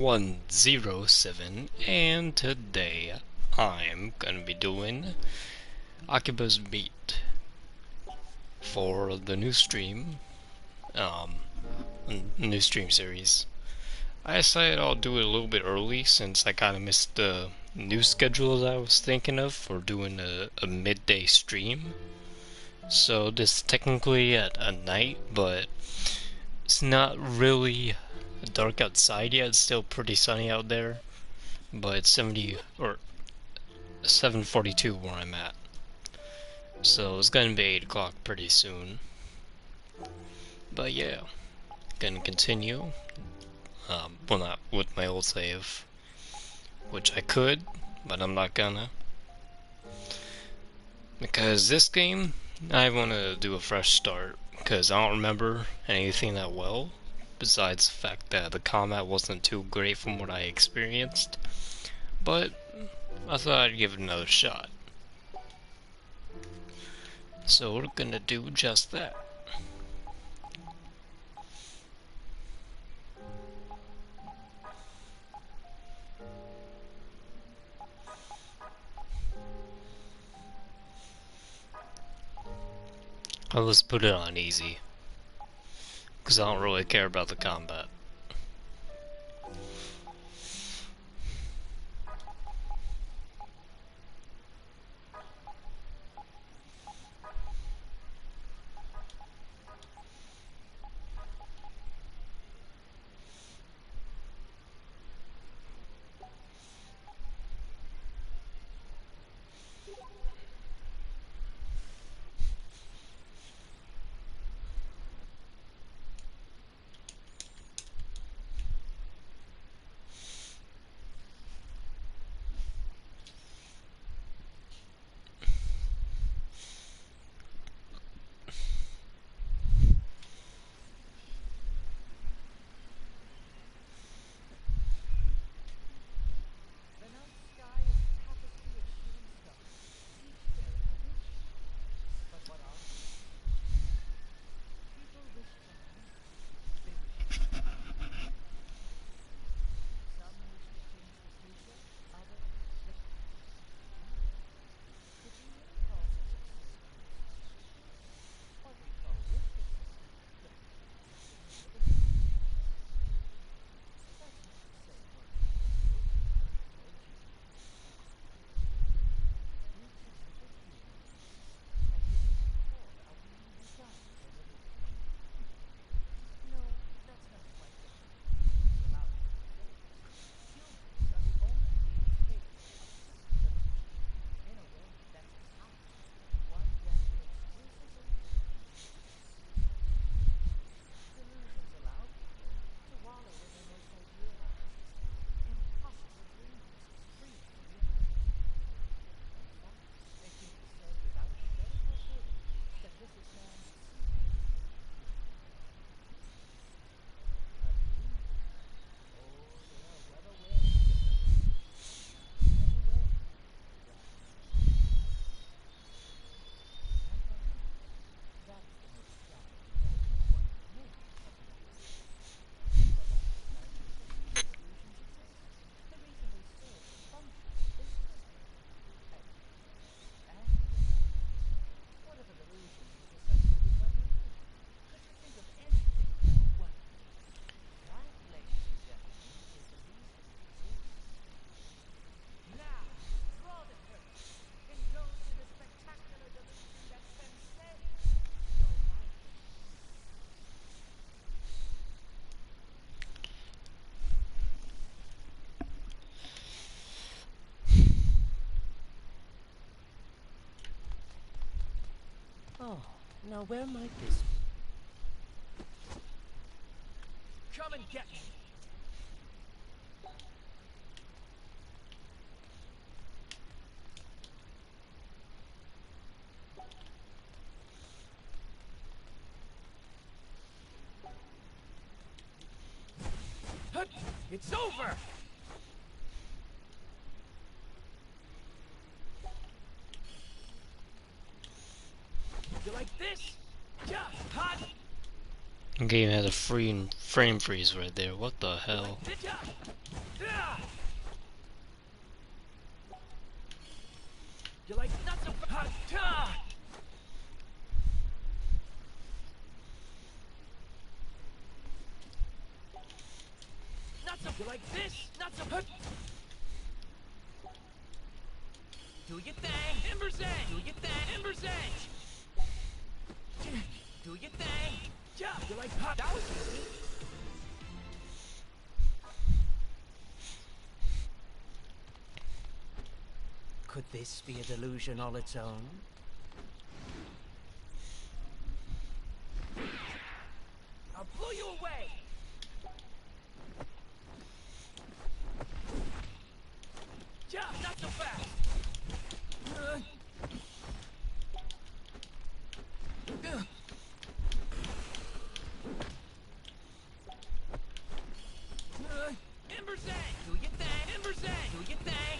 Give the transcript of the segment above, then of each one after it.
pt107, and today I'm gonna be doing AKIBA'S beat for the new stream, new stream series. I decided I'll do it a little bit early since I kind of missed the new schedule I was thinking of for doing a midday stream. So this is technically at a night, but it's not really dark outside yet. It's still pretty sunny out there, but it's 70 or 7:42 where I'm at. So it's gonna be 8 o'clock pretty soon. But yeah, gonna continue. Well, not with my old save, which I could, but I'm not gonna. Because this game, I want to do a fresh start, because I don't remember anything that well, besides the fact that the combat wasn't too great from what I experienced. But I thought I'd give it another shot. So we're gonna do just that. I'll just put it on easy, because I don't really care about the combat. Oh, now where might this be? Come and get me! It's over! You like this? Yeah, hot! The game has a frame freeze right there. What the hell? You like not so not so you like this, not so do your thing, Ember's Edge. Do your thing, Ember's Edge. Do your thing. Yeah, you like hot. That was easy. Could this be a delusion all its own? I'll blow you away. Yeah, not so fast. Ember's Edge. Do your thing. Ember's Edge. Do your thing.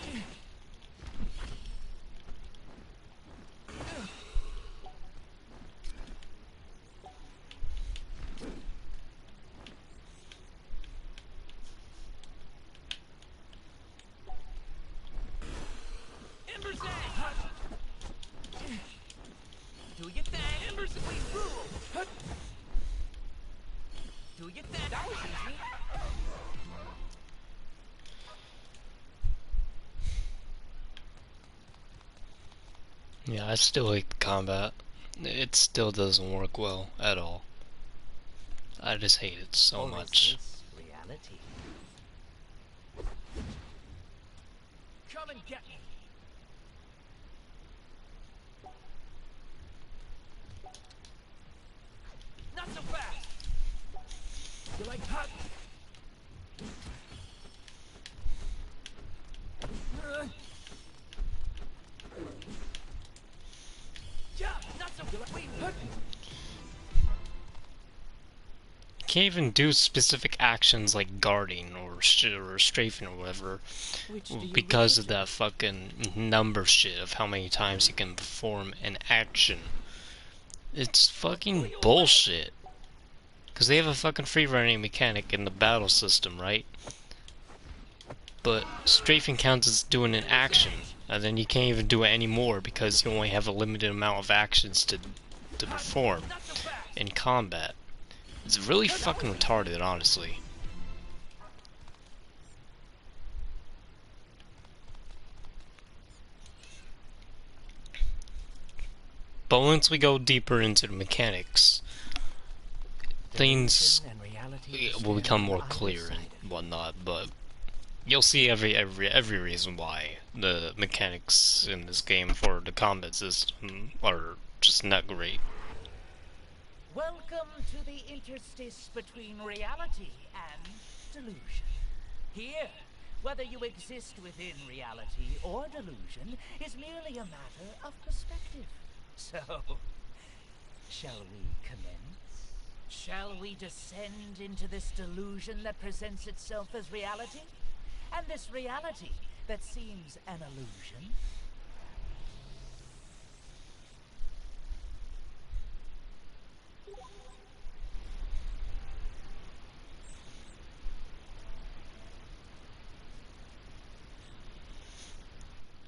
Ember's Edge. Do your thing. Ember's Edge. We rule. Do your thing. That was easy. Yeah, I still hate the combat. It still doesn't work well at all. I just hate it so much. This reality. Come and get me. Not so fast. You like hot? Yeah, not so. You like wait. Can't even do specific actions like guarding or strafing or whatever because of that fucking number shit of how many times you can perform an action. It's fucking bullshit. Because they have a fucking free running mechanic in the battle system, right? But strafing counts as doing an action, and then you can't even do it anymore because you only have a limited amount of actions to perform in combat. It's really fucking retarded, honestly. But once we go deeper into the mechanics, things will become more clear and whatnot, but you'll see every reason why the mechanics in this game for the combat system are just not great. Welcome to the interstice between reality and delusion. Here, whether you exist within reality or delusion is merely a matter of perspective. So, shall we commence? Shall we descend into this delusion that presents itself as reality? And this reality that seems an illusion?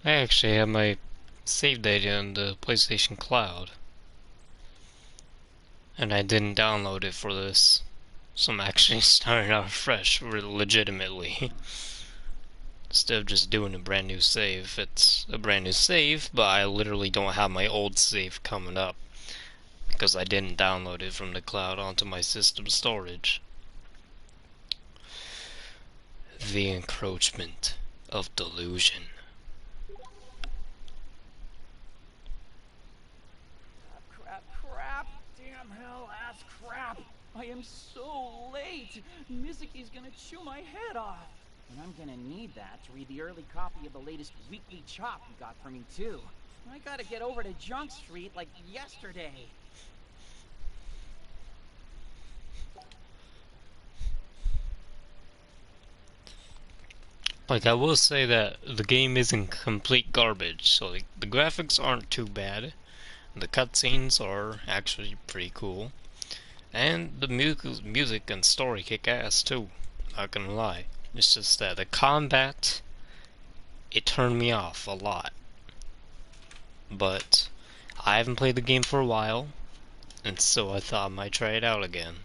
I actually have my save data in the PlayStation Cloud, and I didn't download it for this, so I'm actually starting out fresh, legitimately. Instead of just doing a brand new save. It's a brand new save, but I literally don't have my old save coming up because I didn't download it from the cloud onto my system storage. The encroachment of delusion. Crap, damn hell ass crap. I am so late. Mizuki's gonna chew my head off. And I'm gonna need that to read the early copy of the latest weekly chop you got for me too. I gotta get over to Junk Street like yesterday. Like, I will say that the game isn't complete garbage, so like, the graphics aren't too bad. The cutscenes are actually pretty cool. And the music and story kick ass too. Not gonna lie. It's just that the combat, it turned me off a lot. But I haven't played the game for a while, and so I thought I might try it out again.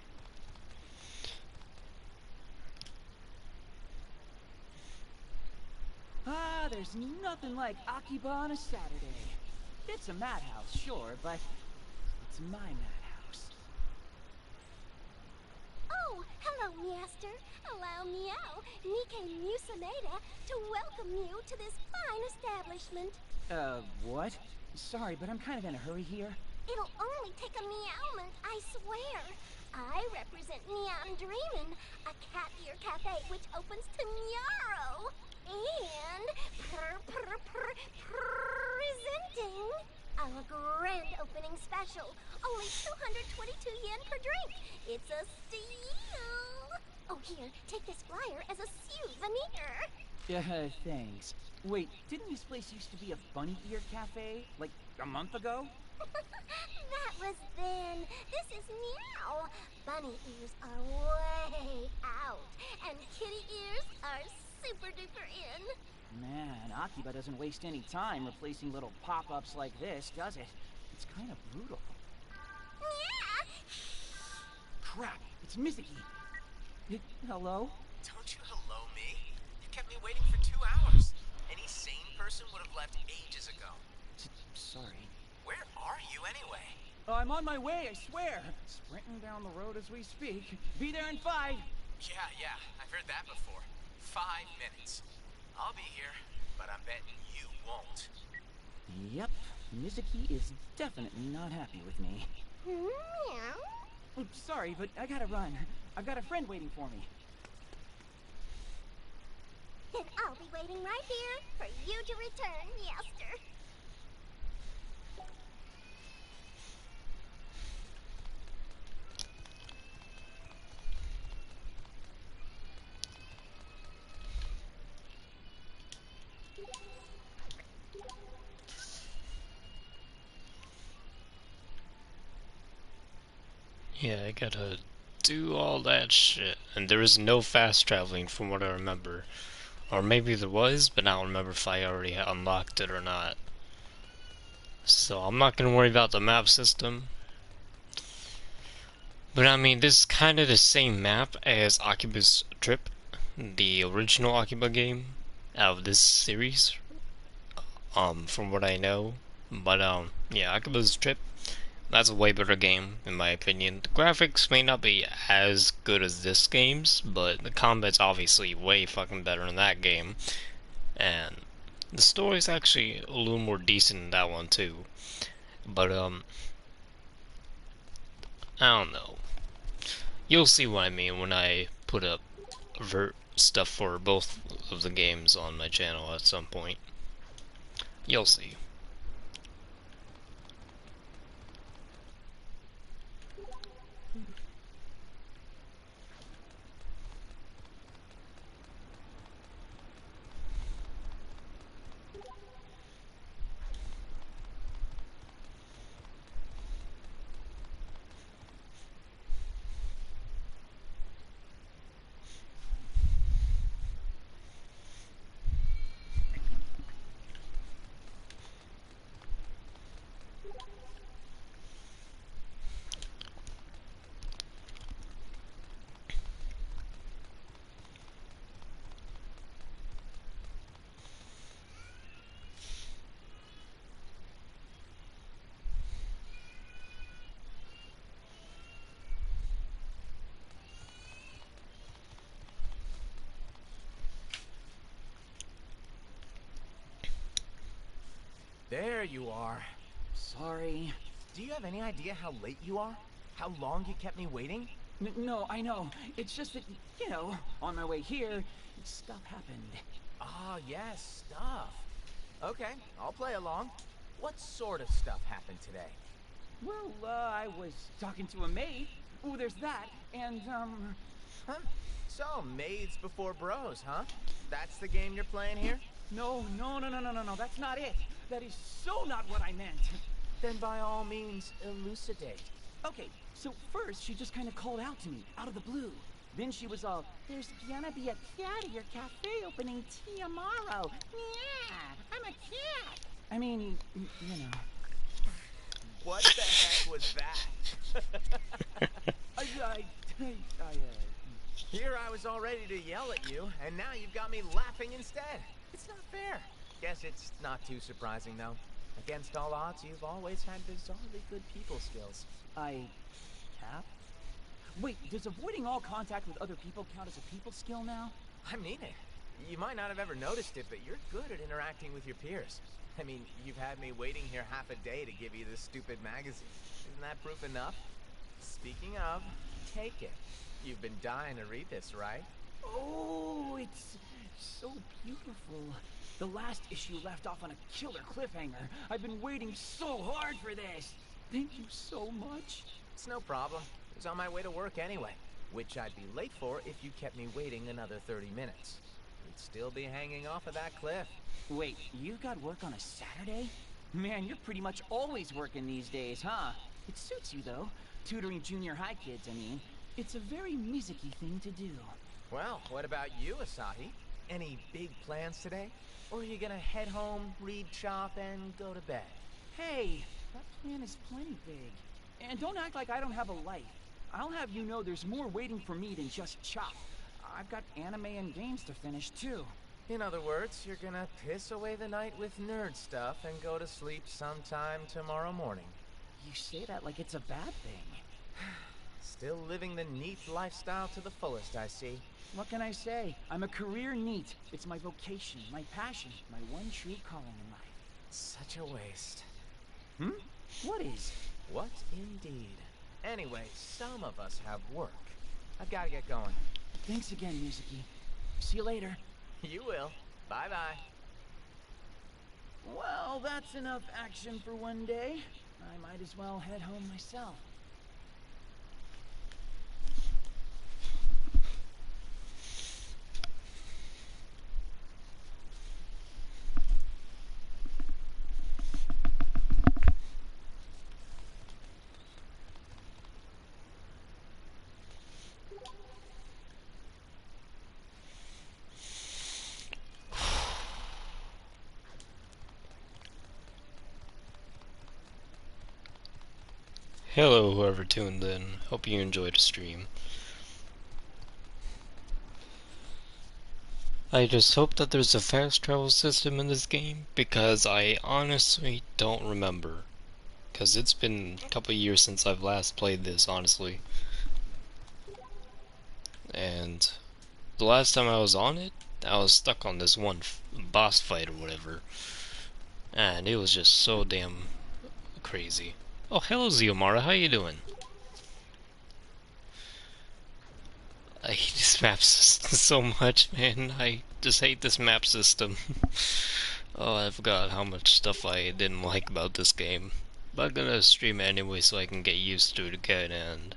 Ah, there's nothing like Akiba on a Saturday. It's a madhouse, sure, but it's my madhouse. Oh, hello, Master. Allow Meow, Nike Musameda, to welcome you to this fine establishment. What? Sorry, but I'm kind of in a hurry here. It'll only take a meowment, I swear. I represent Neon Dreamin', a cat ear cafe which opens tomorrow. And presenting our grand opening special. Only 222 yen per drink. It's a steal. Oh, here, take this flyer as a souvenir. Thanks. Wait, didn't this place used to be a bunny ear cafe, like, a month ago? That was then. This is meow. Bunny ears are way out, and kitty ears are super duper in. Man, Akiba doesn't waste any time replacing little pop-ups like this, does it? It's kind of brutal. Yeah. Crap, it's Mizuki. Hello? Don't you hello me? You kept me waiting for 2 hours. Any sane person would have left ages ago. Sorry. Where are you anyway? Oh, I'm on my way, I swear. Sprinting down the road as we speak. Be there in 5. Yeah, I've heard that before. 5 minutes. I'll be here, but I'm betting you won't. Yep, Mizuki is definitely not happy with me. Meow. Oh, sorry, but I gotta run. I've got a friend waiting for me. Then I'll be waiting right here for you to return, Master. Yeah, I gotta do all that shit. And there is no fast traveling from what I remember. Or maybe there was, but I don't remember if I already unlocked it or not. So I'm not gonna worry about the map system. But I mean, this is kind of the same map as Akiba's Trip, the original Akiba game out of this series. From what I know. But yeah, Akiba's Trip, that's a way better game, in my opinion. The graphics may not be as good as this game's, but the combat's obviously way fucking better in that game. And the story's actually a little more decent in that one, too. But, I don't know. You'll see what I mean when I put up stuff for both of the games on my channel at some point. You'll see. There you are. Sorry. Do you have any idea how late you are? How long you kept me waiting? No, I know. It's just that, you know, on my way here, stuff happened. Ah, yes, stuff. Okay, I'll play along. What sort of stuff happened today? Well, I was talking to a maid. Oh, there's that. And, Huh? So, maids before bros, huh? That's the game you're playing here? no, that's not it. That is so not what I meant. Then by all means, elucidate. Okay, so first she just kind of called out to me, out of the blue. Then she was all, there's gonna be a cat at your cafe opening tomorrow. Yeah, I'm a cat. I mean, you know. What the heck was that? Here I was all ready to yell at you, and now you've got me laughing instead. It's not fair. Guess it's not too surprising, though. Against all odds, you've always had bizarrely good people skills. I have? Wait, does avoiding all contact with other people count as a people skill now? I mean it. You might not have ever noticed it, but you're good at interacting with your peers. I mean, you've had me waiting here half a day to give you this stupid magazine. Isn't that proof enough? Speaking of, take it. You've been dying to read this, right? Oh, it's so beautiful. The last issue left off on a killer cliffhanger. I've been waiting so hard for this. Thank you so much. It's no problem. I was on my way to work anyway, which I'd be late for if you kept me waiting another 30 minutes. We'd still be hanging off of that cliff. Wait, you got work on a Saturday? Man, you're pretty much always working these days, huh? It suits you, though. Tutoring junior high kids, I mean. It's a very Mizuki thing to do. Well, what about you, Asahi? Any big plans today? Or are you gonna head home, read, chop, and go to bed? Hey, that plan is plenty big. And don't act like I don't have a life. I'll have you know there's more waiting for me than just chop. I've got anime and games to finish, too. In other words, you're gonna piss away the night with nerd stuff and go to sleep sometime tomorrow morning. You say that like it's a bad thing. Still living the neat lifestyle to the fullest, I see. What can I say? I'm a career neat. It's my vocation, my passion, my one true calling in life. Such a waste. Hmm? What is? What indeed? Anyway, some of us have work. I've gotta get going. Thanks again, Mizuki. See you later. You will. Bye-bye. Well, that's enough action for one day. I might as well head home myself. Hello, whoever tuned in. Hope you enjoyed the stream. I just hope that there's a fast travel system in this game, because I honestly don't remember. Because it's been a couple years since I've last played this, honestly. And the last time I was on it, I was stuck on this one boss fight or whatever. And it was just so damn crazy. Oh, hello Ziomara, how you doing? I hate this map system so much, man. I just hate this map system. Oh, I forgot how much stuff I didn't like about this game. But I'm gonna stream it anyway so I can get used to it again and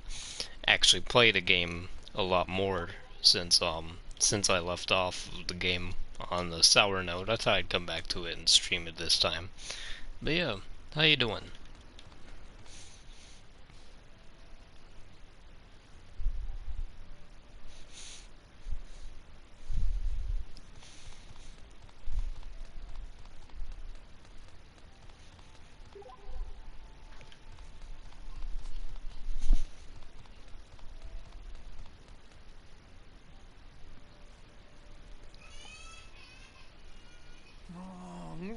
actually play the game a lot more since I left off the game on the sour note. I thought I'd come back to it and stream it this time. But yeah, how you doing?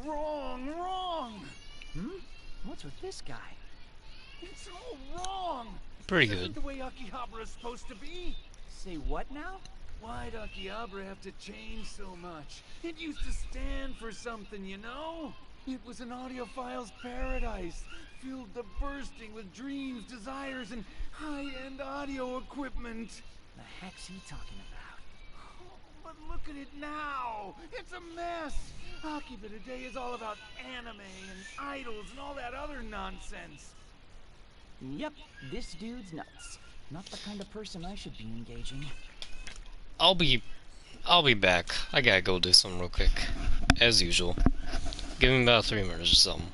Wrong! Hmm? What's with this guy? It's all wrong! Pretty This good. isn't the way Akihabara is supposed to be! Say what now? Why'd Akihabara have to change so much? It used to stand for something, you know? It was an audiophile's paradise, filled to bursting with dreams, desires, and high-end audio equipment. The heck's he talking about? Oh, but look at it now! It's a mess! Akiba today is all about anime and idols and all that other nonsense. Yep, this dude's nuts. Not the kind of person I should be engaging. I'll be back. I gotta go do something real quick. As usual. Give me about 3 minutes or something.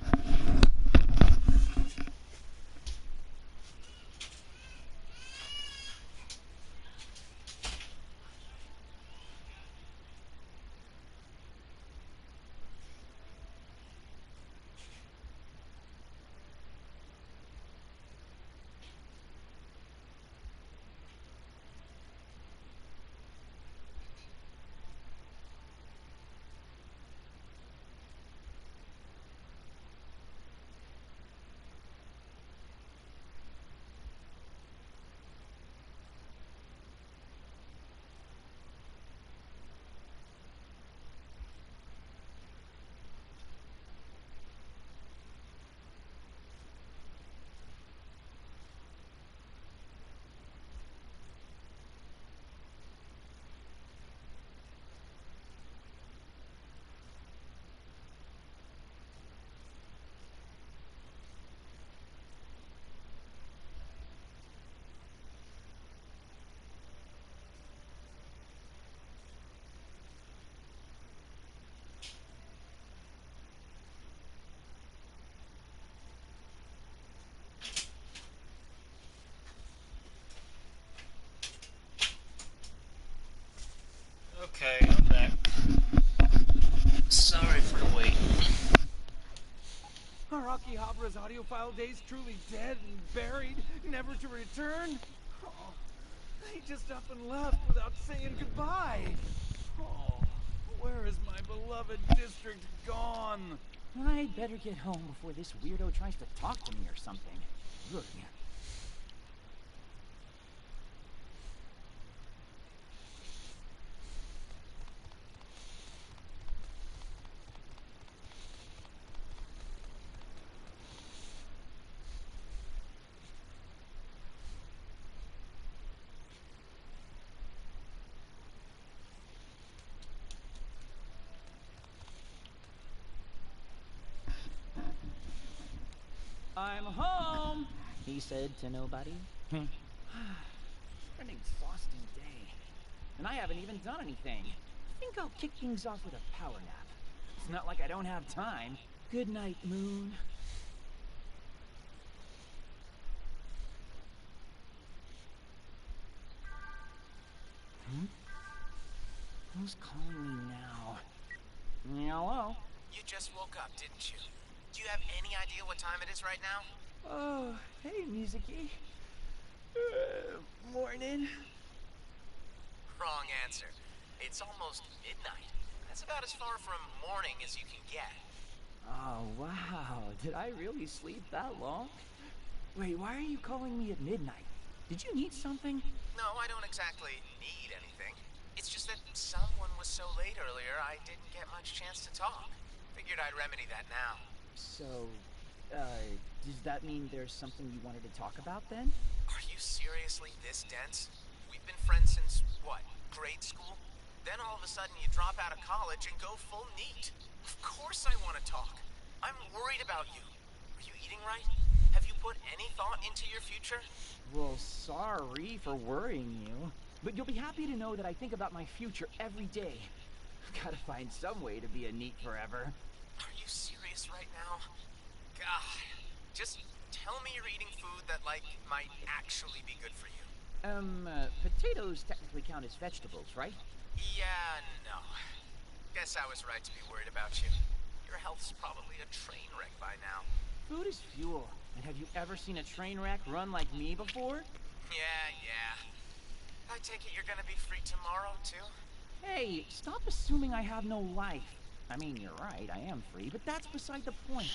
Akihabara's audiophile days truly dead and buried, never to return? Oh, they just up and left without saying goodbye. Oh, where is my beloved district gone? I'd better get home before this weirdo tries to talk to me or something. Ugh. I'm home, he said to nobody. An exhausting day. And I haven't even done anything. I think I'll kick things off with a power nap. It's not like I don't have time. Good night, Moon. Who's calling me now? Hello? You just woke up, didn't you? Do you have any idea what time it is right now? Oh, hey, Mizuki. Morning. Wrong answer. It's almost midnight. That's about as far from morning as you can get. Oh, wow. Did I really sleep that long? Wait, why are you calling me at midnight? Did you need something? No, I don't exactly need anything. It's just that someone was so late earlier, I didn't get much chance to talk. Figured I'd remedy that now. So, does that mean there's something you wanted to talk about then? Are you seriously this dense? We've been friends since, what, grade school? Then all of a sudden you drop out of college and go full neat. Of course I want to talk. I'm worried about you. Are you eating right? Have you put any thought into your future? Well, sorry for worrying you, but you'll be happy to know that I think about my future every day. Gotta find some way to be a NEET forever. Are you serious right now? God, just tell me you're eating food that, like, might actually be good for you. Potatoes technically count as vegetables, right? Yeah, no. Guess I was right to be worried about you. Your health's probably a train wreck by now. Food is fuel. And have you ever seen a train wreck run like me before? Yeah. I take it you're gonna be free tomorrow, too? Hey, stop assuming I have no life. I mean, you're right, I am free, but that's beside the point.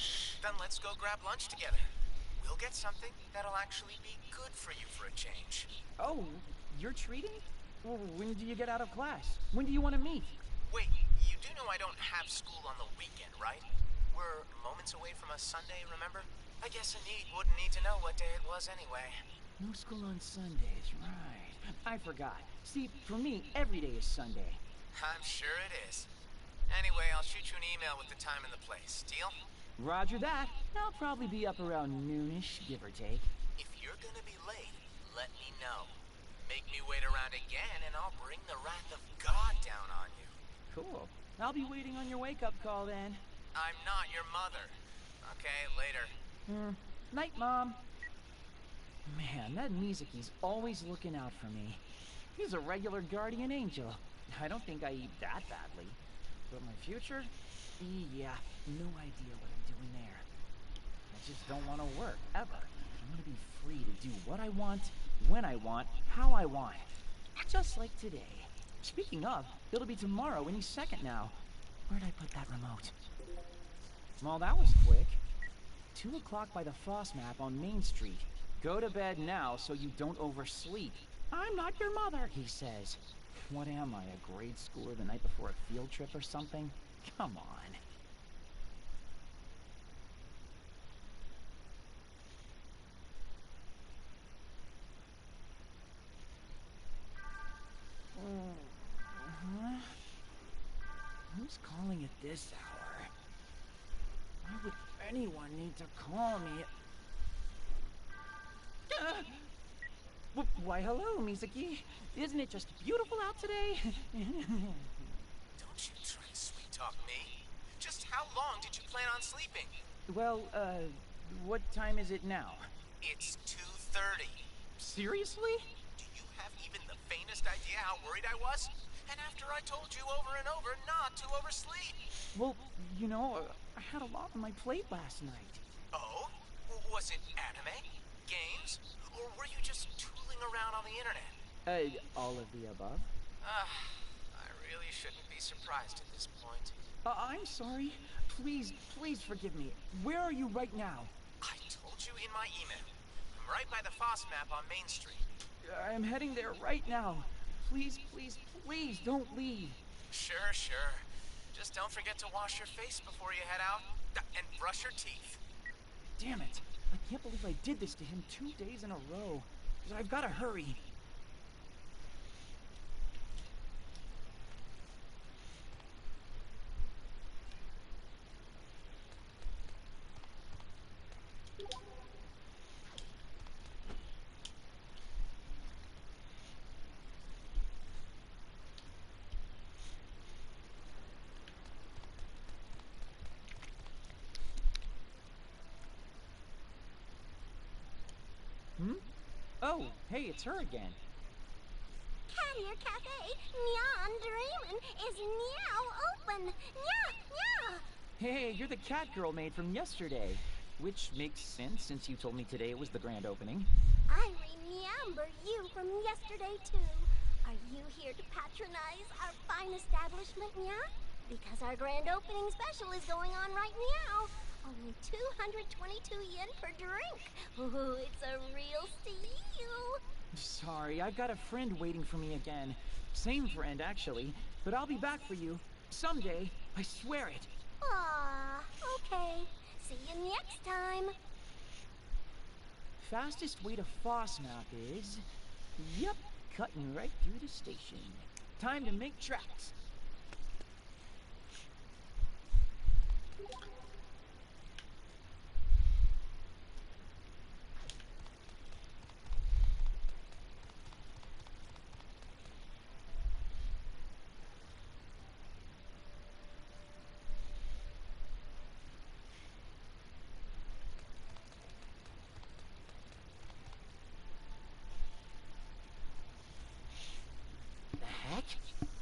Then let's go grab lunch together. We'll get something that'll actually be good for you for a change. Oh, you're treating? Well, when do you get out of class? When do you want to meet? Wait, you do know I don't have school on the weekend, right? We're moments away from a Sunday, remember? I guess a NEET wouldn't need to know what day it was anyway. No school on Sundays, right. I forgot. See, for me, every day is Sunday. I'm sure it is. Anyway, I'll shoot you an email with the time and the place. Deal? Roger that. I'll probably be up around noonish, give or take. If you're gonna be late, let me know. Make me wait around again, and I'll bring the wrath of God down on you. Cool. I'll be waiting on your wake-up call then. I'm not your mother. Okay, later. Night, Mom. Man, that Mizuki's always looking out for me. He's a regular guardian angel. I don't think I eat that badly. But my future? Yeah, no idea what I'm doing there. I just don't want to work, ever. I want to be free to do what I want, when I want, how I want. Just like today. Speaking of, it'll be tomorrow any second now. Where'd I put that remote? Well, that was quick. 2 o'clock by the Foss map on Main Street. Go to bed now so you don't oversleep. I'm not your mother, he says. What am I, a grade schooler the night before a field trip or something? Come on. Who's calling at this hour? Why would anyone need to call me? Why, hello, Mizuki. Isn't it just beautiful out today? Don't you try to sweet talk me. Just how long did you plan on sleeping? Well, what time is it now? It's 2:30. Seriously? Do you have even the faintest idea how worried I was? And after I told you over and over not to oversleep. Well, you know, I had a lot on my plate last night. Oh? Was it anime? Games? Or were you just tooling around on the internet? All of the above? I really shouldn't be surprised at this point. I'm sorry. Please forgive me. Where are you right now? I told you in my email. I'm right by the Foss map on Main Street. I'm heading there right now. Please don't leave. Sure. Just don't forget to wash your face before you head out. And brush your teeth. Damn it. I can't believe I did this to him 2 days in a row. I've got to hurry. Oh, hey, it's her again. Cat Ear Cafe, Neon Dreamin' is now open. Yeah. Hey, you're the cat girl maid from yesterday. Which makes sense since you told me today it was the grand opening. I remember you from yesterday, too. Are you here to patronize our fine establishment, yeah? Because our grand opening special is going on right now. Only 222 yen per drink. Ooh, it's a real steal. Sorry, I've got a friend waiting for me again. Same friend, actually. But I'll be back for you. Someday. I swear it. Aw, okay. See you next time. Fastest way to Foss map is... Yep, cutting right through the station. Time to make tracks.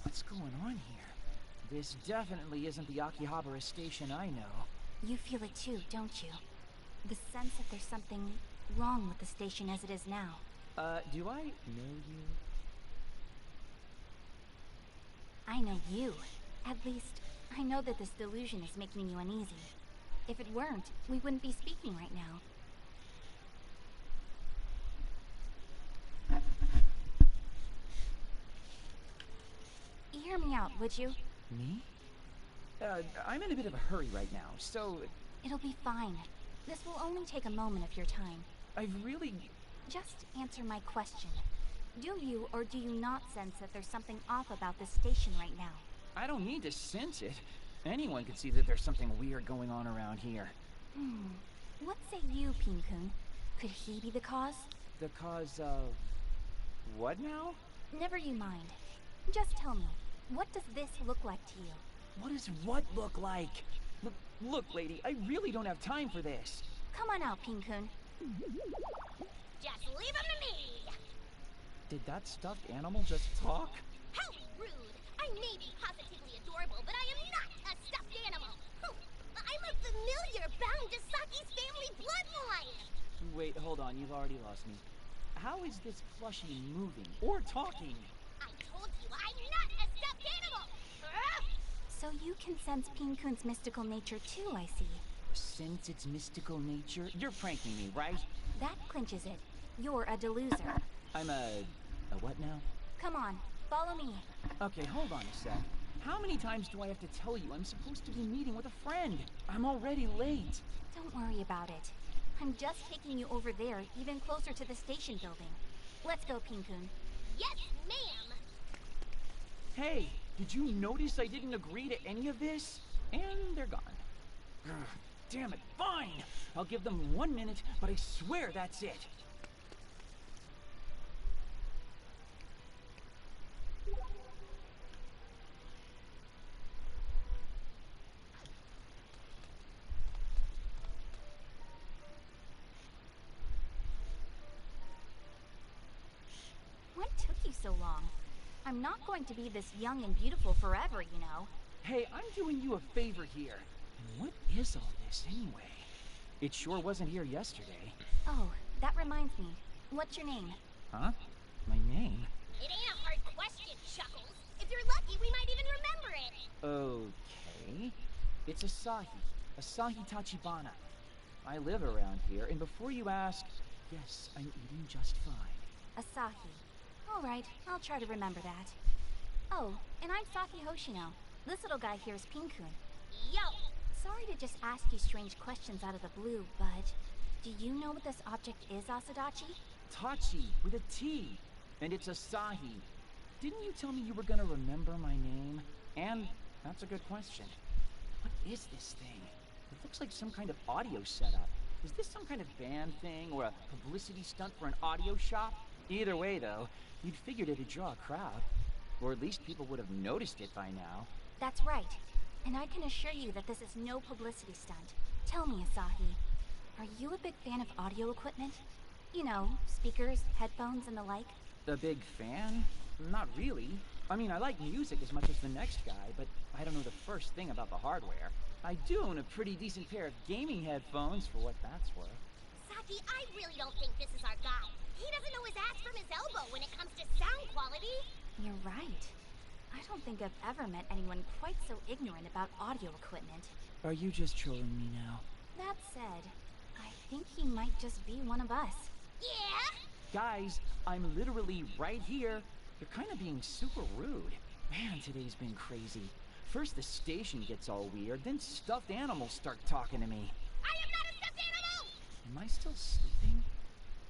What's going on here? This definitely isn't the AKIBA'S station I know. You feel it too, don't you? The sense that there's something wrong with the station as it is now. Do I know you? I know you. At least, I know that this delusion is making you uneasy. If it weren't, we wouldn't be speaking right now. Hear me out, would you? Me? I'm in a bit of a hurry right now, so... It'll be fine. This will only take a moment of your time. I've really... Just answer my question. Do you or do you not sense that there's something off about this station right now? I don't need to sense it. Anyone could see that there's something weird going on around here. What say you, Pin-kun? Could he be the cause? The cause of... what now? Never you mind. Just tell me, what does this look like to you? What does what look like? Look, lady, I really don't have time for this. Come on out, Pin-kun. Just leave him to me. Did that stuffed animal just talk? How rude. I may be positively adorable, but I am not a stuffed animal. I'm a familiar bound to Saki's family bloodline. Wait, hold on, you've already lost me. How is this plushie moving or talking? I told you, I'm not a stuffed animal. So you can sense Pin-kun's mystical nature too, I see. Sense its mystical nature? You're pranking me, right? That clinches it. You're a deluser. I'm a what now? Come on, follow me. Okay, hold on a sec. How many times do I have to tell you I'm supposed to be meeting with a friend? I'm already late. Don't worry about it. I'm just taking you over there, even closer to the station building. Let's go, Pin-kun. Yes, ma'am. Hey, did you notice I didn't agree to any of this? And they're gone. Ugh, damn it, fine! I'll give them 1 minute, but I swear that's it. What took you so long? I'm not going to be this young and beautiful forever, you know. Hey, I'm doing you a favor here. And what is all this anyway? It sure wasn't here yesterday. Oh, that reminds me. What's your name? Huh? My name? It ain't a hard question, Chuckles. If you're lucky, we might even remember it. Okay. It's Asahi. Asahi Tachibana. I live around here, and before you ask, yes, I'm eating just fine. Asahi. All right, I'll try to remember that. Oh, and I'm Saki Hoshino. This little guy here is Pinkun. Yo! Sorry to just ask you strange questions out of the blue, but do you know what this object is, Asadachi? Tachi, with a T. And it's Asahi. Didn't you tell me you were gonna remember my name? And that's a good question. What is this thing? It looks like some kind of audio setup. Is this some kind of band thing or a publicity stunt for an audio shop? Either way, though, you'd figured it'd draw a crowd. Or at least people would have noticed it by now. That's right. And I can assure you that this is no publicity stunt. Tell me, Asahi, are you a big fan of audio equipment? You know, speakers, headphones, and the like? A big fan? Not really. I mean, I like music as much as the next guy, but I don't know the first thing about the hardware. I do own a pretty decent pair of gaming headphones for what that's worth. Saki, I really don't think this is our guy. He doesn't know his ass from his elbow when it comes to sound quality. You're right. I don't think I've ever met anyone quite so ignorant about audio equipment. Are you just trolling me now? That said, I think he might just be one of us. Yeah? Guys, I'm literally right here. You're kind of being super rude. Man, today's been crazy. First the station gets all weird, then stuffed animals start talking to me. I am not a stuffed animal! Am I still sleeping?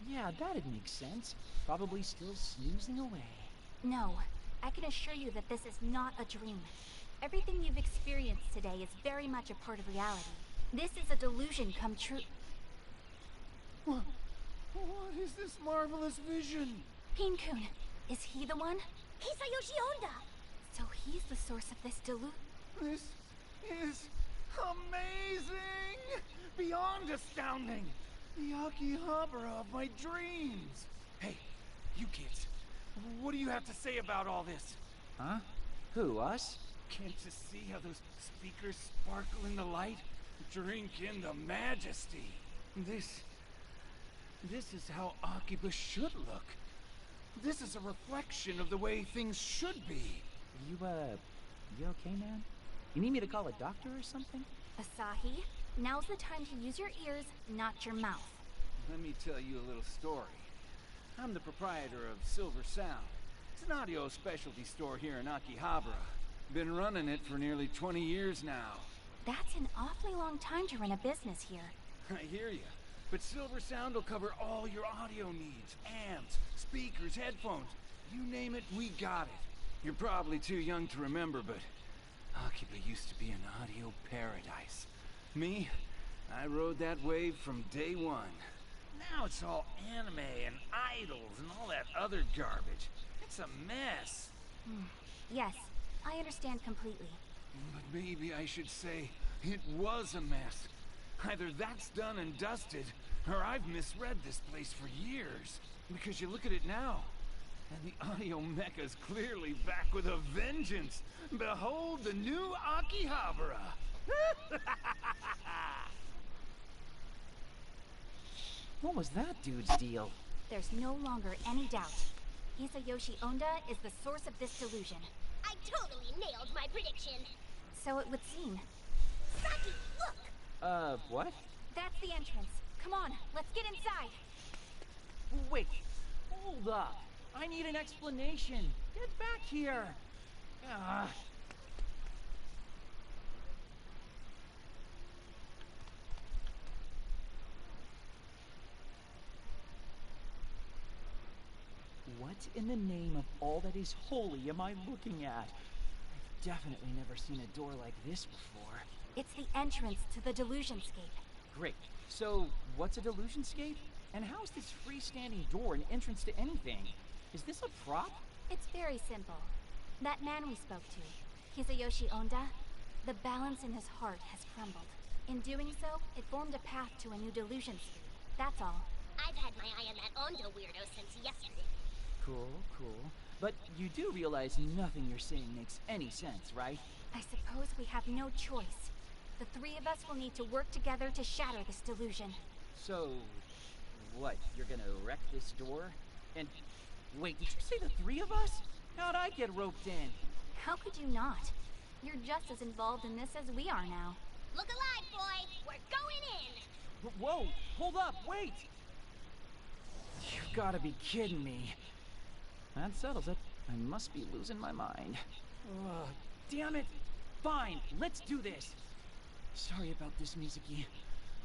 Yeah, that'd make sense. Probably still snoozing away. No, I can assure you that this is not a dream. Everything you've experienced today is very much a part of reality. This is a delusion come true. What is this marvelous vision? Pinkun, is he the one? Hisayoshi Honda! So he's the source of this This is amazing! Beyond astounding! The Akihabara of my dreams! Hey, you kids, what do you have to say about all this? Huh? Who, us? Can't you see how those speakers sparkle in the light? Drink in the majesty. This is how Akiba should look. This is a reflection of the way things should be. You okay, man? You need me to call a doctor or something? Asahi, now's the time to use your ears, not your mouth. Let me tell you a little story. I'm the proprietor of Silver Sound. It's an audio specialty store here in Akihabara. Been running it for nearly 20 years now. That's an awfully long time to run a business here. I hear you. But Silver Sound will cover all your audio needs. Amps, speakers, headphones. You name it, we got it. You're probably too young to remember, but Akiba used to be an audio paradise. Me, I rode that wave from day one. Now it's all anime and idols and all that other garbage. It's a mess. Yes, I understand completely. But maybe I should say it was a mess. Either that's done and dusted, or I've misread this place for years. Because you look at it now, and the audio mecha's clearly back with a vengeance. Behold the new Akihabara! What was that dude's deal? There's no longer any doubt. Hisayoshi Onda is the source of this delusion. I totally nailed my prediction. So it would seem. Saki, look! What? That's the entrance. Come on, let's get inside. Wait, hold up. I need an explanation. Get back here. Ah. What in the name of all that is holy am I looking at? I've definitely never seen a door like this before. It's the entrance to the Delusionscape. Great. So, what's a delusionscape? And how is this freestanding door an entrance to anything? Is this a prop? It's very simple. That man we spoke to, Hisayoshi Onda, the balance in his heart has crumbled. In doing so, it formed a path to a new Delusionscape. That's all. I've had my eye on that Ondo weirdo since yesterday. Cool, cool. But you do realize nothing you're saying makes any sense, right? I suppose we have no choice. The three of us will need to work together to shatter this delusion. So, what? You're gonna wreck this door? And wait, did you say the three of us? How'd I get roped in? How could you not? You're just as involved in this as we are now. Look alive, boy. We're going in. Whoa, hold up, wait! You've gotta be kidding me. That settles it. I must be losing my mind. Ugh, damn it! Fine, let's do this. Sorry about this, Mizuki.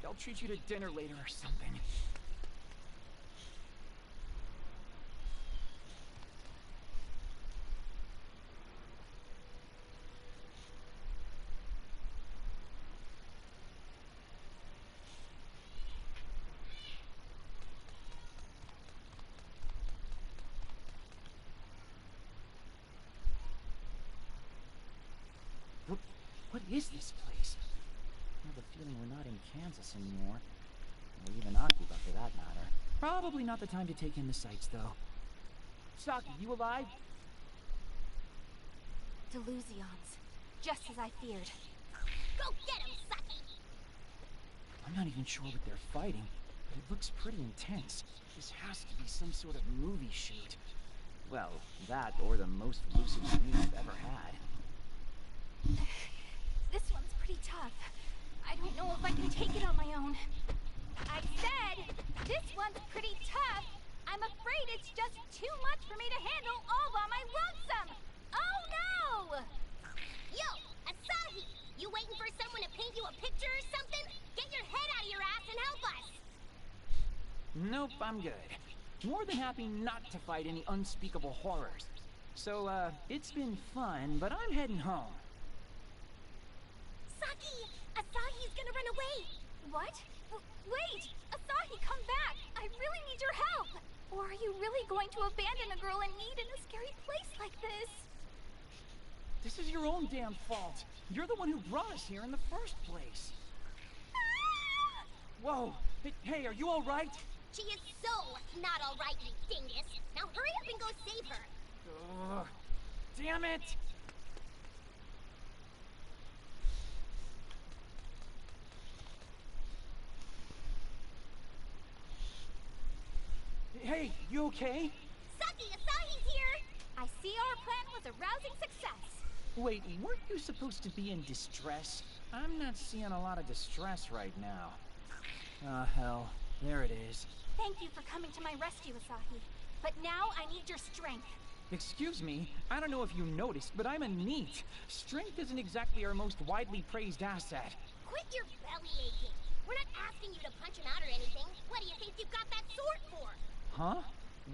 I'll treat you to dinner later or something. What is this place? I have a feeling we're not in Kansas anymore. Or even Akiba, for that matter. Probably not the time to take in the sights, though. Saki, you alive? Delusions. Just as I feared. Go get him, Saki. I'm not even sure what they're fighting, but it looks pretty intense. This has to be some sort of movie shoot. Well, that or the most lucid dream I've ever had. This one's pretty tough. I don't know if I can take it on my own. I said, this one's pretty tough. I'm afraid it's just too much for me to handle all by my lonesome. Oh no! Yo, Asahi, you waiting for someone to paint you a picture or something? Get your head out of your ass and help us. Nope, I'm good. More than happy not to fight any unspeakable horrors. So, it's been fun, but I'm heading home. Saki, Asahi's gonna run away. What? Wait! Asahi, come back! I really need your help! Or are you really going to abandon a girl in need in a scary place like this? This is your own damn fault. You're the one who brought us here in the first place. Ah! Whoa! Hey, are you alright? She is so not alright, you dingus. Now hurry up and go save her. Ugh, damn it! Hey, you okay? Saki, Asahi's here. I see our plan was a rousing success. Wait, weren't you supposed to be in distress? I'm not seeing a lot of distress right now. Ah, hell. There it is. Thank you for coming to my rescue, Asahi. But now I need your strength. Excuse me, I don't know if you noticed, but I'm a NEET. Strength isn't exactly our most widely praised asset. Quit your belly aching. We're not asking you to punch him out or anything. What do you think you've got that sword for? Huh?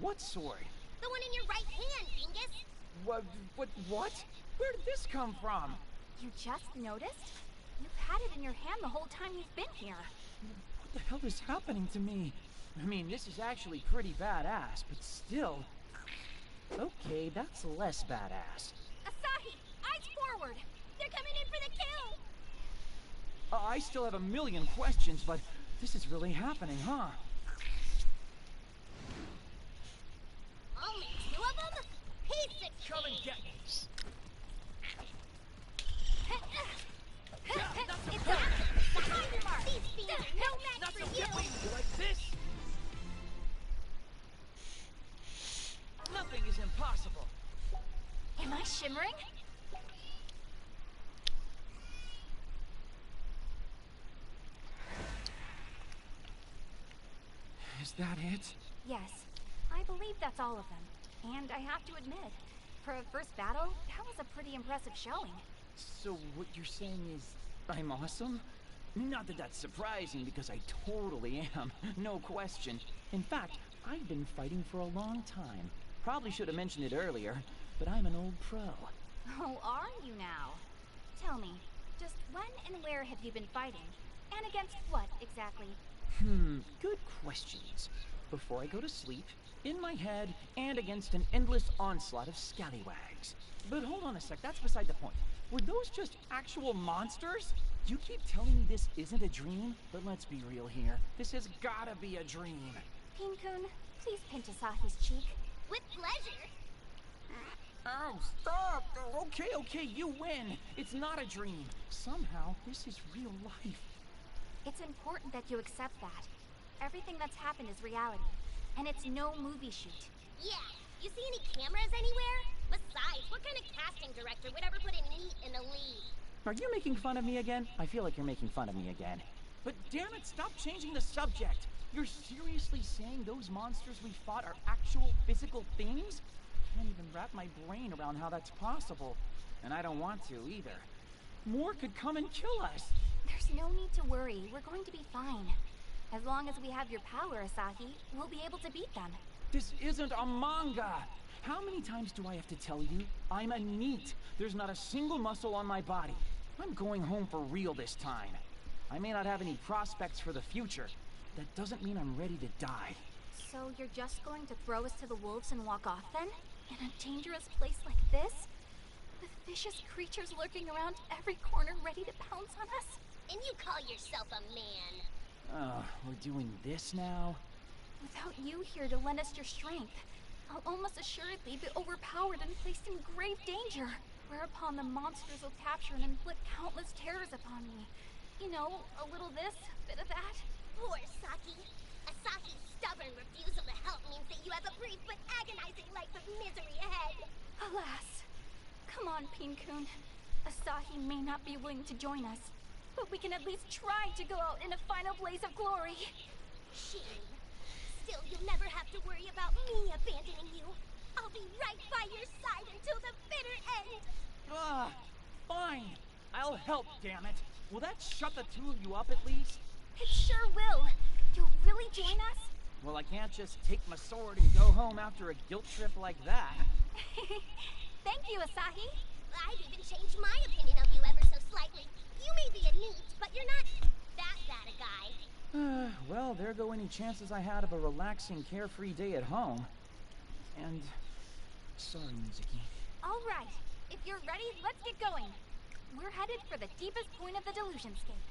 What sword? The one in your right hand, dingus. What? Where did this come from? You just noticed? You've had it in your hand the whole time you've been here. What the hell is happening to me? I mean, this is actually pretty badass, but still... Okay, that's less badass. Asahi, eyes forward! They're coming in for the kill! I still have a million questions, but this is really happening, huh? Only two of them? Piece of Come and get me. It's a fire mark. These fiends are no match Not for so you. You like this? Nothing is impossible. Am I shimmering? Is that it? Yes, I believe that's all of them. And I have to admit, for a first battle, that was a pretty impressive showing. So what you're saying is I'm awesome? Not that that's surprising, because I totally am. No question. In fact, I've been fighting for a long time. Probably should have mentioned it earlier, but I'm an old pro. Oh, are you now? Tell me, just when and where have you been fighting? And against what, exactly? Good questions. Before I go to sleep, in my head, and against an endless onslaught of scallywags. But hold on a sec, that's beside the point. Were those just actual monsters? You keep telling me this isn't a dream, but let's be real here. This has gotta be a dream. Pin-kun, please pinch Asahi's cheek. With pleasure. Oh, stop! Okay, okay, you win. It's not a dream. Somehow, this is real life. It's important that you accept that. Everything that's happened is reality, and it's no movie shoot. Yeah, you see any cameras anywhere? Besides, what kind of casting director would ever put a NEET in the lead? Are you making fun of me again? I feel like you're making fun of me again. But damn it, stop changing the subject. You're seriously saying those monsters we fought are actual physical things? I can't even wrap my brain around how that's possible. And I don't want to either. More could come and kill us. There's no need to worry. We're going to be fine. As long as we have your power, Asahi, we'll be able to beat them. This isn't a manga. How many times do I have to tell you? I'm a NEET. There's not a single muscle on my body. I'm going home for real this time. I may not have any prospects for the future. That doesn't mean I'm ready to die. So you're just going to throw us to the wolves and walk off then? In a dangerous place like this? With vicious creatures lurking around every corner ready to pounce on us? And you call yourself a man? We're doing this now? Without you here to lend us your strength, I'll almost assuredly be overpowered and placed in grave danger. Whereupon the monsters will capture and inflict countless terrors upon me. You know, a little this, a bit of that. Poor Saki. Asahi's stubborn refusal to help means that you have a brief but agonizing life of misery ahead. Alas. Come on, Pin-kun. Asahi may not be willing to join us, but we can at least try to go out in a final blaze of glory. Shame. Still, you'll never have to worry about me abandoning you. I'll be right by your side until the bitter end. Fine. I'll help, damn it. Will that shut the two of you up at least? It sure will. You'll really join us? Well, I can't just take my sword and go home after a guilt trip like that. Thank you, Asahi. I've even changed my opinion of you ever so slightly. You may be a NEET, but you're not that bad a guy. Well, there go any chances I had of a relaxing, carefree day at home. And... sorry, Mizuki. All right. If you're ready, let's get going. We're headed for the deepest point of the Delusionscape.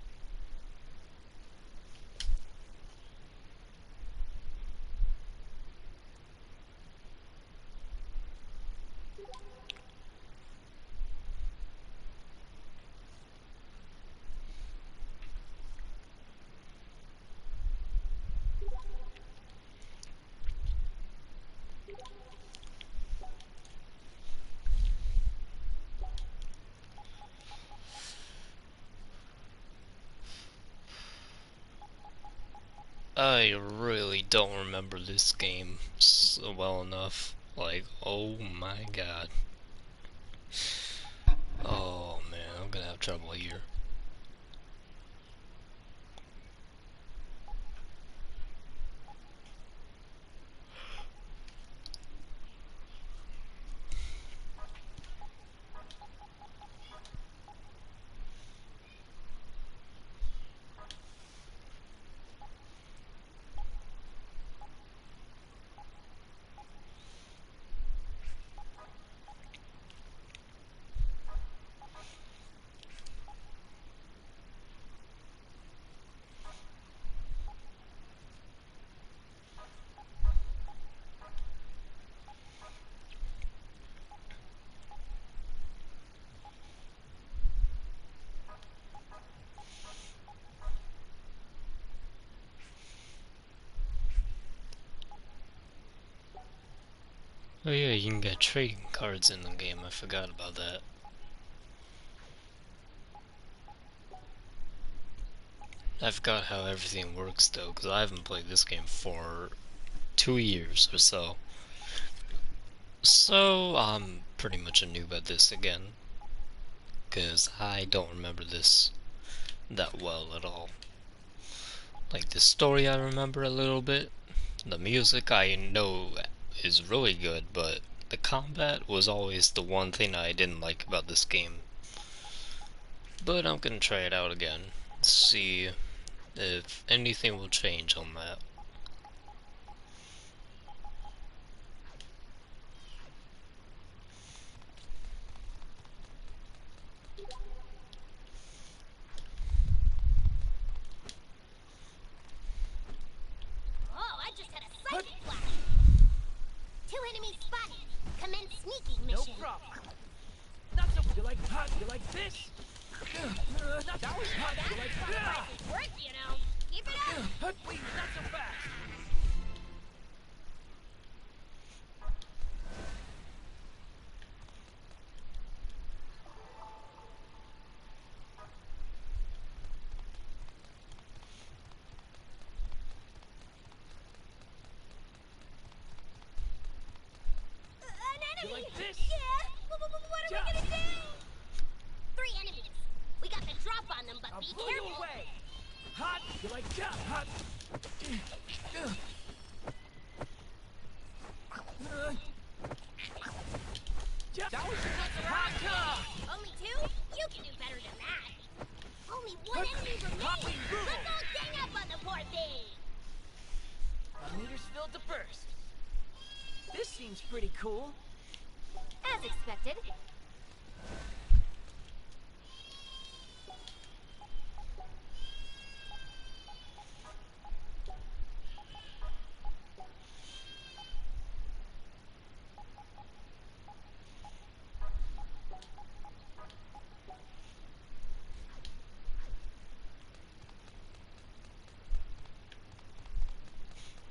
I really don't remember this game so well enough. Like, oh my god. Oh man, I'm gonna have trouble here. Oh yeah, you can get trading cards in the game, I forgot about that. I forgot how everything works though, because I haven't played this game for 2 years or so. So, I'm pretty much a noob at this again, because I don't remember this that well at all. Like, the story I remember a little bit, the music I know is really good, but the combat was always the one thing I didn't like about this game. But I'm gonna try it out again, see if anything will change on that. Oh, I just had a psychic flash. 2 enemies spotted. Commence sneaking mission. No That was hot. It's work, you know. Keep it up. Wait, not so fast. An enemy! like this? Yeah! What are we gonna do? 3 enemies. We got the drop on them, but I'll be blow you careful. away. Hot. You like that? Hot. That was hot. Only 2? You can do better than that. Only 1 enemy remains. Let's all gang up on the poor thing. My meter's filled to burst. This seems pretty cool. As expected.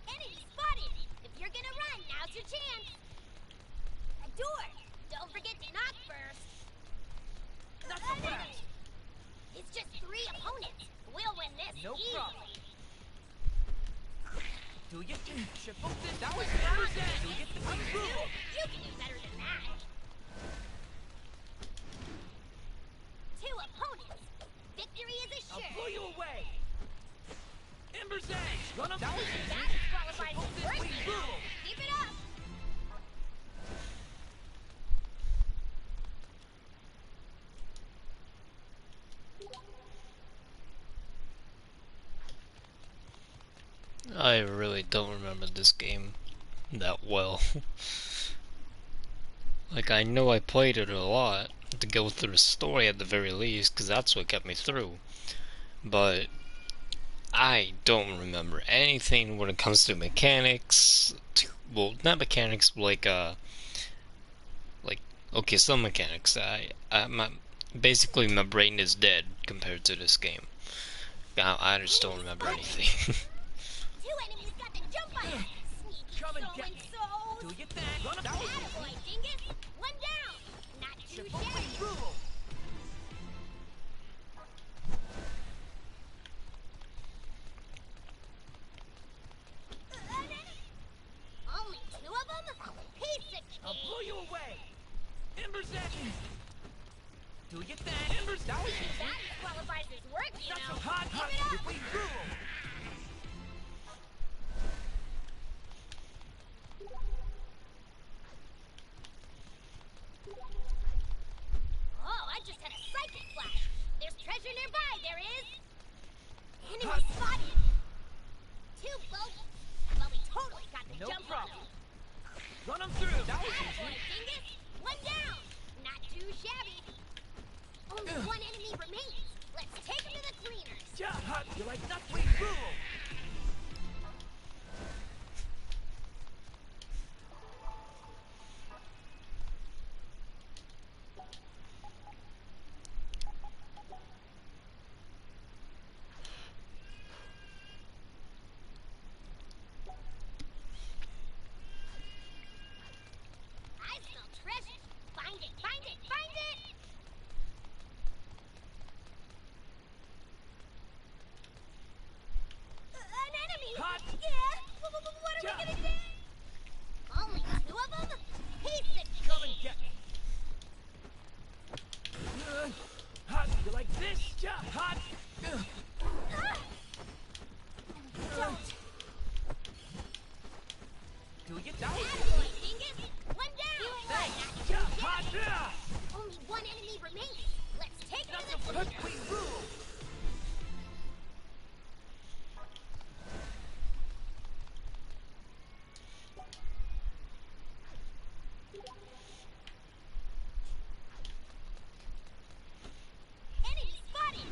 Enemy spotted. If you're gonna run, now's your chance. A door. Don't forget to knock first. Not so fast. It's just 3 opponents. We'll win this No easily. problem. Do you triple this? That was hot. Do you get the big rule? You can do better than that. 2 opponents. Victory is I'll assured. blow you away. Ember's Edge. Run up. That was That qualifies as work, you know. Keep it up. I really don't remember this game that well. Like, I know I played it a lot to go through the story at the very least, because that's what kept me through. But I don't remember anything when it comes to mechanics. Well, not mechanics, like okay, some mechanics. Basically my brain is dead compared to this game. I just don't remember anything. 2 enemies got the jump on us. Sneaky Come and get me. so-and-sos. Do you that? Run up. That was Attaboy, dingus. 1 down. Not too triple shabby. rule. Only 2 of them? Piece of I'll cake. blow you away. Ember's Edge. Do you that? Ember's. That was That qualifies as work, you not so know. hot. Hot. Keep it up. Big rule. Oh, I just had a psychic flash. There's treasure nearby, there is. Enemy Hot. spotted. 2 bogeys. Well, we totally got the No jump problem. on them. Run them through. That was Attaboy, dingus. 1 down. Not too shabby. Only 1 enemy remains. Let's take him to the cleaners. hot. You like that? Big rule. I smell treasure. Find it, find it, find it! An enemy! Hot. Yeah? What are we gonna do? Only 2 of them? Piece of Come and cake. get me. Hot. You like this? Hot. Ah! Don't. Do you that? Attaboy, dingus. 1 down. Hot. Only 1 enemy remains. Let's take him to the Hot. cleaners. We rule. Enemy spotted.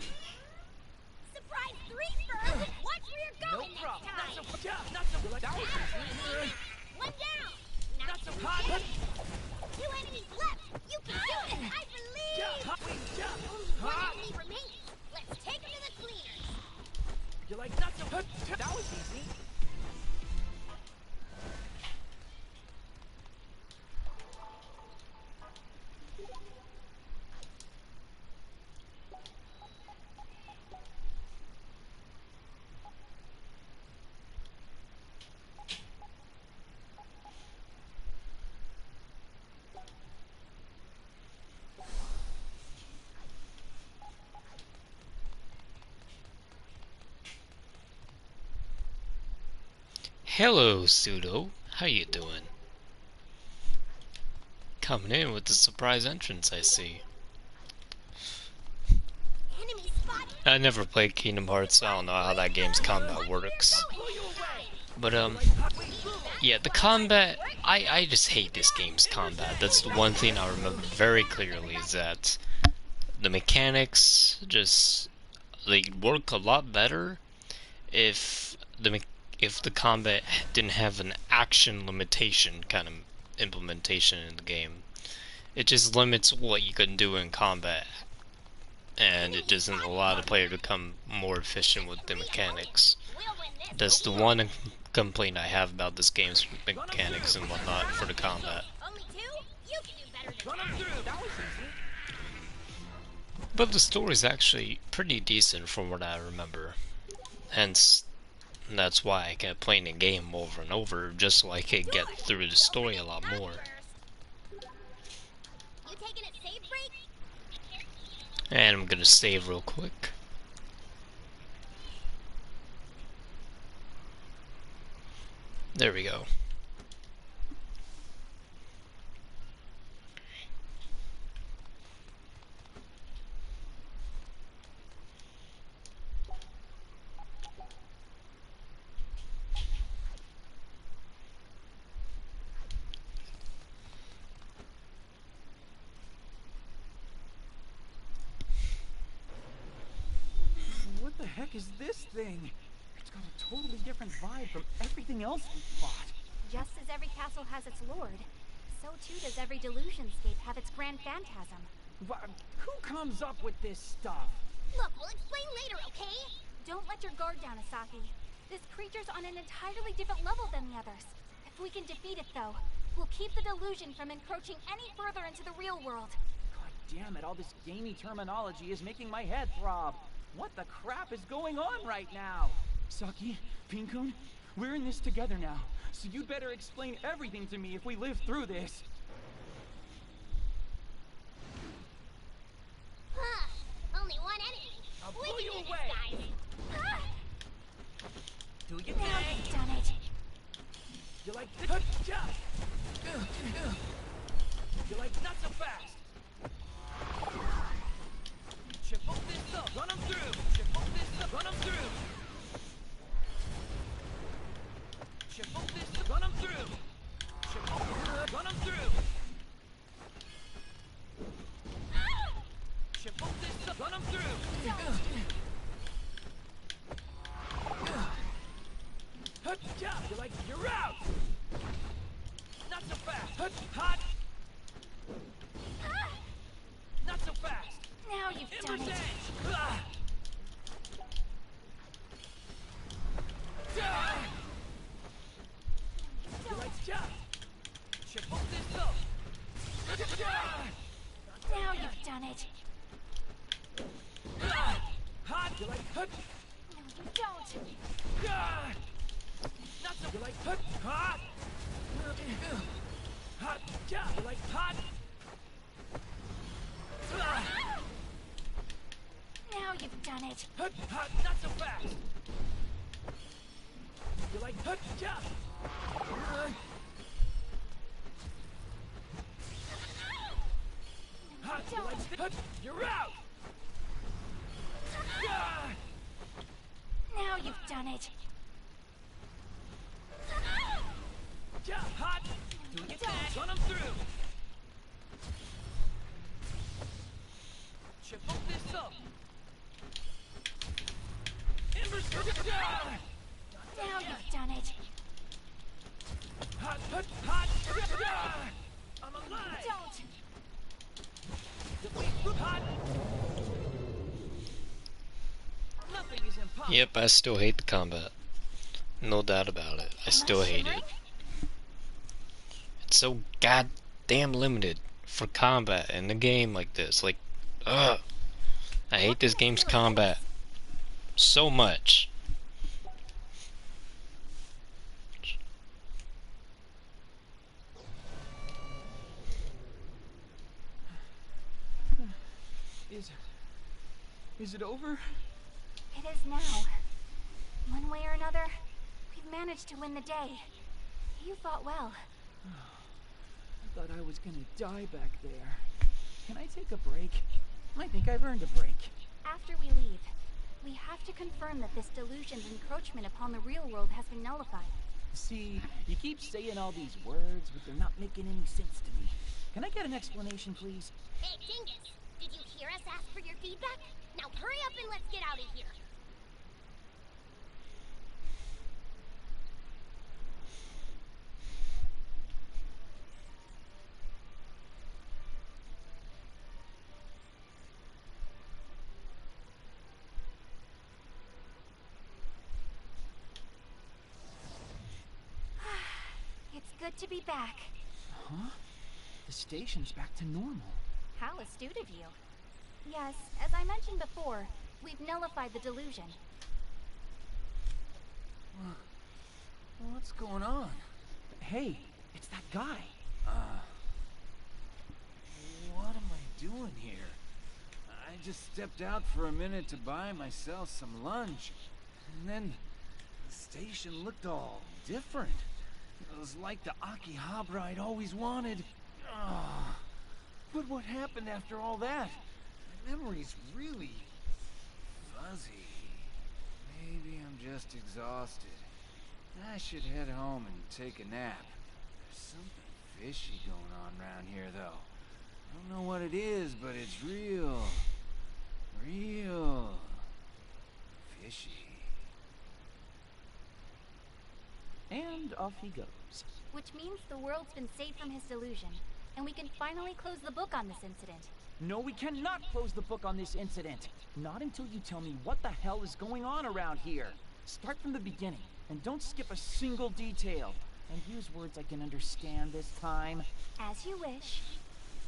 Hello, Pseudo. How you doing? Coming in with the surprise entrance, I see. Enemy spotted. I never played Kingdom Hearts, so I don't know how that game's combat works. But, yeah, the combat, I just hate this game's combat. That's the one thing I remember very clearly, is that the mechanics just, they work a lot better if the combat didn't have an action limitation kind of implementation in the game. It just limits what you can do in combat, and it doesn't allow the player to become more efficient with the mechanics. That's the one complaint I have about this game's mechanics and whatnot for the combat. Only two? You can do better than that. But the story's actually pretty decent from what I remember. Hence, that's why I kept playing the game over and over, just so I could get through the story a lot more. You taking a save break? And I'm gonna save real quick. There we go. What the heck is this thing? It's got a totally different vibe from everything else we fought. Just as every castle has its lord, so too does every delusionscape have its grand phantasm. Who comes up with this stuff? Look, we'll explain later, okay? Don't let your guard down, Asaki. This creature's on an entirely different level than the others. If we can defeat it, though, we'll keep the delusion from encroaching any further into the real world. God damn it, all this gamey terminology is making my head throb. What the crap is going on right now? Saki, Pinkun, we're in this together now, so you'd better explain everything to me if we live through this. Huh. Only one enemy. I'll We blow can you do this, away. guys. Do you Now you've done it. You like You like not so fast. Chip this up, run 'em through. Chip this up, run 'em through. Chip this up, run 'em through. Chip run 'em through. Chip this up, run 'em through. You like you're out. Not so fast. Hot. Not so fast. Now you've done it. You like jump. Chip this up. Now you've done it. Hot. You like hut. No, you don't. Not so. You like hut. Hot. Hot. Jump. You like hot. Now you've done it. Hut. Hot. Not so fast. You like hut. Jump. Hot. You like hut. You're out. Now you've done it. Jump. Hot. Do it fast. Run 'em through. Chip this up. Embers. Now you've done it. Hot. Hot. Hot. I'm alive. Don't. Hot. Nothing is impossible. Yep, I still hate the combat. No doubt about it. I still hate it. It's so goddamn limited for combat in a game like this. Like, ugh. I hate this game's combat so much. Is it over? It is now. One way or another, We've managed to win the day. You fought well. I thought I was gonna die back there. Can I take a break? I think I've earned a break. After we leave, we have to confirm that this delusion's encroachment upon the real world has been nullified. See, you keep saying all these words, but they're not making any sense to me. Can I get an explanation, please? Hey, Dingus, did you hear us ask for your feedback? Now hurry up and let's get out of here. It's good to be back. Huh? The station's back to normal. How astute of you. Yes, as I mentioned before, we've nullified the delusion. What's going on? Hey, it's that guy. What am I doing here? I just stepped out for a minute to buy myself some lunch. And then the station looked all different. It was like the AKIBA'S I'd always wanted. But what happened after all that? My memory's really fuzzy. Maybe I'm just exhausted. I should head home and take a nap. There's something fishy going on around here, though. I don't know what it is, but it's real fishy. And off he goes. Which means the world's been saved from his delusion, and we can finally close the book on this incident. No, we cannot close the book on this incident. Not until you tell me what the hell is going on around here. Start from the beginning, and don't skip a single detail. And use words I can understand this time. As you wish.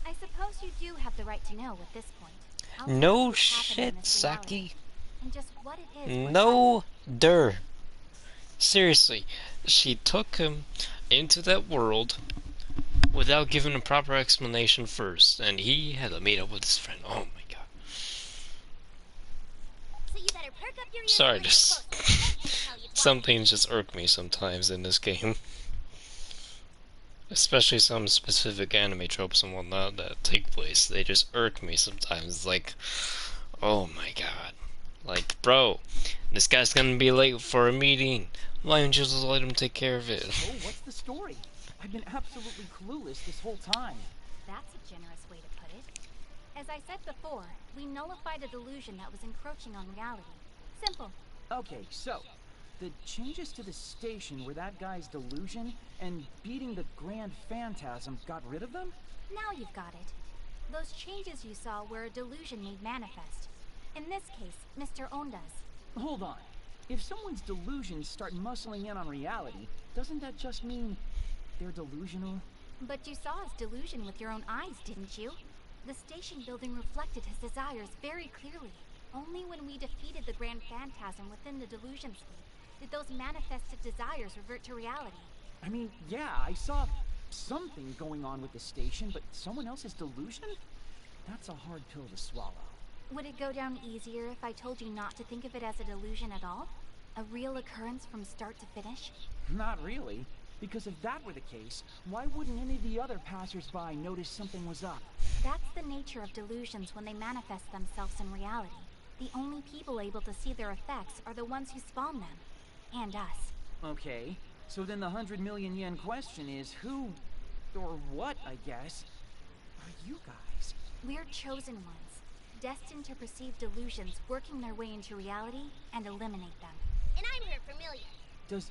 I suppose you do have the right to know at this point. I'll tell you No what's happening in shit, this reality, Saki. and just what it is we're No der. Seriously, she took him into that world without giving a proper explanation first, and he had to meet up with his friend. Oh my god. So you better perk up your ears Sorry, and just listen close. I can tell you twice. some things just irk me sometimes in this game. Especially some specific anime tropes and whatnot that take place. They just irk me sometimes. It's like, oh my god. Like, bro, this guy's gonna be late for a meeting. Why don't you just let him take care of it? Oh, what's the story? I've been absolutely clueless this whole time. That's a generous way to put it. As I said before, we nullified a delusion that was encroaching on reality. Simple. Okay, so the changes to the station were that guy's delusion, and beating the Grand Phantasm got rid of them? Now you've got it. Those changes you saw were a delusion made manifest. In this case, Mr. Onda's. Hold on. If someone's delusions start muscling in on reality, doesn't that just mean they're delusional? But you saw his delusion with your own eyes, didn't you? The station building reflected his desires very clearly. Only when we defeated the Grand Phantasm within the delusion state did those manifested desires revert to reality. I mean, yeah, I saw something going on with the station, but someone else's delusion? That's a hard pill to swallow. Would it go down easier if I told you not to think of it as a delusion at all? A real occurrence from start to finish? Not really, because if that were the case, why wouldn't any of the other passers-by notice something was up? That's the nature of delusions when they manifest themselves in reality. The only people able to see their effects are the ones who spawn them. And us. Okay, so then the 100 million yen question is who, or what, I guess, are you guys? We're chosen ones, destined to perceive delusions working their way into reality and eliminate them. And I'm her familiar. Does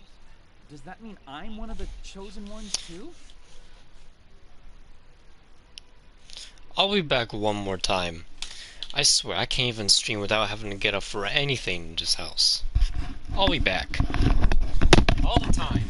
that mean I'm one of the chosen ones too? I'll be back one more time. I swear, I can't even stream without having to get up for anything in this house. I'll be back. All the time.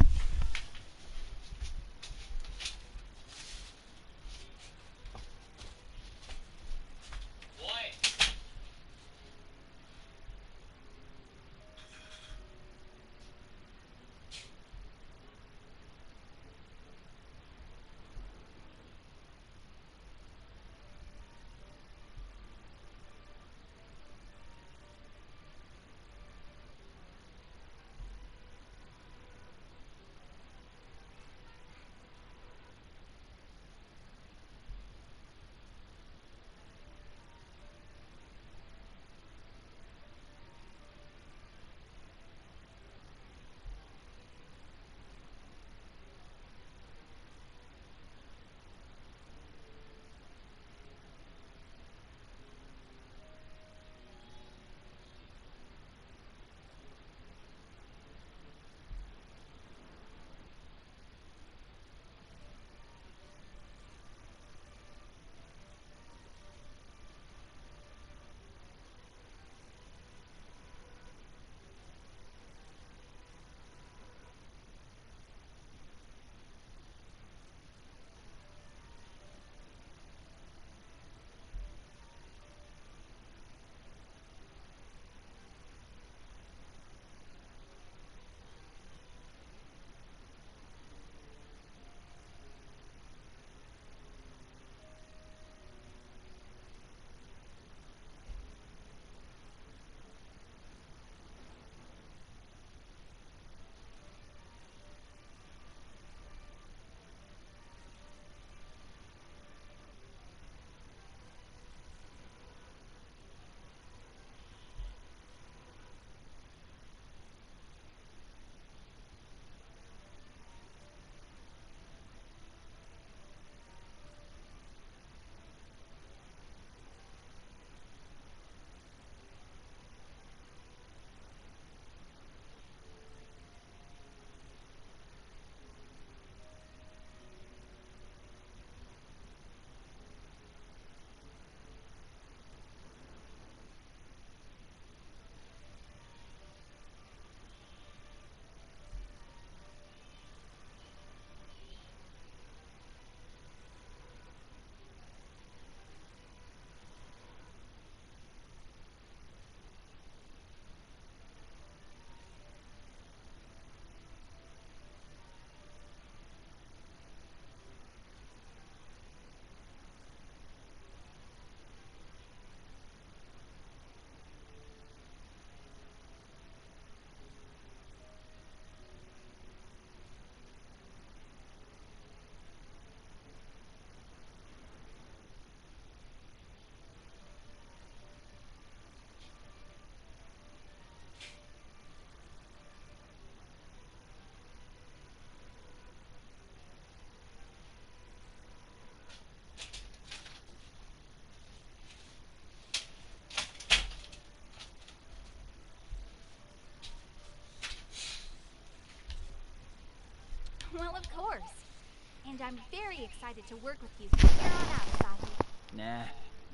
I'm very excited to work with you from here on out, Sahi. Nah,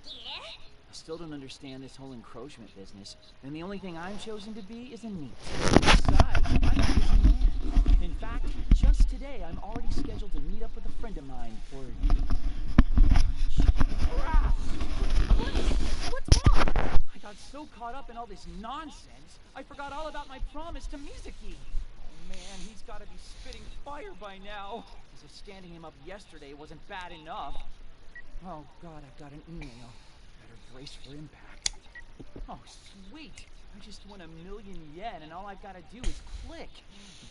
Yeah? I still don't understand this whole encroachment business, and the only thing I'm chosen to be is a neat. Besides, I'm a busy man. In fact, just today, I'm already scheduled to meet up with a friend of mine for... Crap! What's wrong? I got so caught up in all this nonsense, I forgot all about my promise to Mizuki. Oh man, he's gotta be spitting fire by now. As if standing him up yesterday wasn't bad enough. Oh god, I've got an email. Better brace for impact. Oh, sweet. I just won 1,000,000 yen and all I've gotta do is click.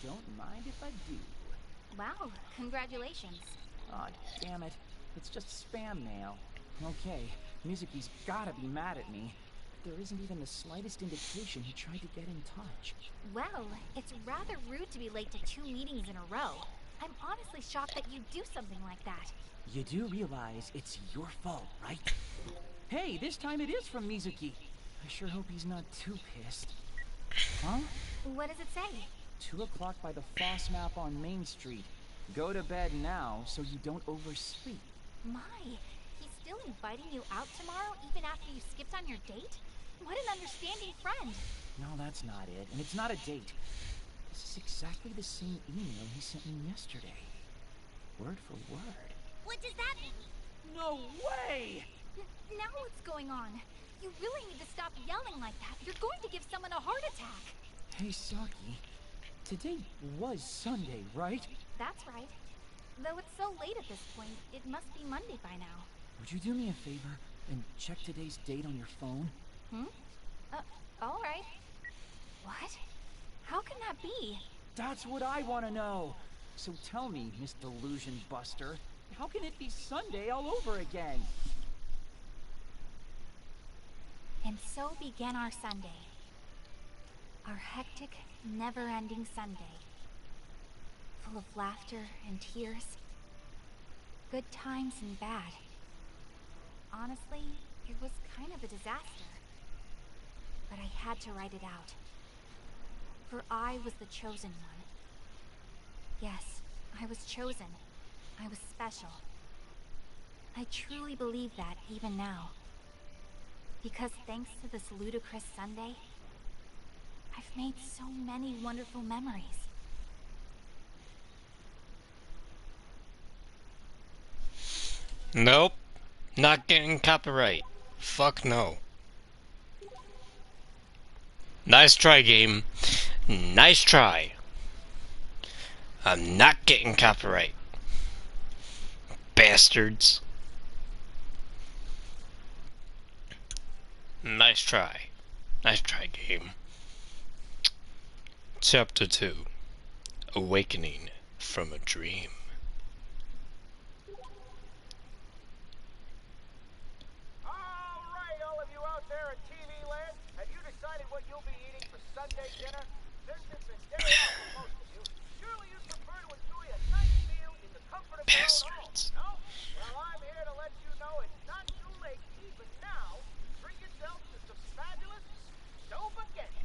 Don't mind if I do. Wow, congratulations. Aw, damn it. It's just spam mail. Okay, Mizuki's gotta be mad at me. There isn't even the slightest indication he tried to get in touch. Well, it's rather rude to be late to 2 meetings in a row. I'm honestly shocked that you do something like that. You do realize it's your fault, right? Hey, this time it is from Mizuki. I sure hope he's not too pissed. Huh? What does it say? 2 o'clock by the Foss map on Main Street. Go to bed now so you don't oversleep. My, he's still inviting you out tomorrow even after you skipped on your date? What an understanding friend. No, that's not it. And it's not a date. This is exactly the same email he sent me yesterday. Word for word. What does that mean? No way! Now what's going on? You really need to stop yelling like that. You're going to give someone a heart attack. Hey, Saki. Today was Sunday, right? That's right. Though it's so late at this point, it must be Monday by now. Would you do me a favor and check today's date on your phone? All right. What? How can that be? That's what I want to know. So tell me, Miss Delusion Buster, how can it be Sunday all over again? And so began our Sunday. Our hectic, never-ending Sunday. Full of laughter and tears. Good times and bad. Honestly, it was kind of a disaster. But I had to write it out. For I was the chosen one. Yes, I was chosen. I was special. I truly believe that even now. Because thanks to this ludicrous Sunday, I've made so many wonderful memories. Nope. Not getting copyright. Fuck no. Nice try, game. Nice try. I'm not getting copyright. Bastards. Nice try. Nice try, game. Chapter 2. Awakening from a Dream. Alright, all of you out there in TV land, have you decided what you'll be eating for Sunday dinner? Since it's been day off for most of you, surely you'd prefer to enjoy a nice meal in the comfort of your own home, Bastards. no? Well, I'm here to let you know it's not too late even now. Treat yourself to some fabulous spaghetti.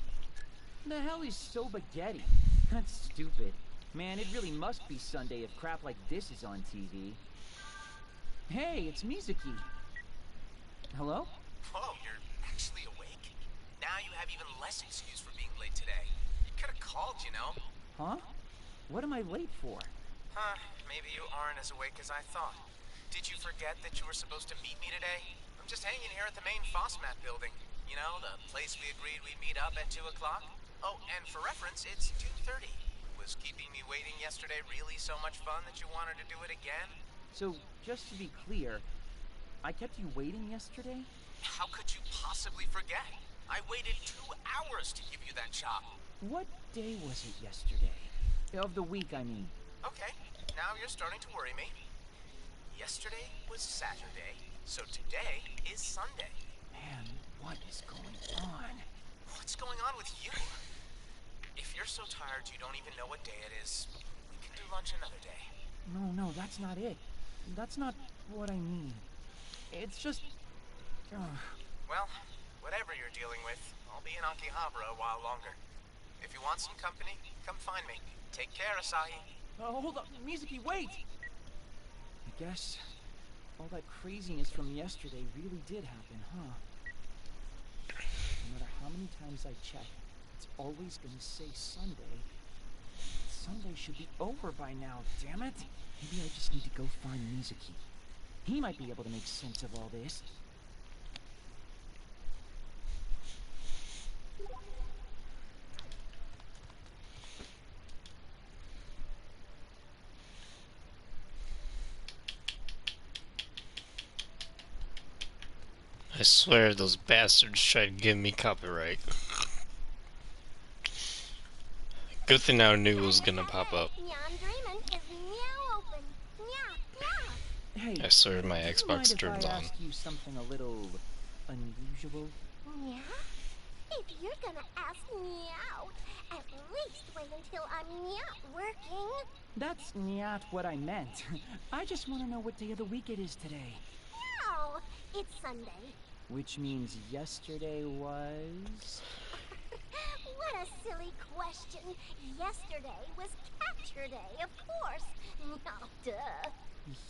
The hell is Sobagetti? That's stupid. Man, it really must be Sunday if crap like this is on TV. Hey, it's Mizuki. Hello? Whoa, you're actually awake? Now you have even less excuse for being late today. You could have called, you know. Huh? What am I late for? Huh, maybe you aren't as awake as I thought. Did you forget that you were supposed to meet me today? I'm just hanging here at the main FOSMAT building. You know, the place we agreed we'd meet up at 2 o'clock? Oh, and for reference, it's 2:30. Was keeping me waiting yesterday really so much fun that you wanted to do it again? So, just to be clear, I kept you waiting yesterday? How could you possibly forget? I waited 2 hours to give you that job. What day was it yesterday? Of the week, I mean. Okay, now you're starting to worry me. Yesterday was Saturday, so today is Sunday. Man, what is going on? What's going on with you? If you're so tired you don't even know what day it is, we can do lunch another day. No, that's not it. That's not what I mean. It's just... Well, whatever you're dealing with, I'll be in Akihabara a while longer. If you want some company, come find me. Take care, Asahi. hold up, Mizuki, wait! guess all that craziness from yesterday really did happen, huh? No matter how many times I check, it's always gonna say Sunday. Sunday should be over by now, damn it! Maybe I just need to go find Mizuki. He might be able to make sense of all this. I swear those bastards tried to give me copyright. Good thing I knew it was gonna pop up. Neon Dreamin' is now open. Nya, nya. Hey, I swear my do you Xbox mind if turns I on. ask you something a little unusual? Nya? If you're gonna ask me out, at least wait until I'm not working. That's not what I meant. I just want to know what day of the week it is today. No, it's Sunday. Which means yesterday was... What a silly question. Yesterday was capture day, of course. No, duh.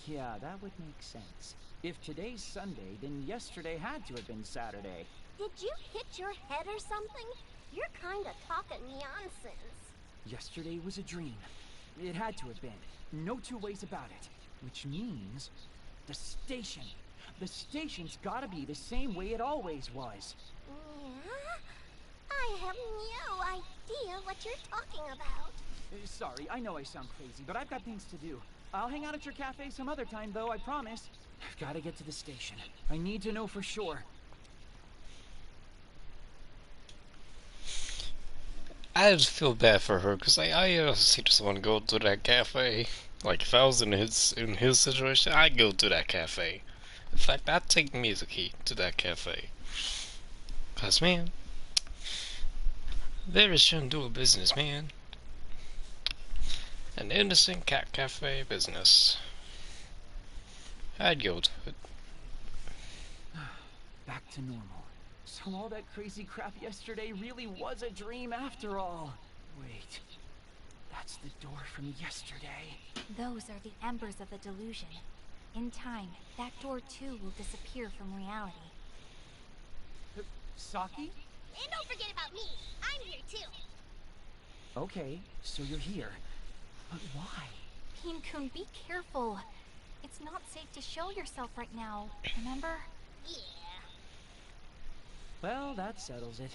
Yeah, that would make sense. If today's Sunday, then yesterday had to have been Saturday. Did you hit your head or something? You're kinda talking nonsense. Yesterday was a dream. It had to have been. No two ways about it. Which means... the station. The station's gotta be the same way it always was. Yeah? I have no idea what you're talking about. Sorry, I know I sound crazy, but I've got things to do. I'll hang out at your cafe some other time, though, I promise. I've gotta get to the station. I need to know for sure. I just feel bad for her because I honestly just want to go to that cafe. Like if I was in his situation, I'd go to that cafe. In fact, I'd take Mizuki to that cafe. Cause man, there is shouldn't do a business, man. An innocent cat cafe business. I'd go to it. Back to normal. So all that crazy crap yesterday really was a dream after all. Wait, that's the door from yesterday. Those are the embers of the delusion. In time, that door too will disappear from reality. Saki? And don't forget about me. I'm here too. Okay, so you're here. But why? Pin-kun, be careful. It's not safe to show yourself right now, remember? Yeah. Well, that settles it.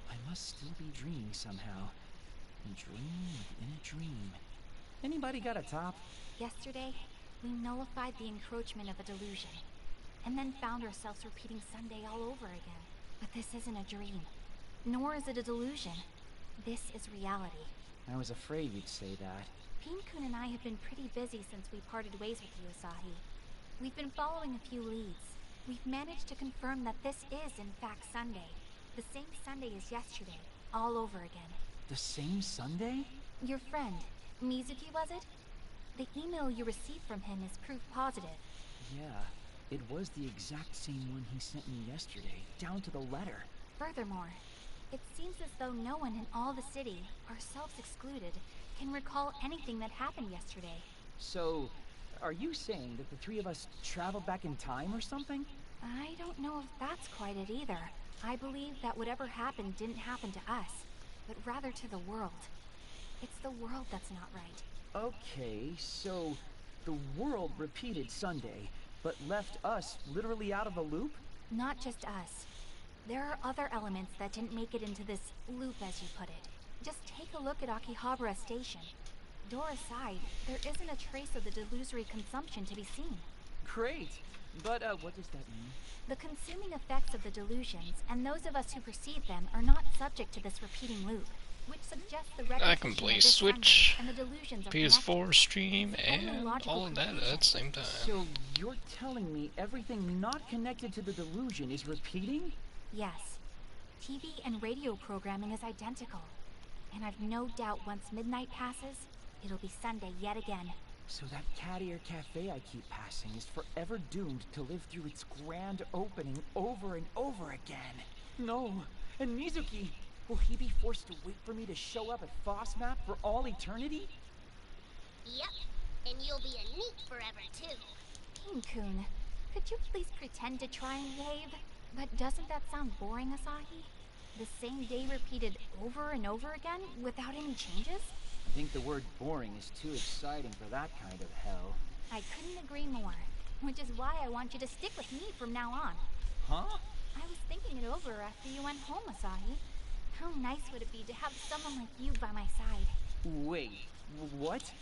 I must still be dreaming somehow. A dream within a dream. Anybody got a top? Yesterday, we nullified the encroachment of a delusion, and then found ourselves repeating Sunday all over again. But this isn't a dream, nor is it a delusion. This is reality. I was afraid you'd say that. Pin-kun and I have been pretty busy since we parted ways with you, Asahi. We've been following a few leads. We've managed to confirm that this is, in fact, Sunday. The same Sunday as yesterday, all over again. The same Sunday? Your friend, Mizuki, was it? The email you received from him is proof positive. Yeah, it was the exact same one he sent me yesterday, down to the letter. Furthermore, it seems as though no one in all the city, ourselves excluded, can recall anything that happened yesterday. So, are you saying that the three of us traveled back in time or something? I don't know if that's quite it either. I believe that whatever happened didn't happen to us, but rather to the world. It's the world that's not right. Okay, so the world repeated Sunday, but left us literally out of the loop? Not just us. There are other elements that didn't make it into this loop, as you put it. Just take a look at AKIBA'S station. Door aside, there isn't a trace of the delusory consumption to be seen. Great, but what does that mean? The consuming effects of the delusions, and those of us who perceive them, are not subject to this repeating loop, which suggests the repetition I can play of this Switch, Sunday and the delusions are PS4 connected. stream, It's the only and logical all of that conclusion. at the same time. So you're telling me everything not connected to the delusion is repeating? Yes. TV and radio programming is identical. And I've no doubt once midnight passes, it'll be Sunday yet again. So that cat ear cafe I keep passing is forever doomed to live through its grand opening over and over again. No, and Mizuki, will he be forced to wait for me to show up at FOSMAP for all eternity? Yep. And you'll be a neat forever too. Peen-kun, could you please pretend to try and behave? But doesn't that sound boring, Asahi? The same day repeated over and over again without any changes? I think the word boring is too exciting for that kind of hell. I couldn't agree more, which is why I want you to stick with me from now on. Huh? I was thinking it over after you went home, Asahi. How nice would it be to have someone like you by my side? Wait, what?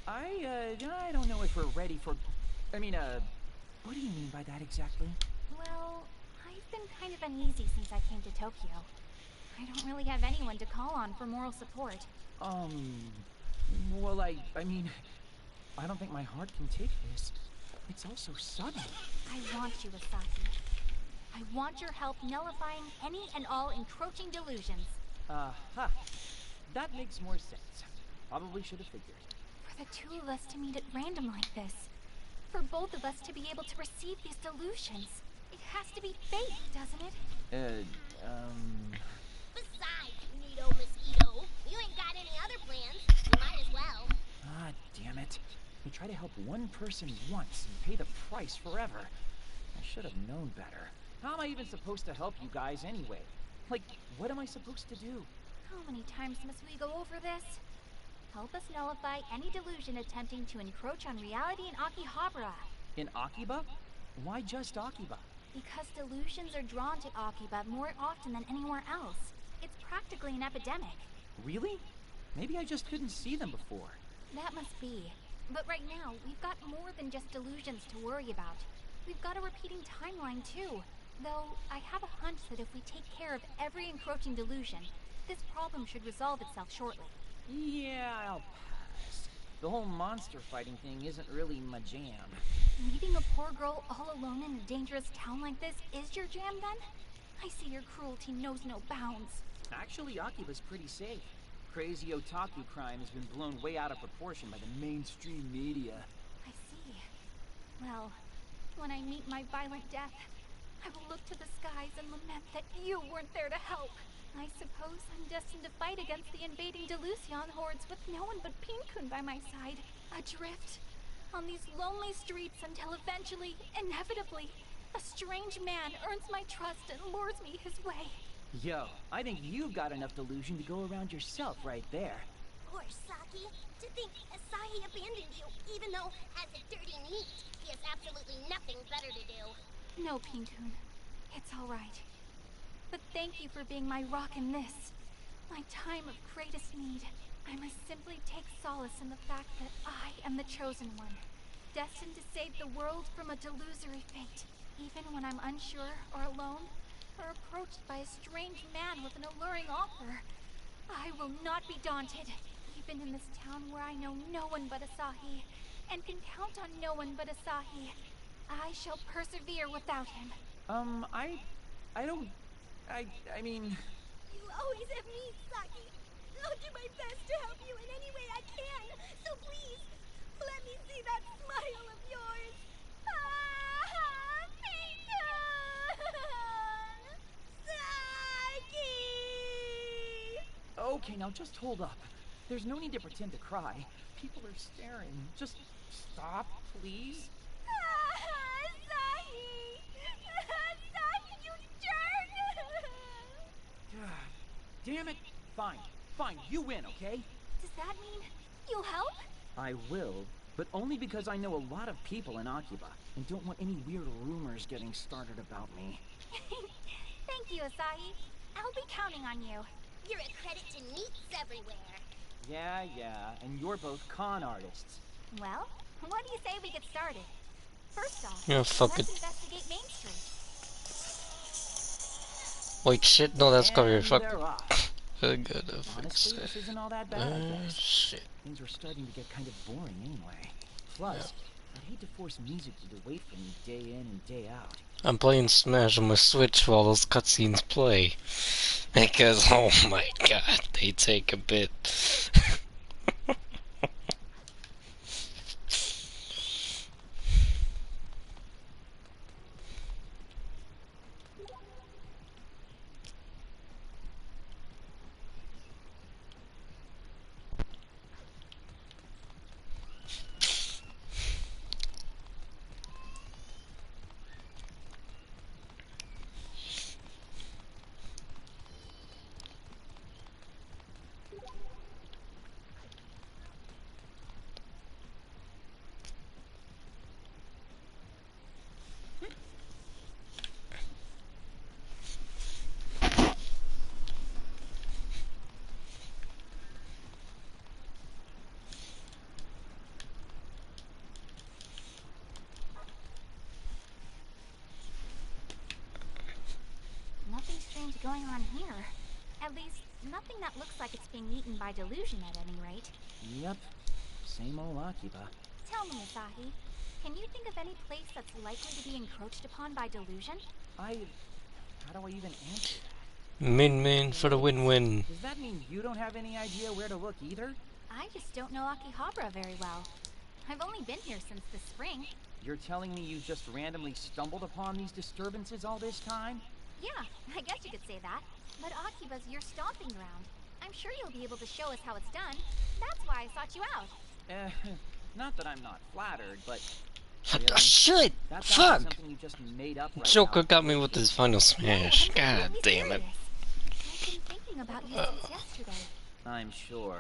I don't know if we're ready for... what do you mean by that exactly? Well, I've been kind of uneasy since I came to Tokyo. I don't really have anyone to call on for moral support. Well, I don't think my heart can take this. It's all so sudden. I want you, Asahi. I want your help nullifying any and all encroaching delusions. Aha. That makes more sense. Probably should have figured. For the two of us to meet at random like this. For both of us to be able to receive these delusions. It has to be fate, doesn't it? Besides, Neato Mosquito, you ain't got any other plans. You might as well. Ah, damn it. You try to help one person once and pay the price forever. I should have known better. How am I even supposed to help you guys anyway? Like, what am I supposed to do? How many times must we go over this? Help us nullify any delusion attempting to encroach on reality in Akihabara. In Akiba? Why just Akiba? Because delusions are drawn to Akiba more often than anywhere else. It's practically an epidemic. Really? Maybe I just couldn't see them before. That must be. But right now, we've got more than just delusions to worry about. We've got a repeating timeline too. Though, I have a hunch that if we take care of every encroaching delusion, this problem should resolve itself shortly. Yeah, I'll pass. The whole monster fighting thing isn't really my jam. Leaving a poor girl all alone in a dangerous town like this is your jam then? I see your cruelty knows no bounds. Actually, Akiba's pretty safe. Crazy otaku crime has been blown way out of proportion by the mainstream media. I see. Well, when I meet my violent death, I will look to the skies and lament that you weren't there to help. I suppose I'm destined to fight against the invading Delusion hordes with no one but Peen-kun by my side. Adrift on these lonely streets until eventually, inevitably, a strange man earns my trust and lures me his way. Yo, I think you've got enough delusion to go around yourself right there. Poor Saki. To think Asahi abandoned you, even though, as a dirty neat, he has absolutely nothing better to do. No, Peen-kun. It's all right. But thank you for being my rock in this. My time of greatest need. I must simply take solace in the fact that I am the chosen one, destined to save the world from a delusory fate. Even when I'm unsure or alone, or approached by a strange man with an alluring offer, I will not be daunted. Even in this town where I know no one but Asahi, and can count on no one but Asahi, I shall persevere without him. I mean... You always have me, Saki. I'll do my best to help you in any way I can. So please, let me see that smile of yours. Ah, Peen-kun! Saki! Okay, now just hold up. There's no need to pretend to cry. People are staring. Just stop, please. Asahi! Asahi, you jerk! God, damn it. Fine, you win, okay? Does that mean you'll help? I will, but only because I know a lot of people in Akiba, and don't want any weird rumors getting started about me. Thank you, Asahi. I'll be counting on you. You're a credit to neats everywhere. Yeah, and you're both con artists. Well, what do you say we get started? First off, Yeah, fuck let's it. investigate Main Street. Wait, shit, no, that's covered. And Fuck. they're off. I gotta fix Honestly, it. this isn't all that bad, I guess. Shit. Things were starting to get kind of boring anyway. Plus, I'd hate to force music to wait for me day in and day out. I'm playing Smash on my Switch while those cutscenes play. Because, oh my god, they take a bit. on here? At least, nothing that looks like it's being eaten by delusion at any rate. Yep. Same old Akiba. Tell me, Asahi, can you think of any place that's likely to be encroached upon by delusion? How do I even answer that? Min for the win-win. Does that mean you don't have any idea where to look either? I just don't know Akihabara very well. I've only been here since the spring. You're telling me you just randomly stumbled upon these disturbances all this time? Yeah, I guess you could say that. But Akiba's your stomping ground. I'm sure you'll be able to show us how it's done. That's why I sought you out. Not that I'm not flattered, but... Oh, shit! That Fuck! something you just made up right Joker now. got me with his final smash. No, I'm God completely damn it. serious. I've been thinking about you since yesterday. I'm sure.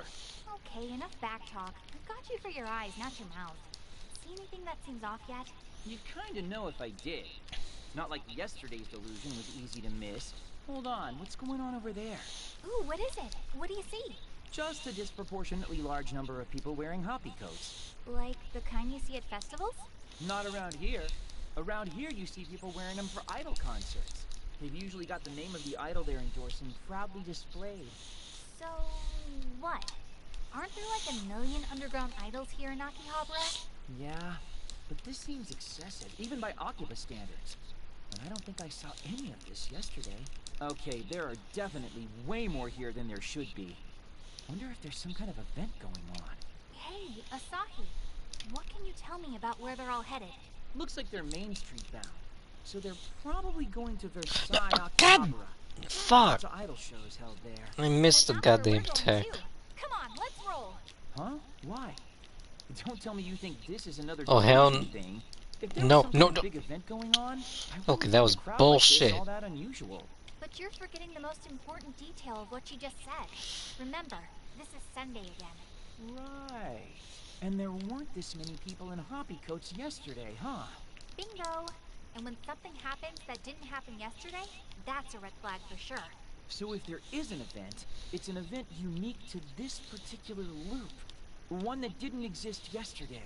Okay, enough back talk. I've got you for your eyes, not your mouth. See anything that seems off yet? You'd kinda know if I did. Not like yesterday's delusion was easy to miss. Hold on, what's going on over there? Ooh, what is it? What do you see? Just a disproportionately large number of people wearing hoppy coats. Like the kind you see at festivals? Not around here. Around here you see people wearing them for idol concerts. They've usually got the name of the idol they're endorsing proudly displayed. So, what? Aren't there like a million underground idols here in Akihabara? Yeah, but this seems excessive, even by Akiba standards. And I don't think I saw any of this yesterday. Okay, there are definitely way more here than there should be. Wonder if there's some kind of event going on. Hey, Asahi, what can you tell me about where they're all headed? Looks like they're Main Street bound. So they're probably going to Versailles, Oh, God! Akihabara. Fuck! Lots of idol shows held there. I missed the Then that's where goddamn we're going tech. too. Come on, let's roll. Huh? Why? Don't tell me you think this is another Oh, hell delusion thing. If there no, was some no, kind of no. big event going on, I Okay, wouldn't that think was a crowd bullshit. Like this all that unusual. But you're forgetting the most important detail of what you just said. Remember, this is Sunday again. Right. And there weren't this many people in hoppy coats yesterday, huh? Bingo! And when something happens that didn't happen yesterday, that's a red flag for sure. So if there is an event, it's an event unique to this particular loop. One that didn't exist yesterday.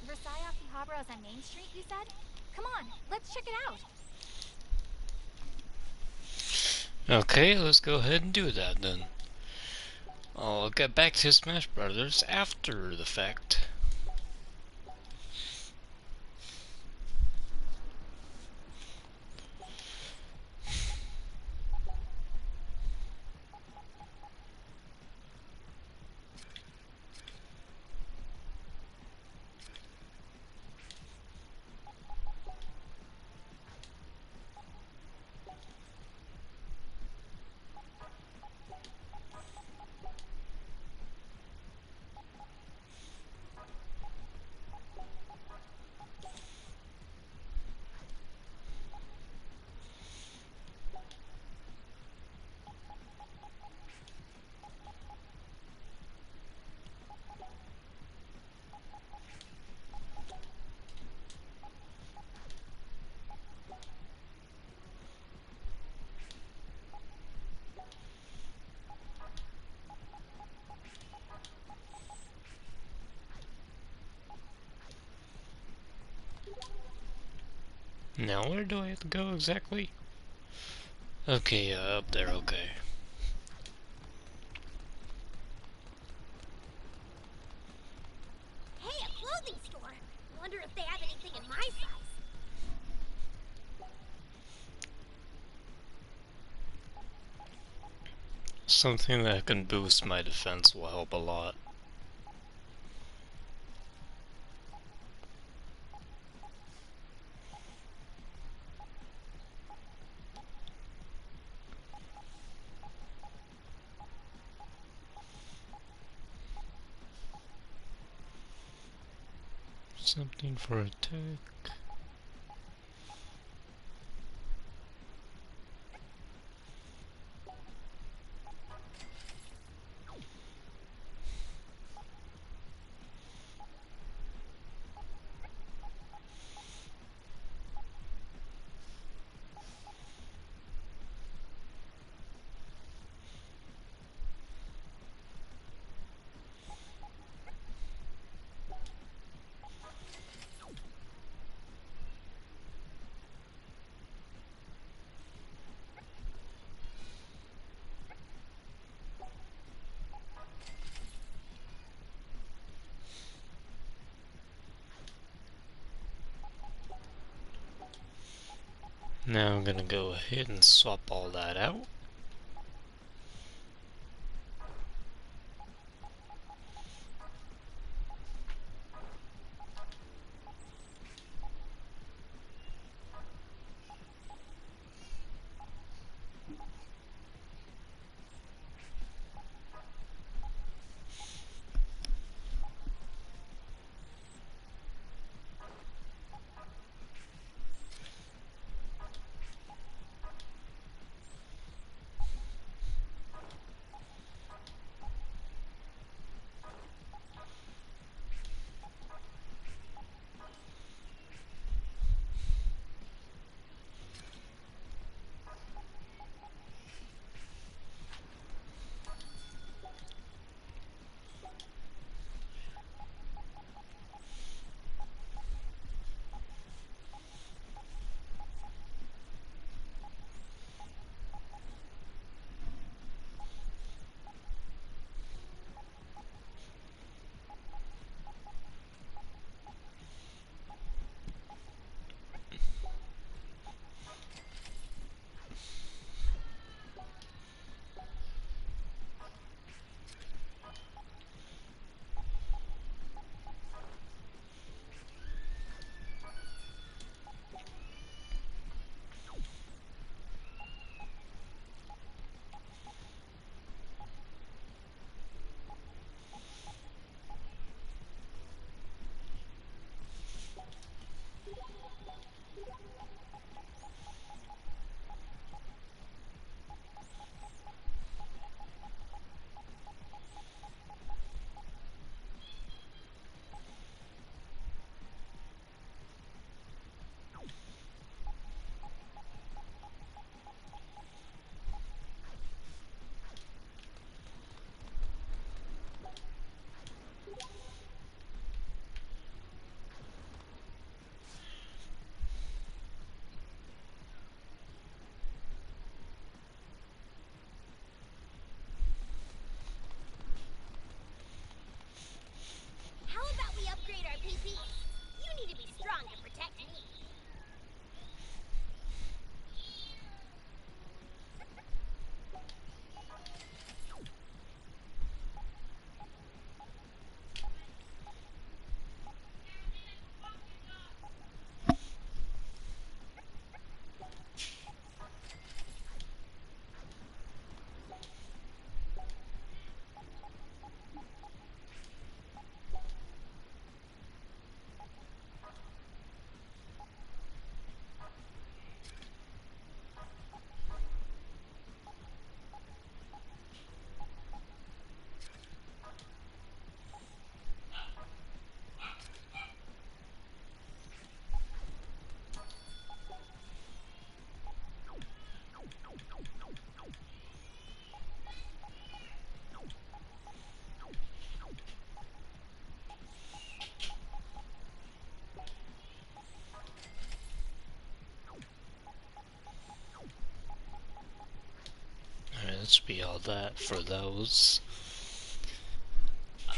Versailles Akihabara is on Main Street, you said? Come on, let's check it out. Okay, let's go ahead and do that then. I'll get back to Smash Brothers after the fact. Now where do I have to go exactly? Okay, up there, okay. Hey, a clothing store. Wonder if they have anything in my size. Something that can boost my defense will help a lot. Something for attack. Now I'm gonna go ahead and swap all that out. How about we upgrade our PPs? You need to be strong to protect me. Alright, that should be all that for those.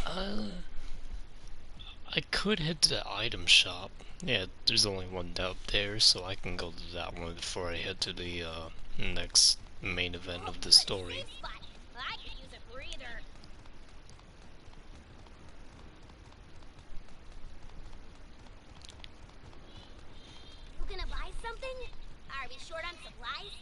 I could head to the item shop. Yeah, there's only one up there, so I can go to that one before I head to the next main event of the story. I could use a breather. You gonna buy something? Are we short on supplies?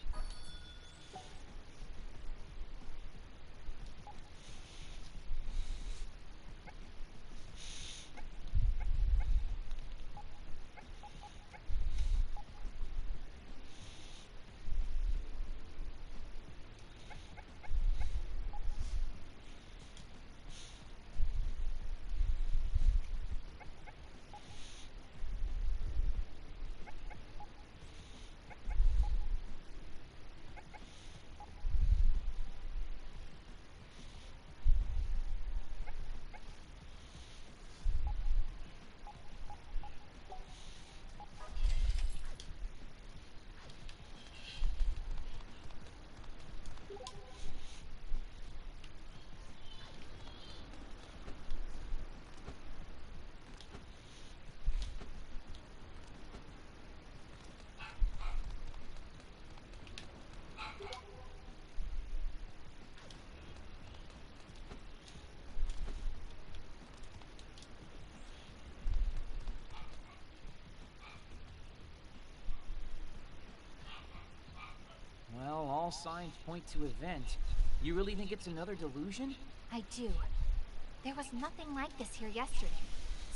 all signs point to event. You really think it's another delusion? I do. There was nothing like this here yesterday,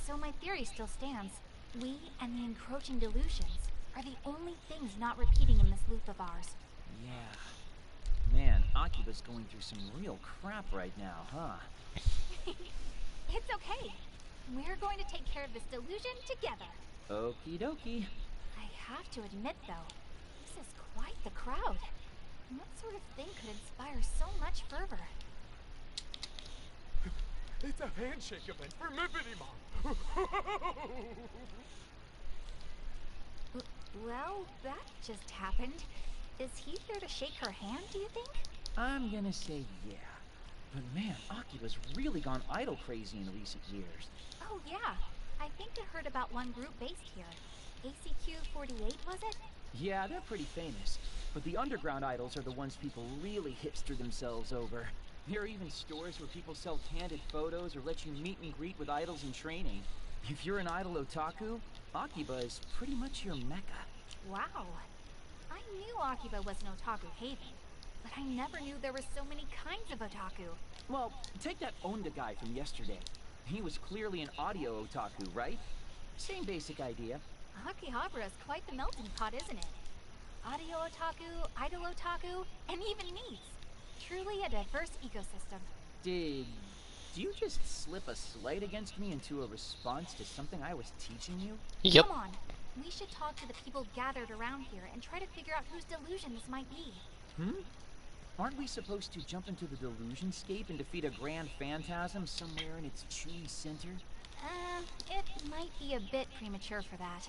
so my theory still stands. We and the encroaching delusions are the only things not repeating in this loop of ours. Yeah. Man, Akiba's going through some real crap right now, huh? It's okay. We're going to take care of this delusion together. Okie dokie. I have to admit, though, this is quite the crowd. What sort of thing could inspire so much fervor? It's a handshake event for Mippity Mom. Well, that just happened. Is he here to shake her hand, do you think? I'm gonna say yeah. But man, Akiba's really gone idol crazy in recent years. Oh, yeah. I think I heard about one group based here. ACQ-48, was it? Yeah, they're pretty famous. But the underground idols are the ones people really hipster themselves over. There are even stores where people sell candid photos or let you meet and greet with idols in training. If you're an idol otaku, Akiba is pretty much your mecca. Wow. I knew Akiba was an otaku haven, but I never knew there were so many kinds of otaku. Well, take that Onda guy from yesterday. He was clearly an audio otaku, right? Same basic idea. Akihabara is quite the melting pot, isn't it? Audio otaku, idol otaku, and even needs. Truly a diverse ecosystem. Did you just slip a slight against me into a response to something I was teaching you? Yep. Come on. We should talk to the people gathered around here and try to figure out whose delusion this might be. Aren't we supposed to jump into the delusionscape and defeat a grand phantasm somewhere in its chewy center? It might be a bit premature for that.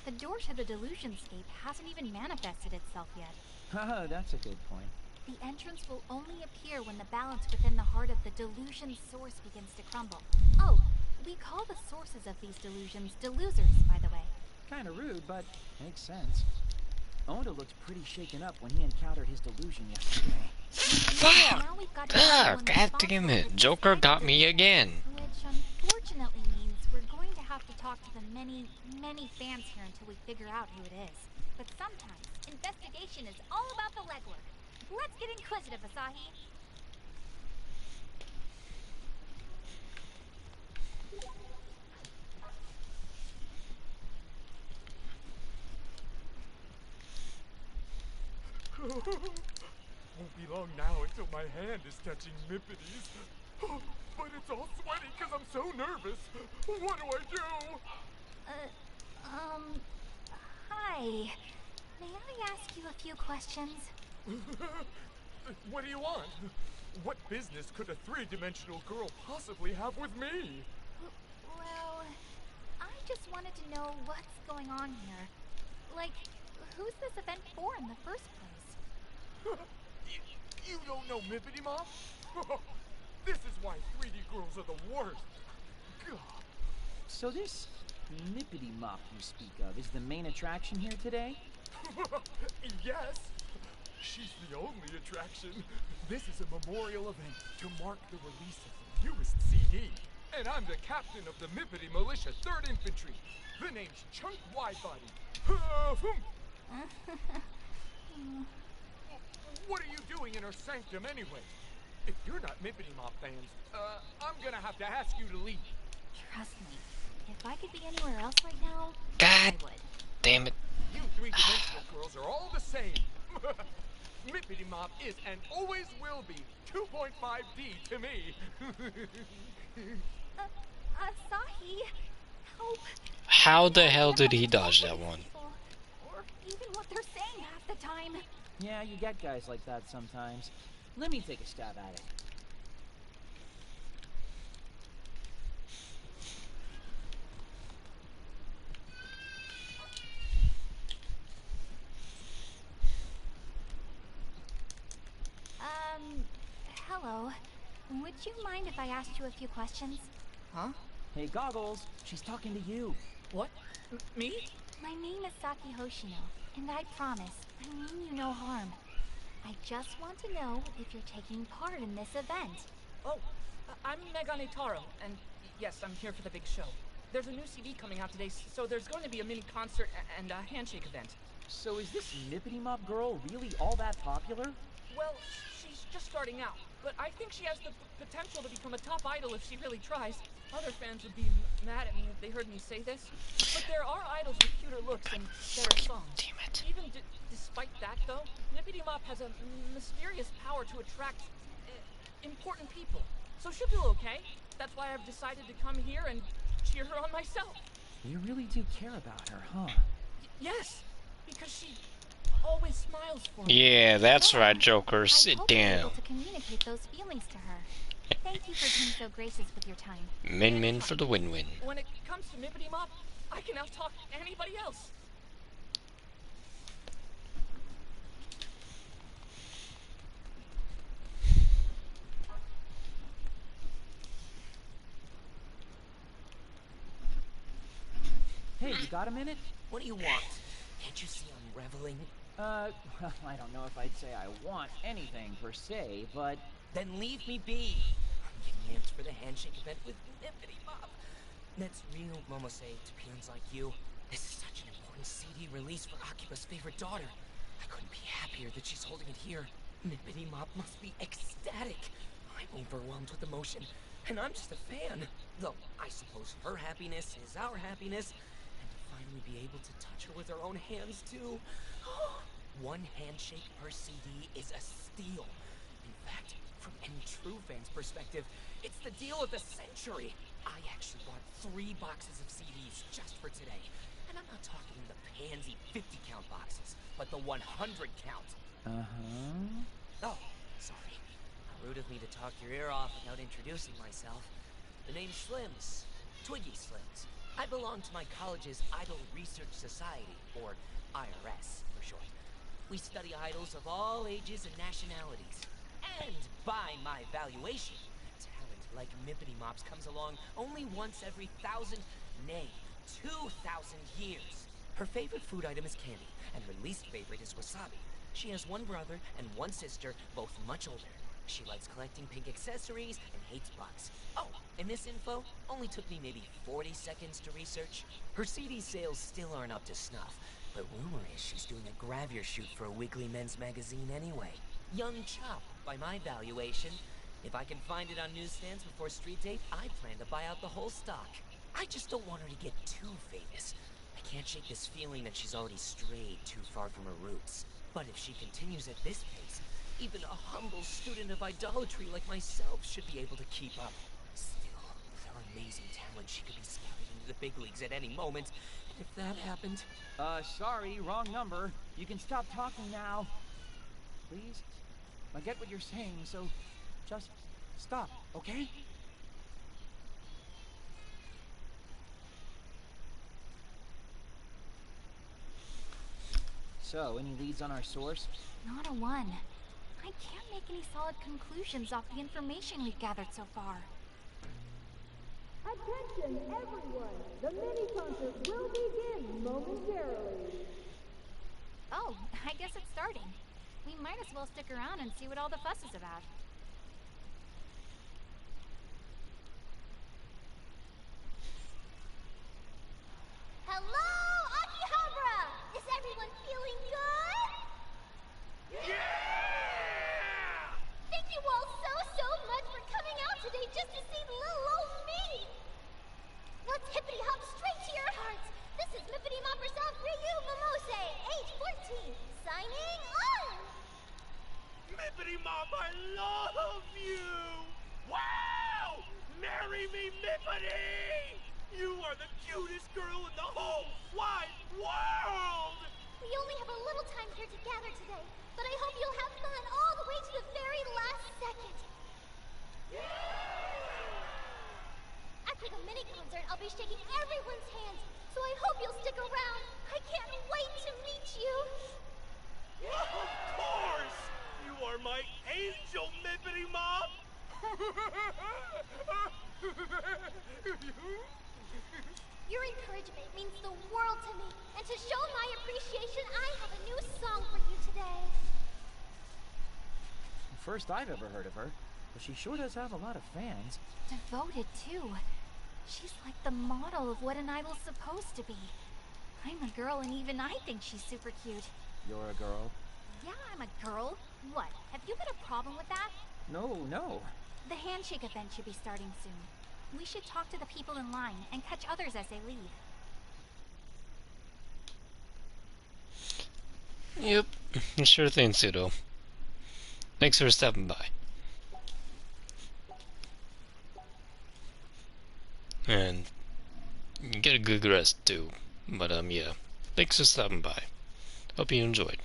The door to the delusionscape hasn't even manifested itself yet. Haha, that's a good point. The entrance will only appear when the balance within the heart of the delusion source begins to crumble. Oh, we call the sources of these delusions delusers, by the way. Kinda rude, but makes sense. Onda looked pretty shaken up when he encountered his delusion yesterday. Fuck! Now we've got to Ah, find one god damn responsible for it. Joker got me delusion, again. which unfortunately means we're going to have to talk to the many, many fans here until we figure out who it is. But sometimes, investigation is all about the legwork. Let's get inquisitive, Asahi. Won't be long now until my hand is touching Mippity's. But it's all sweaty because I'm so nervous. What do I do? Hi. May I ask you a few questions? What do you want? What business could a three-dimensional girl possibly have with me? Well, I just wanted to know what's going on here. Like, who's this event for in the first place? You don't know Mippity Mom? This is why 3D girls are the worst. God. So this Mippity Mop you speak of is the main attraction here today? Yes. She's the only attraction. This is a memorial event to mark the release of the newest CD. And I'm the captain of the Mippity Militia 3rd Infantry. The name's Chunk Widebody. What are you doing in her sanctum anyway? If you're not Mippity Mop fans, I'm gonna have to ask you to leave. Trust me, if I could be anywhere else right now, God I would. damn it. You three-dimensional girls are all the same. Mippity Mop is and always will be 2.5D to me. Asahi, help. How the hell did he dodge that one? Or even what they're saying half the time. Yeah, you get guys like that sometimes. Let me take a stab at it. Hello. Would you mind if I asked you a few questions? Huh? Hey, Goggles, she's talking to you. What? Me? My name is Saki Hoshino, and I promise, I mean you no harm. I just want to know if you're taking part in this event. Oh, I'm Megane Taro, and yes, I'm here for the big show. There's a new CD coming out today, so there's going to be a mini concert and a handshake event. So is this Mippity Mop girl really all that popular? Well, she's just starting out, but I think she has the potential to become a top idol if she really tries. Other fans would be mad at me if they heard me say this, but there are idols with cuter looks and better songs. Damn it. Even despite that, though, Nippity Mop has a mysterious power to attract important people. So she'll do okay. That's why I've decided to come here and cheer her on myself. You really do care about her, huh? Yes, because she always smiles for me. Yeah, that's right, Joker. I Sit hope you're down. able to communicate those feelings to her. Thank you for being so gracious with your time. Min for the win-win. When it comes to Nippity Mop, I can out-talk anybody else. Hey, you got a minute? What do you want? Can't you see I'm reveling? Well, I don't know if I'd say I want anything per se, but Then leave me be. I'm getting amped for the handshake event with Nippity Mop. That's real, Momose, to peons like you. This is such an important CD release for AKIBA'S favorite daughter. I couldn't be happier that she's holding it here. Nippity Mop must be ecstatic. I'm overwhelmed with emotion, and I'm just a fan. Though, I suppose her happiness is our happiness, and to finally be able to touch her with our own hands, too. One handshake per CD is a steal. In fact, from any true fan's perspective, it's the deal of the century. I actually bought 3 boxes of CDs just for today. And I'm not talking the pansy 50-count boxes, but the 100 count. Uh-huh. Oh, sorry. How rude of me to talk your ear off without introducing myself. The name's Slims. Twiggy Slims. I belong to my college's Idol Research Society, or IRS for short. We study idols of all ages and nationalities. And by my valuation, talent like Nippity Mops comes along only once every 1,000, nay, 2,000 years. Her favorite food item is candy, and her least favorite is wasabi. She has 1 brother and 1 sister, both much older. She likes collecting pink accessories and hates bugs. Oh, and this info only took me maybe 40 seconds to research. Her CD sales still aren't up to snuff, but rumor is she's doing a gravure shoot for a weekly men's magazine anyway. Young chop, by my valuation. If I can find it on newsstands before Street Date, I plan to buy out the whole stock. I just don't want her to get too famous. I can't shake this feeling that she's already strayed too far from her roots. But if she continues at this pace, even a humble student of idolatry like myself should be able to keep up. Still, with her amazing talent, she could be scouted into the big leagues at any moment. And if that happened... Sorry, wrong number. You can stop talking now. Please? I get what you're saying, so just stop, okay? So, any leads on our source? Not a one. I can't make any solid conclusions off the information we've gathered so far. Attention, everyone! The mini-concert will begin momentarily. Oh, I guess it's starting. We might as well stick around and see what all the fuss is about. Hello, Akihabara! Is everyone feeling good? Yeah! Thank you all so much for coming out today just to see little old me! Let's hippity hop straight to your hearts! This is Mippity Mop herself, Ryu Momose, age 14, signing on! Mippity Mop, I love you! Wow! Marry me, Mippity! You are the cutest girl in the whole wide world! We only have a little time here to gather today, but I hope you'll have fun all the way to the very last second. After the mini concert, I'll be shaking everyone's hands, so I hope you'll stick around. I can't wait to meet you. Of course! You are my angel, Mippity Mop! Your encouragement means the world to me, and to show my appreciation, I have a new song for you today. First I've ever heard of her, but she sure does have a lot of fans. Devoted, too. She's like the model of what an idol's supposed to be. I'm a girl, and even I think she's super cute. You're a girl? Yeah, I'm a girl. What? Have you got a problem with that? No. The handshake event should be starting soon. We should talk to the people in line and catch others as they leave. Yep, sure thing, Pseudo. Thanks for stopping by. And get a good rest too. But yeah. Thanks for stopping by. Hope you enjoyed.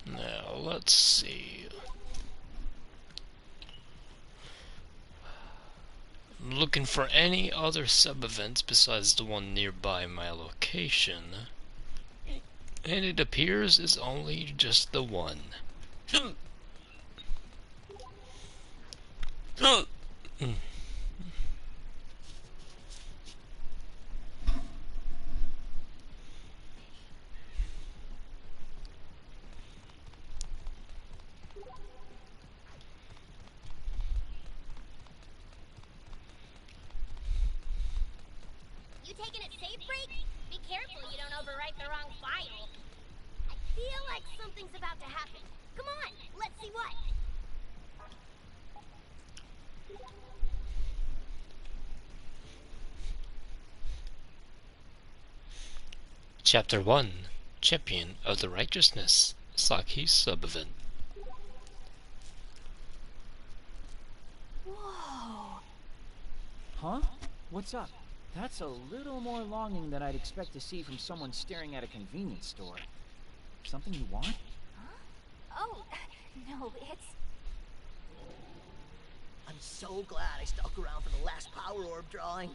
Now let's see. I'm looking for any other sub-events besides the one nearby my location. And it appears it's only just the one. You taking it safe, Freak? Be careful you don't overwrite the wrong file. I feel like something's about to happen. Come on, let's see what. Chapter 1, Champion of the Righteousness, Saki sub-event. Whoa. Huh? What's up? That's a little more longing than I'd expect to see from someone staring at a convenience store. Something you want? Oh, no, it's... I'm so glad I stuck around for the last Power Orb drawing.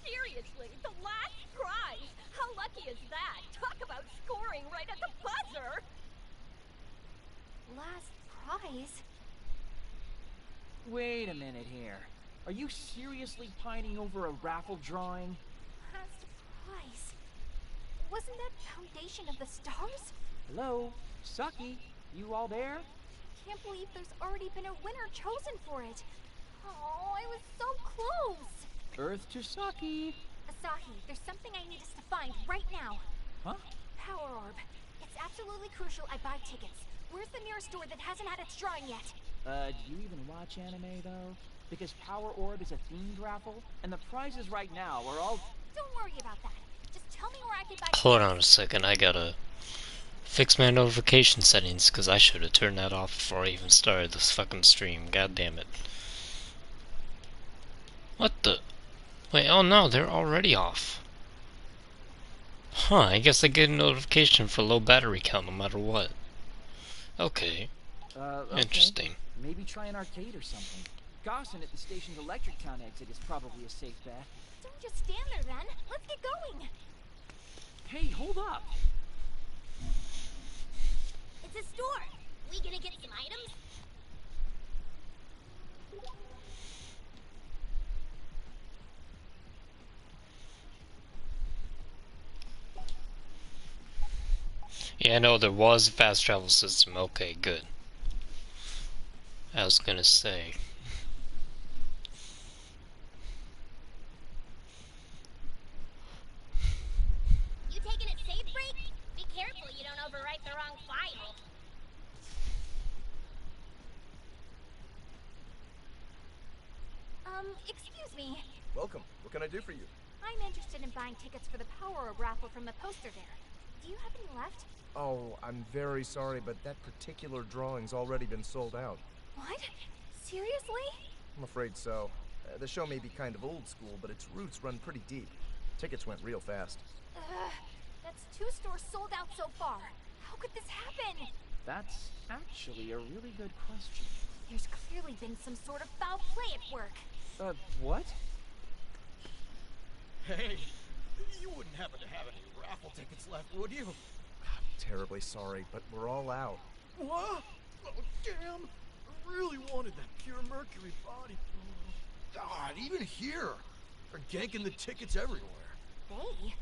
Seriously, the last prize! How lucky is that? Talk about scoring right at the buzzer! last prize? Wait a minute here. Are you seriously pining over a raffle drawing? Last prize? Wasn't that Foundation of the Stars? Hello? Saki? You all there? Can't believe there's already been a winner chosen for it. Oh, I was so close. Earth to Saki. Asahi, there's something I need us to find right now. Huh? Power Orb. It's absolutely crucial I buy tickets. Where's the nearest store that hasn't had its drawing yet? Do you even watch anime, though? Because Power Orb is a themed raffle, and the prizes right now are all... Don't worry about that. Just tell me where I can buy Hold on a second, I gotta fix my notification settings, because I should have turned that off before I even started this fucking stream. God damn it. What the... Wait, oh no, they're already off. Huh, I guess I get a notification for low battery count no matter what. Okay. Okay. Interesting. Maybe try an arcade or something. Gossen at the station's Electric Town exit is probably a safe bet. Don't just stand there then. Let's get going. Hey, hold up. It's a store. We gonna get some items? Yeah, no, there was a fast travel system. Okay, good. I was gonna say. You taking it safe, Freak? Be careful you don't overwrite the wrong file. Excuse me. Welcome. What can I do for you? I'm interested in buying tickets for the Power Orb raffle from the poster there. Do you have any left? Oh, I'm very sorry, but that particular drawing's already been sold out. What? Seriously? I'm afraid so. The show may be kind of old school, but its roots run pretty deep. Tickets went real fast. That's 2 stores sold out so far. How could this happen? That's actually a really good question. There's clearly been some sort of foul play at work. What? Hey, you wouldn't happen to have any raffle tickets left, would you? I'm terribly sorry, but we're all out. What? Oh, damn. I really wanted that pure mercury body. God, even here. They're ganking the tickets everywhere. They?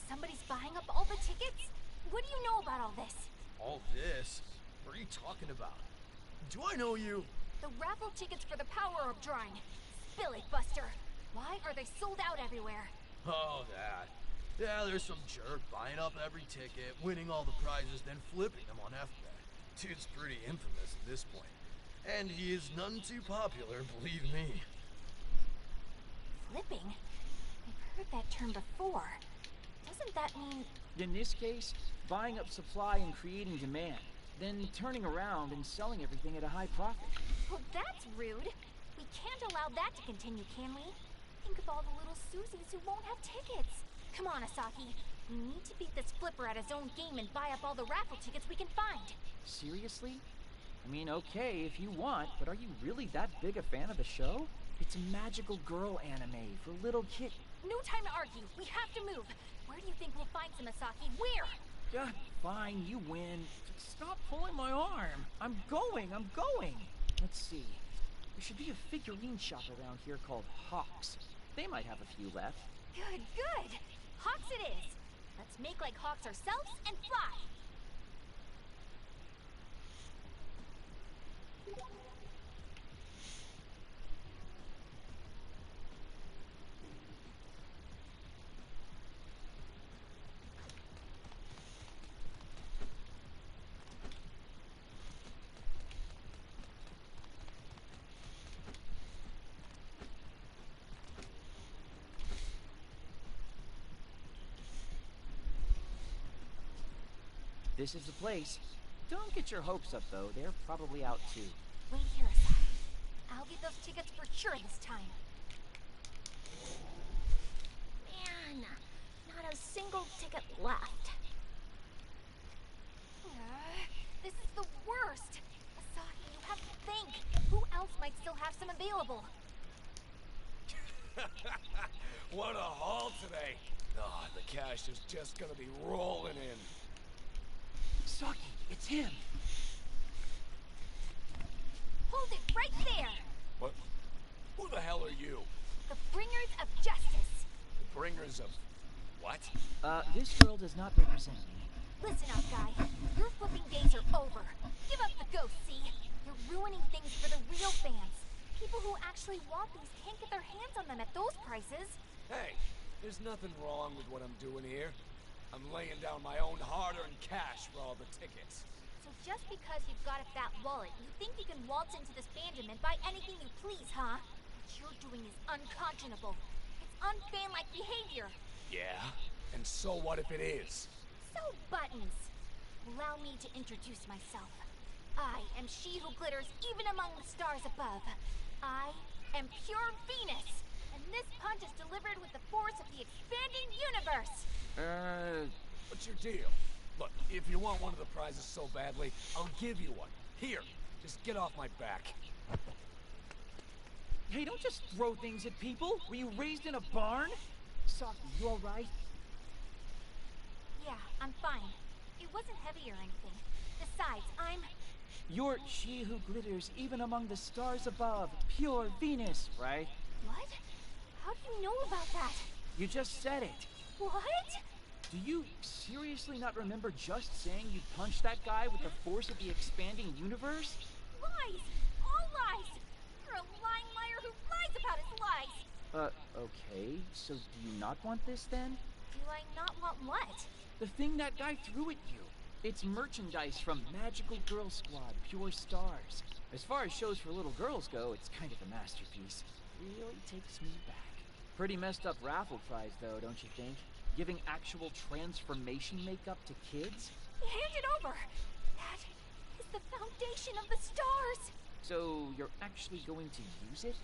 Somebody's buying up all the tickets? What do you know about all this? All this? What are you talking about? Do I know you? The raffle tickets for the Power Orb drawing. Spill it, Buster. Why are they sold out everywhere? Oh, that. Yeah, there's some jerk buying up every ticket, winning all the prizes, then flipping them on FBet. Dude's pretty infamous at this point. And he is none too popular, believe me. Flipping? I've heard that term before. Doesn't that mean... In this case, buying up supply and creating demand, then turning around and selling everything at a high profit. Well, that's rude. We can't allow that to continue, can we? Think of all the little Susies who won't have tickets. Come on, Asaki. We need to beat this flipper at his own game and buy up all the raffle tickets we can find. Seriously? I mean, okay, if you want, but are you really that big a fan of the show? It's a magical girl anime for little kids. No time to argue. We have to move. Where do you think we'll find some, Asaki? Where? Yeah, fine, you win. Stop pulling my arm. I'm going. Let's see. There should be a figurine shop around here called Hawks. They might have a few left. Good, good. Hawks it is. Let's make like hawks ourselves and fly. This is the place. Don't get your hopes up, though. They're probably out, too. Wait here, Asaki. I'll get those tickets for sure this time. Man, not a single ticket left. This is the worst. Asaki, you have to think. Who else might still have some available? What a haul today. Oh, the cash is just gonna be rolling in. Saki, it's him. Hold it right there. What? Who the hell are you? The bringers of justice. The bringers of... what? This girl does not represent me. Listen up, guy. Your flipping days are over. Give up the ghost, see? You're ruining things for the real fans. People who actually want these can't get their hands on them at those prices. Hey, there's nothing wrong with what I'm doing here. I'm laying down my own hard-earned cash for all the tickets. So just because you've got a fat wallet, you think you can waltz into this fandom and buy anything you please, huh? What you're doing is unconscionable. It's unfan-like behavior. Yeah? And so what if it is? So buttons. Allow me to introduce myself. I am she who glitters even among the stars above. I am pure Venus, and this punch is delivered with the force of the expanding universe. What's your deal? Look, if you want one of the prizes so badly, I'll give you one. Here, just get off my back. Hey, don't just throw things at people. Were you raised in a barn? Saki, you alright? Yeah, I'm fine. It wasn't heavy or anything. Besides, You're she who glitters even among the stars above. Pure Venus, right? What? How do you know about that? You just said it. What? Do you seriously not remember just saying you'd punch that guy with the force of the expanding universe? Lies! All lies! You're a lying liar who lies about his lies! Okay. So do you not want this then? Do I not want what? The thing that guy threw at you. It's merchandise from Magical Girl Squad, Pure Stars. As far as shows for little girls go, it's kind of a masterpiece. Really takes me back. Pretty messed up raffle prize though, don't you think? Giving actual transformation makeup to kids? Hand it over! That is the foundation of the stars! So you're actually going to use it?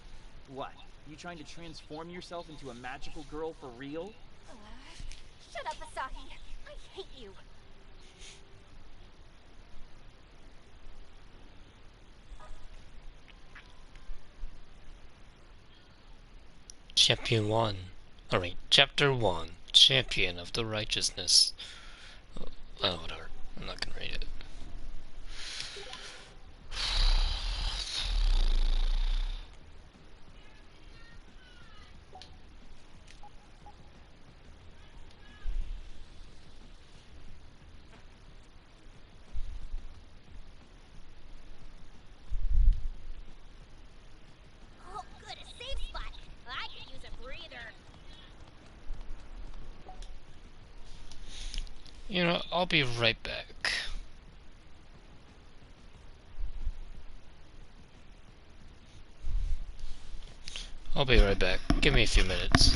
What? You trying to transform yourself into a magical girl for real? Shut up, Asaki. I hate you. Champion 1. Alright, Chapter 1. Champion of the Righteousness. Oh, whatever. I'm not gonna read it. Oh, good, a safe spot. I could use a breather. You know, I'll be right back. I'll be right back. Give me a few minutes.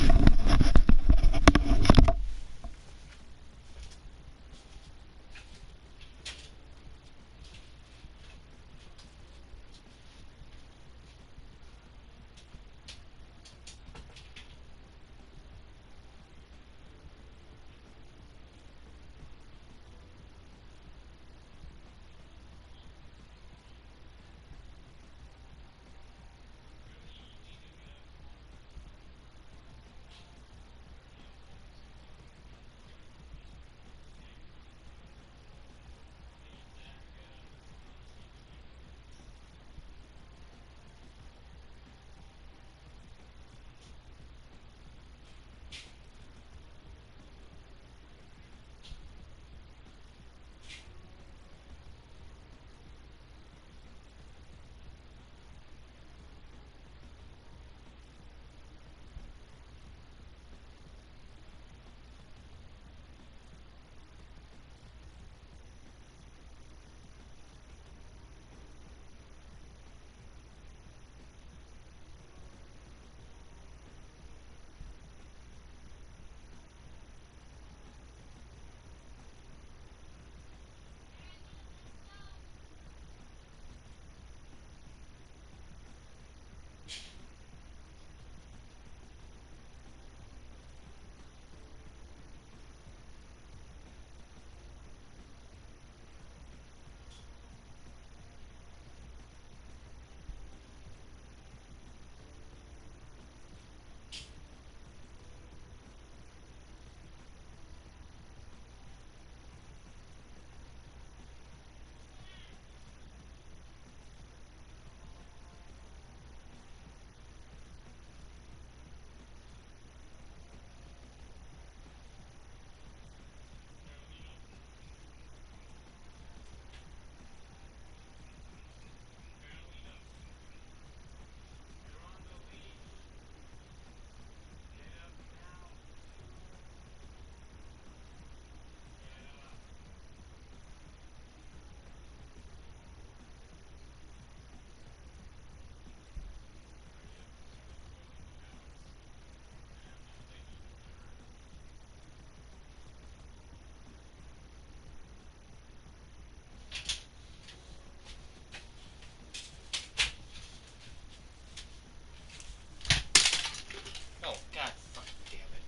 Oh, God fucking damn it.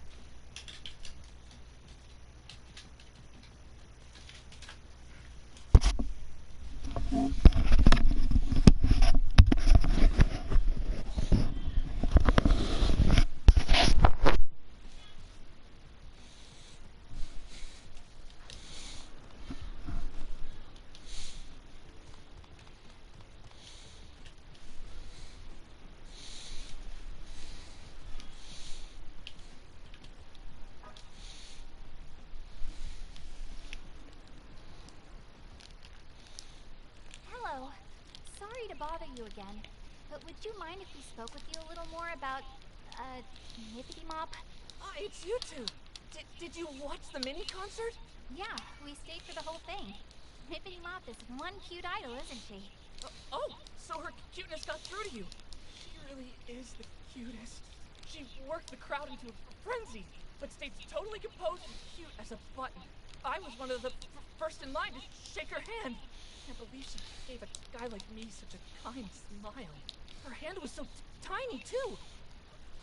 Hello. Sorry to bother you again, but would you mind if we spoke with you a little more about, Nippity Mop? It's you two. Did you watch the mini concert? Yeah, we stayed for the whole thing. Nippity Mop is one cute idol, isn't she? Oh, so her cuteness got through to you. She really is the cutest. She worked the crowd into a frenzy, but stayed totally composed and cute as a button. I was one of the first in line to shake her hand. Can't believe she gave a guy like me such a kind smile. Her hand was so tiny, too.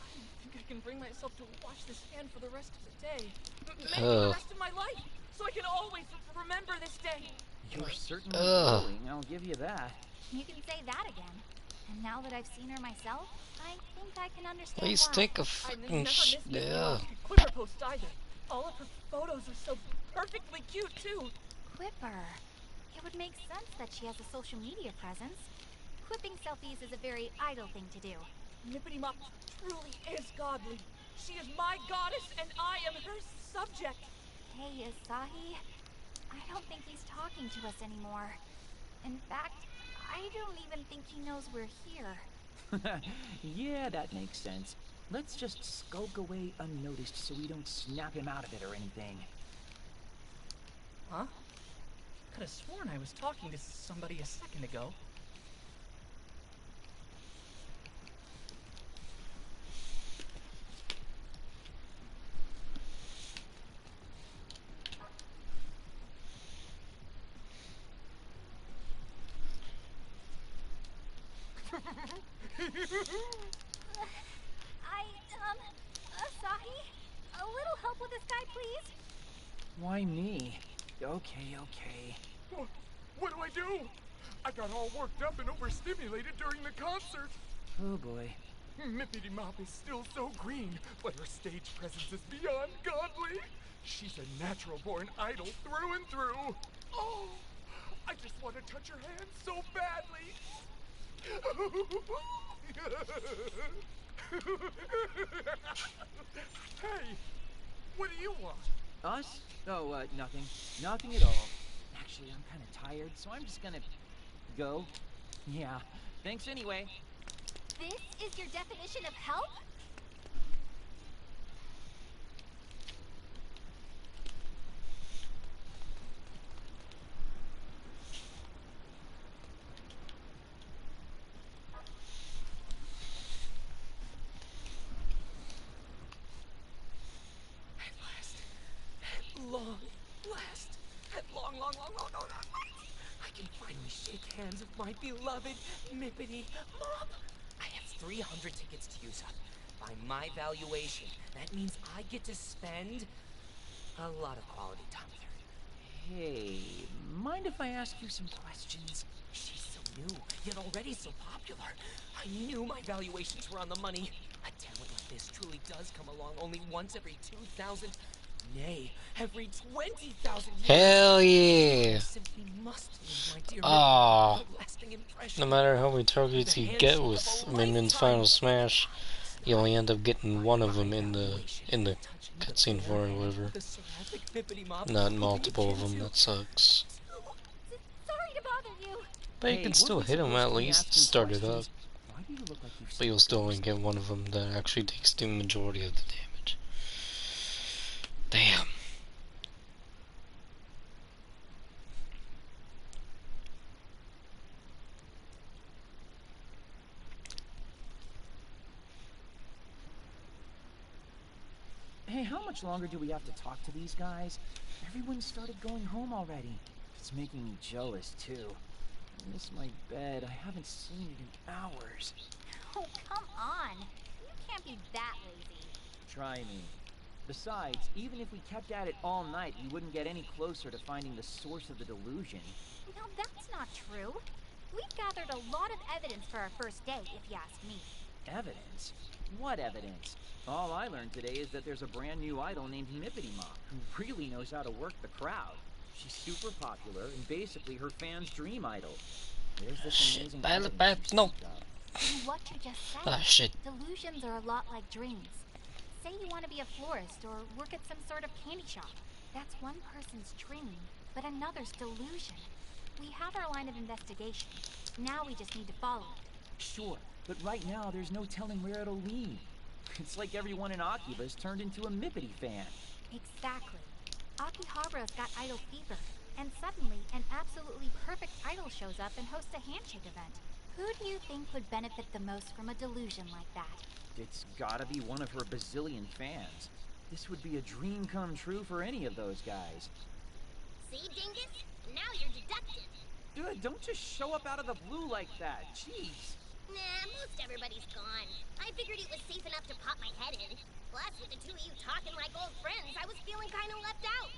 I don't think I can bring myself to wash this hand for the rest of the day. Maybe the rest of my life, so I can always remember this day. You're certainly glowing, I'll give you that. You can say that again. And now that I've seen her myself, I think I can understand Please why. take a I fucking never missed yeah. Quipper posts either. All of her photos are so perfectly cute, too. Quipper. It would make sense that she has a social media presence. Quipping selfies is a very idle thing to do. Nippity Mop truly is godly. She is my goddess, and I am her subject. Hey, Asahi. I don't think he's talking to us anymore. In fact, I don't even think he knows we're here. Yeah, that makes sense. Let's just skulk away unnoticed so we don't snap him out of it or anything. Huh? Could have sworn I was talking to somebody a second ago. Asahi? A little help with this guy, please? Why me? Okay, okay. What do I do? I got all worked up and overstimulated during the concert. Oh boy. Mippity Mop is still so green, but her stage presence is beyond godly. She's a natural-born idol through and through. Oh, I just want to touch her hand so badly. Hey, what do you want? Us? Oh, nothing. Nothing at all. Actually, I'm kind of tired, so I'm just gonna go. Yeah. Thanks anyway. This is your definition of help? At long, long, I can finally shake hands with my beloved Mippity Mop. I have 300 tickets to use up. By my valuation, that means I get to spend a lot of quality time with her. Hey, mind if I ask you some questions? She's so new, yet already so popular. I knew my valuations were on the money. A talent like this truly does come along only once every 2,000, nay, every 20,000 years. Hell yeah! I simply must leave my dear Ah, Mippity a lasting impression. no matter how many targets you get with Minions Final Smash, you only end up getting one of them in the cutscene for it or whatever. Not multiple of them. That sucks. Sorry to bother you. But you can still hit them at least to start it up. But you'll still only get one of them that actually takes the majority of the damage. Damn. Hey, how much longer do we have to talk to these guys? Everyone started going home already. It's making me jealous, too. I miss my bed. I haven't seen it in hours. Oh, come on. You can't be that lazy. Try me. Besides, even if we kept at it all night, we wouldn't get any closer to finding the source of the delusion. No, that's not true. We've gathered a lot of evidence for our first day, if you ask me. Evidence? What evidence? All I learned today is that there's a brand new idol named Mippity Mop who really knows how to work the crowd. She's super popular and basically her fans' dream idol. There's this amazing evidence no. And what you just said, Ah, shit. delusions are a lot like dreams. Say you want to be a florist or work at some sort of candy shop. That's one person's dream, but another's delusion. We have our line of investigation. Now we just need to follow it. Sure, but right now there's no telling where it'll lead. It's like everyone in AKIBA'S turned into a Mippity fan. Exactly. Akihabara's got idol fever, and suddenly an absolutely perfect idol shows up and hosts a handshake event. Who do you think would benefit the most from a delusion like that? It's gotta be one of her bazillion fans. This would be a dream come true for any of those guys. See, Dingus? Now you're deductive. Dude, don't just show up out of the blue like that. Jeez. Nah, most everybody's gone. I figured it was safe enough to pop my head in. Plus, with the two of you talking like old friends, I was feeling kind of left out.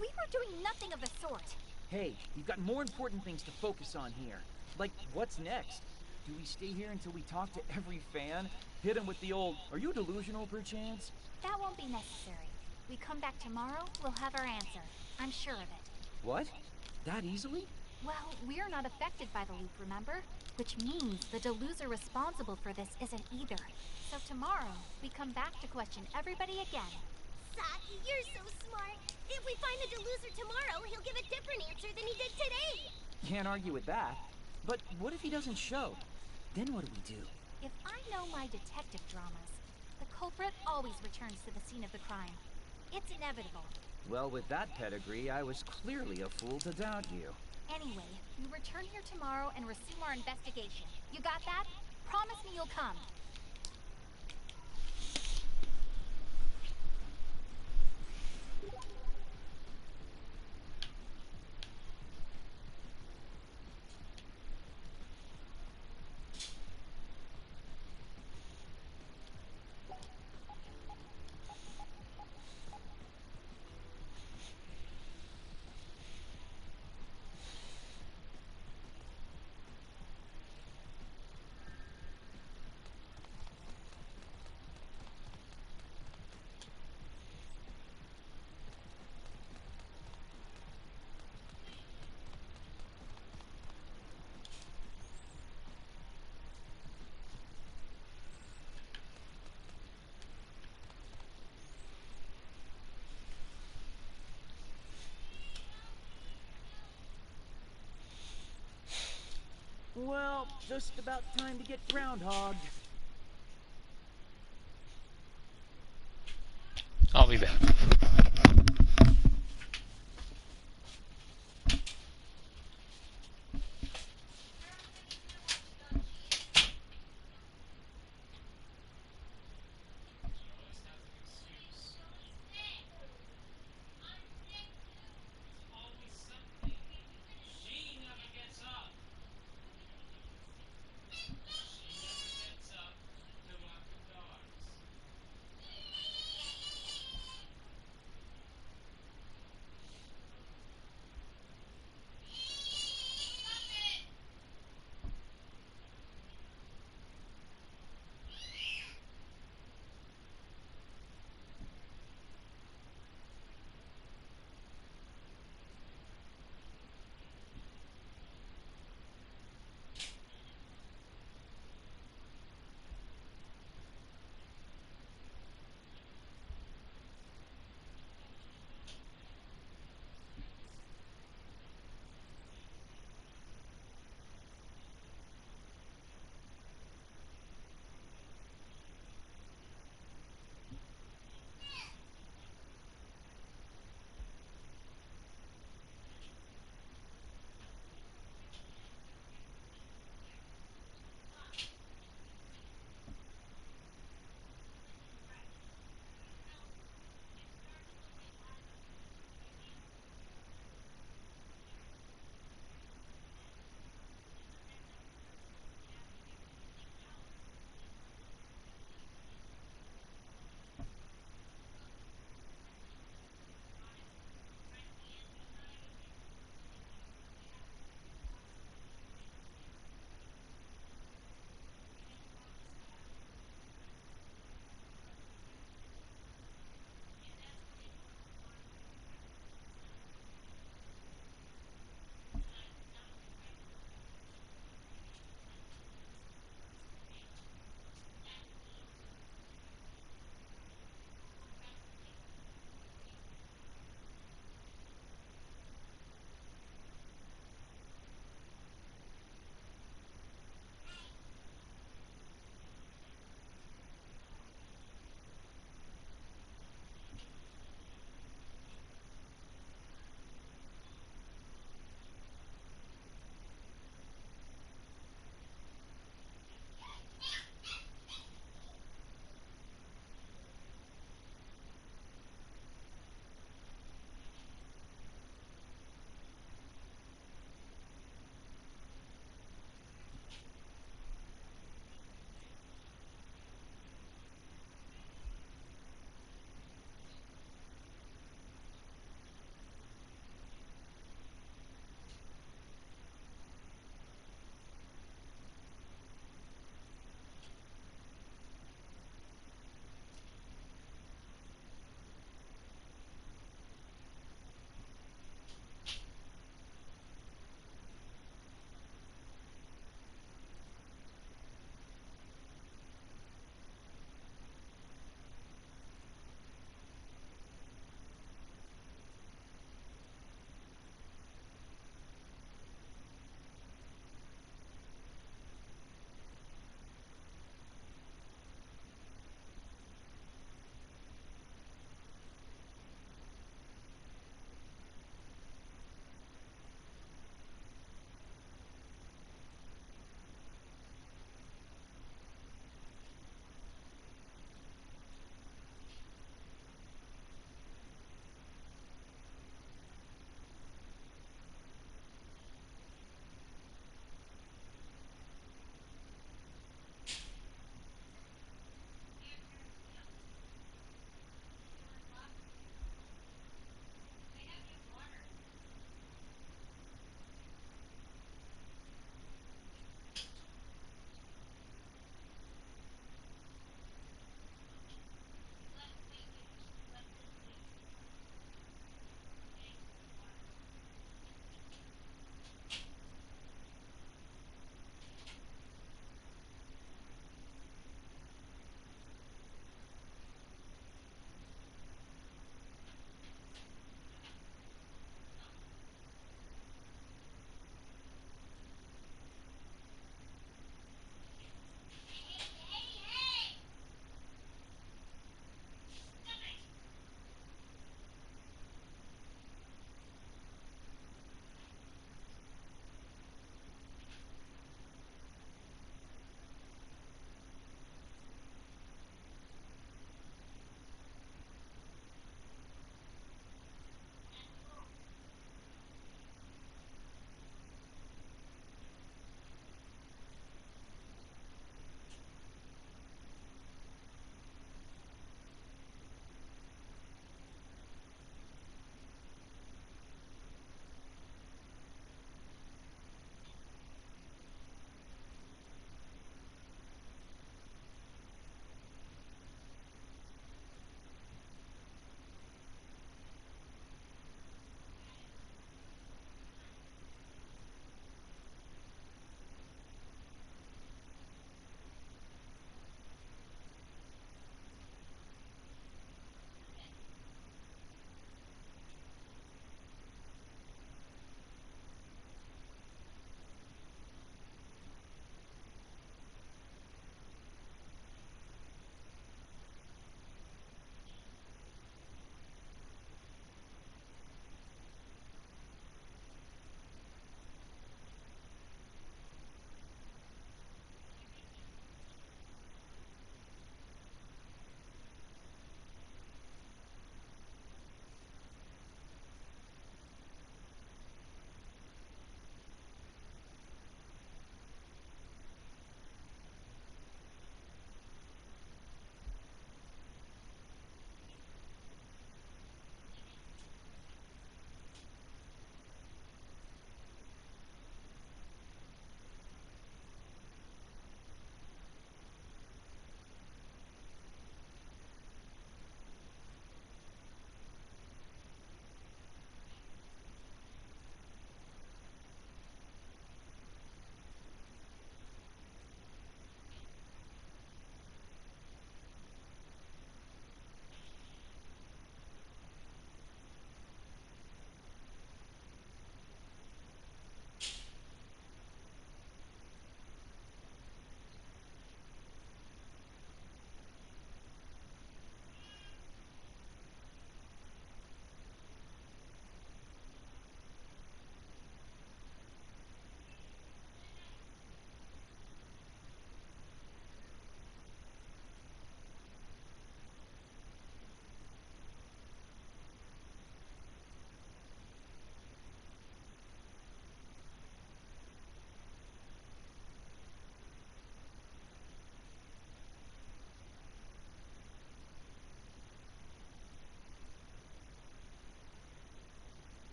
We were doing nothing of the sort. Hey, you've got more important things to focus on here. Like, what's next? Do we stay here until we talk to every fan? Hit him with the old, are you delusional perchance? That won't be necessary. We come back tomorrow, we'll have our answer. I'm sure of it. What? That easily? Well, we're not affected by the loop, remember? Which means the deluser responsible for this isn't either. So tomorrow, we come back to question everybody again. Saki, you're so smart. If we find the deluser tomorrow, he'll give a different answer than he did today. Can't argue with that. But what if he doesn't show? Then what do we do? If I know my detective dramas, the culprit always returns to the scene of the crime. It's inevitable. Well, with that pedigree, I was clearly a fool to doubt you. Anyway, we return here tomorrow and resume our investigation. You got that? Promise me you'll come. Well, just about time to get groundhogged. I'll be back.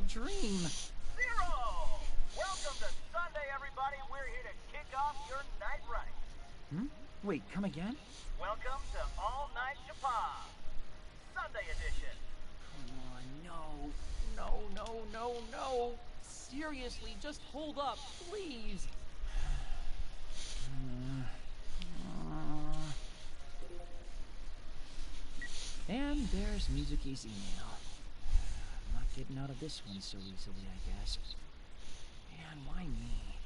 dream. Zero! Welcome to Sunday, everybody. We're here to kick off your night running. Wait, come again? Welcome to All Night Chapa, Sunday edition. Come on, no. Seriously, just hold up, please. And there's Mizuki's email. I'm not getting out of this one so easily, I guess. Man, why me?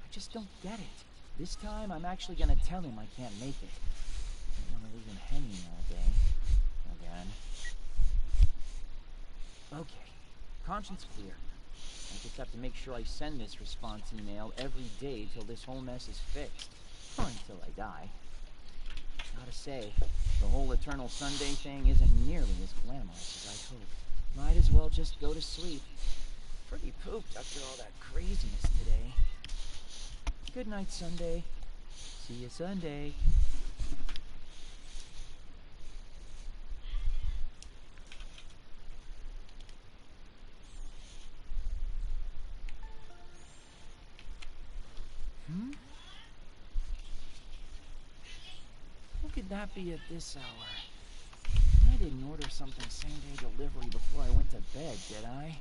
I just don't get it. This time, I'm actually gonna tell him I can't make it. I don't want to leave him hanging all day. Again. Okay, conscience clear. I just have to make sure I send this response email every day till this whole mess is fixed. Or until I die. Gotta say, the whole Eternal Sunday thing isn't nearly as glamorous as I'd hoped. Might as well just go to sleep. Pretty pooped after all that craziness today. Good night, Sunday. See you Sunday. Who could that be at this hour? I didn't order something same-day delivery before I went to bed, did I?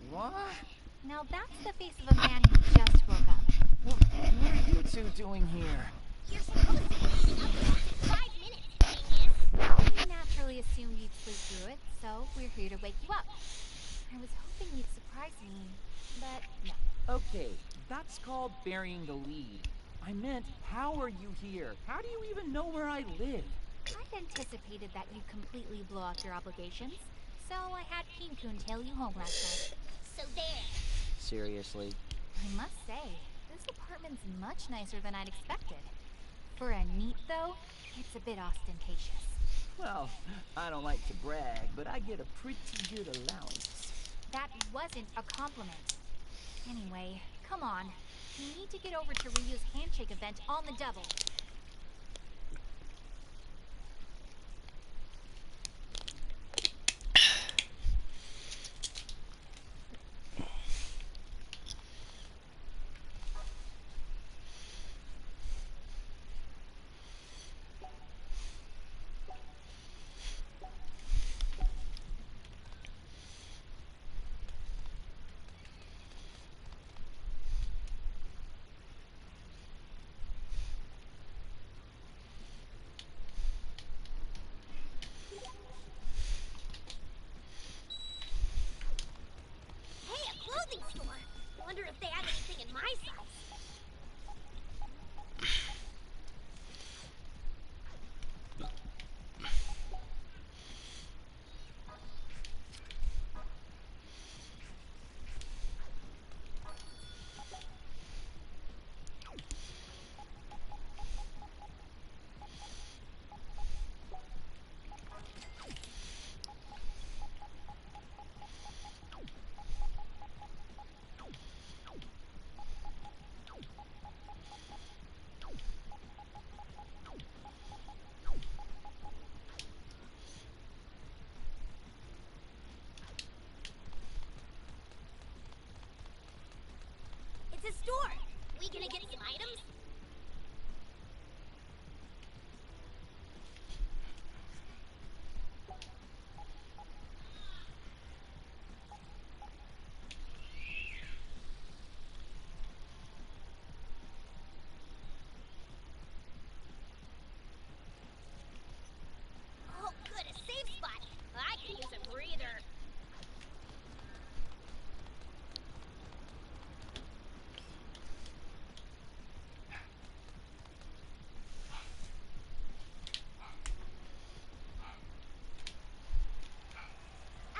What? Now that's the face of a man who just woke up. What are you two doing here? You're supposed to be up in 5 minutes, genius. We naturally assumed you'd sleep through it, so we're here to wake you up. I was hoping you'd surprise me, but no. Okay, that's called burying the lead. I meant, how are you here? How do you even know where I live? I'd anticipated that you'd completely blow off your obligations, so I had King-kun tail you home last night. So there. Seriously? I must say, this apartment's much nicer than I'd expected. For a neat, though, it's a bit ostentatious. Well, I don't like to brag, but I get a pretty good allowance. That wasn't a compliment. Anyway, come on. We need to get over to Ryu's handshake event on the double. clothing store. Wonder if they have anything in my size. It's a store. We gonna get some items? Oh, good, a safe spot. I can use a breather.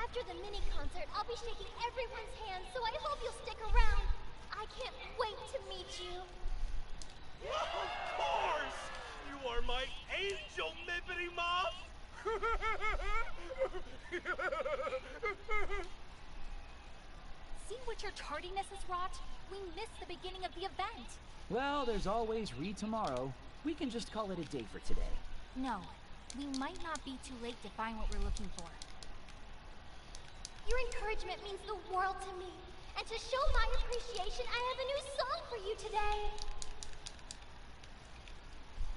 After the mini concert, I'll be shaking everyone's hands, so I hope you'll stick around. I can't wait to meet you. Of course! You are my angel, Mippity Mop! See what your tardiness has wrought? We missed the beginning of the event. Well, there's always tomorrow. We can just call it a day for today. No, we might not be too late to find what we're looking for. Your encouragement means the world to me. And to show my appreciation, I have a new song for you today.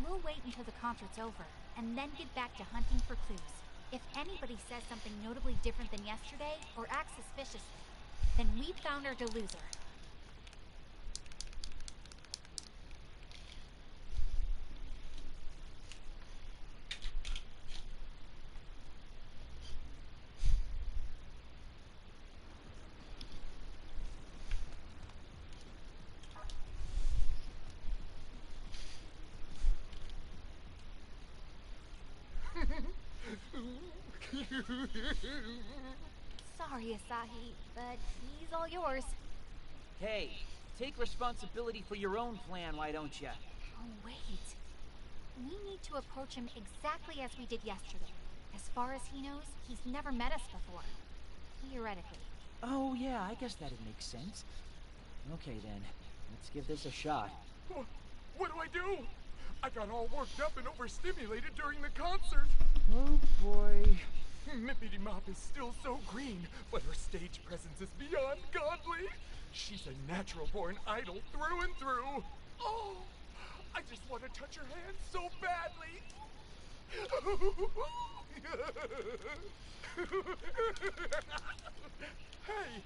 We'll wait until the concert's over, and then get back to hunting for clues. If anybody says something notably different than yesterday, or acts suspiciously, then we've found our deluser. Sorry, Asahi, but he's all yours. Hey, take responsibility for your own plan, why don't ya? Oh, wait. We need to approach him exactly as we did yesterday. As far as he knows, he's never met us before. Theoretically. Oh, yeah, I guess that'd make sense. Okay, then. Let's give this a shot. What do I do? I got all worked up and overstimulated during the concert. Oh, boy. Mippity Mop is still so green, but her stage presence is beyond godly. She's a natural-born idol through and through. Oh, I just want to touch her hand so badly. Hey,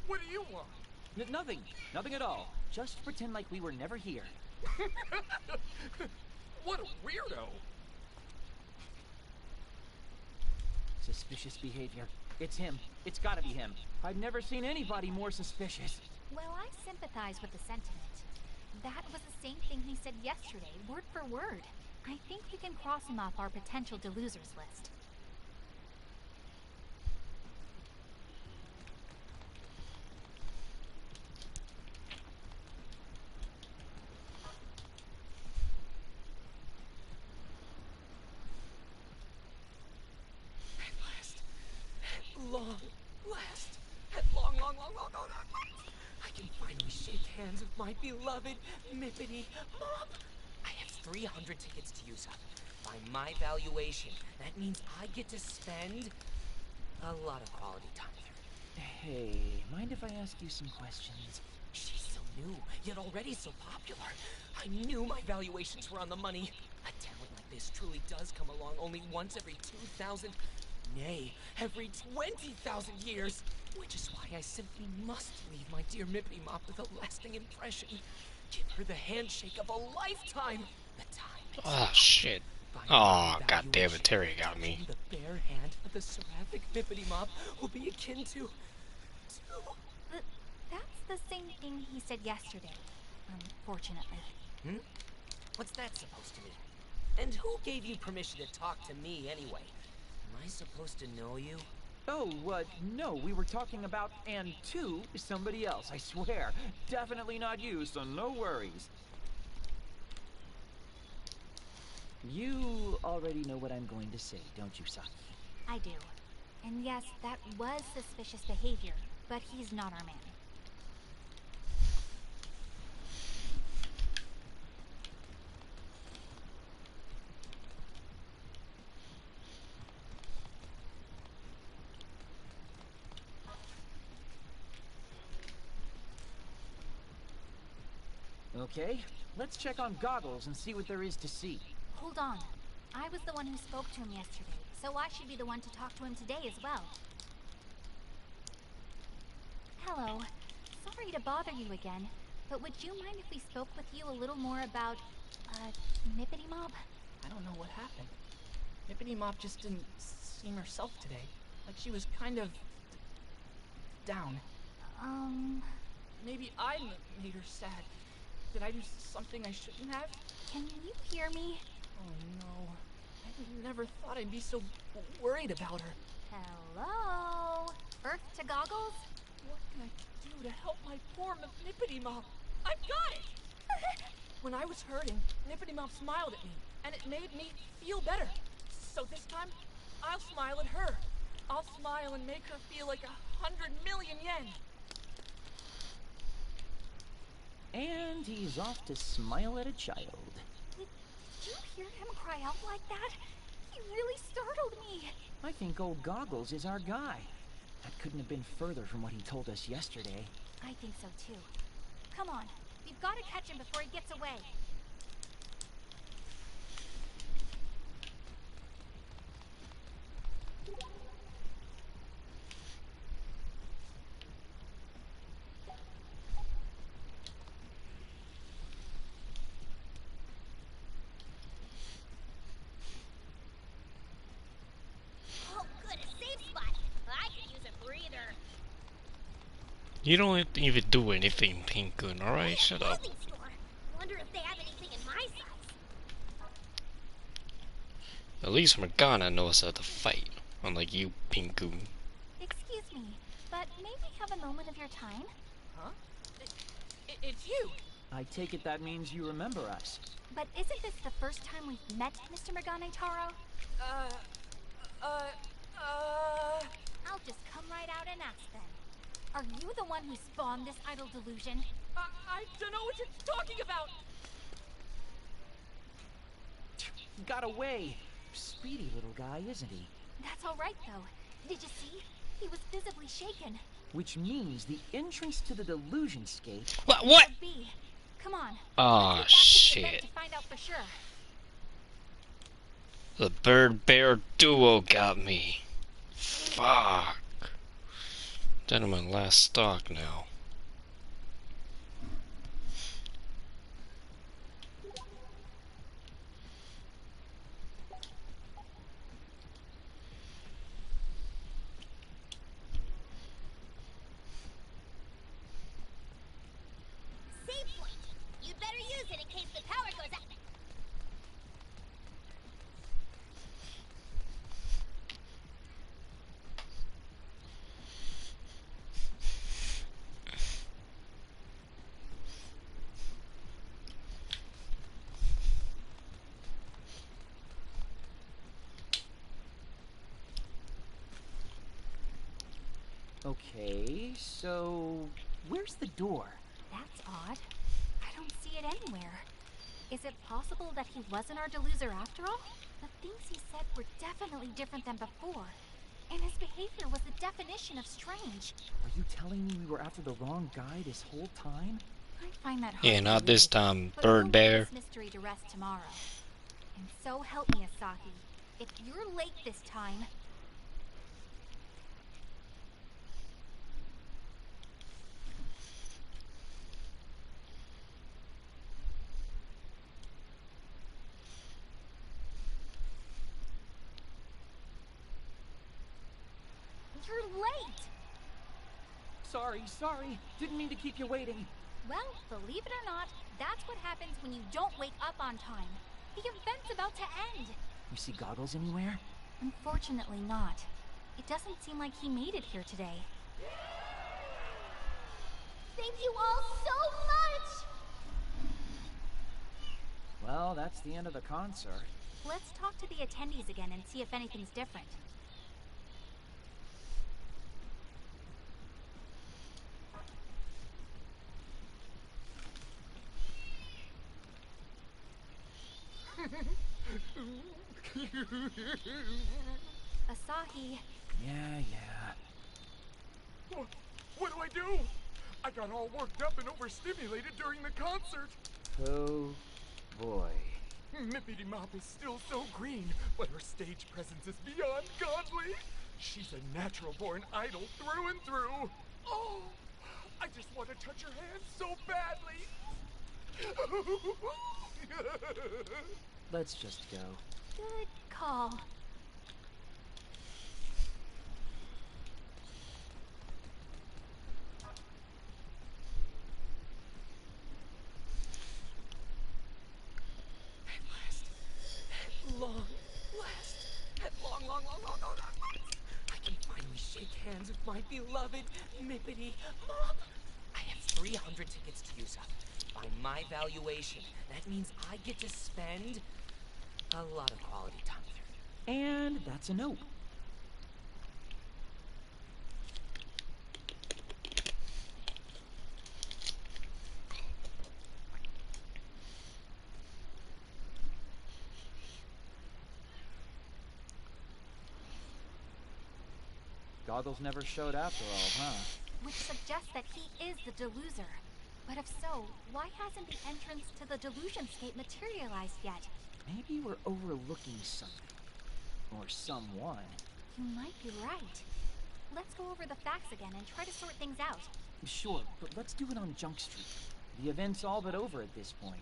what do you want? Nothing. Nothing at all. Just pretend like we were never here. What a weirdo. Suspicious behavior. It's him. It's gotta be him. I've never seen anybody more suspicious. Well, I sympathize with the sentiment. That was the same thing he said yesterday, word for word. I think we can cross him off our potential delosers list. I can finally shake hands with my beloved Mippity Mop. I have 300 tickets to use up. By my valuation, that means I get to spend a lot of quality time with her. Hey, mind if I ask you some questions? She's so new, yet already so popular. I knew my valuations were on the money. A talent like this truly does come along only once every 2,000, nay, every 20,000 years. Which is why I simply must leave my dear Mippity Mop with a lasting impression. Give her the handshake of a lifetime. The time. Oh shit. Oh god damn it, Terry got me. The bare hand of the seraphic Mippity Mop will be akin to the same thing he said yesterday, unfortunately. Hmm? What's that supposed to mean? And who gave you permission to talk to me anyway? Am I supposed to know you? Oh, no, we were talking about and to somebody else, I swear. Definitely not you, so no worries. You already know what I'm going to say, don't you, Saki? I do. And yes, that was suspicious behavior, but he's not our man. Okay, let's check on Goggles and see what there is to see. Hold on. I was the one who spoke to him yesterday, so I should be the one to talk to him today as well. Hello. Sorry to bother you again, but would you mind if we spoke with you a little more about, Nippity Mob? I don't know what happened. Nippity Mop just didn't seem herself today. Like she was kind of down. Maybe I made her sad. Did I do something I shouldn't have? Can you hear me? Oh no. I never thought I'd be so worried about her. Hello? Earth to Goggles? What can I do to help my poor Nippity Mop? I've got it! When I was hurting, Nippity Mop smiled at me, and it made me feel better. So this time, I'll smile at her. I'll smile and make her feel like 100 million yen. And he's off to smile at a child. Did you hear him cry out like that? He really startled me. I think old Goggles is our guy. That couldn't have been further from what he told us yesterday. I think so too. Come on, we've got to catch him before he gets away. You don't even do anything, Pinkun, alright? Shut up. Wonder if they have anything in my size. At least Morgana knows how to fight, unlike you, Pinkun. Excuse me, but may we have a moment of your time? Huh? It's you! I take it that means you remember us. But isn't this the first time we've met, Mr. Morgane Taro? I'll just come right out and ask then. Are you the one who spawned this idle delusion? I don't know what you're talking about! He got away. Speedy little guy, isn't he? That's all right, though. Did you see? He was visibly shaken. Which means the entrance to the delusion scape... What? Be. Come on. Aw, shit. To find out for sure. The bird-bear duo got me. Fuck. Down to my last stock now. Save point. You'd better use it in case the power goes out. Okay, so... where's the door? That's odd. I don't see it anywhere. Is it possible that he wasn't our deluser after all? The things he said were definitely different than before. And his behavior was the definition of strange. Are you telling me we were after the wrong guy this whole time? I find that hard Yeah, to not this believe, time, but we'll bird leave bear. this mystery to rest tomorrow. And so help me, Asaki. If you're late this time... You're late! Sorry. Didn't mean to keep you waiting. Well, believe it or not, that's what happens when you don't wake up on time. The event's about to end. You see Goggles anywhere? Unfortunately not. It doesn't seem like he made it here today. Thank you all so much! Well, that's the end of the concert. Let's talk to the attendees again and see if anything's different. Asahi. Yeah. What do I do? I got all worked up and overstimulated during the concert. Oh, boy. Mippity Mop is still so green, but her stage presence is beyond godly. She's a natural-born idol through and through. Oh, I just want to touch her hand so badly. Let's just go. Good call. At long, I can finally shake hands with my beloved Mippity Mop. I have 300 tickets to use up. By my valuation, that means I get to spend a lot of quality time with her. And that's a note. Goggles never showed after all, huh? Which suggests that he is the deluser. But if so, why hasn't the entrance to the delusionscape materialized yet? Maybe we're overlooking something. Or someone. You might be right. Let's go over the facts again and try to sort things out. Sure, but let's do it on Junk Street. The event's all but over at this point.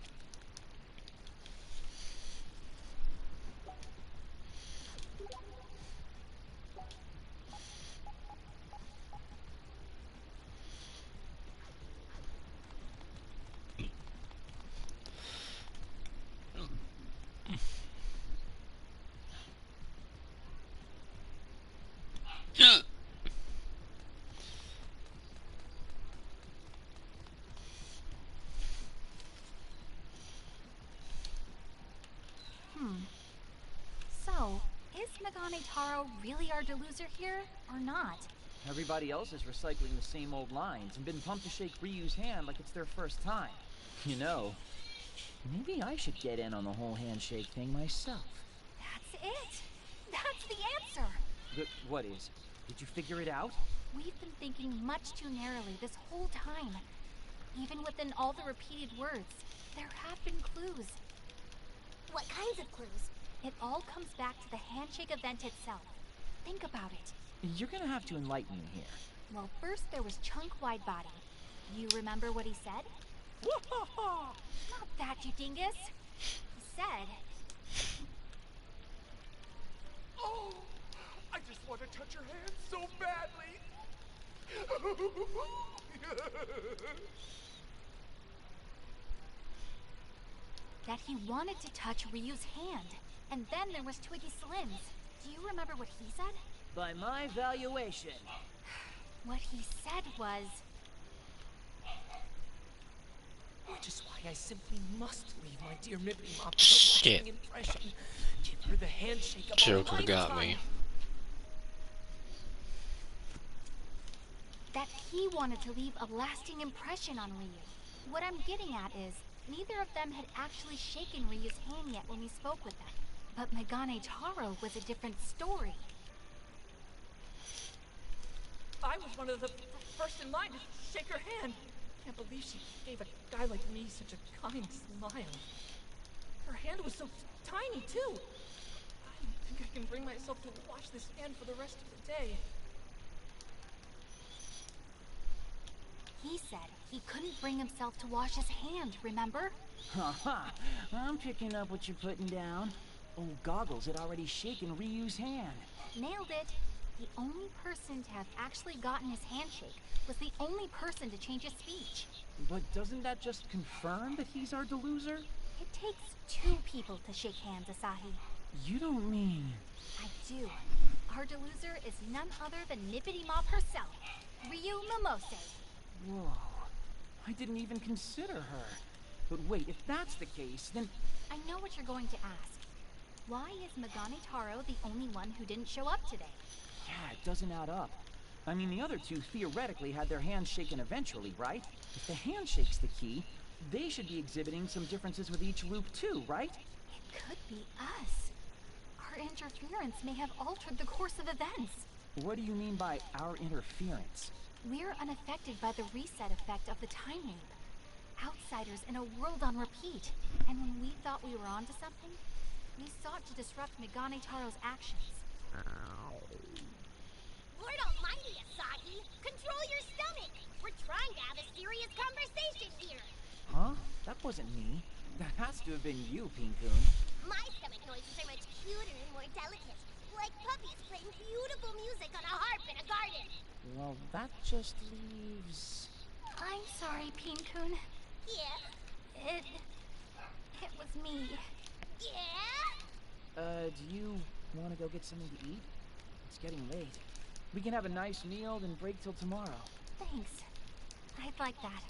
So, is Megane Taro really our deluser here, or not? Everybody else is recycling the same old lines and been pumped to shake Ryu's hand like it's their first time. You know, maybe I should get in on the whole handshake thing myself. That's it! That's the answer! What is? Did you figure it out? We've been thinking much too narrowly this whole time. Even within all the repeated words, there have been clues. What kinds of clues? It all comes back to the handshake event itself. Think about it. You're gonna have to enlighten me here. Well, first there was Chunk Widebody. You remember what he said? Not that, you dingus. He said... Oh, I just want to touch her hand so badly. that he wanted to touch Ryu's hand. And then there was Twiggy Slim's. Do you remember what he said? By my valuation. What he said was... Which is why I simply must leave my dear Mippity Mop with a lasting impression. Give her the handshake of Joker got me. That he wanted to leave a lasting impression on Ryu. What I'm getting at is, neither of them had actually shaken Ryu's hand yet when we spoke with them. But Megane Taro was a different story. I was one of the first in line to shake her hand. Can't believe she gave a guy like me such a kind smile. Her hand was so tiny, too. I don't think I can bring myself to wash this hand for the rest of the day. He said he couldn't bring himself to wash his hand, remember? Haha, I'm picking up what you're putting down. Old Goggles had already shaken Ryu's hand. Nailed it. The only person to have actually gotten his handshake was the only person to change his speech. But doesn't that just confirm that he's our deluser? It takes two people to shake hands, Asahi. You don't mean... I do. Our deluser is none other than Nippity Mop herself, Ryu Mimose. Whoa. I didn't even consider her. But wait, if that's the case, then... I know what you're going to ask. Why is Megane Taro the only one who didn't show up today? Yeah, it doesn't add up. I mean, the other two theoretically had their hands shaken eventually, right? If the handshake's the key, they should be exhibiting some differences with each loop too, right? It could be us. Our interference may have altered the course of events. What do you mean by our interference? We're unaffected by the reset effect of the time loop. Outsiders in a world on repeat. And when we thought we were onto something, we sought to disrupt Megane Taro's actions. Lord almighty, Asahi! Control your stomach! We're trying to have a serious conversation here! Huh? That wasn't me. That has to have been you, Pink-kun. My stomach noises are much cuter and more delicate. Like puppies playing beautiful music on a harp in a garden. Well, that just leaves... I'm sorry, Pink-kun. Yeah? It was me. Yeah? Do you want to go get something to eat? It's getting late. We can have a nice meal, then break till tomorrow. Thanks. I'd like that.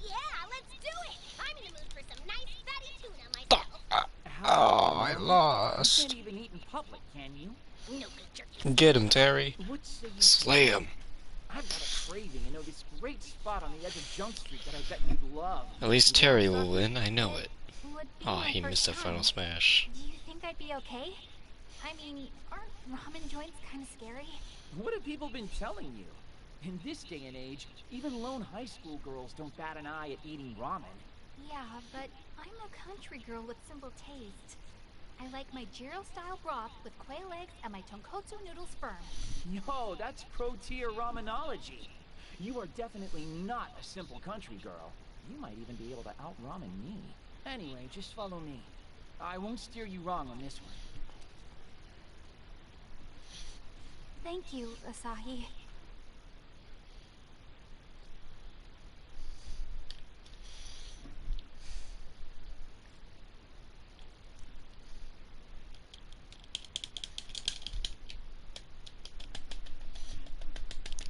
Yeah, let's do it! I'm in the mood for some nice fatty tuna myself. Oh, I You lost. can't even eat in public, can you? No good jerky. Get him, Terry. What say you... Slay him. I've got a craving and know this great spot on the edge of Junk Street that I bet you'd love. At least Terry will win, I know it. Would be Oh, my he first missed the time. final smash. Do you think I'd be okay? I mean, aren't ramen joints kind of scary? What have people been telling you? In this day and age, even lone high school girls don't bat an eye at eating ramen. Yeah, but I'm a country girl with simple tastes. I like my Jiro-style broth with quail eggs and my tonkotsu noodles firm. Yo, that's pro-tier ramenology. You are definitely not a simple country girl. You might even be able to out-ramen me. Anyway, just follow me. I won't steer you wrong on this one. Thank you, Asahi.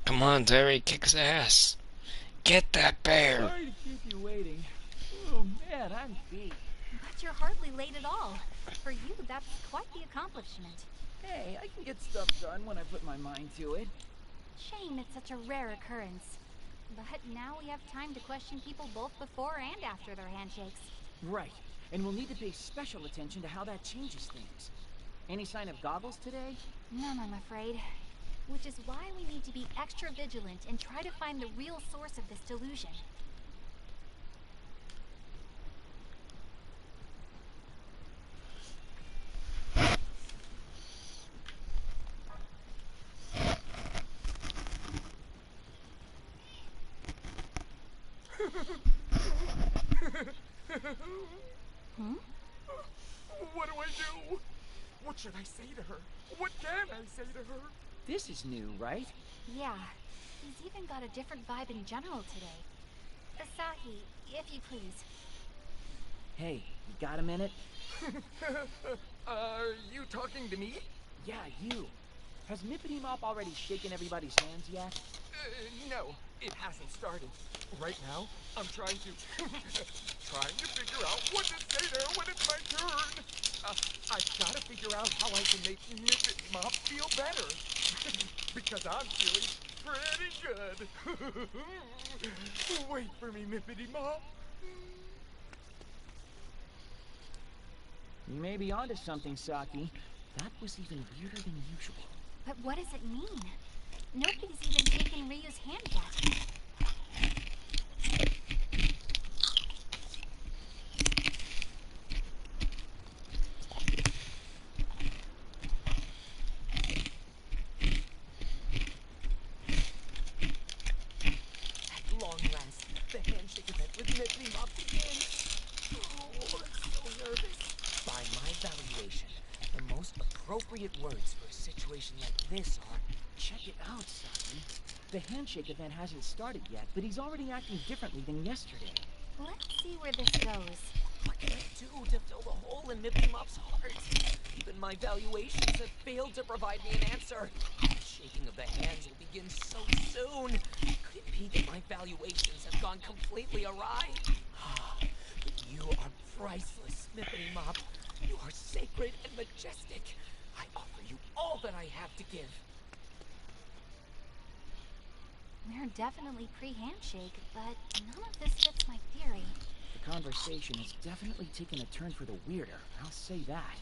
Come on, Terry, kick his ass. Get that bear. Sorry to keep you waiting. Oh man, I'm beat. But you're hardly late at all. For you, that's quite the accomplishment. Hey, I can get stuff done when I put my mind to it. Shame it's such a rare occurrence. But now we have time to question people both before and after their handshakes. Right, and we'll need to pay special attention to how that changes things. Any sign of Goggles today? None, I'm afraid. Which is why we need to be extra vigilant and try to find the real source of this delusion. Hmm? What do I do? What should I say to her? What can I say to her? This is new, right? Yeah. He's even got a different vibe in general today. Asahi, if you please. Hey, you got a minute? You talking to me? Yeah, you. Has Nippity Mop already shaken everybody's hands yet? No, it hasn't started. Right now, I'm trying to figure out what to say to her when it's my turn. I've got to figure out how I can make Nippity Mop feel better. Because I'm feeling pretty good. Wait for me, Nippity Mop. You may be onto something, Saki. That was even weirder than usual. But what does it mean? Nobody's even taken Ryu's hand yet. At long last, the handshake event with Nippity Mop begins. Oh, I'm so nervous. By my valuation, the most appropriate words for a situation like this are out, Saki. The handshake event hasn't started yet, but he's already acting differently than yesterday. Let's see where this goes. What can I do to fill the hole in Mippy Mop's heart? Even my valuations have failed to provide me an answer. The shaking of the hands will begin so soon. Could it be that my valuations have gone completely awry? But you are priceless, Mippity Mop. You are sacred and majestic. I offer you all that I have to give. We're definitely pre-handshake, but none of this fits my theory. The conversation has definitely taken a turn for the weirder, I'll say that.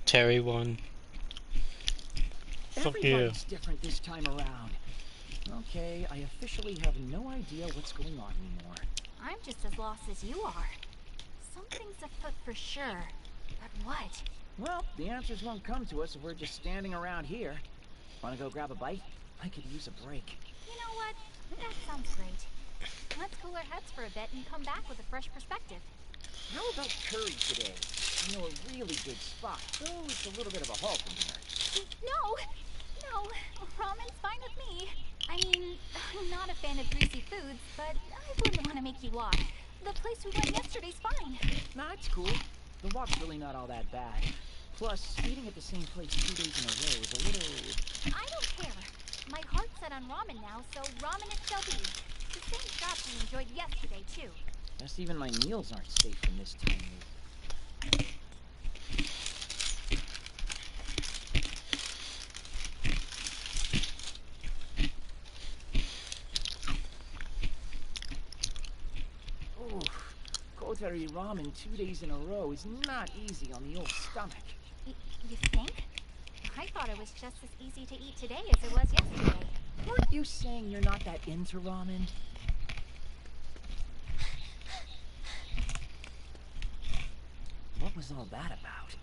Terry won. Fuck yeah. Everybody's different this time around. Okay, I officially have no idea what's going on anymore. I'm just as lost as you are. Something's afoot for sure. But what? Well, the answers won't come to us if we're just standing around here. Wanna go grab a bite? I could use a break. You know what? That sounds great. Let's cool our heads for a bit and come back with a fresh perspective. How about curry today? I know a really good spot, though it's a little bit of a haul from here. No, ramen's fine with me. I mean, I'm not a fan of greasy foods, but I wouldn't want to make you walk. The place we went yesterday's fine. Nah, it's cool. The walk's really not all that bad. Plus, eating at the same place 2 days in a row is a little... I don't care. My heart's set on ramen now, so ramen it shall be. The same shop we enjoyed yesterday, too. Guess even my meals aren't safe from this time of... Kotari ramen 2 days in a row is not easy on the old stomach. You think? I thought it was just as easy to eat today as it was yesterday. Weren't you saying you're not that into ramen? What was all that about?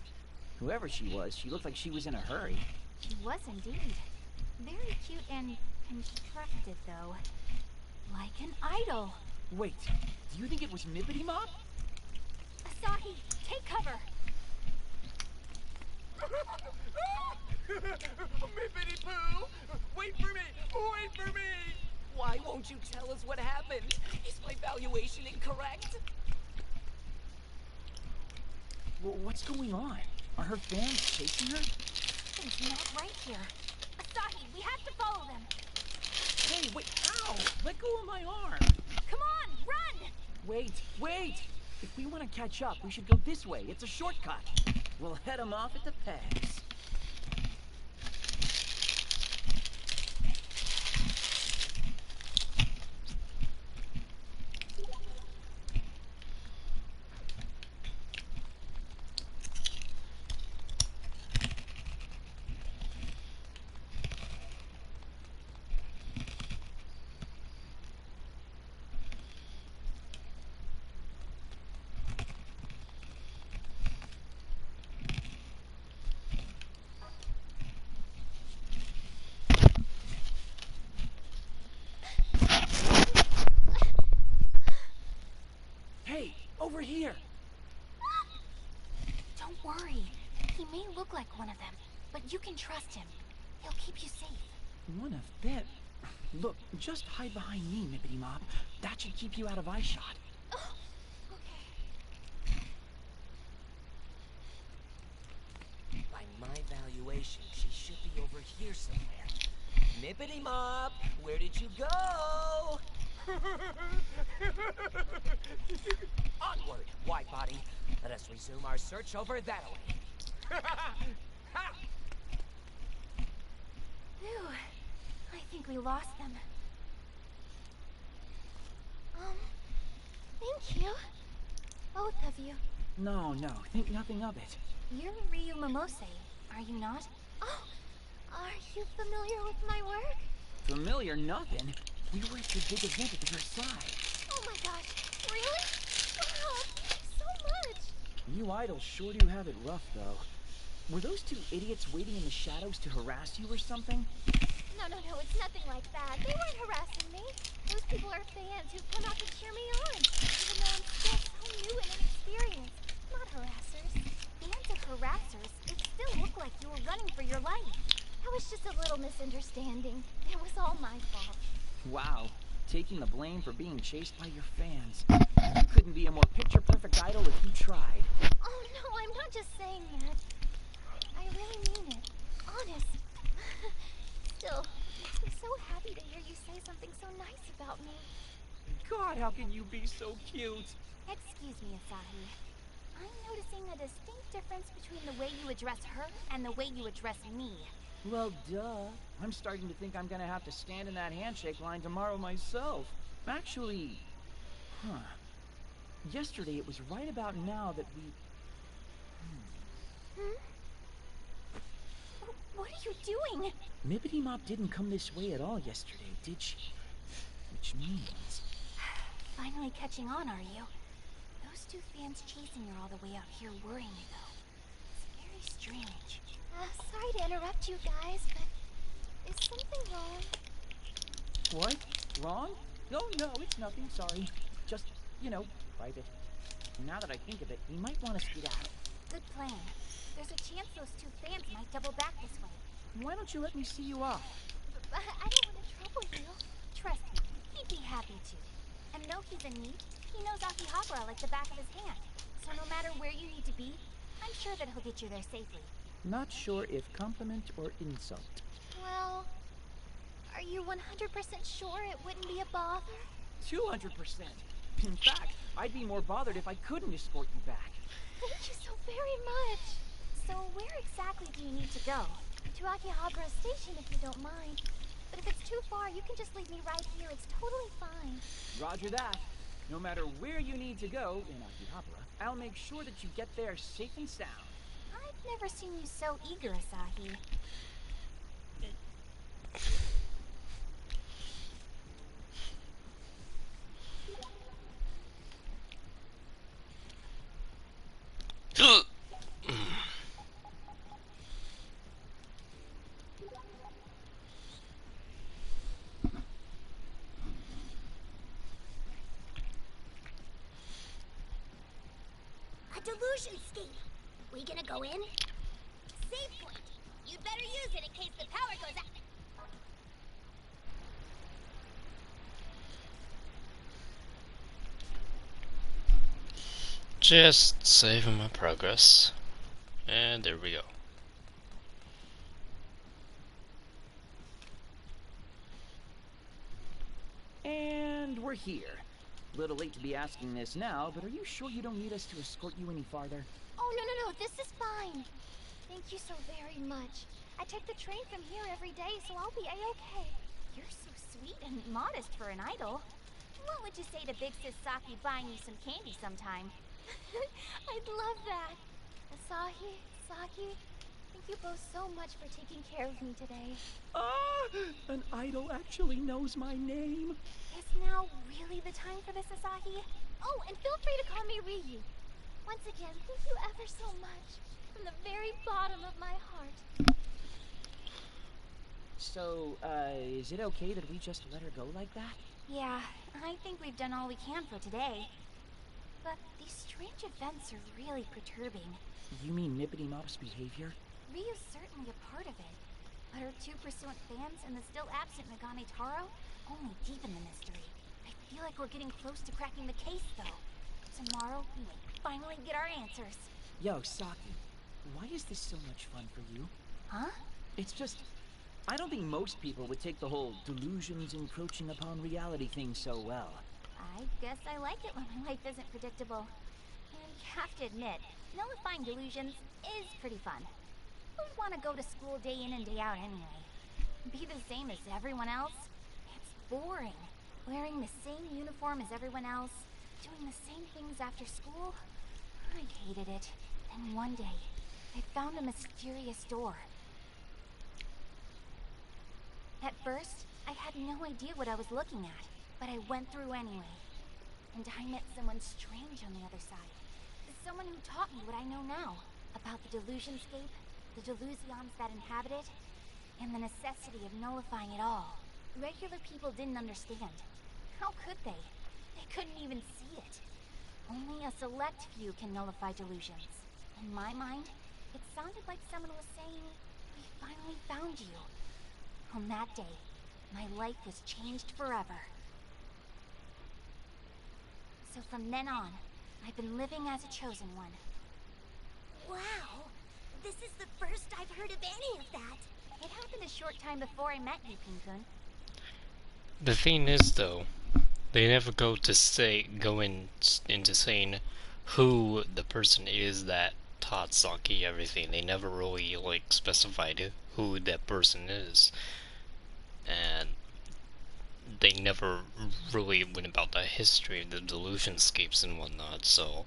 Whoever she was, she looked like she was in a hurry. She was indeed. Very cute and constructed, though. Like an idol. Wait, do you think it was Mippity Mop? Asahi, take cover! Mippity Poo! Wait for me! Wait for me! Why won't you tell us what happened? Is my valuation incorrect? Well, what's going on? Are her fans chasing her? Something's not right here. Asahi, we have to follow them. Hey, wait, ow! Let go of my arm! Come on, run! Wait! If we want to catch up, we should go this way. It's a shortcut. We'll head them off at the pass. Over here! Don't worry. He may look like one of them, but you can trust him. He'll keep you safe. One of them? Look, just hide behind me, Mippity Mop. That should keep you out of eyeshot. Oh, okay. By my valuation, she should be over here somewhere. Mippity Mop, where did you go? Onward, white body. Let us resume our search over that way. Phew. I think we lost them. Thank you. Both of you. No, think nothing of it. You're Ryu Momose, are you not? Oh, are you familiar with my work? Familiar nothing. We were at the big event at the Versailles. Oh my gosh, really? Wow, thanks so much. You idols sure do have it rough, though. Were those two idiots waiting in the shadows to harass you or something? No, it's nothing like that. They weren't harassing me. Those people are fans who've come out to cheer me on, even though I'm still so new and inexperienced. Not harassers. Fans of harassers, it still looked like you were running for your life. It was just a little misunderstanding. It was all my fault. Wow, taking the blame for being chased by your fans. You couldn't be a more picture-perfect idol if you tried. Oh no, I'm not just saying that. I really mean it. Honest. Still, it makes me so happy to hear you say something so nice about me. God, how can you be so cute? Excuse me, Asahi. I'm noticing a distinct difference between the way you address her and the way you address me. Well, duh. I'm starting to think I'm gonna have to stand in that handshake line tomorrow myself. Actually, yesterday it was right about now that we... What are you doing? Mippity Mop didn't come this way at all yesterday, did she? Which means... Finally catching on, are you? Those two fans chasing her all the way out here worry me, though. It's very strange. Sorry to interrupt you guys, but is something wrong? What? Wrong? Oh, no, it's nothing, sorry. Just, you know, private. Now that I think of it, we might want to skedaddle. Good plan. There's a chance those two fans might double back this way. Why don't you let me see you off? I don't want to trouble you. Trust me, he'd be happy to. And though he's in need, he knows Akihabara like the back of his hand. So no matter where you need to be, I'm sure that he'll get you there safely. Not sure if compliment or insult. Well, are you 100% sure it wouldn't be a bother? 200%. In fact, I'd be more bothered if I couldn't escort you back. Thank you so very much. So where exactly do you need to go? To Akihabara Station if you don't mind. But if it's too far, you can just leave me right here. It's totally fine. Roger that. No matter where you need to go in Akihabara, I'll make sure that you get there safe and sound. I've never seen you so eager, Asahi. A delusion scheme. We gonna go in? Save point. You'd better use it in case the power goes out. Just saving my progress. And there we go. And we're here. Little late to be asking this now, but are you sure you don't need us to escort you any farther? Oh, no, this is fine. Thank you so very much. I take the train from here every day, so I'll be a-okay. You're so sweet and modest for an idol. What would you say to Big Sis Saki buying you some candy sometime? I'd love that. Asahi, Saki, thank you both so much for taking care of me today. An idol actually knows my name. Is now really the time for this, Asahi? Oh, and feel free to call me Ryu. Once again, thank you ever so much. From the very bottom of my heart. So, is it okay that we just let her go like that? Yeah, I think we've done all we can for today. But these strange events are really perturbing. You mean Mippity Mop's behavior? Ryu's certainly a part of it. But her two pursuant fans and the still absent Megane Taro only deepen the mystery. I feel like we're getting close to cracking the case, though. Tomorrow, we might finally get our answers. Yo, Saki, why is this so much fun for you? Huh? It's just, I don't think most people would take the whole delusions encroaching upon reality thing so well. I guess I like it when my life isn't predictable. And you have to admit, nullifying delusions is pretty fun. Who'd want to go to school day in and day out anyway? Be the same as everyone else? It's boring. Wearing the same uniform as everyone else, doing the same things after school? I hated it. Then one day, I found a mysterious door. At first, I had no idea what I was looking at, but I went through anyway. And I met someone strange on the other side. Someone who taught me what I know now about the Delusionscape, the delusions that inhabit it, and the necessity of nullifying it all. Regular people didn't understand. How could they? They couldn't even see it. Only a select few can nullify delusions. In my mind, it sounded like someone was saying, "We finally found you." On that day, my life was changed forever. So from then on, I've been living as a chosen one. Wow! This is the first I've heard of any of that. It happened a short time before I met you, Pinkun. The thing is, though, they never go into saying who the person is that taught Saki everything. They never really, like, specified who that person is. And they never really went about the history of the delusionscapes and whatnot, so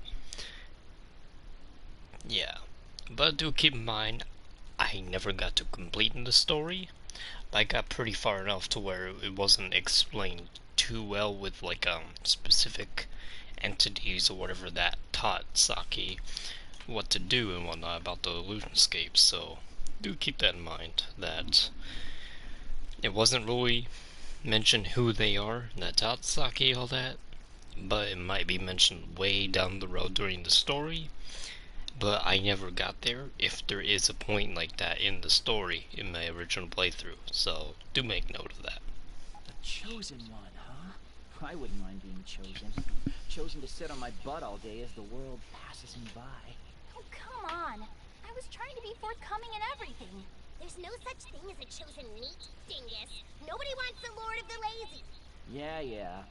yeah. But do keep in mind, I never got to completing the story. I got pretty far enough to where it wasn't explained too well with like specific entities or whatever that taught Saki what to do and whatnot about the illusionscapes, so do keep that in mind, that it wasn't really mentioned who they are that taught Saki all that, but it might be mentioned way down the road during the story. But I never got there, if there is a point like that in the story in my original playthrough, so do make note of that. The chosen one, huh? I wouldn't mind being chosen. Chosen to sit on my butt all day as the world passes me by. Oh, come on. I was trying to be forthcoming in everything. There's no such thing as a chosen meat, dingus. Nobody wants the Lord of the Lazy. Yeah.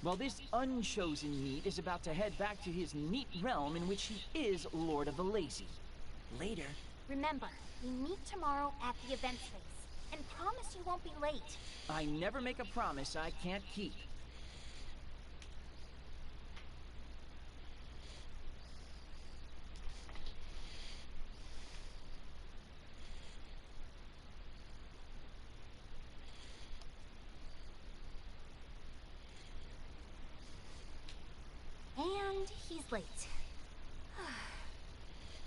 Well, this unchosen meat is about to head back to his neat realm in which he is Lord of the Lazy. Later. Remember, we meet tomorrow at the event space, and promise you won't be late. I never make a promise I can't keep. And he's late.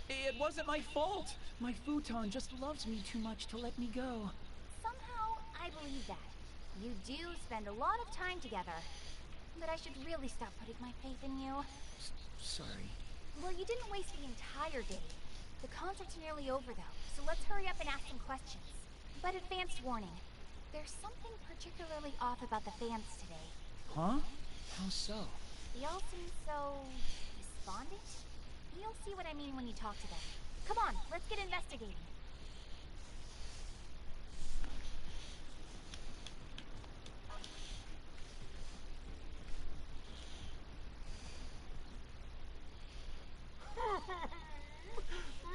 It wasn't my fault. My futon just loves me too much to let me go. Somehow, I believe that. You do spend a lot of time together. But I should really stop putting my faith in you. Sorry. Well, you didn't waste the entire day. The concert's nearly over, though, so let's hurry up and ask some questions. But advanced warning. There's something particularly off about the fans today. Huh? How so? They all seem so despondent. You'll see what I mean when you talk to them. Come on, let's get investigating.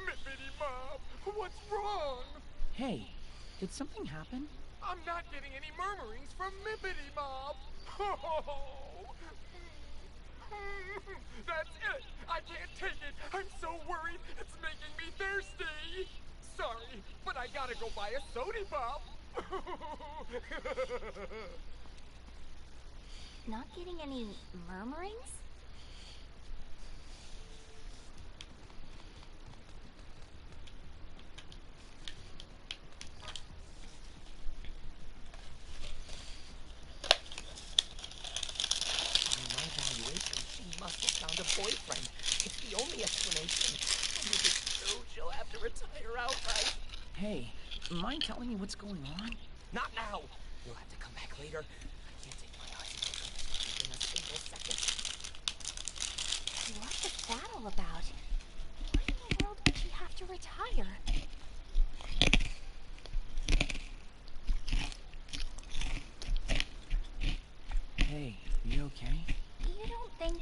Mippity Mob, what's wrong? Hey, did something happen? I'm not getting any murmurings from Mippity Mob. That's it! I can't take it! I'm so worried! It's making me thirsty! Sorry, but I gotta go buy a sody pop! Not getting any murmurings? Must have found a boyfriend. It's the only explanation. And if it's true, she'll have to retire outright. Hey, mind telling me what's going on? Not now. You'll have to come back later. I can't take my eyes away from this in a single second. What was that all about? Why in the world would she have to retire? Hey, you okay? You don't think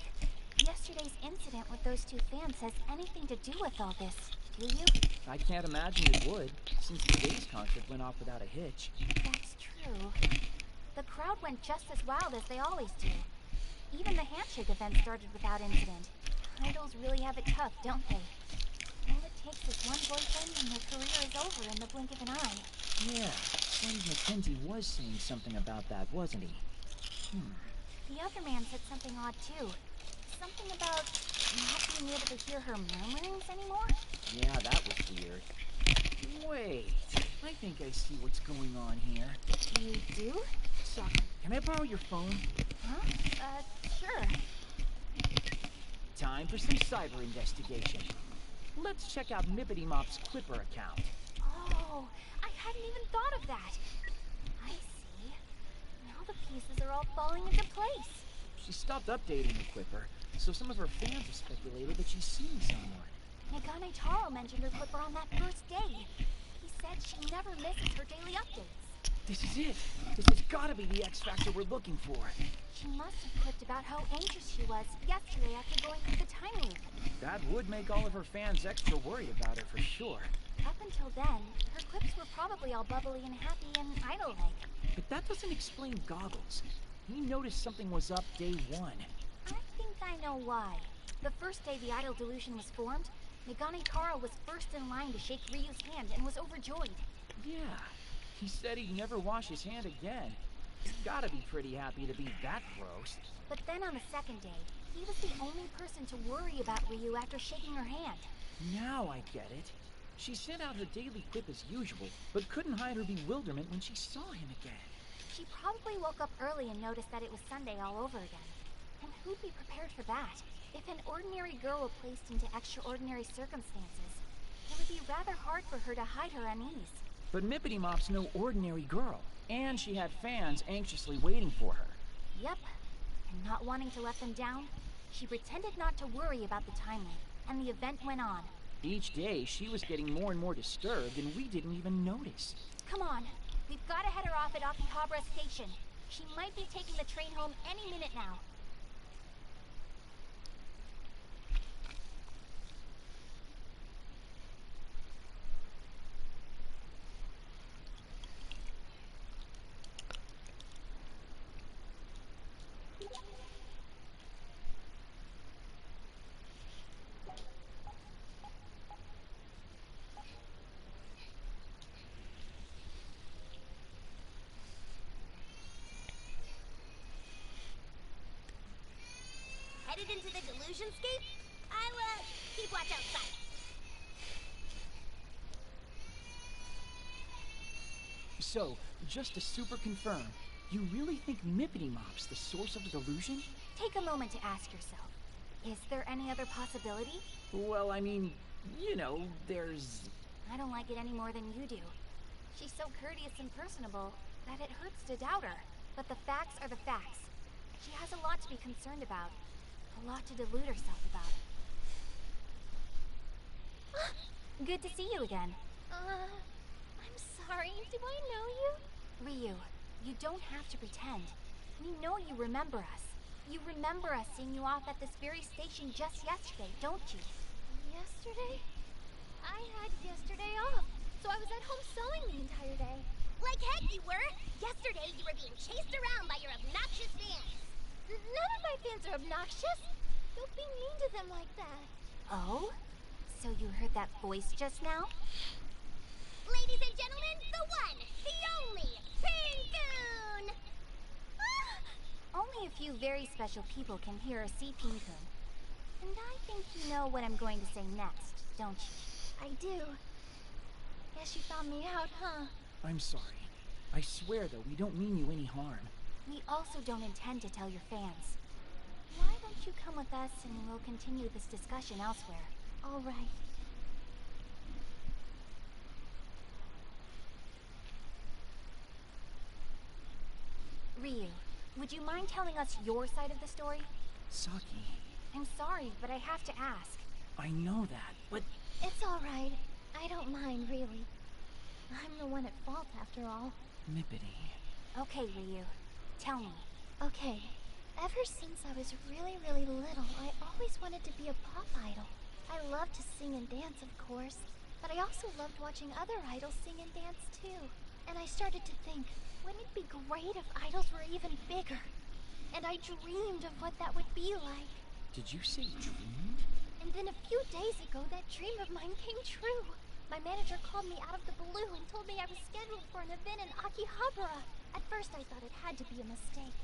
yesterday's incident with those two fans has anything to do with all this, do you? I can't imagine it would, since today's concert went off without a hitch. That's true. The crowd went just as wild as they always do. Even the handshake event started without incident. Idols really have it tough, don't they? All it takes is one boyfriend and their career is over in the blink of an eye. Yeah, Sons Mackenzie was saying something about that, wasn't he? The other man said something odd too. Something about not being able to hear her murmurings anymore? Yeah, that was weird. Wait, I think I see what's going on here. You do? Saki, can I borrow your phone? Huh? Sure. Time for some cyber investigation. Let's check out Mippity Mop's Quipper account. Oh, I hadn't even thought of that. I see. Now the pieces are all falling into place. She stopped updating the Quipper, so some of her fans have speculated that she's seeing someone. Nagane Taro mentioned her Quipper on that first day. He said she never misses her daily updates. This is it. This has gotta be the X Factor we're looking for. She must have clipped about how anxious she was yesterday after going through the time loop. That would make all of her fans extra worried about her for sure. Up until then, her clips were probably all bubbly and happy and idol-like. But that doesn't explain Goggles. He noticed something was up day one. I think I know why. The first day the idol delusion was formed, Nagane Taro was first in line to shake Ryu's hand and was overjoyed. Yeah, he said he'd never wash his hand again. He's gotta be pretty happy to be that gross. But then on the second day, he was the only person to worry about Ryu after shaking her hand. Now I get it. She sent out her daily quip as usual, but couldn't hide her bewilderment when she saw him again. She probably woke up early and noticed that it was Sunday all over again. And who'd be prepared for that? If an ordinary girl were placed into extraordinary circumstances, it would be rather hard for her to hide her unease. But Mippity Mop's no ordinary girl, and she had fans anxiously waiting for her. Yep, and not wanting to let them down, she pretended not to worry about the time limit, and the event went on. Each day, she was getting more and more disturbed, and we didn't even notice. Come on, we've got to head her off at AKIBA'S station. She might be taking the train home any minute now. Headed into the delusionscape? I'll, keep watch outside. So, just to super confirm, you really think Mippity Mop's the source of the delusion? Take a moment to ask yourself, is there any other possibility? Well, I mean, you know, there's... I don't like it any more than you do. She's so courteous and personable that it hurts to doubt her. But the facts are the facts. She has a lot to be concerned about. A lot to delude herself about. Good to see you again. I'm sorry. Do I know you? Ryu, you don't have to pretend. We know you remember us. You remember us seeing you off at this very station just yesterday, don't you? Yesterday? I had yesterday off, so I was at home sewing the entire day. Like heck you were! Yesterday you were being chased around by your obnoxious fans. None of my fans are obnoxious. Don't be mean to them like that. Oh? So you heard that voice just now? Ladies and gentlemen, the one, the only, Pin-Kun! Only a few very special people can hear or see Pin-Kun. And I think you know what I'm going to say next, don't you? I do. Guess you found me out, huh? I'm sorry. I swear, though, we don't mean you any harm. We also don't intend to tell your fans. Why don't you come with us and we'll continue this discussion elsewhere? All right. Ryu, would you mind telling us your side of the story? Saki. I'm sorry, but I have to ask. I know that, but... It's all right. I don't mind, really. I'm the one at fault, after all. Mippity. Okay, Ryu. Tell me. Okay. Ever since I was really, really little, I always wanted to be a pop idol. I loved to sing and dance, of course, but I also loved watching other idols sing and dance, too. And I started to think, wouldn't it be great if idols were even bigger? And I dreamed of what that would be like. Did you say dreamed? And then a few days ago, that dream of mine came true. My manager called me out of the blue and told me I was scheduled for an event in Akihabara. At first I thought it had to be a mistake.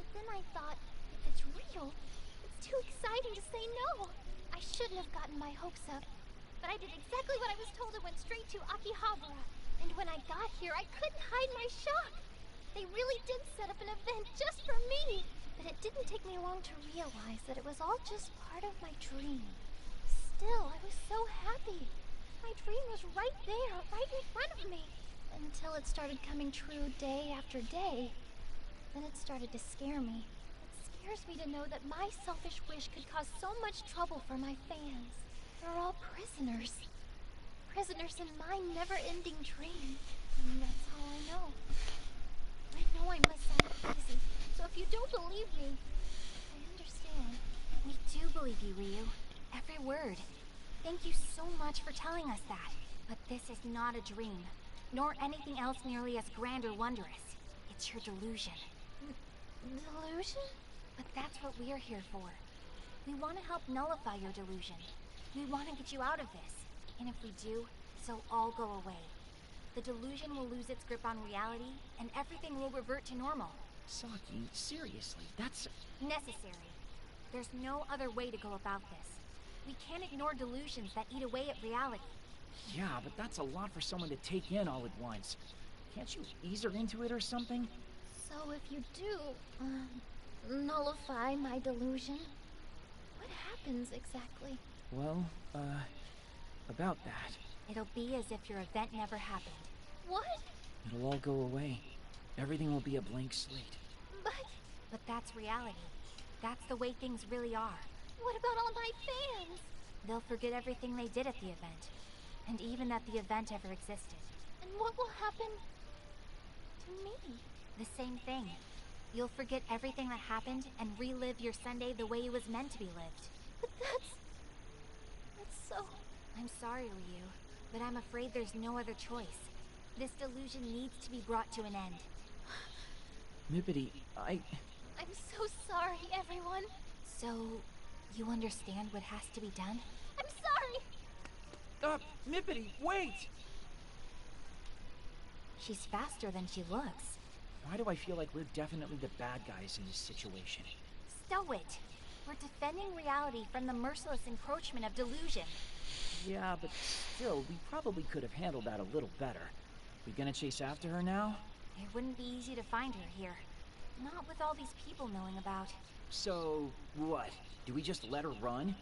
But then I thought, if it's real, it's too exciting to say no. I shouldn't have gotten my hopes up. But I did exactly what I was told and went straight to Akihabara. And when I got here, I couldn't hide my shock. They really did set up an event just for me. But it didn't take me long to realize that it was all just part of my dream. Still, I was so happy. My dream was right there, right in front of me. Until it started coming true day after day. Then it started to scare me. It scares me to know that my selfish wish could cause so much trouble for my fans. They're all prisoners. Prisoners in my never-ending dream. And that's all I know. I know I must sound crazy, so if you don't believe me, I understand. We do believe you, Ryu. Every word. Thank you so much for telling us that. But this is not a dream, nor anything else nearly as grand or wondrous. It's your delusion. Delusion? But that's what we're here for. We want to help nullify your delusion. We want to get you out of this. And if we do, this'll all go away. The delusion will lose its grip on reality, and everything will revert to normal. Saki, seriously, that's... Necessary. There's no other way to go about this. We can't ignore delusions that eat away at reality. Yeah, but that's a lot for someone to take in all at once. Can't you ease her into it or something? So if you do, nullify my delusion, what happens exactly? Well, about that. It'll be as if your event never happened. What? It'll all go away. Everything will be a blank slate. But that's reality. That's the way things really are. What about all my fans? They'll forget everything they did at the event. And even that the event ever existed. And what will happen to me? The same thing. You'll forget everything that happened and relive your Sunday the way it was meant to be lived. But that's so... I'm sorry, Ryu, but I'm afraid there's no other choice. This delusion needs to be brought to an end. Mippity, I'm so sorry, everyone. So, you understand what has to be done? I'm sorry! Mippity, wait! She's faster than she looks. Why do I feel like we're definitely the bad guys in this situation? Stow it! We're defending reality from the merciless encroachment of delusion. Yeah, but still, we probably could have handled that a little better. We gonna chase after her now? It wouldn't be easy to find her here. Not with all these people knowing about. So, what? Do we just let her run?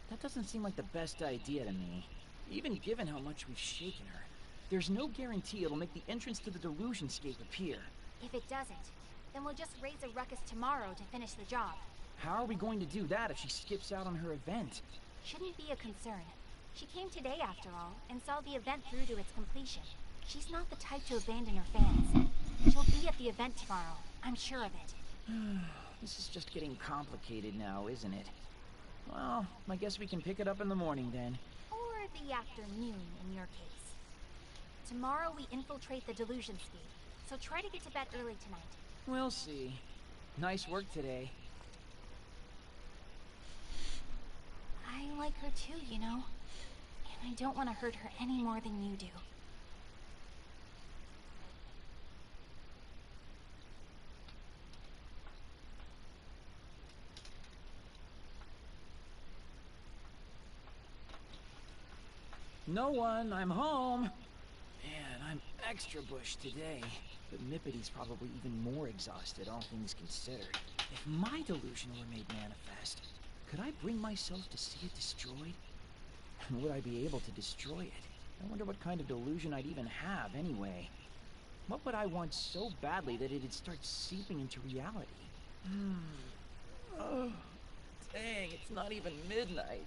That doesn't seem like the best idea to me. Even given how much we've shaken her. There's no guarantee it'll make the entrance to the delusionscape appear. If it doesn't, then we'll just raise a ruckus tomorrow to finish the job. How are we going to do that if she skips out on her event? Shouldn't be a concern. She came today after all, and saw the event through to its completion. She's not the type to abandon her fans. She'll be at the event tomorrow. I'm sure of it. This is just getting complicated now, isn't it? Well, I guess we can pick it up in the morning then. Or the afternoon, in your case. Tomorrow we infiltrate the delusionscape, so try to get to bed early tonight. We'll see. Nice work today. I like her too, you know. And I don't want to hurt her any more than you do. No one, I'm home. Man, I'm extra bush today. But Mippity's probably even more exhausted, all things considered. If my delusion were made manifest, could I bring myself to see it destroyed? And would I be able to destroy it? I wonder what kind of delusion I'd even have, anyway. What would I want so badly that it'd start seeping into reality? Oh, dang, it's not even midnight.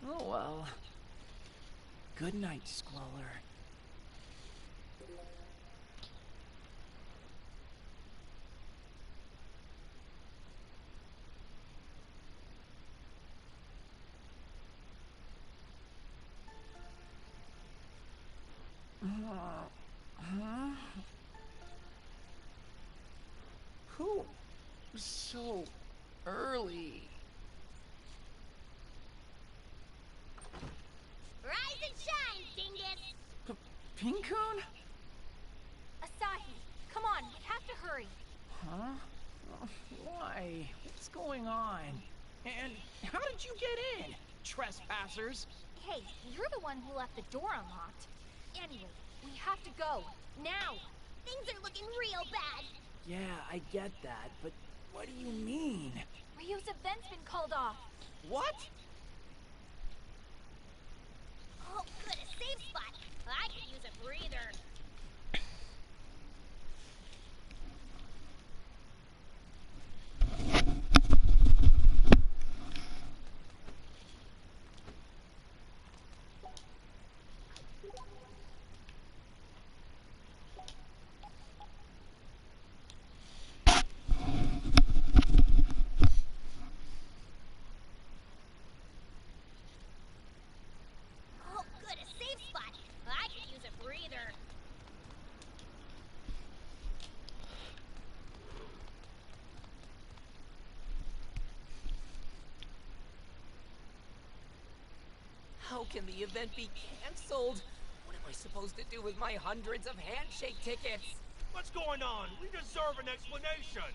Oh well. Good night, Squalor. Who? So early. Rise and shine, dingus! Pincoon? Asahi, come on, we have to hurry. Huh? Why? What's going on? And how did you get in, trespassers? Hey, you're the one who left the door unlocked. Anyway, We have to go. Now! Things are looking real bad. Yeah, I get that, but what do you mean? Ryu's event's been called off. What? Oh, good, a safe spot. I could use a breather. Oh, good, a safe spot. I could use a breather. How can the event be canceled? What am I supposed to do with my hundreds of handshake tickets? What's going on? We deserve an explanation.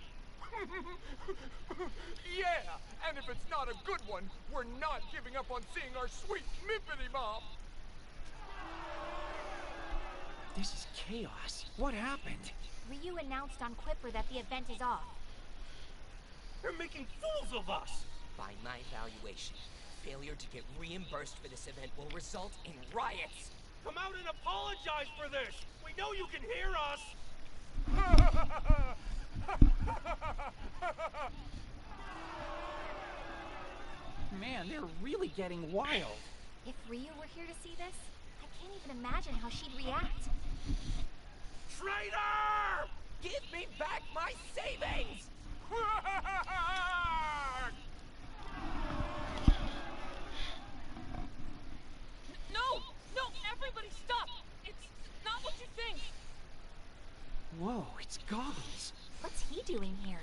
Yeah, and if it's not a good one, we're not giving up on seeing our sweet Mippity Mom. This is chaos. What happened? Ryu announced on Quipper that the event is off. They're making fools of us. By my valuation, failure to get reimbursed for this event will result in riots. Come out and apologize for this. We know you can hear us. Man, they're really getting wild. If Ryu were here to see this, I can't even imagine how she'd react. Traitor! Give me back my savings! No! No! Everybody stop! It's not what you think! Whoa, it's Goggles. What's he doing here?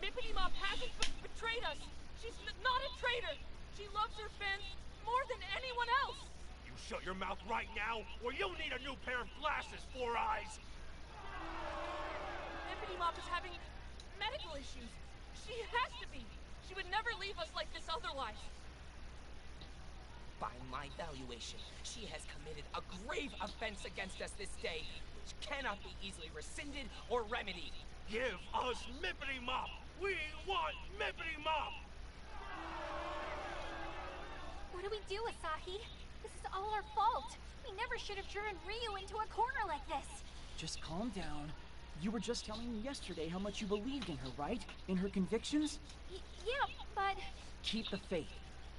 Mippity Mop hasn't betrayed us! She's not a traitor! She loves her fans more than anyone else! You shut your mouth right now, or you'll need a new pair of glasses, Four Eyes! Mippity Mop is having medical issues. She has to be! She would never leave us like this otherwise. By my valuation, she has committed a grave offense against us this day, which cannot be easily rescinded or remedied. Give us Mippity Mop! We want Mippity Mop! What do we do, Asahi? This is all our fault. We never should have driven Ryu into a corner like this. Just calm down. You were just telling me yesterday how much you believed in her, right? In her convictions? Yeah, but... Keep the faith.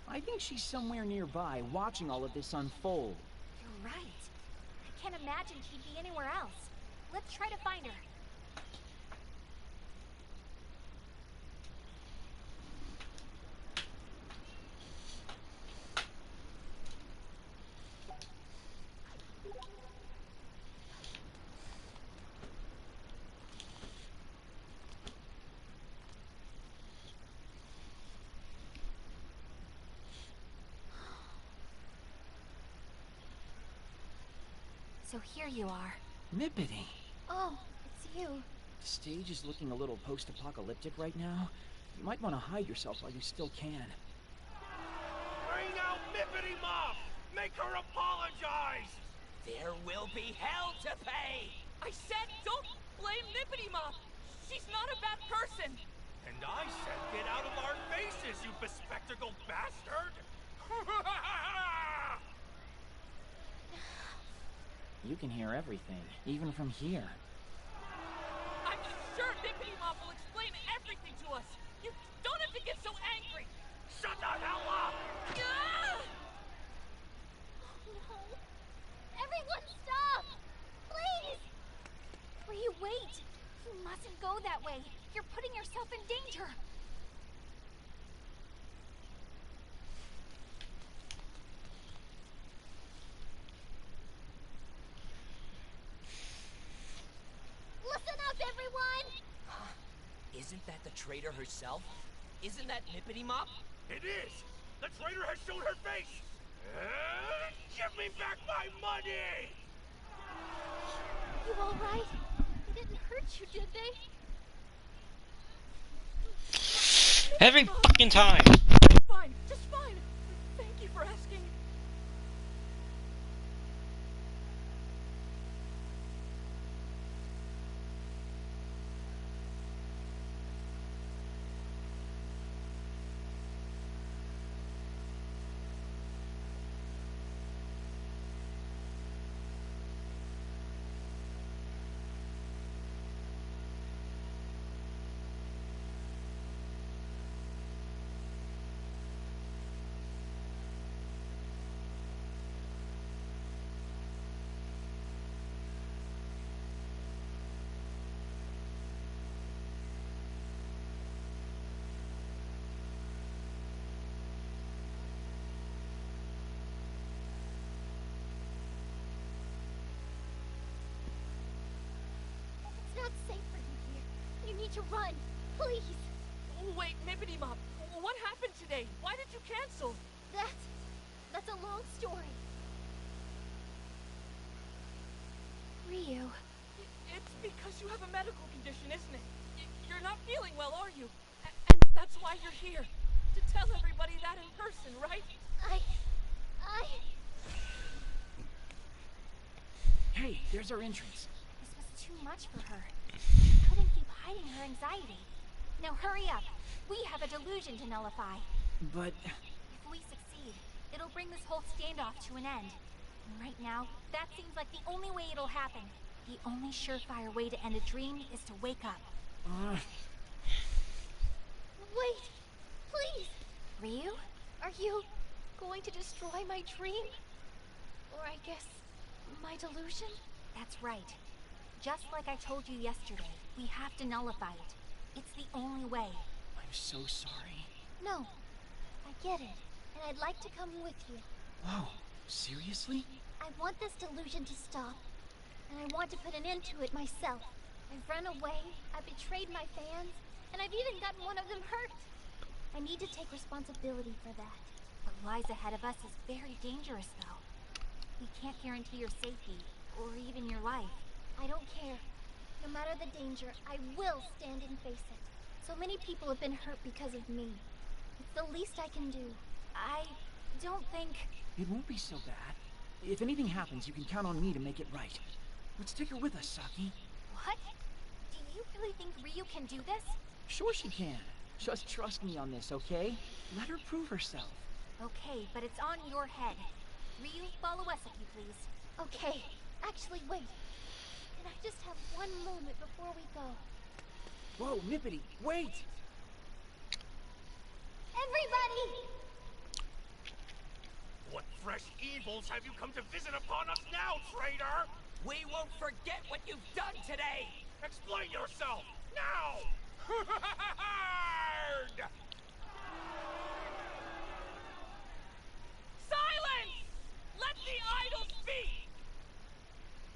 I think she's somewhere nearby, watching all of this unfold. You're right. I can't imagine she'd be anywhere else. Let's try to find her. So here you are. Mippity. Oh, it's you. The stage is looking a little post-apocalyptic right now. You might want to hide yourself while you still can. Bring out Mippity Mop! Make her apologize! There will be hell to pay! I said don't blame Mippity Mop! She's not a bad person! And I said get out of our faces, you bespectacled bastard! You can hear everything, even from here. I'm sure Mippity Mop will explain everything to us! You don't have to get so angry! Shut the hell up! Ah! Oh, no. Everyone stop! Please! Ryu, wait! You mustn't go that way. You're putting yourself in danger. Listen up, everyone! Isn't that the traitor herself? Isn't that Mippity Mop? It is! The traitor has shown her face! Give me back my money! You alright? They didn't hurt you, did they? Every fucking time! Fine, just fine. Thank you for asking. need to run. Please. Wait, Mippity Mop, what happened today? Why did you cancel? That's a long story. Ryu. It's because you have a medical condition, isn't it? You're not feeling well, are you? And that's why you're here. To tell everybody that in person, right? Hey, there's our entrance. This was too much for her. She couldn't keep hiding her anxiety. Now hurry up. We have a delusion to nullify. But... If we succeed, it'll bring this whole standoff to an end. And right now, that seems like the only way it'll happen. The only surefire way to end a dream is to wake up. Wait, please. Ryu? Are you going to destroy my dream? Or I guess, my delusion? That's right. Just like I told you yesterday, we have to nullify it. It's the only way. I'm so sorry. No, I get it, and I'd like to come with you. Whoa, seriously? I want this delusion to stop, and I want to put an end to it myself. I've run away, I've betrayed my fans, and I've even gotten one of them hurt. I need to take responsibility for that. What lies ahead of us is very dangerous, though. We can't guarantee your safety, or even your life. I don't care. No matter the danger, I will stand and face it. So many people have been hurt because of me. It's the least I can do. I don't think... It won't be so bad. If anything happens, you can count on me to make it right. Let's take her with us, Saki. What? Do you really think Ryu can do this? Sure she can. Just trust me on this, okay? Let her prove herself. Okay, but it's on your head. Ryu, follow us if you please. Okay. Actually, wait. Can I just have one moment before we go? Whoa, Mippity, wait! Everybody! What fresh evils have you come to visit upon us now, traitor? We won't forget what you've done today! Explain yourself, now! Silence! Let the idol speak!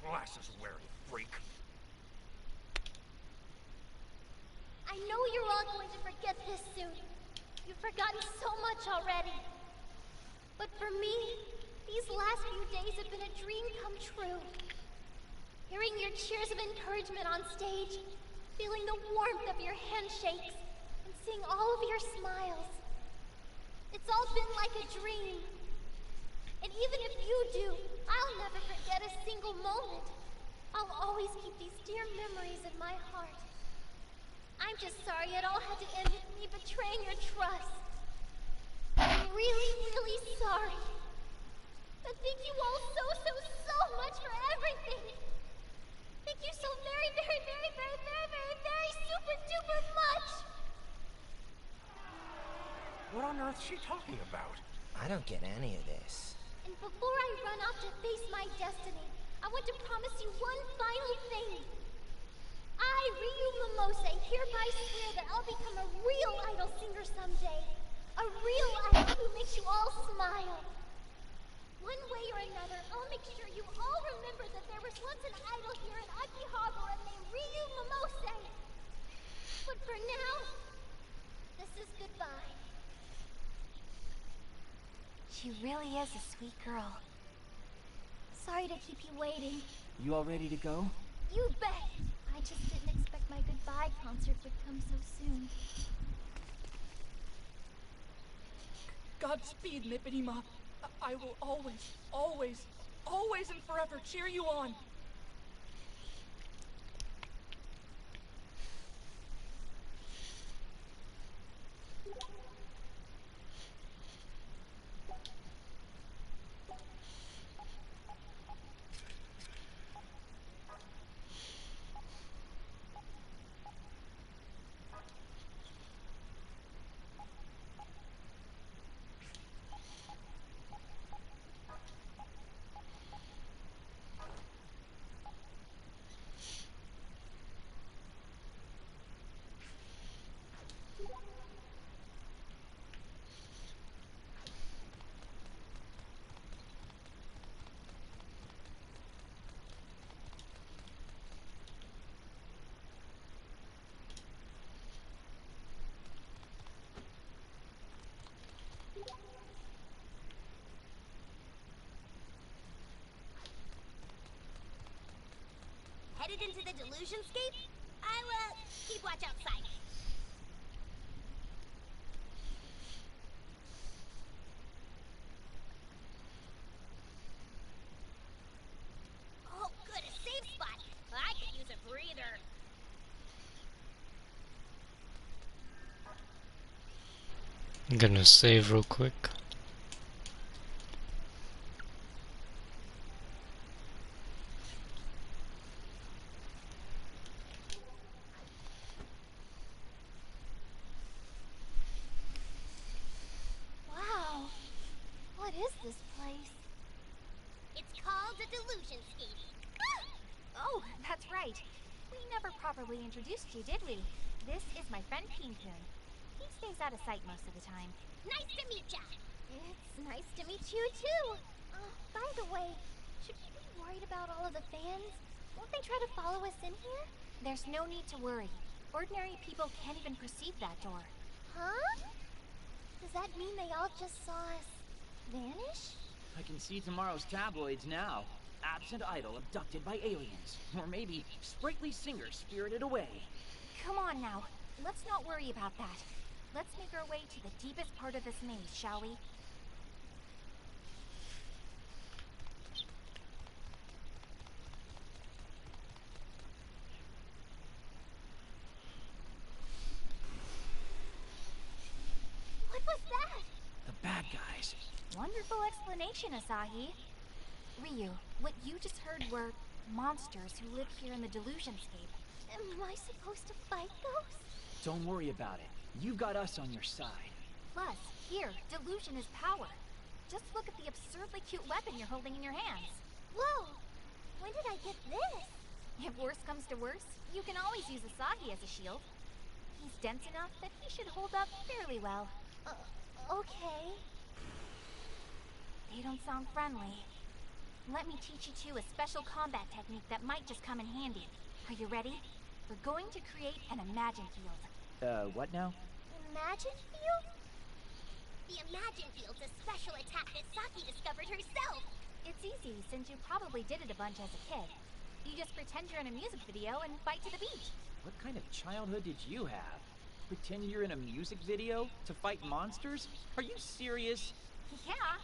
Glasses-wearing freak. I know you're all going to forget this soon. You've forgotten so much already. But for me, these last few days have been a dream come true. Hearing your cheers of encouragement on stage, feeling the warmth of your handshakes, and seeing all of your smiles. It's all been like a dream. And even if you do, I'll never forget a single moment. I'll always keep these dear memories in my heart. I'm just sorry it all had to end with me betraying your trust. I'm really, really sorry. But thank you all so much for everything. Thank you so very super duper much. What on earth is she talking about? I don't get any of this. And before I run off to face my destiny, I want to promise you one final thing. I, Ryu Mimose, hereby swear that I'll become a real idol singer someday. A real idol who makes you all smile. One way or another, I'll make sure you all remember that there was once an idol here in Akihabara named Ryu Mimose. But for now, this is goodbye. She really is a sweet girl. Sorry to keep you waiting. You all ready to go? You bet! I just didn't expect my goodbye concert would come so soon. Godspeed, Mippity Mop. I will always and forever cheer you on. headed into the Delusionscape? I'll, keep watch outside. Oh, good, a safe spot. I could use a breather. I'm gonna save real quick. Wow. What is this place? It's called the Delusionscape. Oh, that's right. We never properly introduced you, did we? This is my friend Peen-Kun. He stays out of sight most of the time. Nice to meet ya. It's nice to meet you, too. By the way, should we be worried about all of the fans? Won't they try to follow us in here? There's no need to worry. Ordinary people can't even perceive that door. Huh? Does that mean they all just saw us vanish? I can see tomorrow's tabloids now. Absent idol abducted by aliens. Or maybe sprightly singer spirited away. Come on now. Let's not worry about that. Let's make our way to the deepest part of this maze, shall we? What was that? The bad guys. Wonderful explanation, Asahi. Ryu, what you just heard were monsters who live here in the Delusionscape. Am I supposed to fight those? Don't worry about it. You've got us on your side. Plus, here, delusion is power. Just look at the absurdly cute weapon you're holding in your hands. Whoa! When did I get this? If worse comes to worse, you can always use Asahi as a shield. He's dense enough that he should hold up fairly well. Okay. They don't sound friendly. Let me teach you two a special combat technique that might just come in handy. Are you ready? We're going to create an Imagine Field. What now? Imagine Field? The Imagine Field's a special attack that Saki discovered herself. It's easy, since you probably did it a bunch as a kid. You just pretend you're in a music video and fight to the beat. What kind of childhood did you have? Pretend you're in a music video to fight monsters? Are you serious? Yeah.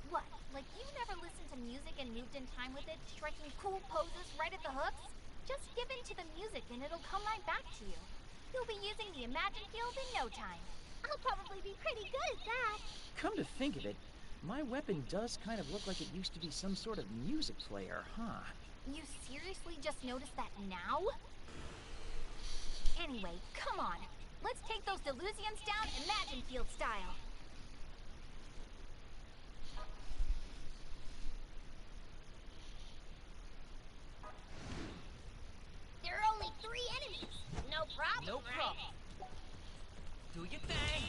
What, like you never listened to music and moved in time with it, striking cool poses right at the hooks? Just give in to the music and it'll come right back to you. You'll be using the Imagine Field in no time. I'll probably be pretty good at that. Come to think of it, my weapon does kind of look like it used to be some sort of music player, huh? You seriously just noticed that now? Anyway, come on. Let's take those delusions down Imagine Field style. There are only 3 enemies. No problem, No right? problem. Do your thing.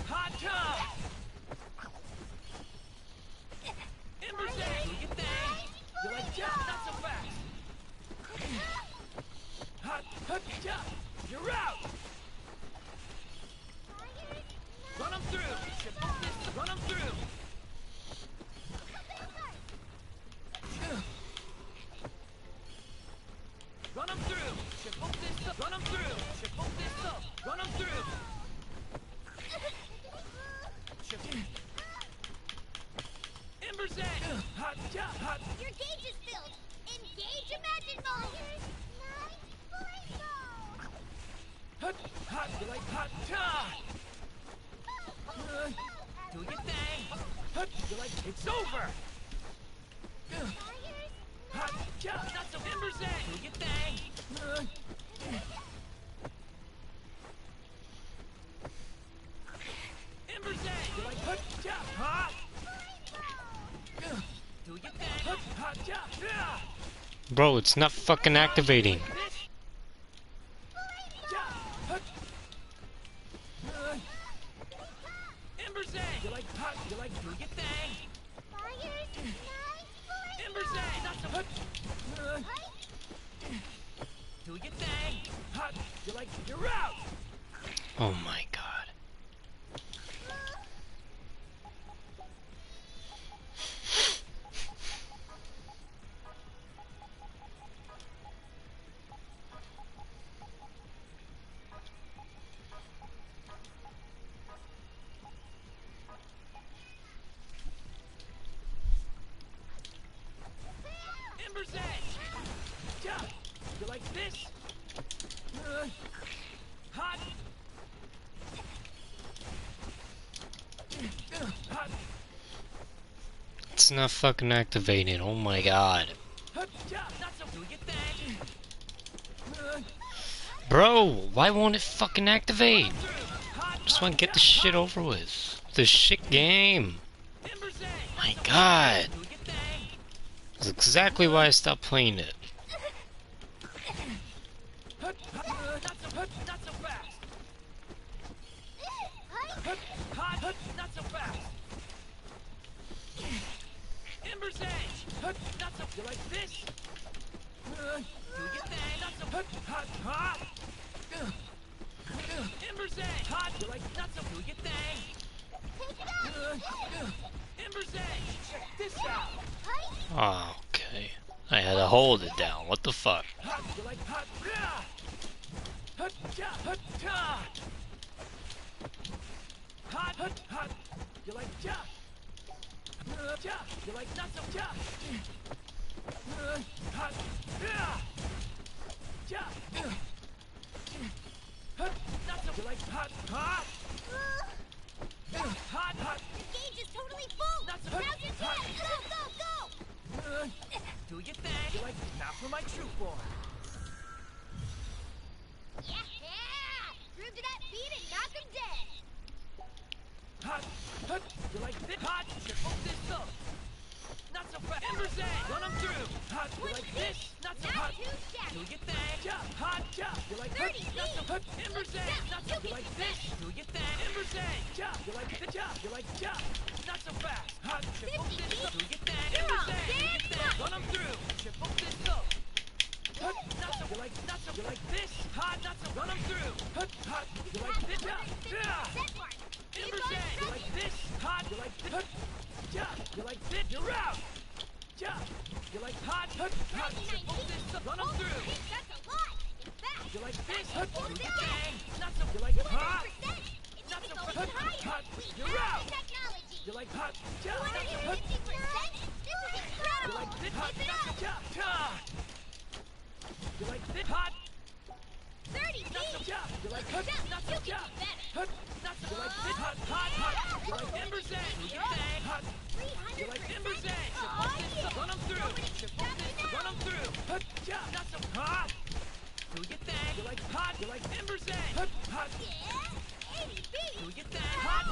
Hot tub! Ember's there. Do your thing. You're like, not so fast! You're out! Run them through. Run them through. Run them through. Run them through. Run them through. Ember's egg. Your gauge is filled. Engage Imagine Mode. You like hot tub! Do your thing. You're like, it's over! Not so Ember's egg. Do your thing. Ember's egg. You're like, hot! Do your thing. Bro, it's not fucking activating. Ember's egg. You like hot? You like, Do your thing. Ember's egg. Not so Do your thing. hot? You like, you're out! Oh my god. It's not fucking activating. Oh my god. Bro, why won't it fucking activate? Just want to get this shit over with. This shit game. My god. That's exactly why I stopped playing it. Ember's Edge! Not so you like this? Do you think? Not so hot. Ember's Edge! Hot! You like not so do you think? Ember's Edge! Check this out! Oh, okay. I had to hold it down. What the fuck? Hot! You like hot? Hot! Hot! You like ja? You like not so ja? Hot! Ja! Not so you like hot? Hot! Hot! Your gauge is totally full! Not so Now's your hot! chance! Go, go, go! Do you think? You like not for my true form? Yeah! Prove to that beat and knock him dead! Hot! You like this? Hot! Triple this up! Not so fast! Ember's Edge! Run them through! Hot! You like this? Not so hot! Do you think? Hot! You like hot? Not so hot! Ember's Edge! Not so you like this? Do you think? Ember's Edge! You like this? You like not so fast! Hot! Triple this up! Do you think? Ember's Edge! Do you think? Run them through! Triple this up! Hot! Not so you like this? Hot! Not so run them through! Hot! You like this? Ember's Edge! You like this? Hot! You like this? You like this? You're out! You like hot? Triple this up! Run them through! That's a lot! In fact, You like this? that's Do full you down. think? Not so you like hot? 200%! It Not needs so to go even higher! We You're have out! the technology! You like hot? 250%! This is You incredible! like this? Hot? Keep it up! You like this? Hot? 30 feet! You like hot? Not so You can do better! hot? Not so you like this? Hot? You like Ember's Edge? Do you think? Hot? You like Ember's Edge? Oh, yeah. Run them through! Run them through! Not so hot! Do you think? You like hot? You like Ember's Edge? Hot? Yeah! 80 feet! Do you think? Hot?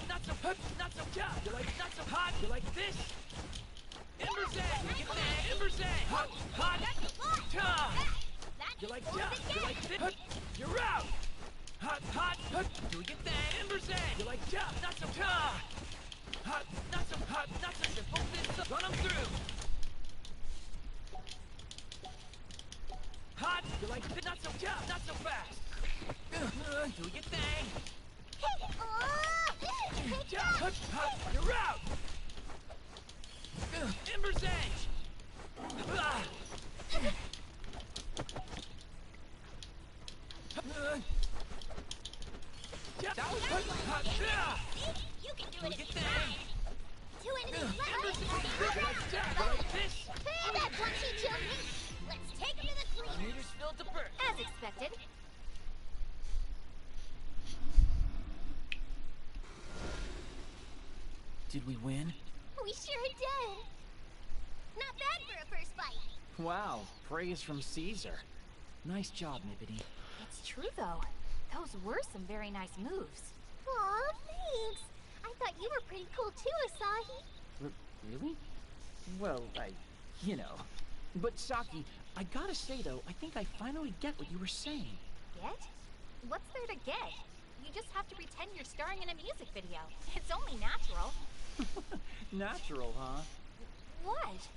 Not so hot? Not so you like not so hot? You like this? Ember's Edge! Do you think? Ember's Edge! Hot? That's a lot! You like you like this? You're out! Hot! Do you think? Ember's Edge! You like not so hot! Not so hot! Not so triple this up! Run them through! Hot! You like this? Not so fast! Do you think? Hot! You're out! Ember's Edge! You can do it if you try! 2 enemies left! That's one she chilled me! Let's take him to the cleaners! Meters filled to burn! As expected. Did we win? We sure did! Not bad for a first fight! Wow, praise from Caesar. Nice job, Nippity. It's true, though. Those were some very nice moves. Aw, thanks! I thought you were pretty cool too, Asahi! Really? Well, you know. But Saki, I gotta say though, I think I finally get what you were saying. Get? What's there to get? You just have to pretend you're starring in a music video. It's only natural. Natural, huh? What?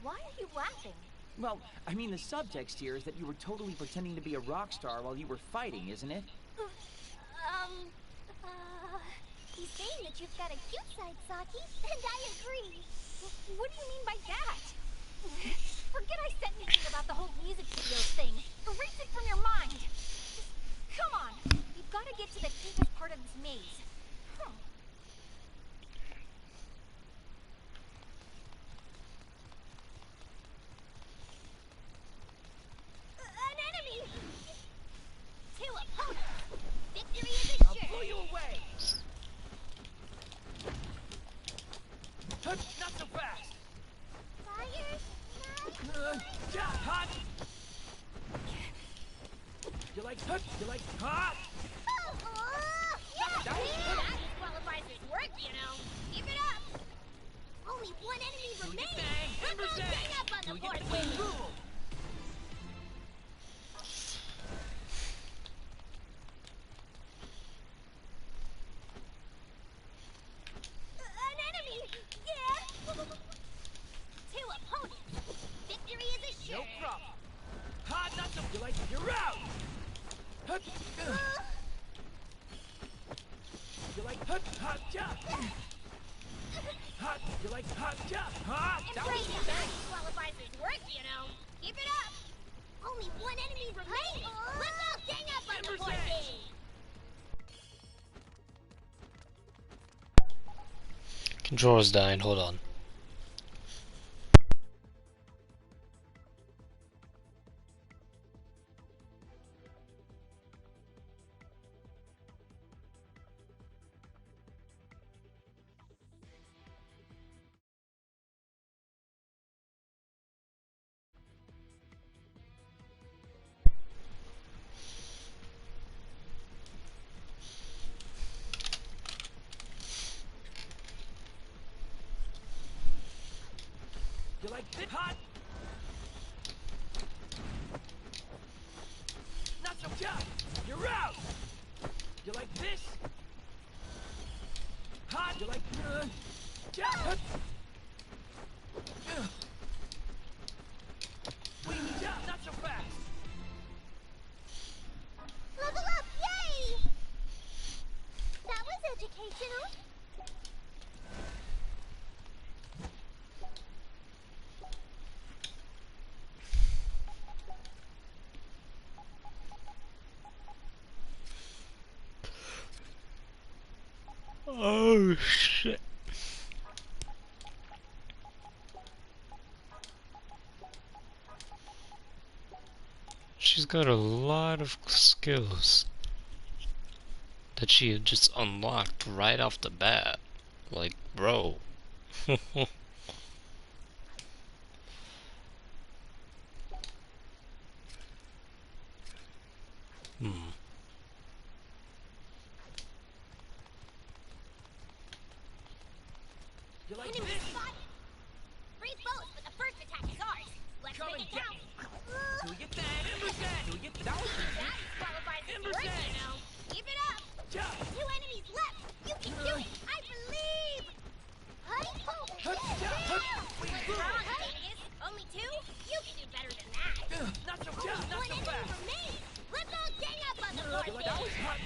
Why are you laughing? Well, I mean the subtext here is that you were totally pretending to be a rock star while you were fighting, isn't it? He's saying that you've got a cute side, Saki, and I agree. What do you mean by that? Forget I said anything about the whole music video thing. Erase it from your mind. Just, come on. You've got to get to the deepest part of this maze. An enemy! 2 opponents! Victory is I'll assured! blow you away! Not so fast! You like hot job? That was qualifies as work, you know. Keep it up. Only one enemy remains. Let's all gang up on the poor thing. Controller's dying, hold on. You like this? Hot? Not so tough. You're out. You like this? Hot? You like job? Wait, job, not so fast. Level up, yay! That was educational. Oh shit. She's got a lot of skills that she had just unlocked right off the bat. Like, bro. Hmm. You like Enemy this? spotted. Freeze both, but the first attack is ours. Let's Come make and it get count. Do we get that? Do we get that? That qualifies as work, you know. Keep it up. Job. 2 enemies left. You can do it. I believe. Hey, only 2? You can do better than that. Not so Only fast. Not one so enemy fast. remains. Let's all gang up on the poor You like that? thing. Hot.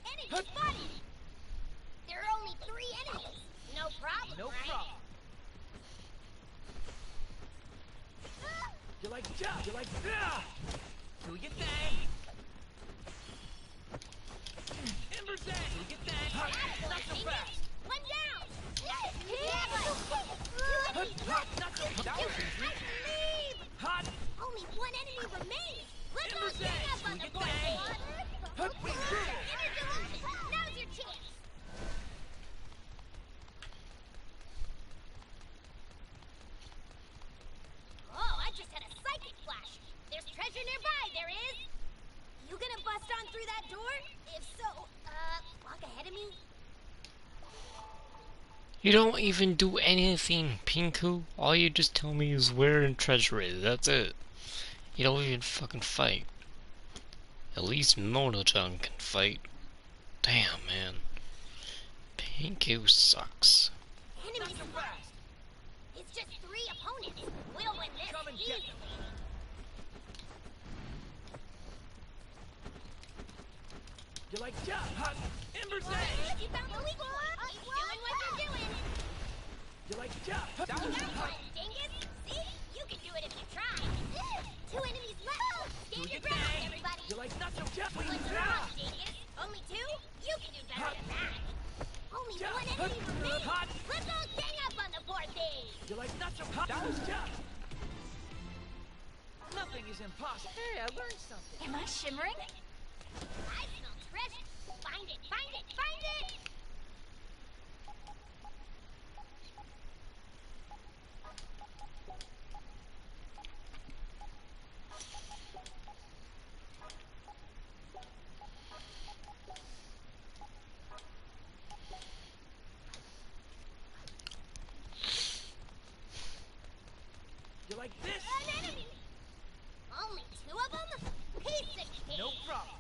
Enemy spotted. There are only 3 enemies. No problem, No right? problem. You like job? You like Do we get that? Ember's dead. Do we get that? Not so fast. One down. Not so fast. That was easy. Hot. Only 1 enemy remains. Let's all Ember's gang dead. up on Do the we poor get thing. that? Now's your chance. Oh, I just had a psychic flash. There's treasure nearby, there is. You gonna bust on through that door? If so, walk ahead of me. You don't even do anything, Pinku. All you just tell me is where in treasure is. That's it. You don't even fucking fight. At least Mona-chan can fight. Damn, man. Pinku sucks. Enemies fast. It's just 3 opponents. We'll win this Come and get easily. You like job? Hot. Ember's dead. You found the weak one. Keep doing what you're doing. You like job? That was hot. Dingus. See? You can do it if you try. 2 enemies left. Stand your ground, everybody. You like not so job? What's wrong, Dingus? Only 2? You can do better than that. Only 1 enemy remains. Hot. Let's all gang up on the poor thing. You like not so hot? That was job. Nothing is impossible. Hey, I learned something. Am I shimmering? I smell treasure. Find it, find it, find it! You like this? An enemy! Only 2 of them? Piece of cake! No problem.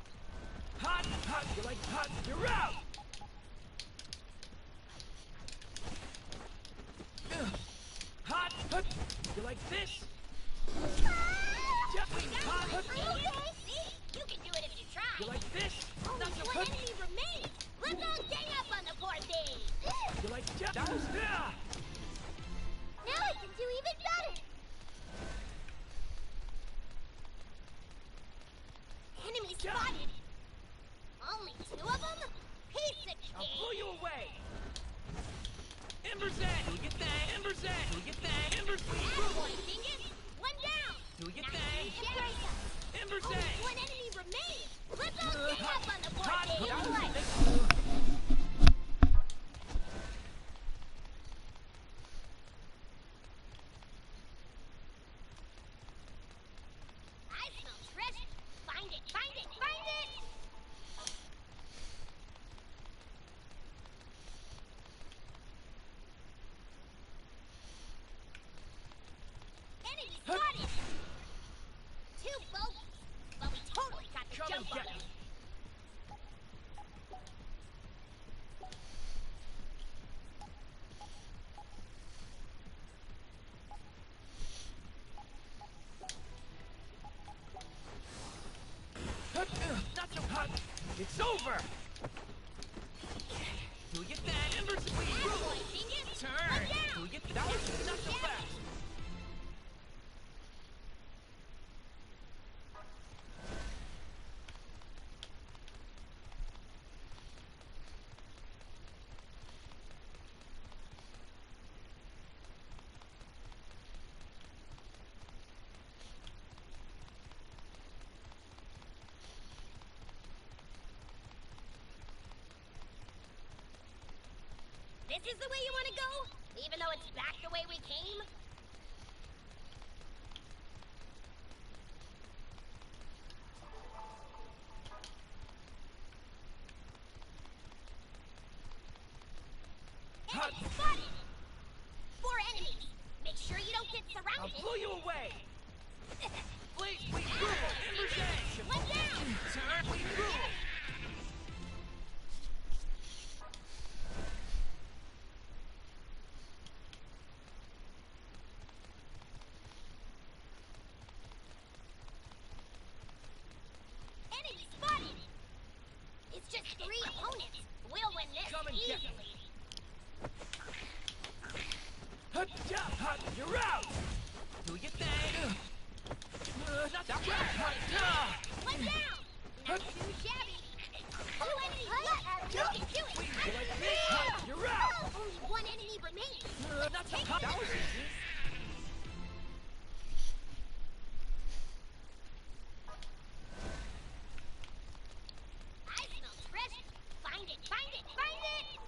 Hot, hot. You like hot? You're out. Enemy spotted! Only 2 of them? Piece of I'll cake! blow you away! Ember's Edge! Do we get that? Ember's Edge! Do we get that? Ember's One dingus! One down! Do we get Now that? you get us! Ember's Only Edge! 1 enemy remains! Let's all get up on the board Hot! game! That was Alright. I smell treasure! Find it! Find it! Find it! Enemy spotted! 2 bogeys! But we totally got the Come and jump on get them! Not so hot! It's over! Do we get that? Ember's Turn! Do we get that? Was not so fast! This is the way you want to go? Even though it's back the way we came? Enemy spotted! 4 enemies! Make sure you don't get I'll surrounded! blow you away! Wait, Ember's Edge! One down! Turn, we rule! Enemy spotted! It's just 3 opponents. We'll win this Come and get me. easily. You're out! Do we get that? Not that way! One down! Not too shabby. 2 enemies left! You can do it! You like this? You're out! Only 1 enemy remains! Not so hot! That was easy! I smell treasure! Find it! Find it! Find it!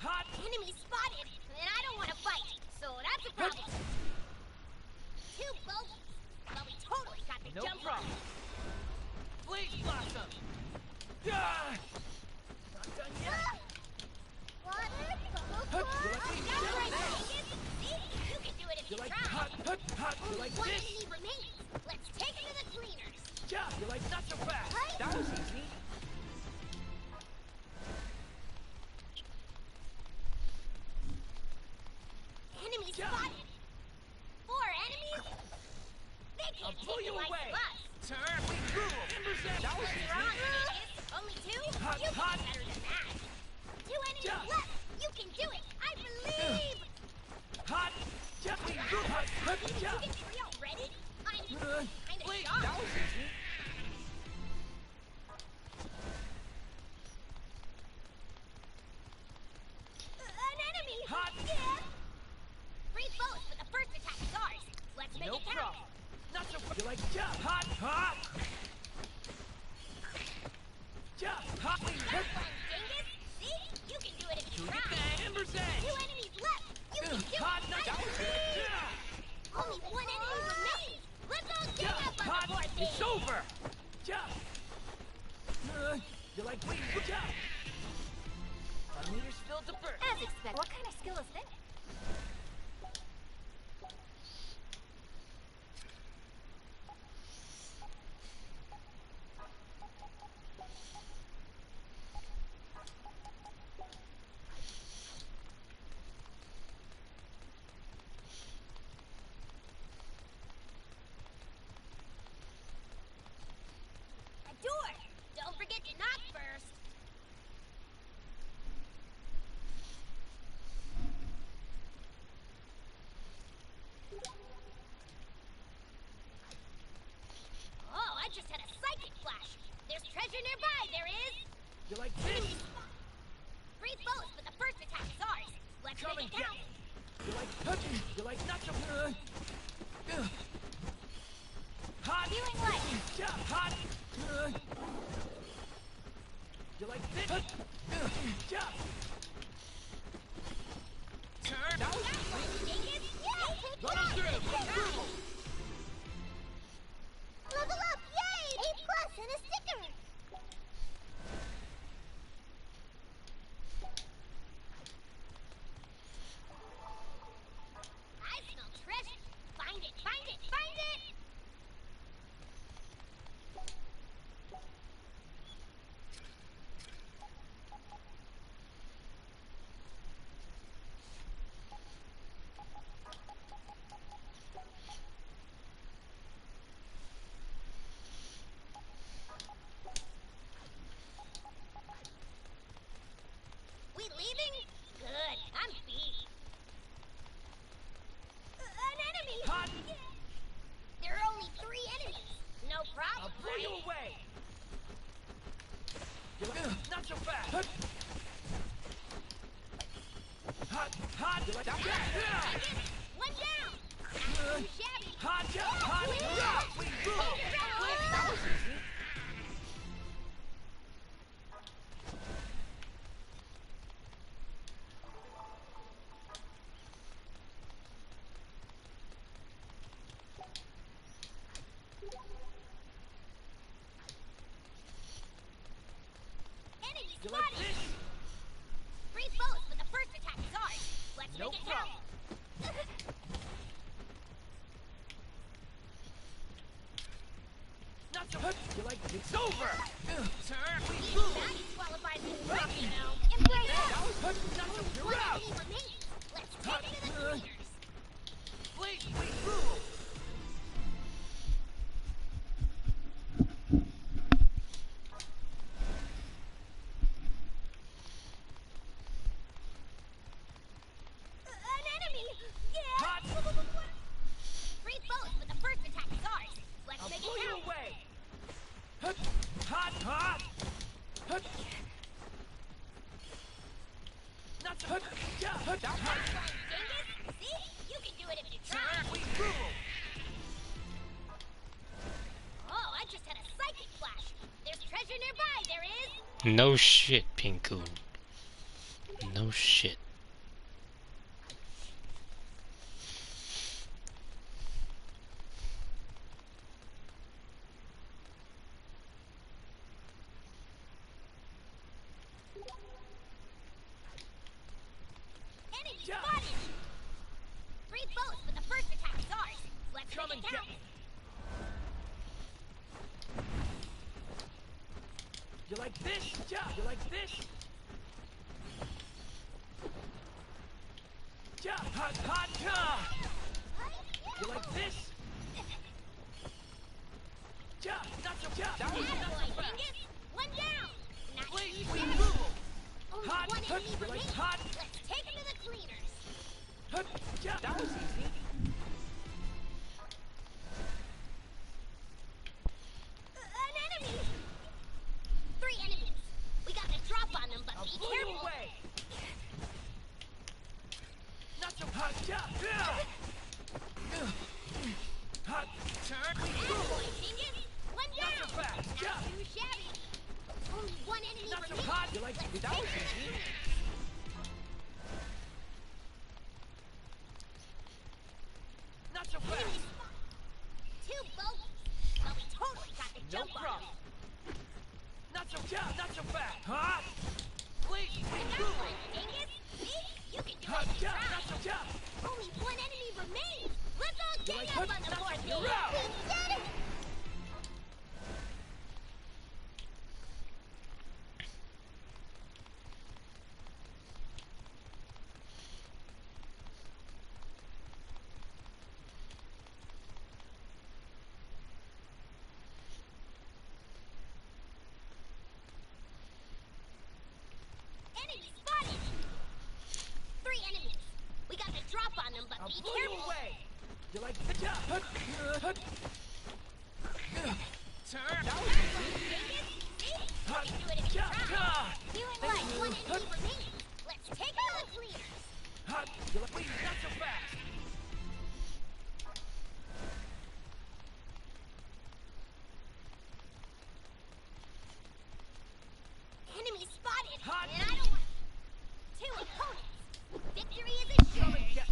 Hot! Enemy spotted! And I don't want to fight, so that's a problem. 2 bogeys! But we totally got the No jump on problem. Blaze Blossom! Not done yet! What? You can do it if you like try. hot? You like 1 this? enemy remains. Let's take him to the cleaners. You like not so fast! That was easy! Enemy spotted. 4 enemies? They I'll can't blow take you it like away! us. Turn, we rule! Ember's Edge! That was You're on, easy! Dingus. Only 2? Hot, You can hot. do better than that. 2 enemies Yeah. left. You can do it. I believe. Hot! We rule! You get 3 already? I'm kind of Wait, shocked. that was easy! An enemy! Hot. Yeah. 3 foes, but the first attack is ours. Let's make No it count. problem! Not so fast! You like hot! Hot! Hot! We That's one, Dingus. See? You can do it if you Do we try. get that? Ember's 2 Edge! enemies left. You can do Hot! it. That I was believe. it! Only 1 enemy remains. Let's all get up on the Hot! board It's game. over! You like wait, our meter's filled to burst. As expected. What kind of skill is this? A door. Don't forget to knock first. treasure nearby, there is! You like this? Three foes, but the first attack is ours. Let's make it count. You like nuts of hot. Feeling light. Hot. You like this? Turn. That was dingus. Yeah, Run him through. Level up, yay! A+ and a sticker. I smell treasure. Find it, find it, find it! We leaving? Good, I'm beat. An enemy! Hot. There are only 3 enemies. No problem, I'll blow you right? away. You like not so fast. Hot. You like that? One down! Not too shabby! Hot. We move. That was easy. Enemy You like spotted! this? 3 foes, but the first attack is ours. Let's No make it count. Not so you like it's over. Turn. We Even move. that disqualifies me from work, you know. Embrace it! Not so you're One out. enemy remains. Let's take it to the cleaners. Please, we move. An enemy! Yeah! Hot. 3 foes, but the first attack is ours. Let's I'll make blow it you count. away. Hot. Not so Dingus, see? You can do it if you try. Turn. We move. Oh, I just had a psychic flash. There's treasure nearby, there is. No shit, Pinku. No shit. Enemy spotted! 3 foes, but the first attack is ours. Let's Come make and it get count. me. You like this? You like this? Hot. You like this? Not so Bad boy, Dingus. One down. Not Please, too we shabby. move. Only Hot. one enemy You like remains. hot? Let's take him to the cleaners. That was easy. An enemy! 3 enemies. We got the drop on them, but I'll be blow you careful. away. Not so hot. Hot. Turn. We Bad move. boy, Dingus. One Not down. so fast. Not too shabby. Only one enemy Not so remains. hot. You like Let's that take was him to the easy. cleaners. Not so fast. Enemy spotted. 2 bogeys. But we totally got the No jump on problem. them. Not so fast. Hot. Please, we That's move. one, Dingus. See? You can do Hot. it if you try. Not so Only one enemy remains. Let's all You gang like up that? on the That's board a game. rout. We did it! Enemy spotted! 3 enemies. We got the drop on them, but I'll be blow you careful. away. You like the Turn. That was easy. and I don't want two opponents. Victory is assured.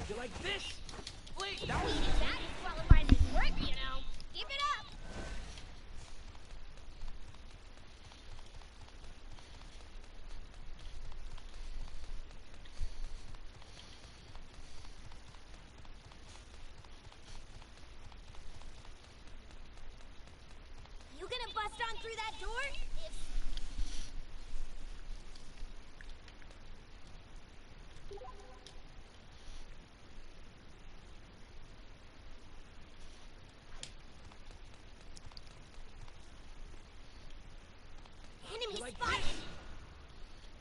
You like this? Please, That disqualifies his work, you know. Keep it up. You gonna bust on through that door? Enemy spotted!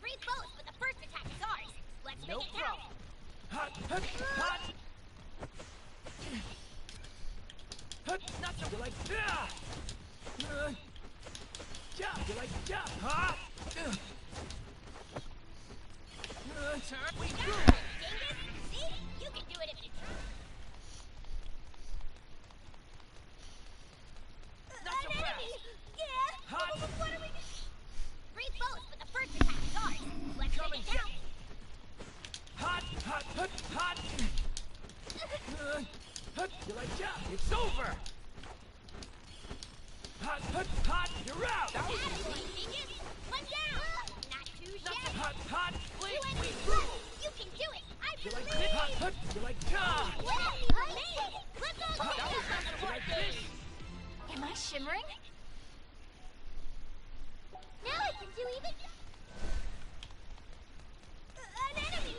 Free both, but the first attack is ours. Let's make it count. Not so. You like you like We got it, Dingus. See? You can do it if you try. Not so An fast. enemy! Yeah! What are we doing? Free both, but the first attack is ours. Let's make it count. You like it's over. You're out. That was Dingus. One down. Not too shabby. Please. Two enemies left. You can do it. I You believe. like you like What enemy remains? Let's all That get was up on the board game. Am I shimmering? Now I can do even. An enemy.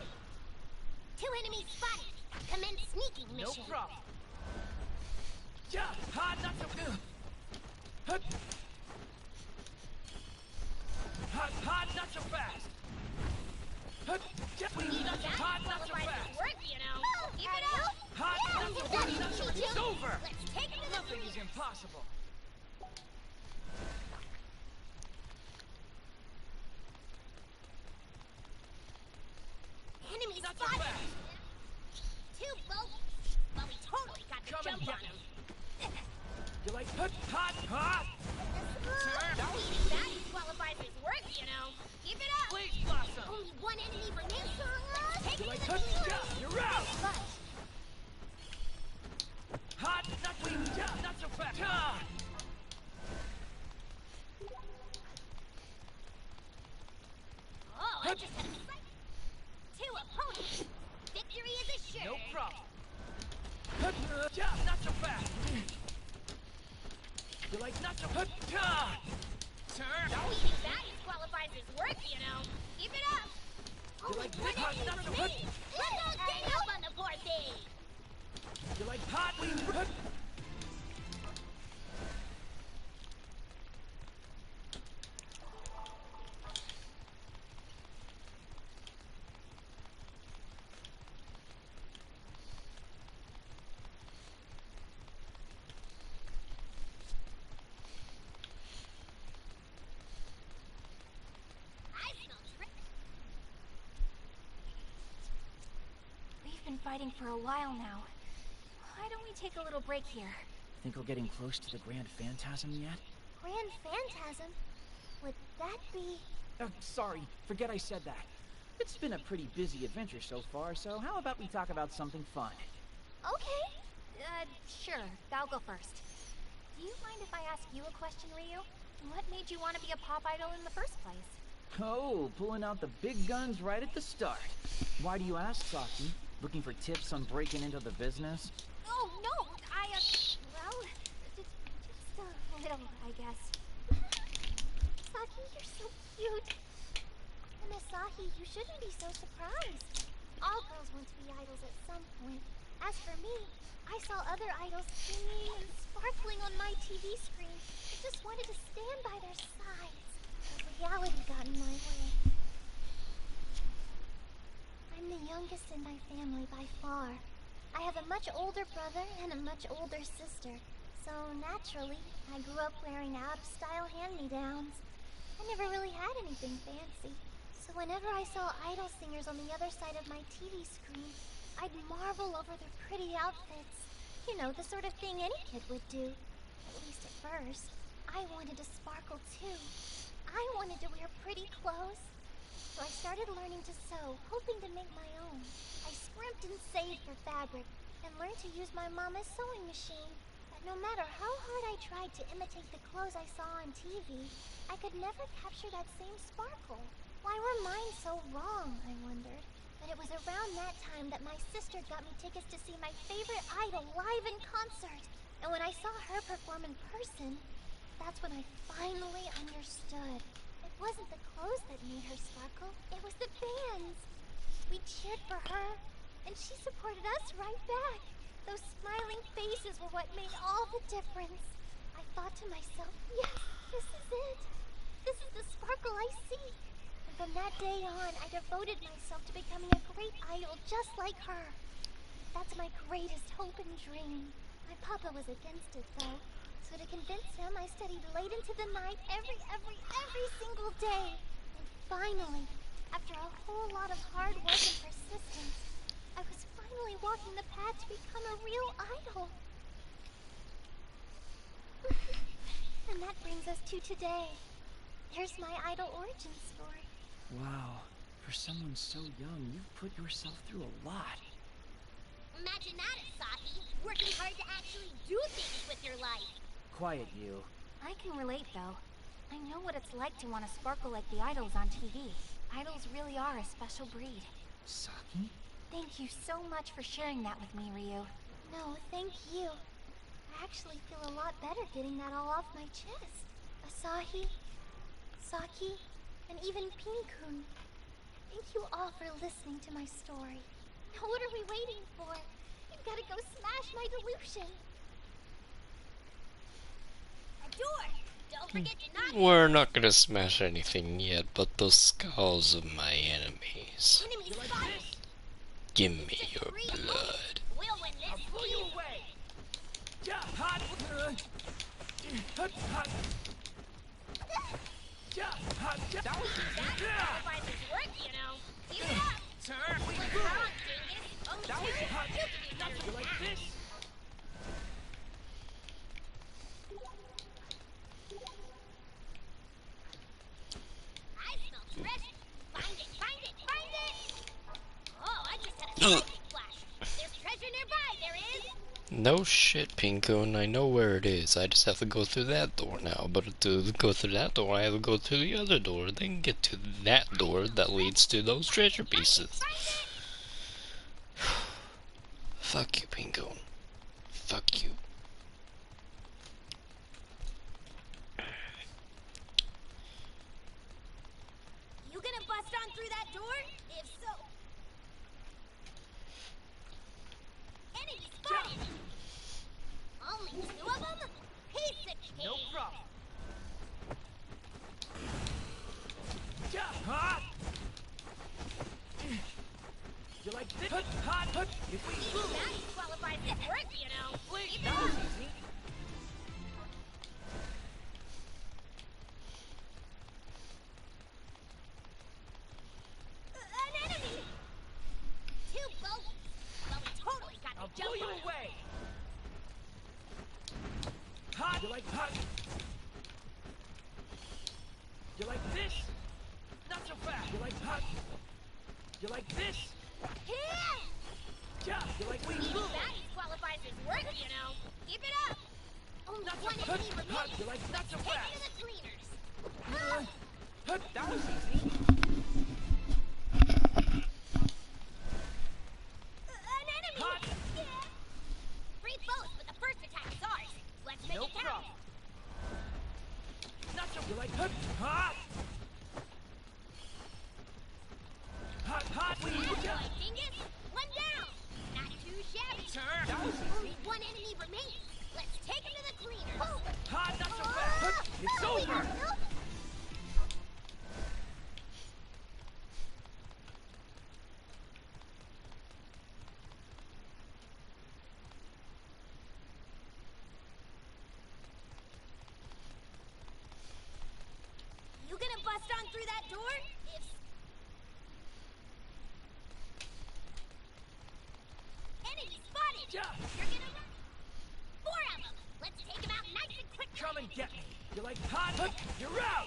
Two enemies spotted. Commence sneaking No mission. problem. Not so good. Not so fast. Not so fast. Work, you know. Keep it up. It's over. Let's take it to the Nothing is impossible. Enemy Not so spotted. fast. Two boats. Well, we totally got the Come and jump get on him. You like That disqualifies his work, you know. Keep it up. Please, Blossom. Only one enemy remains. Let's take You it like to the lead. You're out. But Not so fast. oh, I just had a mistake. Two opponents. Victory is assured. No problem. Not so fast. You like not so fast. Turn. That disqualifies his work, you know. Keep it up. You like One enemy not so remains. Let's all gang up on the poor thing. You like I smell We've been fighting for a while now. Why don't we take a little break here? Think we're getting close to the Grand Phantasm yet? Grand Phantasm? Would that be... Sorry, forget I said that. It's been a pretty busy adventure so far, so how about we talk about something fun? Okay. Sure. I'll go first. Do you mind if I ask you a question, Ryu? What made you want to be a pop idol in the first place? Oh, pulling out the big guns right at the start. Why do you ask, Saki? Looking for tips on breaking into the business? Oh, no! Well, just a little, I guess. Saki, you're so cute. And Asahi, you shouldn't be so surprised. All girls want to be idols at some point. As for me, I saw other idols singing and sparkling on my TV screen. I just wanted to stand by their sides. But reality got in my way. I'm the youngest in my family by far. I have a much older brother and a much older sister. So naturally, I grew up wearing ab-style hand-me-downs. I never really had anything fancy. So whenever I saw idol singers on the other side of my TV screen, I'd marvel over their pretty outfits. You know, the sort of thing any kid would do. At least at first. I wanted to sparkle too. I wanted to wear pretty clothes. So I started learning to sew, hoping to make my own. I scrimped and saved for fabric, and learned to use my mama's sewing machine. But no matter how hard I tried to imitate the clothes I saw on TV, I could never capture that same sparkle. Why were mine so wrong, I wondered. And it was around that time that my sister got me tickets to see my favorite idol live in concert. And when I saw her perform in person, that's when I finally understood. It wasn't the clothes that made her sparkle, it was the bands. We cheered for her, and she supported us right back. Those smiling faces were what made all the difference. I thought to myself, yes, this is it. This is the sparkle I seek. And from that day on, I devoted myself to becoming a great idol just like her. That's my greatest hope and dream. My papa was against it, though. So to convince him, I studied late into the night every single day. And finally, after a whole lot of hard work and persistence, I was finally walking the path to become a real idol. And that brings us to today. Here's my idol origin story. Wow, for someone so young, you've put yourself through a lot. Imagine that, Asahi, working hard to actually do things with your life. Quiet, you. I can relate, though. I know what it's like to want to sparkle like the idols on TV. Idols really are a special breed. Saki? Thank you so much for sharing that with me, Ryu. No, thank you. I actually feel a lot better getting that all off my chest. Asahi, Saki, and even Pin-kun. Thank you all for listening to my story. Now what are we waiting for? We've got to go smash my delusion. A door! Don't forget to knock it. We're not gonna smash anything yet, but the skulls of my enemies. Enemy spotted! Give me your blood. We'll win this. I'll blow you away! Yeah, hot! Hot, hot! Yeah, hot! That was Sacrifices work, you know. Keep it up. turn! What's wrong, dingus? Only That was two. hot! You can do better You than like that. this? I smell treasure. Find it, find it, find it! Oh, I just had a lightning flash. There's treasure nearby, there is. No shit, Pin-kun, I know where it is. I just have to go through that door now. But to go through that door, I have to go through the other door, then get to that door that leads to those treasure pieces. Fuck you, Pin-kun. Fuck you. You gonna bust on through that door? If so. Enemy spotted! Only two of them? Piece of cake! No problem. Yeah, hot! You like this? Hot, hot, hot! If we move! That qualifies as work, you know. Please, Keep it that up. was easy. An enemy! Two bogeys. Well, we totally got I'll the blow jump you on 'em. away! Hot! You like hot? You like this? Not so fast! You like hot? You like this? Here! Yeah! You like we move! That qualifies as work, you know. Keep it up. Only Not so one hot! enemy Hot! remains. You like not so Take it fast! to the cleaners. Hot! That was easy. An enemy! Hot! Yeah. Free both, but the first attack is ours. Let's make No it count. problem. Not so. You like hot? Hot! Hot! Hot! We That yeah. boy, dingus. One down. Not too shabby. Turn. That was Only easy. one enemy remains. Let's take him to the cleaners. Hot! Not so fast. Hot. It's over. You gonna bust on through that door? If enemy spotted. Yeah. You're gonna run. Four of them. Let's take him out nice and quick. Come and get me. You're like hot. You're out.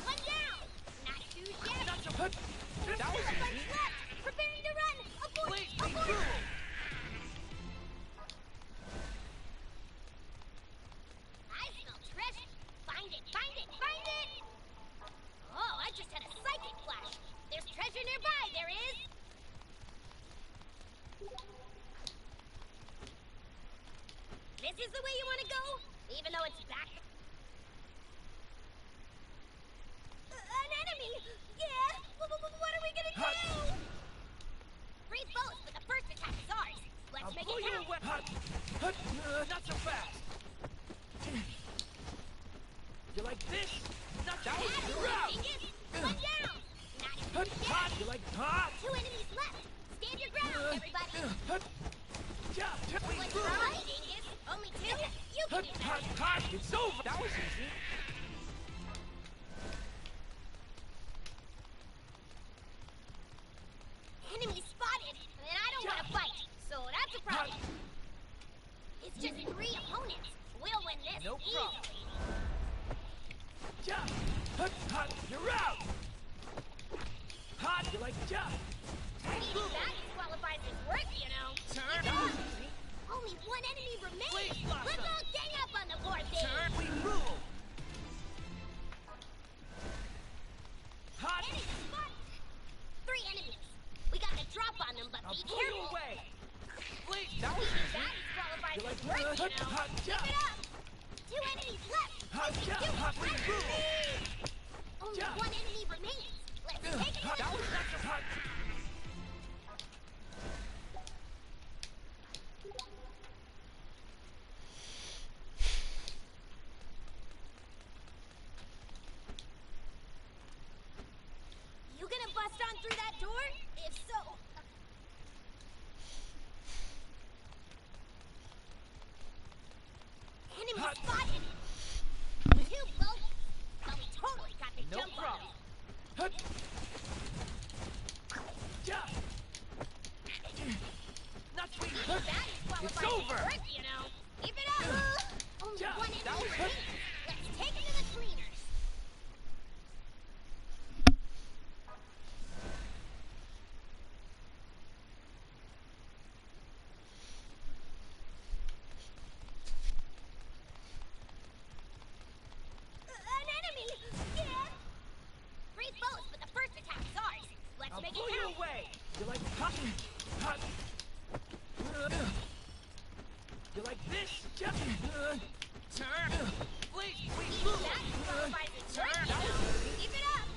One down! Not too shabby! That was easy. Preparing to run! Abort! Wait, Abort! I smell treasure! Find it! Find it! Find it! Oh, I just had a psychic flash! There's treasure nearby! There is! This is the way you want to go? Even though it's back... An enemy! Yeah! What are we gonna do? Three foes, but the first attack is ours. Let's make it count. Not so fast. You like this? Not that was You're out. One down. Not too shabby. You like hot? Two enemies left. Stand your ground, everybody. What's Wait, wrong, Dingus? Only two? You can do that. It's over. That was easy. Enemy spotted, and I don't want to fight, so that's a problem. It's just three opponents. We'll win this No easily. problem. You're out. Hot. You like Even that disqualifies his work, you know. Turn. Only one enemy remains. Please, Let's Blossom. all gang up on the board, baby. Turn. We rule. Hot. Enemy spotted. Three enemies. We got the drop on them, but I'll be pull you careful. away. Wait, that was Even easy. that disqualifies You like his work, you know. hot. Keep it up. Two enemies left. We rule. Only one enemy remains. Let's take it to the That was not so hot. You gonna bust on through that door? If so... Enemy spotted! Two boats! But we totally got the No jump on problem. them. Not sweet. That disqualifies his over. work, you know. Keep it up! Only Yeah, one that enemy was- remains. Let's take it to the cleaners. An enemy! Yeah! Three foes, but the first attack is ours. Let's I'll make it pull you count. away. You like hot? You like this? Turn. Please, we Even move. that disqualifies his work, Turn. you know. Keep it up.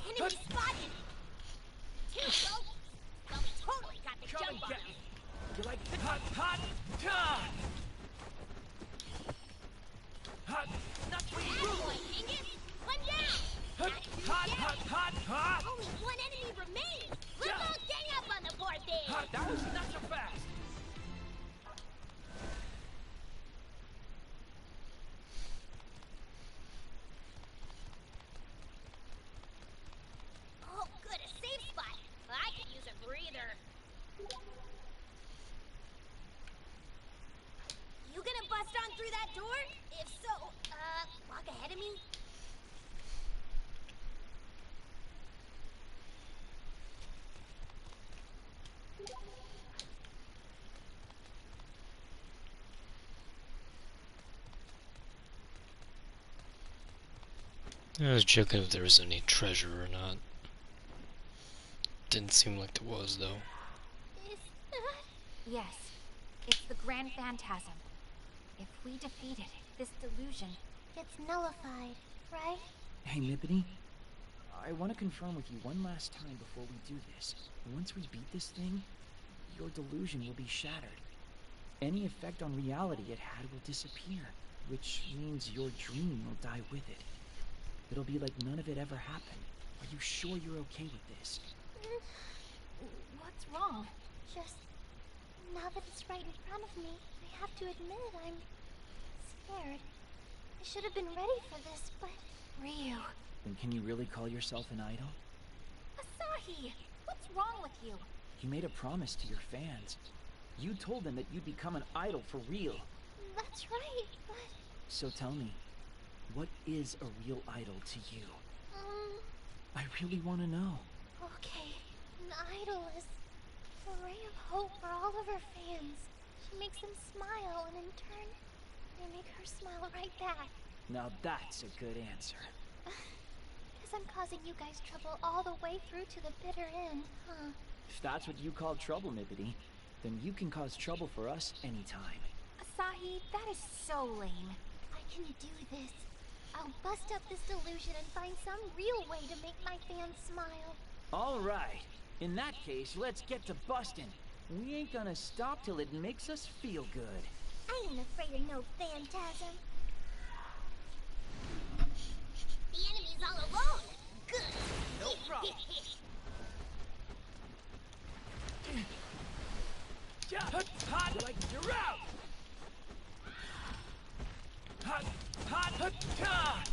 Enemy spotted! Two boats! Well, we totally got the Come and jump on get them. me. You like hot? Hot. Not sweet. Attaboy, Dingus! One down! Not too shabby. Hot. Only one enemy remains! Let's all gang up on the board, babe! That was not so fast. Oh, good, a safe spot. I could use a breather. You gonna bust on through that door? If so, walk ahead of me. I was checking if there was any treasure or not. Didn't seem like there was, though. Yes, it's the Grand Phantasm. If we defeat it, this delusion... It's nullified, right? Hey, Mippity. I want to confirm with you one last time before we do this. Once we beat this thing, your delusion will be shattered. Any effect on reality it had will disappear, which means your dream will die with it. It'll be like none of it ever happened. Are you sure you're okay with this? What's wrong? Just, now that it's right in front of me, I have to admit I'm scared. I should have been ready for this, but... Ryu. Then can you really call yourself an idol? Asahi! What's wrong with you? You made a promise to your fans. You told them that you'd become an idol for real. That's right, but... So tell me, what is a real idol to you? I really want to know. Okay, an idol is a ray of hope for all of her fans. She makes them smile, and in turn, they make her smile right back. Now that's a good answer. Guess I'm causing you guys trouble all the way through to the bitter end, huh? If that's what you call trouble, Mippity, then you can cause trouble for us anytime. Asahi, that is so lame. I can do this. I'll bust up this delusion and find some real way to make my fans smile. All right. In that case, let's get to busting. We ain't gonna stop till it makes us feel good. I ain't afraid of no phantasm. The enemy's all alone. Good. No problem. Hot, like you're out. Hot, hot, hot, hot.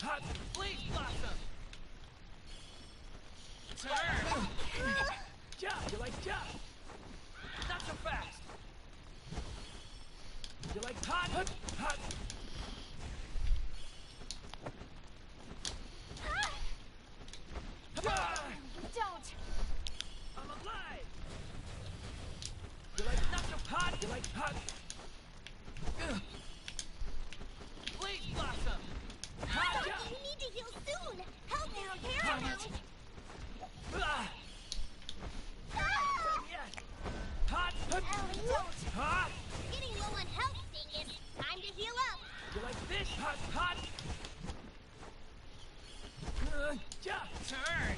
Hot, blaze blossom. Turn. You like jump. Not so fast. You like hot, hot, hot. Don't. I'm alive. You like not so hot. You like hot. Blaze blossom. Hot. You need to heal soon. Help me repair Hot. him. Hot. Ellie, don't. Hot. Getting low on health, Dingus. Time to heal up. You like this? Hot, hot. Turn.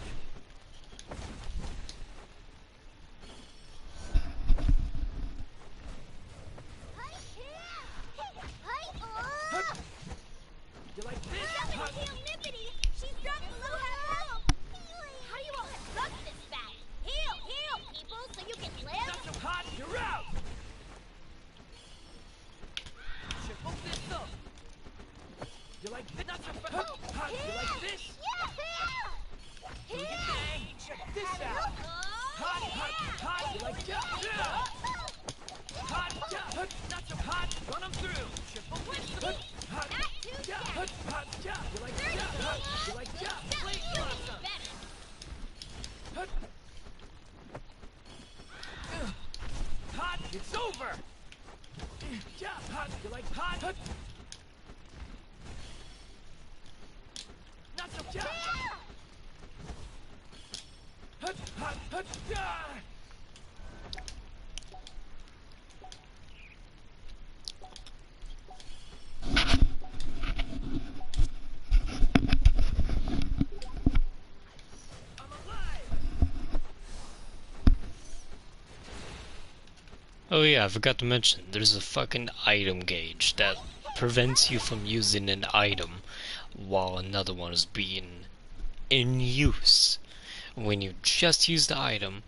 You like this? Hot. Heal Nippity. She's dropping low on health. How do you all suck this fast? Heal, people, so you can live. Not so hot. You're out. Triple this up. You like this? Not so fast. Hot. You like this? Yeah. Check this out. Hot, hot, hot. You like that? Hot, hot, not so hot. Run them through. Triple this. Hot, hot, hot. You like that? Hot. You like that? Blaze blossom. Hot. Hot. It's over. Hot. You like hot? Hot. Not so hot. Hut, hut, hut, Oh yeah, I forgot to mention, there's a fucking item gauge that prevents you from using an item while another one is being in use. When you just use the item,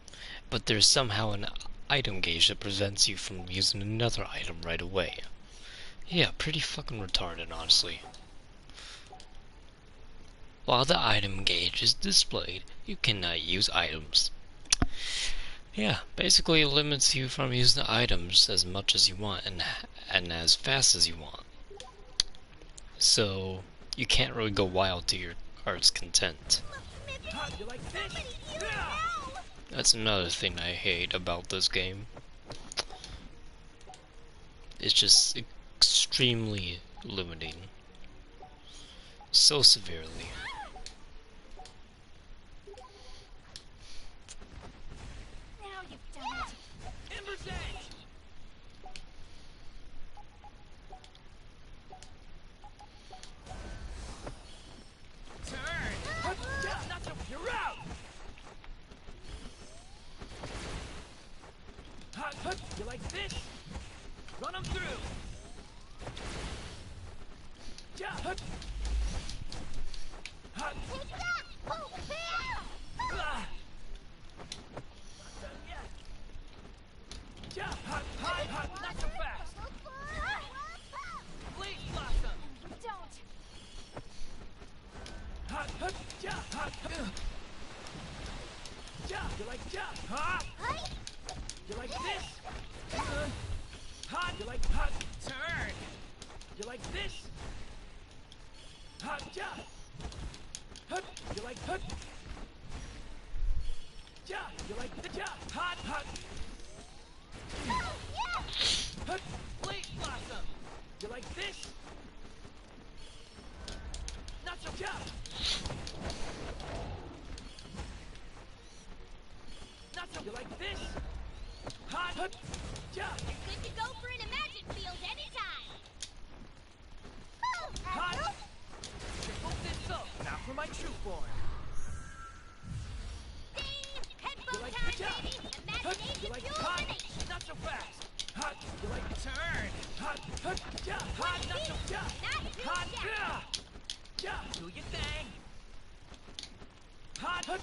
but there's somehow an item gauge that prevents you from using another item right away. Yeah, pretty fucking retarded, honestly. While the item gauge is displayed, you cannot use items. Yeah, basically it limits you from using the items as much as you want and as fast as you want. So, you can't really go wild to your heart's content. That's another thing I hate about this game. It's just extremely limiting. So severely. Now you've done it. Ember's Edge! Turn! Not so, you're out! Hot, hot, you like this? Run them through! Hot! Hot! Take that! Oh, yeah! You like huh? You like this? You like turn? You like this? You like you like the Blade blossom. You like this? Not so Not so you like this? You're good to go for an Imagine Field anytime. Triple this up. Now for my true form. Headphone like time, the baby. Imagination You like fuels the nation. Not so fast. You like turn. Not so Do your thing. Not so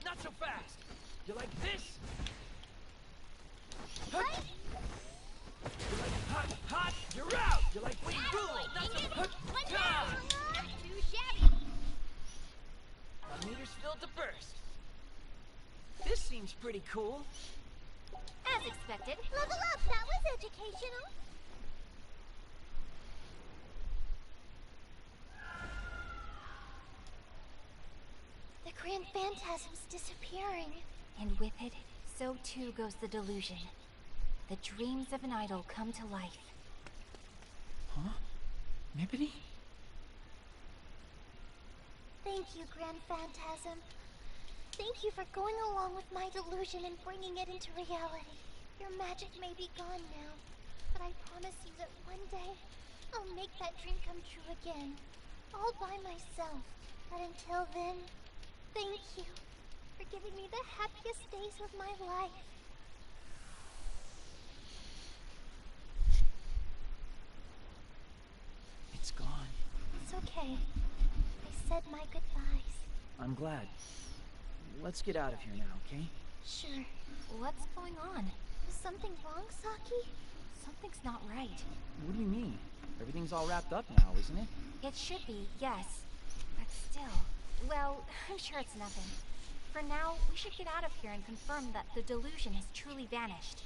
not so fast. You like this? You like you're out. You like we rule. Not so Not too shabby. My meter's filled to burst. This seems pretty cool. As expected. Level up, that was educational. The Grand Phantasm's disappearing. And with it, so too goes the delusion. The dreams of an idol come to life. Huh? Mippity? Thank you, Grand Phantasm. Thank you for going along with my delusion and bringing it into reality. Your magic may be gone now, but I promise you that one day, I'll make that dream come true again. All by myself. But until then, thank you for giving me the happiest days of my life. It's gone. It's okay. I said my goodbyes. I'm glad. Let's get out of here now, okay? Sure. What's going on? Is something wrong, Saki? Something's not right. What do you mean? Everything's all wrapped up now, isn't it? It should be, yes. But still, well, I'm sure it's nothing. For now, we should get out of here and confirm that the delusion has truly vanished.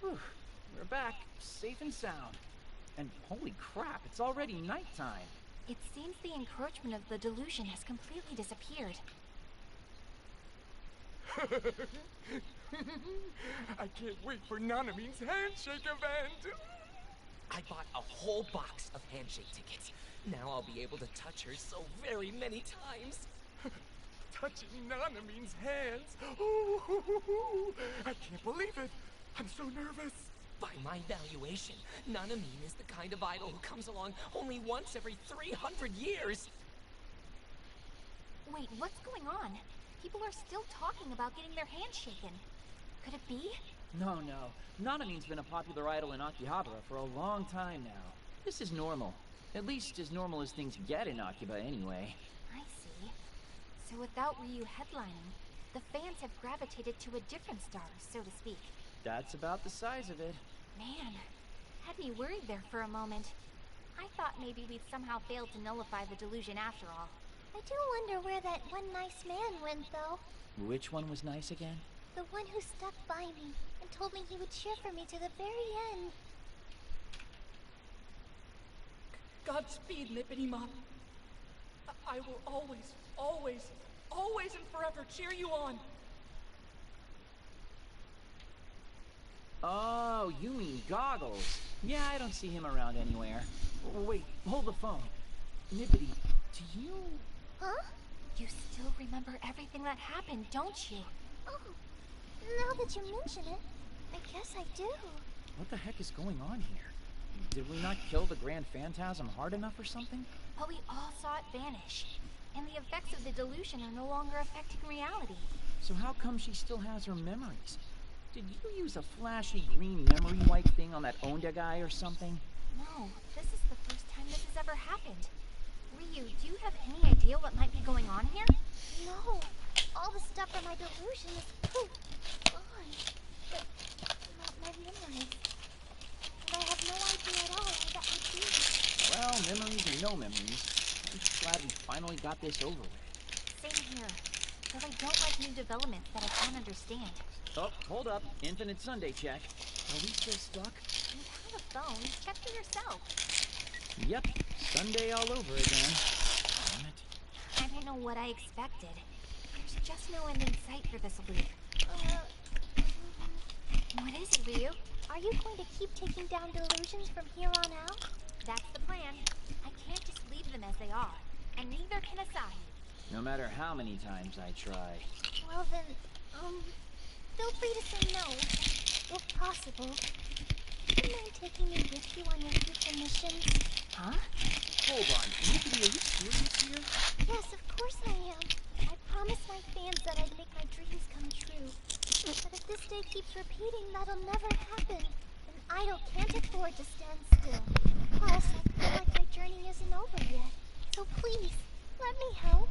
Whew. We're back, safe and sound. And holy crap, it's already nighttime. It seems the encroachment of the delusion has completely disappeared. I can't wait for Nanamine's handshake event! I bought a whole box of handshake tickets. Now I'll be able to touch her so very many times. Touching Nanamine's hands! Ooh, I can't believe it! I'm so nervous! By my valuation, Nanamine is the kind of idol who comes along only once every 300 years. Wait, what's going on? People are still talking about getting their hands shaken. Could it be? No. Nanamine's been a popular idol in Akihabara for a long time now. This is normal. At least as normal as things get in Akiba anyway. I see. So without Ryu headlining, the fans have gravitated to a different star, so to speak. That's about the size of it. Man, had me worried there for a moment. I thought maybe we'd somehow failed to nullify the delusion after all. I do wonder where that one nice man went, though. Which one was nice again? The one who stuck by me and told me he would cheer for me to the very end. Godspeed, Mippity Mop. I will always, always, always and forever cheer you on. Oh, you mean Goggles. Yeah, I don't see him around anywhere. Wait, hold the phone. Mippity, do you... Huh? You still remember everything that happened, don't you? Oh, now that you mention it, I guess I do. What the heck is going on here? Did we not kill the Grand Phantasm hard enough or something? But we all saw it vanish. And the effects of the delusion are no longer affecting reality. So how come she still has her memories? Did you use a flashy green memory wipe thing on that Onda guy or something? No, this is the first time this has ever happened. Ryu, do you have any idea what might be going on here? No, all the stuff from my delusion is poof, gone. But not my memories. And I have no idea at all why that would be. Well, memories or no memories, I'm just glad we finally got this over with. Same here. Though I don't like new developments that I can't understand. Oh, hold up. Infinite Sunday check. Are we still stuck? You have a phone. Check for yourself. Yep. Sunday all over again. Damn it. I don't know what I expected. There's just no end in sight for this loop. What is it, Ryu? Are you going to keep taking down delusions from here on out? That's the plan. I can't just leave them as they are. And neither can Asahi. No matter how many times I try. Well then, feel free to say no, if possible. Do you mind taking me with you on your future missions? Huh? Hold on, Nickety, are you serious here? Yes, of course I am. I promised my fans that I'd make my dreams come true. But if this day keeps repeating, that'll never happen. An idol can't afford to stand still. Plus, I feel like my journey isn't over yet. So please, let me help.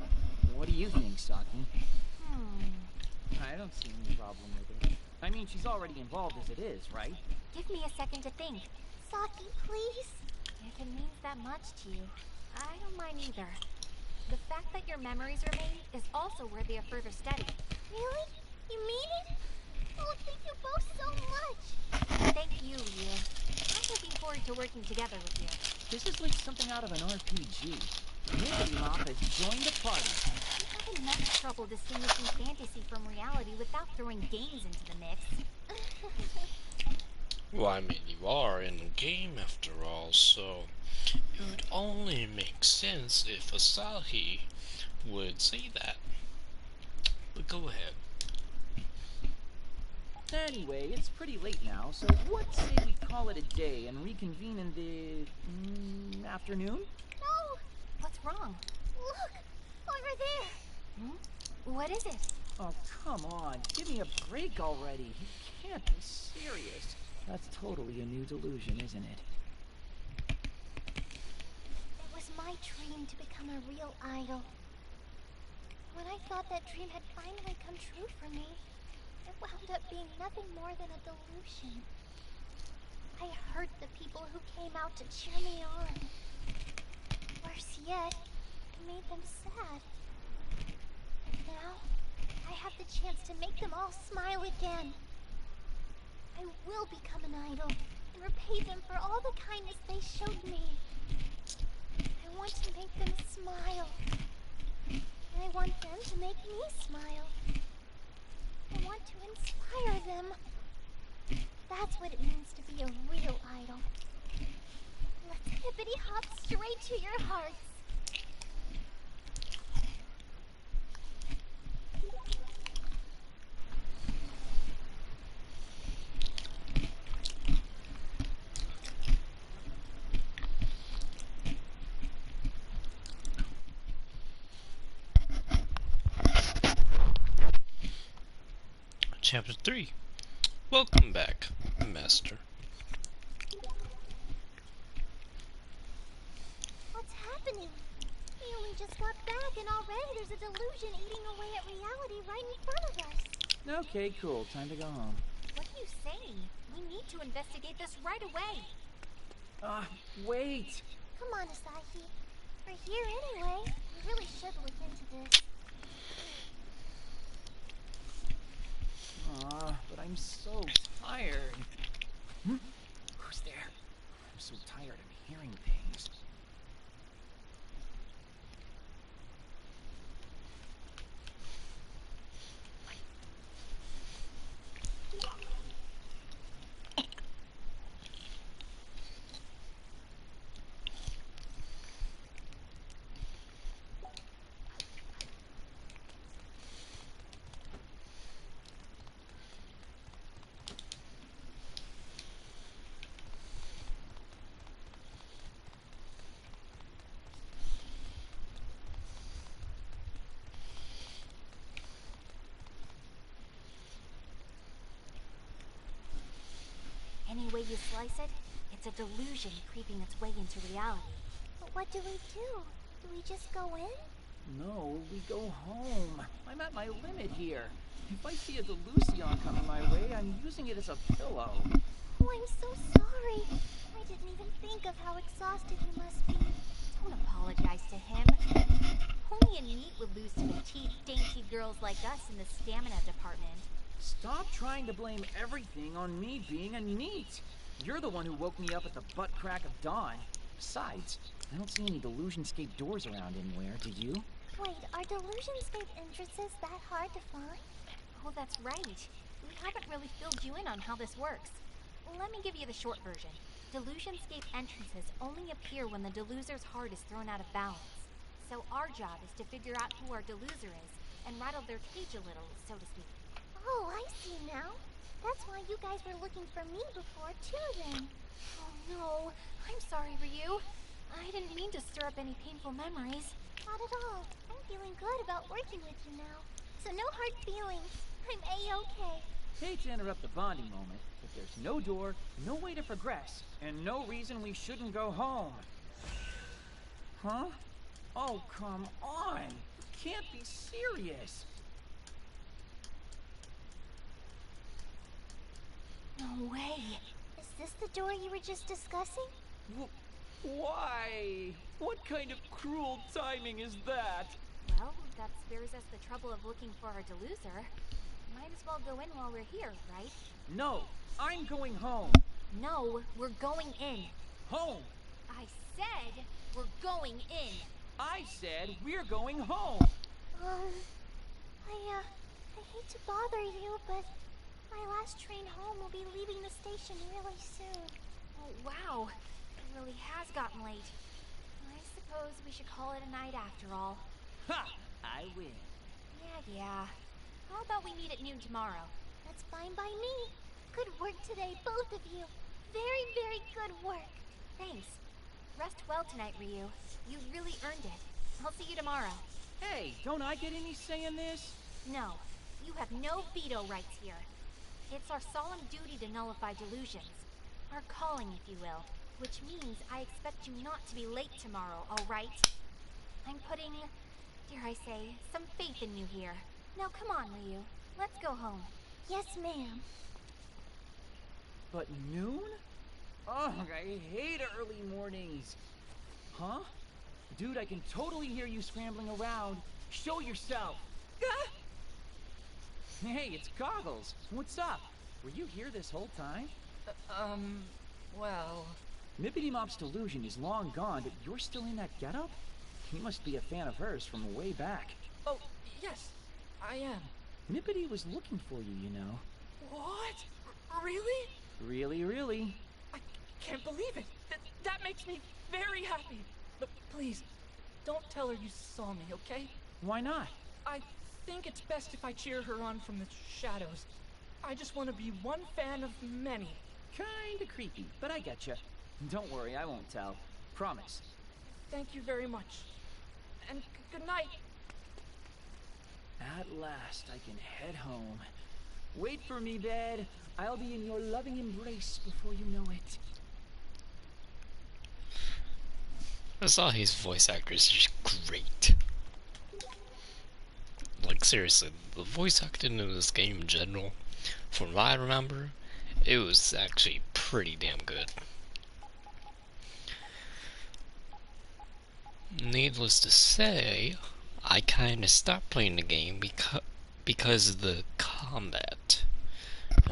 What do you think, Saki? I don't see any problem with it. I mean, she's already involved as it is, right? Give me a second to think. Saki, please. If it means that much to you, I don't mind either. The fact that your memories remain is also worthy of further study. Really? You mean it? Oh, thank you both so much. Thank you, Ryu. I'm looking forward to working together with you. This is like something out of an RPG. Nickety Mop has joined the party. You have enough trouble distinguishing fantasy from reality without throwing games into the mix. Well, I mean, you are in the game after all, so it would only make sense if Asahi would say that. But go ahead. Anyway, it's pretty late now, so let's say we call it a day and reconvene in the afternoon? No! What's wrong? Look! Over there! What is it? Oh, come on. Give me a break already. You can't be serious. That's totally a new delusion, isn't it? It was my dream to become a real idol. When I thought that dream had finally come true for me, it wound up being nothing more than a delusion. I hurt the people who came out to cheer me on. Worse yet, I made them sad. And now, I have the chance to make them all smile again. I will become an idol and repay them for all the kindness they showed me. I want to make them smile. And I want them to make me smile. I want to inspire them. That's what it means to be a real idol. Let's hippity hop straight to your hearts. Chapter 3. Welcome back, Master. What's happening? We only just got back and already there's a delusion eating away at reality right in front of us. Okay, cool. Time to go home. What are you saying? We need to investigate this right away. Wait! Come on, Asahi. We're here anyway. We really should look into this. But I'm so tired. Who's there? I'm so tired of hearing things. any way you slice it, it's a delusion creeping its way into reality. But what do we do? Do we just go in? No, we go home. I'm at my limit here. If I see a delusion coming my way, I'm using it as a pillow. Oh, I'm so sorry. I didn't even think of how exhausted you must be. Don't apologize to him. Only a NEET would lose to petite, dainty girls like us in the stamina department. Stop trying to blame everything on me being a NEET. You're the one who woke me up at the butt crack of dawn. Besides, I don't see any Delusionscape doors around anywhere, do you? Wait, are Delusionscape entrances that hard to find? Oh, that's right. We haven't really filled you in on how this works. Let me give you the short version. Delusionscape entrances only appear when the deluser's heart is thrown out of balance. So our job is to figure out who our deluser is and rattle their cage a little, so to speak. Oh, I see now. That's why you guys were looking for me before, too, then. Oh, no. I'm sorry, Ryu. I didn't mean to stir up any painful memories. Not at all. I'm feeling good about working with you now. So no hard feelings. I'm A-okay. Hate to interrupt the bonding moment, but there's no door, no way to progress, and no reason we shouldn't go home. Huh? Oh, come on! You can't be serious! No way. Is this the door you were just discussing? Why? What kind of cruel timing is that? Well, that spares us the trouble of looking for our deluser. Might as well go in while we're here, right? No, I'm going home. No, we're going in. Home. I said we're going in. I said we're going home. I hate to bother you, but my last train home will be leaving the station really soon. Oh, wow. It really has gotten late. I suppose we should call it a night after all. Ha! I win. Yeah. How about we meet at noon tomorrow? That's fine by me. Good work today, both of you. Very, very good work. Thanks. Rest well tonight, Ryu. You really earned it. I'll see you tomorrow. Hey, don't I get any say in this? No, you have no veto rights here. It's our solemn duty to nullify delusions. Our calling, if you will. Which means I expect you not to be late tomorrow, all right? I'm putting, dare I say, some faith in you here. Now come on, Ryu. Let's go home. Yes, ma'am. But noon? Oh, I hate early mornings. Huh? Dude, I can totally hear you scrambling around. Show yourself. Hey, it's Goggles. What's up? Were you here this whole time? Well... Mippity Mop's delusion is long gone, but you're still in that getup? He must be a fan of hers from way back. Oh, yes, I am. Mippity was looking for you, you know. What? Really? Really? I can't believe it. That makes me very happy. But please, don't tell her you saw me, okay? Why not? I think it's best if I cheer her on from the shadows. I just want to be one fan of many. Kinda creepy, but I getcha. Don't worry, I won't tell. Promise. Thank you very much. And good night. At last, I can head home. Wait for me, bed. I'll be in your loving embrace before you know it. Asahi's voice actor is just great. Like, seriously, the voice acting in this game in general, from what I remember, it was actually pretty damn good. Needless to say, I kinda stopped playing the game because of the combat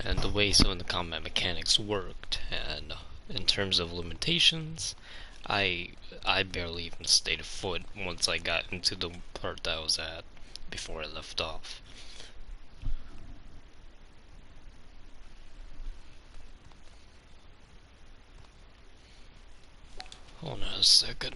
and the way some of the combat mechanics worked, and in terms of limitations, I barely even stayed afoot once I got into the part that I was at before I left off. Hold on a second.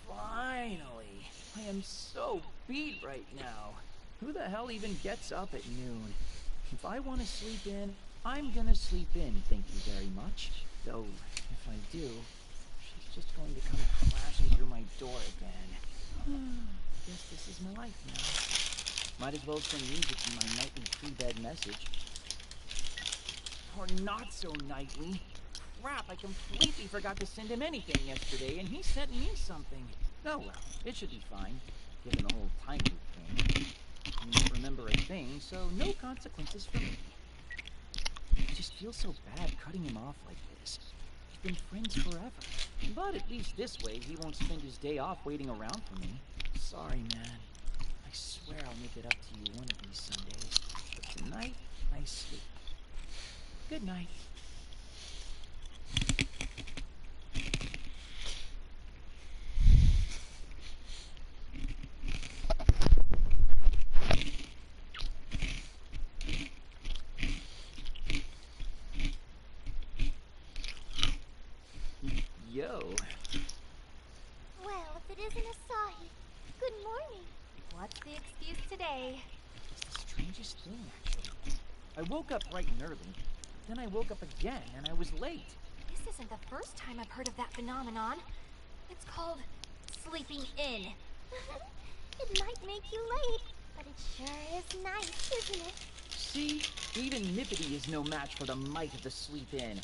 Finally! I am so beat right now. Who the hell even gets up at noon? If I want to sleep in, I'm gonna sleep in, thank you very much. Though, if I do, she's just going to come crashing through my door again. Guess this is my life now. Might as well send music in my nightly pre-bed message. Or not so nightly. Crap, I completely forgot to send him anything yesterday, and he sent me something. Oh well, it should be fine, given the whole time loop thing. I don't remember a thing, so no consequences for me. It just feels so bad cutting him off like this. We've been friends forever. But at least this way, he won't spend his day off waiting around for me. Sorry, man. I swear I'll make it up to you one of these Sundays. But tonight, I sleep. Good night. Yo. Well, if it isn't Asahi. Good morning. What's the excuse today? It's the strangest thing, actually. I woke up bright and early, then I woke up again, and I was late. This isn't the first time I've heard of that phenomenon. It's called sleeping in. It might make you late, but it sure is nice, isn't it? See? Even Nippity is no match for the might of the sleep-in.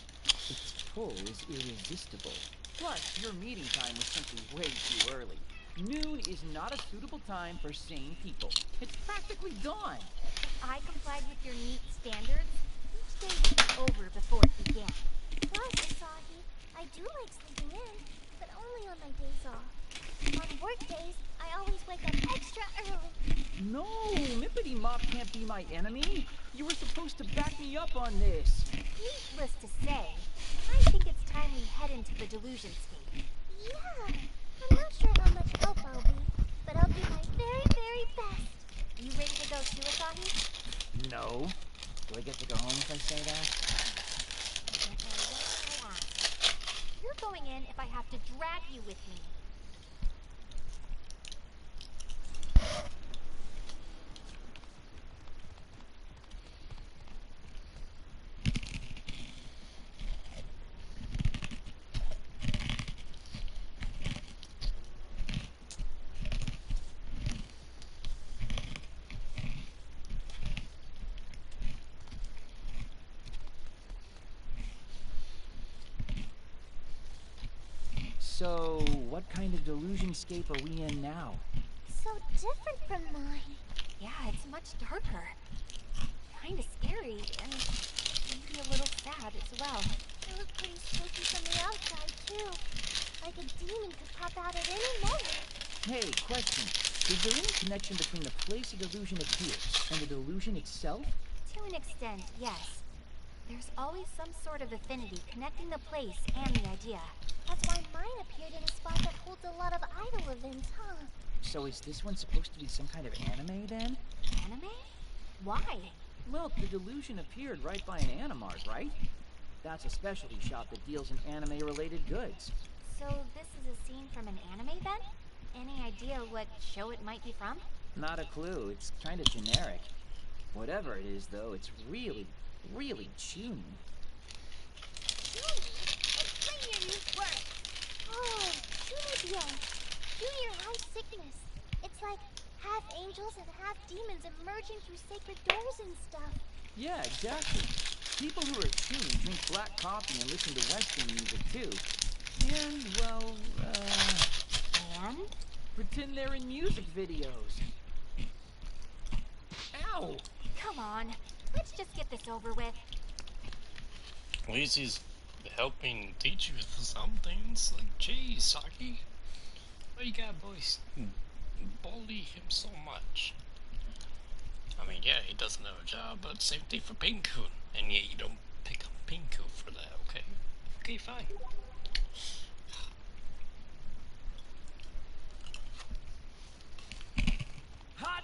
Its pull is irresistible. Plus, your meeting time was simply way too early. Noon is not a suitable time for sane people. It's practically dawn. If I complied with your neat standards, each day would be over before it began. Plus, Asahi, I do like sleeping in, but only on my days off. On work days, I always wake up extra early. No, Nippity Mop can't be my enemy. You were supposed to back me up on this. Needless to say, I think it's time we head into the delusion state. Yeah, I'm not sure how much help I'll be, but I'll do my very, very best. You ready to go too, Asahi? No. Do I get to go home if I say that? You're going in if I have to drag you with me. So, what kind of delusionscape are we in now? So different from mine. Yeah, it's much darker. Kinda scary, and maybe a little sad as well. They look pretty spooky from the outside, too. Like a demon could pop out at any moment. Hey, question. Is there any connection between the place a delusion appears and the delusion itself? To an extent, yes. There's always some sort of affinity connecting the place and the idea. That's why mine appeared in a spot that holds a lot of idol events, huh? So is this one supposed to be some kind of anime, then? Anime? Why? Look, the delusion appeared right by an Animart, right? That's a specialty shop that deals in anime-related goods. So this is a scene from an anime, then? Any idea what show it might be from? Not a clue. It's kind of generic. Whatever it is, though, it's really, really chewy. Explain your new word. Oh, Junior. Junior high sickness. It's like half angels and half demons emerging through sacred doors and stuff. Yeah, exactly. People who are chewy drink black coffee and listen to Western music, too. And, well, And? pretend they're in music videos. Ow! Come on, let's just get this over with. At least he's helping teach you something. It's like, geez, Saki, why you gotta bully him so much? I mean, yeah, he doesn't have a job, but same thing for Pinku. And yet you don't pick up Pinku for that, okay? Okay, fine. Hot!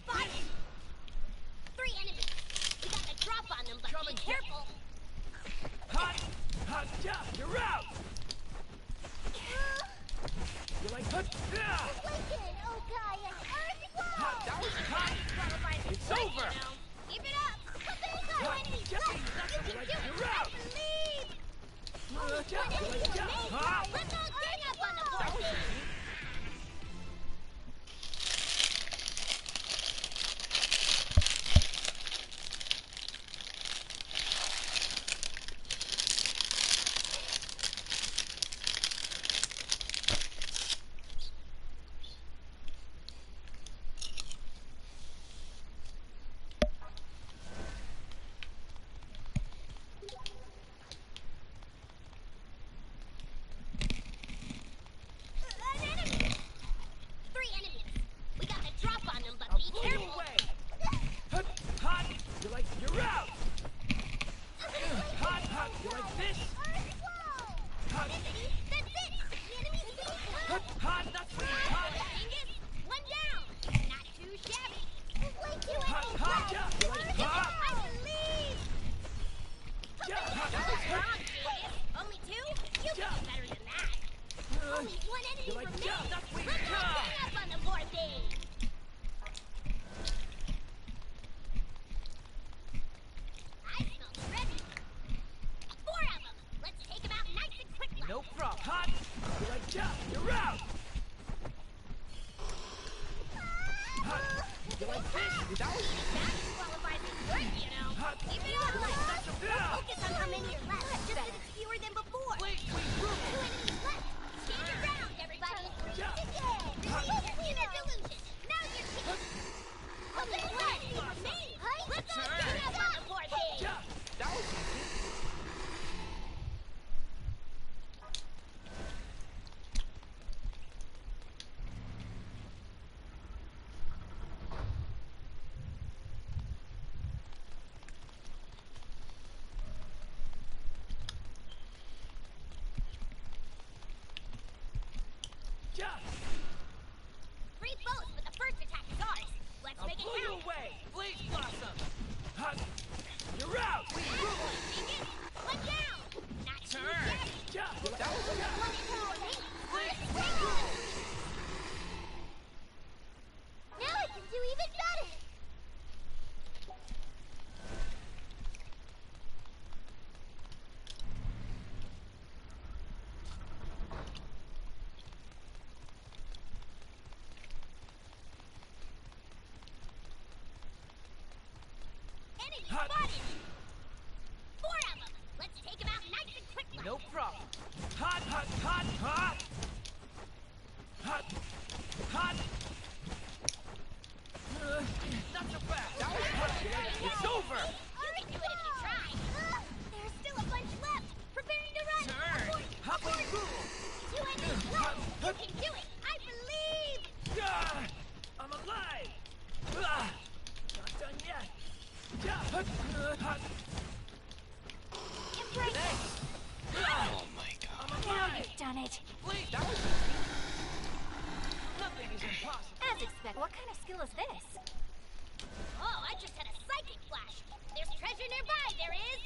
Spotted! 3 enemies. We got the drop on them, but be careful. Hot! Hot! Yeah! You're out! You're like, hot! Yeah! Lincoln, Okai, and Earthworm! Hot! That was hot! It's over! Keep it up! But there's no enemies left! You can do it! You're I out! believe! Only 1 enemy remains! Let's all gang up on the board! Spotted! 4 of them! Let's take them out nice and quickly! No problem. Hot, hot, hot, hot! Hot, hot! Not so fast! It's over! You can do it if you try! There's still a bunch left! Preparing to run! Turn! Hopping cool! 2 enemies left! You can do it! I believe! I'm alive! Not done yet! Hot! Impressive! Oh my god. I'm alive! You've done it. Wait, that was nothing is impossible. As expected. What kind of skill is this? Oh, I just had a psychic flash! There's treasure nearby, there is!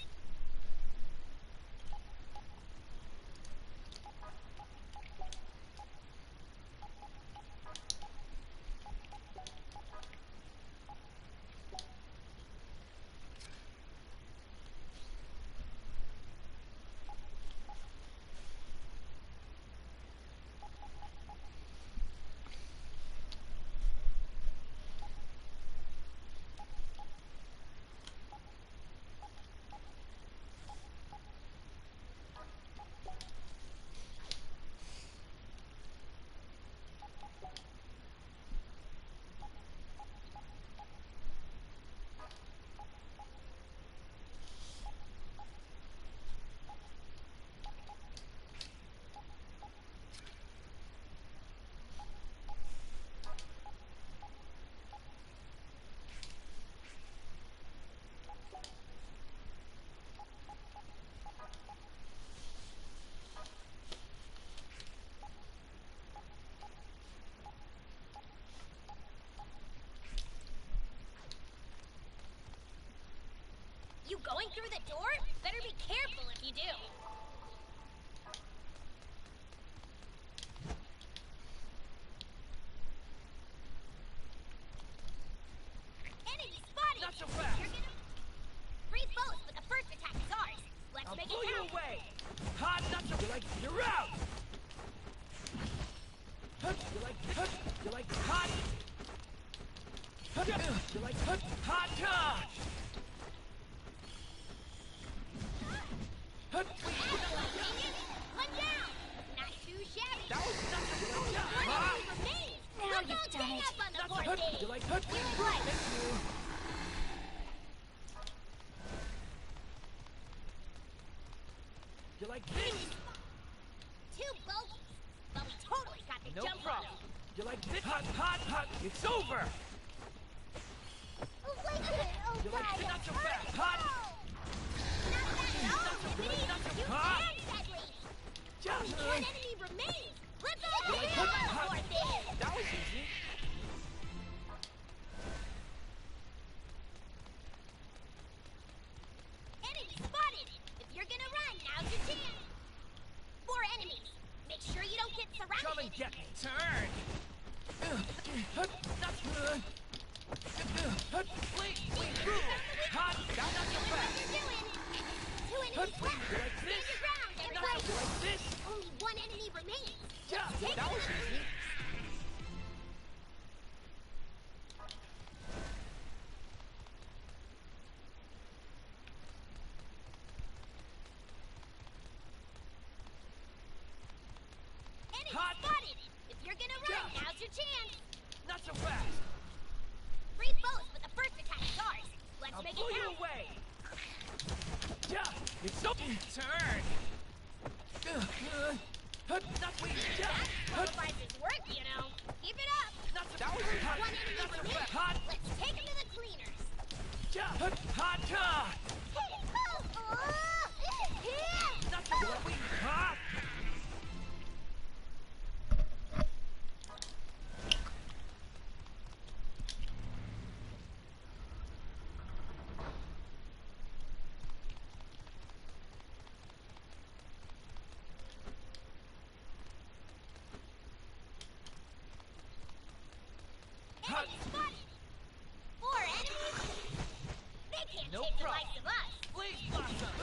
going through the door? Better be careful if you do. Enemy spotted! Not so fast! Freeze both, but the first attack is ours. Let's I'll make blow it you count. away! Hot, not so like you're out! You like hot? You like hot touch? One down. Not too shabby. That was not so One enemy remains. Now you've done it. Up on the board game. You like You're right. Thank you. You like this? Two bogeys, but we totally got the No jump on problem. them. You like this? Hot. It's over. Oh, wait a minute. Oh, You like this? Not so fast. Not Hot. that at all, Tiffany. Not so You hot. can, Deadly. Just One enemy remains. Let's all You like get up on the hot? board game. That was easy. Enemy spotted. If you're gonna run, now's your chance. 4 enemies. Make sure you don't get surrounded. Come and get me. Turn. That's good. Wait, move. Hot. Not so fast. Two enemies left. You like Stand this? your ground, You everybody. like this? Only 1 enemy remains. Yeah, Take that it. was easy. Enemy Hot. spotted. If you're gonna run, Yeah. now's your chance. Not so fast. Freeze both, but the first attack is ours. Let's I'll make blow it you count. away. Yeah, it's up. Turn. Not wait. That qualifies as work, you know. Keep it up. Not so that was hot. 1 enemy Not so remains. fast. Hot. Let's take him to the cleaners. Yeah. Hot. Not so wait. Hot. Hot. Enemy spotted. 4 enemies. They can't No take the problem. likes of us. Please, blossom.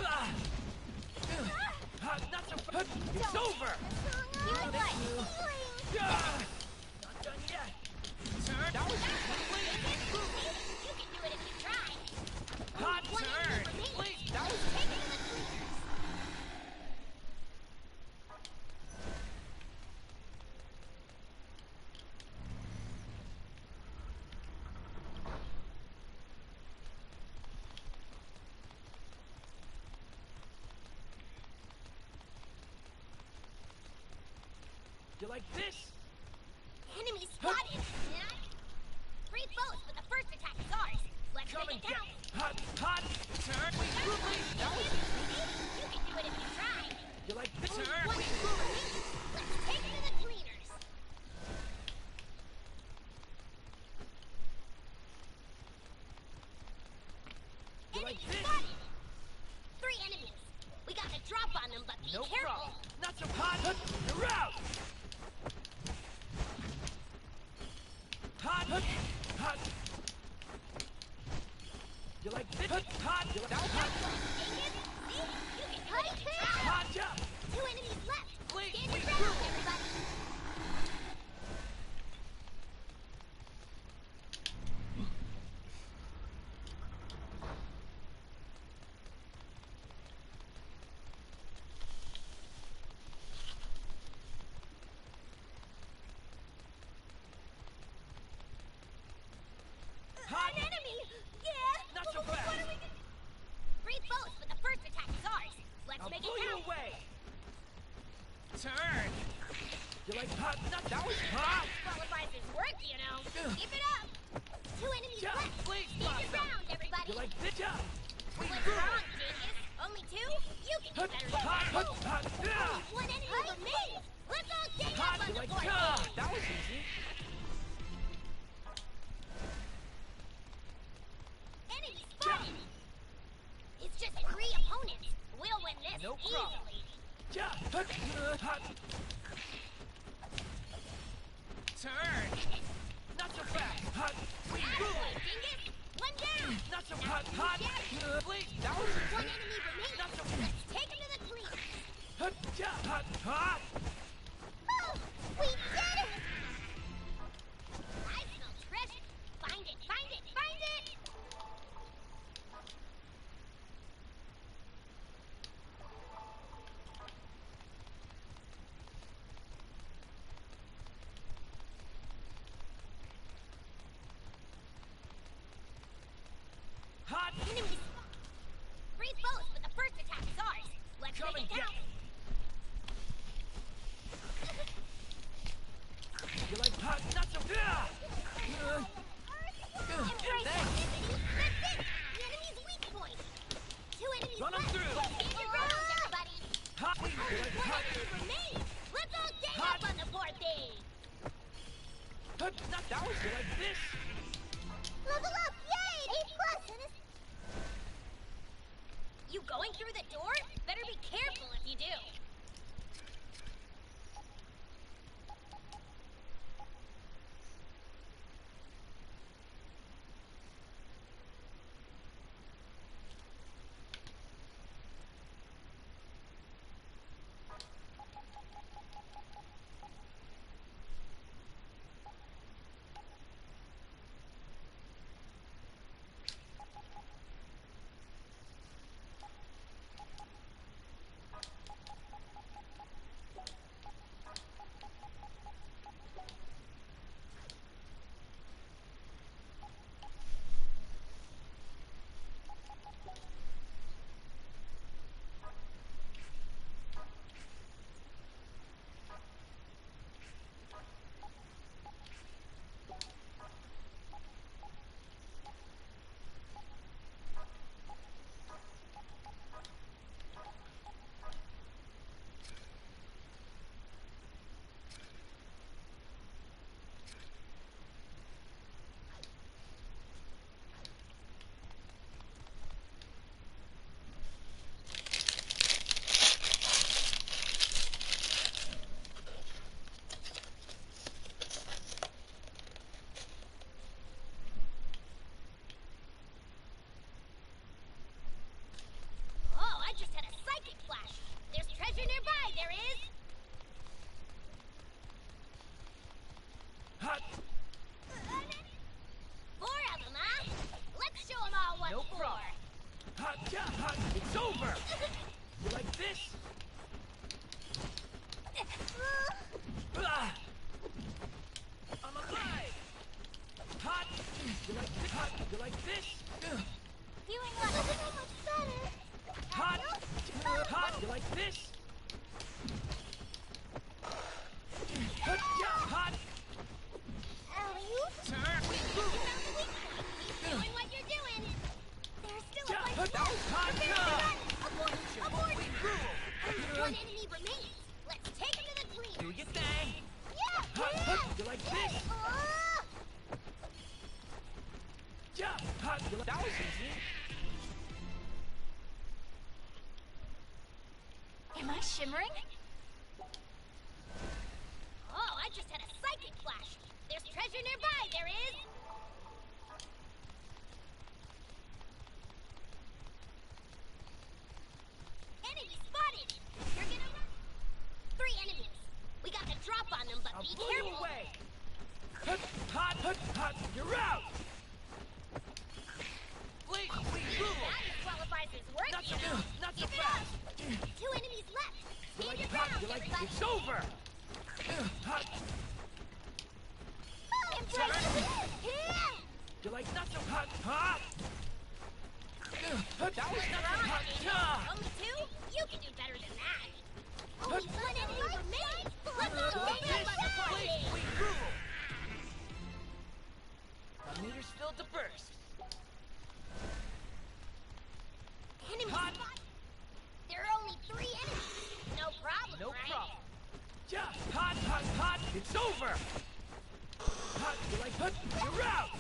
Hot. Not so fast. It's over. You look like healing. Yeah. Not done yet. Turn. That was You can do it if you try. hot. One Turn. enemy remains. Please. That was Take him to the cleaners. You like this? Enemy spotted. Freeze both, but the first attack is ours. Let's Come make and it get count. me. Hot. Turn. Wait, that was You can do it if you try. You like this? Only Turn. 1 enemy remains. Let's take him to the cleaners. You like Enemy this? spotted. 3 enemies. We got a drop on them, but be No careful. problem. Not so hot. You're out. Hot. You like this? Hot. You like hot. See? You can do it if you try. Hot. 2 enemies left. Wait, Stand your wait, ground, everybody. Hot. An enemy! Yeah! Not so What fast. are we gonna... Freeze both, but the first attack is ours. Let's I'll make blow it you count. away. Turn. You like hot? Not that was hot. Qualifies as work, you know. Keep it up. 2 enemies Yeah, left. please, Stand your blossom. ground, everybody. You like this? Yeah. What's wrong, genius? Only 2? You can do better than that. Yeah. Only 1 enemy remains. Let's all gang Hot. up on You the like board. that was easy. Enemy spotted. Is Turn! Not so fast! We rule! Dingus! One down! Not so hot! Please! That was One enemy remains! not so Let's take him to the clean! hot! Oh! We did it! I smell treasure! Find it! Find it! Find it! Hot! Enemy spot! Freeze both, but the first attack is ours! Let's Come make and it get count! You like hot? Not so Embrace activity! That's it! The enemy's weak point! Two enemies Run 'em left! through. Stand your ground, everybody! Hot! You like One hot? enemy remains! Let's all gang Hot. up on the poor thing! Not that was you like this! Level up! Yay! A+! You going through the door? Better be careful if you do. Oh, I just had a psychic flash. There's treasure nearby, there is. Hot! Four of them, huh? Let's show them all what No for. problem. Hot! It's over! You like this? Ah! I'm alive! Hot! You like this? Hot! You like this? Feeling like so much better. Hot! Hot! You like this? Hot! Alley-oop. Turn! We found the weak point. Keep doing what you're doing. There's still a bunch That was hot! Abort! Abort! One enemy remains. Let's take him to the clean. Do your thing! Yeah! Hot! You like this? Hot! You like that was easy! Am I shimmering? Oh, I just had a psychic flash. There's treasure nearby, there is. Enemy spotted. You're gonna run. 3 enemies. We got the drop on them, but I'll be blow careful. you away! Hot! You're out! Please, rule! That disqualifies his work, Not so, you know. not so Keep it fast! up. 2 enemies left. You Stand like your hot? ground, You like everybody. it's over! Hot! Embrace the win. Yeah. You like not so hot? Hot! That was not so You're on, hot! Daniel. Only 2? You can do better than that. Only 1 enemy remains. Let's all You like gang up this? on the party. Please, we rule! My meter's filled to burst. Enemy Hot. spotted. There are only 3 enemies. No problem, No right? problem. Hot! It's over! Hot! You like hot? You're out!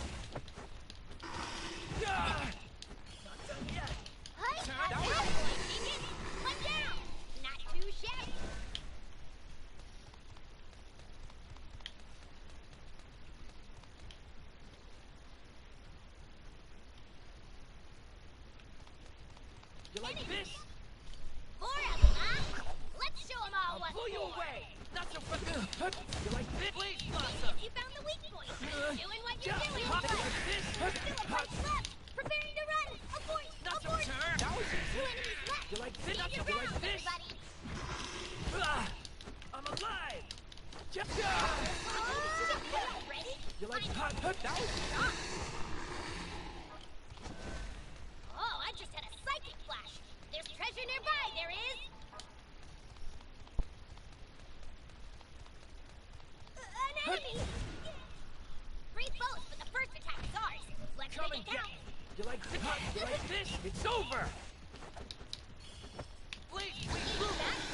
Not done yet. Hey, Turn. that That was was- excellent, Dingus. One down. Not too shabby. this? Four of them, huh? Let's show them all I'll what's pull you for. away. Not so fast. You like this? Please, Blossom. You found the weak point. Doing what you're doing. Hot But like this? still a bunch left. Preparing to run. Abort. Not so Abort. turn. That was Two easy. enemies left. You like this? Stand You your like ground, this? everybody. I'm alive. Ready? You like hot? That was Oh, I just had a psychic flash. There's treasure nearby. There is. An enemy. Three foes, but the first attack is ours. Let's Come make and it get count. me. You like this? You like this? It's over. Please, That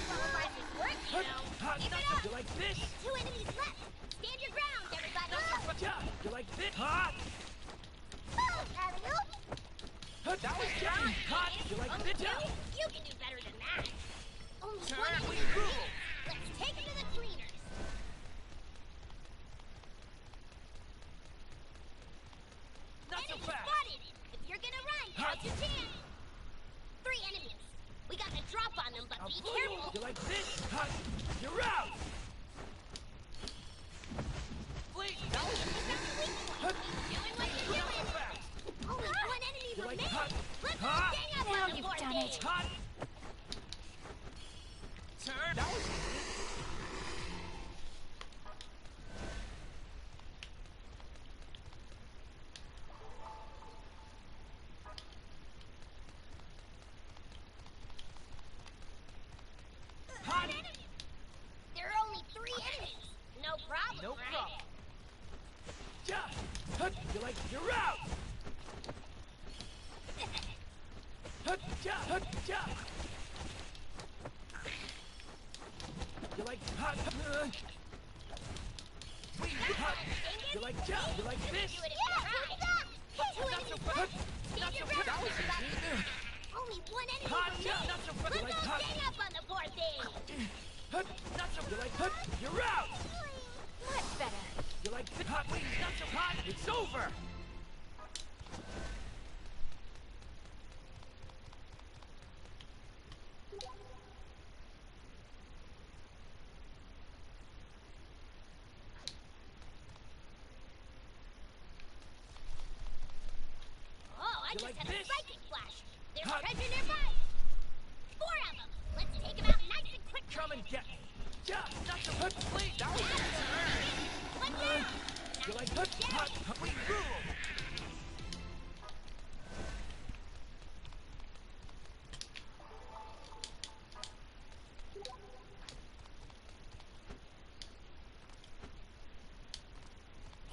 qualifies as work, you know. Keep it up. You like this? Two enemies left. Stand your ground, everybody. You like this? Hot. Alley-oop. That was getting hot. You like this? You can do better than that. Only Turn, one enemy we left. rule. Let's take it to the cleaners. Not so Enemy fast. spotted. If you're gonna run, now's your chance. Three enemies. We got a drop on them, but be careful. You like this? Hot. You're out. Please, that was Doing what you're doing. Only one enemy You like remains. hot? Let's Hot. gang up Now on the you've poor done thing. it. Hot. Turn. That was Hot enemy. There are only three enemies. No problem, no right? problem. You like you're out. You like hot. Hot. You like this? Do it if you try. Two Not so enemies fast. left. Not Stand so your fast. ground, That was everybody. easy. Only one enemy Hot. remains. Not so fast. Let's You like all hot. gang up on the poor thing. Not so you like you're out. Much better. You like hot. Please, not so hot. It's over. Oh, I You just like had this? a psychic flash. There's Hot. treasure nearby. Four of them. Let's take them out nice and quick. Come and get me. Not so hot. Please, that was One down. You like hot. We rule.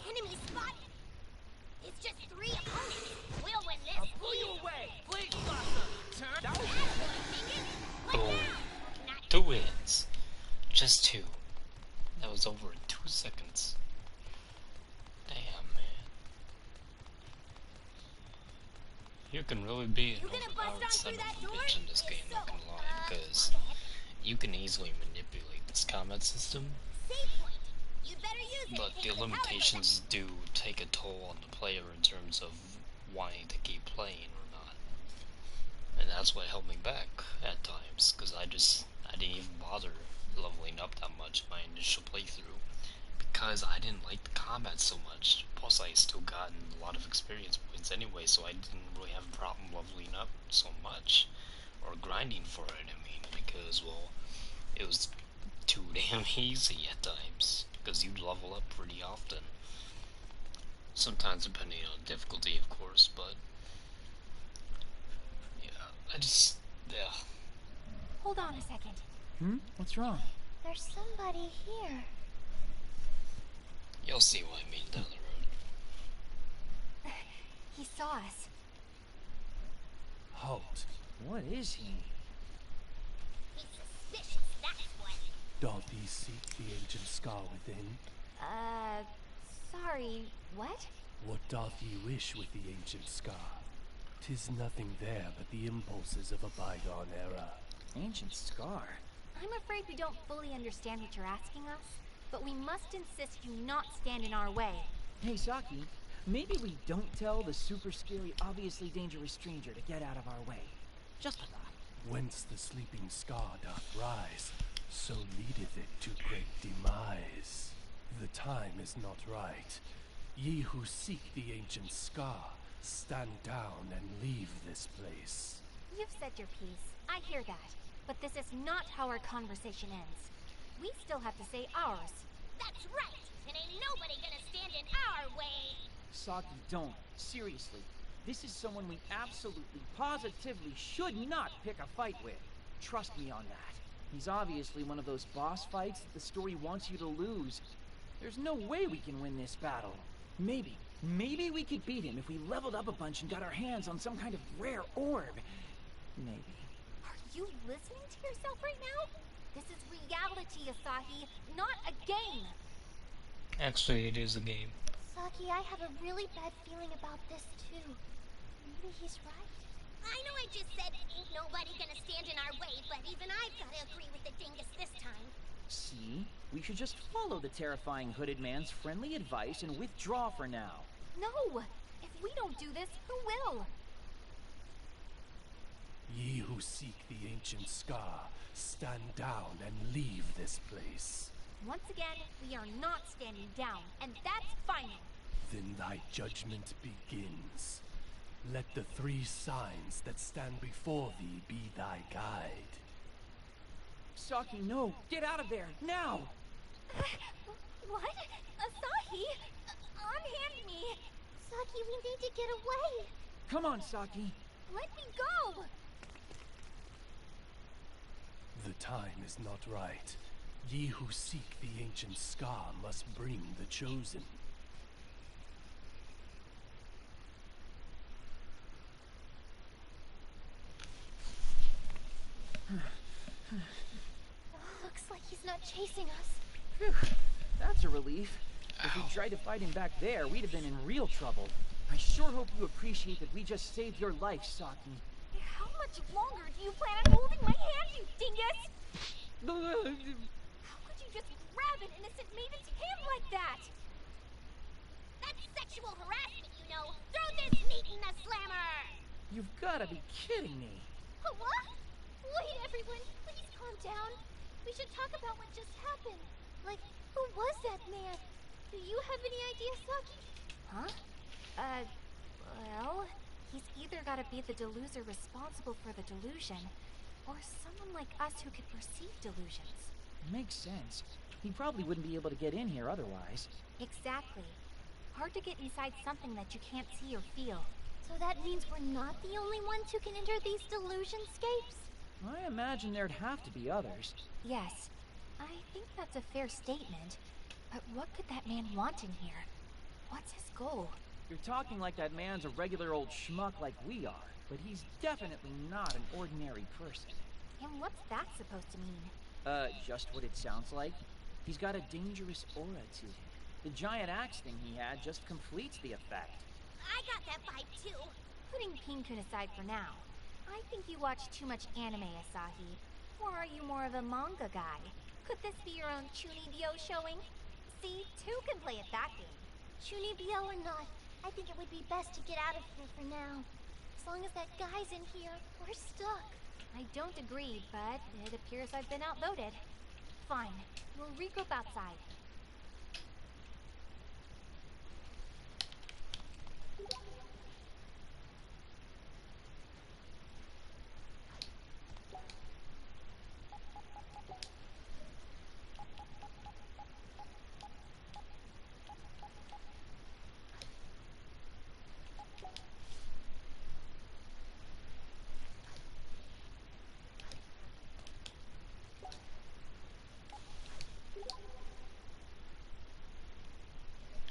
Enemy spotted. It's just three opponents. We'll win this. I'll pull you away. Please, Blossom. Turn. That was Boom. 2 wins. Just 2. That was over in 2 seconds. Damn, man. You can really be an overpowered son of a bitch in this game, not gonna lie, because you can easily manipulate this combat system, You'd better use it. but the limitations do take a toll on the player in terms of wanting to keep playing or not. And that's what held me back at times, because I didn't even bother leveling up that much in my initial playthrough, because I didn't like the combat so much. Plus I still gotten a lot of experience points anyway, so I didn't really have a problem leveling up so much, or grinding for it, I mean, because, well, it was too damn easy at times, because you level up pretty often. Sometimes depending on difficulty, of course, but yeah. Hold on a second. What's wrong? There's somebody here. You'll see what I mean down the road. He saw us. Halt. What is he? He's suspicious, that's what. Doth he seek the ancient scar within? Sorry, what? What doth he wish with the ancient scar? 'Tis nothing there but the impulses of a bygone era. Ancient scar? I'm afraid we don't fully understand what you're asking us, but we must insist you not stand in our way. Hey, Saki, maybe we don't tell the super scary, obviously dangerous stranger to get out of our way. Just a thought. Whence the sleeping scar doth rise, so leadeth it to great demise. The time is not right. Ye who seek the ancient scar, stand down and leave this place. You've said your piece. I hear that. But this is not how our conversation ends. We still have to say ours. That's right! And ain't nobody gonna stand in our way! Saki, don't. Seriously. This is someone we absolutely, positively should not pick a fight with. Trust me on that. He's obviously one of those boss fights that the story wants you to lose. There's no way we can win this battle. Maybe we could beat him if we leveled up a bunch and got our hands on some kind of rare orb. Maybe. Are you listening to yourself right now? This is reality, Asahi, not a game. Actually, it is a game. Saki, I have a really bad feeling about this too. Maybe he's right. I know I just said ain't nobody gonna stand in our way, but even I've gotta agree with the dingus this time. See? We should just follow the terrifying hooded man's friendly advice and withdraw for now. No! If we don't do this, who will? Ye who seek the ancient scar, stand down and leave this place. Once again, we are not standing down, and that's final. Then thy judgment begins. Let the 3 signs that stand before thee be thy guide. Saki, no! Get out of there, now! What? Asahi? Unhand me! Saki, we need to get away! Come on, Saki! Let me go! The time is not right. Ye who seek the ancient scar must bring the chosen. Looks like he's not chasing us. Phew, that's a relief. If we tried to fight him back there, we'd have been in real trouble. I sure hope you appreciate that we just saved your life, Saki. How much longer do you plan on holding my hand, you dingus? How could you just grab an innocent maiden's hand like that? That's sexual harassment, you know. Throw this meat in the slammer! You've gotta be kidding me. What? Wait, everyone, please calm down. We should talk about what just happened. Like, who was that man? Do you have any idea, Saki? Huh? Well, he's either gotta be the deluser responsible for the delusion, or someone like us who could perceive delusions. Makes sense. He probably wouldn't be able to get in here otherwise. Exactly. Hard to get inside something that you can't see or feel. So that means we're not the only ones who can enter these delusionscapes? I imagine there'd have to be others. Yes, I think that's a fair statement. But what could that man want in here? What's his goal? You're talking like that man's a regular old schmuck like we are, but he's definitely not an ordinary person. And what's that supposed to mean? Just what it sounds like. He's got a dangerous aura to him. The giant axe thing he had just completes the effect. I got that vibe too. Putting Pin-kun aside for now, I think you watch too much anime, Asahi. Or are you more of a manga guy? Could this be your own Chunibyo showing? See, two can play at that game. Chunibyo or not, I think it would be best to get out of here for now. As long as that guy's in here, we're stuck. I don't agree, but it appears I've been outvoted. Fine, we'll regroup outside.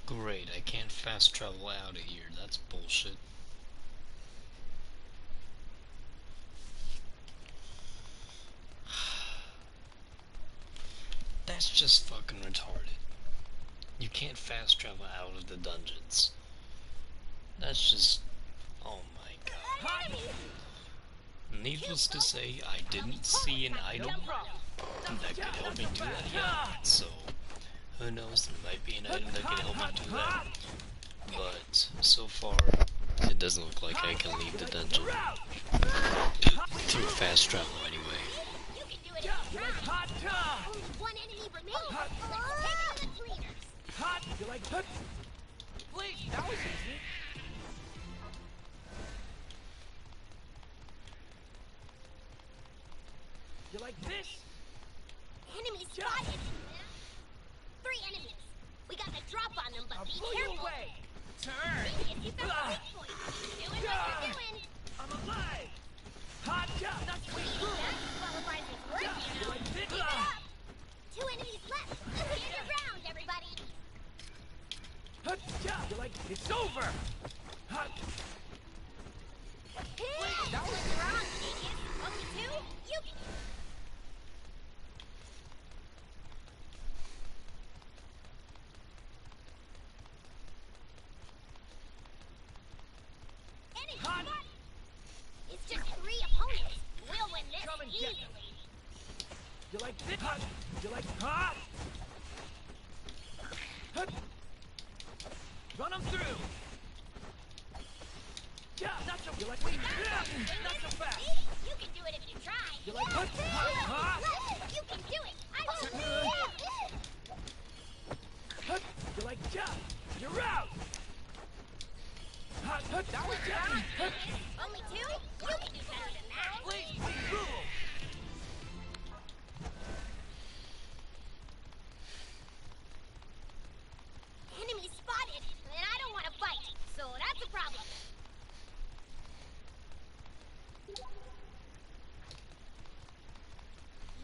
Great, I can't fast travel out of here. That's bullshit. That's just fucking retarded. You can't fast travel out of the dungeons. That's just... oh my god. Needless to say, I didn't see an item that could help me do that yet, so... who knows, there might be an item that can help me do that. But, so far, it doesn't look like I can leave the dungeon through fast travel anyway. You can do it if you try. Only one enemy remains. Let's take it to the cleaners. You like that? Please, that was easy. You like this? Enemy spotted. 3 enemies. We got the drop on them, but be Blow you careful. away. Turn. You found the weak point. Doing what you're doing. I'm alive. Hot job. That's way through. That qualifies as work, you know. Keep it up. 2 enemies left. Stand your ground, everybody. Hot job. You like it's over. Hot. That was wrong, genius. Only 2? You can... Enemy spotted. It's just 3 opponents. We'll win this Come and get them. easily. You like this? Hot. You like hot. Hot. Run them through. Yeah, not so. You like me? Yeah, not so fast. You can do it if you try. You like hot. Hot. You can do it. I will. Hot. You like job. You're out. Hot. Hot. That was wrong. Only 2? You can do better than that. Please, rule. Enemy spotted, and I don't want to fight, so that's a problem.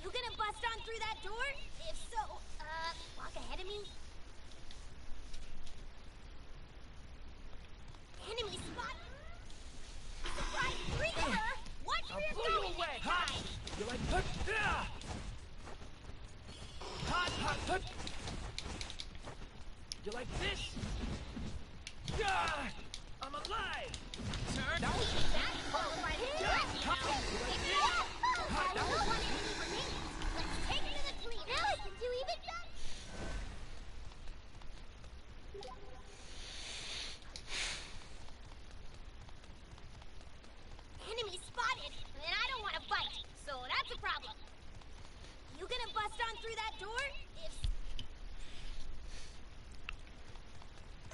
You gonna bust on through that door? If so, walk ahead of me. Enemy spotted. Surprise creeper! Watch where you're going next time. You like hot. Yeah. Hot. Hot. Hot. You like this? Yeah. I'm alive. Turn. That qualifies as work, you know. Keep it up. That was 1 enemy remaining. Let's take it to the cleaners. Now I can do even better. Enemy spotted, and I don't want to fight, so that's a problem. You gonna bust on through that door? If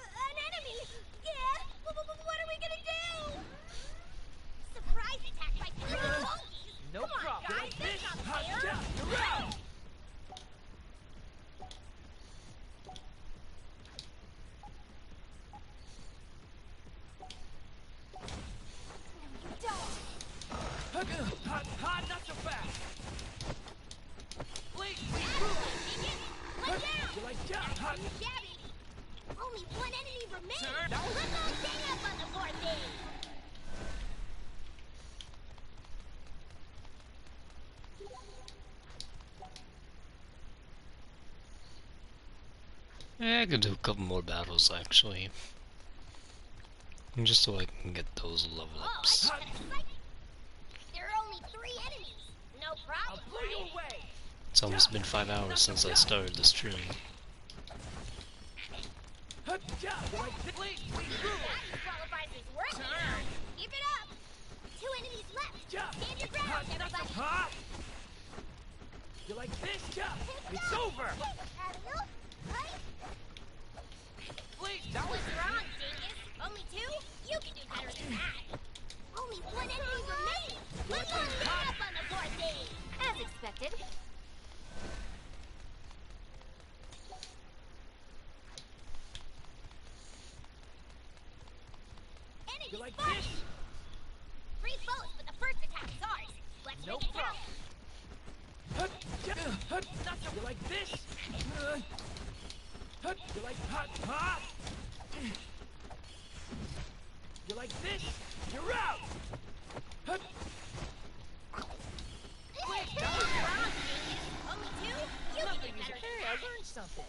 an enemy! Yeah! What are we gonna do? Surprise attack by 3 zombies! No Come on, problem. guys, Like that's this? not Hot fair! job. You're out. Hot. Hot. Not so fast. Please, One down! You like job. Hot. Shabby! Only 1 enemy remains! Turn. Let's all gang up on the poor thing! Yeah, I could do a couple more battles actually. Just so I can get those level ups. Oh, that's exciting! There are only 3 enemies! No problem, I'll blow you away. It's almost been 5 hours since I started the stream. Hot job. You like this? Please, That qualifies as work, you know. Keep it up! 2 enemies left! job. Stand your ground, Hot. Not so everybody! hot. You like this job? It's over. Please, That was wrong, genius! Only 2? You can do better than that! Only 1 enemy remaining! Let's all gang up on the poor thing! As expected. Enemy You like spotted! this? 3 foes, but the first attack is ours! Let's No make it count! problem. Hut, hut, not so. You like this? Hut, you like hot, hot? You like this? You're out! Hut. Wait, that was wrong, genius! Only 2? You can do better than that! I learned something.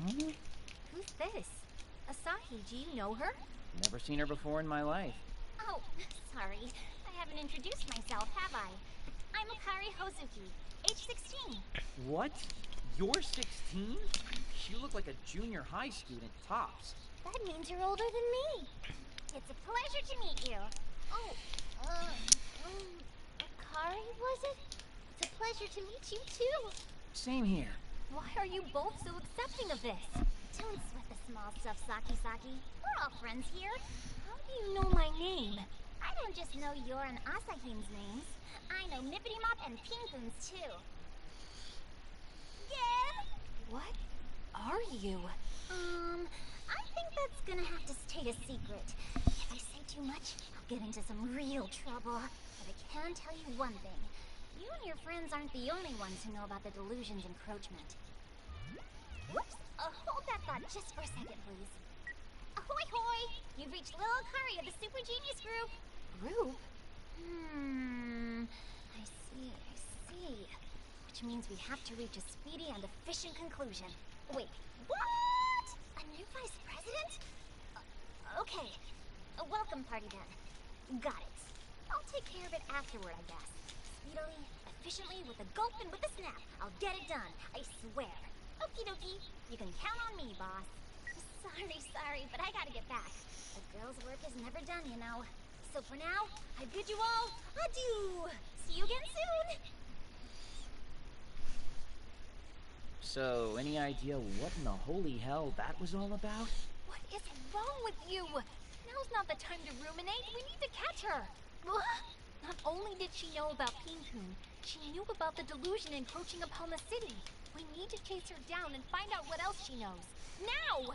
Who's this? Asahi, do you know her? Never seen her before in my life. Oh, sorry. I haven't introduced myself, have I? I'm Akari Hozuki, age 16. What? You're 16? You look like a junior high student, tops. That means you're older than me. It's a pleasure to meet you. Oh, Akari, was it? It's a pleasure to meet you, too. Same here. Why are you both so accepting of this? Don't sweat the small stuff, Saki. We're all friends here. How do you know my name? I don't just know your and Asahin's names. I know Mippity Mop and Pinkun's, too. Yeah? What are you? I think that's gonna have to stay a secret. If I say too much, I'll get into some real trouble. But I can tell you one thing. You and your friends aren't the only ones who know about the delusion's encroachment. Whoops! Hold that thought just for a second, please. Ahoy hoy! You've reached Lil Akari of the Super Genius Group. Group? I see. Which means we have to reach a speedy and efficient conclusion. Wait, what? A new vice president? Okay. Welcome party then. Got it. I'll take care of it afterward, I guess. Speedily, efficiently, with a gulp and with a snap. I'll get it done, I swear. Okie dokie. You can count on me, boss. Sorry, but I gotta get back. A girl's work is never done, you know. So for now, I bid you all adieu. See you again soon. So, any idea what in the holy hell that was all about? What is wrong with you? Now's not the time to ruminate. We need to catch her. Not only did she know about Pinkun, she knew about the delusion encroaching upon the city. We need to chase her down and find out what else she knows. Now!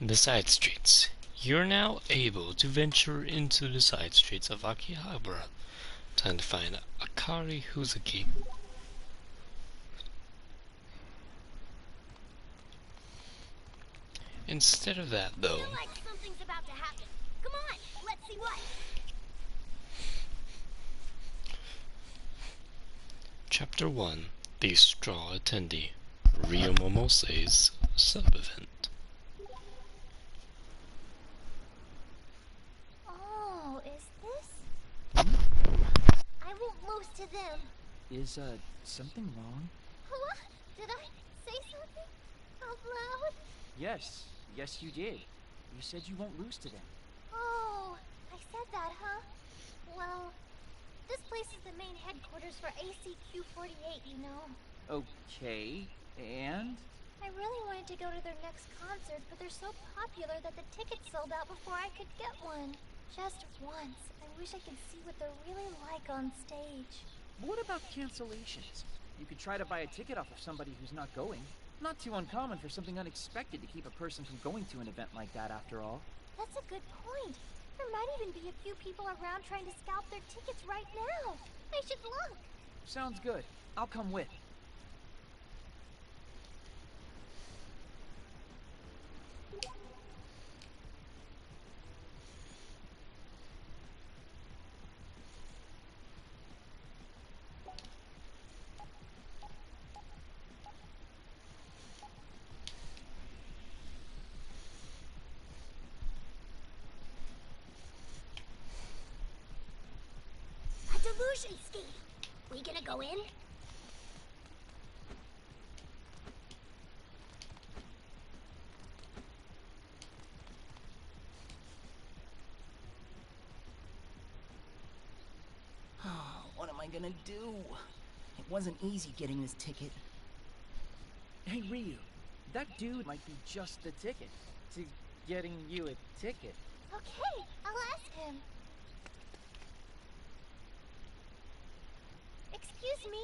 The side streets. You're now able to venture into the side streets of Akihabara. Time to find Akari Hozuki. Instead of that, though, I feel like something's about to happen. Come on, let's see what. Chapter 1, The Straw Attendee, Rio Momose's sub-event. Oh, is this? I won't lose to them. Is, something wrong? What? Did I say something? Out loud? Yes, you did. You said you won't lose to them. Oh, I said that, huh? Well, this place is the main headquarters for ACQ-48, you know. Okay, and? I really wanted to go to their next concert, but they're so popular that the tickets sold out before I could get one. Just once. I wish I could see what they're really like on stage. What about cancellations? You could try to buy a ticket off of somebody who's not going. Not too uncommon for something unexpected to keep a person from going to an event like that, after all. That's a good point. There might even be a few people around trying to scalp their tickets right now. I should look. Sounds good. I'll come with. Delusion scheme. We gonna go in? What am I gonna do? It wasn't easy getting this ticket. Hey, Ryu, that dude might be just the ticket to getting you a ticket. Okay, I'll ask him. Excuse me,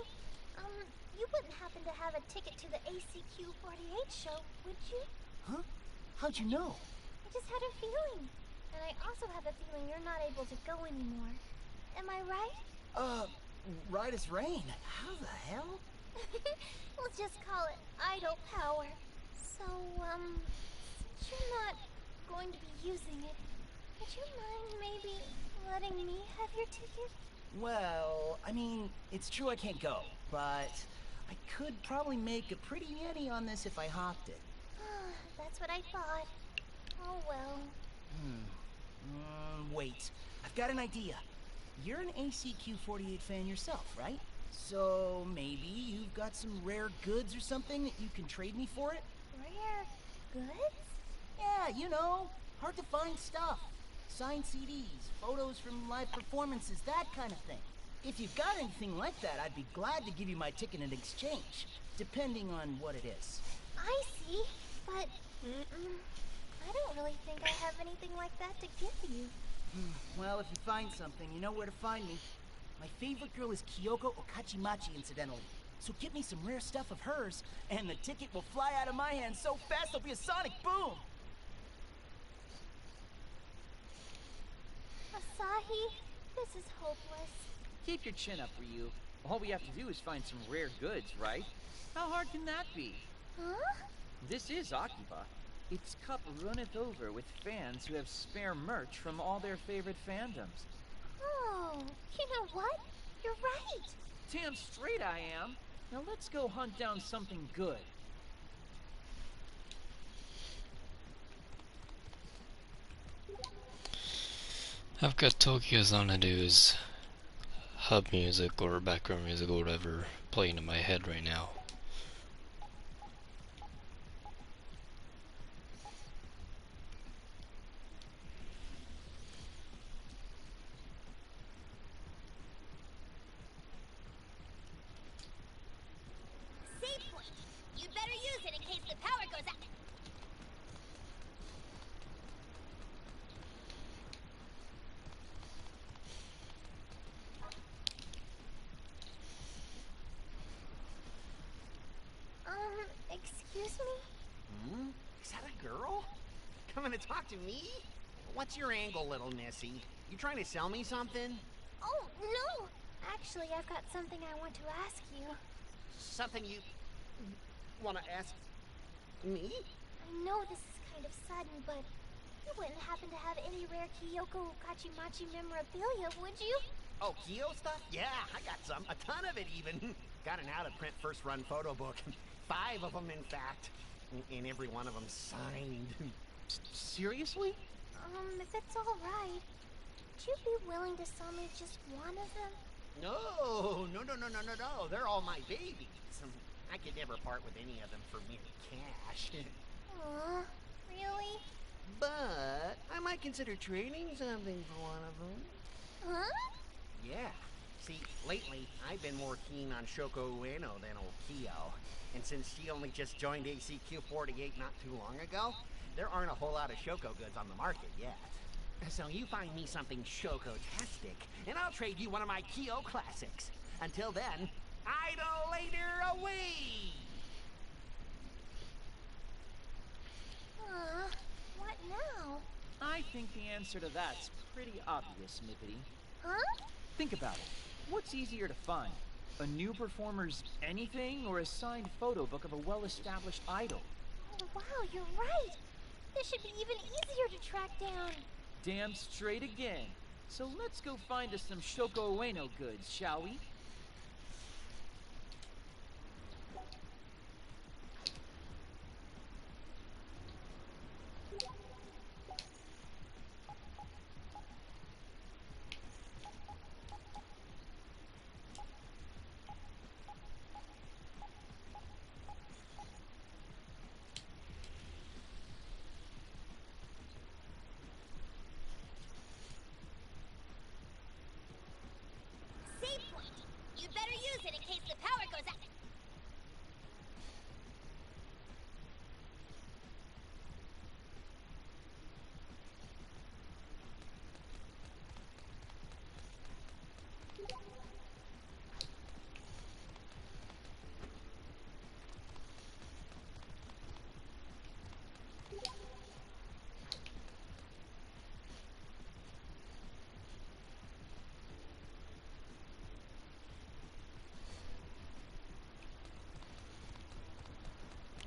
you wouldn't happen to have a ticket to the ACQ-48 show, would you? Huh? How'd you know? I just had a feeling. And I also have a feeling you're not able to go anymore. Am I right? Right as rain. How the hell? We'll just call it idle power. So, since you're not going to be using it, would you mind maybe letting me have your ticket? Well, I mean, it's true I can't go, but I could probably make a pretty penny on this if I hopped it. That's what I thought. Oh well. Wait. I've got an idea. You're an ACQ-48 fan yourself, right? So maybe you've got some rare goods or something that you can trade me for it? Rare goods? Yeah, you know, hard to find stuff. Signed CDs, photos from live performances, that kind of thing. If you've got anything like that, I'd be glad to give you my ticket in exchange, depending on what it is. I see, but I don't really think I have anything like that to give you. Well, if you find something, you know where to find me. My favorite girl is Kyoko Okachimachi, incidentally. So get me some rare stuff of hers, and the ticket will fly out of my hand so fast it'll be a sonic boom! Asahi, this is hopeless. Keep your chin up, Ryu. All we have to do is find some rare goods, right? How hard can that be? Huh? This is Akiba. Its cup runneth over with fans who have spare merch from all their favorite fandoms. Oh, you know what? You're right. Damn straight I am. Now let's go hunt down something good. I've got Tokyo Xanadu's hub music or background music or whatever playing in my head right now. Save point. You better use it in case the power goes out. Excuse me? Is that a girl? Coming to talk to me? What's your angle, little Missy? You trying to sell me something? Oh, no. Actually, I've got something I want to ask you. Something you want to ask me? I know this is kind of sudden, but you wouldn't happen to have any rare Kyoko Okachimachi memorabilia, would you? Oh, Kyo stuff? Yeah, I got some. A ton of it, even. Got an out-of-print first-run photo book. 5 of them, in fact. And every one of them signed. Seriously? If it's all right, would you be willing to sell me just one of them? No. They're all my babies. I could never part with any of them for mere cash. Aw, really? But I might consider trading something for one of them. Huh? Yeah. See, lately, I've been more keen on Shoko Ueno than old Kyo. And since she only just joined ACQ-48 not too long ago, there aren't a whole lot of Shoko goods on the market yet. So you find me something Shoko-tastic, and I'll trade you one of my Kyo classics. Until then, idle later away! What now? I think the answer to that's pretty obvious, Mippity. Huh? Think about it. What's easier to find? A new performer's anything or a signed photo book of a well-established idol? Oh, wow, you're right. This should be even easier to track down. Damn straight again. So let's go find us some Shoko Ueno goods, shall we? Save point. You better use it in case the power goes out.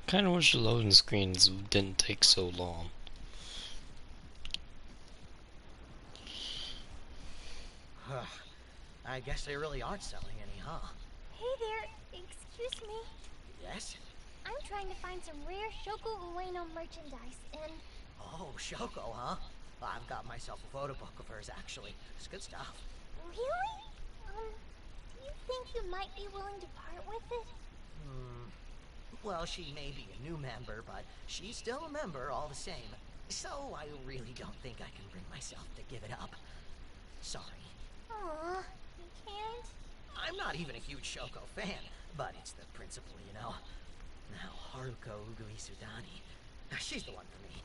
Kinda wish the loading screens didn't take so long. I guess they really aren't selling any, huh? Hey there, excuse Excuse me. Yes? I'm trying to find some rare Shoko Ueno merchandise, and... Oh, Shoko, huh? I've got myself a photo book of hers, actually. It's good stuff. Really? Do you think you might be willing to part with it? Well, she may be a new member, but she's still a member all the same. So I really don't think I can bring myself to give it up. Sorry. Aw, you can't? I'm not even a huge Shoko fan, but it's the principle, you know. Now, Haruko Ugui Sudani, she's the one for me.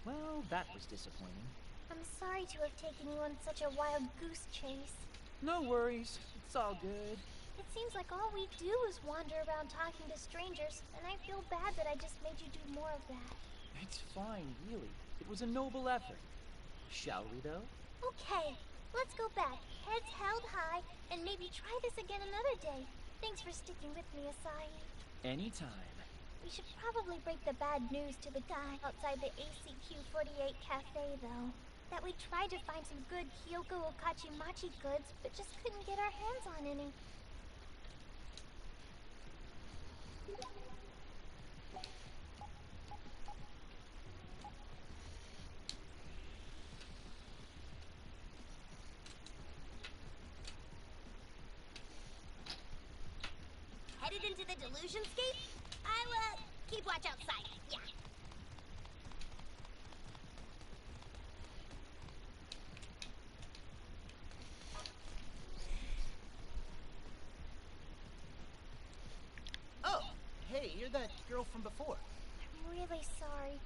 Well, that was disappointing. I'm sorry to have taken you on such a wild goose chase. No worries. It's all good. It seems like all we do is wander around talking to strangers, and I feel bad that I just made you do more of that. It's fine, really. It was a noble effort. Shall we, though? Okay, let's go back, heads held high, and maybe try this again another day. Thanks for sticking with me, Asahi. Anytime. We should probably break the bad news to the guy outside the ACQ-48 cafe, though. That we tried to find some good Kyoko Okachimachi goods, but just couldn't get our hands on any. Headed into the Delusionscape? I'll, keep watch outside. Yeah. Oh, hey, you're that girl from before. I'm really sorry.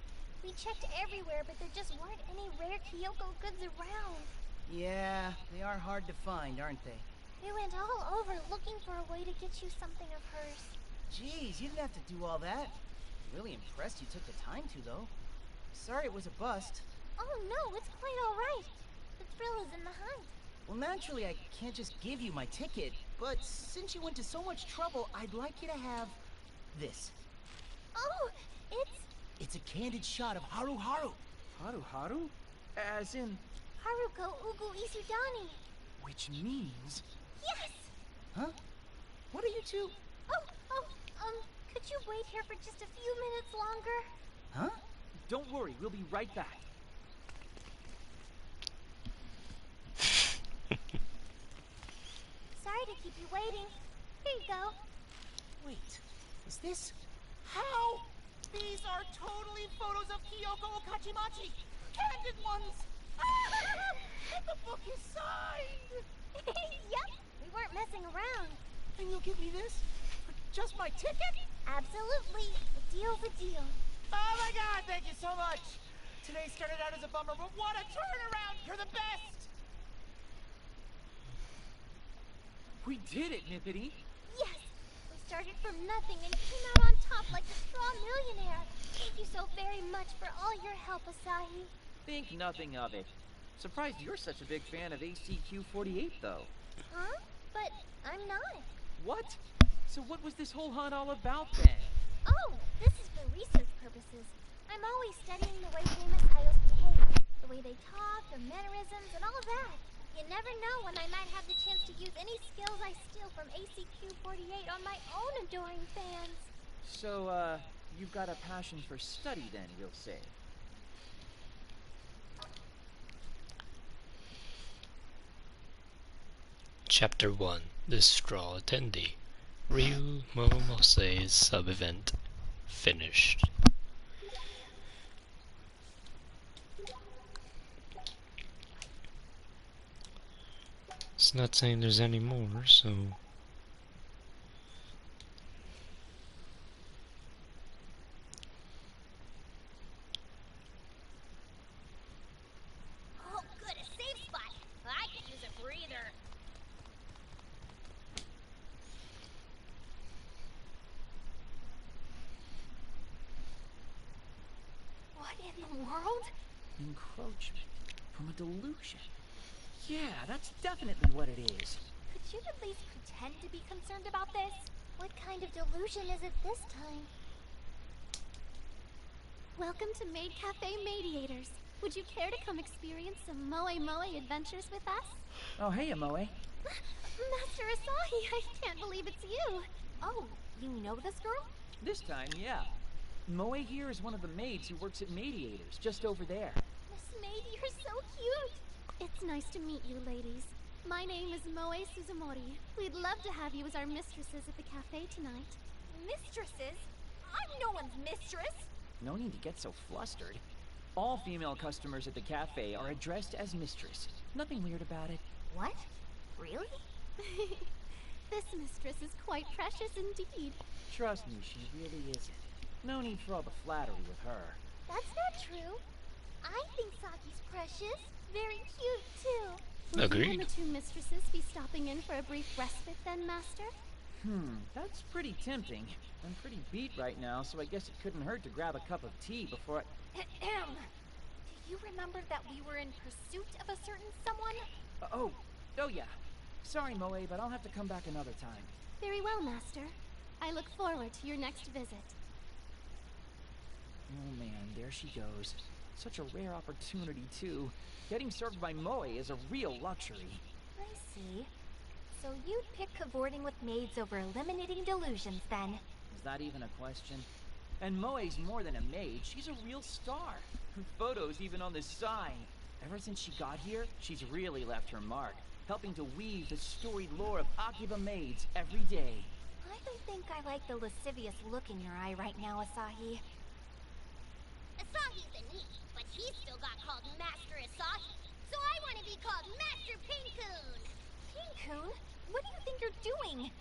We checked everywhere, but there just weren't any rare Kyoko goods around. Yeah, they are hard to find, aren't they? We went all over looking for a way to get you something of hers. Jeez, you didn't have to do all that. Really impressed you took the time to, though. Sorry it was a bust. Oh no, it's quite all right. The thrill is in the hunt. Well, naturally, I can't just give you my ticket, but since you went to so much trouble, I'd like you to have this. Oh, It's a candid shot of Haru Haru. Haru Haru? As in... Haruko Ugu Isudani. Which means... Yes! Huh? What are you two... Could you wait here for just a few minutes longer? Huh? Don't worry, we'll be right back. Sorry to keep you waiting. Here you go. Wait, is this... How? These are totally photos of Kyoko Okachimachi! Candid ones! The book is signed! Yep, we weren't messing around. And you'll give me this? For just my ticket? Absolutely. A deal's a deal. Oh my god, thank you so much! Today started out as a bummer, but what a turnaround! You're the best! We did it, Nippity. Yes! We started from nothing and came out on top like a straw millionaire. Thank you so very much for all your help, Asahi. Think nothing of it. Surprised you're such a big fan of ACQ-48, though. Huh? But I'm not. What? So what was this whole hunt all about, then? Oh, this is for research purposes. I'm always studying the way famous idols behave, the way they talk, their mannerisms, and all that. You never know when I might have the chance to use any skills I steal from ACQ-48 on my own adoring fans. So, you've got a passion for study, then, we'll say. Chapter 1 The Straw Attendee. Ryu Momomose's sub-event finished. It's not saying there's any more, so... Oh, good, a safe spot. I could use a breather. What in the world? Encroachment from a delusion. Yeah, that's definitely what it is. Could you at least pretend to be concerned about this? What kind of delusion is it this time? Welcome to Maid Cafe Mediators. Would you care to come experience some Moe Moe adventures with us? Oh, hey, Amoe. Master Asahi, I can't believe it's you. Oh, you know this girl? This time, yeah. Moe here is one of the maids who works at Mediators, just over there. Miss Maid, you're so cute. It's nice to meet you, ladies. My name is Moe Suzumori. We'd love to have you as our mistresses at the cafe tonight. Mistresses? I'm no one's mistress. No need to get so flustered. All female customers at the cafe are addressed as mistress. Nothing weird about it. What? Really? This mistress is quite precious indeed. Trust me, she really isn't. No need for all the flattery with her. That's not true. I think Saki's precious. Very cute, too. Agreed. Will you and the two mistresses be stopping in for a brief respite then, Master? That's pretty tempting. I'm pretty beat right now, so I guess it couldn't hurt to grab a cup of tea before I... Do you remember that we were in pursuit of a certain someone? Oh yeah. Sorry, Moe, but I'll have to come back another time. Very well, Master. I look forward to your next visit. Oh man, there she goes. Such a rare opportunity, too. Getting served by Moe is a real luxury. I see. So you'd pick cavorting with maids over eliminating delusions, then? Is that even a question? And Moe's more than a maid, she's a real star. Her photo's even on this sign. Ever since she got here, she's really left her mark, helping to weave the storied lore of Akiba maids every day. I don't think I like the lascivious look in your eye right now, Asahi. Asahi's a neat, but he's still got called Master Asahi. So I want to be called Master Pincoon. Pincoon? What do you think you're doing? You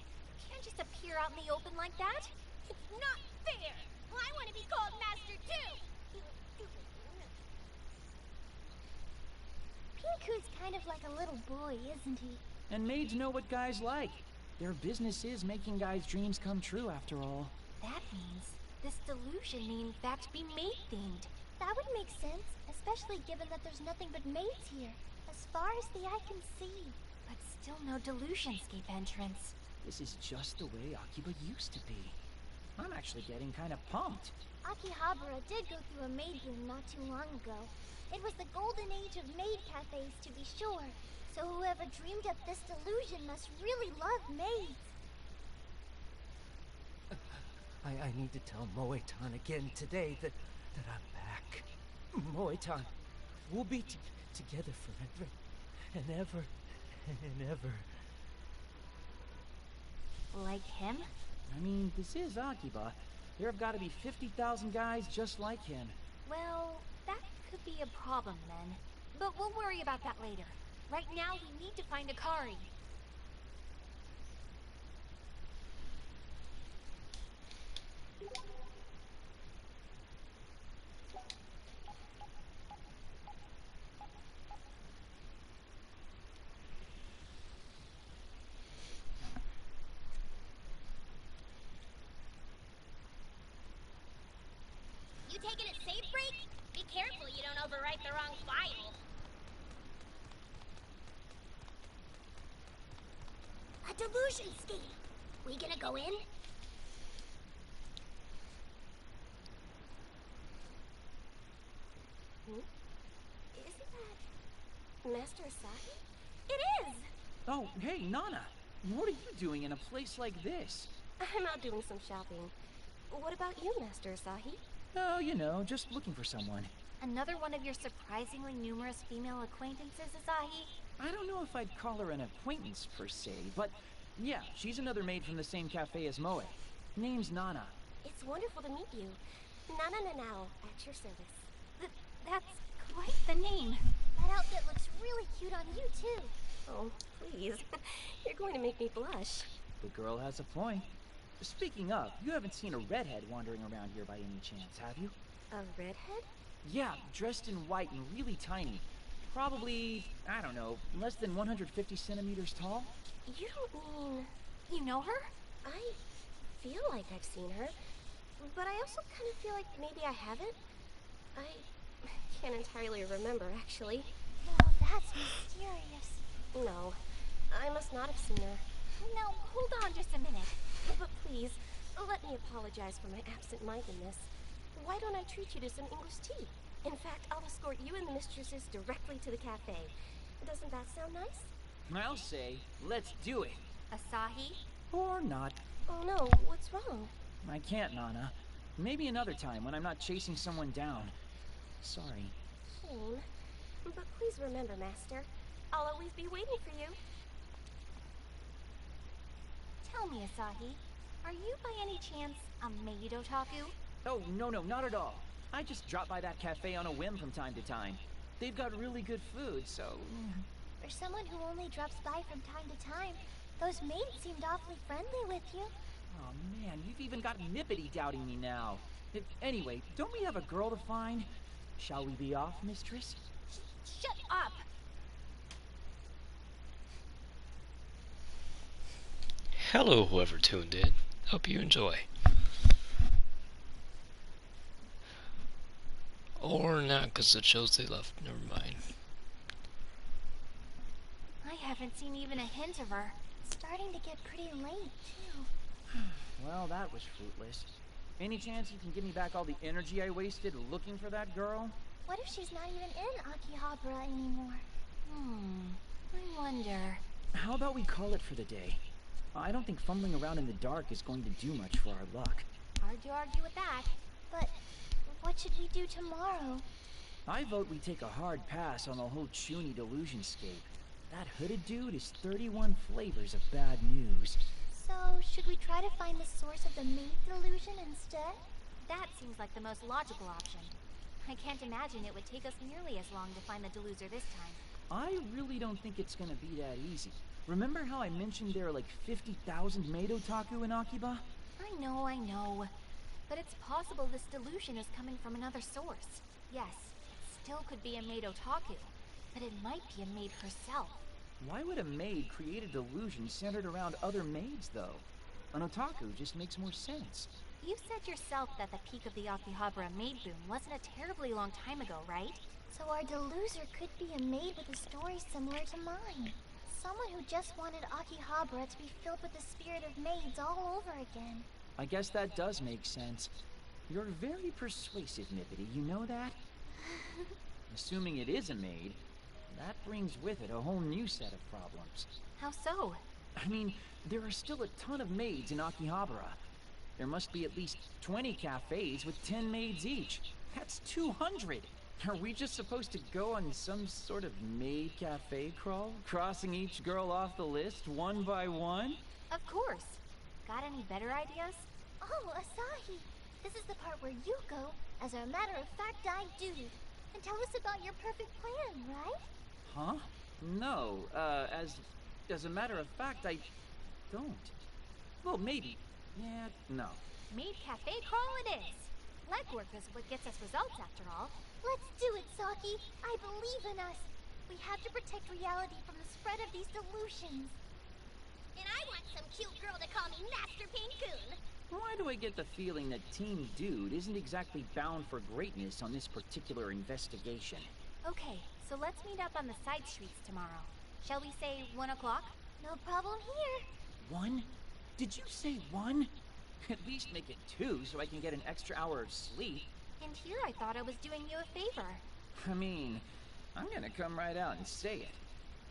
can't just appear out in the open like that. It's not fair. I want to be called Master too. Pincoon's kind of like a little boy, isn't he? And maids know what guys like. Their business is making guys' dreams come true, after all. That means this delusion may in fact be maid-themed. That would make sense, especially given that there's nothing but maids here, as far as the eye can see. But still no delusionscape entrance. This is just the way Akiba used to be. I'm actually getting kind of pumped. Akihabara did go through a maid boom not too long ago. It was the golden age of maid cafes, to be sure. So whoever dreamed up this delusion must really love maids. I need to tell Moe-tan again today that I'm back. Moe-tan, we'll be together forever and ever and ever. Like him? I mean, this is Akiba. There have got to be 50,000 guys just like him. Well, that could be a problem then. But we'll worry about that later. Right now, we need to find Akari. You taking a safe break? Be careful you don't overwrite the wrong file. A delusion scheme. We gonna go in? Isn't that Master Asahi? It is! Oh, hey, Nana. What are you doing in a place like this? I'm out doing some shopping. What about you, Master Asahi? Oh, you know, just looking for someone. Another one of your surprisingly numerous female acquaintances, Asahi? I don't know if I'd call her an acquaintance per se, but yeah, she's another maid from the same cafe as Moe. Name's Nana. It's wonderful to meet you. Nana Nanao, at your service. That's quite the name. That outfit looks really cute on you, too. Oh, please. You're going to make me blush. The girl has a point. Speaking of, you haven't seen a redhead wandering around here by any chance, have you? A redhead? Yeah, dressed in white and really tiny. Probably, I don't know, less than 150 centimeters tall? You don't mean... You know her? I feel like I've seen her, but I also kind of feel like maybe I haven't. I can't entirely remember, actually. Well, that's mysterious. No, I must not have seen her. No, hold on just a minute. But please, let me apologize for my absent-mindedness. Why don't I treat you to some English tea? In fact, I'll escort you and the mistresses directly to the cafe. Doesn't that sound nice? I'll say, let's do it. Asahi? Or not. Oh no, what's wrong? I can't, Nana. Maybe another time when I'm not chasing someone down. Sorry. Soon. But please remember, Master, I'll always be waiting for you. Tell me, Asahi, are you by any chance a maid otaku? Oh, no, not at all. I just drop by that cafe on a whim from time to time. They've got really good food, so... For someone who only drops by from time to time, those maids seemed awfully friendly with you. Oh man, you've even got Nippity doubting me now. Anyway, don't we have a girl to find? Shall we be off, mistress? Shut up! Hello, whoever tuned in. Hope you enjoy. Or not, because it shows they left. Never mind. I haven't seen even a hint of her. It's starting to get pretty late, too. Well, that was fruitless. Any chance you can give me back all the energy I wasted looking for that girl? What if she's not even in Akihabara anymore? I wonder. How about we call it for the day? I don't think fumbling around in the dark is going to do much for our luck. Hard to argue with that. But what should we do tomorrow? I vote we take a hard pass on the whole Chuny delusionscape. That hooded dude is 31 flavors of bad news. So, should we try to find the source of the maid delusion instead? That seems like the most logical option. I can't imagine it would take us nearly as long to find the deluser this time. I really don't think it's gonna be that easy. Remember how I mentioned there are like 50,000 maid otaku in Akiba? I know. But it's possible this delusion is coming from another source. Yes, it still could be a maid otaku, but it might be a maid herself. Why would a maid create a delusion centered around other maids, though? An otaku just makes more sense. You said yourself that the peak of the Akihabara maid boom wasn't a terribly long time ago, right? So our deluser could be a maid with a story similar to mine. Someone who just wanted Akihabara to be filled with the spirit of maids all over again. I guess that does make sense. You're very persuasive, Nippity, you know that? Assuming it is a maid, that brings with it a whole new set of problems. How so? I mean, there are still a ton of maids in Akihabara. There must be at least 20 cafes with 10 maids each. That's 200! Are we just supposed to go on some sort of maid cafe crawl? Crossing each girl off the list one by one? Of course. Got any better ideas? Oh, Asahi! This is the part where you go, as a matter of fact I do. And tell us about your perfect plan, right? Huh? No, as a matter of fact, I don't. Well, maybe. Yeah, no. Maid cafe crawl it is. Legwork is what gets us results after all. Let's do it, Saki. I believe in us. We have to protect reality from the spread of these delusions. And I want some cute girl to call me Master Pain-kun. Why do I get the feeling that Team Dude isn't exactly bound for greatness on this particular investigation? Okay, so let's meet up on the side streets tomorrow. Shall we say 1 o'clock? No problem here. 1? Did you say 1? At least make it 2 so I can get an extra hour of sleep. And here I thought I was doing you a favor. I mean, I'm gonna come right out and say it.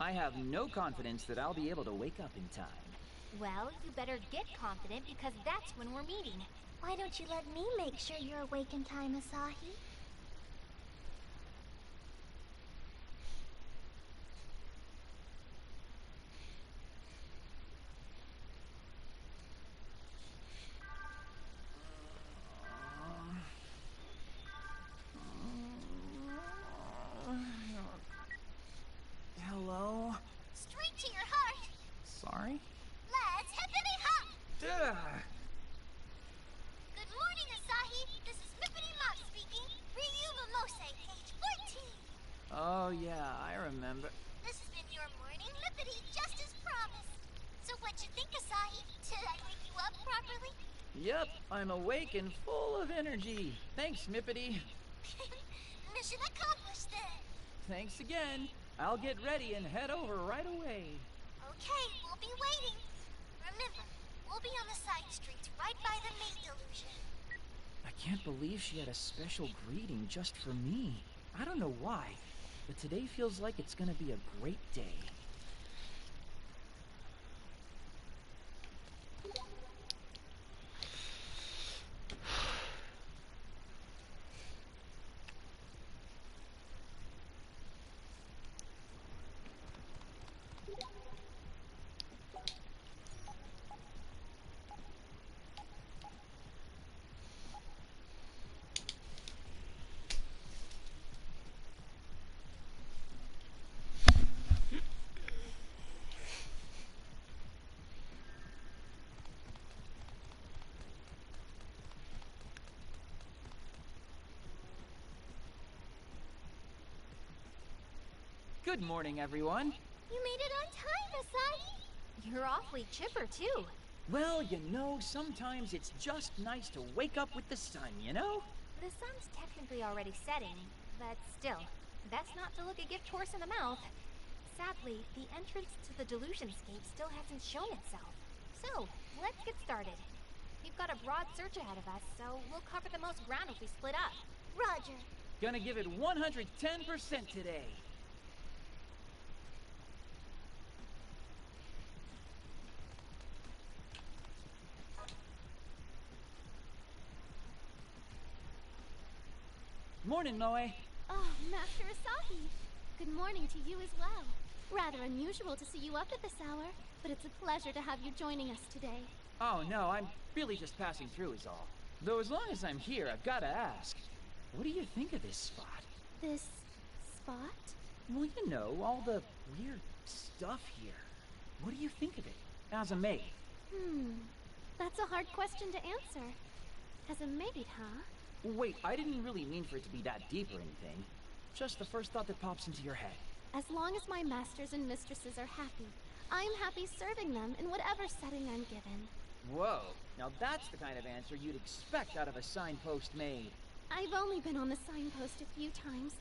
I have no confidence that I'll be able to wake up in time. Well, you better get confident because that's when we're meeting. Why don't you let me make sure you're awake in time, Asahi? Hello? Straight to your heart. Sorry? Let's hippity hop. Ugh. Good morning, Asahi. This is Mippity Mop speaking. Ryu Momose, age 14. Oh yeah, I remember. This has been your morning Mippity, just as promised. So what'd you think, Asahi? Did I wake you up properly? Yep, I'm awake and full of energy. Thanks, Mippity. Mission accomplished then. Thanks again. I'll get ready and head over right away. Okay, we'll be waiting. Remember, we'll be on the side streets right by the maid delusion. I can't believe she had a special greeting just for me. I don't know why, but today feels like it's gonna be a great day. Good morning, everyone. You made it on time, Asahi. You're awfully chipper, too. Well, you know, sometimes it's just nice to wake up with the sun, you know? The sun's technically already setting, but still, best not to look a gift horse in the mouth. Sadly, the entrance to the Delusionscape still hasn't shown itself. So, let's get started. We've got a broad search ahead of us, so we'll cover the most ground if we split up. Roger. Gonna give it 110% today. Morning, Moe. Oh, Master Asahi. Good morning to you as well. Rather unusual to see you up at this hour, but it's a pleasure to have you joining us today. Oh, no, I'm really just passing through is all. Though as long as I'm here, I've gotta ask, what do you think of this spot? This spot? Well, you know, all the weird stuff here. What do you think of it, as a maid? That's a hard question to answer. As a maid, huh? Wait, I didn't really mean for it to be that deep or anything. Just the first thought that pops into your head. As long as my masters and mistresses are happy, I'm happy serving them in whatever setting I'm given. Whoa, now that's the kind of answer you'd expect out of a signpost maid. I've only been on the signpost a few times.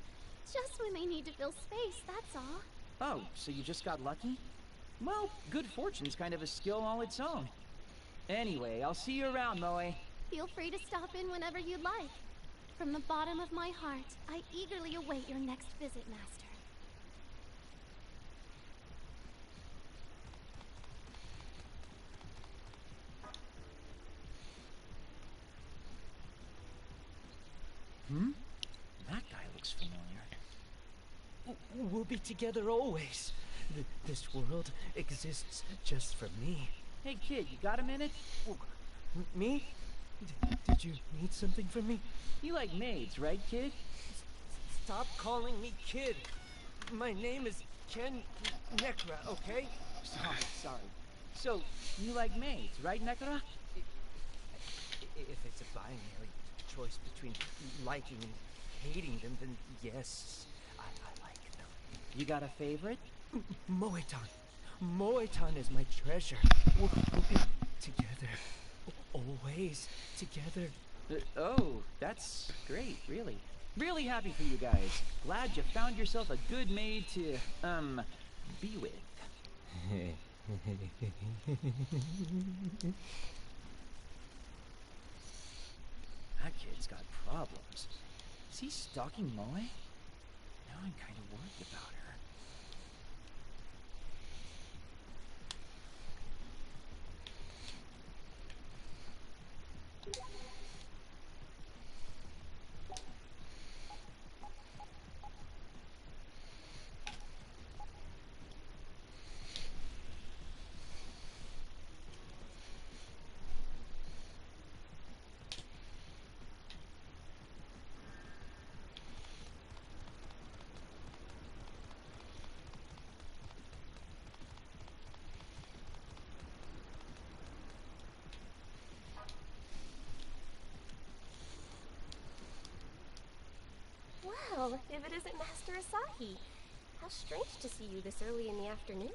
Just when they need to fill space, that's all. Oh, so you just got lucky? Well, good fortune's kind of a skill all its own. Anyway, I'll see you around, Moe. Feel free to stop in whenever you'd like. From the bottom of my heart, I eagerly await your next visit, Master. That guy looks familiar. We'll be together always. This world exists just for me. Hey, kid, you got a minute? Me? Did you need something from me? You like maids, right, kid? Stop calling me kid. My name is Ken Nekra, okay? Sorry. So, you like maids, right, Nekra? If it's a binary choice between liking and hating them, then yes, I like them. You got a favorite? Moe-tan. Moe-tan is my treasure. We'll be together. Always together. Oh, that's great, really. Really happy for you guys. Glad you found yourself a good maid to, be with. That kid's got problems. Is he stalking Moe? Now I'm kind of worried about her. Well, if it isn't Master Asahi. How strange to see you this early in the afternoon.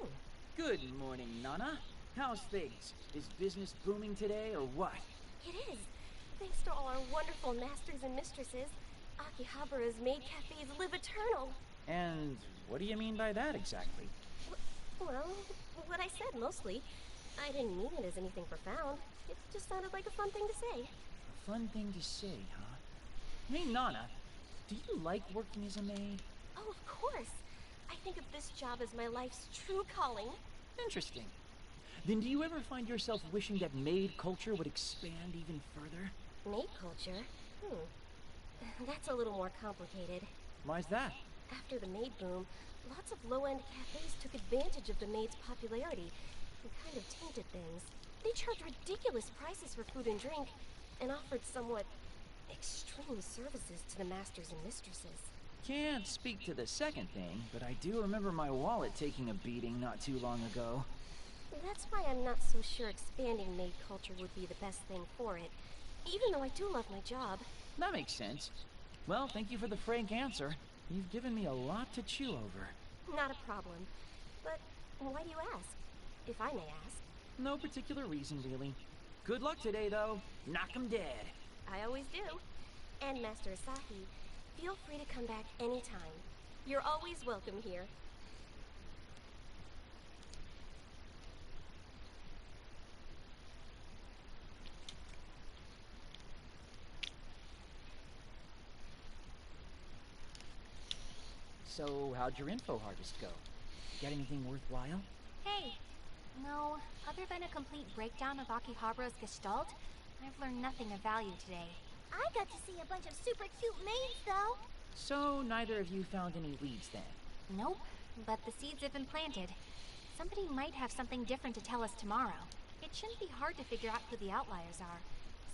Good morning, Nana. How's things? Is business booming today, or what? It is. Thanks to all our wonderful masters and mistresses, AKIBA'S maid cafes live eternal. And what do you mean by that exactly? Well, what I said mostly. I didn't mean it as anything profound. It just sounded like a fun thing to say. A fun thing to say, huh? Hey, Nana, do you like working as a maid? Oh, of course. I think of this job as my life's true calling. Interesting. Then do you ever find yourself wishing that maid culture would expand even further? Maid culture? That's a little more complicated. Why's that? After the maid boom, lots of low-end cafes took advantage of the maid's popularity and kind of tainted things. They charged ridiculous prices for food and drink and offered somewhat extreme services to the masters and mistresses. Can't speak to the second thing, but I do remember my wallet taking a beating not too long ago. That's why I'm not so sure expanding maid culture would be the best thing for it, even though I do love my job. That makes sense. Well, thank you for the frank answer. You've given me a lot to chew over. Not a problem. But why do you ask? If I may ask. No particular reason, really. Good luck today, though. Knock 'em dead. I always do. And Master Asahi, feel free to come back anytime. You're always welcome here. So, how'd your info harvest go? Get anything worthwhile? Hey, no, other than a complete breakdown of Akihabara's gestalt, I've learned nothing of value today. I got to see a bunch of super cute maids, though. So, neither of you found any leads then? Nope, but the seeds have been planted. Somebody might have something different to tell us tomorrow. It shouldn't be hard to figure out who the outliers are.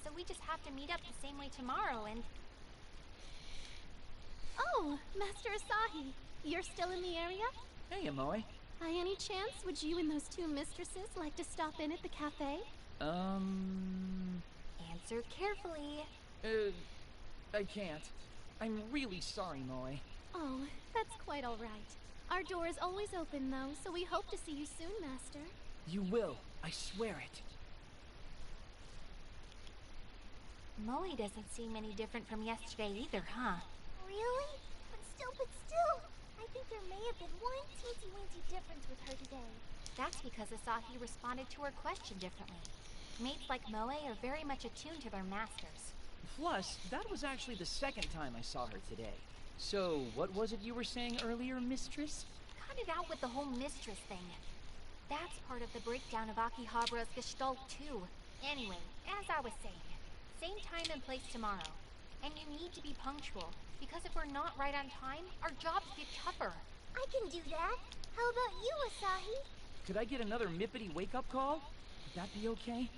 So we just have to meet up the same way tomorrow and... Oh, Master Asahi, you're still in the area? Hey, Amoe. By any chance, would you and those two mistresses like to stop in at the cafe? Answer carefully. I can't. I'm really sorry, Moe. Oh, that's quite all right. Our door is always open, though, so we hope to see you soon, Master. You will. I swear it. Moe doesn't seem any different from yesterday either, huh? Really? But still, I think there may have been one teensy-weensy difference with her today. That's because Asahi responded to her question differently. Mates like Moe are very much attuned to their masters. Plus, that was actually the second time I saw her today. So, what was it you were saying earlier, mistress? Cut it out with the whole mistress thing. That's part of the breakdown of Akihabara's gestalt, too. Anyway, as I was saying, same time and place tomorrow. And you need to be punctual, because if we're not right on time, our jobs get tougher. I can do that. How about you, Asahi? Could I get another Mippity wake-up call? Would that be okay?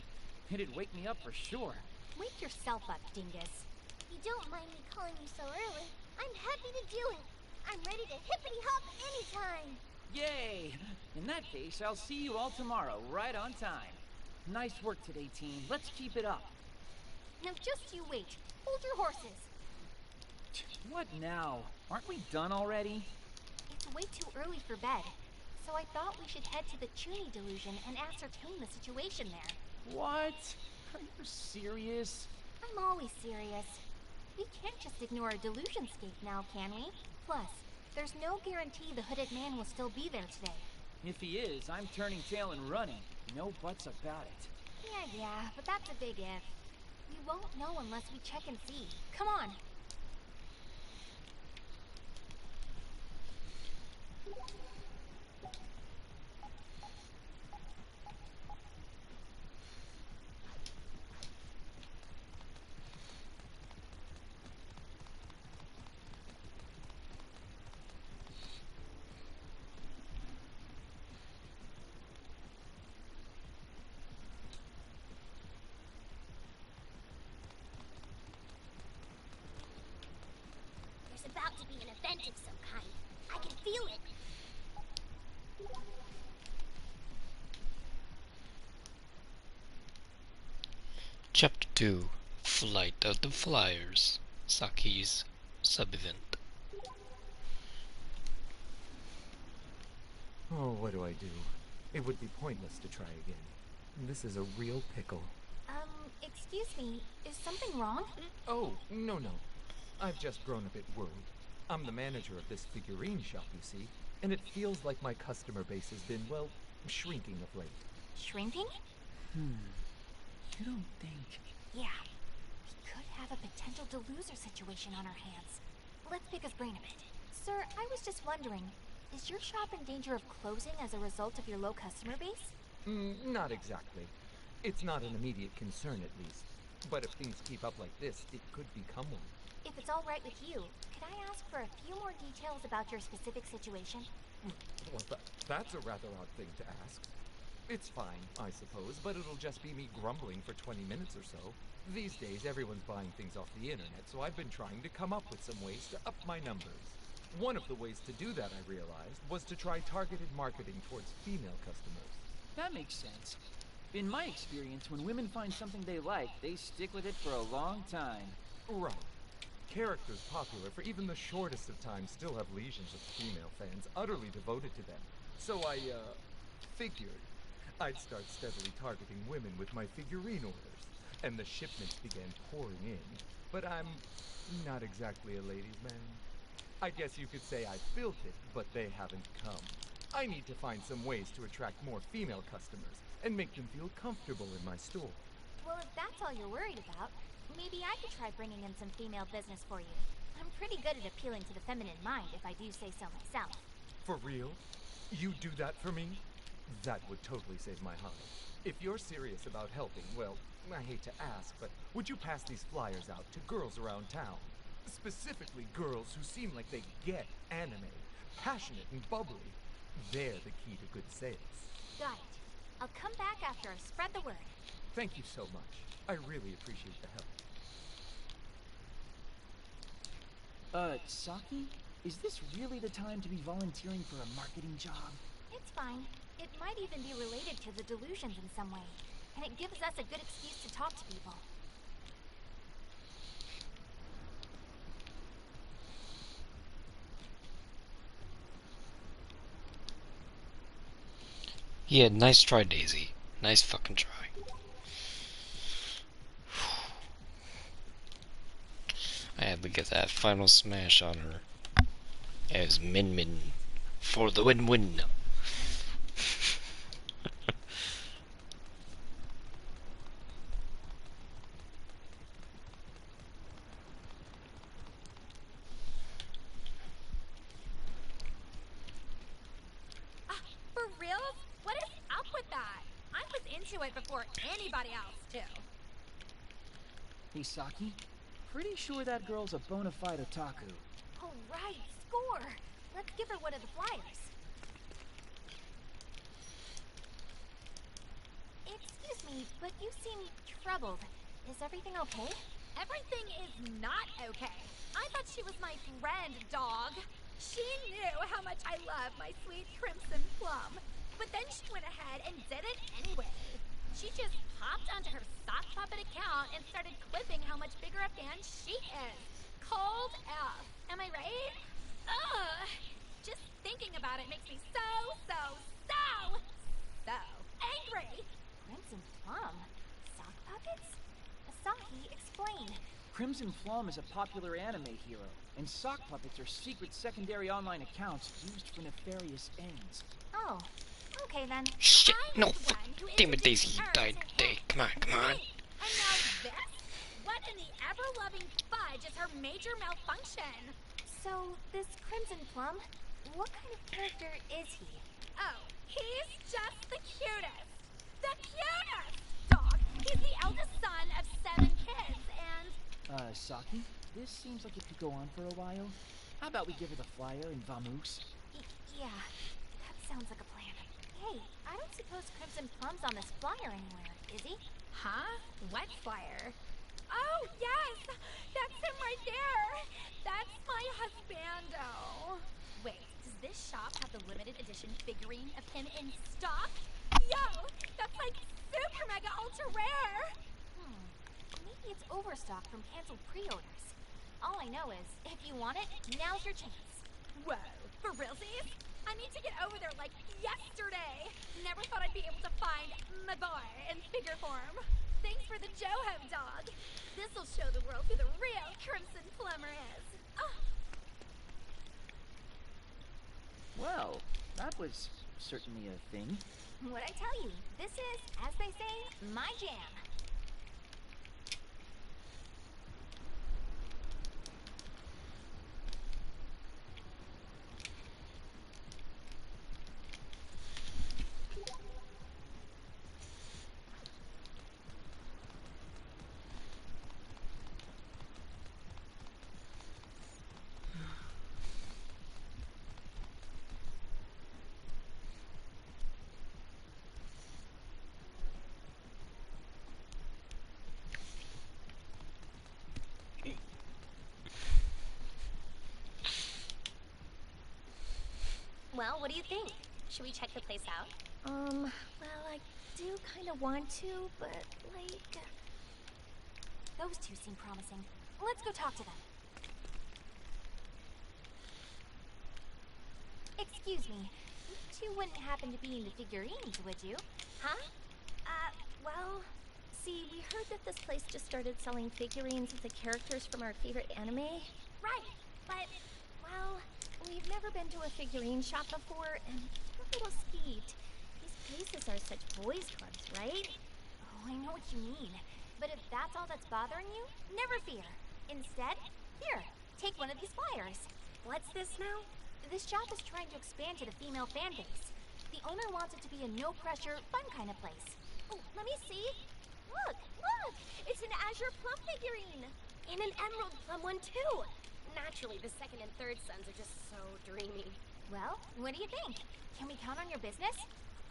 It'd wake me up for sure. Wake yourself up, dingus. You don't mind me calling you so early. I'm happy to do it. I'm ready to hippity-hop anytime. Yay! In that case, I'll see you all tomorrow, right on time. Nice work today, team. Let's keep it up. Now just you wait. Hold your horses. What now? Aren't we done already? It's way too early for bed, so I thought we should head to the Chuni delusion and ascertain the situation there. What? Are you serious? I'm always serious. We can't just ignore a delusionscape now, can we? Plus, there's no guarantee the hooded man will still be there today. If he is, I'm turning tail and running. No buts about it. Yeah, but that's a big if. We won't know unless we check and see. Come on. There's about to be an event of some kind. I can feel it. Chapter 2 Flight of the Flyers, Saki's sub-event. Oh, what do I do? It would be pointless to try again. This is a real pickle. Excuse me, is something wrong? Oh, no. I've just grown a bit worried. I'm the manager of this figurine shop, you see, and it feels like my customer base has been, well, shrinking of late. Shrinking? You don't think... Yeah. We could have a potential deluser situation on our hands. Let's pick his brain a bit. Sir, I was just wondering, is your shop in danger of closing as a result of your low customer base? Not exactly. It's not an immediate concern, at least. But if things keep up like this, it could become one. If it's all right with you, could I ask for a few more details about your specific situation? Well, that's a rather odd thing to ask. It's fine, I suppose, but it'll just be me grumbling for 20 minutes or so. These days, everyone's buying things off the internet, so I've been trying to come up with some ways to up my numbers. One of the ways to do that, I realized, was to try targeted marketing towards female customers. That makes sense. In my experience, when women find something they like, they stick with it for a long time. Right. Characters popular for even the shortest of time still have legions of female fans utterly devoted to them. So I, figured I'd start steadily targeting women with my figurine orders. And the shipments began pouring in. But I'm not exactly a ladies' man. I guess you could say I built it, but they haven't come. I need to find some ways to attract more female customers and make them feel comfortable in my store. Well, if that's all you're worried about, maybe I could try bringing in some female business for you. I'm pretty good at appealing to the feminine mind, if I do say so myself. For real? You do that for me? That would totally save my hide. If you're serious about helping, well, I hate to ask, but would you pass these flyers out to girls around town? Specifically girls who seem like they get anime, passionate and bubbly. They're the key to good sales. Got it. I'll come back after I spread the word. Thank you so much. I really appreciate the help. Saki? Is this really the time to be volunteering for a marketing job? It's fine. It might even be related to the delusions in some way. And it gives us a good excuse to talk to people. Yeah, nice try, Daisy. Nice fucking try. I had to get that final smash on her. As Min Min for the win-win. For real? What is up with that? I was into it before anybody else, too. Hey, Saki? Pretty sure that girl's a bona fide otaku. All right, score! Let's give her one of the flyers. Excuse me, but you seem troubled. Is everything okay? Everything is not okay. I thought she was my friend, dog. She knew how much I love my sweet Crimson Plum. But then she went ahead and did it anyway. She just hopped onto her sock puppet account and started quipping how much bigger a fan she is. Cold F. Am I right? Ugh. Just thinking about it makes me so angry. Crimson Plum? Sock puppets? Asahi, explain. Crimson Plum is a popular anime hero, and sock puppets are secret secondary online accounts used for nefarious ends. Oh, okay then. Shit, no, damn it, Daisy, you died today. Come on, come on. And now this? What in the ever-loving fudge is her major malfunction? So, this Crimson Plum, what kind of character is he? Oh, he's just the cutest. The cutest! Dog, he's the eldest son of 7 kids, and... Saki? This seems like it could go on for a while. How about we give her the flyer and vamoose? Yeah, that sounds like a plan. Hey, I don't suppose Crimson Plum's on this flyer anywhere, is he? Huh? What flyer? Oh, yes! That's him right there! That's my husbando! Wait, does this shop have the limited edition figurine of him in stock? Yo! That's like super mega ultra rare! Maybe it's overstock from canceled pre-orders. All I know is, if you want it, now's your chance. Whoa, for realsies? I need to get over there like yesterday! Never thought I'd be able to find my boy in figure form. Thanks for the Joho, dog. This'll show the world who the real Crimson Plumber is. Oh. Well, that was certainly a thing. What'd I tell you? This is, as they say, my jam. Well, what do you think? Should we check the place out? Well, I do kind of want to, but, like... Those two seem promising. Let's go talk to them. excuse me. You two wouldn't happen to be into figurines, would you? Huh? Well, see, we heard that this place just started selling figurines of the characters from our favorite anime. Right, but, well, we've never been to a figurine shop before, and we're a little skeeved. These places are such boys' clubs, right? Oh, I know what you mean. But if that's all that's bothering you, never fear. Instead, here, take one of these flyers. What's this now? This shop is trying to expand to the female fan base. The owner wants it to be a no-pressure, fun kind of place. Oh, let me see. Look! It's an Azure Plum figurine! And an Emerald Plum one, too! Naturally, the second and third sons are just so dreamy. Well, what do you think? Can we count on your business?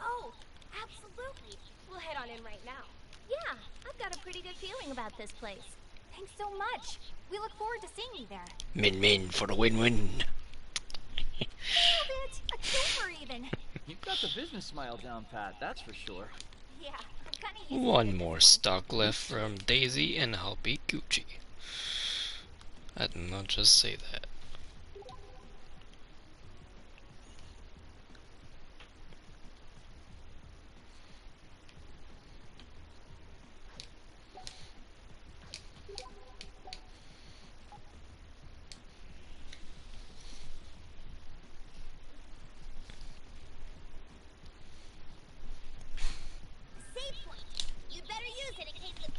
Oh, absolutely! We'll head on in right now. Yeah, I've got a pretty good feeling about this place. Thanks so much. We look forward to seeing you there. Min for the win-win. Nailed it! A twofer even. You've got the business smile down pat, that's for sure. Yeah, I'm kinda used to One it at more this point. stock left from Daisy and I'll be Gucci. I did not just say that. Save point. You'd better use it in case the...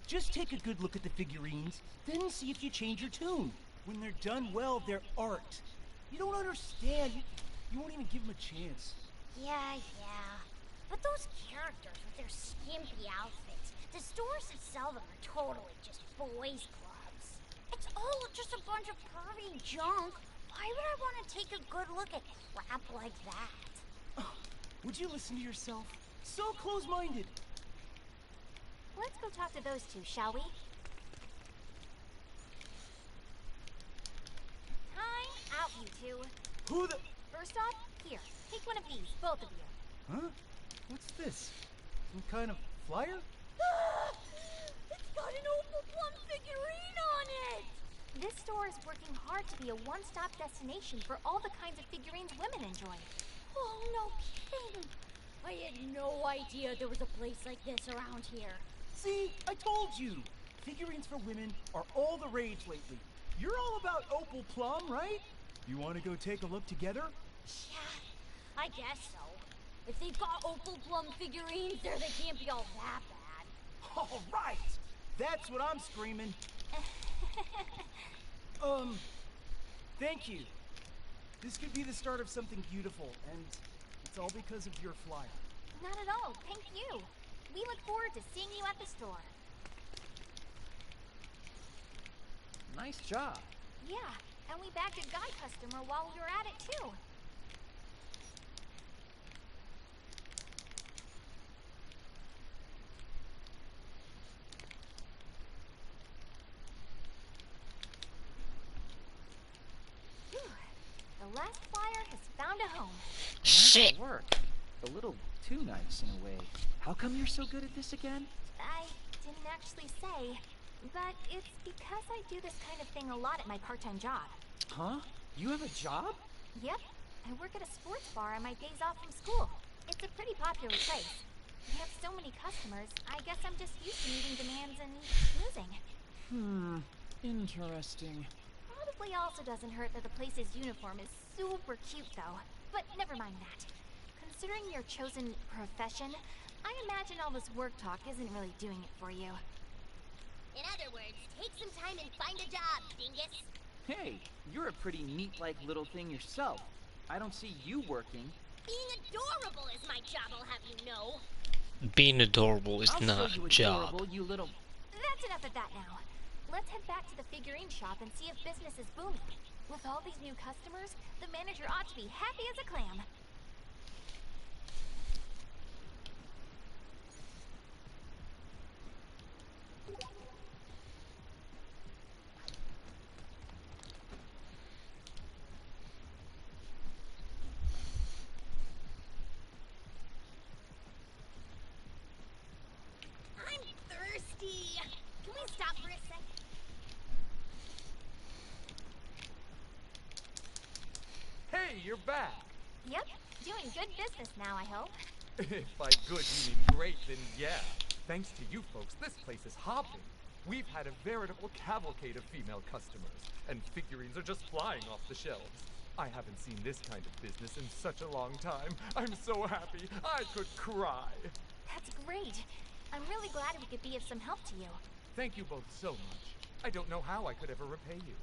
Just take a good look at the figurines, then see if you change your tune. When they're done well, they're art. You don't understand. You won't even give them a chance. Yeah. But those characters with their skimpy outfits, the stores that sell them are totally just boys' clubs. It's all just a bunch of pervy junk. Why would I want to take a good look at crap like that? Would you listen to yourself? So close-minded. Let's go talk to those two, shall we? Time out, you two. Who the... First off, here, take one of these, both of you. Huh? What's this? Some kind of flyer? It's got an Opal Plum figurine on it! This store is working hard to be a one-stop destination for all the kinds of figurines women enjoy. Oh, no kidding. I had no idea there was a place like this around here. See, I told you. Figurines for women are all the rage lately. You're all about Opal Plum, right? You want to go take a look together? Yeah, I guess so. If they've got Opal Plum figurines there, they can't be all that bad. All right! That's what I'm screaming. Thank you. This could be the start of something beautiful, and it's all because of your flyer. Not at all, thank you. We look forward to seeing you at the store. Nice job. Yeah, and we bagged a guy customer while we were at it, too. Whew. The last flyer has found a home. Shit! Work. A little too nice in a way. How come you're so good at this again? I didn't actually say, but it's because I do this kind of thing a lot at my part-time job. Huh? You have a job? Yep, I work at a sports bar on my days off from school. It's a pretty popular place. We have so many customers, I guess I'm just used to meeting demands and snoozing. Interesting. Probably also doesn't hurt that the place's uniform is super cute, though. But never mind that. Considering your chosen profession, I imagine all this work talk isn't really doing it for you. In other words, take some time and find a job, dingus. Hey, you're a pretty neat-like little thing yourself. I don't see you working. Being adorable is my job, I'll have you know. Being adorable is I'll not show you a job. adorable, you little... That's enough of that now. Let's head back to the figurine shop and see if business is booming. With all these new customers, the manager ought to be happy as a clam. I'm thirsty. Can we stop for a sec? Hey, you're back. Yep, doing good business now, I hope. If by good you mean great, then yeah. Thanks to you folks, this place is hopping. We've had a veritable cavalcade of female customers, and figurines are just flying off the shelves. I haven't seen this kind of business in such a long time. I'm so happy, I could cry. That's great. I'm really glad we could be of some help to you. Thank you both so much. I don't know how I could ever repay you.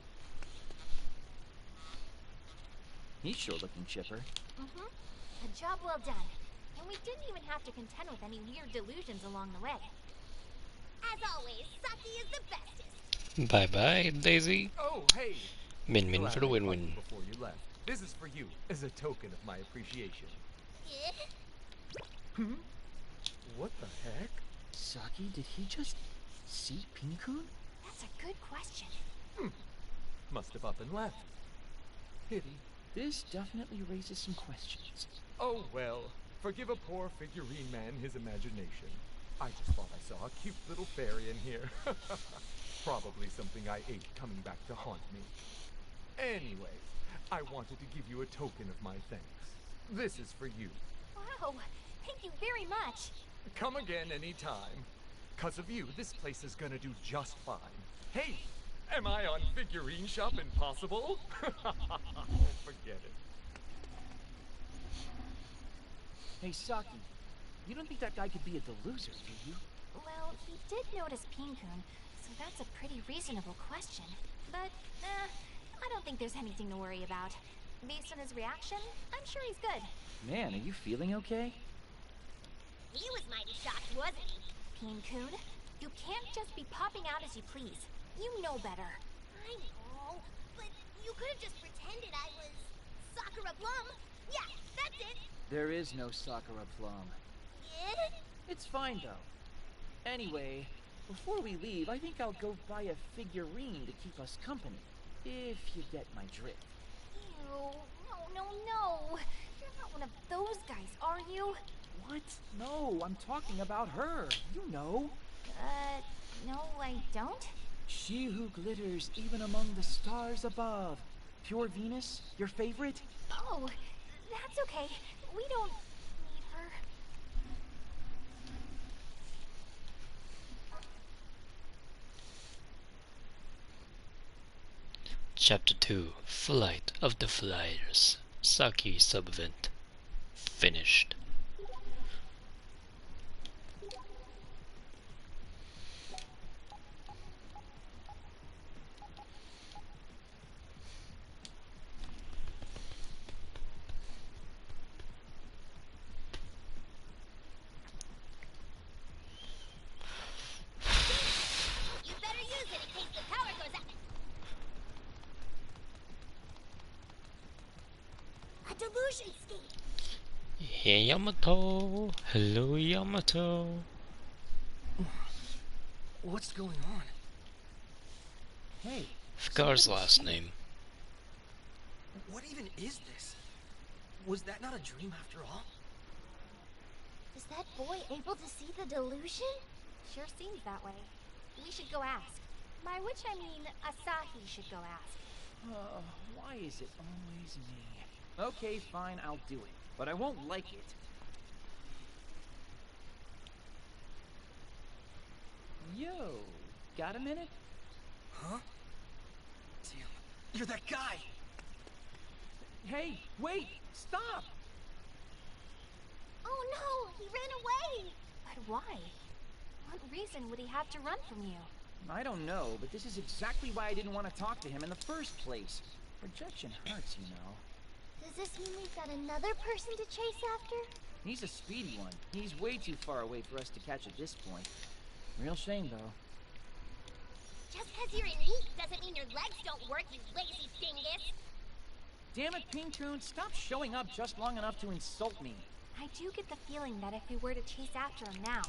He's sure looking chipper. Mm-hmm. A job well done. And we didn't even have to contend with any weird delusions along the way. As always, Saki is the bestest. Bye-bye, Daisy. Oh, hey. Min Min Glad for the I caught you win-win. Before you left. This is for you, as a token of my appreciation. Hmm? What the heck? Saki, did he just see Pin-kun? That's a good question. Must have up and left. Pity. This definitely raises some questions. Oh well, forgive a poor figurine man his imagination. I just thought I saw a cute little fairy in here. Probably something I ate coming back to haunt me. Anyways, I wanted to give you a token of my thanks. This is for you. Wow, thank you very much. Come again anytime. 'Cause of you, this place is gonna do just fine. Hey, am I on Figurine Shop Impossible? Forget it. Hey, Saki, you don't think that guy could be a deluser, do you? Well, he did notice Pin-kun, so that's a pretty reasonable question. But, I don't think there's anything to worry about. Based on his reaction, I'm sure he's good. Man, are you feeling okay? He was mighty shocked, wasn't he? Pin-kun, you can't just be popping out as you please. You know better. I know, but you could have just pretended I was Sakura Plum. Yeah, that's it. There is no Sakura Plum. Yeah? It's fine, though. Anyway, before we leave, I think I'll go buy a figurine to keep us company. If you get my drift. Ew, no. You're not one of those guys, are you? What? No, I'm talking about her. You know. No, I don't. She who glitters even among the stars above. Pure Venus, your favorite? Oh, that's okay. We don't need her. Chapter 2, Flight of the Flyers. Saki sub-event. Finished. You better use it in case the power goes out. A delusion scheme. Hey Yamato! Hello Yamato! What's going on? Hey. Scar's last name. What even is this? Was that not a dream after all? Is that boy able to see the delusion? Sure seems that way. We should go ask. By which I mean, Asahi should go ask. Why is it always me? Okay, fine, I'll do it. But I won't like it. Yo, got a minute? Huh? Damn, you're that guy! Hey, wait! Stop! Oh no, he ran away! But why? What reason would he have to run from you? I don't know, but this is exactly why I didn't want to talk to him in the first place. Rejection hurts, you know. Does this mean we've got another person to chase after? He's a speedy one. He's way too far away for us to catch at this point. Real shame, though. Just because you're in heat doesn't mean your legs don't work, you lazy dingus! Damn it, Pin-kun, stop showing up just long enough to insult me. I do get the feeling that if we were to chase after him now,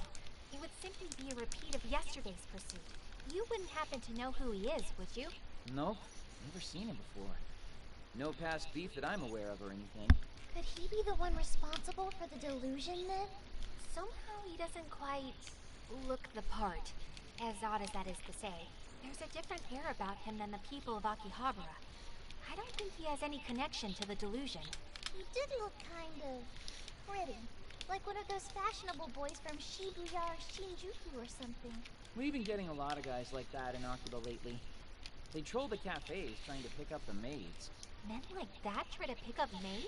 it would simply be a repeat of yesterday's pursuit. You wouldn't happen to know who he is, would you? Nope, never seen him before. No past beef that I'm aware of or anything. Could he be the one responsible for the delusion, then? Somehow he doesn't quite look the part. As odd as that is to say, there's a different air about him than the people of Akihabara. I don't think he has any connection to the delusion. He did look kind of pretty. Like one of those fashionable boys from Shibuya or Shinjuku or something. We've been getting a lot of guys like that in Akiba lately. They troll the cafes trying to pick up the maids. Men like that try to pick up maids?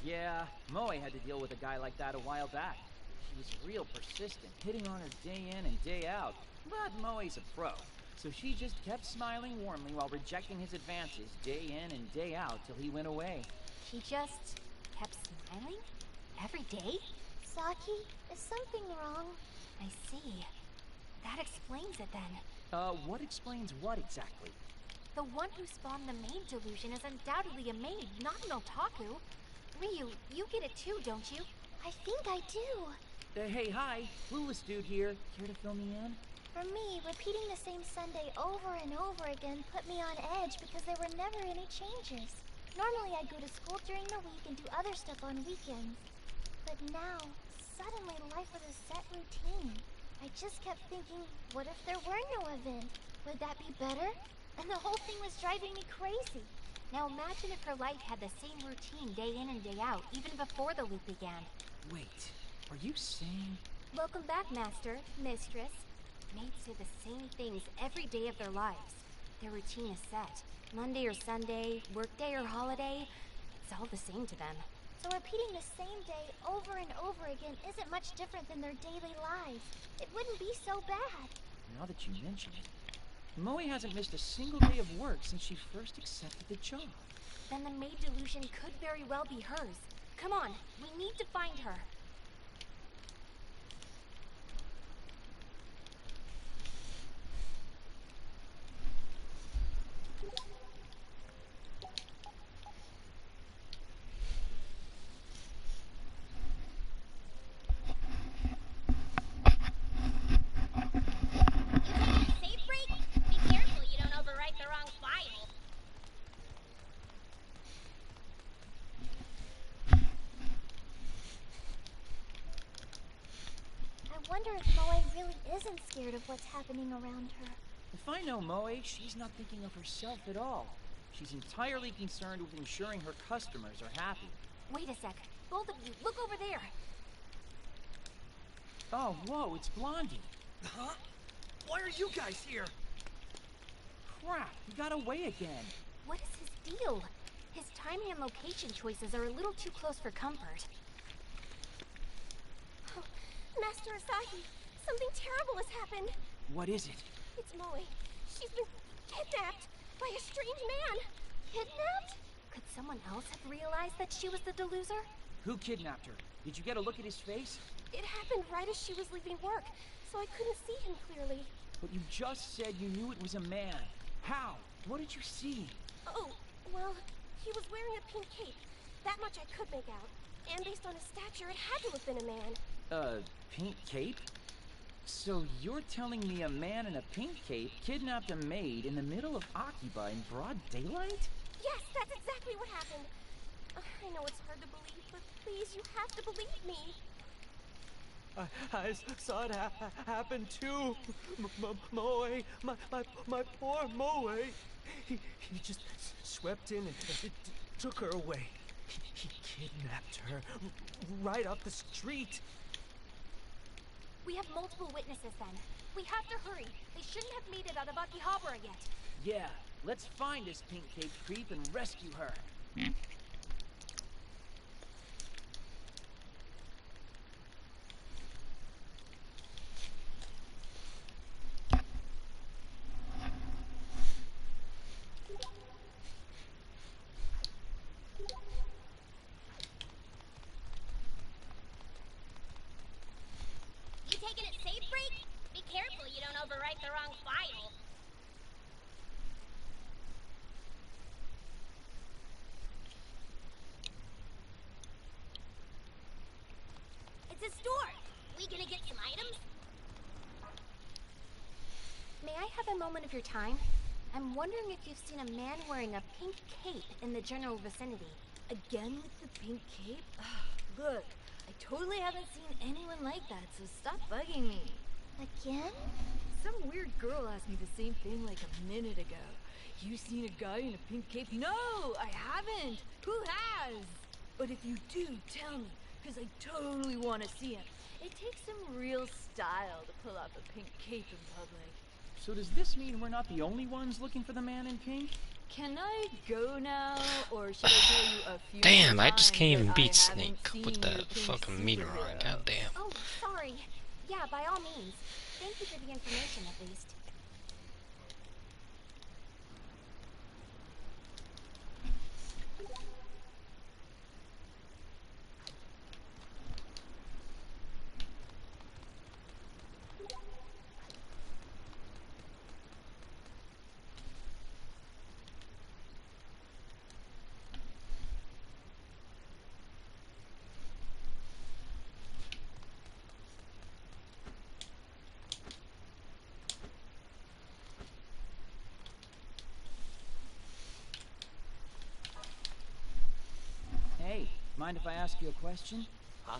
Yeah, Moe had to deal with a guy like that a while back. He was real persistent, hitting on her day in and day out. But Moe's a pro, so she just kept smiling warmly while rejecting his advances day in and day out till he went away. She just kept smiling? Every day? Saki, is something wrong? I see. That explains it then. What explains what exactly? The one who spawned the maid delusion is undoubtedly a maid, not an otaku. Ryu, you get it too, don't you? I think I do. Hey, hi. Clueless dude here. Care to fill me in? For me, repeating the same Sunday over and over again put me on edge because there were never any changes. Normally I'd go to school during the week and do other stuff on weekends. But now, suddenly life was a set routine. I just kept thinking, what if there were no event? Would that be better? And the whole thing was driving me crazy. Now imagine if her life had the same routine day in and day out, even before the loop began. Wait, are you saying... Welcome back, Master, Mistress. Maids say the same things every day of their lives. Their routine is set. Monday or Sunday, workday or holiday, it's all the same to them. So repeating the same day over and over again isn't much different than their daily lives. It wouldn't be so bad. Now that you mention it, Moe hasn't missed a single day of work since she first accepted the job. Then the maid delusion could very well be hers. Come on, we need to find her. I wonder if Moe really isn't scared of what's happening around her. If I know Moe, she's not thinking of herself at all. She's entirely concerned with ensuring her customers are happy. Wait a sec. Both of you, look over there. Oh, whoa, it's Blondie. Huh? Why are you guys here? Crap, he got away again. What is his deal? His timing and location choices are a little too close for comfort. Oh, Master Asahi, something terrible has happened. What is it? It's Moe. She's been kidnapped by a strange man. Kidnapped? Could someone else have realized that she was the deluser? Who kidnapped her? Did you get a look at his face? It happened right as she was leaving work, so I couldn't see him clearly. But you just said you knew it was a man. How? What did you see? Oh, well, he was wearing a pink cape. That much I could make out. And based on his stature, it had to have been a man. Pink cape? So you're telling me a man in a pink cape kidnapped a maid in the middle of Akiba in broad daylight? Yes, that's exactly what happened. I know it's hard to believe, but please, you have to believe me. I saw it happen too. Moe, my poor Moe. He just swept in and took her away. He kidnapped her right off the street. We have multiple witnesses then. We have to hurry. They shouldn't have made it out of Akihabara yet. Yeah, let's find this pink cape creep and rescue her. You taking it safe, Freak? Be careful you don't overwrite the wrong file. It's a store. We gonna get some items? May I have a moment of your time? I'm wondering if you've seen a man wearing a pink cape in the general vicinity. Again with the pink cape? Look, I totally haven't seen anyone like that, so stop bugging me. Again? Some weird girl asked me the same thing like a minute ago. You seen a guy in a pink cape? No, I haven't. Who has? But if you do, tell me, because I totally want to see him. It takes some real style to pull off a pink cape in public. So does this mean we're not the only ones looking for the man in pink? Can I go now, or should I tell you a few Damn, I just times can't even that beat I Snake haven't with seen that your pink fucking meter on. superhero? Goddamn. Oh, sorry. Yeah, by all means. Thank you for the information, at least. Hey, mind if I ask you a question? Huh?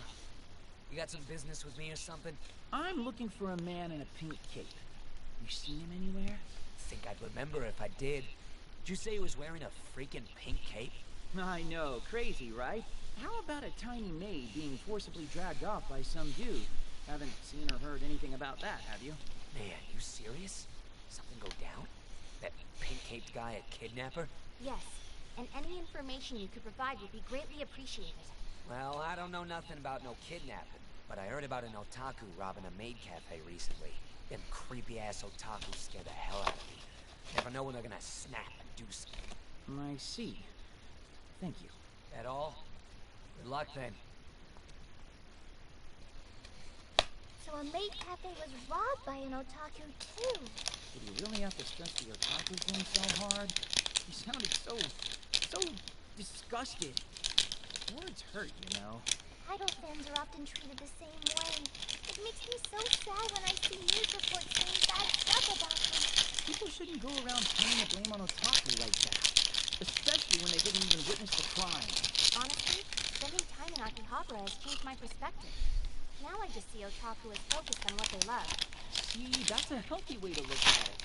You got some business with me or something? I'm looking for a man in a pink cape. You seen him anywhere? Think I'd remember if I did. Did you say he was wearing a freaking pink cape? I know, crazy, right? How about a tiny maid being forcibly dragged off by some dude? Haven't seen or heard anything about that, have you? Man, you serious? Something go down? That pink-caped guy a kidnapper? Yes, and any information you could provide would be greatly appreciated. Well, I don't know nothing about no kidnapping, but I heard about an otaku robbing a maid cafe recently. Them creepy-ass otakus scare the hell out of me. Never know when they're gonna snap and do something. I see. Thank you. That all? Good luck then. So a maid cafe was robbed by an otaku, too. Did you really have to stress the otaku thing so hard? You sounded so disgusted. Words hurt, you know. Idol fans are often treated the same way. It makes me so sad when I see news reports saying bad stuff about them. People shouldn't go around pinning the blame on otaku like that. Especially when they didn't even witness the crime. Honestly, spending time in Akihabara has changed my perspective. Now I just see otaku as focused on what they love. See, that's a healthy way to look at it.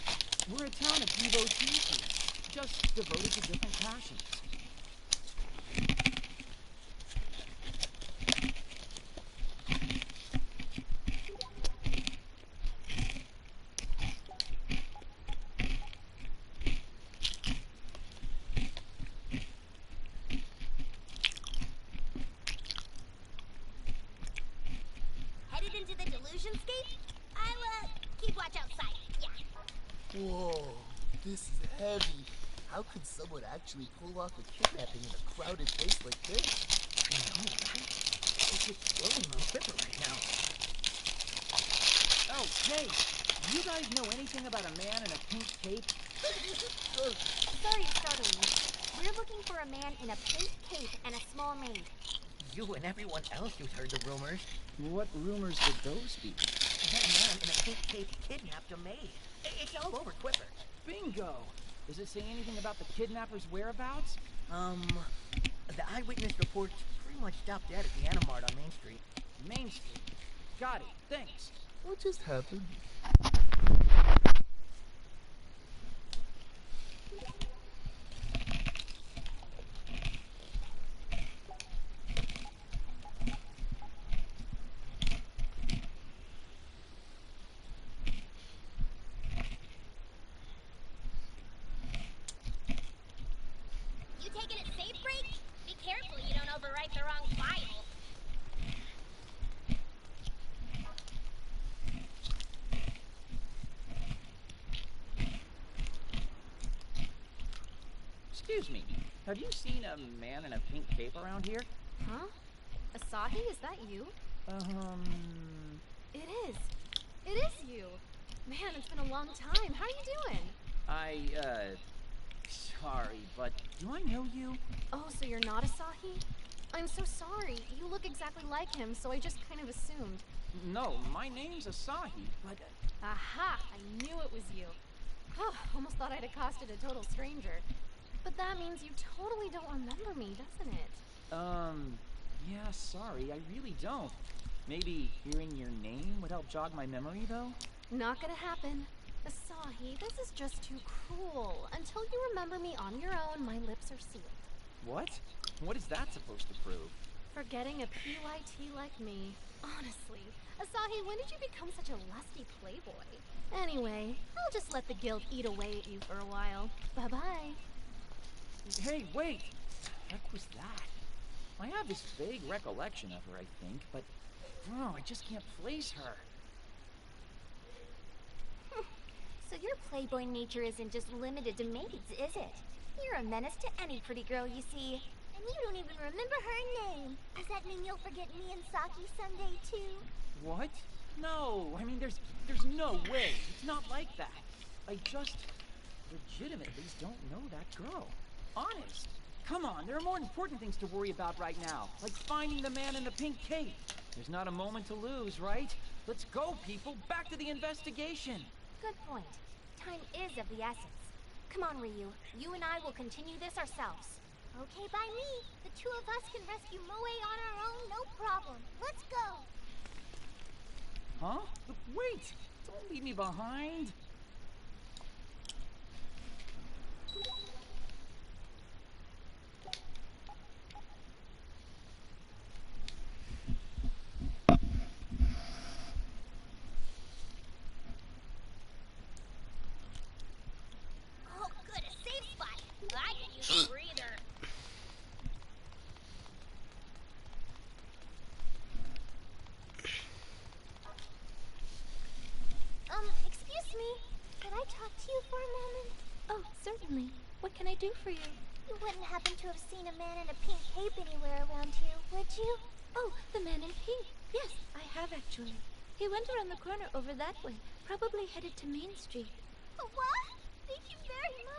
We're a town of devotees here, just devoted to different passions. Headed into the Delusionscape? I'll, keep watch outside. Yeah. Whoa, this is heavy. How could someone actually pull off a kidnapping in a crowded place like this? I know, right? It's just flowing on Clipper right now. Oh, hey, you guys know anything about a man in a pink cape? Sorry to startle you. We're looking for a man in a pink cape and a small maid. You and everyone else who's heard the rumors. What rumors would those be? That man in a pink cape kidnapped a maid. It's all over Twitter. Bingo! Does it say anything about the kidnapper's whereabouts? The eyewitness reports pretty much stopped dead at the Animart on Main Street. Main Street. Got it. Thanks. What just happened? You taking a safe break? Be careful you don't overwrite the wrong file. Excuse me. Have you seen a man in a pink cape around here? Huh? Asahi, is that you? It is. It is you. Man, it's been a long time. How are you doing? Sorry, but do I know you? Oh, so you're not Asahi? I'm so sorry. You look exactly like him, so I just kind of assumed. No, my name's Asahi, but... Aha! I knew it was you. Oh, almost thought I'd accosted a total stranger. But that means you totally don't remember me, doesn't it? Yeah, sorry, I really don't. Maybe hearing your name would help jog my memory, though? Not gonna happen. Asahi, this is just too cruel. Until you remember me on your own, my lips are sealed. What? What is that supposed to prove? Forgetting a PYT like me. Honestly, Asahi, when did you become such a lusty playboy? Anyway, I'll just let the guild eat away at you for a while. Bye-bye. Hey, wait! What the heck was that? I have this vague recollection of her, I think, but I just can't place her. So your playboy nature isn't just limited to maids, is it? You're a menace to any pretty girl you see. And you don't even remember her name. Does that mean you'll forget me and Saki someday, too? What? No, I mean, there's no way. It's not like that. I just legitimately don't know that girl. Honest. Come on, there are more important things to worry about right now, like finding the man in the pink cape. There's not a moment to lose, right? Let's go, people. Back to the investigation. Good point. Time is of the essence. Come on, Ryu. You and I will continue this ourselves. Okay, by me. The two of us can rescue Moe on our own, no problem. Let's go. Huh? Wait! Don't leave me behind. Oh, good, a safe spot. I can use a breather. Excuse me. Could I talk to you for a moment? Oh, certainly. What can I do for you? You wouldn't happen to have seen a man in a pink cape anywhere around here, would you? Oh, the man in pink. Yes, I have actually. He went around the corner over that way, probably headed to Main Street. What? Thank you very much.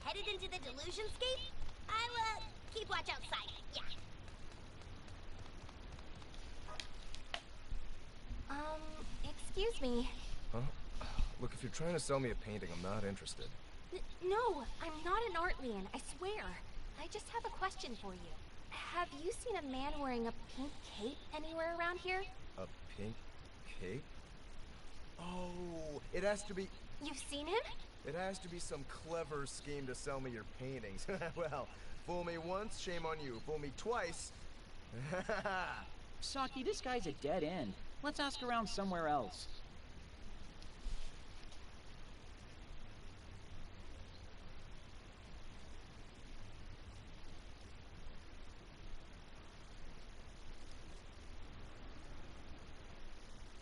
Headed into the Delusionscape? I'll, keep watch outside. Yeah. Excuse me. Huh? Look, if you're trying to sell me a painting, I'm not interested. No, I'm not an Artlian, I swear. I just have a question for you. Have you seen a man wearing a pink cape anywhere around here? A pink cape? Oh, it has to be... You've seen him? It has to be some clever scheme to sell me your paintings. Well, fool me once, shame on you. Fool me twice. Saki, this guy's a dead end. Let's ask around somewhere else.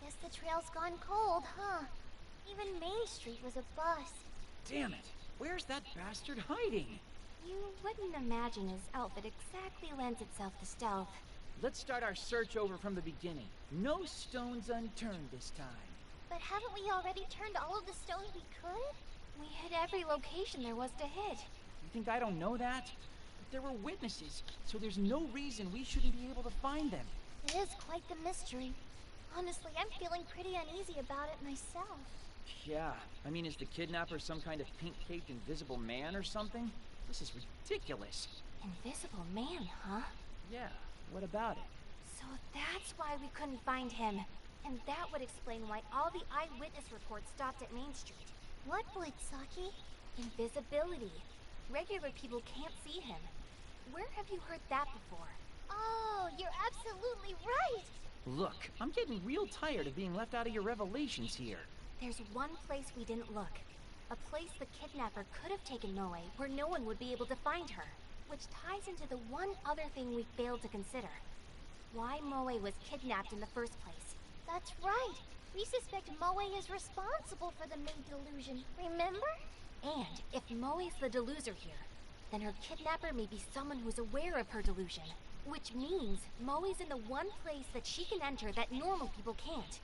Guess the trail's gone cold, huh? Even Main Street was a bust. Damn it! Where's that bastard hiding? You wouldn't imagine his outfit exactly lends itself to stealth. Let's start our search over from the beginning. No stones unturned this time. But haven't we already turned all of the stones we could? We hit every location there was to hit. You think I don't know that? But there were witnesses, so there's no reason we shouldn't be able to find them. It is quite the mystery. Honestly, I'm feeling pretty uneasy about it myself. Yeah, I mean, is the kidnapper some kind of pink-caped invisible man or something? This is ridiculous. Invisible man, huh? Yeah, what about it? So that's why we couldn't find him. And that would explain why all the eyewitness reports stopped at Main Street. What would, Saki? Invisibility. Regular people can't see him. Where have you heard that before? Oh, you're absolutely right! Look, I'm getting real tired of being left out of your revelations here. There's one place we didn't look. A place the kidnapper could have taken Moe, where no one would be able to find her. Which ties into the one other thing we failed to consider. Why Moe was kidnapped in the first place. That's right! We suspect Moe is responsible for the maid delusion, remember? And if Moe's the deluser here, then her kidnapper may be someone who's aware of her delusion. Which means Moe's in the one place that she can enter that normal people can't.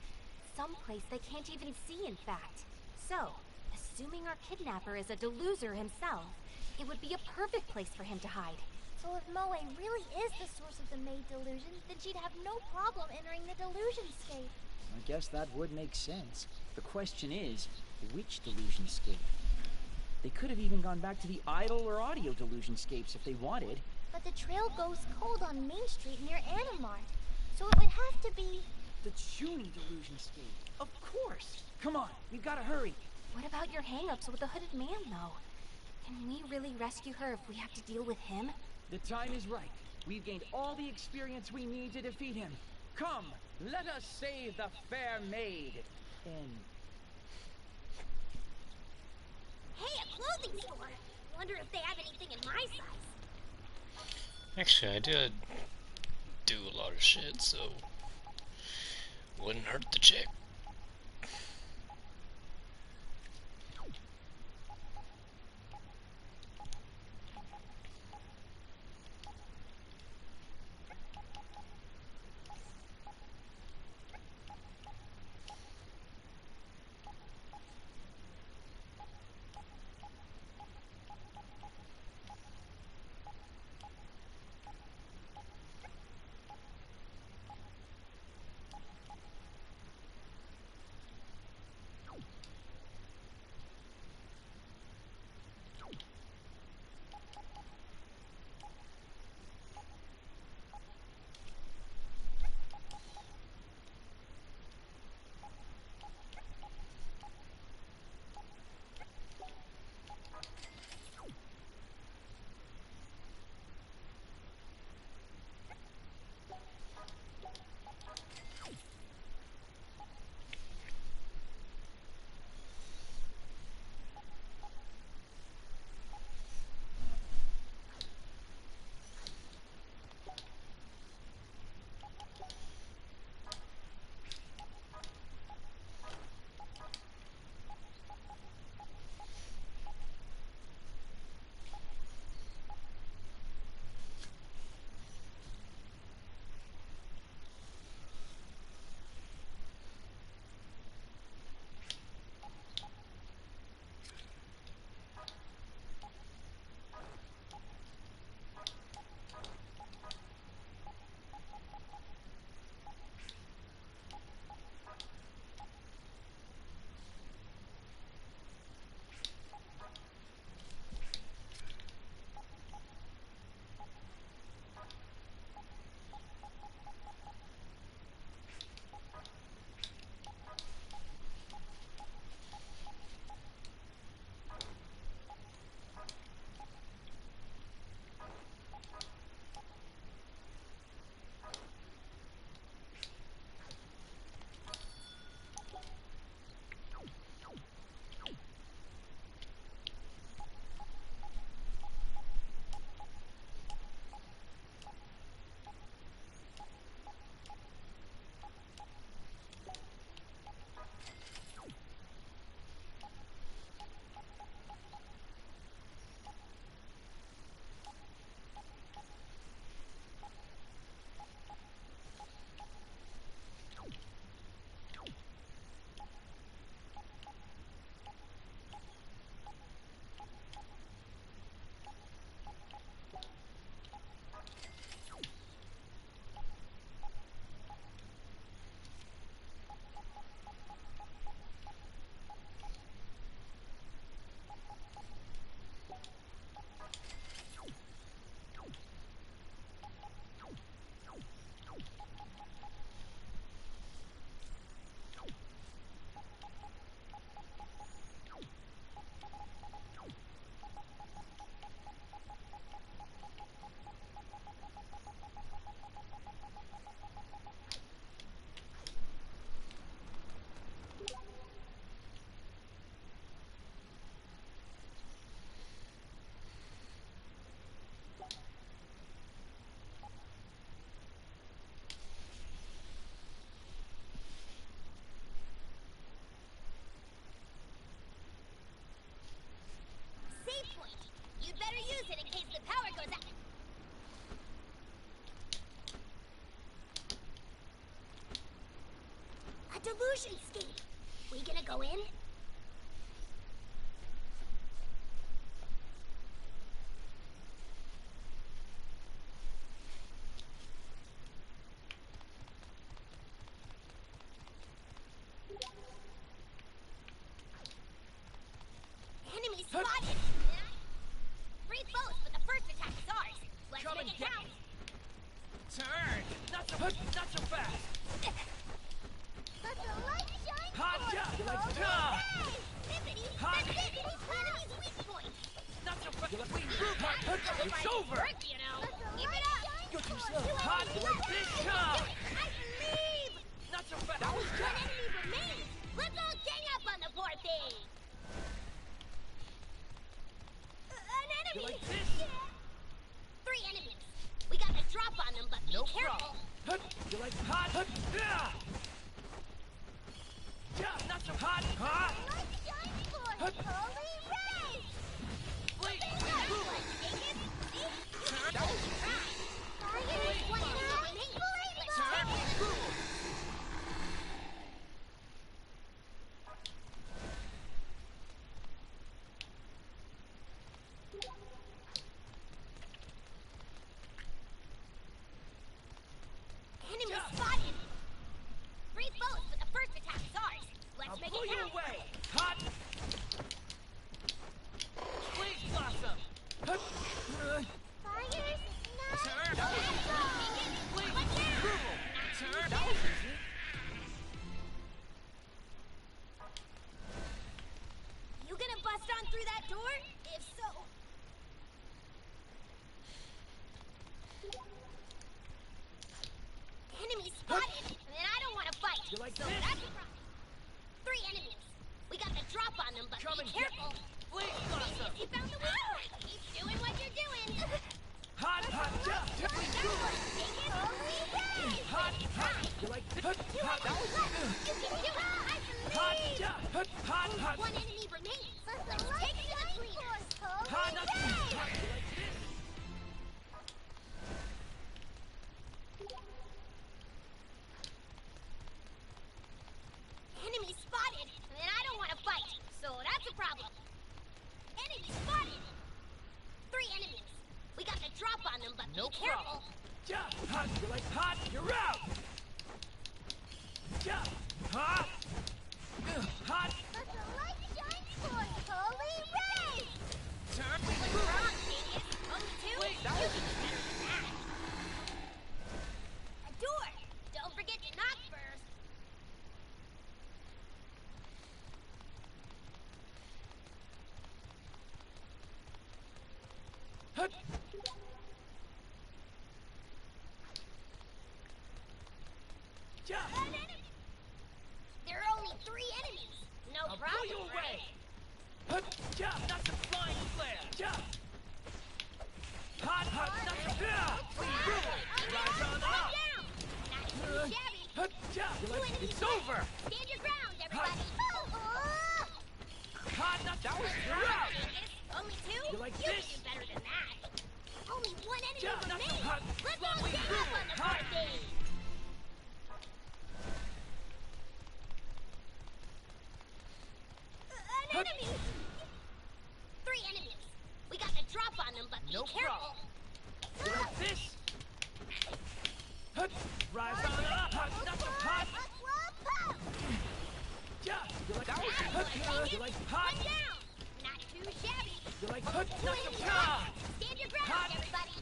Some place they can't even see, in fact. So, assuming our kidnapper is a deluser himself, It would be a perfect place for him to hide. So if Moe really is the source of the maid delusions, then she'd have no problem entering the delusion scape. I guess that would make sense. The question is, which delusion scape? They could have even gone back to the idol or audio delusion scapes if they wanted. But the trail goes cold on Main Street near Animart, so it would have to be... The Chuny delusion scape. Of course! Come on, we've gotta hurry. What about your hang-ups with the hooded man, though? Can we really rescue her if we have to deal with him? The time is right. We've gained all the experience we need to defeat him. Come, let us save the fair maid. And... Hey, a clothing store! Wonder if they have anything in my size. Actually, I did do a lot of shit, so wouldn't hurt to check. Save point. You'd better use it in case the power goes out. A delusion scape. We gonna go in? Not so fast. Let the light shine Hot forth, shot. You like Holy tough. Ray! Bippity, Hot. the bippity enemy's weak point. Not so fast. It's over. You know. Keep it up. Go too Two slow. Hot. enemies Like left. this You can tough. do it. I believe. Not so fast. One enemy remains. Let's all gang up on the poor thing. An enemy. You like this? Three enemies. We got the drop on them, but be No careful. problem. You like hot? Yeah. Yeah. Not so hot. Hot. Light shines forth, Holy Ray! Wait. That was right. Fire, one enemy remains. Turn. Enemy spotted. Three foes, but the first attack is ours. Let's make Pull it you count. away. Hot. Please blossom. Fires, Turn. Please. Turn. You gonna bust on through that door? If so. Enemy spotted, and I don't want to fight. You like so this? that's a problem. Three enemies. We got the drop on them, but Come be and get careful. Please blossom. You found the window. Keep doing what you're doing. Hot. Hot. That one, take it. Holy Ray! Hot. Hot. You like this? Hot. That was You can do it. I hot. believe. Hot. Hot. One enemy remains. Let's take it to the cleaners. Hot. Holy Hot. Ray! You like this? Enemy spotted, and I don't want to fight, so that's a problem. Enemy spotted! Three enemies. We got the drop on them, but No be careful. problem. Yeah. Hot. You like hot? You're out. Yeah. Hot. Hot. Let the light shine forth, Holy Ray! Turn. Wrong, genius. Only two? Wait, that You was- can do better than that. A door. Don't forget to knock first. Hot. Yeah. An enemy. There are only three enemies. No I'll problem, pull you away. right? Hot. Yeah. Not the flying flare. Yeah. Hot. Hot. Not the Rise on up. Down. Not too shabby. Hot. Yeah. Two enemies It's left. over. Stand your ground, everybody. Hot. Not that was Wrong, rough. Dingus. Only two? You like can this? do better than that. Only one enemy Yeah, not remains. hot. Let's What all we gang do. up on the Hot. poor thing. An enemy! Three enemies. We got the drop on them, but be No careful. You like this? Hot. Rise on up. Hot. Not so hot. Yeah. You like that was hot. You like hot. One down. Not too shabby. You like hot. Two Not so enemies hot. left. Stand your ground, Hot. everybody.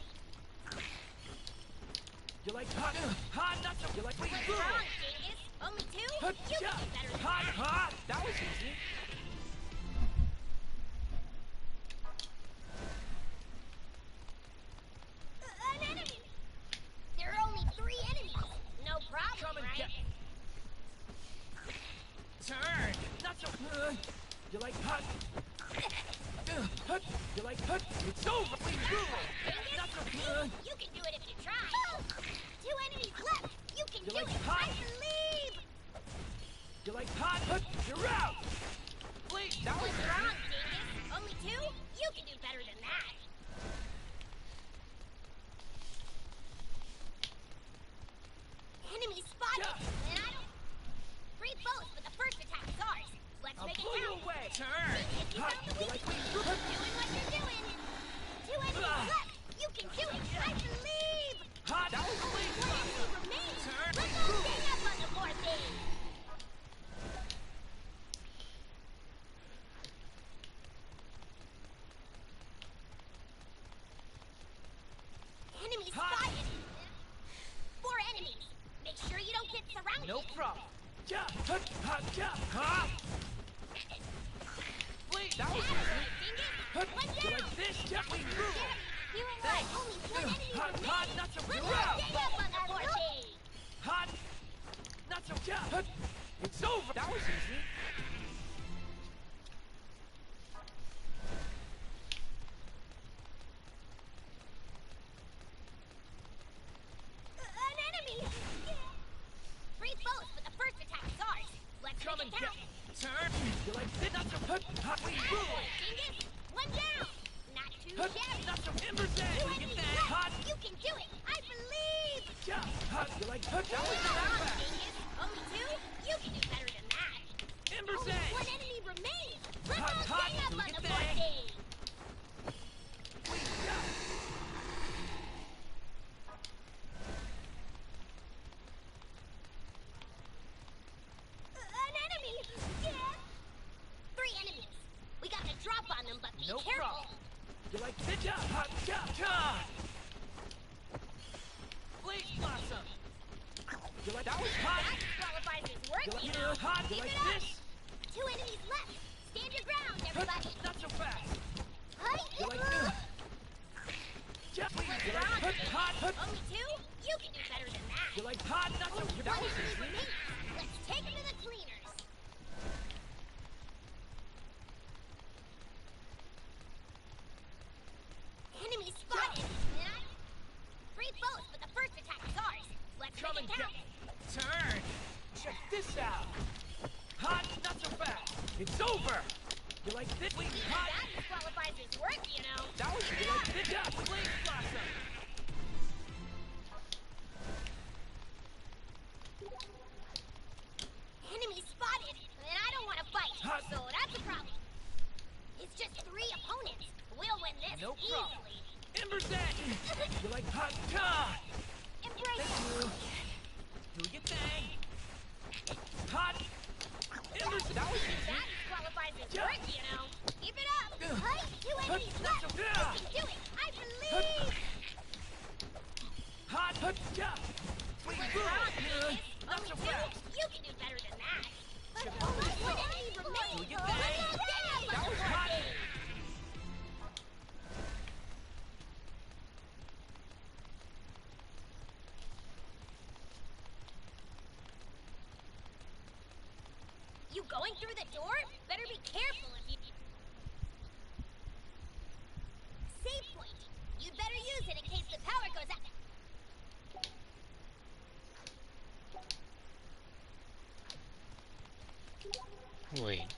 You like hot. Hot. Not so. You like What's boom. wrong, Dingus? Only two? Hot. You Yeah. can do better than Hot. that. Hot. That was easy. An enemy! There are only three enemies. No problem, Come and right? get. Turn. Not so. You like hot. Hot. You like hot. It's over. Dingus, Not so. you can do it if you try. Two enemies left. You can You do like it. hot? I believe. You like hot. You're out. Please. That was What's wrong, Dingus? Only two? You can do better than that. Enemy spotted. Yeah. And I don't. Three foes, but the first attack is ours. Let's I'll make it pull you count. away. Turn. If you Hot. found the You weak like point, doing what you're doing. Two enemies left. You can do it. I believe. Hot. That was Only clean. one enemy remains. Turn. Let's all gang up on the poor thing. Enemy Hot. spotted. Four enemies. get surrounded. No problem. Wait, that was easy. Like this, we rule. You and I, only one enemy remains. Hot, not so Let's rough. stay up on the board. Hot, not so It's over. That was easy. An enemy! Three foes, but the first attack is ours. Let's Come make and it get count. turn. You like this? Not so hot. We rule. Dingus, one down. Not too shabby. Not so embers in. Two We enemies get that left. hot. You can do it. I believe. Hot. You like that? That was Come not on, bad. Dingus. Only two? You can do better than that. Embers Only in. one enemy remains. Let's Hot, all hot. stay up You on get the that? board game. An enemy! Yeah. Three enemies. We got the drop on them, but be No careful. problem. You like this? Hot. Blaze blossom. You like that was hot. That disqualifies his work, You like you know. hot? You Keep like it up. this? Two enemies left. Stand your ground, everybody. Not so fast. Hi. You like this? You like hot? Only two? You can do better than that. You like hot? Not so Only that one was enemy easy. remains. Let's take him to the cleaners. Enemy spotted. Three foes, but the first attack is ours. Let's Come make and it get count. turn. Check this out. Hot, not so fast. It's over. You like this? We hot. That disqualifies his work, you know. That was you like this? Blaze blossom. Enemy spotted, and I don't want to fight, Hot. so that's a problem. It's just three opponents. We'll win this No problem. easily. Embers in. You like hot? Embrace Thank you. Do your thing. Hot. Embers. That was easy. That disqualifies his work, you know. Keep it up. Hi, two enemies Not left. so You fast. can do it. I believe. Hot. We What's rule. wrong, Dingus? Not Only so two? fast. You can do better than that. Check Only this one out. enemy remains. Do your thing. That was hot. You going through the door? Better be careful if you... Save point. You'd better use it in case the power goes out. Wait.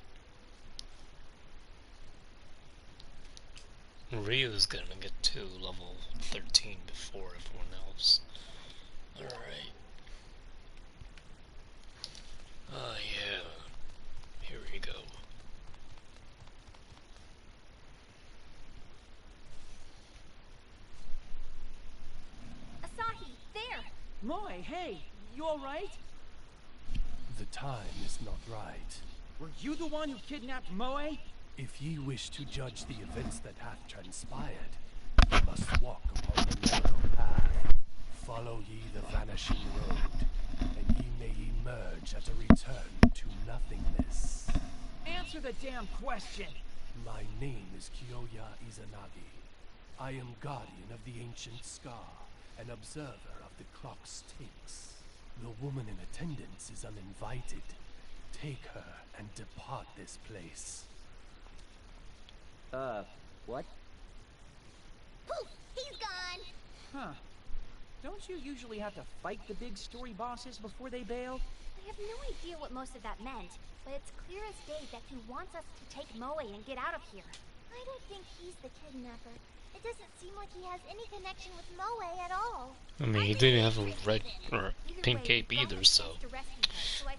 Ryu's gonna get to level 13 before everyone else. Alright. Oh yeah. Here we go. Asahi, there! Moe, hey! You alright? The time is not right. Were you the one who kidnapped Moe? If ye wish to judge the events that hath transpired, ye must walk upon the narrow path. Follow ye the vanishing road, and ye may emerge at a return to nothingness. Answer the damn question! My name is Kiyoya Izanagi. I am guardian of the ancient scar, an observer of the clock's ticks. The woman in attendance is uninvited. Take her and depart this place. What? Poof! He's gone! Huh. Don't you usually have to fight the big story bosses before they bail? I have no idea what most of that meant, but it's clear as day that he wants us to take Moe and get out of here. I don't think he's the kidnapper. It doesn't seem like he has any connection with Moe at all. I mean, he didn't have a red or pink cape either, so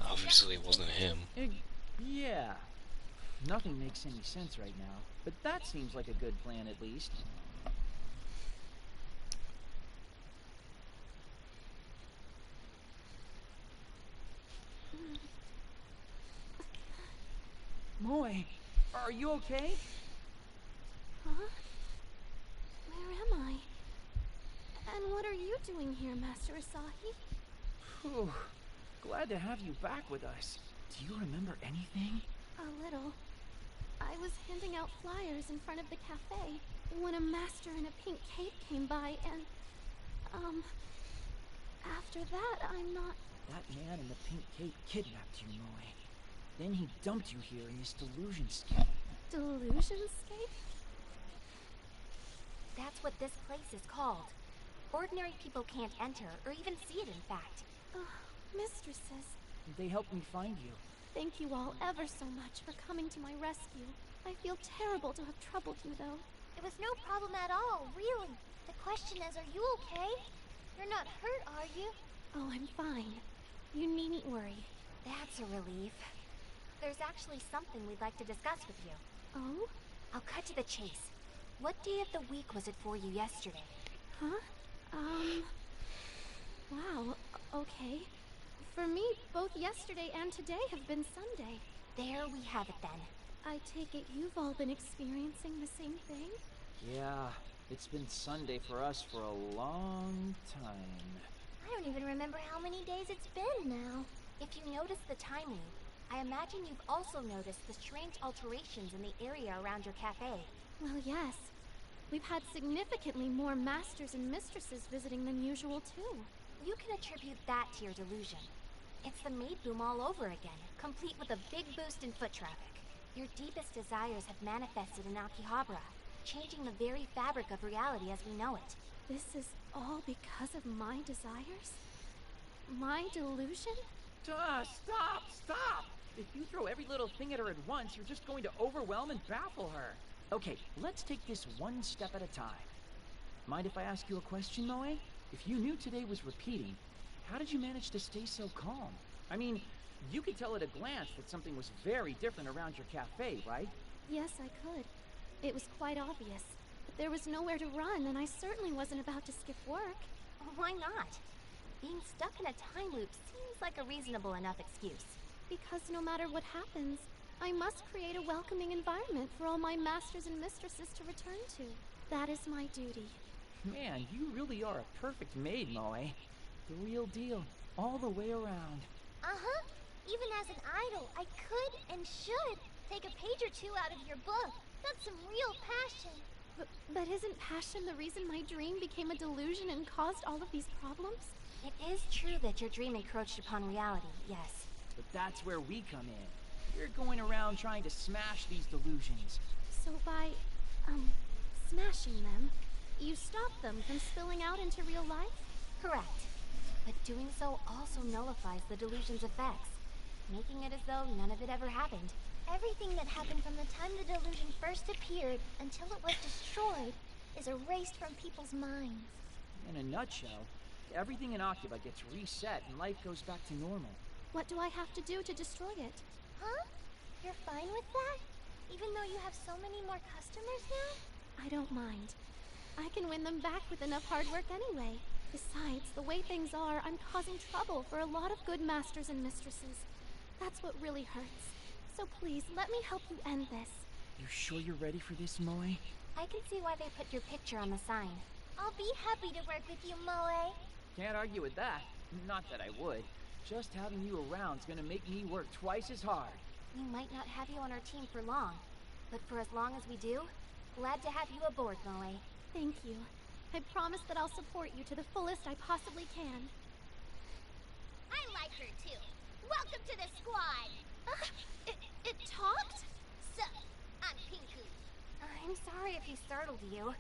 obviously it wasn't him. Yeah. Nothing makes any sense right now, but that seems like a good plan at least. Moe, are you okay? Huh? Where am I? And what are you doing here, Master Asahi? Whew. glad to have you back with us. Do you remember anything? A little. I was handing out flyers in front of the cafe when a master in a pink cape came by and, after that, I'm not... That man in the pink cape kidnapped you, Moe. Then he dumped you here in this delusion-scape. Delusion-scape? That's what this place is called. Ordinary people can't enter, or even see it, in fact. Mistresses. They helped me find you. Thank you all ever so much for coming to my rescue. I feel terrible to have troubled you, though. It was no problem at all, really. The question is, are you okay? You're not hurt, are you? Oh, I'm fine. You needn't worry. That's a relief. There's actually something we'd like to discuss with you. Oh? I'll cut to the chase. What day of the week was it for you yesterday? Huh? Wow, okay. For me, both yesterday and today have been Sunday. There we have it then. I take it you've all been experiencing the same thing? Yeah, it's been Sunday for us for a long time. I don't even remember how many days it's been now. If you notice the time loop, I imagine you've also noticed the strange alterations in the area around your cafe. Well, yes. We've had significantly more masters and mistresses visiting than usual, too. You can attribute that to your delusion. It's the maid boom all over again, complete with a big boost in foot traffic. Your deepest desires have manifested in Akihabara, changing the very fabric of reality as we know it. This is all because of my desires? My delusion? Stop! If you throw every little thing at her at once, you're just going to overwhelm and baffle her. Okay, let's take this one step at a time. Mind if I ask you a question, Moe? If you knew today was repeating, how did you manage to stay so calm? I mean, you could tell at a glance that something was very different around your cafe, right? Yes, I could. It was quite obvious. But there was nowhere to run, and I certainly wasn't about to skip work. Why not? Being stuck in a time loop seems like a reasonable enough excuse. Because no matter what happens, I must create a welcoming environment for all my masters and mistresses to return to. That is my duty. Man, you really are a perfect maid, Moe. The real deal, all the way around. Uh-huh. Even as an idol, I could and should take a page or two out of your book. That's some real passion. But isn't passion the reason my dream became a delusion and caused all of these problems? It is true that your dream encroached upon reality, yes. But that's where we come in. We're going around trying to smash these delusions. So by, smashing them, you stop them from spilling out into real life? Correct. But doing so also nullifies the delusion's effects, making it as though none of it ever happened. Everything that happened from the time the delusion first appeared until it was destroyed is erased from people's minds. In a nutshell, everything in Akiba gets reset and life goes back to normal. What do I have to do to destroy it? Huh? You're fine with that? Even though you have so many more customers now? I don't mind. I can win them back with enough hard work anyway. Besides, the way things are, I'm causing trouble for a lot of good masters and mistresses. That's what really hurts. So please, let me help you end this. You sure you're ready for this, Moe? I can see why they put your picture on the sign. I'll be happy to work with you, Moe. Can't argue with that. Not that I would. Just having you around's gonna make me work twice as hard. We might not have you on our team for long, but for as long as we do, glad to have you aboard, Moe. Thank you. I promise that I'll support you to the fullest I possibly can. I like her too. Welcome to the squad. It talked? So, I'm Pinku. I'm sorry if he startled you.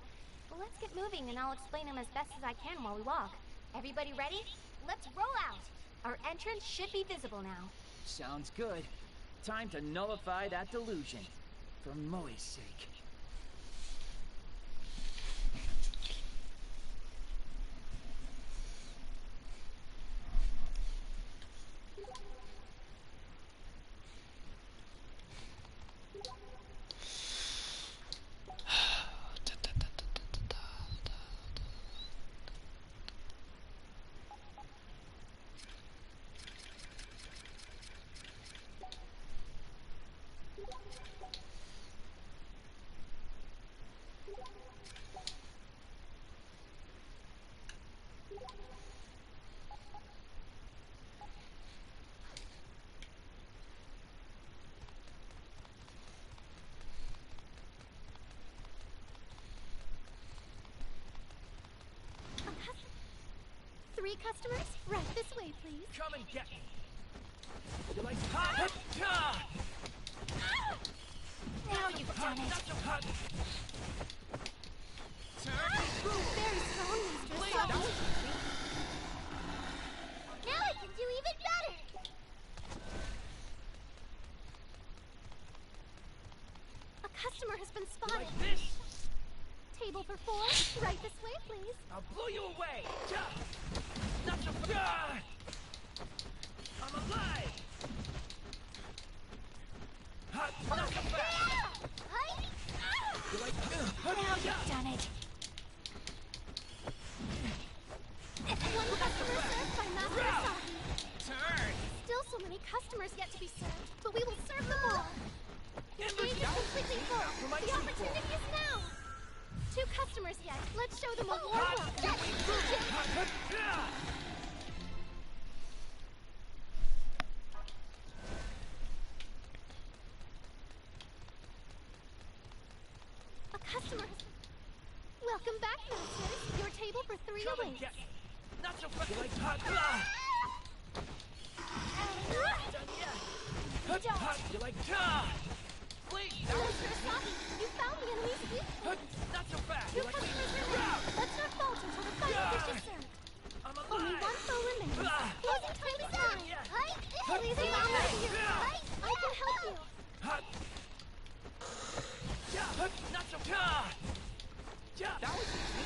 But let's get moving and I'll explain him as best as I can while we walk. Everybody ready? Let's roll out. Our entrance should be visible now. Sounds good. Time to nullify that delusion. For Moe's sake. 3 customers, right this way, please. Come and get me. You like hot? Now you've done it. Very strong, Mr. Saki. Now I can do even better! A customer has been spotted. Like this? Table for 4, right this way, please. I'll blow you away. Not so I'm alive. Hot, not so fast. You like Now you've done it. One customer served by Master Saki. Turn. Still so many customers yet to be served, but we will serve them all. Your stage is completely full. The opportunity is now. 2 customers yet. Let's show them a warm welcome. A customer. Welcome back, Masters. Your table for 3 awaits. Not so fast. You like hot? Done yet. Hot. You like Wait. Mr. Saki, you found the enemy's weak point. Not so fast. 2 customers remain. Let's not falter until the final dish is served. I'm alive. Only 1 foe remains. Closing time is time. Please allow me to be your guide. I can help you. Hot. Not so that was easy.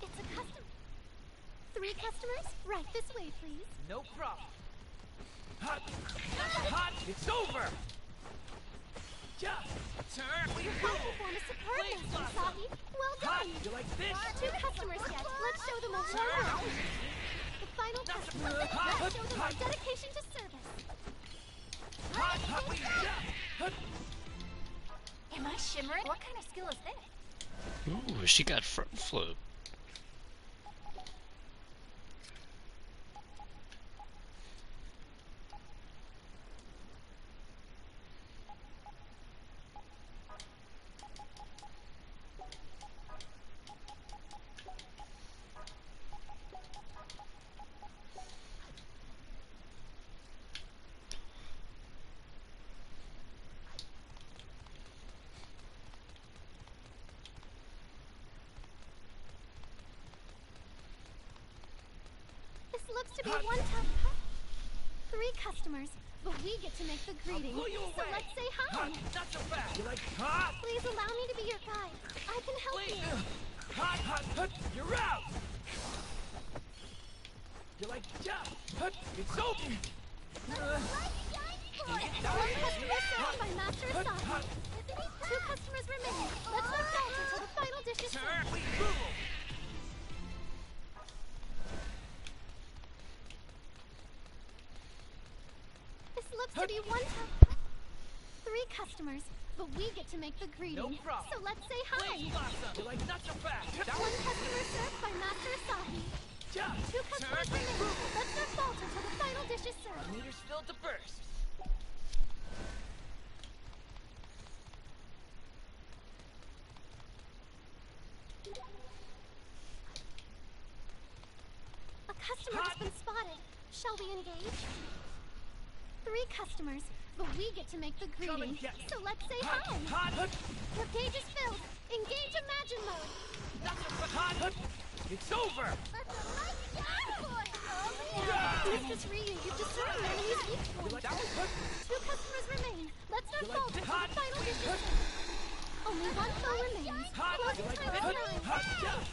It's a customer. 3 customers, right this way, please. No problem. Hot. Hot. It's over. Turn. Your fight perform is superb, Master Saki. Well done. You like this? 2 customers yet. Let's show them a warm welcome. The final customer. Let's show them our dedication to service. Am I shimmering? What kind of skill is this? Ooh, she got front flip. Looks to be one tough 3 customers, but we get to make the greeting. So let's say hi. Not so fast. You like hot? Please allow me to be your guide. I can help you. Hot. You're out. You like hot? It's open. One customer served by Master Saki. 2 customers remain. Let's not falter until the final dish is served. Looks to be one tough 3 customers, but we get to make the greeting. No problem. So let's say hi. You like not so fast. 1 customer served by Master Saki. 2 customers remain. Let's not falter until the final dish is served. Our meter's filled to burst. A customer has been spotted. Shall we engage? 3 customers, but we get to make the greeting. So let's say hi. Your cage is filled. Engage Imagine mode. It's over. Mr. Ryu, you've discerned the enemy's weak point. 2 customers remain. Let's not falter until the final dish is served. Only 1 foe remains. Closing time is time.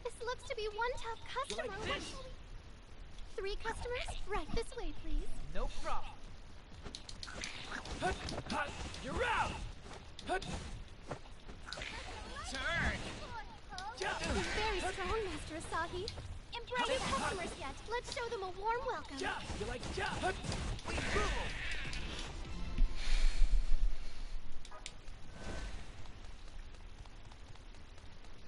This looks to be one tough customer. 3 customers, right this way, please. No problem. You're out. Turn. Very strong, Master Asahi. Embrace 2 customers yet. Let's show them a warm welcome. You like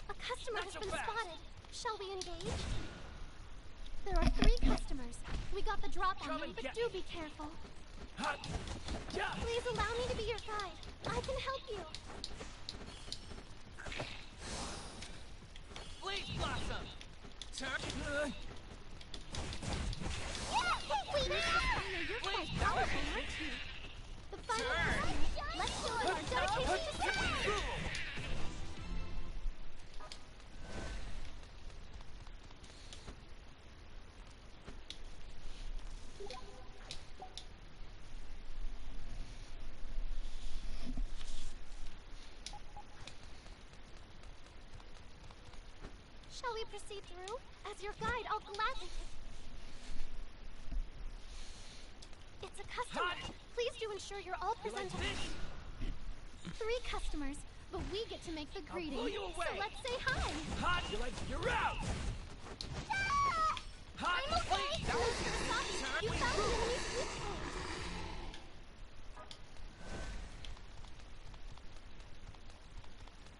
A customer has been spotted. Shall we engage? There are 3 customers. We got the drop on them, but do be careful. Please allow me to be your guide. I can help you. Blaze Blossom! Turn! Wait, you're quite powerful, aren't you? The final customer. Let's show them our dedication to service. Shall we proceed through? As your guide, I'll gladly... It's a customer. Please do ensure you're all presentable. 3 customers, but we get to make the greeting. So let's say hi. Hot, you're out! Hot, I'm okay. that was You found the enemy's weak point.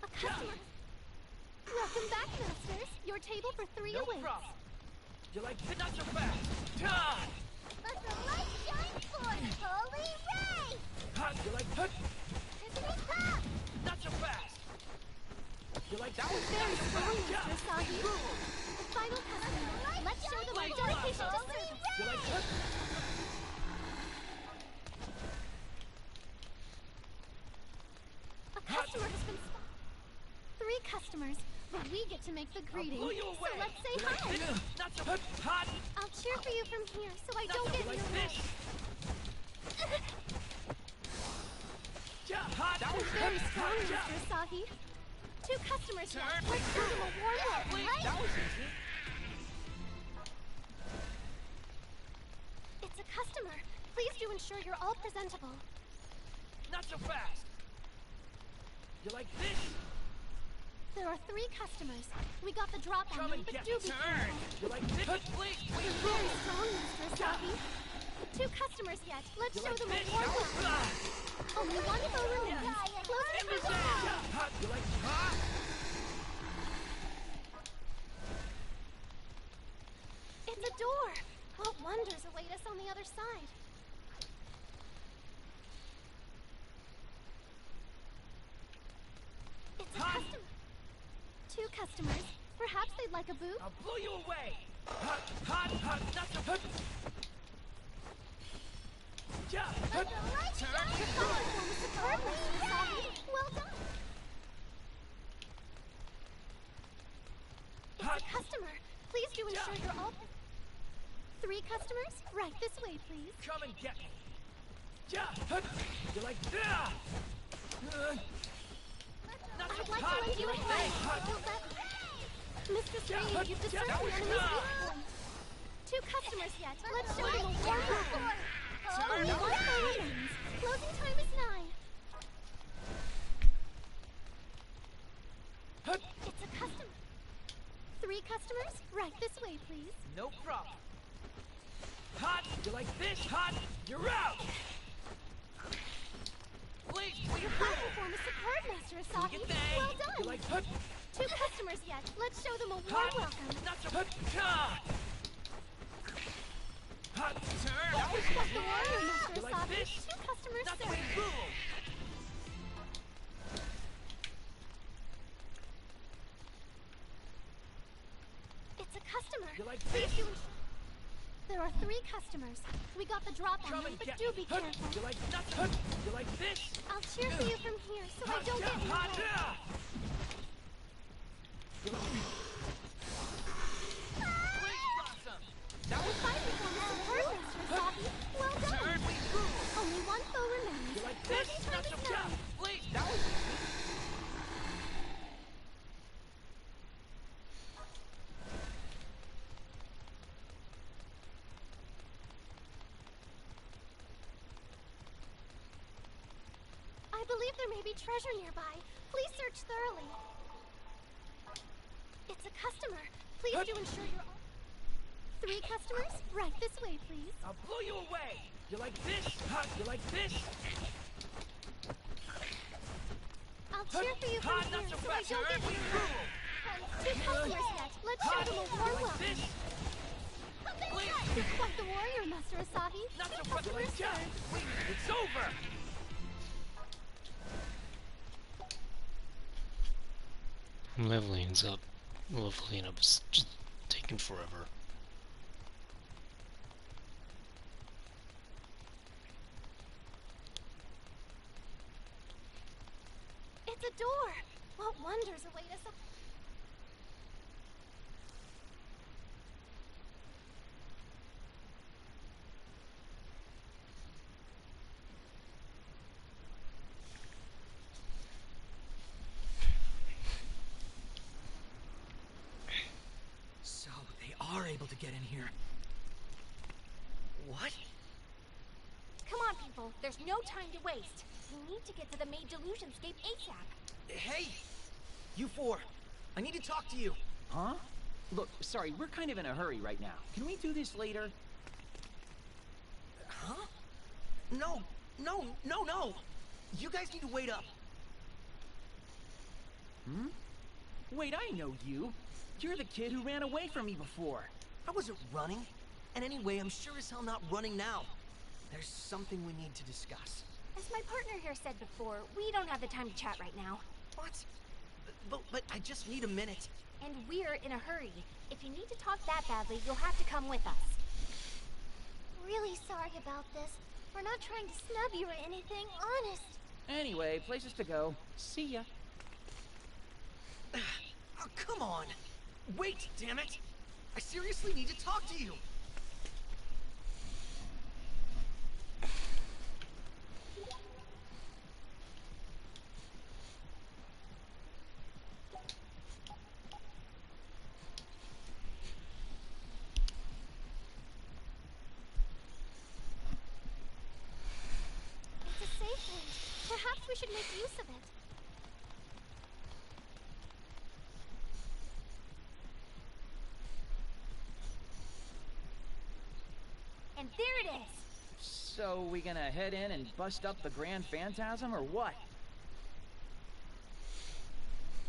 A customer. Welcome back, masters. Your table for 3 No awaits. problem. You like it? Not so fast. Time! Let the light shine forth, holy ray! Hot, you like it? Tiffany pop! Not so fast. You like That was very strong, Mr. Asagi. The final customer. Let's show them our dedication to service. You like it? A customer has been spotted. 3 customers, but we get to make the greeting. blow you So away. let's say You like hi. it? Not so hot. I'll cheer for you from here, so I Not don't so get in like your way. this. Hot. That was very strong, Mr. Asahi. 2 customers left. Let's show them a warm welcome, right? That was easy. It's a customer. Please do ensure you're all presentable. Not so fast. You like this? There are 3 customers. We got the drop on Come them, and but get do be turned. careful. You like this? Please, You're very strong, Mr. Asahi. 2 customers yet. Let's You show like them this? a warm welcome. Only 1 foe remains. Closing for the Hot. You like hot? It's a door. What wonders await us on the other side? It's a customer. 2 customers. Perhaps they'd like a boot? I'll blow you away. Hot, hot, hot. Not so hot. Yeah. Turn. Your final form is superb, Mr. Asahi. Well done. It's a customer. Please do ensure you're all... 3 customers? Right this way, please. Come and get me. Yeah. You like that? Not so I'd like hot. to lend you a hand. Hot. Don't let... Mr. Three, you've discerned the enemy's weak point. 2 customers yet. Let's show them a warm welcome. Only 1 foe remains. Closing time is 9. It's a customer. 3 customers? Right this way, please. No problem. Hot. You like this? Hot. You're out. Please, Your final form is superb, Master Asahi. Well done. You like hot? 2 customers yet. Let's show them a warm Hot. welcome. Not so hot. Hot. Turn. That was the warrior, Master You like Asahi. this? 2 customers Not the served. boom. It's a customer. You like Please this? do ensure... There are 3 customers. We got the drop on Come them, and but get do me. be Hut. careful. You like not hot. You like this? I'll cheer for you from here, so I don't get in your Hot. way. Blaze Blossom. That was final form is superb, Master Asahi. Well done. Turn me through. Only 1 foe remains. You like this? Closing Not time so is hot. 9. Blaze. That was easy. I believe there may be treasure nearby. Please search thoroughly. It's a customer. Please do ensure you're all... 3 customers? Right this way, please. I'll blow you away. You like this? Hot. You like this? I'll cheer for you from Hot. here, Not so so I fast. don't get in your way. 2 customers yet. Let's show Hot. them a warm You like welcome. this? You're quite the warrior, Master Asahi. Not so fast like that! Wait, it's over! Leveling's up. Leveling up is just taking forever. It's a door. What wonders await us up? So, they are able to get in here. What? Come on, people. There's no time to waste. We need to get to the maid Delusionscape ASAP. Hey! You four! I need to talk to you! Huh? Look, sorry, we're kind of in a hurry right now. Can we do this later? Huh? No! You guys need to wait up. Hmm? Wait, I know you. You're the kid who ran away from me before. I wasn't running. And anyway, I'm sure as hell not running now. There's something we need to discuss. As my partner here said before, we don't have the time to chat right now. What? But I just need a minute. And we're in a hurry. If you need to talk that badly, you'll have to come with us. Really sorry about this. We're not trying to snub you or anything, honest. Anyway, places to go. See ya. Oh, come on! Wait, damn it! I seriously need to talk to you! It's a safe hint. Perhaps we should make use of it. And there it is! So, we gonna head in and bust up the Grand Phantasm, or what?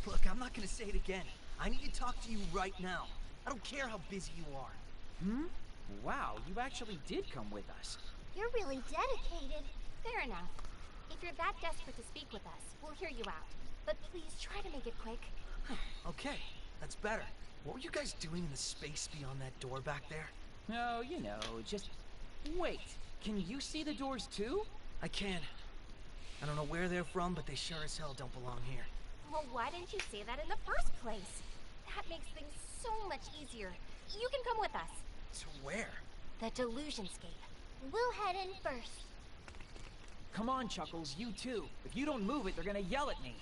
Look, I'm not gonna say it again. I need to talk to you right now. I don't care how busy you are. Hmm? Wow, you actually did come with us. You're really dedicated. Fair enough. If you're that desperate to speak with us, we'll hear you out. But please try to make it quick. Okay, that's better. What were you guys doing in the space beyond that door back there? No, you know, just... Wait, can you see the doors too? I can. I don't know where they're from, but they sure as hell don't belong here. Well, why didn't you say that in the first place? That makes things so much easier. You can come with us. To where? The Delusionscape. We'll head in first. Come on, Chuckles, you too. If you don't move it, they're gonna yell at me.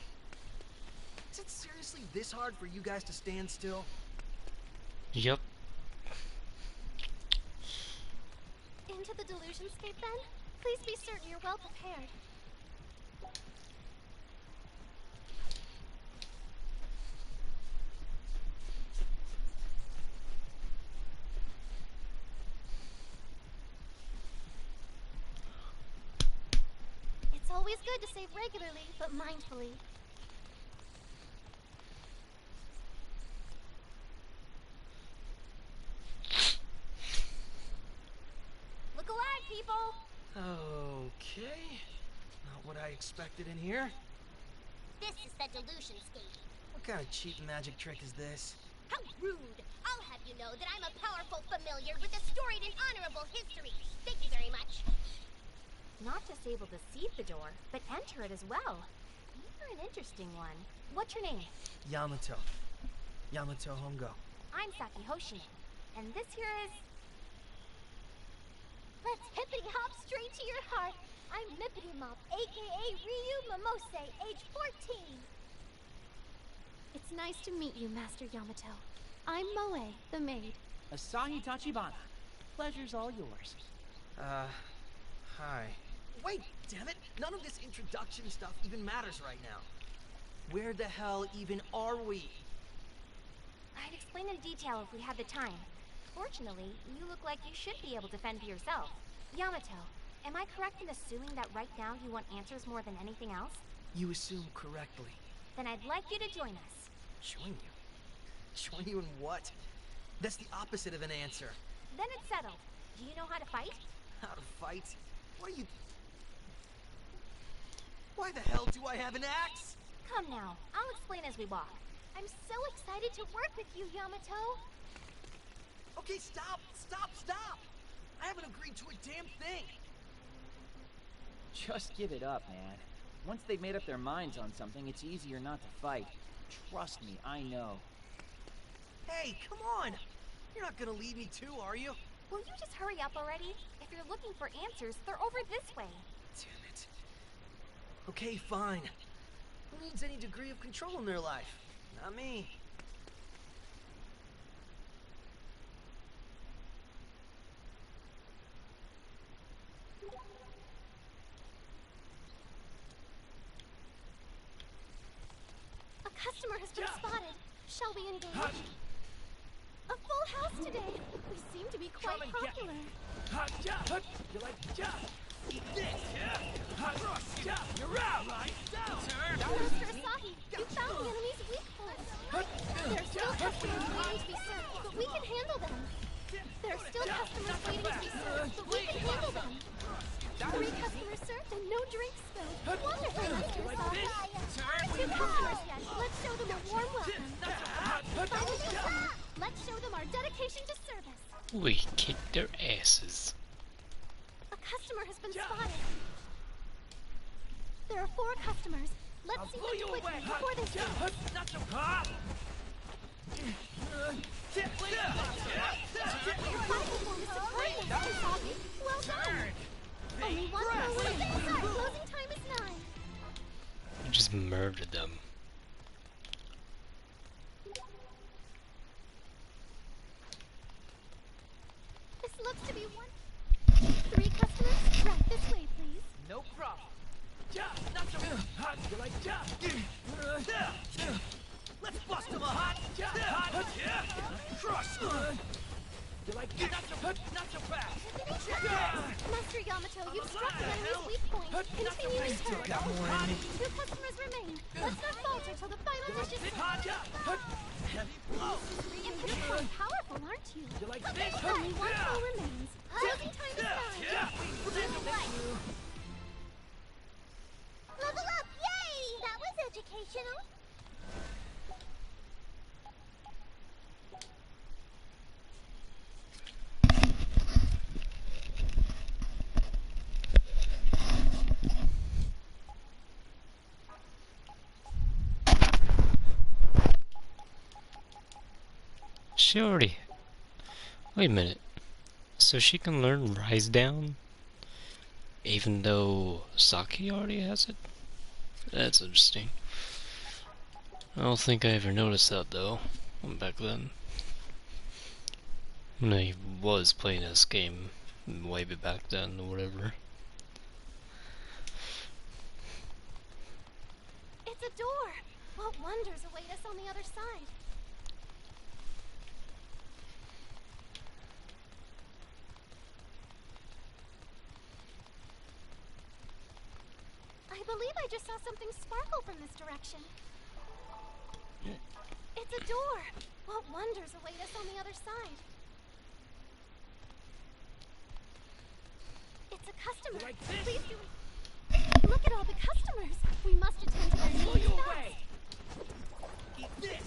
Is it seriously this hard for you guys to stand still? Yep. Into the Delusionscape, then? Please be certain you're well prepared. It's always good to save regularly, but mindfully. Look alive, people! Okay. Not what I expected in here. This is the Delusionscape. What kind of cheap magic trick is this? How rude! I'll have you know that I'm a powerful familiar with a storied and honorable history. Thank you very much. Not just able to see the door, but enter it as well. You're an interesting one. What's your name? Yamato. Yamato Hongo. I'm Saki Hoshino. And this here is... Let's hippity hop straight to your heart. I'm Mippity Mop, aka Ryu Momose, age 14. It's nice to meet you, Master Yamato. I'm Moe, the maid. Asahi Tachibana. Pleasure's all yours. Hi. Wait, damn it! None of this introduction stuff even matters right now. Where the hell even are we? I'd explain in detail if we had the time. Fortunately, you look like you should be able to fend for yourself. Yamato, am I correct in assuming that right now you want answers more than anything else? You assume correctly. Then I'd like you to join us. Join you? Join you in what? That's the opposite of an answer. Then it's settled. Do you know how to fight? How to fight? What are you... Why the hell do I have an axe? Come now, I'll explain as we walk. I'm so excited to work with you, Yamato. Okay, stop! I haven't agreed to a damn thing! Just give it up, man. Once they've made up their minds on something, it's easier not to fight. Trust me, I know. Hey, come on! You're not gonna leave me too, are you? Will you just hurry up already? If you're looking for answers, they're over this way. Damn it. Okay, fine. Who needs any degree of control in their life? Not me. A customer has been spotted. Shall we engage? A full house today. We seem to be quite popular. You like eat this? You're out! Master Asahi, you found the enemy's weak point. There are still customers waiting to be served, but we can handle them. There are still customers waiting to be served, but we can handle them. 3 customers served and no drinks spilled. Wonderful, Master Asahi. 2 customers yet. Let's show them a warm welcome. Final customer. Let's show them our dedication to service. We kick their asses. A customer has been spotted. There are 4 customers. Let's see them quickly before they stop. Not so hot! Your final form is supreme, Master Asahi. Well done. Only one more win. Closing time is 9. We just murdered them. This looks to be one. 3 customers, right this way, please. No problem. Not so hot! You like Let's bust him a hot! Crush! You like not so fast! Master Yamato, you've struck the enemy's weak point. Continue in turn. 2 customers remain. Let's not falter till the final dish is served. Heavy blow! You're quite powerful, aren't you? You like this? Only 1 foe remains. Closing time is 9. Level up! Yay! That was educational. She already... Wait a minute. So she can learn Rise Down? Even though Saki already has it? That's interesting. I don't think I ever noticed that though, back then. When I was playing this game way back then or whatever. It's a door. What wonders await us on the other side? I believe I just saw something sparkle from this direction. It's a door. What wonders await us on the other side? It's a customer. Please do it. Look at all the customers. We must attend to their needs fast. Eat this!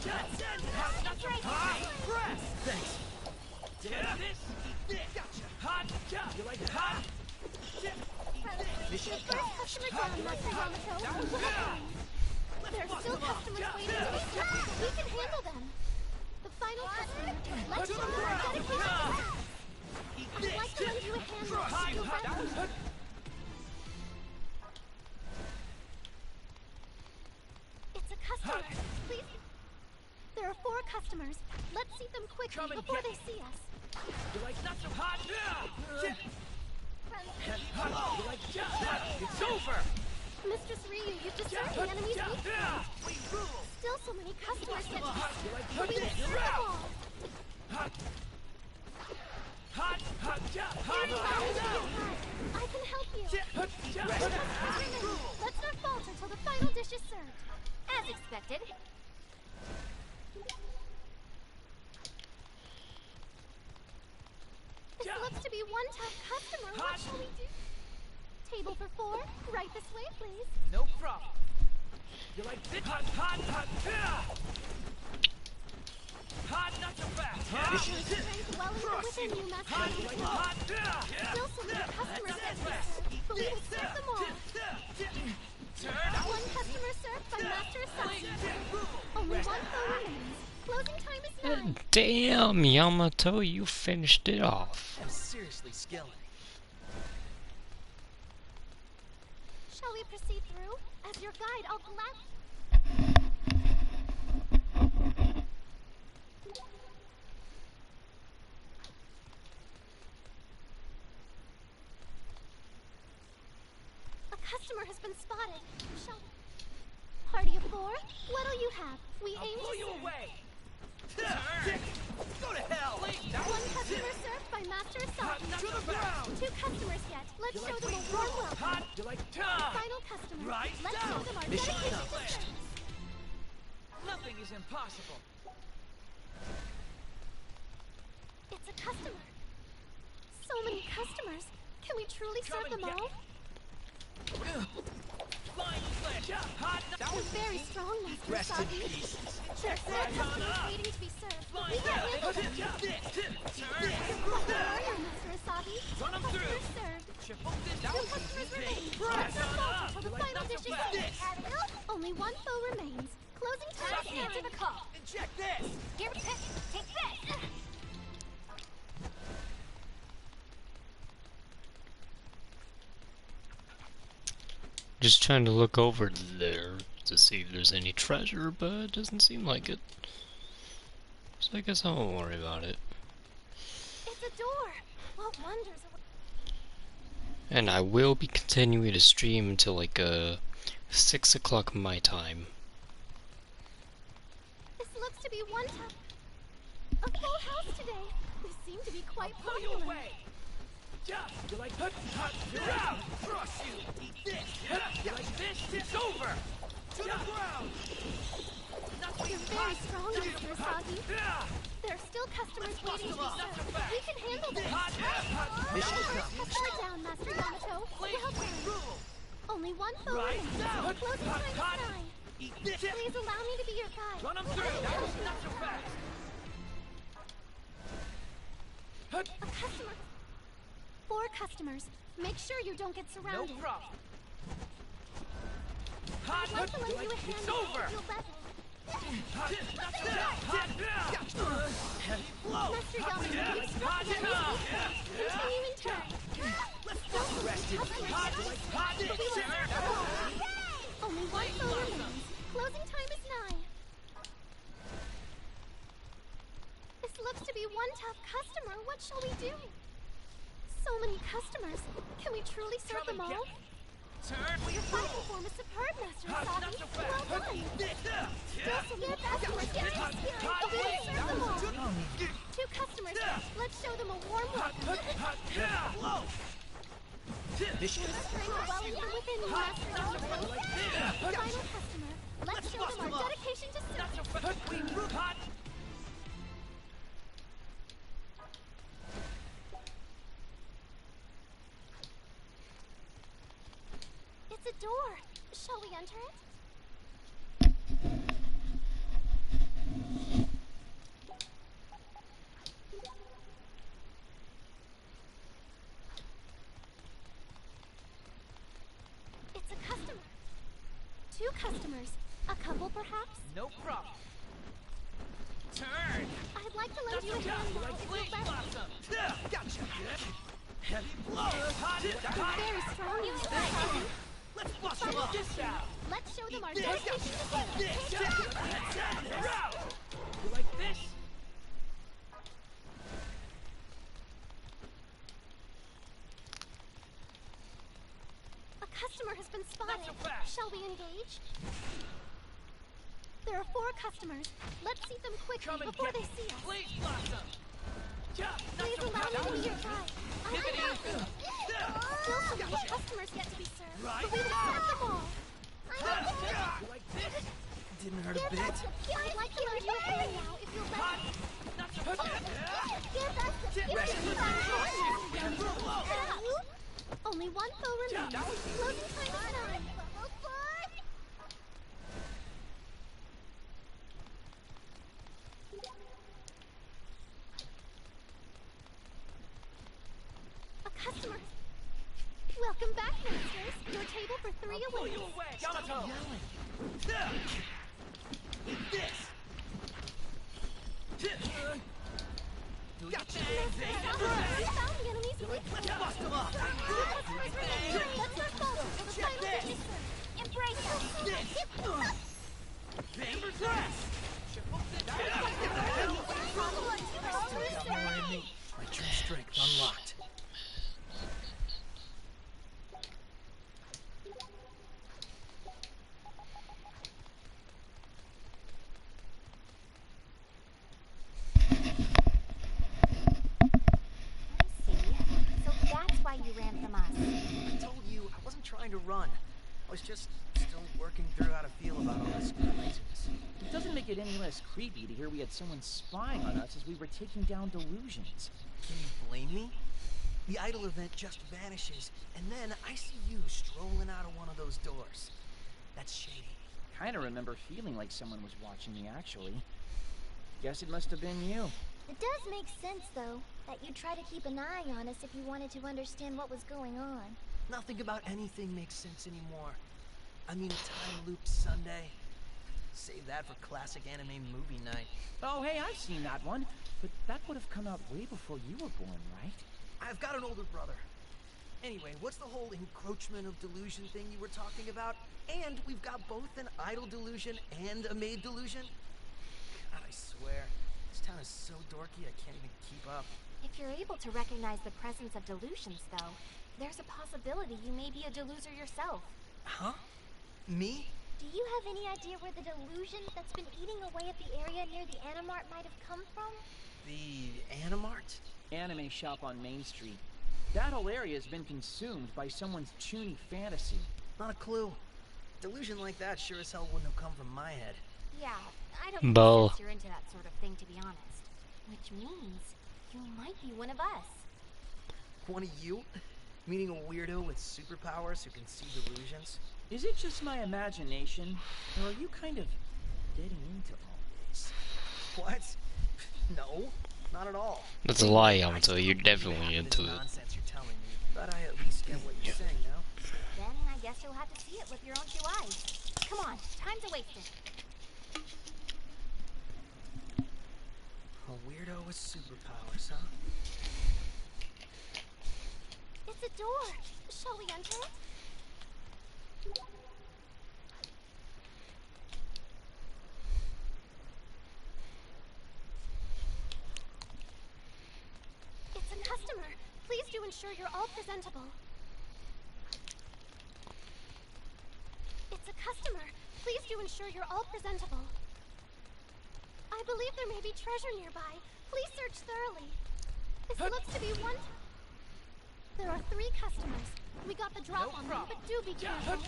Not so hot! Press! Thanks! Take this! Eat this! Gotcha! Hot! You like it hot? The first customer down, Master Yamato. There are still customers waiting to be served. We can handle them. The final customer. Let's show them our dedication. I'd like to lend you a hand with this. It's a customer. Please. There are 4 customers. Let's seat them quickly before they see us. You like not so hot? You like it's over! Mistress Ryu, you've discerned the enemy's weak point. Still so many customers yet to be served. We will serve them all. I can help you. Let's not falter till the final dish is served. As expected. This looks to be one tough customer. What shall we do? Table for 4. Right this way, please. No problem. You like this? Hot, hot, hot, hot, not so fast. Strength well into within you, Master Yamato. Still so many customers yet to be served, but we will serve them all. One customer served by Master Asagi. Only one foe remains. Closing time is 9. Damn, Yamato, you finished it off. I'm seriously skilling. Shall we proceed through? As your guide, I'll glad... A customer has been spotted. Shall... Party of 4? What'll you have? We aim Blow to you serve. away. Go to hell. One customer served by Master Asagi. To the ground. 2 customers yet. Let's show them a warm welcome. Hot. You like Final customer. Right Let's down. show them our Mission dedication to accomplished. service. Nothing is impossible. It's a customer. So many customers. Can we truly serve them all? Flying flash. Hot. You're very strong, Master Rest in Asagi. peace. There are 4 customers waiting to be served. We can't handle them. What are you, Master Asagi? Run 'em Customers through. served. 2 That was customers easy. remain. Press Let's not on falter up. till the You like final not so dish is fast. finished. Only 1 foe remains. Closing time is Suck answer it. the call. Check this. Here, take this. Just trying to look over there to see if there's any treasure, but it doesn't seem like it. So I guess I won't worry about it. It's a door. What wonders are... And I will be continuing to stream until like 6 o'clock my time. This looks to be one tough... A full house today. We seem to be quite popular. You like hot, hot, you're out! Crush you! Eat this! You like this? It's over! To the ground! You're very strong, Master Asagi. There are still customers waiting to be served. We can handle this. Mission Customer down, Master Yamato. Well done. Only 1 foe Right remains. now. Closing time is 9. Eat this! Please allow me to be your guide. Run 'em through! Not so fast! A customer. 4 customers. Make sure you don't get No surrounded. problem. I'd like to lend you a hand. It's over! You'll let... Heavy blow! Master Yamato, you've struck the enemy. Continue in turn. Let's go! Rest in peace! Hot! But we will serve them all. Only 1 foe remains. Closing time is 9. This looks to be one tough customer. What shall we do? So many customers. Can we truly serve them all? Your fighting form is superb, Master Asagi. Well done. Still so many customers yet to experience, but we will serve them all. 2 customers. Let's show them a warm welcome. Mission Strength well into within you, Master Yamato. Final customer. Let's show them our dedication to service. Hot! It's a door. Shall we enter it? It's a customer. 2 customers. A couple, perhaps? No problem. Turn! I'd like to lend you a hand now if you'll let me. Gotcha! Heavy blow! Hot! You're very strong, Master Asagi. Let's bust them up! This out! Let's show them our dedication to service. You like this? A customer has been spotted. Not so fast. Shall we engage? There are 4 customers. Let's see them quickly Come and before get they see us. Please blossom! Please allow me to be your guide. Still some more customers yet to be served, but we will serve them all. You like this? Didn't hurt a bit. I'd like to lend you a hand now if you'll let me. Not so fast! Give us the Rest in peace. one foe remains. Closing time is 9. A customer. Welcome back, masters. Your table for 3 awaits. Yamato! Eat this! Do your thing! We found the enemy's weak Let's bust them up! Let's our fault until the final finish. Embrace us. Bang press! Got more in me. My true strength unlocked. So that's why you ran from us. I told you, I wasn't trying to run. I was just still working through how to feel about all this craziness. It doesn't make it any less creepy to hear we had someone spying on us as we were taking down delusions. Can you blame me? The idol event just vanishes, and then I see you strolling out of one of those doors. That's shady. Kinda remember feeling like someone was watching me, actually. Guess it must have been you. It does make sense, though, that you'd try to keep an eye on us if you wanted to understand what was going on. Nothing about anything makes sense anymore. I mean, a time-looped Sunday. Save that for classic anime movie night. Oh, hey, I've seen that one. But that would have come out way before you were born, right? I've got an older brother. Anyway, what's the whole encroachment of delusion thing you were talking about? And we've got both an idol delusion and a maid delusion? God, I swear, this town is so dorky I can't even keep up. If you're able to recognize the presence of delusions, though, there's a possibility you may be a deluser yourself. Huh? Me? Do you have any idea where the delusion that's been eating away at the area near the Animart might have come from? The Animart? Anime shop on Main Street. That whole area has been consumed by someone's toony fantasy. Not a clue. Delusion like that sure as hell wouldn't have come from my head. Yeah, I don't think Bull. you're into that sort of thing, to be honest. Which means you might be one of us. One of you? Meaning a weirdo with superpowers who can see delusions? Is it just my imagination, or are you kind of getting into all this? What? No, not at all. That's a lie, Yamato. You're definitely into it. Nonsense you're telling me, but I at least get what you're saying now. Then I guess you'll have to see it with your own 2 eyes. Come on, time's a wasted. A weirdo with superpowers, huh? It's a door. Shall we enter it? It's a customer. Please do ensure you're all presentable. It's a customer. Please do ensure you're all presentable. I believe there may be treasure nearby. Please search thoroughly. This looks to be one... There are 3 customers. We got the drop on them, but do be careful.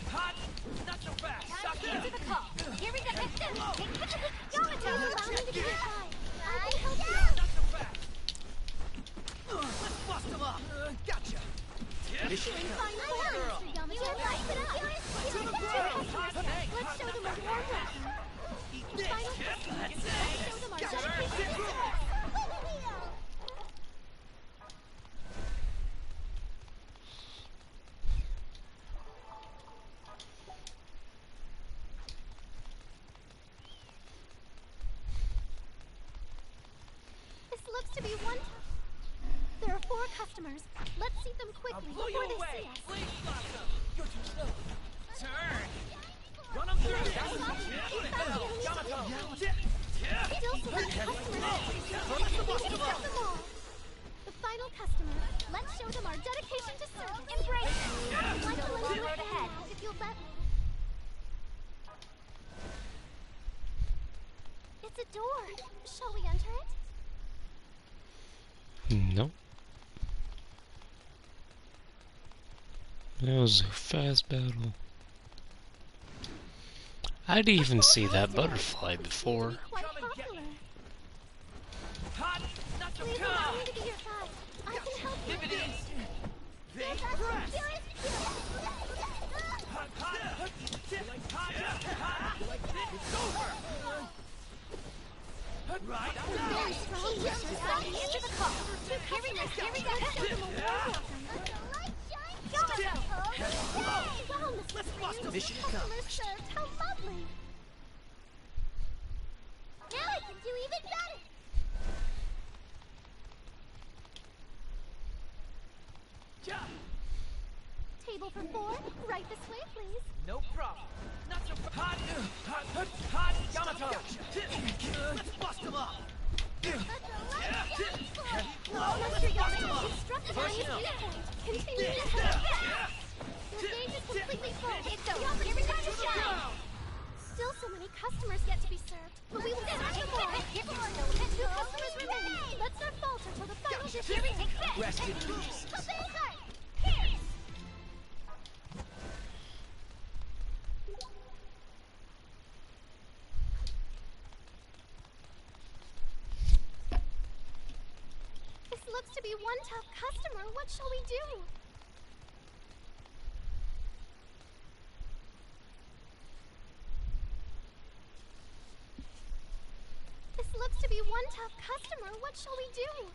Not so fast! Time to answer the call. Here we go. Yamato, allow me to be your guide. I can help you. Not so fast! Let's bust them up! Gotcha! Mission Girl. You will light it up. Let's show them a warm welcome. The final customer. Let's show them our dedication to service. Looks to be one. There are 4 customers. Let's see them quickly before they see us. Please, Blossom! You're too slow. Turn! Run them through! Yamato! Still select customers. Please accept them all. The final customer. Let's show them our dedication to service. Embrace it. I'd like to let you road ahead, if you'll let me. It's a door. Shall we enter it? No. That was a fast battle. I didn't even see that butterfly before. Quite popular. Please allow me to be your guide. I can help you. Big press! Right. Very strong, Mr. Saki. Answer the call. Two customers. Here we go. Let's show them a war Wow, Mr. Green. Mission Customers accomplished. served. How lovely. Now I can do even better. Table for four. Right this way, please. No problem. Not so hot. Hot. Yamato. Let's bust him up. Master Yamato, you struck the highest hit point. Continue to head. Your gauge is completely full. It's over. Here we go to shine. Still so many customers yet to be served, but we will serve them more. Two customers remain. Let's not falter till the final dish. Here we take this. Rest in peace. Here. This looks to be one tough customer. What shall we do? This looks to be one tough customer. What shall we do?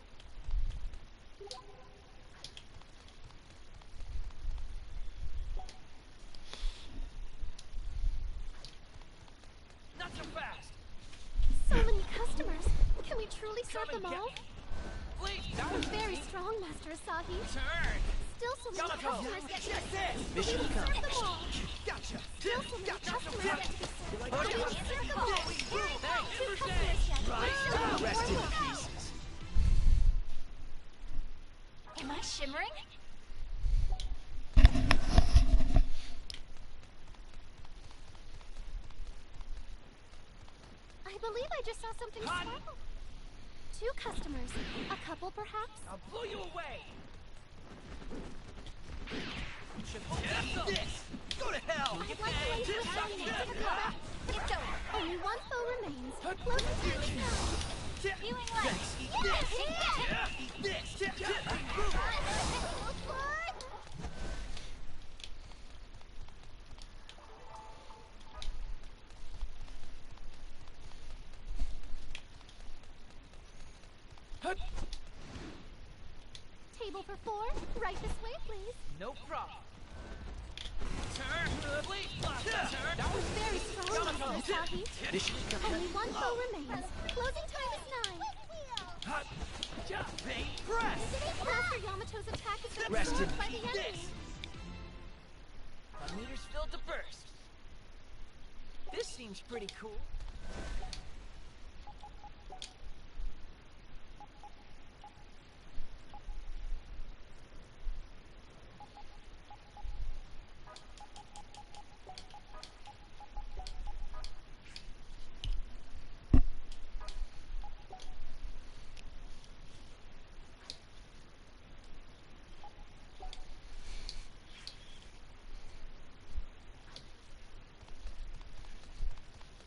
Not so fast. So many customers. Can we truly serve them all? Please. You're very strong, Master Asahi. Turn. Still so many Yamato. customers yet to be Check served. this. But we Mission will serve them accomplished. all. Gotcha. Still so many customers yet to be served. You But we will serve them all. Two customers yet. Right. Let's show them Rest in more love. pieces. Am I shimmering? I believe I just saw something sparkle. Two customers. A couple, perhaps? I'll blow you away. This. Go to hell. I'd like to let you answer the call. It's over. Only one foe remains. Closing time is now. Feeling like. Eat this. Table for four. Right this way, please. No problem. Turn. Please. Turn. That was very strong, Master Asahi. Mission Only one foe remains. Closing time is 9. Press. Master Yamato's attack has been Rest in absorbed by the peace. enemy. My meter's filled to burst. This seems pretty cool.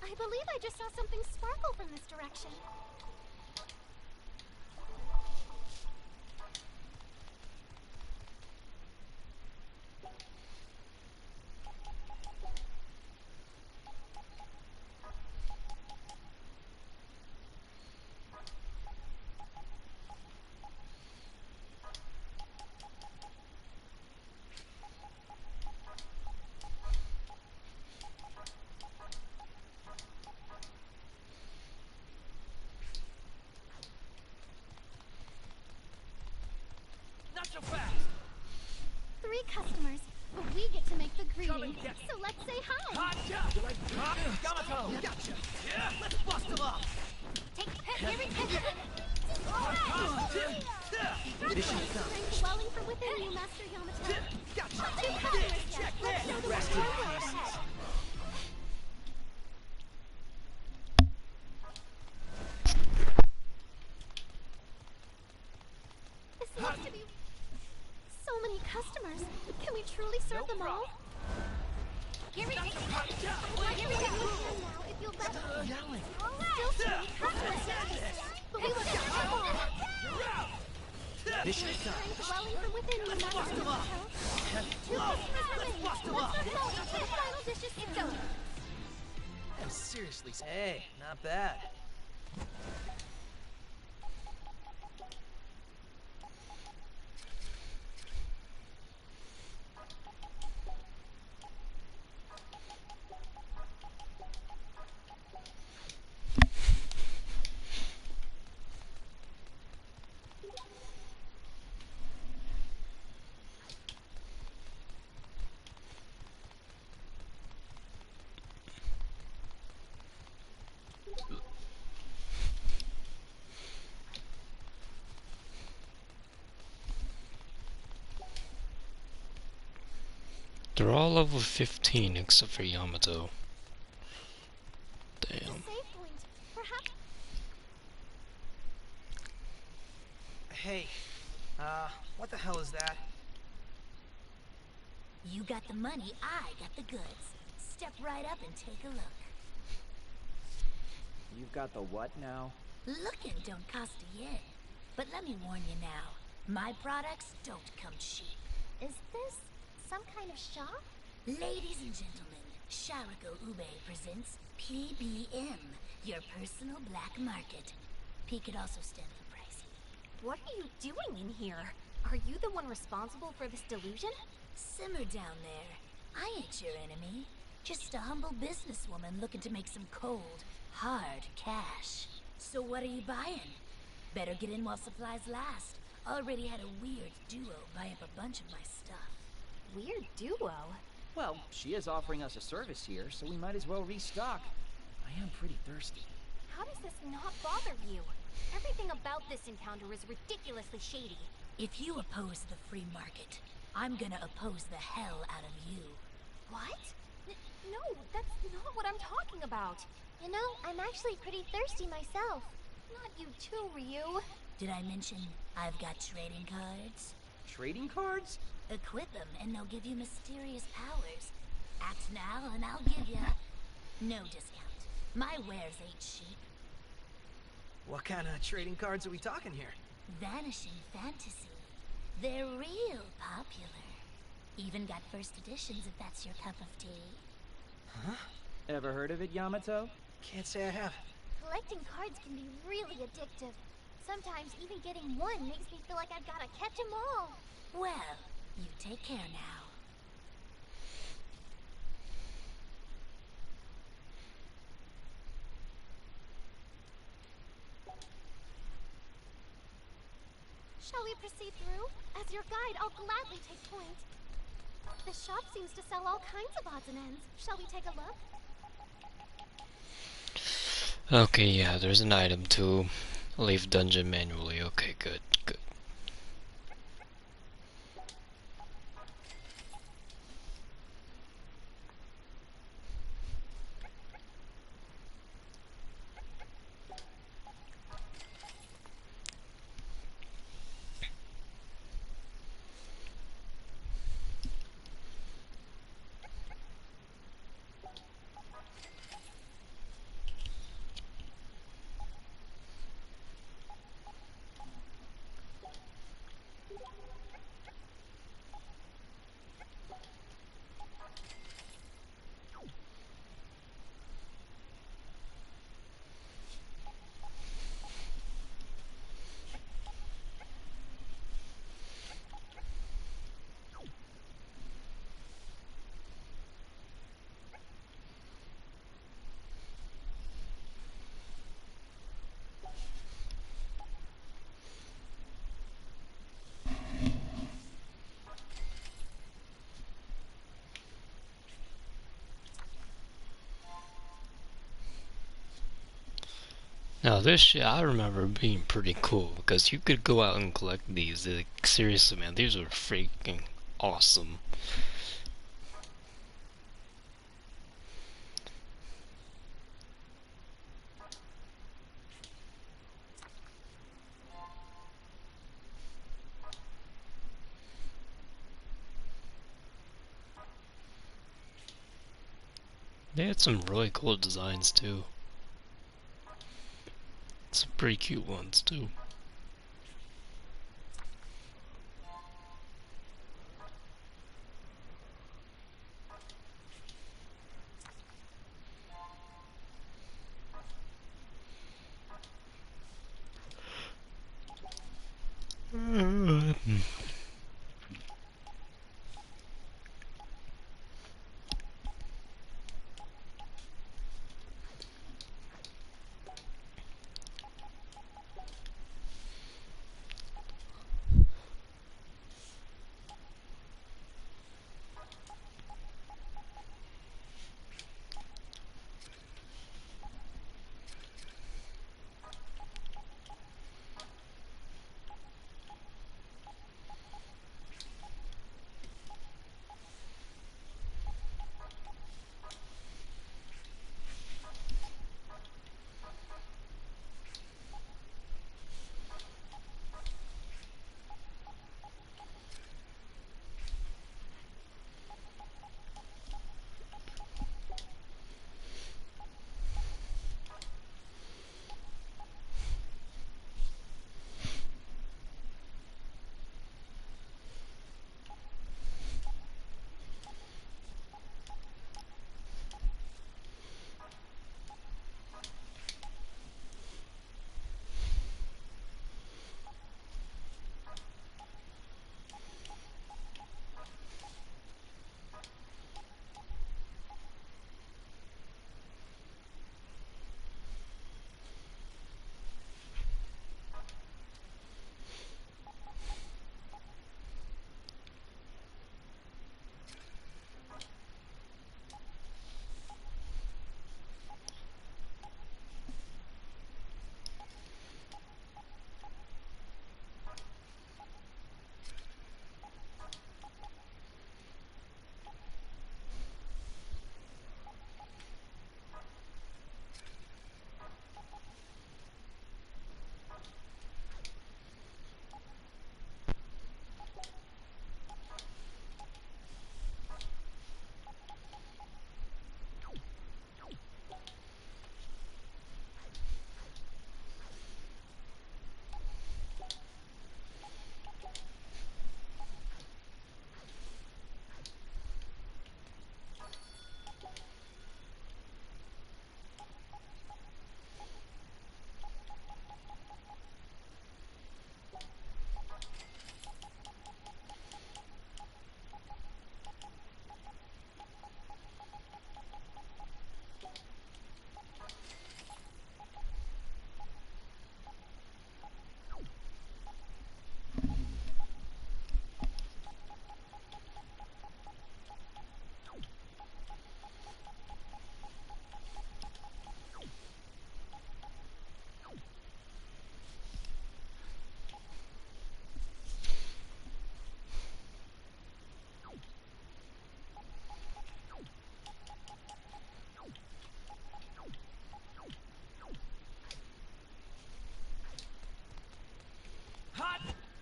I believe I just saw something sparkle from this direction. Not so fast. 3 customers, but we get to make the greeting. So let's say hi. Hot job. Yamato. Gotcha. Yeah. Let's bust him up. Here we go. Mission Strength welling from within you, Master Yamato. Gotcha. 2 customers yet. Let's show them Rest more in love. peace. This looks to be so many customers. Can we truly serve them all? Here we go. Here we go. Now, if you'll let me. Still so many customers yet to be served, but we will serve them all. Mission Strength welling from within you, Master Yamato. 2 customers remain. Let's not help until the final dish is served. I'm seriously. Hey, not bad. They're all level 15 except for Yamato. Damn. Save point. Perhaps. Hey, what the hell is that? You got the money, I got the goods. Step right up and take a look. You've got the what now? Looking don't cost a yen. But let me warn you now, my products don't come cheap. Is this some kind of shop? Ladies and gentlemen, Sharako Ube presents PBM, your personal black market. P could also stand for pricey. What are you doing in here? Are you the one responsible for this delusion? Simmer down there. I ain't your enemy. Just a humble businesswoman looking to make some cold, hard cash. So what are you buying? Better get in while supplies last. Already had a weird duo buy up a bunch of my stuff. Weird duo? Well, she is offering us a service here, so we might as well restock. I am pretty thirsty. How does this not bother you? Everything about this encounter is ridiculously shady. If you oppose the free market, I'm gonna oppose the hell out of you. What? No, that's not what I'm talking about. You know, I'm actually pretty thirsty myself. Not you too, Ryu. Did I mention I've got trading cards? Trading cards? Equip them and they'll give you mysterious powers. Act now and I'll give you no discount. My wares ain't cheap. What kind of trading cards are we talking here? Vanishing fantasy. They're real popular. Even got first editions if that's your cup of tea. Huh? Ever heard of it, Yamato? Can't say I have. Collecting cards can be really addictive. Sometimes even getting one makes me feel like I've gotta catch 'em all. Well, you take care now. Shall we proceed through? As your guide, I'll gladly take point. The shop seems to sell all kinds of odds and ends. Shall we take a look? Okay, yeah, there's an item to leave dungeon manually. Okay, good, good. Now this shit I remember being pretty cool because you could go out and collect these. Like, seriously, man, these are freaking awesome. They had some really cool designs too. Some pretty cute ones too.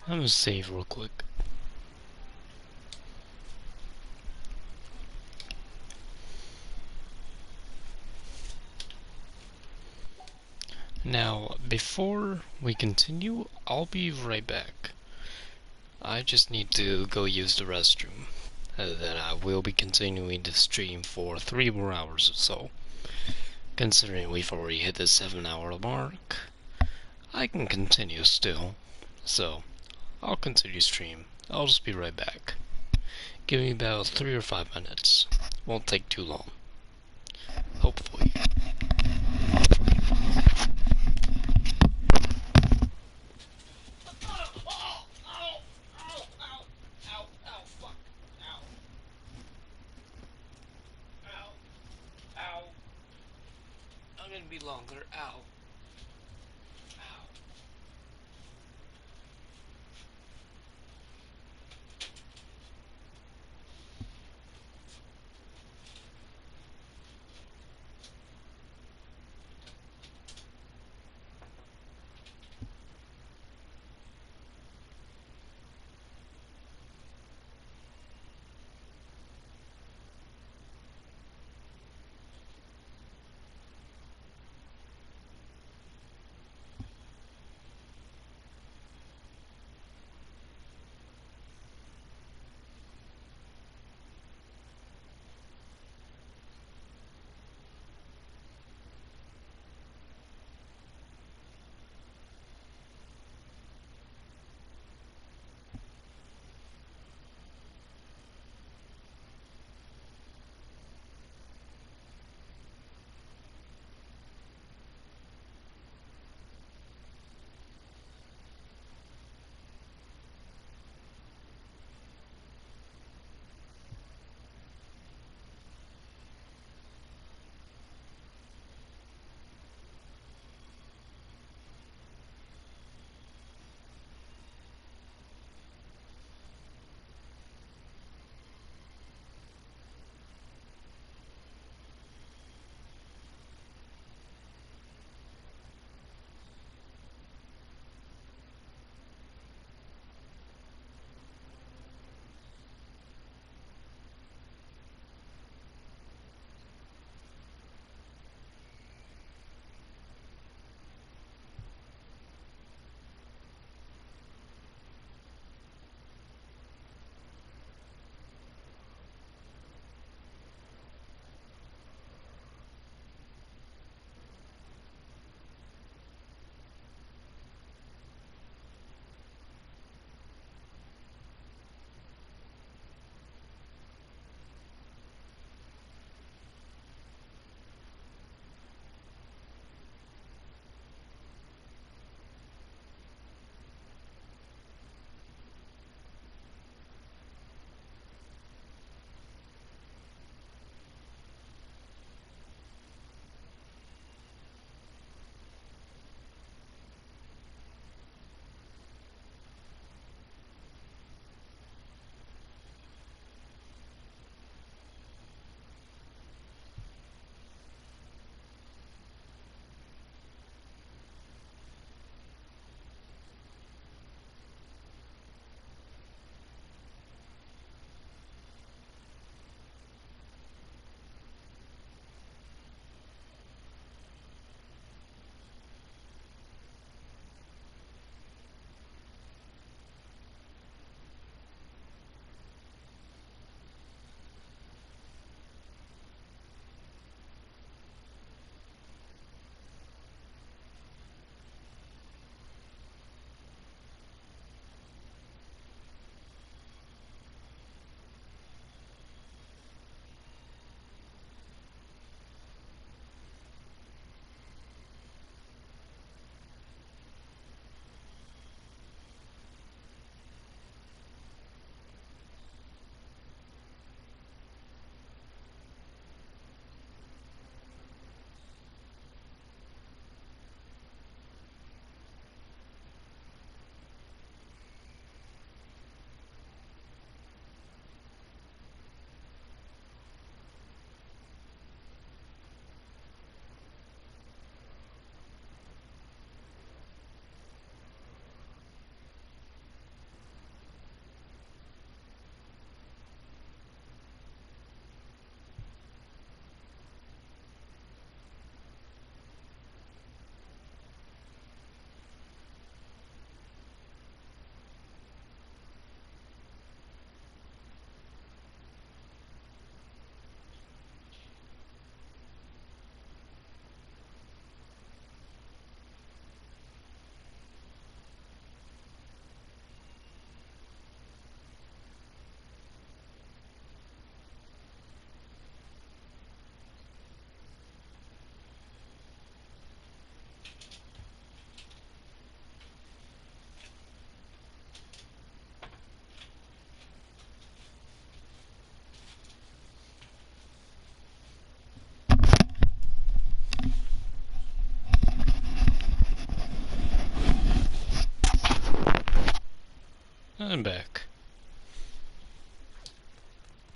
I'm gonna save real quick. Now, before we continue, I'll be right back. I just need to go use the restroom. Then I will be continuing the stream for 3 more hours or so. Considering we've already hit the 7-hour mark, I can continue still. So, I'll continue stream. I'll just be right back. Give me about 3 or 5 minutes. Won't take too long. Hopefully. I'm gonna be longer. Ow.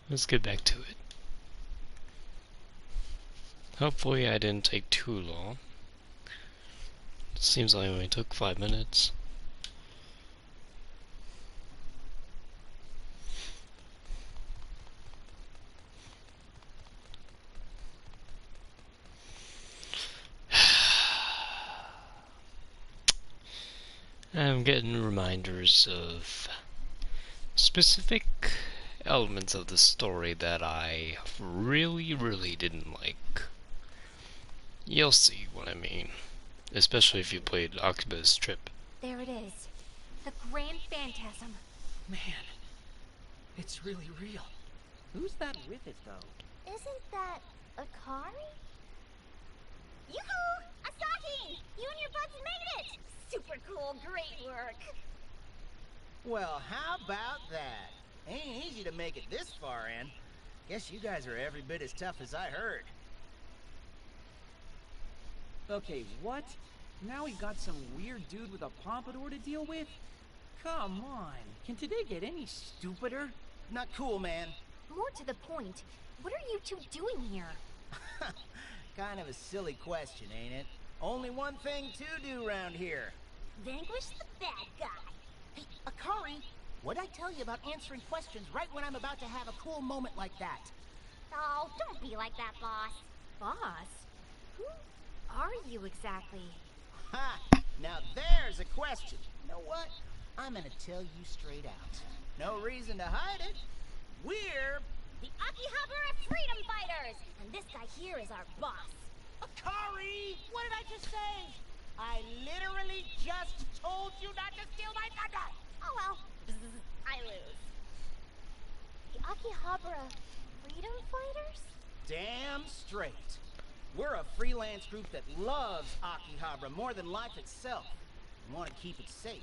let's get back to it. Hopefully I didn't take too long. It seems like I only took 5 minutes. I'm getting reminders of specific elements of the story that I really didn't like. You'll see what I mean, especially if you played AKIBA'S trip. There it is. The Grand Phantasm. Man, it's really real. Who's that with it, though? Isn't that Akari? Yoo-hoo! Asahi! You and your buds made it! Super cool, great work! Well, how about that? Ain't easy to make it this far in. Guess you guys are every bit as tough as I heard. Okay, what? Now we got some weird dude with a pompadour to deal with? Come on, can today get any stupider? Not cool, man. More to the point, what are you two doing here? Kind of a silly question, ain't it? Only one thing to do around here. Vanquish the bad guy. Hey, Akari, what'd I tell you about answering questions right when I'm about to have a cool moment like that? Oh, don't be like that, boss. Boss? Who are you exactly? Ha! Now there's a question. You know what? I'm gonna tell you straight out. No reason to hide it. We're the AKIBA'S Freedom Fighters! And this guy here is our boss. Akari! What did I just say? I literally just told you not to steal my thunder! Oh well, I lose. The AKIBA'S Freedom Fighters? Damn straight. We're a freelance group that loves Akihabara more than life itself. We want to keep it safe.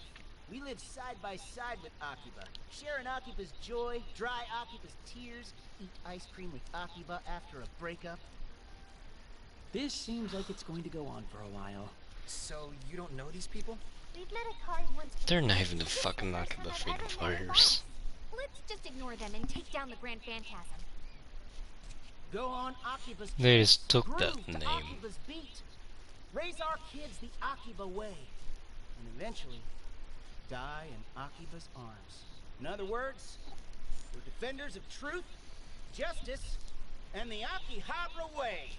We live side by side with Akiba, sharing Akiba's joy, dry Akiba's tears, eat ice cream with Akiba after a breakup. This seems like it's going to go on for a while. So, you don't know these people? We've met Akari once. They're not even the fucking Akiba Freedom Fighters. Let's just ignore them and take down the Grand Phantasm. Go on Akiba's They just took groove that to name. Akiba's beat. Raise our kids the Akiba way. And eventually, die in Akiba's arms. In other words, we're defenders of truth, justice, and the Akihabara way.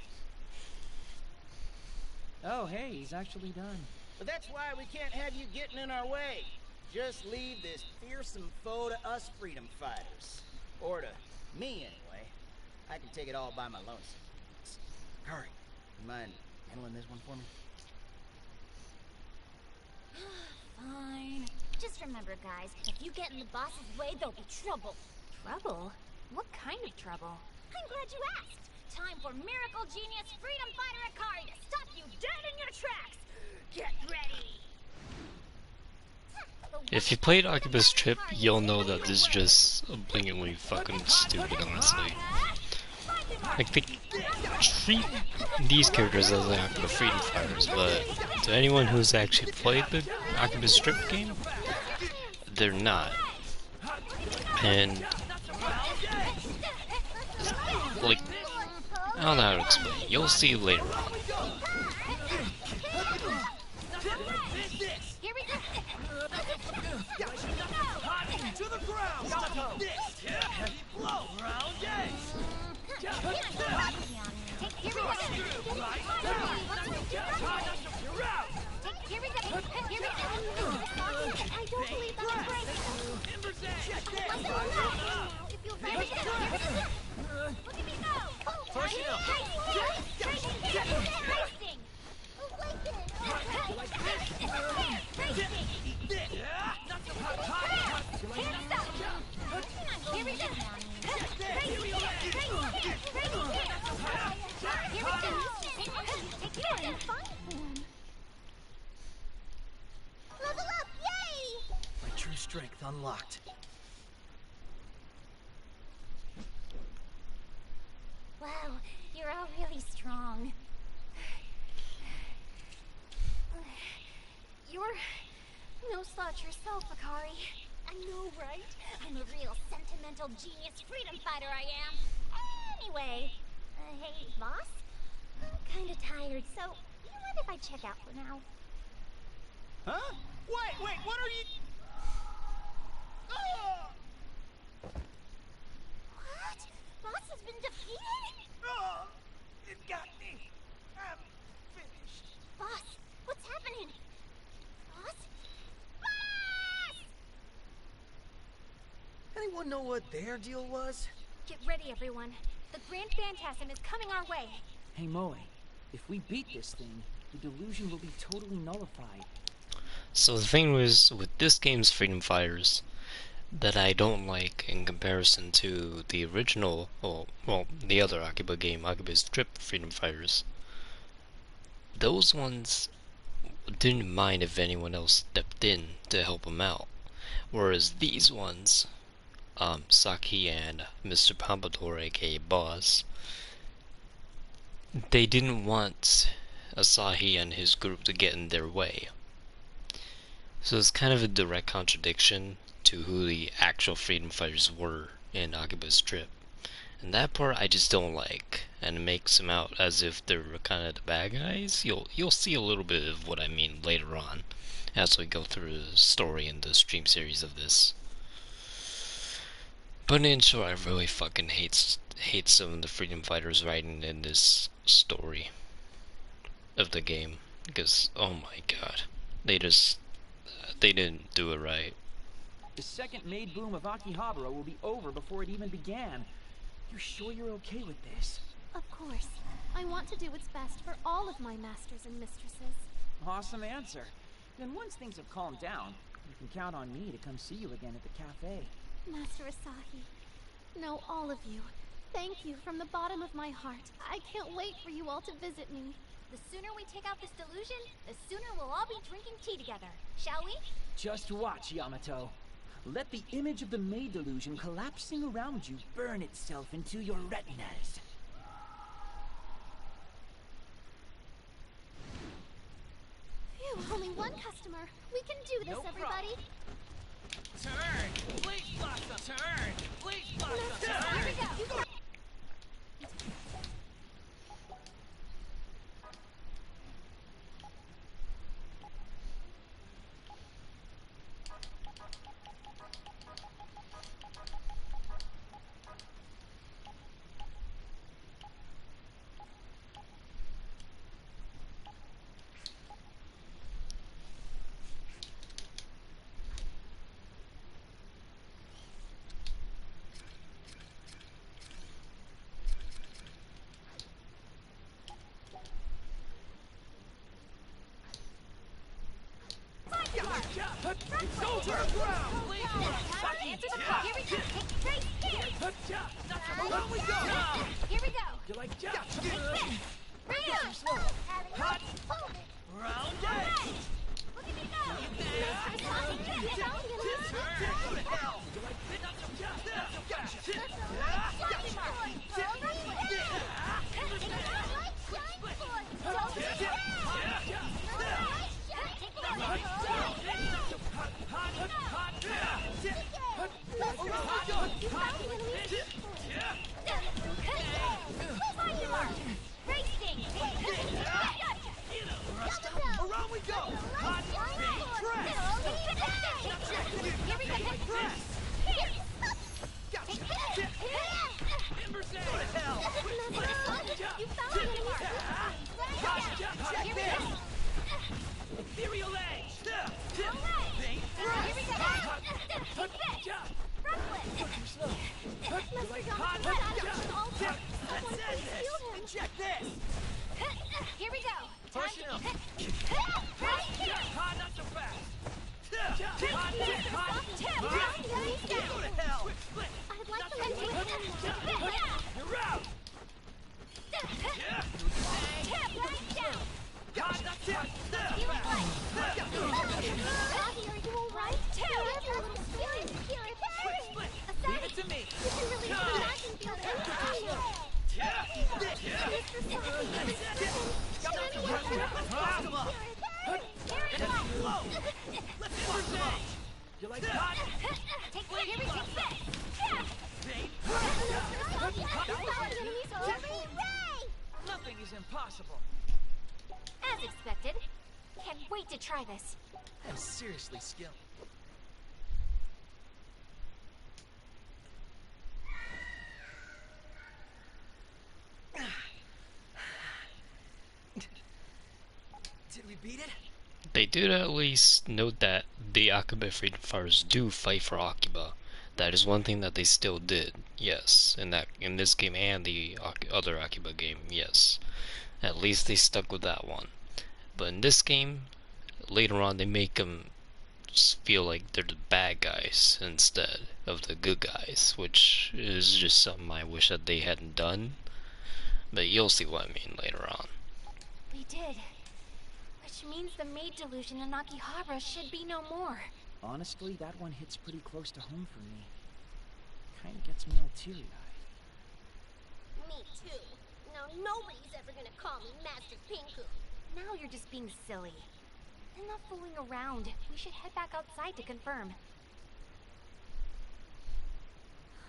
Oh, hey, he's actually done. But that's why we can't have you getting in our way. Just leave this fearsome foe to us freedom fighters. Or to me, anyway. I can take it all by my lonesome. Hurry. You mind handling this one for me? Fine. Just remember, guys, if you get in the boss's way, there'll be trouble. Trouble? What kind of trouble? I'm glad you asked. Time for Miracle Genius Freedom Fighter Akari to stop you dead in your tracks. Get ready. If you played AKIBA'S trip, you'll know that this is just blatantly fucking stupid, honestly. Like, they treat these characters as the AKIBA Freedom Fighters, but to anyone who's actually played the AKIBA'S strip game, they're not. And, like, I don't know how to explain it. You'll see later on. Here we go. To the ground. Heavy blow. Round A. Here we go. You're out. Here we go. Here we go. I don't believe that I'm breaking. If you'll let me look at me go. Push it up. Racing. Here we go. Level up, yay! My true strength unlocked. Wow, you're all really strong. You're no slouch yourself, Akari. I know, right? I'm a real sentimental mental genius freedom fighter I am. Anyway, hey, boss? I'm kinda tired, so you mind if I check out for now? Huh? Wait, what are you... Oh! What? Boss has been defeated? Oh! It got me. I'm finished. Boss, what's happening? Boss? Boss! Anyone know what their deal was? Get ready, everyone. The Grand Phantasm is coming our way. Hey, Moe, if we beat this thing, the delusion will be totally nullified. So the thing was, with this game's Freedom Fighters, that I don't like in comparison to the original, well, the other Akiba game, AKIBA'S Trip Freedom Fighters, those ones didn't mind if anyone else stepped in to help them out. Whereas these ones, Saki and Mr. Pompadour, AKIBA'S, they didn't want Asahi and his group to get in their way. So it's kind of a direct contradiction to who the actual freedom fighters were in AKIBA'S Trip. And that part I just don't like, and it makes them out as if they're kind of the bad guys. You'll see a little bit of what I mean later on as we go through the story and the stream series of this. But in short, I really fucking hate some of the freedom fighters writing in this story of the game, because oh my god, they didn't do it right. The second maid boom of Akihabara will be over before it even began. You're sure you're okay with this? Of course. I want to do what's best for all of my masters and mistresses. Awesome answer. Then once things have calmed down, you can count on me to come see you again at the cafe. Master Asahi, no, all of you, thank you from the bottom of my heart. I can't wait for you all to visit me. The sooner we take out this delusion, the sooner we'll all be drinking tea together. Shall we? Just watch, Yamato. Let the image of the maid delusion collapsing around you burn itself into your retinas. Phew, only one customer. We can do this, everybody. Turn! Please, Blossom! Turn! Please, Blossom! Turn! Here we go! It's over! Please, Answer the call. Here we go. Take here. Around we go! Here we go. You like Take this. Right on. Hot! Round eight! Look at me go. Go to hell! You like Around we go! Hot! Press! Here we go. Press! Gotcha! Ember's Go to hell! You found it. Check this! Ethereal Edge! Bang! Here we go. You like hot? Let's end this! Check this! Here we go. Push him! Right here. Hot, not so fast! Hot! Go to hell! I'd like to let you You're out! Right down. Hot, not so fast! Asahi, are you alright? Leave it to me! You like hot? Take here we take this. wait to try this. I'm seriously skilled. Did we beat it? They did at least note that the Akiba Freedom Fighters do fight for Akiba. That is one thing that they still did, yes. In this game and the other Akiba game, yes. At least they stuck with that one. But in this game, later on they make them feel like they're the bad guys instead of the good guys, which is just something I wish that they hadn't done. But you'll see what I mean later on. We did. Which means the maid delusion in Akihabara should be no more. Honestly, that one hits pretty close to home for me. Kinda gets me all teary-eyed. Me too. Now nobody's ever gonna call me Master Pinku. Now you're just being silly. Enough fooling around. We should head back outside to confirm.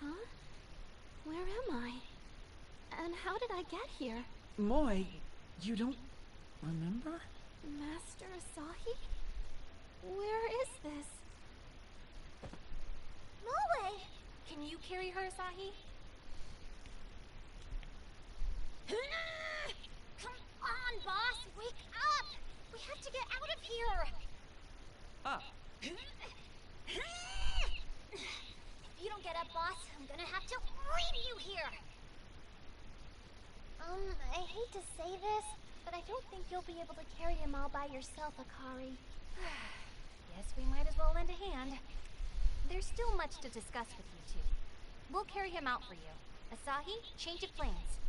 Huh? Where am I? And how did I get here? Moe, you don't remember? Master Asahi? Where is this? Moe! Can you carry her, Asahi? Come on, boss! Wake up! We have to get out of here! Ah. If you don't get up, boss, I'm gonna have to ream you here! I hate to say this, but I don't think you'll be able to carry him all by yourself, Akari. Guess we might as well lend a hand. There's still much to discuss with you two. We'll carry him out for you. Asahi, change of plans.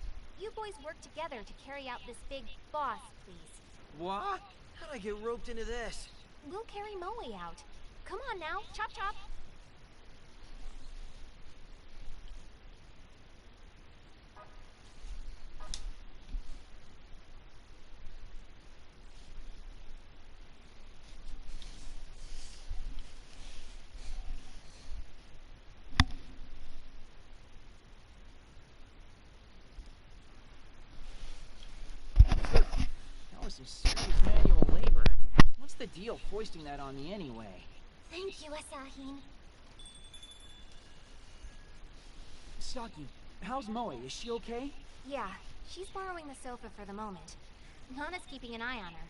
You boys work together to carry out this big boss, please. What? How'd I get roped into this? We'll carry Moe out. Come on now, chop chop. That was some serious manual labor. What's the deal foisting that on me anyway? Thank you, Asahi. Saki, how's Moe? Is she okay? Yeah, she's borrowing the sofa for the moment. Nana's keeping an eye on her.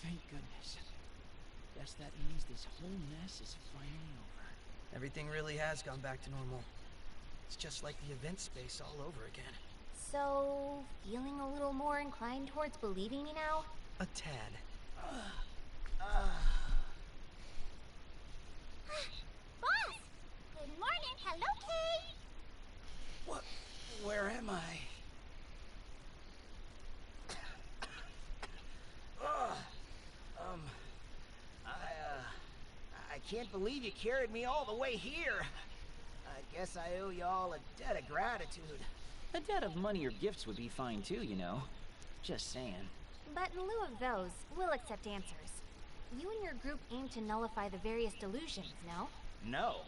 Thank goodness. Guess that means this whole mess is finally over. Everything really has gone back to normal. It's just like the event space all over again. So, feeling a little more inclined towards believing me now? A tad. Boss! Good morning! Hello, Kay! What? Where am I? I can't believe you carried me all the way here. I guess I owe y'all a debt of gratitude. A debt of money or gifts would be fine too, you know. Just saying. But in lieu of those, we'll accept answers. You and your group aim to nullify the various delusions, no? No.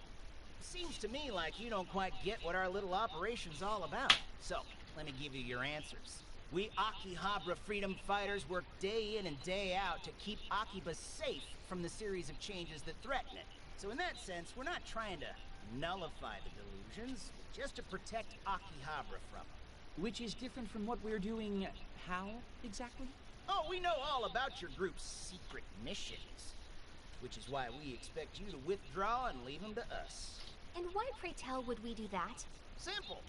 Seems to me like you don't quite get what our little operation's all about. So, let me give you your answers. We Akihabara freedom fighters work day in and day out to keep Akiba safe from the series of changes that threaten it. So in that sense, we're not trying to nullify the delusions, just to protect Akihabara from them. Which is different from what we're doing how, exactly? Oh, we know all about your group's secret missions. Which is why we expect you to withdraw and leave them to us. And why, pray tell, would we do that? Simple.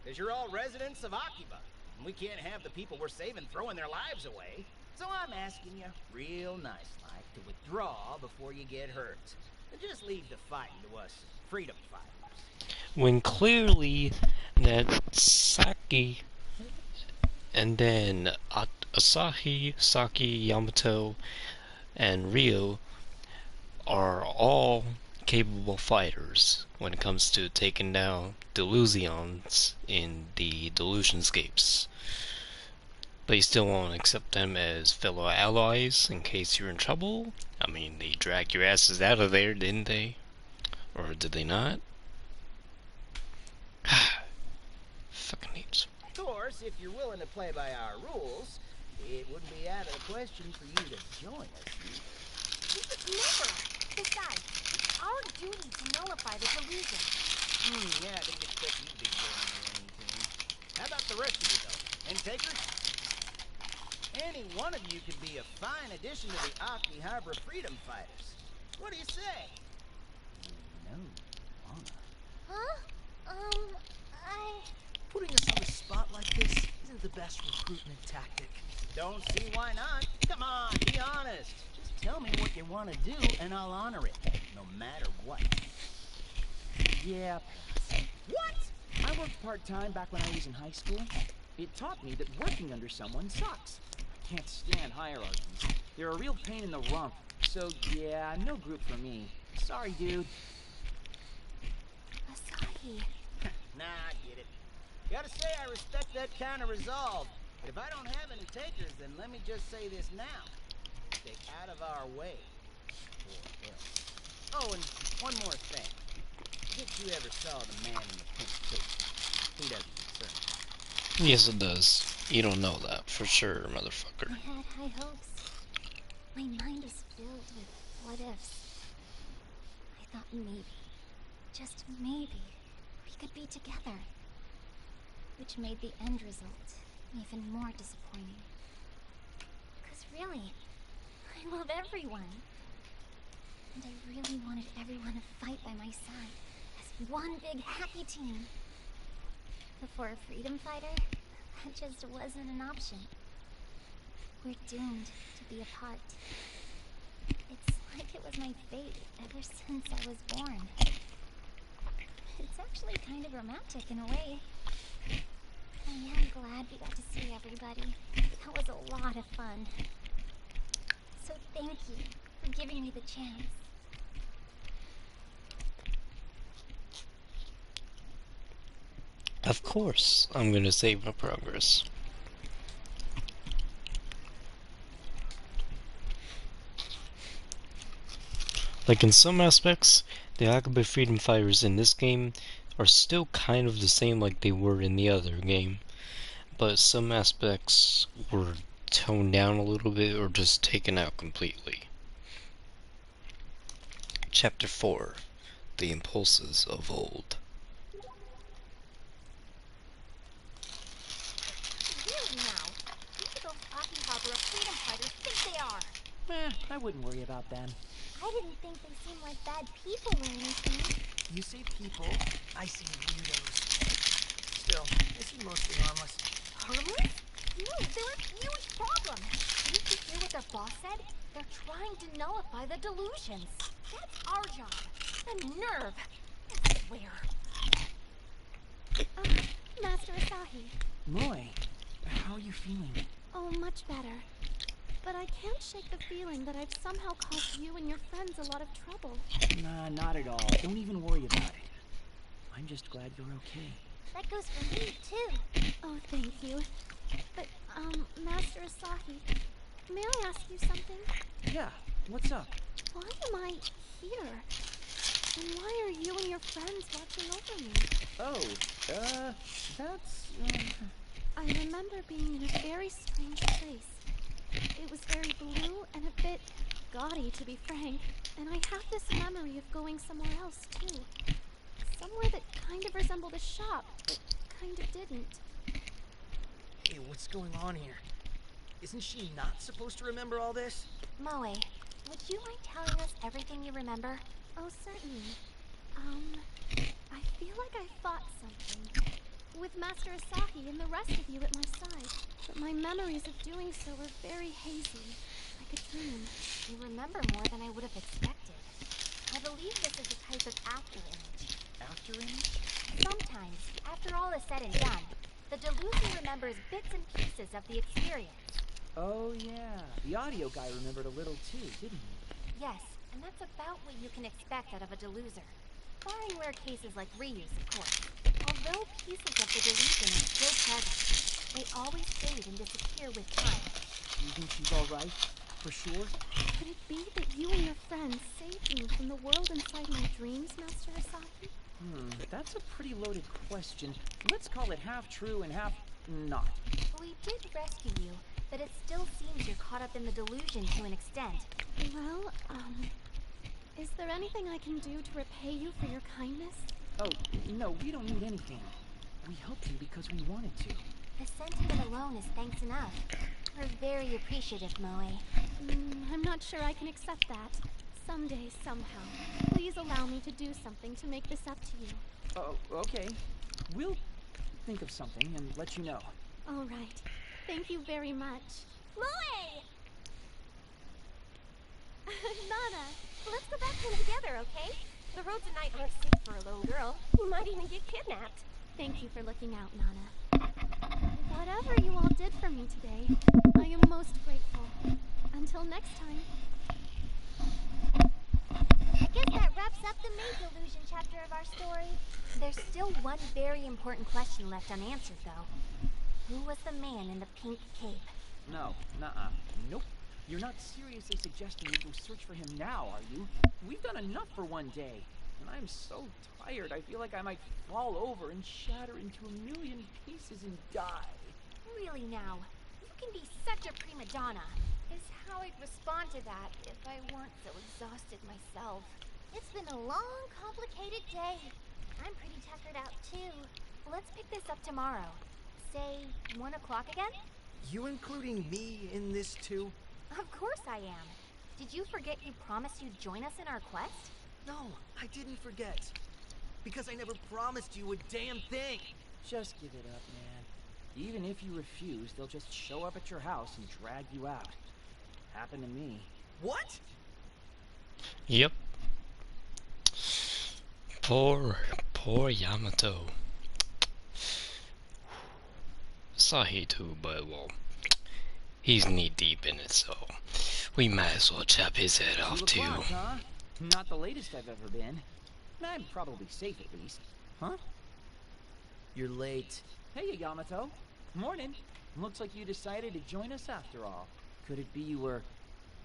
Because you're all residents of Akiba. And we can't have the people we're saving throwing their lives away. So I'm asking you, real nice-like, to withdraw before you get hurt. And just leave the fighting to us freedom fighters. When clearly that Saki and then Asahi, Saki, Yamato, and Ryo are all capable fighters when it comes to taking down delusions in the Delusionscapes. But you still won't accept them as fellow allies in case you're in trouble? I mean, they dragged your asses out of there, didn't they? Or did they not? Fucking names. Of course, if you're willing to play by our rules, it wouldn't be out of the question for you to join us. Never! Besides, it's our duty to nullify the delusion. Yeah, I didn't expect you to be going or anything. How about the rest of you, though? And takers? Any one of you could be a fine addition to the AKIBA'S freedom fighters. What do you say? No, Anna. Huh? Putting us on the spot like this isn't the best recruitment tactic. Don't see why not. Come on, be honest. Just tell me what you want to do, and I'll honor it, no matter what. Yeah, pass. What? I worked part-time back when I was in high school. It taught me that working under someone sucks. I can't stand hierarchies. They're a real pain in the rump. So, yeah, no group for me. Sorry, dude. Asahi. Nah, I get it. Gotta say, I respect that kind of resolve. But if I don't have any takers, then let me just say this now. Stay out of our way. Or else. Oh, and one more thing. If you ever saw the man in the pink cape, he doesn't concern me. Yes, it does. You don't know that for sure, motherfucker. I had high hopes. My mind was filled with what ifs. I thought maybe, just maybe, we could be together. Which made the end result even more disappointing. 'Cause really, I love everyone. And I really wanted everyone to fight by my side as one big happy team. But for a freedom fighter, that just wasn't an option. We're doomed to be apart. It's like it was my fate ever since I was born. It's actually kind of romantic in a way. I am glad we got to see everybody. That was a lot of fun. So thank you for giving me the chance. Of course, I'm gonna save my progress. Like in some aspects, the AKIBA freedom fighters in this game are still kind of the same like they were in the other game, but some aspects were toned down a little bit or just taken out completely. Chapter 4: The Impulses of Old. Really now? Who do those AKIBA'S freedom fighters think they are? I wouldn't worry about them. I didn't think they seemed like bad people or anything. You say people, I see weirdos. Still, they seem mostly harmless. Harmless? No, they're a huge problem. Didn't you hear what their boss said? They're trying to nullify the delusions. That's our job. The nerve. I swear. Master Asahi. Moe, how are you feeling? Oh, much better. But I can't shake the feeling that I've somehow caused you and your friends a lot of trouble. Nah, not at all. Don't even worry about it. I'm just glad you're okay. That goes for me, too. Oh, thank you. But, Master Asahi, may I ask you something? Yeah, what's up? Why am I here? And why are you and your friends watching over me? Oh, that's, I remember being in a very strange place. It was very blue and a bit gaudy, to be frank. And I have this memory of going somewhere else, too. Somewhere that kind of resembled a shop, but kind of didn't. Hey, what's going on here? Isn't she not supposed to remember all this? Moe, would you mind telling us everything you remember? Oh, certainly. I feel like I fought something. With Master Asahi and the rest of you at my side. But my memories of doing so were very hazy. Like a dream. You remember more than I would have expected. I believe this is a type of after image. After image? Sometimes, after all is said and done, the delusion remembers bits and pieces of the experience. Oh, yeah. The audio guy remembered a little too, didn't he? Yes, and that's about what you can expect out of a deluser. Barring rare cases like reuse, of course. Although pieces of the delusion are still present, they always fade and disappear with time. You think she's alright? For sure? Could it be that you and your friends saved me from the world inside my dreams, Master Asahi? That's a pretty loaded question. Let's call it half true and half not. We did rescue you, but it still seems you're caught up in the delusion to an extent. Well, is there anything I can do to repay you for your kindness? Oh, no, we don't need anything. We helped you because we wanted to. The sentiment alone is thanks enough. We're very appreciative, Moe. I'm not sure I can accept that. Someday, somehow. Please allow me to do something to make this up to you. Oh, okay. We'll think of something and let you know. All right. Thank you very much. Moe! Nana! Let's go back home together, okay? The roads at night aren't safe for a lone girl. You might even get kidnapped. Thank you for looking out, Nana. Whatever you all did for me today, I am most grateful. Until next time. I guess that wraps up the maid delusion chapter of our story. There's still one very important question left unanswered, though. Who was the man in the pink cape? No, nuh-uh. Nope. You're not seriously suggesting we go search for him now, are you? We've done enough for one day. And I'm so tired, I feel like I might fall over and shatter into a million pieces and die. Really now, you can be such a prima donna. Is how I'd respond to that if I weren't so exhausted myself. It's been a long, complicated day. I'm pretty tuckered out, too. Let's pick this up tomorrow. Say, 1 o'clock again? You including me in this too? Of course I am. Did you forget you promised you'd join us in our quest? No, I didn't forget. Because I never promised you a damn thing. Just give it up, man. Even if you refuse, they'll just show up at your house and drag you out. Happened to me. What? Yep. Poor Yamato. Asahi too, but well, he's knee deep in it, so we might as well chop his head off 2 too. o'clock, huh? Not the latest I've ever been. I'm probably safe at least. Huh? You're late. Hey, Yamato. Morning. Looks like you decided to join us after all. Could it be you were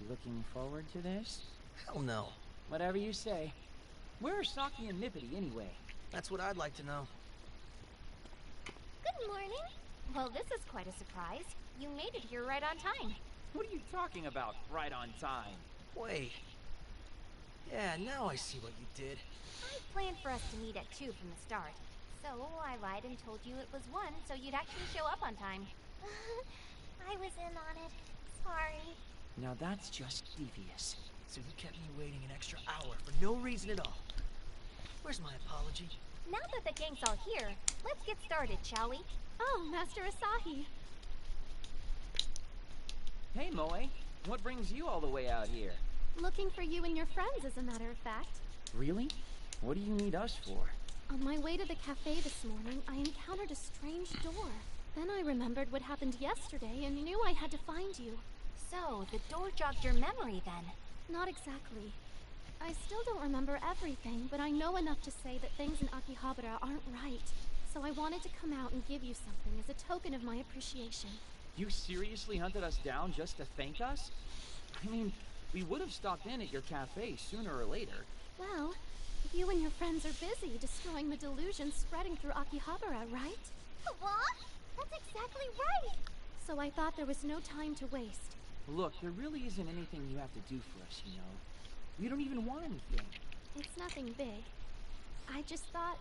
looking forward to this? Hell no. Whatever you say. Where are Saki and Mippity anyway? That's what I'd like to know. Good morning. Well, this is quite a surprise. You made it here right on time. What are you talking about, right on time? Wait. Yeah, now I see what you did. I planned for us to meet at 2 from the start. So I lied and told you it was 1 so you'd actually show up on time. I was in on it. Sorry. Now that's just devious. So you kept me waiting an extra hour for no reason at all. Where's my apology? Now that the gang's all here, let's get started, shall we? Oh, Master Asahi. Hey, Moe. What brings you all the way out here? Looking for you and your friends, as a matter of fact. Really? What do you need us for? On my way to the cafe this morning, I encountered a strange door. Then I remembered what happened yesterday and knew I had to find you. So, the door jogged your memory then? Not exactly. I still don't remember everything, but I know enough to say that things in Akihabara aren't right. So I wanted to come out and give you something as a token of my appreciation. You seriously hunted us down just to thank us? I mean, we would have stopped in at your cafe sooner or later. Well, you and your friends are busy destroying the delusion spreading through Akihabara, right? What? That's exactly right. So I thought there was no time to waste. Look, there really isn't anything you have to do for us, you know. We don't even want anything. It's nothing big. I just thought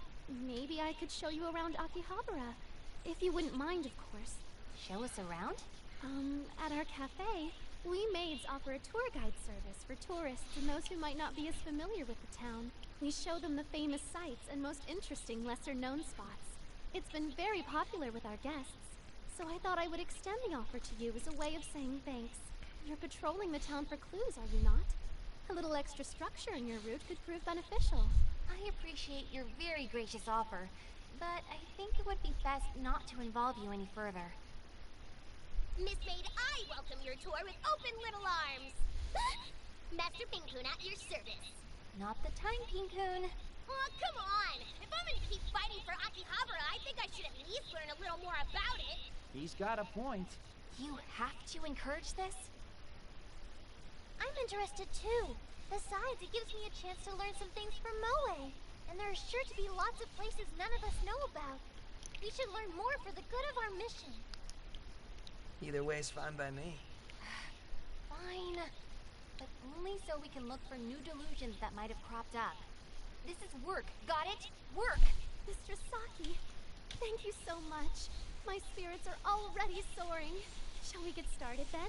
maybe I could show you around Akihabara. If you wouldn't mind, of course. Show us around? At our cafe, we maids offer a tour guide service for tourists and those who might not be as familiar with the town. We show them the famous sights and most interesting lesser-known spots. It's been very popular with our guests, so I thought I would extend the offer to you as a way of saying thanks. You're patrolling the town for clues, are you not? A little extra structure in your route could prove beneficial. I appreciate your very gracious offer, but I think it would be best not to involve you any further. Miss Maid, I welcome your tour with open little arms. Master Pinkun at your service. Not the time, Pinkun. Oh, come on! If I'm gonna keep fighting for Akihabara, I think I should at least learn a little more about it. He's got a point. You have to encourage this? I'm interested too. Besides, it gives me a chance to learn some things from Moe. And there are sure to be lots of places none of us know about. We should learn more for the good of our mission. Either way's fine by me. Fine. But only so we can look for new delusions that might have cropped up. This is work, got it? Work! Mr. Saki, thank you so much. My spirits are already soaring. Shall we get started then?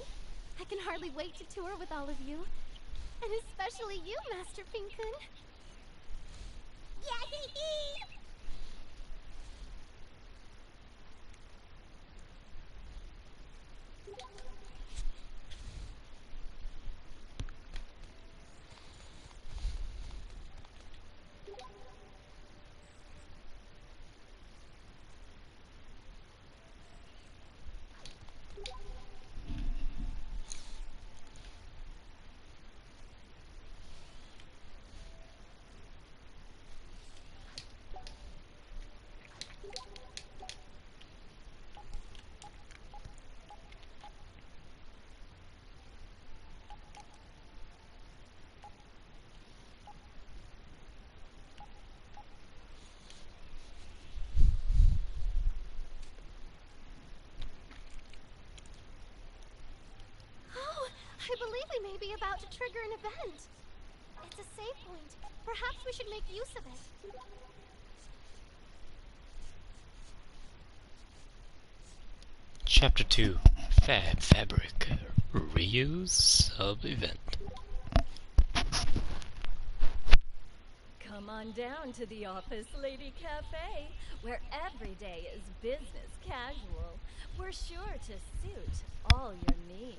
I can hardly wait to tour with all of you. And especially you, Master Pink-kun. Yahee! I believe we may be about to trigger an event. It's a save point. Perhaps we should make use of it. Chapter 2 Fab Fabric Reuse Sub-Event. Come on down to the Office Lady Cafe, where every day is business casual. We're sure to suit all your needs.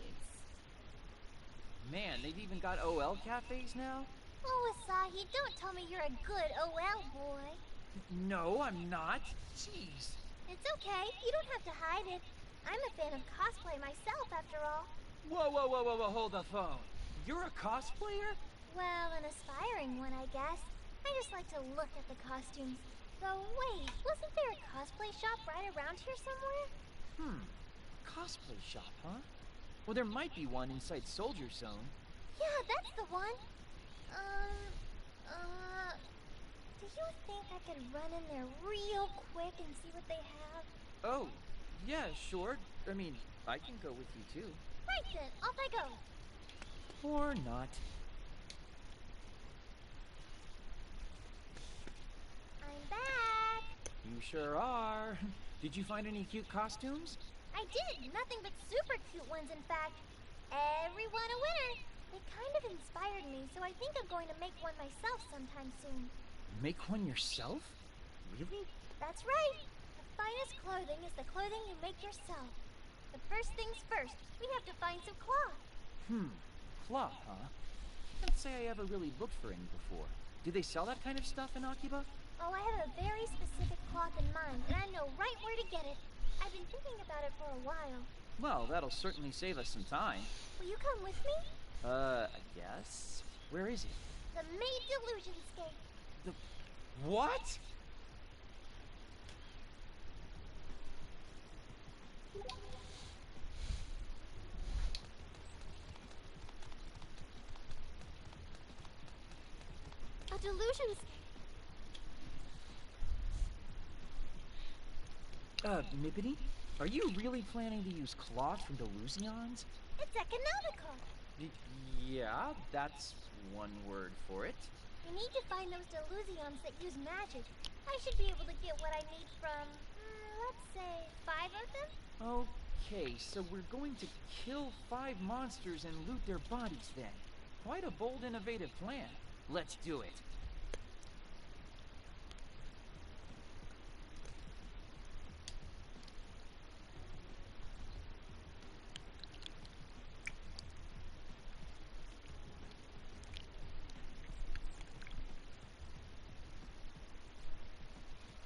Man, they've even got OL cafes now? Oh, Asahi, don't tell me you're a good OL boy. No, I'm not. Jeez. It's okay. You don't have to hide it. I'm a fan of cosplay myself, after all. Whoa, hold the phone. You're a cosplayer? Well, an aspiring one, I guess. I just like to look at the costumes. Though, wait, wasn't there a cosplay shop right around here somewhere? Cosplay shop, huh? Well, there might be one inside Soldier Zone. Yeah, that's the one. Do you think I could run in there real quick and see what they have? Oh, yeah, sure. I mean, I can go with you too. Right then, off I go. Or not. I'm back. You sure are. Did you find any cute costumes? I did. Nothing but super cute ones, in fact. Everyone a winner. They kind of inspired me, so I think I'm going to make one myself sometime soon. Make one yourself? Really? That's right. The finest clothing is the clothing you make yourself. But first things first, we have to find some cloth. Cloth, huh? Can't say I ever really looked for any before. Do they sell that kind of stuff in Akiba? Oh, I have a very specific cloth in mind, and I know right where to get it. I've been thinking about it for a while. Well, that'll certainly save us some time. Will you come with me? I guess. Where is it? The Maid Delusionscape. The... What? A delusions. Mippity? Are you really planning to use cloth from Delusions? It's economical. Yeah, that's one word for it. We need to find those Delusions that use magic. I should be able to get what I need from, let's say, 5 of them? Okay, so we're going to kill 5 monsters and loot their bodies then. Quite a bold, innovative plan. Let's do it.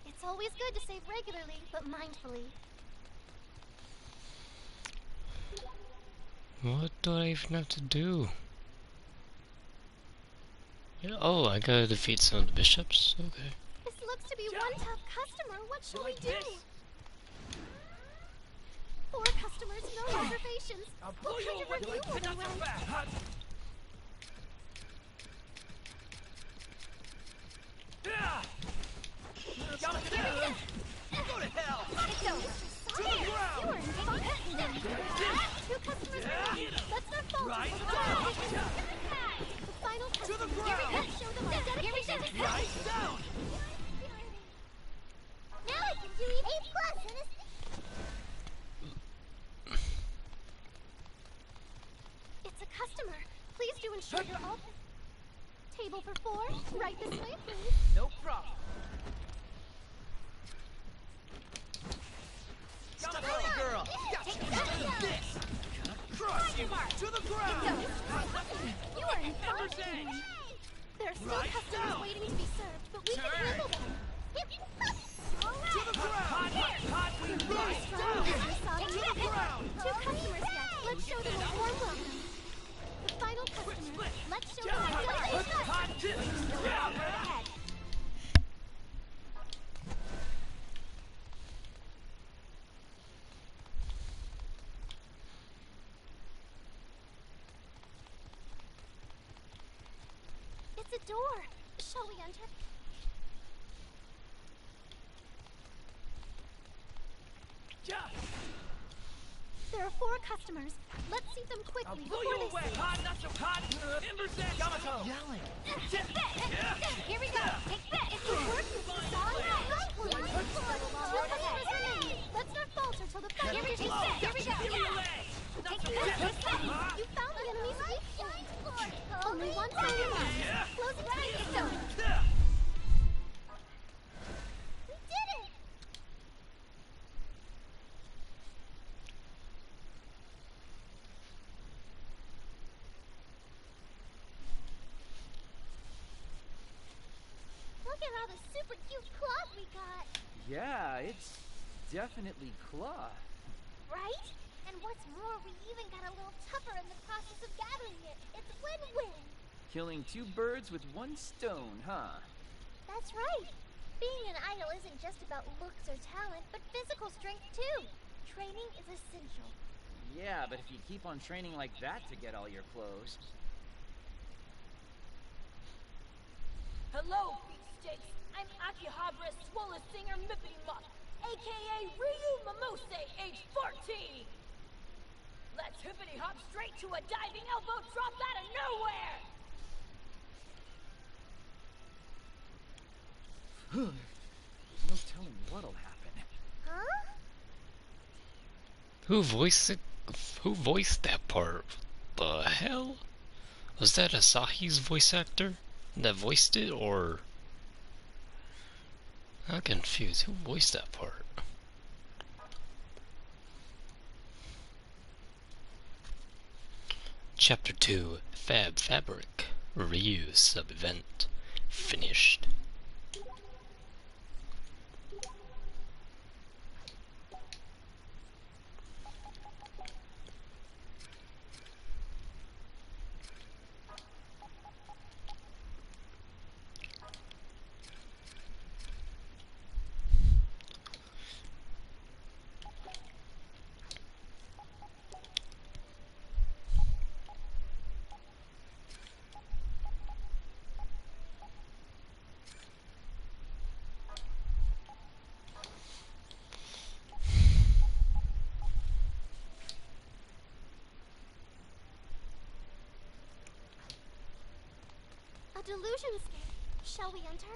It's always good to save regularly, but mindfully. What do I even have to do? Oh, I gotta defeat some of the bishops? Okay. This looks to be one tough customer. What shall we do? 4 customers, no reservations. What kind of review will they write? Go to hell! It's over. To the ground! You are in fun. Right until the down. The final To the customer. ground. Let's show them our dedication. Right down. Now I can do A+ in a It's a customer. Please do ensure you're all... Table for 4. Right this way, please. No problem. Come on, girl. Gotcha. This. Crush you to the ground. You are in fine shape. There are still Right customers down. waiting to be served, but we can handle them. To the ground. Hot. Right down. To the ground. 2 customers yet. Let's show them a warm welcome. The final customer. Let's show them our dedication. Hot tip. Yeah. Ahead. It's a door. Shall we enter? There are 4 customers. Let's see them quickly. I'll blow before you they away. see Hot, not so hot. Embers that. Yamato. Yelling. Here we go. Take that. If you work, you will solve it. 2 customers remain. Let's not falter till the fight. Here we go. Here we go. Take that. You found the enemy's weak point. Only one time left. Closing time is done. We did it! Look at all the super cute cloth we got, Yeah, it's definitely cloth. right? And what's more, we even got a little tougher in the process of gathering it. It's win-win. Killing 2 birds with 1 stone, huh? That's right. Being an idol isn't just about looks or talent, but physical strength too. Training is essential. Yeah, but if you keep on training like that to get all your clothes. Hello, beefsteaks. I'm AKIBA'S Swole Singer Mippity Muff, aka Ryu Mamose, age 14. Let's hippity hop straight to a diving elbow drop out of nowhere. There's no telling what'll happen. Huh? Who voiced it? Who voiced that part? The hell? Was that Asahi's voice actor that voiced it, or... I'm confused. Who voiced that part? Chapter 2, Fab Fabric, Ryu Sub-Event, finished. A delusionscape. Shall we enter?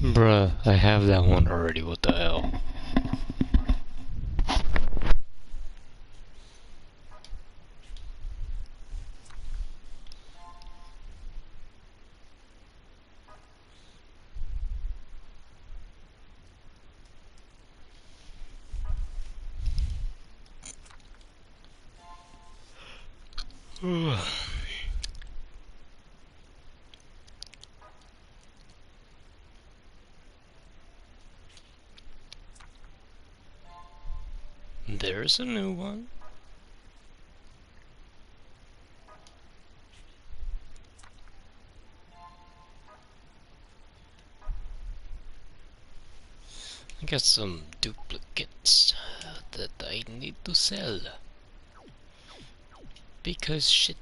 Bruh, I have that one already, what the hell? There's a new one. I got some duplicates that I need to sell. Because shit.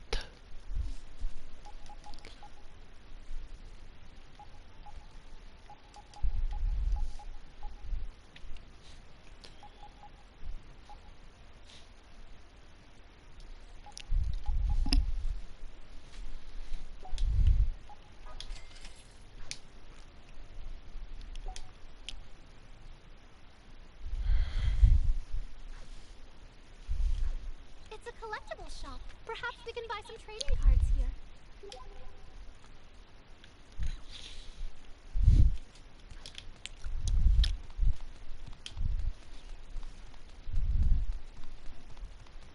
It's a collectible shop. Perhaps we can buy some trading cards here.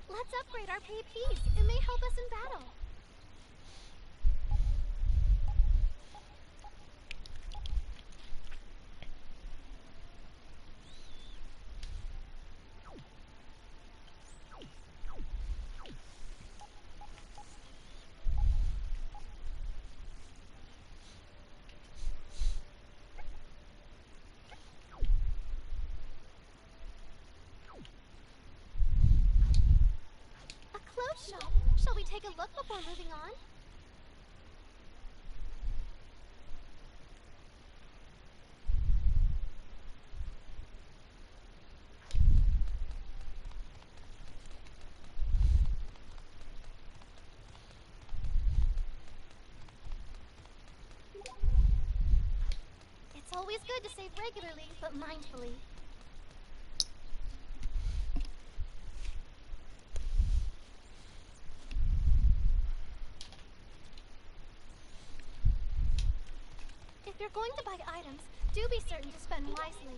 Let's upgrade our PPs. It may help us in battle. A clothes shop. Shall we take a look before moving on? It's always good to save regularly, but mindfully. If you're going to buy items, do be certain to spend wisely.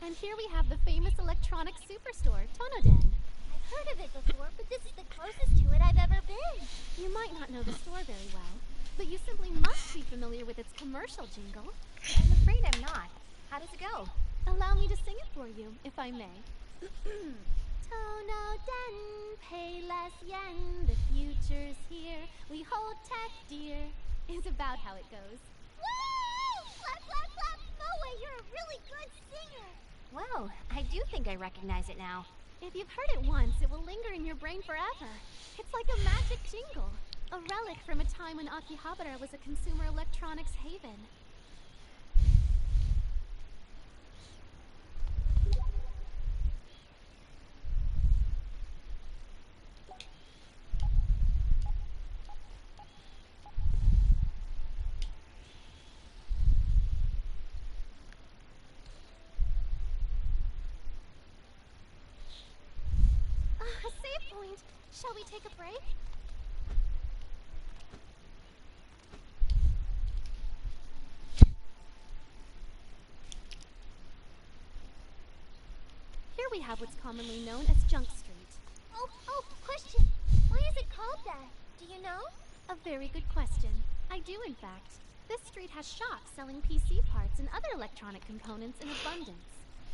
And here we have the famous electronics superstore, Tonoden. I've heard of it before, but this is the closest to it I've ever been. You might not know the store very well, but you simply must be familiar with its commercial jingle. I'm afraid I'm not. How does it go? Allow me to sing it for you, if I may. Tonoden, pay less yen, the future's here, we hold tech dear, is about how it goes. Woo! Clap, clap, clap! Moe, you're a really good singer! Well, I do think I recognize it now. If you've heard it once, it will linger in your brain forever. It's like a magic jingle, a relic from a time when Akihabara was a consumer electronics haven. A save point. Shall we take a break? Here we have what's commonly known as Junk Street. Oh, question. Why is it called that? Do you know? A very good question. I do, in fact. This street has shops selling PC parts and other electronic components in abundance.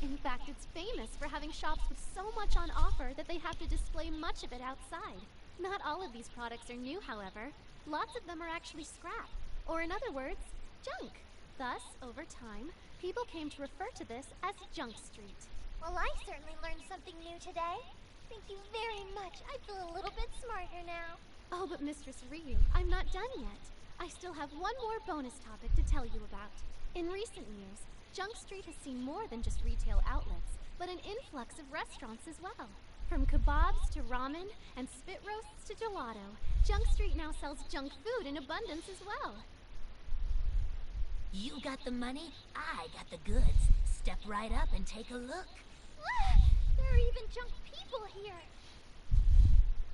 In fact, it's famous for having shops with so much on offer that they have to display much of it outside. Not all of these products are new, however. Lots of them are actually scrap, or in other words, junk. Thus, over time, people came to refer to this as Junk Street. Well, I certainly learned something new today. Thank you very much. I feel a little bit smarter now. Oh, but Mistress Ryu, I'm not done yet. I still have one more bonus topic to tell you about. In recent years, Junk Street has seen more than just retail outlets, an influx of restaurants as well. From kebabs to ramen and spit roasts to gelato, Junk Street now sells junk food in abundance as well. You got the money, I got the goods. Step right up and take a look. There are even junk people here.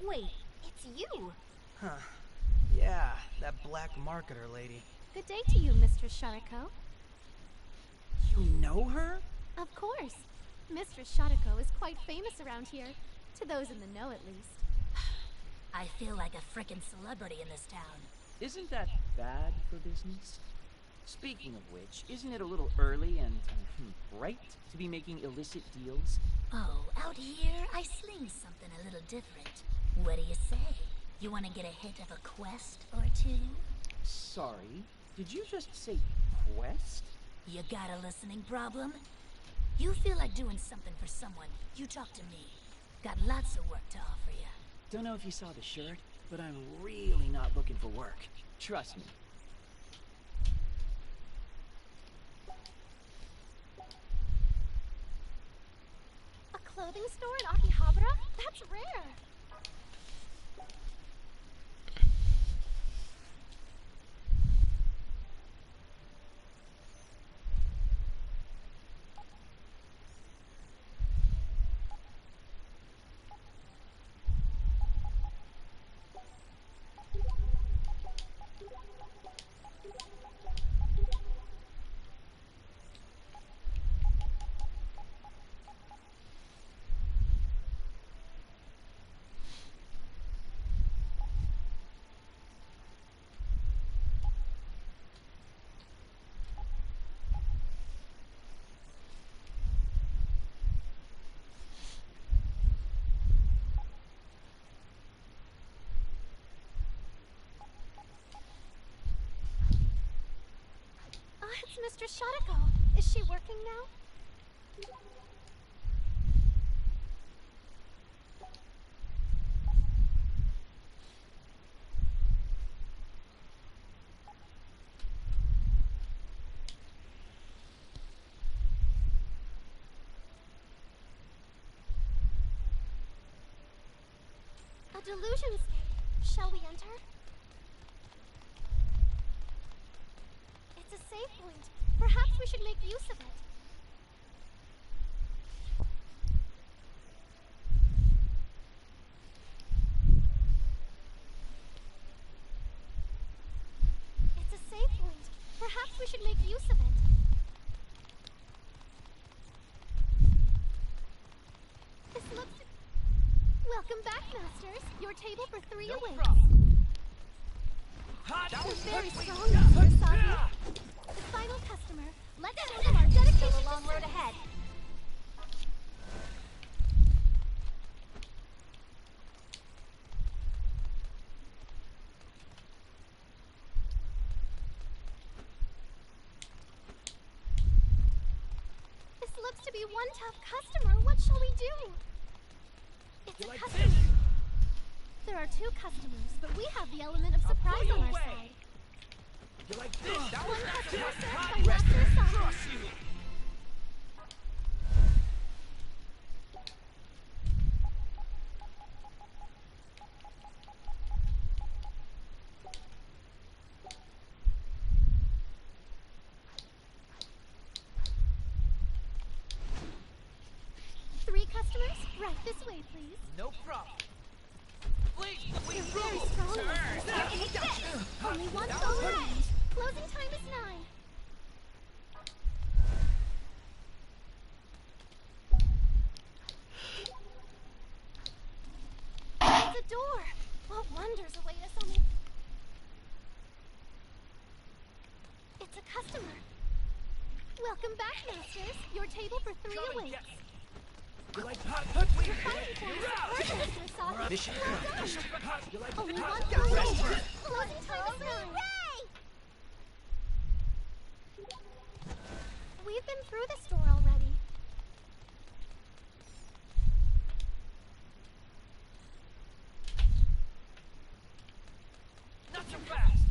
Wait, it's you. Huh. Yeah, that black marketer lady. Good day to you, Mistress Sharako. You know her? Of course. Mistress Sharako is quite famous around here. To those in the know, at least. I feel like a frickin' celebrity in this town. Isn't that bad for business? Speaking of which, isn't it a little early and bright to be making illicit deals? Oh, out here, I sling something a little different. What do you say? You want to get a hit of a quest or two? Sorry, did you just say quest? You got a listening problem? You feel like doing something for someone, you talk to me. Got lots of work to offer you. Don't know if you saw the shirt, but I'm really not looking for work. Trust me. A clothing store in Akihabara? That's rare. It's Mistress Sharako. Is she working now? A delusion scape. Shall we enter? It's a save point. Perhaps we should make use of it. It's a save point. Perhaps we should make use of it. This looks... Welcome back, Masters. Your table for 3 awaits. You're very strong, Master Sagi. The final customer. Let's show them our dedication. Still a long road ahead. This looks to be one tough customer. What shall we do? It's a customer. There are 2 customers, but we have the element of surprise on our side. You like this? That was One not customer just served hot by Master Sagi. Crush you. Three customers? Right this way, please. No problem. Please, You're very strong. Only one soul remains. Closing time is 9. It's a door. What wonders await us on the... It's a customer. Welcome back, Masters. Your table for 3 awaits. You like You're fighting for your support, Mr. Sagi. Mission accomplished. You like Only one hot soul rest. remains. Closing time is 9. We've been through the store already. Not so fast.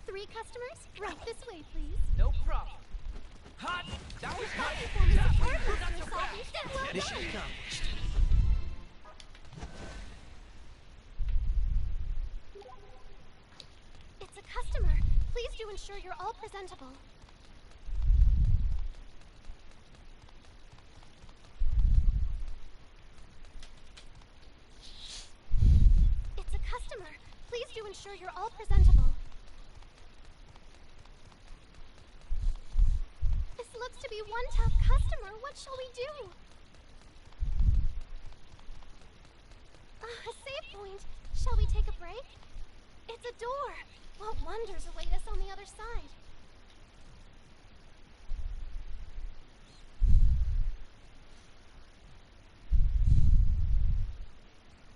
3 customers? Right this way, please. No problem. Hot. That was hot. Fighting for your support, Mr. Sagi. Mission accomplished. It's a customer. Please do ensure you're all presentable. It's a customer. Please do ensure you're all presentable. This looks to be one tough customer. What shall we do? A save point. Shall we take a break? It's a door. What wonders await us on the other side?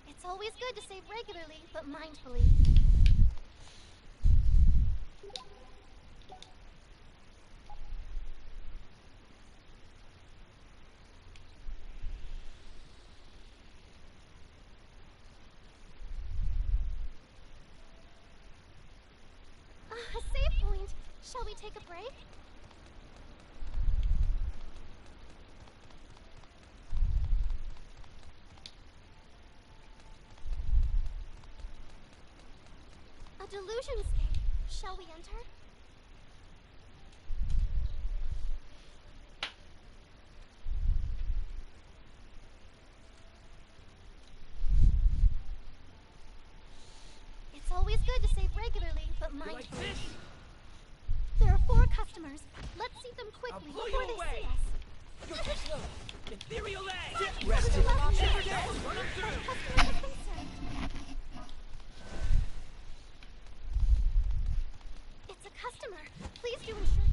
It's always good to save regularly, but mindfully. A save point. Shall we take a break? A delusionscape. Shall we enter? It's always good to save regularly, but mindfully. There are 4 customers. Let's see them quickly blow before you they away. see us. You're too slow. Ethereal egg! Rest Rest in in peace. Shiver down! Run 'em through! Customer has been served. It's a customer. Please do ensure.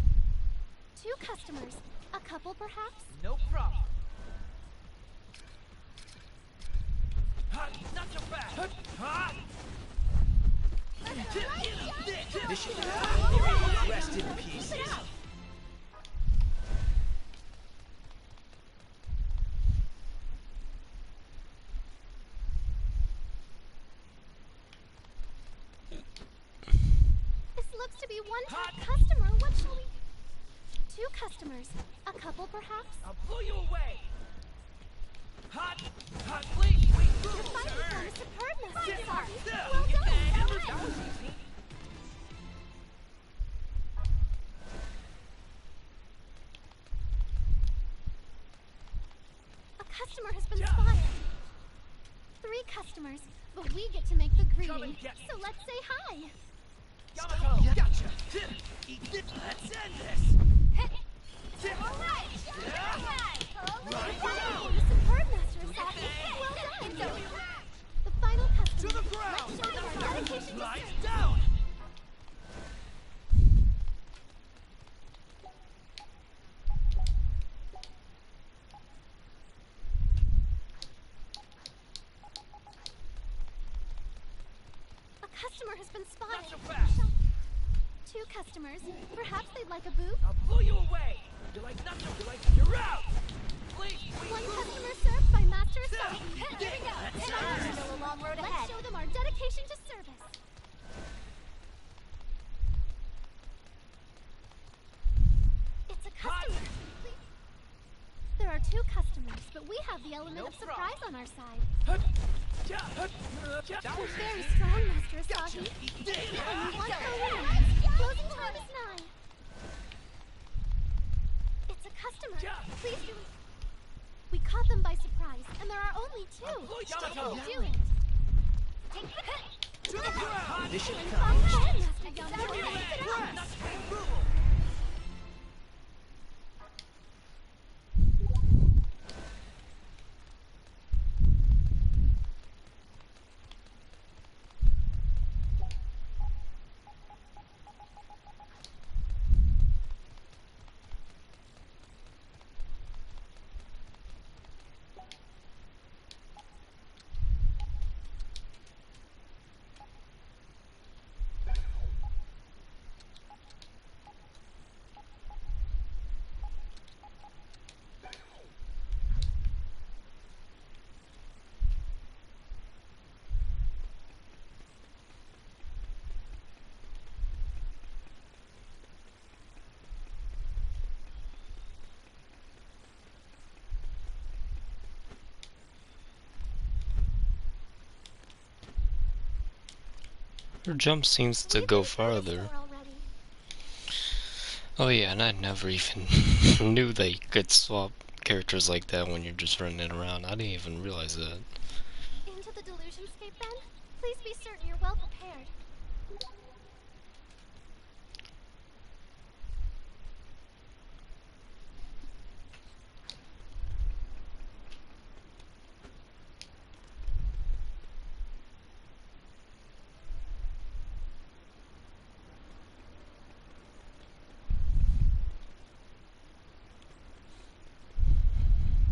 2 customers. A couple, perhaps? No problem. Not so fast! Mission accomplished. Rest in peace. This looks to be one top customer. What shall we... 2 customers. A couple, perhaps? I'll blow you away! Hot! Please! Wait, Your fight is on a superb, Master Saki. Well Well done! done! That was easy. A customer has been spotted. 3 customers, but we get to make the Come greeting. and get me. So let's say hi. Yamato! Gotcha! Let's end this! Alright! Right Wow, you superb, Master Saki. Well done! The final customer. To the ground! Let's show them our dedication to Lights service. down! A customer has been spotted. Not so fast! 2 customers. Perhaps they'd like a boot? I'll blow you away! You're out! Please! 1 customer served by Master Saki. Here we go! It's still a long road ahead. Let's show them our dedication to service. It's a customer. There are 2 customers, but we have the element of surprise on our side. That was very strong, Master Asahi. And we want our win. Closing time is 9. It's a customer. Please do. We caught them by surprise, and there are only 2. Yamato. Do it. To the ground! Mission Fine accomplished. plan, Master Yamato. Ethereal Keep it egg! up. Rule! Her jump seems to go farther. Oh yeah, and I never even knew they could swap characters like that when you're just running around. I didn't even realize that. Into the Delusionscape, then? Please be certain you're well prepared.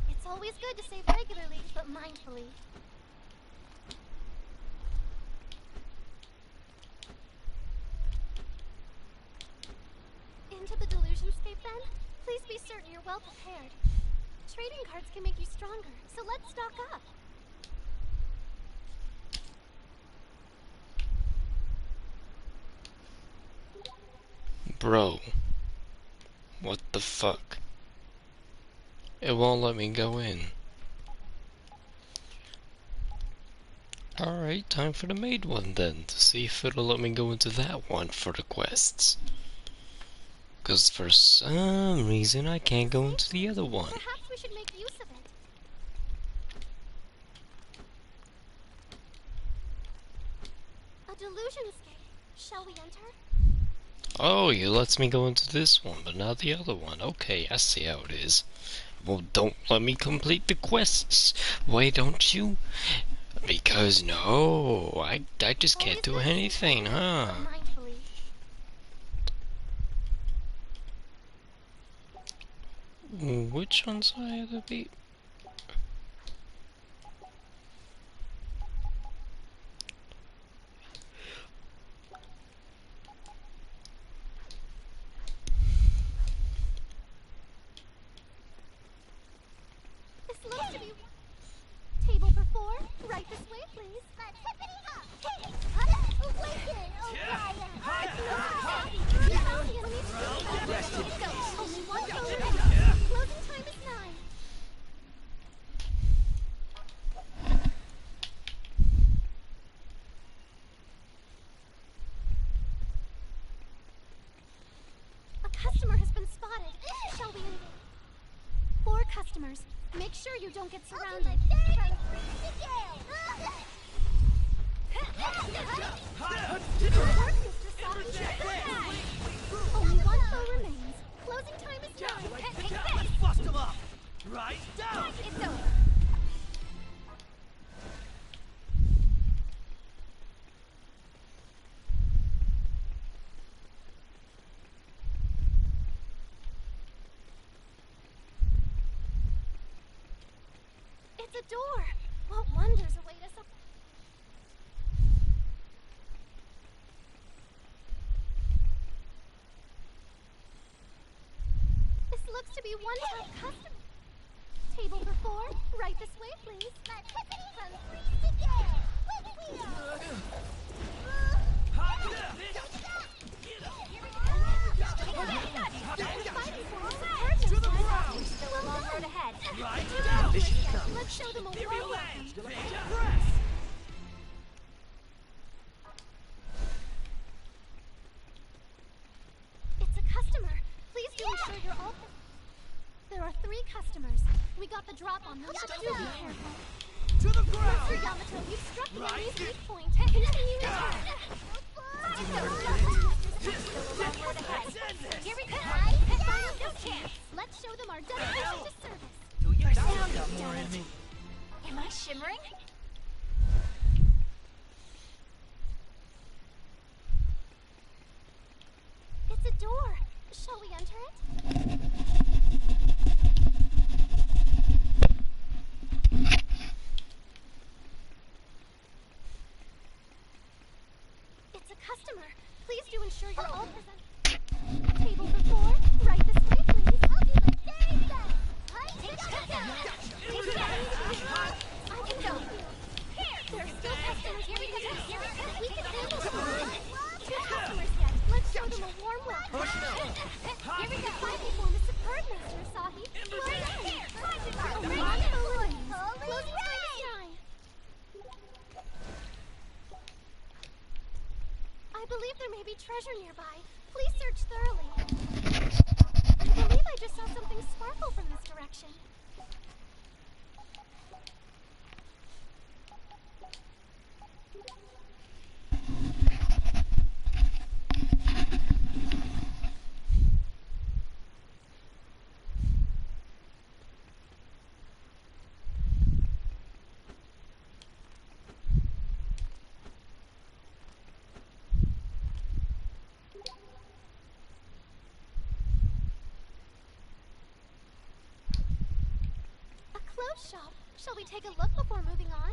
It's always good to save regularly, but mindfully. Into the Delusionscape, then? Please be certain you're well prepared. Trading cards can make you stronger, so let's stock up. Bro. What the fuck? It won't let me go in. Alright, time for the maid one then, to see if it'll let me go into that one for the quests. Because for some reason I can't go into the other one. Perhaps we should make use of it. A Delusionscape. Shall we enter? Oh, it lets me go into this one, but not the other one. Okay, I see how it is. Well, don't let me complete the quests. Why don't you? Because no, I just can't do anything, huh? Which one's I had to beat? This looks to be... Table for four. Right this way, please. Only one go remains. Closing time is 9. A customer has been spotted. Shall we engage? 4 customers. Make sure you don't get surrounded. Only one foe remains. Closing time is 9. Let's bust him up! Right down! It's over. It's a door. What wonders await us up? This looks to be one top customer. Table for 4. Right this way, please. To the ground! Still a long road ahead. Right down! Mission accomplished. Let's show them a Here warm we land! welcome. Press! It's a customer. Please do ensure you're all... There are 3 customers. We got the drop on them, but do be careful. To the ground! Master Yamato, you've struck the enemy's weak point. Continue in turn. Here we go. No chance. Let's show them our dedication to service. Do you Sound got it, more damn in it. me? Am I shimmering? It's a door. Shall we enter it? It's a customer. Please do ensure you're all present. Table for 4. Right this way, please. I'll do my very best. Take that down. I can help you. Here. There are still customers. Here we go. We can handle them. 2 customers yet. Let's show them a warm welcome. Here we go. My form is superb, Master Asahi. Here. One full remains. Closing time is 9. be treasure nearby. Please search thoroughly. I believe I just saw something sparkle from this direction. Clothes shop. Shall we take a look before moving on?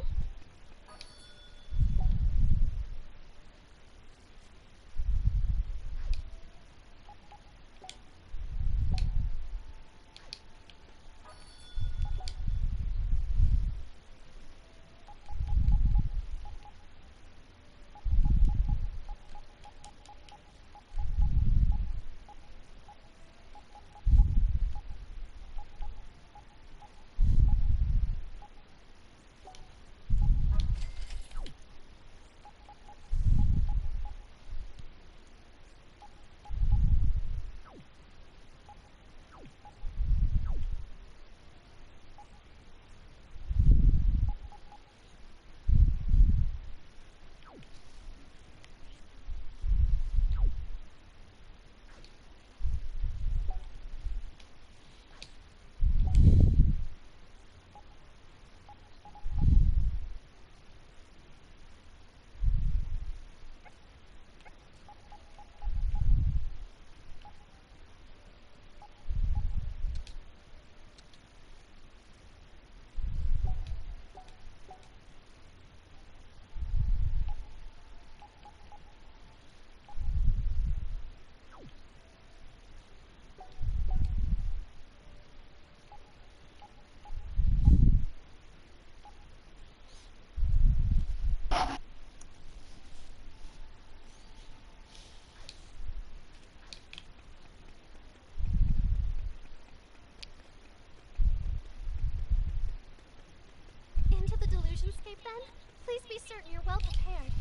Into the Delusionscape, then? Please be certain you're well prepared.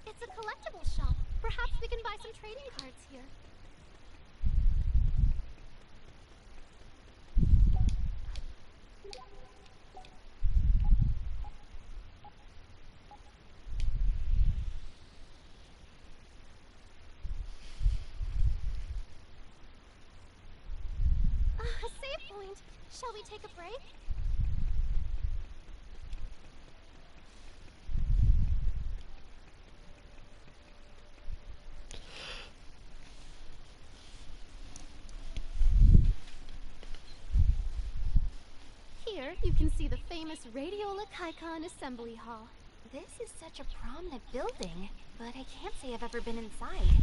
It's a collectibles shop. Perhaps we can buy some trading cards here. A save point. Shall we take a break? Here, you can see the famous Radiola Kaikon Assembly Hall. This is such a prominent building, but I can't say I've ever been inside.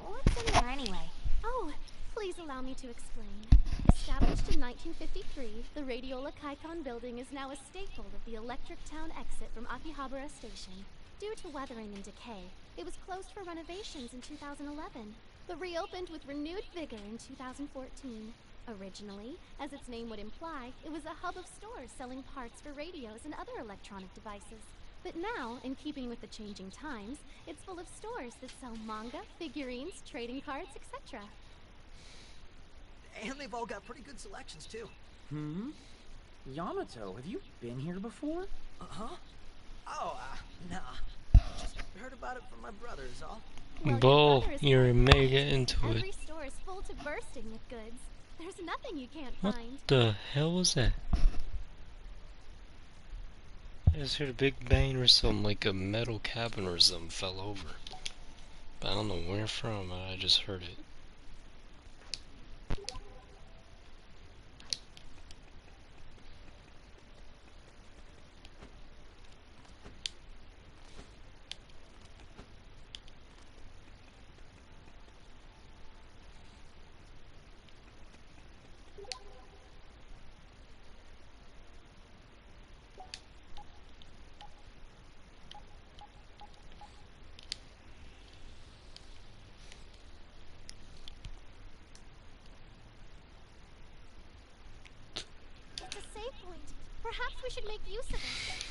What's in there anyway? Oh, please allow me to explain. Established in 1953, the Radiola Kaikon building is now a staple of the Electric Town exit from AKIBA'S station. Due to weathering and decay, it was closed for renovations in 2011, but reopened with renewed vigor in 2014. Originally, as its name would imply, it was a hub of stores selling parts for radios and other electronic devices. But now, in keeping with the changing times, it's full of stores that sell manga, figurines, trading cards, etc. And they've all got pretty good selections, too. Yamato, have you been here before? Uh-huh. Oh, nah. Just heard about it from my brother is all. Well, Bull, your brother is you're quite mega right. into Every it. store is full to bursting with goods. There's nothing you can't What find. the hell was that? I just heard a big bang or something, like a metal cabin or something fell over. But I don't know where from, I just heard it. It's a save point. Perhaps we should make use of it.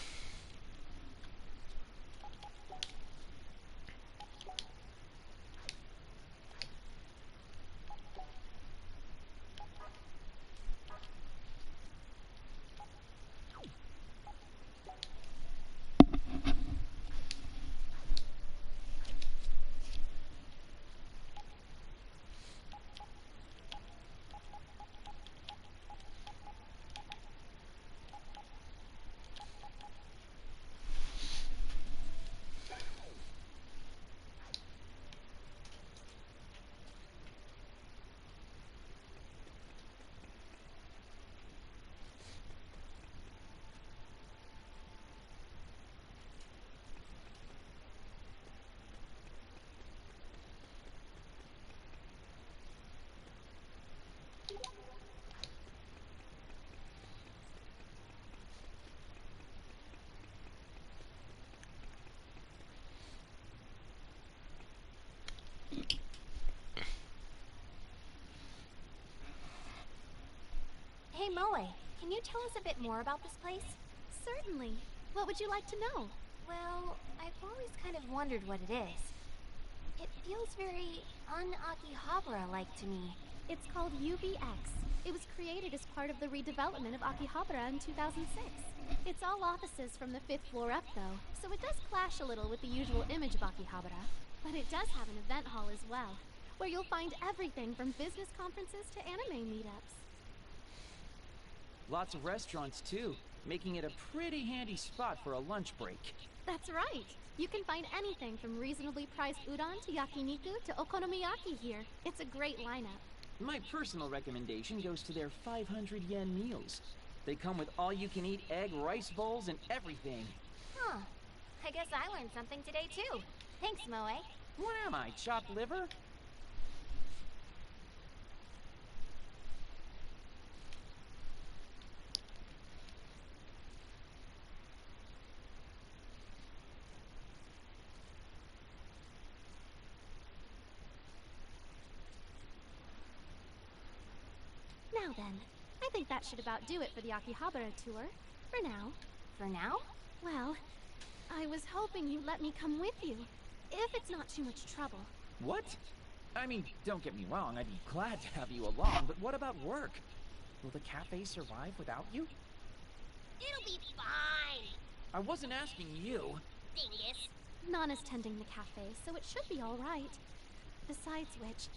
Hey, Moe, can you tell us a bit more about this place? Certainly. What would you like to know? Well, I've always kind of wondered what it is. It feels very un-Akihabara-like to me. It's called UBX. It was created as part of the redevelopment of Akihabara in 2006. It's all offices from the 5th floor up, though, so it does clash a little with the usual image of Akihabara. But it does have an event hall as well, where you'll find everything from business conferences to anime meetups. Lots of restaurants, too, making it a pretty handy spot for a lunch break. That's right. You can find anything from reasonably priced udon to yakiniku to okonomiyaki here. It's a great lineup. My personal recommendation goes to their 500 yen meals. They come with all-you-can-eat egg rice bowls and everything. Huh. I guess I learned something today, too. Thanks, Moe. What am I, chopped liver? Now then, I think that should about do it for the Akihabara tour. For now. For now? Well, I was hoping you'd let me come with you, if it's not too much trouble. What? I mean, don't get me wrong, I'd be glad to have you along, but what about work? Will the cafe survive without you? It'll be fine. I wasn't asking you. Dingus. Nana's tending the cafe, so it should be all right. Besides which,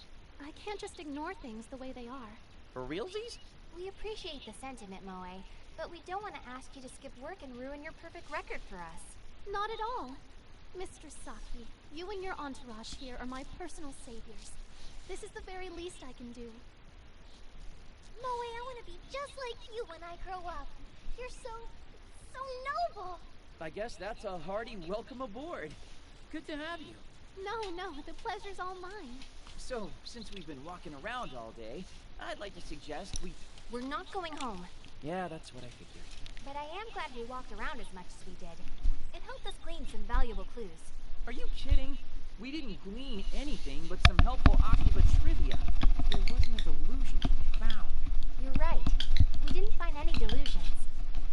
I can't just ignore things the way they are. For realsies? We appreciate the sentiment, Moe, but we don't want to ask you to skip work and ruin your perfect record for us. Not at all. Mr. Saki, you and your entourage here are my personal saviors. This is the very least I can do. Moe, I want to be just like you when I grow up. You're so noble. I guess that's a hearty welcome aboard. Good to have you. No, the pleasure's all mine. So, since we've been walking around all day, I'd like to suggest We're not going home. Yeah, that's what I figured. But I am glad we walked around as much as we did. It helped us glean some valuable clues. Are you kidding? We didn't glean anything but some helpful Akiba trivia. There wasn't a delusion to be found. You're right. We didn't find any delusions.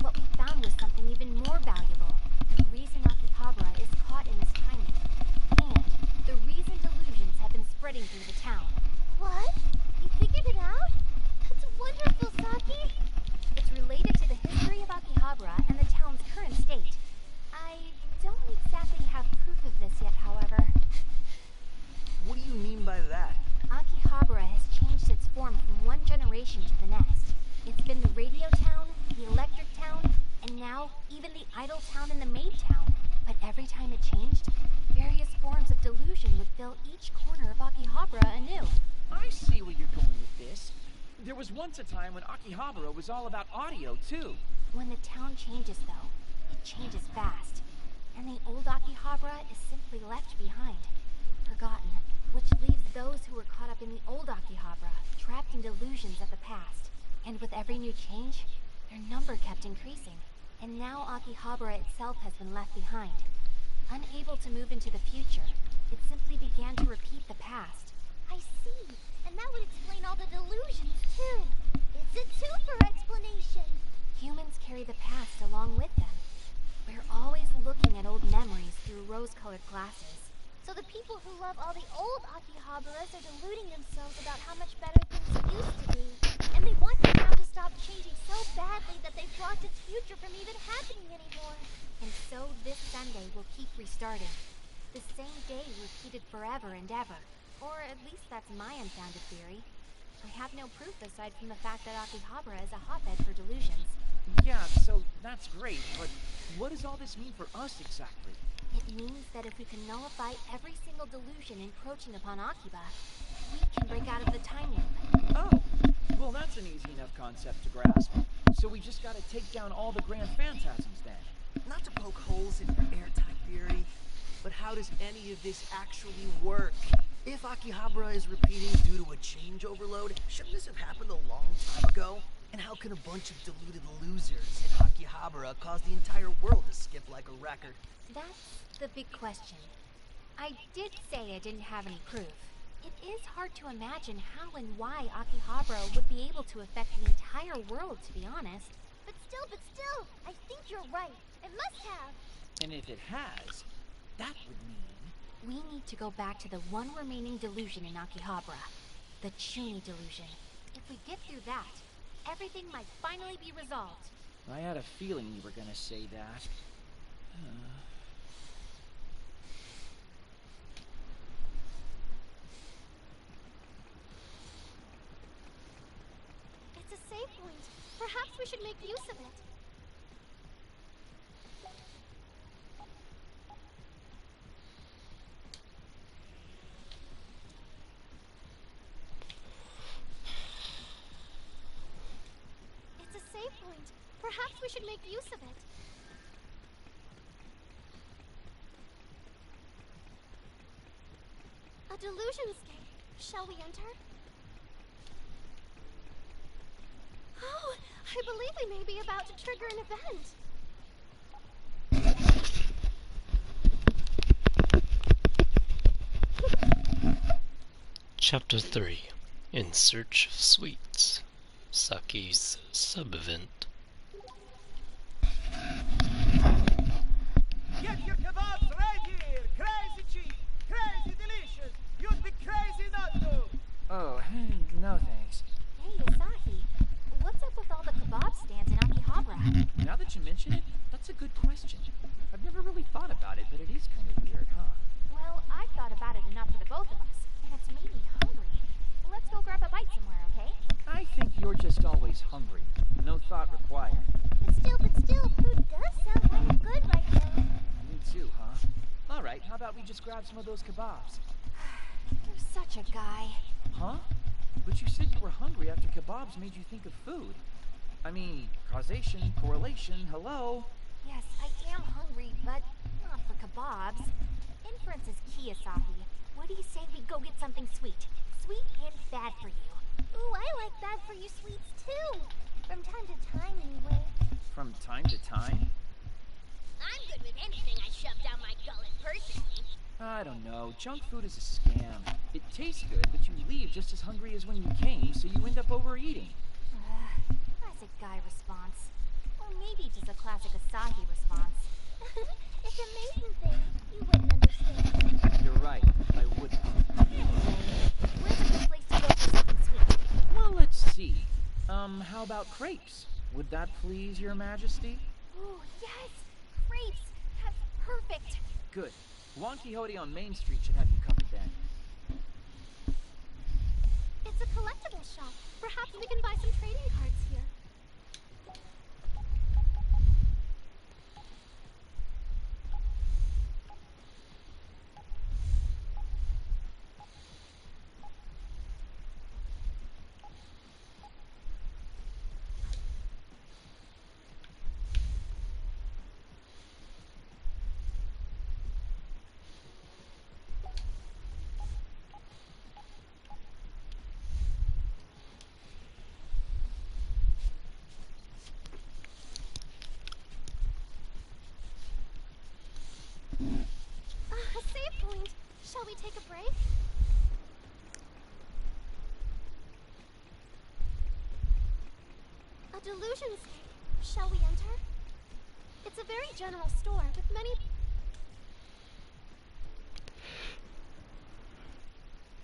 What we found was something even more valuable. The reason Akihabara is caught in this time loop. And the reason delusions have been spreading through the town. What? You figured it out? That's wonderful, Saki! It's related to the history of Akihabara and the town's current state. I generation to the next. It's been the radio town, the electric town, and now even the idle town and the maid town. But every time it changed, various forms of delusion would fill each corner of Akihabara anew. I see where you're going with this. There was once a time when Akihabara was all about audio, too. When the town changes, though, it changes fast. And the old Akihabara is simply left behind, forgotten, which leaves those who were caught up in the old Akihabara trapped in delusions of the past. And with every new change, their number kept increasing. And now Akihabara itself has been left behind. Unable to move into the future, it simply began to repeat the past. I see. And that would explain all the delusions, too. It's a super explanation. Humans carry the past along with them. We're always looking at old memories through rose-colored glasses. So the people who love all the old Akihabaras are deluding themselves about how much better things used to be. And they want the town to stop changing so badly that they've blocked its future from even happening anymore. And so this Sunday will keep restarting. The same day repeated forever and ever. Or at least that's my unfounded theory. I have no proof aside from the fact that Akihabara is a hotbed for delusions. Yeah, so that's great, but what does all this mean for us exactly? It means that if we can nullify every single delusion encroaching upon Akiba, we can break out of the time loop. Oh, well that's an easy enough concept to grasp. So we just gotta take down all the grand phantasms then. Not to poke holes in your airtight theory, but how does any of this actually work? If Akihabara is repeating due to a change overload, shouldn't this have happened a long time ago? And how can a bunch of deluded losers in Akihabara cause the entire world to skip like a record? That's the big question. I did say I didn't have any proof. It is hard to imagine how and why Akihabara would be able to affect the entire world, to be honest. But still, I think you're right. It must have. And if it has, that would mean... We need to go back to the one remaining delusion in Akihabara. The Chuni delusion. If we get through that, everything might finally be resolved. I had a feeling you were gonna say that. It's a save point. Perhaps we should make use of it. It's a save point. Perhaps we should make use of it. A delusionscape. Shall we enter? Oh, I believe we may be about to trigger an event. Chapter 3. In Search of Sweets. Saki's sub-event. Get your kebabs right here! Crazy cheap! Crazy delicious! You'd be crazy not to! Oh, no thanks. Hey, Asahi. What's up with all the kebab stands in Akihabara? Now that you mention it, that's a good question. I've never really thought about it, but it is kind of weird, huh? Well, I've thought about it enough for the both of us, and it's made me hungry. Let's go grab a bite somewhere, okay? I think you're just always hungry. No thought required. But still, food does sound kind of good right now. Me too, huh? Alright, how about we just grab some of those kebabs? You're such a guy. Huh? But you said you were hungry after kebabs made you think of food. I mean, causation, correlation, hello? Yes, I am hungry, but not for kebabs. Inference is key, Asahi. What do you say we go get something sweet? Sweet and bad for you. Ooh, I like bad for you sweets too. From time to time, anyway. From time to time? I'm good with anything I shove down my gullet personally. I don't know. Junk food is a scam. It tastes good, but you leave just as hungry as when you came, so you end up overeating. Classic guy response. Or maybe just a classic Asahi response. It's a maiden thing. You wouldn't understand. You're right. I wouldn't. Anyway, where's a good place to go for something sweet? Well, let's see. How about crepes? Would that please your majesty? Ooh, yes! Crepes! That's perfect! Good. Juan Quixote on Main Street should have you covered then. It's a collectible shop. Perhaps we can buy some trading cards here. A save point. Shall we take a break? A delusion scape. Shall we enter? It's a very general store with many...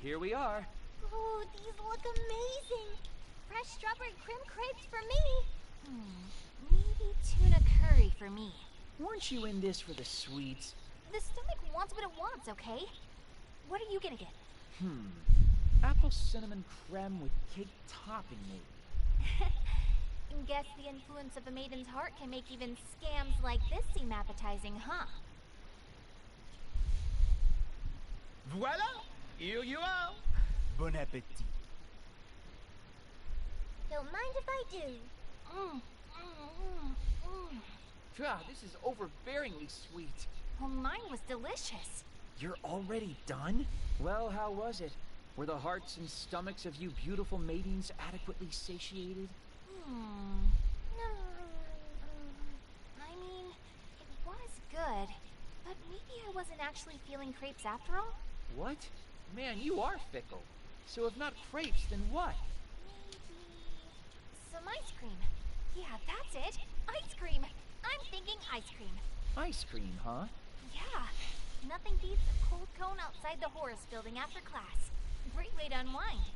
Here we are. Oh, these look amazing. Fresh strawberry cream crepes for me. Maybe tuna curry for me. Weren't you in this for the sweets? The stomach wants what it wants, okay? What are you gonna get? Apple cinnamon creme with cake topping, maybe. Guess the influence of a maiden's heart can make even scams like this seem appetizing, huh? Voila! Here you are! Bon appetit. Don't mind if I do. God, this is overbearingly sweet. Well, mine was delicious. You're already done? Well, how was it? Were the hearts and stomachs of you beautiful maidens adequately satiated? I mean, it was good, but maybe I wasn't actually feeling crepes after all? What? Man, you are fickle. So if not crepes, then what? Some ice cream. Yeah, that's it. Ice cream. I'm thinking ice cream. Ice cream, huh? Yeah. Nothing beats a cold cone outside the Horace building after class. Great way to unwind.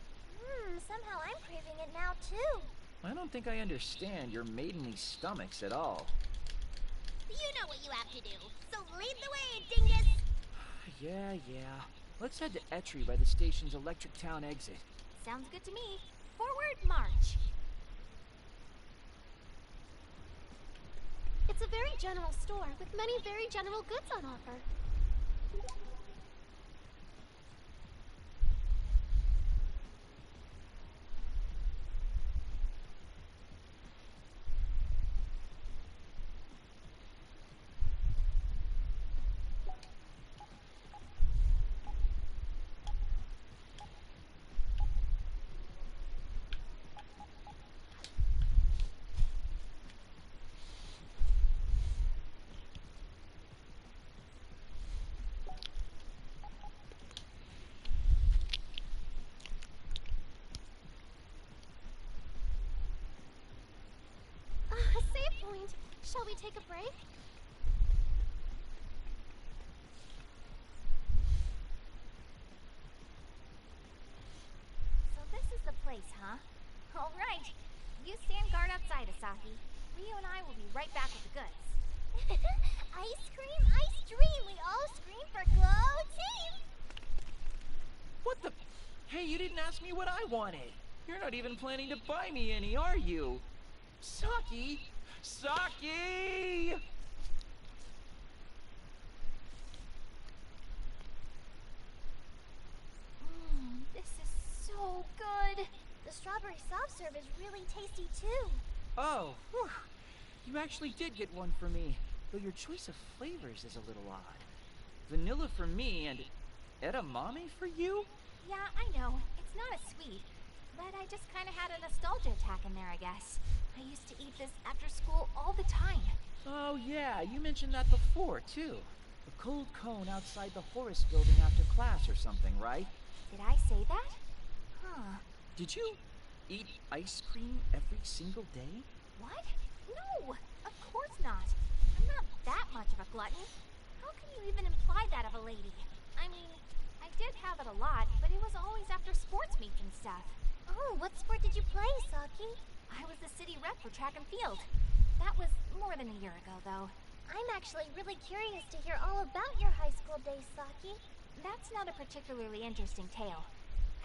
Somehow I'm craving it now too. I don't think I understand your maidenly stomachs at all. You know what you have to do, so lead the way, dingus! Yeah. Let's head to Etri by the station's Electric Town exit. Sounds good to me. Forward march. It's a very general store with many very general goods on offer. A save point. Shall we take a break? So this is the place, huh? All right. You stand guard outside, Asahi. Ryo and I will be right back with the goods. Ice cream, ice dream! We all scream for Glow Team! What the... Hey, you didn't ask me what I wanted. You're not even planning to buy me any, are you? Saki! Saki! This is so good. The strawberry soft serve is really tasty too. Oh, whew. You actually did get one for me, though your choice of flavors is a little odd. Vanilla for me and edamame for you? Yeah, I know. It's not as sweet. But I just kind of had a nostalgia attack in there, I guess. I used to eat this after school all the time. Oh yeah, you mentioned that before, too. The cold cone outside the Horace building after class or something, right? Did I say that? Huh. Did you eat ice cream every single day? What? No! Of course not. I'm not that much of a glutton. How can you even imply that of a lady? I mean, I did have it a lot, but it was always after sports meets and stuff. Oh, what sport did you play, Saki? I was the city rep for track and field. That was more than a year ago, though. I'm actually really curious to hear all about your high school days, Saki. That's not a particularly interesting tale.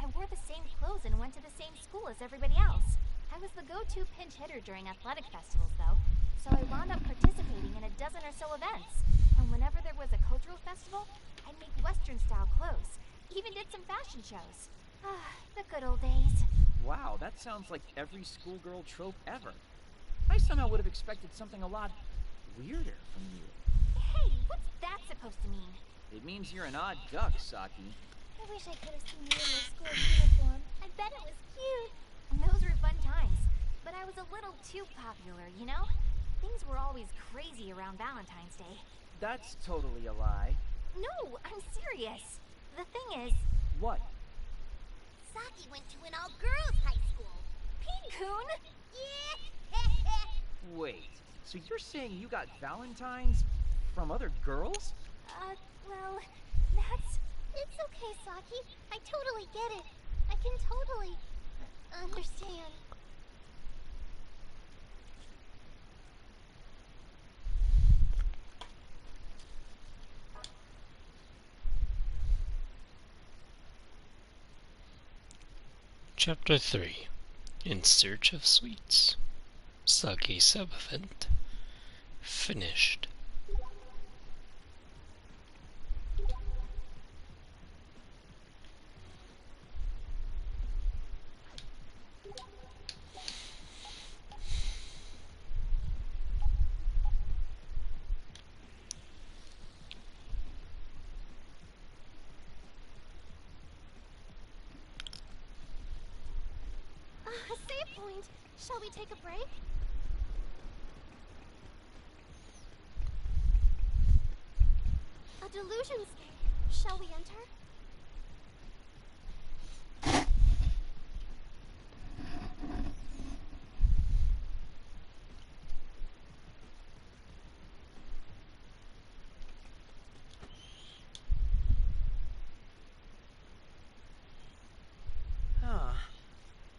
I wore the same clothes and went to the same school as everybody else. I was the go-to pinch hitter during athletic festivals, though, so I wound up participating in a dozen or so events. And whenever there was a cultural festival, I'd make Western-style clothes. Even did some fashion shows. Ah, the good old days. Wow, that sounds like every schoolgirl trope ever. I somehow would have expected something a lot weirder from you. Hey, what's that supposed to mean? It means you're an odd duck, Saki. I wish I could have seen you in your school uniform. I bet it was cute. Those were fun times. But I was a little too popular, you know? Things were always crazy around Valentine's Day. That's totally a lie. No, I'm serious. The thing is... What? Saki went to an all-girls high school. Pink-kun? Yeah! Wait, so you're saying you got Valentines from other girls? Well, that's... It's okay, Saki. I totally get it. I can totally understand. Chapter 3. In Search of Sweets. Saki sub-event. Finished. A save point. Shall we take a break? A delusion scape. Shall we enter?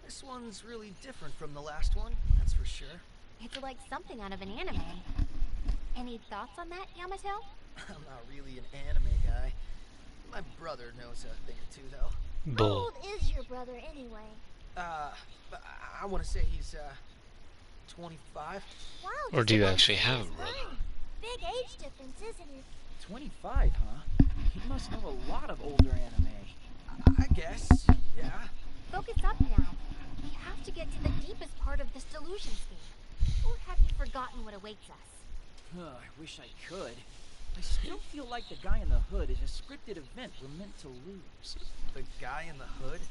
This one's really different from the last one, that's for sure. It's like something out of an anime. Any thoughts on that, Yamato? I'm not really an anime guy. My brother knows a thing or two, though. How old is your brother, anyway? I want to say he's, 25. Wow, Or do you actually have a brother? Big age difference, isn't it? 25, huh? He must know a lot of older anime. I guess, yeah. Focus up now. We have to get to the deepest part of this delusion scheme. Or have you forgotten what awaits us? I wish I could. I still feel like the guy in the hood is a scripted event we're meant to lose. The guy in the hood?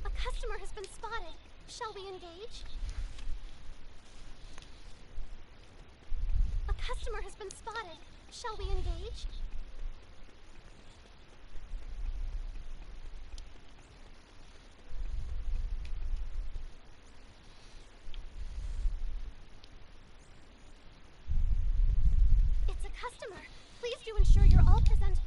A customer has been spotted. Shall we engage? A customer has been spotted. Shall we engage? It's a customer. Please do ensure you're all present.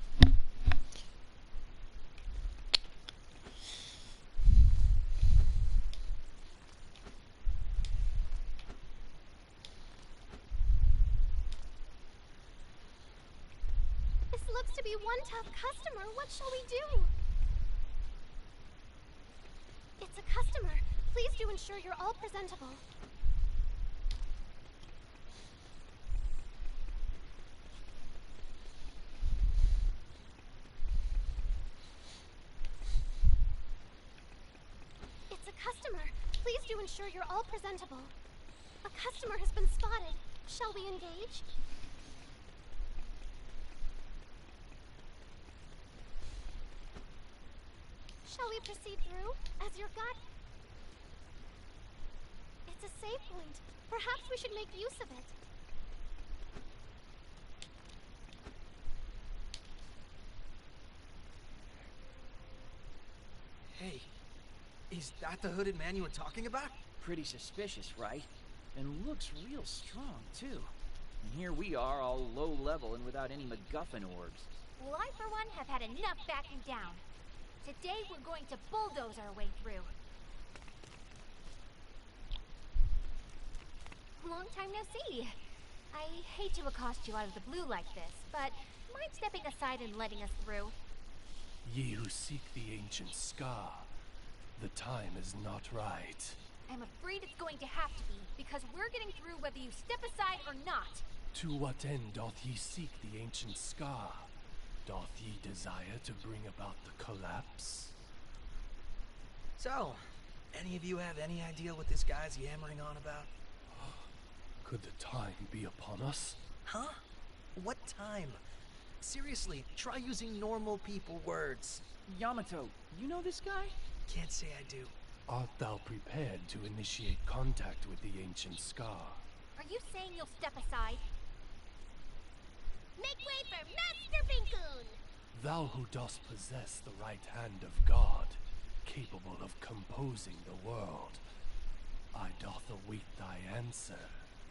This looks to be one tough customer. What shall we do? It's a customer. Please do ensure you're all presentable. It's a customer. Please do ensure you're all presentable. A customer has been spotted. Shall we engage? Shall we proceed through? As your gut? It's a save point. Perhaps we should make use of it. Hey, is that the hooded man you were talking about? Pretty suspicious, right? And looks real strong, too. And here we are, all low level and without any MacGuffin orbs. Well, I, for one, have had enough backing down. Today we're going to bulldoze our way through. Long time no see. I hate to accost you out of the blue like this, but mind stepping aside and letting us through? Ye who seek the ancient scar, the time is not right. I'm afraid it's going to have to be, because we're getting through whether you step aside or not. To what end doth ye seek the ancient scar? Doth ye desire to bring about the collapse? So, any of you have any idea what this guy's yammering on about? Could the time be upon us? Huh? What time? Seriously, try using normal people words. Yamato, you know this guy? Can't say I do. Art thou prepared to initiate contact with the ancient scar? Are you saying you'll step aside? Make way for Master Binkoon! Thou who dost possess the right hand of God, capable of composing the world, I doth await thy answer.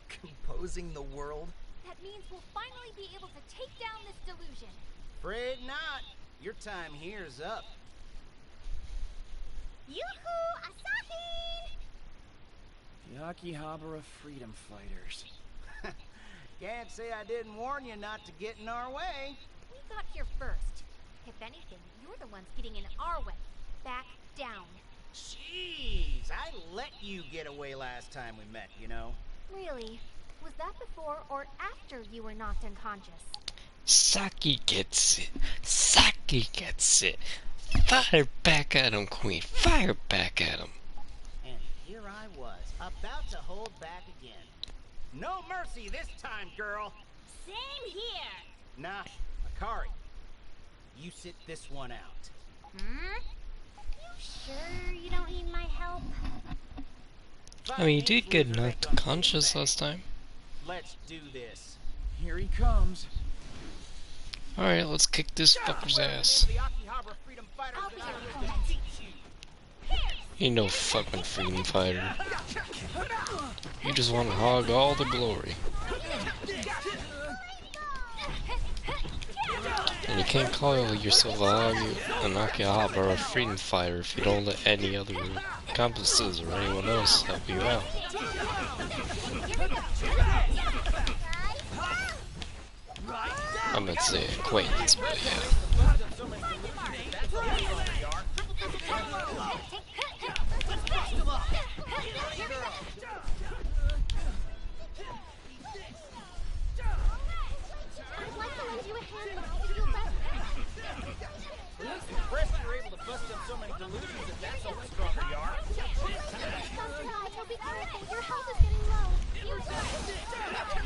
Composing the world? That means we'll finally be able to take down this delusion. Afraid not. Your time here is up. Yoo-hoo! Asahi! The Akihabara Freedom Fighters. Can't say I didn't warn you not to get in our way. We got here first. If anything, you're the ones getting in our way. Back down. Jeez, I let you get away last time we met, you know. Really? Was that before or after you were knocked unconscious? Saki gets it. Saki gets it. Fire back at him, Queen. Fire back at him. And here I was, about to hold back again. No mercy this time, girl. Same here! Nah, Akari. You sit this one out. Hmm? You sure you don't need my help? I mean, he did get knocked unconscious last time. Let's do this. Here he comes. Alright, let's kick this fucker's ass. Ain't no fucking freedom fighter. You just want to hog all the glory. And you can't call yourself an Akihabara freedom fighter if you don't let any other accomplices or anyone else help you out. I meant to say acquaintance, but yeah. Impressed you're able to bust up so many delusions if that's how stronger you are. Be careful, your health is getting low. He is resistant to that attack.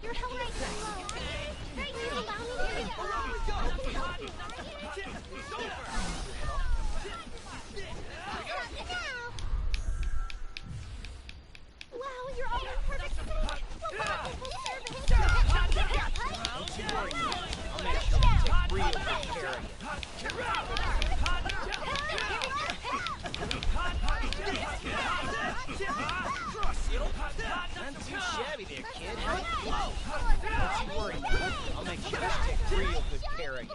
Your health is getting low. Please allow me Wow, you're all in perfect sync. Don't you worry, I'll make sure you take real good care of Not too shabby there, kid. Don't you worry, I'll make sure you take real good care of you.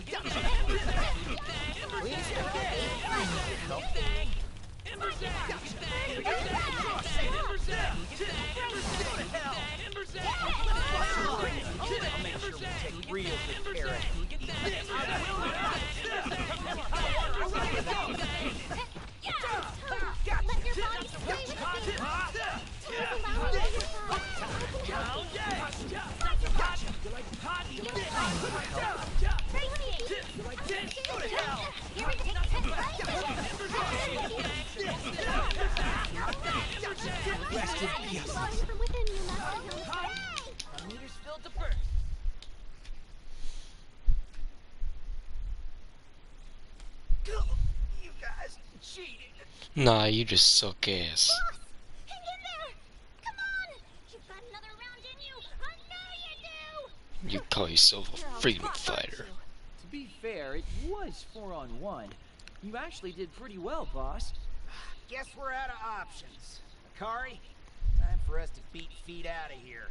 Guess I'm gonna handle this serious. I'll make sure we take real good care of you. Let your body stay with me. Please allow me from within you, Master Yamato. My meter's filled to burst. You guys cheated. Nah, you just suck ass. Hang in there! Come on! You've got another round in you! Call yourself Here, a I'll freedom cross guard fighter. you. To be fair, it was 4-on-1. You actually did pretty well, boss. Guess we're out of options. Akari, time for us to beat feet out of here.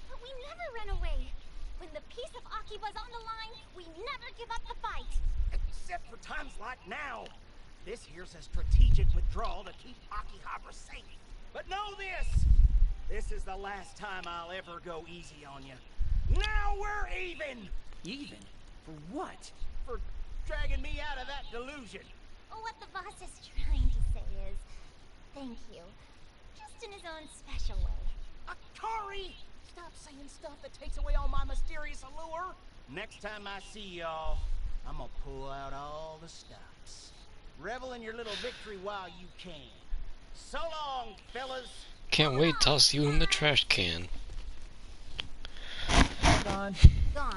But we never run away. When the peace of Akiba's on the line, we never give up the fight. Except for times like now. This here's a strategic withdrawal to keep Akihabara safe. But know this! This is the last time I'll ever go easy on you. Now we're even! Even? For what? For dragging me out of that delusion. What the boss is trying to say is, thank you. Just in his own special way. Akari! Stop saying stuff that takes away all my mysterious allure. Next time I see y'all, I'm gonna pull out all the stops. Revel in your little victory while you can. So long, fellas. Can't wait to toss you in the trash can. Gone.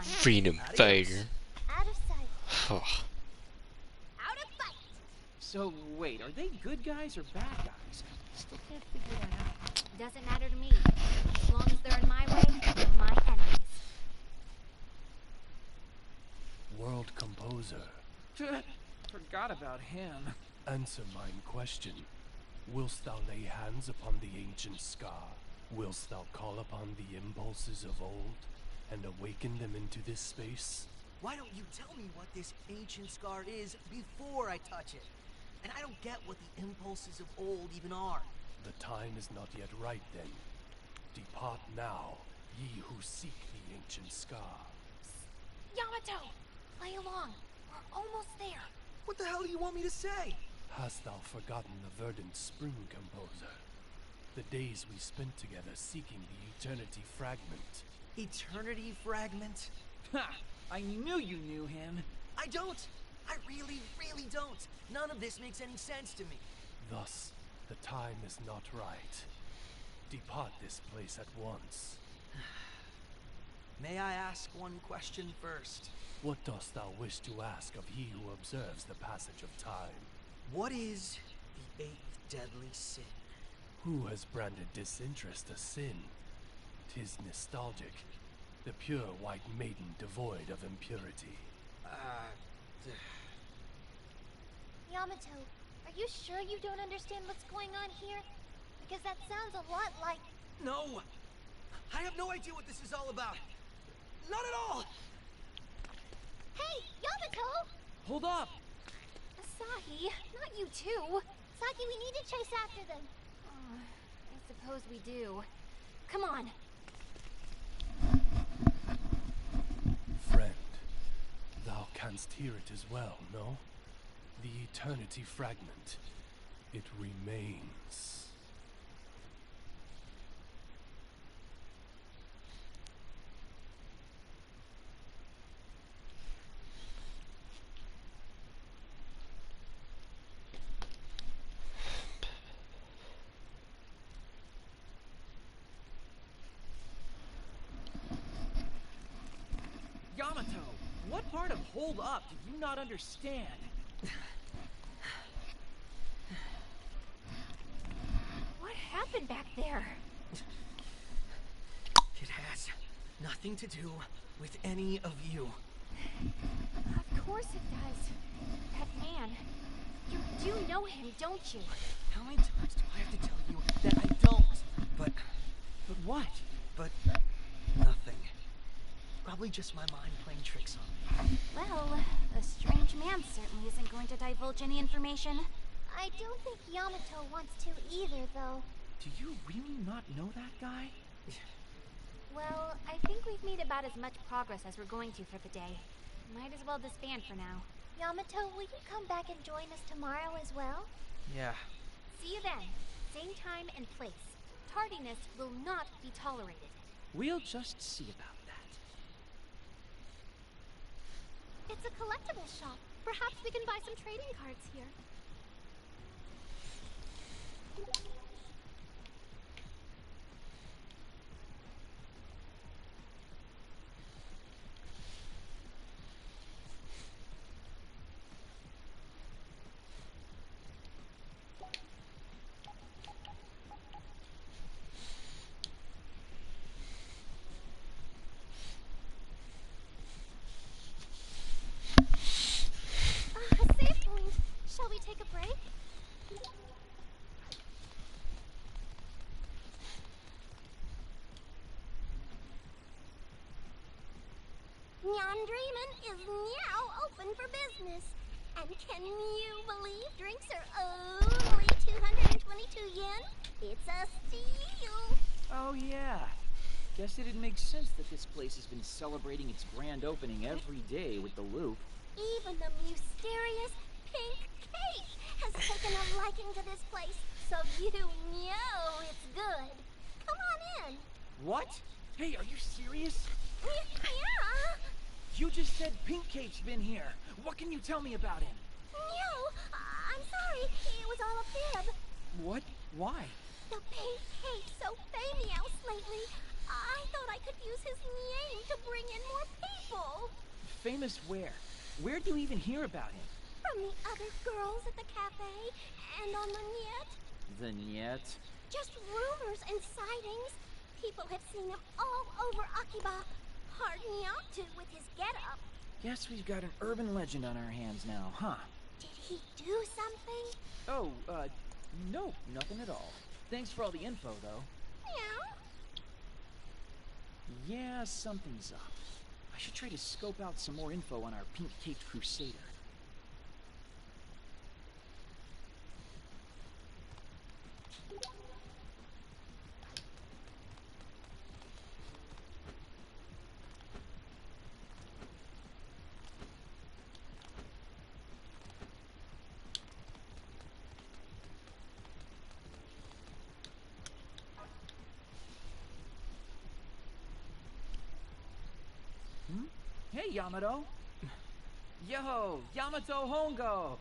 Freedom fighter. Out of sight. Oh. Out of sight. So, wait, are they good guys or bad guys? Still can't figure that out. Doesn't matter to me. As long as they're in my way, they're my enemies. World composer, Forgot about him. answer mine question. Wilt thou lay hands upon the ancient scar? Wilt thou call upon the impulses of old and awaken them into this space? Why don't you tell me what this ancient scar is before I touch it? And I don't get what the impulses of old even are. The time is not yet right then. Depart now, ye who seek the ancient scar. Yamato! Play along. We're almost there. What the hell do you want me to say? Hast thou forgotten the verdant spring, composer? The days we spent together seeking the eternity fragment. Eternity fragment? Ha! I knew you knew him. I don't. I really, really don't. None of this makes any sense to me. Thus, the time is not right. Depart this place at once. May I ask one question first? What dost thou wish to ask of he who observes the passage of time? What is the eighth deadly sin? Who has branded disinterest a sin? 'Tis nostalgic, the pure white maiden devoid of impurity. Yamato, are you sure you don't understand what's going on here? Because that sounds a lot like... No! I have no idea what this is all about. Not at all! Hey, Yamato! Hold up! Asahi, not you too. Saki, we need to chase after them. I suppose we do. Come on. Friend, thou canst hear it as well, no? The eternity fragment. It remains. Yamato, what part of hold up do you not understand? What happened back there? It has nothing to do with any of you. Of course it does. That man. You do know him, don't you? How many times do I have to tell you that I don't? But what? But nothing. Probably just my mind playing tricks on me. Well, a strange man certainly isn't going to divulge any information. I don't think Yamato wants to either, though. Do you really not know that guy? Well, I think we've made about as much progress as we're going to for the day. Might as well disband for now. Yamato, will you come back and join us tomorrow as well? Yeah. See you then. Same time and place. Tardiness will not be tolerated. We'll just see about that. It's a collectible shop. Perhaps we can buy some trading cards here. open for business. And can you believe drinks are only 222 yen? It's a steal. Oh, yeah. Guess it'd make sense that this place has been celebrating its grand opening every day with the loop. Even the mysterious pink cake has taken a liking to this place, so you know it's good. Come on in. What? Hey, are you serious? Yeah. You just said Pink Cake's been here. What can you tell me about him? No, I'm sorry. It was all a fib. What? Why? The Pink Cake's so famous lately. I thought I could use his name to bring in more people. Famous where? Where'd you even hear about him? From the other girls at the cafe and on the net. The net? Just rumors and sightings. People have seen him all over Akiba. Hard not to with his getup. Guess we've got an urban legend on our hands now, huh? Did he do something? Oh, no, nothing at all. Thanks for all the info, though. Yeah? Yeah, something's up. I should try to scope out some more info on our pink-caped crusader. Hey, Yamato. Yo, Yamato Hongo.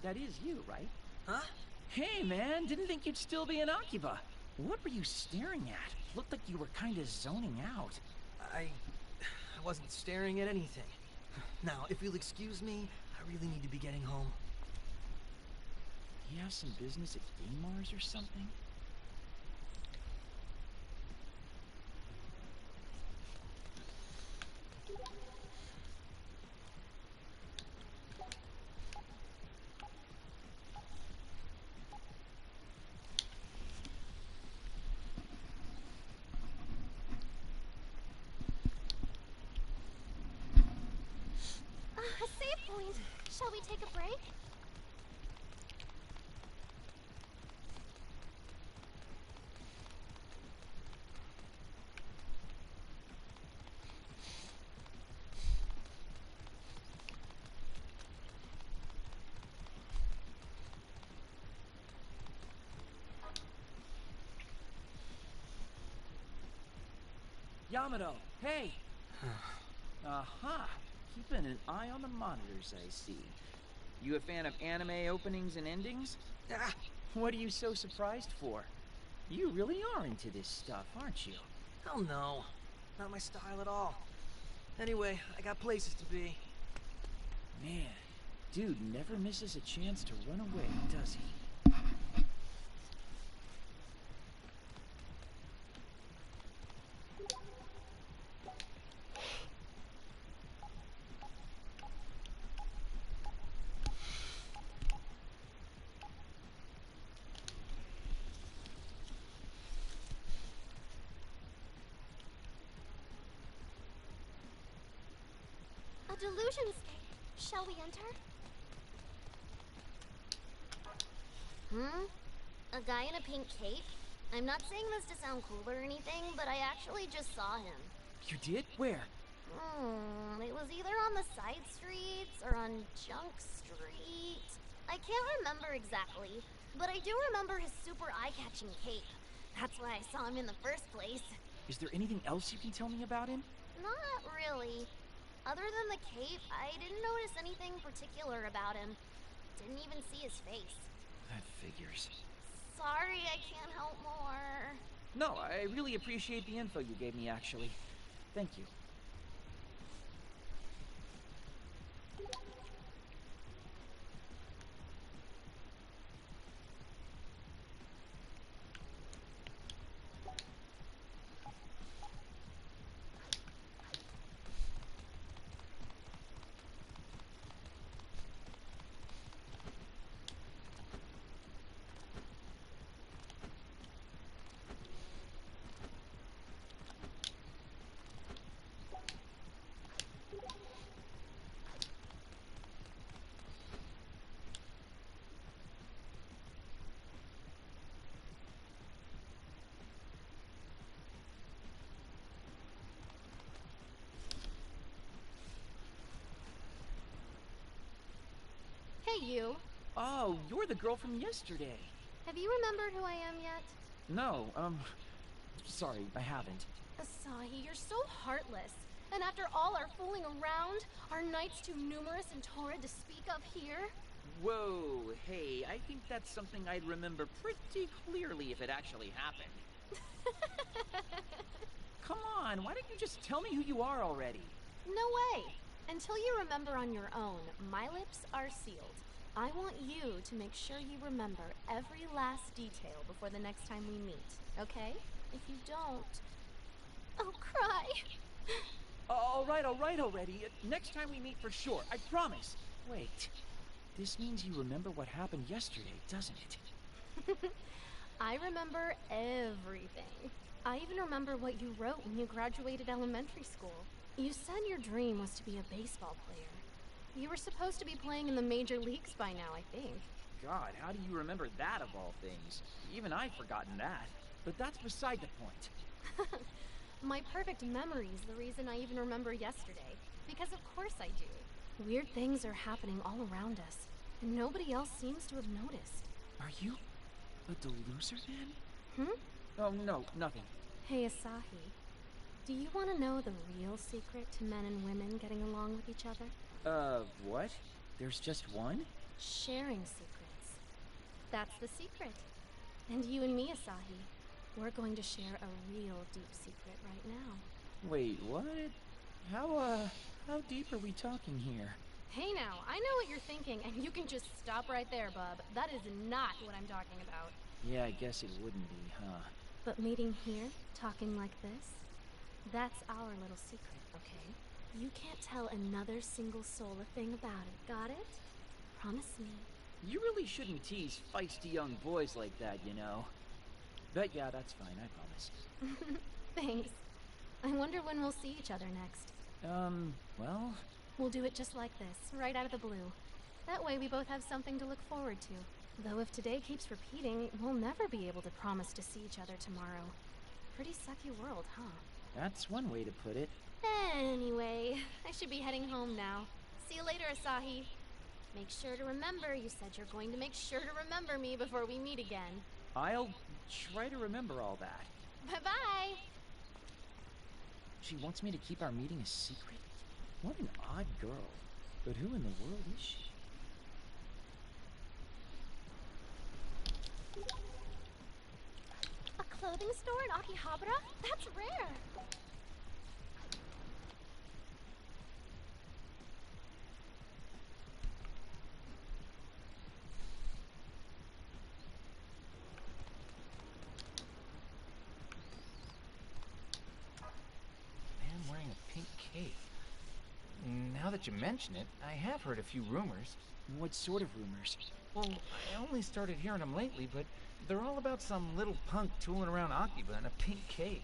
That is you, right? Huh? Hey, man, didn't think you'd still be in Akiba. What were you staring at? Looked like you were kind of zoning out. I wasn't staring at anything. Now, if you'll excuse me, I really need to be getting home. You have some business at Game Mars or something? A save point. Shall we take a break? Yamato, hey! Aha! Keeping an eye on the monitors, I see. You a fan of anime openings and endings? Ah, what are you so surprised for? You really are into this stuff, aren't you? Hell no. Not my style at all. Anyway, I got places to be. Man, dude never misses a chance to run away, does he? A delusionscape. Shall we enter? A guy in a pink cape? I'm not saying this to sound cool or anything, but I actually just saw him. You did? Where? It was either on the side streets or on Junk Street. I can't remember exactly, but I do remember his super eye-catching cape. That's why I saw him in the first place. Is there anything else you can tell me about him? Not really. Other than the cape, I didn't notice anything particular about him. Didn't even see his face. That figures. Sorry, I can't help more. No, I really appreciate the info you gave me, actually. Thank you. Hey, you. Oh, you're the girl from yesterday. Have you remembered who I am yet? No, sorry, I haven't. Asahi, you're so heartless. And after all our fooling around, are nights too numerous and torrid to speak of here? Whoa, hey, I think that's something I'd remember pretty clearly if it actually happened. Come on, why don't you just tell me who you are already? No way. Until you remember on your own, my lips are sealed. I want you to make sure you remember every last detail before the next time we meet, okay? If you don't, I'll cry. All right already. Next time we meet for sure, I promise. Wait, this means you remember what happened yesterday, doesn't it? I remember everything. I even remember what you wrote when you graduated elementary school. You said your dream was to be a baseball player. You were supposed to be playing in the major leagues by now, I think. God, how do you remember that of all things? Even I've forgotten that. But that's beside the point. My perfect memory is the reason I even remember yesterday. Because of course I do. Weird things are happening all around us, and nobody else seems to have noticed. Are you a deluser then? Hmm? Oh, no, nothing. Hey, Asahi. Do you want to know the real secret to men and women getting along with each other? What? There's just one? Sharing secrets. That's the secret. And you and me, Asahi, we're going to share a real deep secret right now. Wait, what? How deep are we talking here? Hey now, I know what you're thinking, and you can just stop right there, bub. That is not what I'm talking about. Yeah, I guess it wouldn't be, huh? But meeting here, talking like this, that's our little secret, okay? You can't tell another single soul a thing about it, got it? Promise me. You really shouldn't tease feisty young boys like that, you know. But yeah, that's fine, I promise. Thanks. I wonder when we'll see each other next. Well... We'll do it just like this, right out of the blue. That way we both have something to look forward to. Though if today keeps repeating, we'll never be able to promise to see each other tomorrow. Pretty sucky world, huh? That's one way to put it. Anyway, I should be heading home now. See you later, Asahi. Make sure to remember, you said you're going to make sure to remember me before we meet again. I'll try to remember all that. Bye-bye! She wants me to keep our meeting a secret? What an odd girl. But who in the world is she? A clothing store in Akihabara? That's rare! Man wearing a pink cape. Now that you mention it, I have heard a few rumors. What sort of rumors? Well, I only started hearing them lately, but they're all about some little punk tooling around Akiba in a pink cape.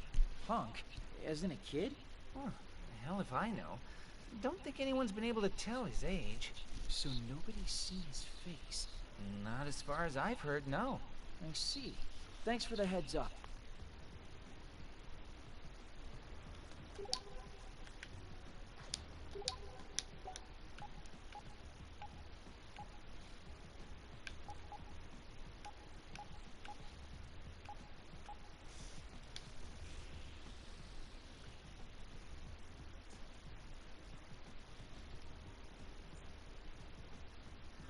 Punk? As in a kid? Huh. Hell if I know. Don't think anyone's been able to tell his age. So nobody's seen his face? Not as far as I've heard, no. I see. Thanks for the heads up.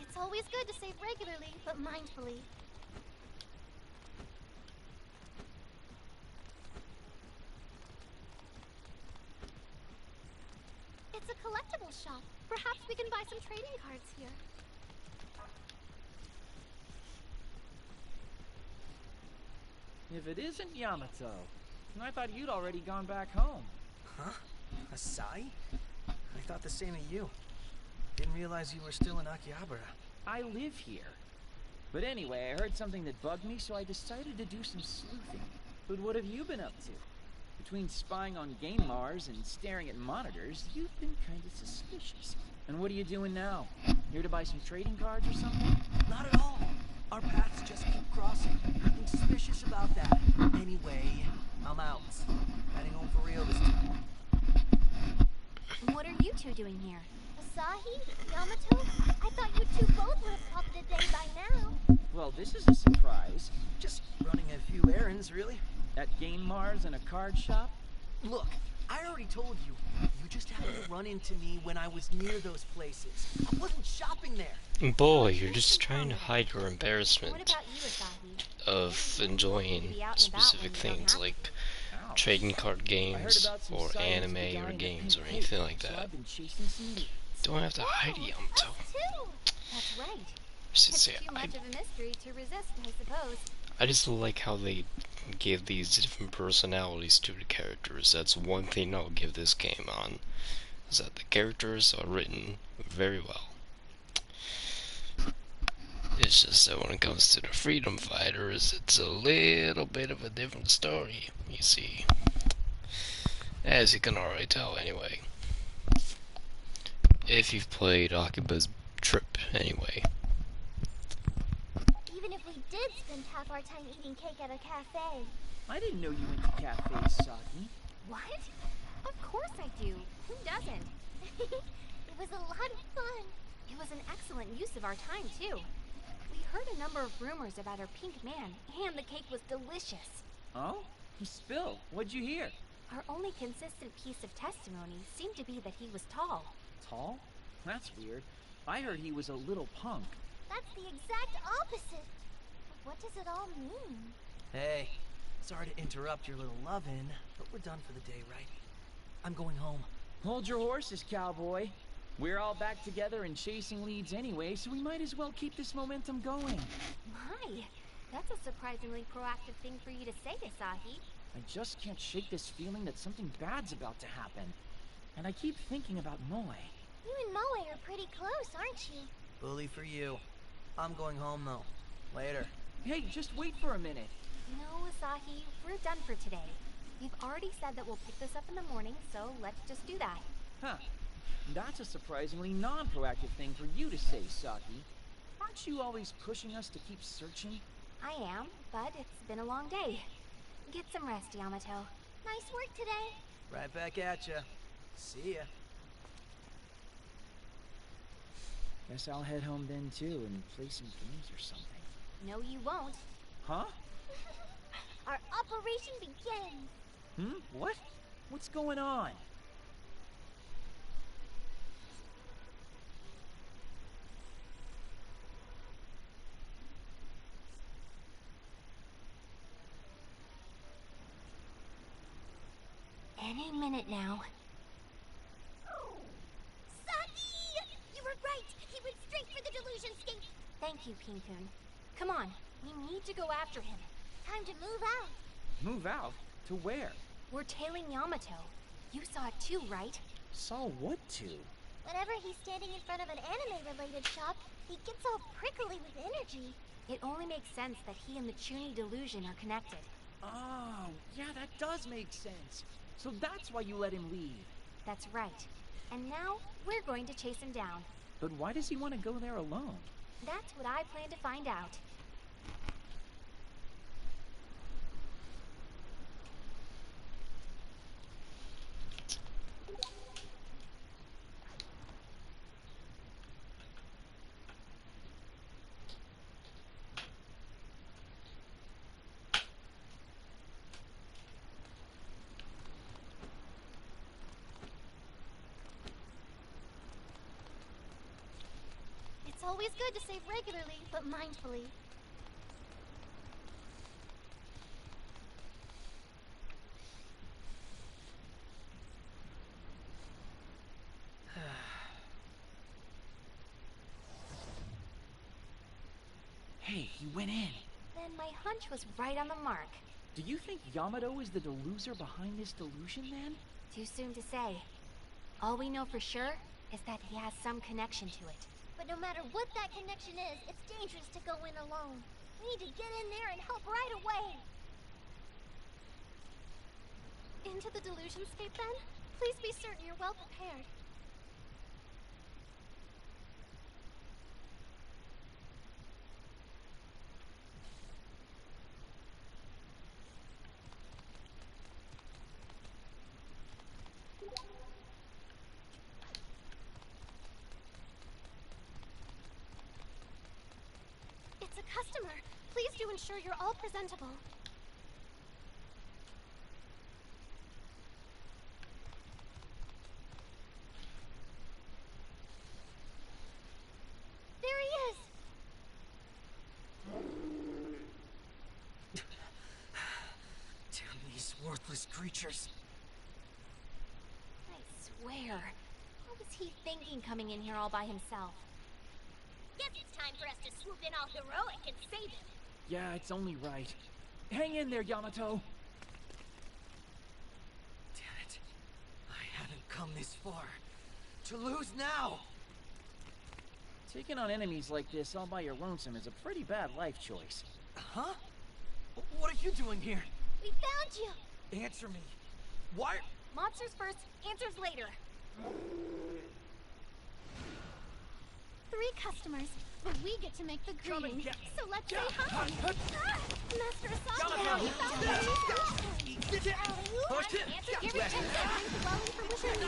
It's always good to save regularly, but mindfully. It's a collectible shop. Perhaps we can buy some trading cards here. If it isn't Yamato, I thought you'd already gone back home. Huh? Asai? I thought the same of you. Didn't realize you were still in Akihabara. I live here. But anyway, I heard something that bugged me, so I decided to do some sleuthing. But what have you been up to? Between spying on game Mars and staring at monitors, you've been kind of suspicious. And what are you doing now? Here to buy some trading cards or something? Not at all. Our paths just keep crossing. Nothing suspicious about that. Anyway, I'm out. Heading home for real this time. What are you two doing here? Asahi? Yamato? I thought you two both would have called it a day by now. Well, this is a surprise. Just running a few errands, really. At Game Mars and a card shop? Look, I already told you. You just happened to run into me when I was near those places. I wasn't shopping there. Boy, you're just trying to hide your What embarrassment about you, Asahi? of enjoying specific things like trading card games or anime or games or anything like that. Don't have to hide it, Yamato. That's right. I should It's say, too much of a mystery to resist, I suppose. I just like how they give these different personalities to the characters. That's one thing I'll give this game on, is that the characters are written very well. It's just that when it comes to the freedom fighters, it's a little bit of a different story, you see. As you can already tell anyway. If you've played AKIBA'S Trip anyway. Even if we did spend half our time eating cake at a cafe. I didn't know you went to cafes, Saki. What? Of course I do. Who doesn't? It was a lot of fun. It was an excellent use of our time, too. We heard a number of rumors about our pink man, and the cake was delicious. Oh? Spill. What'd you hear? Our only consistent piece of testimony seemed to be that he was tall. Tall? That's weird. I heard he was a little punk. That's the exact opposite. But what does it all mean? Hey, sorry to interrupt your little lovin', but we're done for the day, right? I'm going home. Hold your horses, cowboy. We're all back together and chasing leads anyway, so we might as well keep this momentum going. My, that's a surprisingly proactive thing for you to say, Asahi. I just can't shake this feeling that something bad's about to happen. And I keep thinking about Moe. You and Moe are pretty close, aren't you? Bully for you. I'm going home, though. Later. Hey, just wait for a minute. No, Asahi, we're done for today. We've already said that we'll pick this up in the morning, so let's just do that. Huh. That's a surprisingly non-proactive thing for you to say, Saki. Aren't you always pushing us to keep searching? I am, but it's been a long day. Get some rest, Yamato. Nice work today. Right back at ya. See ya. Guess I'll head home then too and play some games or something. No, you won't. Huh? Our operation begins. What? What's going on? Any minute now. Saki! You were right! He went straight for the delusion scape! Thank you, Pin-kun. Come on, we need to go after him. Time to move out. Move out? To where? We're tailing Yamato. You saw it too, right? Saw what to? Whenever he's standing in front of an anime-related shop, he gets all prickly with energy. It only makes sense that he and the Chuny delusion are connected. Oh, yeah, that does make sense. So that's why you let him leave. That's right. And now, we're going to chase him down. But why does he want to go there alone? That's what I plan to find out. It's always good to save regularly, but mindfully. Hey, he went in. Then my hunch was right on the mark. Do you think Yamato is the deluser behind this delusion, then? Too soon to say. All we know for sure is that he has some connection to it. But no matter what that connection is, it's dangerous to go in alone. We need to get in there and help right away. Into the delusion scape, then? Please be certain you're well prepared. customer. Please do ensure you're all presentable. There he is! Damn these worthless creatures. I swear. What was he thinking coming in here all by himself? Guess it's time for us to swoop in all heroic and save him. Yeah, it's only right. Hang in there, Yamato. Damn it. I haven't come this far. To lose now! Taking on enemies like this all by your lonesome is a pretty bad life choice. Huh? What are you doing here? We found you! Answer me. Why? Monsters first, answers later. 3 customers, but we get to make the greeting. So let's say hi. Master Asano, you found me. Answer your request. Dwelling for wishing you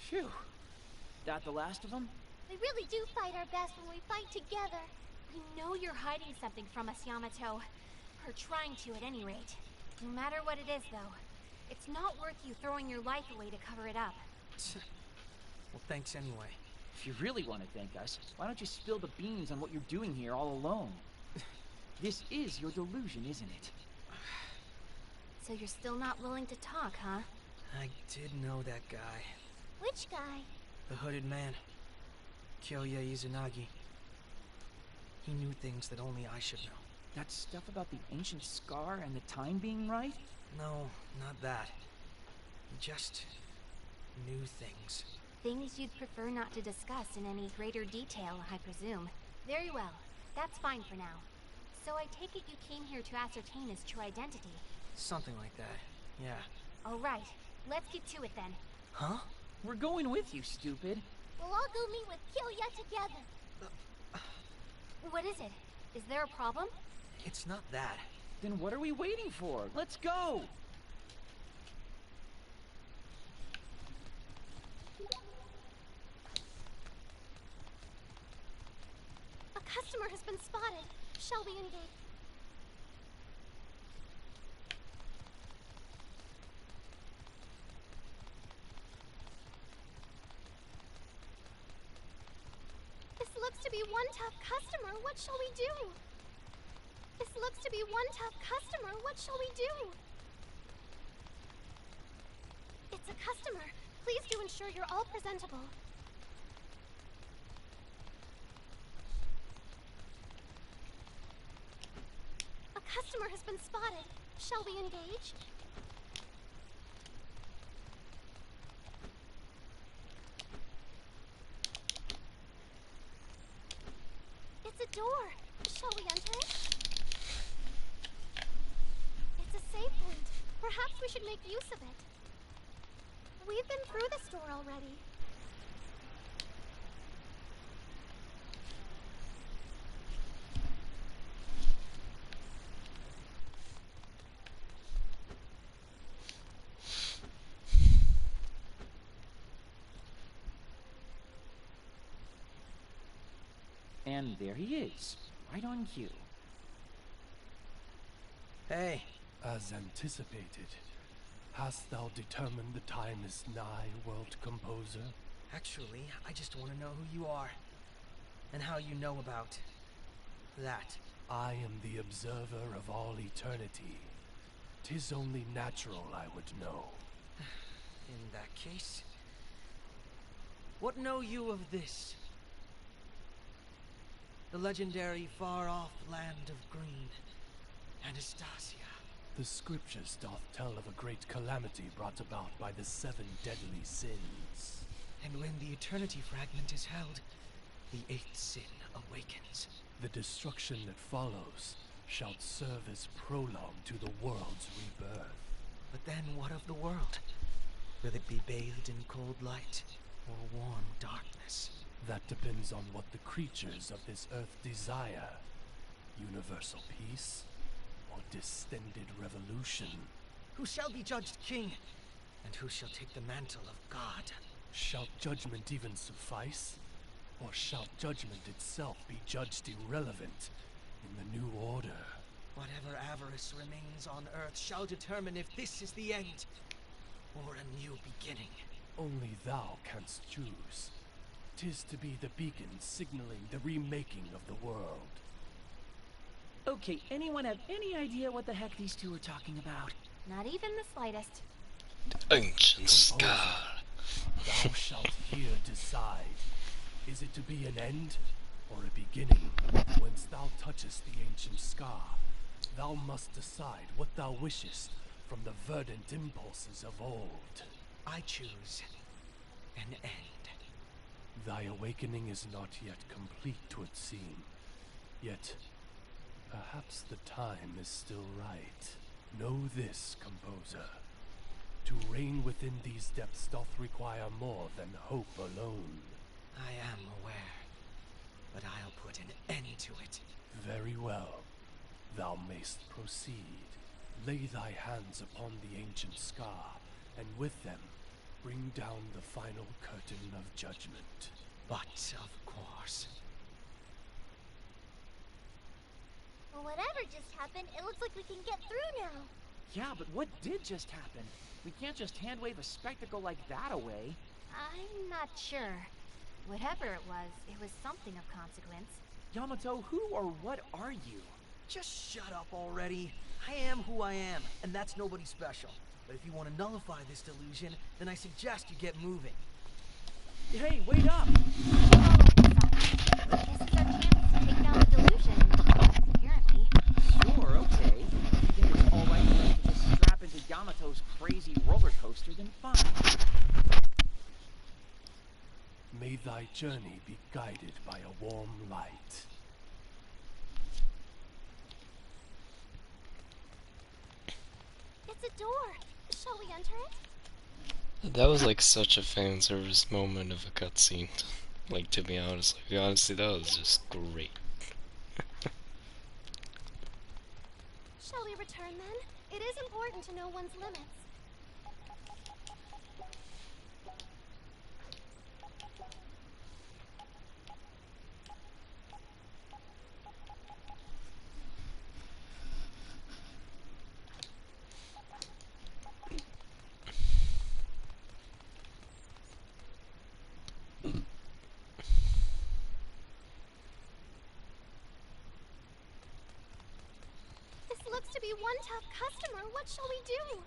Phew. That the last of them? We really do fight our best when we fight together. We know you're hiding something from us, Yamato. Or trying to, at any rate. No matter what it is, though, it's not worth you throwing your life away to cover it up. Well, thanks anyway. If you really want to thank us, why don't you spill the beans on what you're doing here all alone? This is your delusion, isn't it? So you're still not willing to talk, huh? I did know that guy. Which guy? The hooded man. Kyoya Izanagi. He knew things that only I should know. That stuff about the ancient scar and the time being right? No, not that. He just knew things. Things you'd prefer not to discuss in any greater detail, I presume. Very well. That's fine for now. So I take it you came here to ascertain his true identity? Something like that, yeah. All right. Let's get to it then. Huh? We're going with you, stupid. We'll all go meet with Kyoya together. What is it? Is there a problem? It's not that. Then what are we waiting for? Let's go! A customer has been spotted. Shall we engage? This looks to be one tough customer. What shall we do? This looks to be one tough customer. What shall we do? It's a customer. Please do ensure you're all presentable. A customer has been spotted. Shall we engage? It's a door. Shall we enter it? It's a save point. Perhaps we should make use of it. We've been through this door already. And there he is, right on cue. Hey. As anticipated, hast thou determined the time is nigh, world composer? Actually, I just want to know who you are. And how you know about that. I am the observer of all eternity. 'Tis only natural I would know. In that case, what know you of this? The legendary far-off land of green, Anastasia. The scriptures doth tell of a great calamity brought about by the 7 deadly sins. And when the eternity fragment is held, the 8th sin awakens. The destruction that follows shall serve as prologue to the world's rebirth. But then what of the world? Will it be bathed in cold light? or warm darkness? That depends on what the creatures of this earth desire. Universal peace or distended revolution? Who shall be judged king? And who shall take the mantle of God? Shall judgment even suffice? Or shall judgment itself be judged irrelevant in the new order? Whatever avarice remains on Earth shall determine if this is the end or a new beginning. Only thou canst choose. 'Tis to be the beacon signaling the remaking of the world. Okay, anyone have any idea what the heck these two are talking about? Not even the slightest. Ancient Scar. Thou shalt here decide. Is it to be an end or a beginning? Whence thou touchest the ancient scar, thou must decide what thou wishest from the verdant impulses of old. I choose an end. Thy awakening is not yet complete, 'twould seem. Yet, perhaps the time is still right. Know this, composer. To reign within these depths doth require more than hope alone. I am aware, but I'll put an end to it. Very well. Thou mayst proceed. Lay thy hands upon the ancient scar, and with them bring down the final curtain of judgment. But, of course. Well, whatever just happened, it looks like we can get through now. Yeah, but what did just happen? We can't just hand-wave a spectacle like that away. I'm not sure. Whatever it was something of consequence. Yamato, who or what are you? Just shut up already. I am who I am, and that's nobody special. But if you want to nullify this delusion, then I suggest you get moving. Hey, wait up! This is our chance to take down the delusion, apparently. Sure, okay. If you think it's alright for us to just strap into Yamato's crazy roller coaster, then fine. May thy journey be guided by a warm light. It's a door. Shall we enter it? That was like such a fan service moment of a cutscene. Like, to be honest, honestly, that was just great. Shall we return then? It is important to know one's limits. Looks to be one tough customer. What shall we do?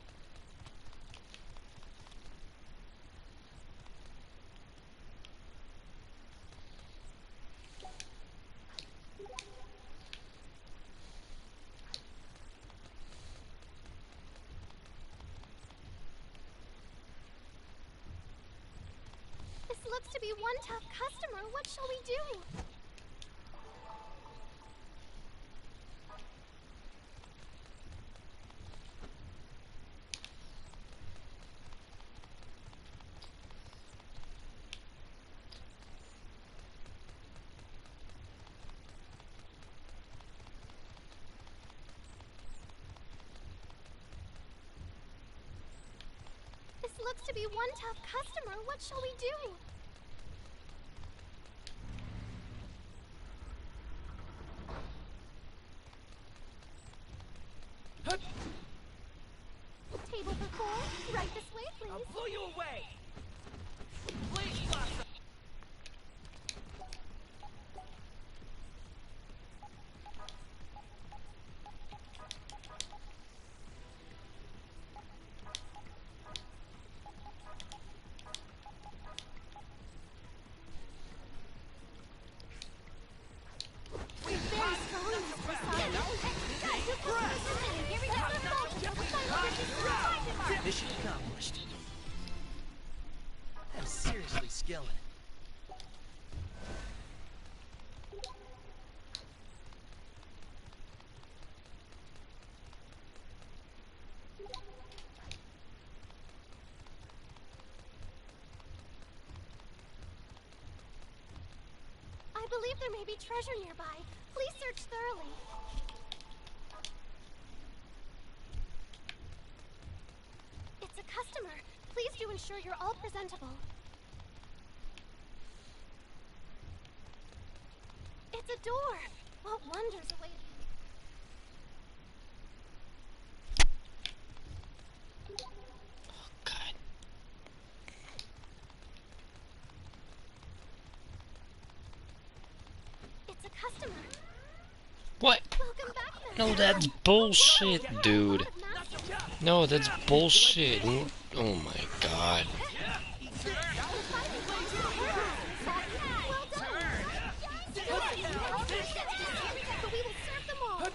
This looks to be one tough customer. What shall we do? Looks to be one tough customer. What shall we do? Table for four. Right this way, please. I'll blow you away! Please, Blossom! believe there may be treasure nearby. Please search thoroughly. It's a customer. Please do ensure you're all presentable. It's a door. What wonders await? It's a customer. What? Welcome back, No, that's bullshit, dude. No, that's bullshit. Oh my god. But we will serve them all.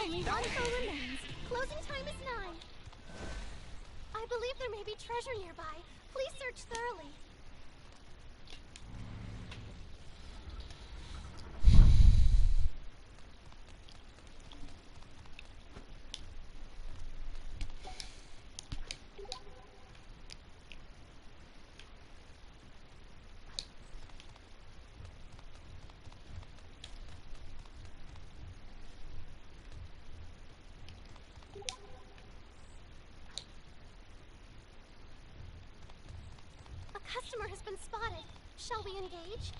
Only one foe remains. Closing time is 9. I believe there may be treasure nearby. Please search thoroughly. A customer has been spotted. Shall we engage?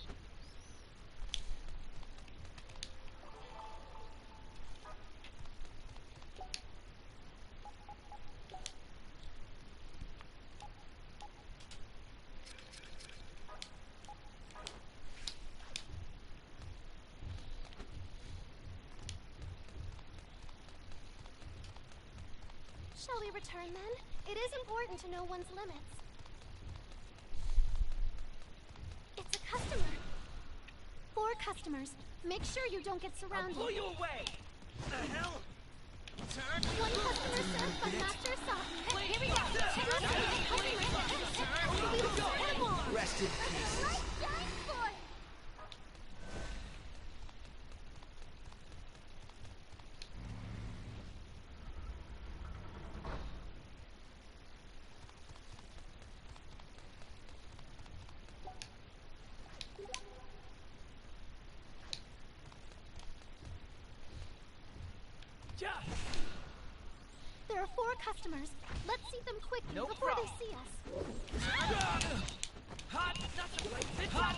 Shall we return then? It is important to know one's limits. It's a customer. 4 customers. Make sure you don't get surrounded. I'll blow you away! The hell? Turn! One customer served by Master Asaki. Here we go! Rest in peace. There are 4 customers. Let's see them quickly before they see us. Hot! Hot!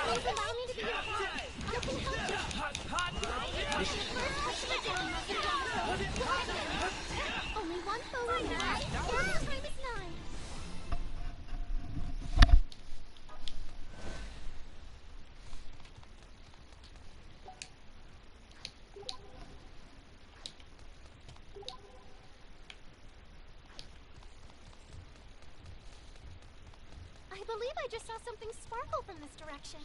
Please allow me to be your guide. I can help you. Only one foe remains. Closing time is 9. I believe I just saw something sparkle from this direction.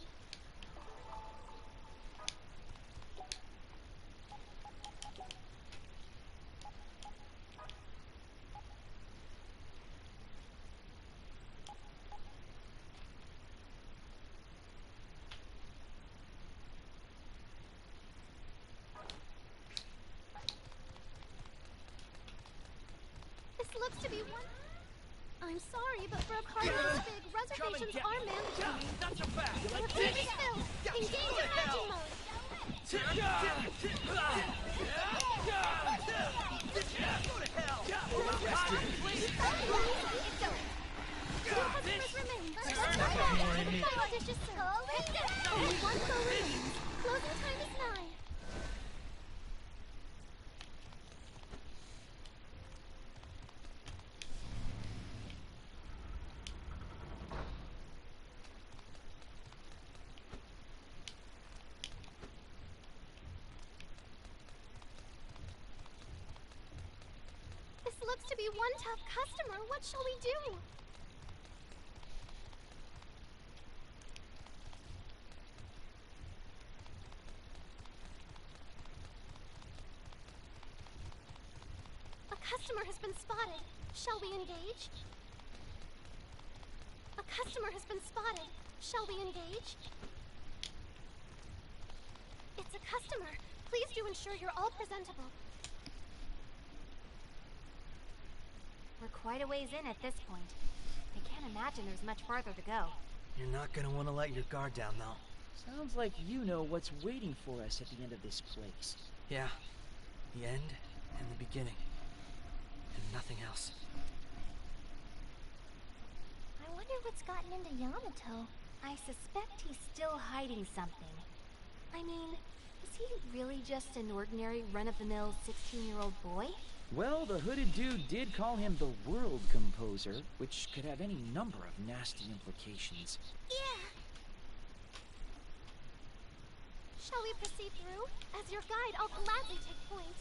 This looks to be one. I'm sorry, but for a party this big, reservations are mandatory. Not so fast! Your food is filled. Engage imagine mode. Go to hell! Two customers remain. Final dish is served. Only one foe remains. Closing time is 9. This looks to be one tough customer. What shall we do? A customer has been spotted. Shall we engage? A customer has been spotted. Shall we engage? It's a customer. Please do ensure you're all presentable. We're quite a ways in at this point. I can't imagine there's much farther to go. You're not gonna want to let your guard down, though. Sounds like you know what's waiting for us at the end of this place. Yeah. The end and the beginning. And nothing else. I wonder what's gotten into Yamato. I suspect he's still hiding something. I mean, is he really just an ordinary run-of-the-mill 16-year-old boy? Well, the hooded dude did call him the World Composer, which could have any number of nasty implications. Yeah. Shall we proceed through? As your guide, I'll gladly take point.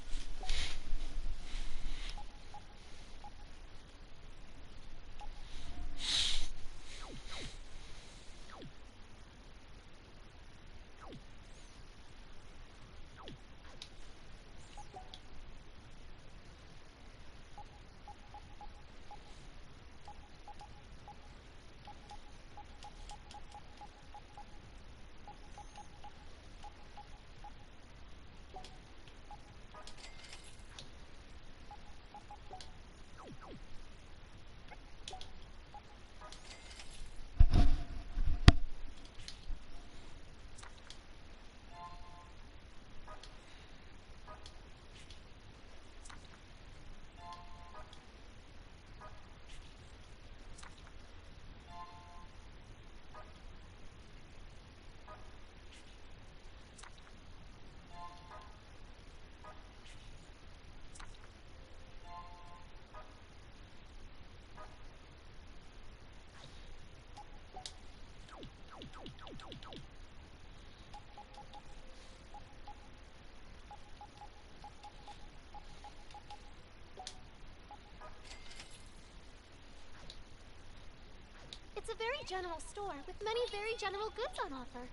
It's a very general store with many very general goods on offer.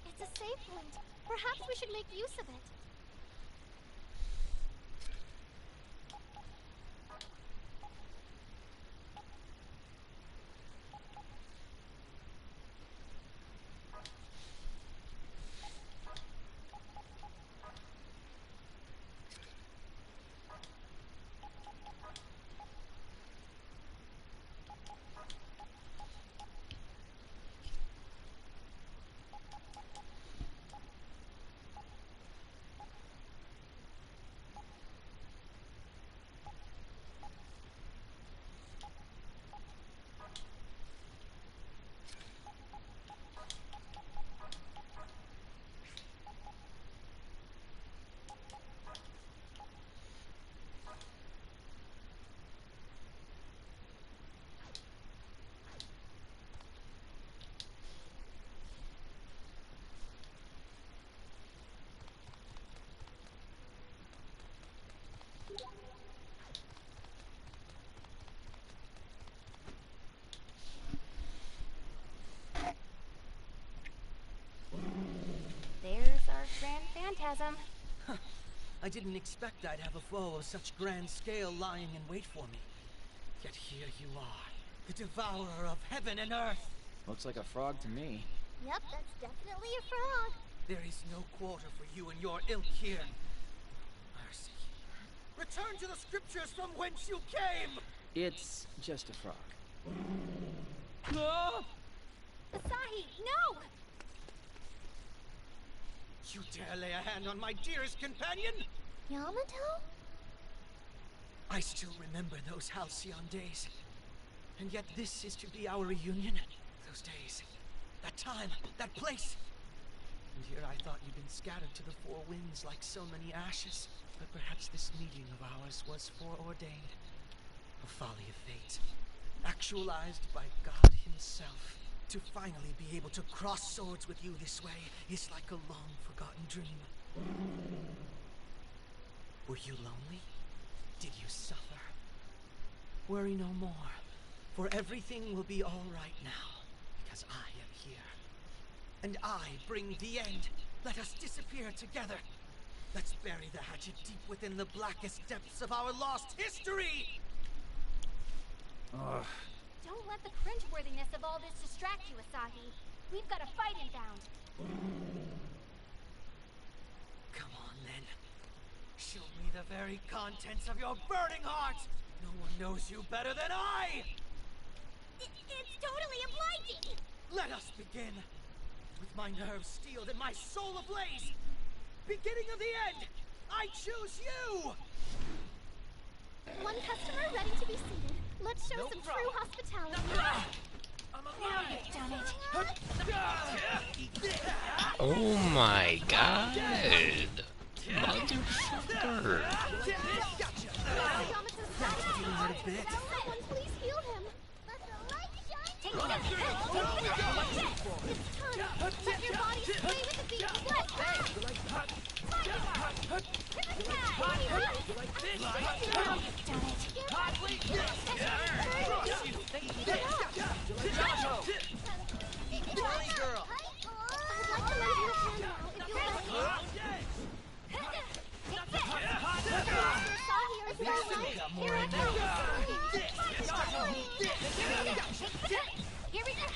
It's a save point. Perhaps we should make use of it. There's our grand phantasm. I didn't expect I'd have a foe of such grand scale lying in wait for me. Yet here you are, the devourer of heaven and earth. Looks like a frog to me. Yep, that's definitely a frog. There is no quarter for you and your ilk here. Mercy. Return to the scriptures from whence you came! It's just a frog. Ah! Asahi, no! You dare lay a hand on my dearest companion? Yamato? I still remember those halcyon days. And yet this is to be our reunion? Those days. That time. That place. And here I thought you'd been scattered to the four winds like so many ashes. But perhaps this meeting of ours was foreordained. A folly of fate. Actualized by God himself. To finally be able to cross swords with you this way is like a long-forgotten dream. Were you lonely? Did you suffer? Worry no more, for everything will be all right now, because I am here. And I bring the end. Let us disappear together. Let's bury the hatchet deep within the blackest depths of our lost history! Don't let the cringeworthiness of all this distract you, Asahi. We've got a fight inbound. Come on, then. Show me the very contents of your burning heart! No one knows you better than I! It's totally obliging! Let us begin! With my nerves steeled and my soul ablaze! Beginning of the end! I choose you! One customer ready to be seated. Let's show some true hospitality. Now you've done it. Oh my god! Motherfucker! Someone please heal him. Take it up. It's time. Let your body sway with the beat of blood. Girl! I'd like to lend you a hand now, if you'll let me. Here I go. Here we go.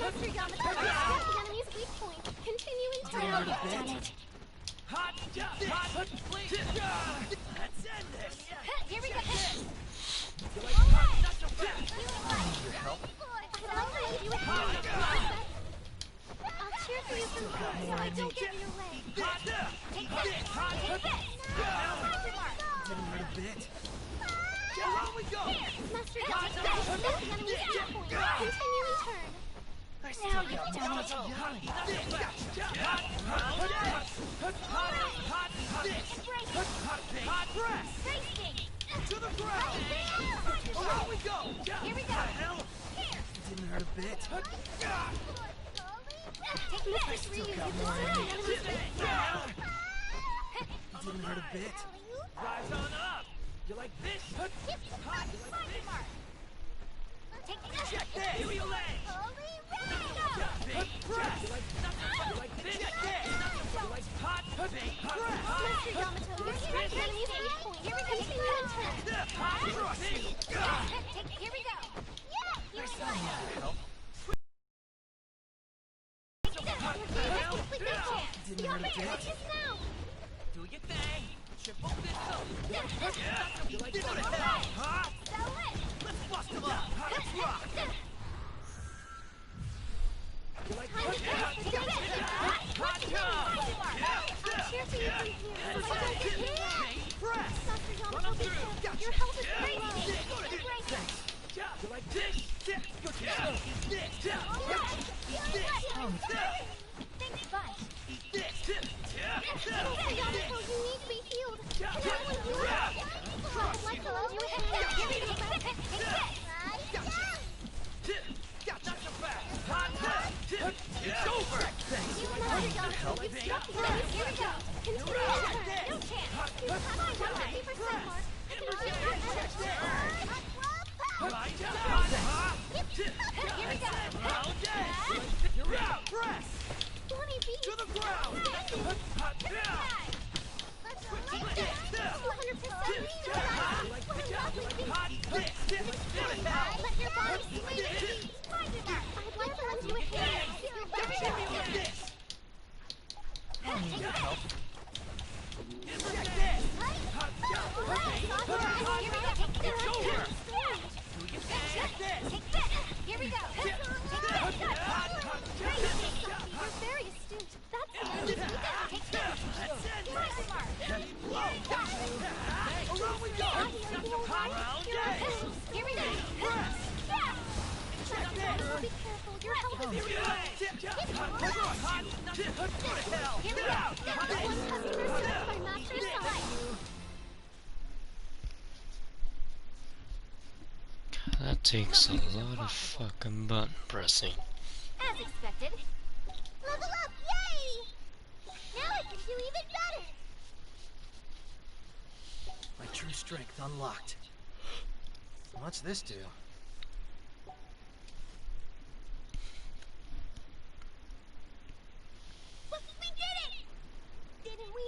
Mr. Yamato, the enemy's weak point. Continue in turn. Now you've done it. Let's end this! Here we go. I'd like to lend you a hand. I'll cheer for you from here, so I don't get in your way. Take this. Didn't hurt a bit. On we go! Master Yamato, the enemy's weak point. Continue in turn. Now you've done it. To the ground! Around we go! Here we go. Didn't hurt a bit. Take this. Didn't hurt a bit. Rise on up! You like this? Take this. Check this! Give me your legs! Big press! You like this? Check this! You like hot, big press! Master Yamato, you're the enemy's weak point. Here we continue in turn. Here we go. Didn't hurt a bit. Do your thing. Triple pistol. You like this? Huh? Let's bust them up. Let's rock. You like this? Hot job. I'll cheer for you from here, so I don't get in your way. Press. Master Run Yamato, up be through. careful. Your health is very low. Thanks. You like this? Good job. Eat this. Eat this. Think fun. Eat this. Master Yamato, you need to be healed. Can I lend you a hand? I'd like to lend you a hand. Not so fast. It's over. Thanks. Master Yamato, you've struck the enemy's weak point. Continue in turn. No chance. You have 50% mark. I can give you Right Here we go. You're out. Press. Bonnie B. To the ground. Hot down. 200%. Let your body sway with the beat. I'd like to lend you a hand. Here we go. You're very astute. That's the end. Around we go. Here we go. Be careful. Your health is very low. Here we go. One customer served by Master Side. That takes a lot of fucking button pressing. As expected. Level up, yay! Now I can do even better! My true strength unlocked. What's this do? We did it! Didn't we?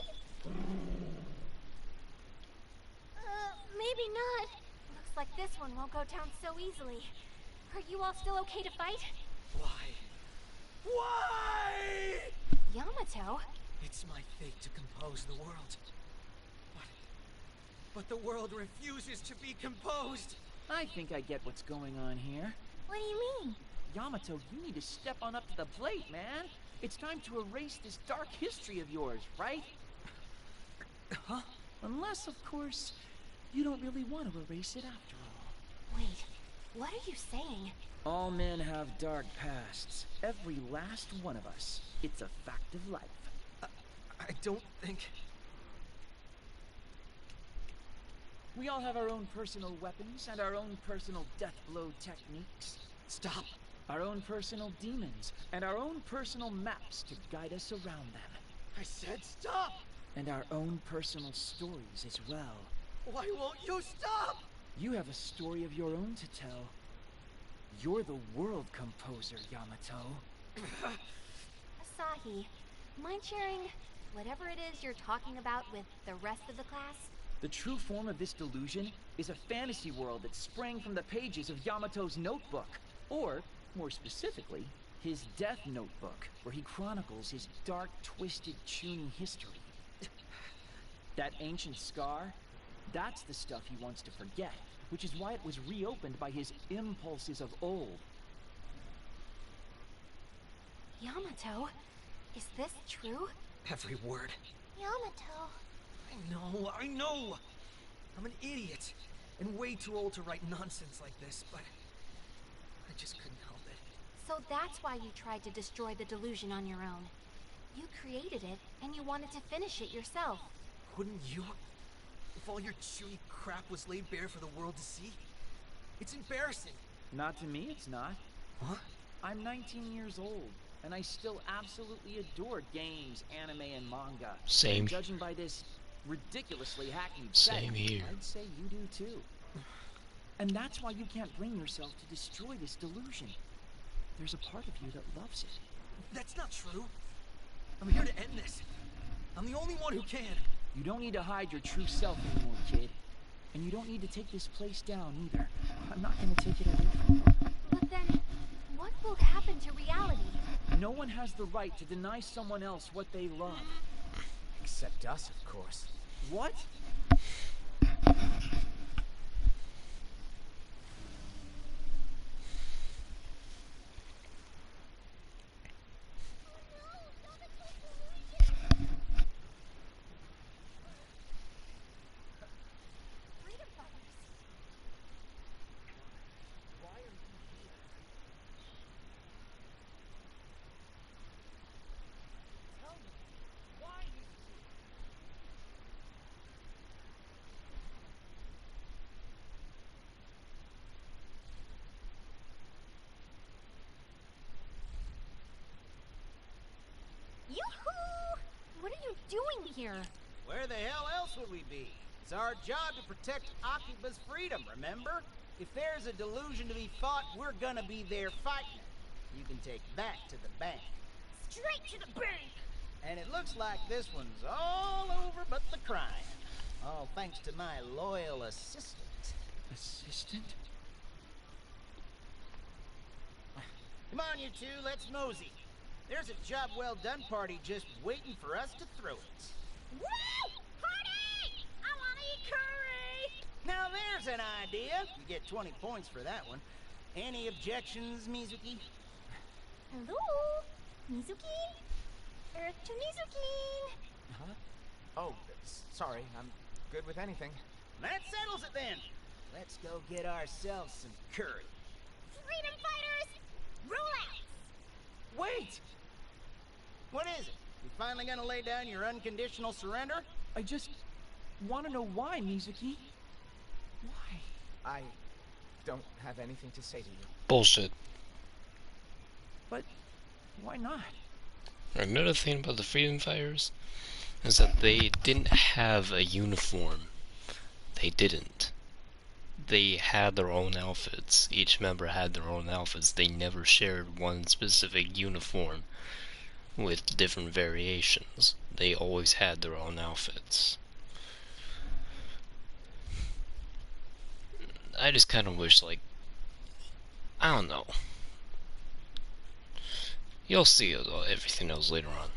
Maybe not. Looks like this one won't go down so easily. Are you all still okay to fight? Why, Why? Yamato? It's my fate to compose the world. But the world refuses to be composed. I think I get what's going on here. What do you mean? Yamato, you need to step on up to the plate, man. It's time to erase this dark history of yours, right? Huh? Unless, of course, you don't really want to erase it after all. Wait, what are you saying? All men have dark pasts. Every last one of us. It's a fact of life. I don't think... We all have our own personal weapons and our own personal death blow techniques. Stop. Our own personal demons and our own personal maps to guide us around them. I said stop! And our own personal stories as well. Why won't you stop? You have a story of your own to tell. You're the world composer, Yamato. Asahi, mind sharing whatever it is you're talking about with the rest of the class? The true form of this delusion is a fantasy world that sprang from the pages of Yamato's notebook. Or, more specifically, his death notebook, where he chronicles his dark, twisted Chunin history. That ancient scar, that's the stuff he wants to forget, which is why it was reopened by his impulses of old. Yamato, is this true? Every word. Yamato. I know! I'm an idiot, and way too old to write nonsense like this, but I just couldn't help it. So that's why you tried to destroy the delusion on your own. You created it, and you wanted to finish it yourself. Wouldn't you? If all your chewy crap was laid bare for the world to see? It's embarrassing. Not to me, it's not. Huh? I'm 19 years old, and I still absolutely adore games, anime, and manga. Same. And judging by this ridiculously hackneyed Same setting, here. I'd say you do too. And that's why you can't bring yourself to destroy this delusion. There's a part of you that loves it. That's not true. I'm here to end this. I'm the only one who can. You don't need to hide your true self anymore, kid. And you don't need to take this place down either. I'm not gonna take it away from you. But then, what will happen to reality? No one has the right to deny someone else what they love. Except us, of course. What? Yoo-hoo! What are you doing here? Where the hell else would we be? It's our job to protect AKIBA'S freedom, remember? If there's a delusion to be fought, we're gonna be there fighting it. You can take that to the bank. Straight to the bank! And it looks like this one's all over but the crime. All thanks to my loyal assistant. Assistant? Come on, you two, let's mosey. There's a job well done party just waiting for us to throw it. Woo! Party! I want to eat curry! Now there's an idea. You get 20 points for that one. Any objections, Mizuki? Hello? Mizuki? To Mizuki! Huh? Oh, sorry. I'm good with anything. That settles it then. Let's go get ourselves some curry. Freedom fighters, roll out! Wait! What is it? You finally gonna lay down your unconditional surrender? I just want to know why, Mizuki. Why? I don't have anything to say to you. Bullshit. But why not? Another thing about the Freedom Fighters is that they didn't have a uniform. They didn't. They had their own outfits. Each member had their own outfits. They never shared one specific uniform with different variations. They always had their own outfits. I just kind of wish, like, I don't know. You'll see everything else later on.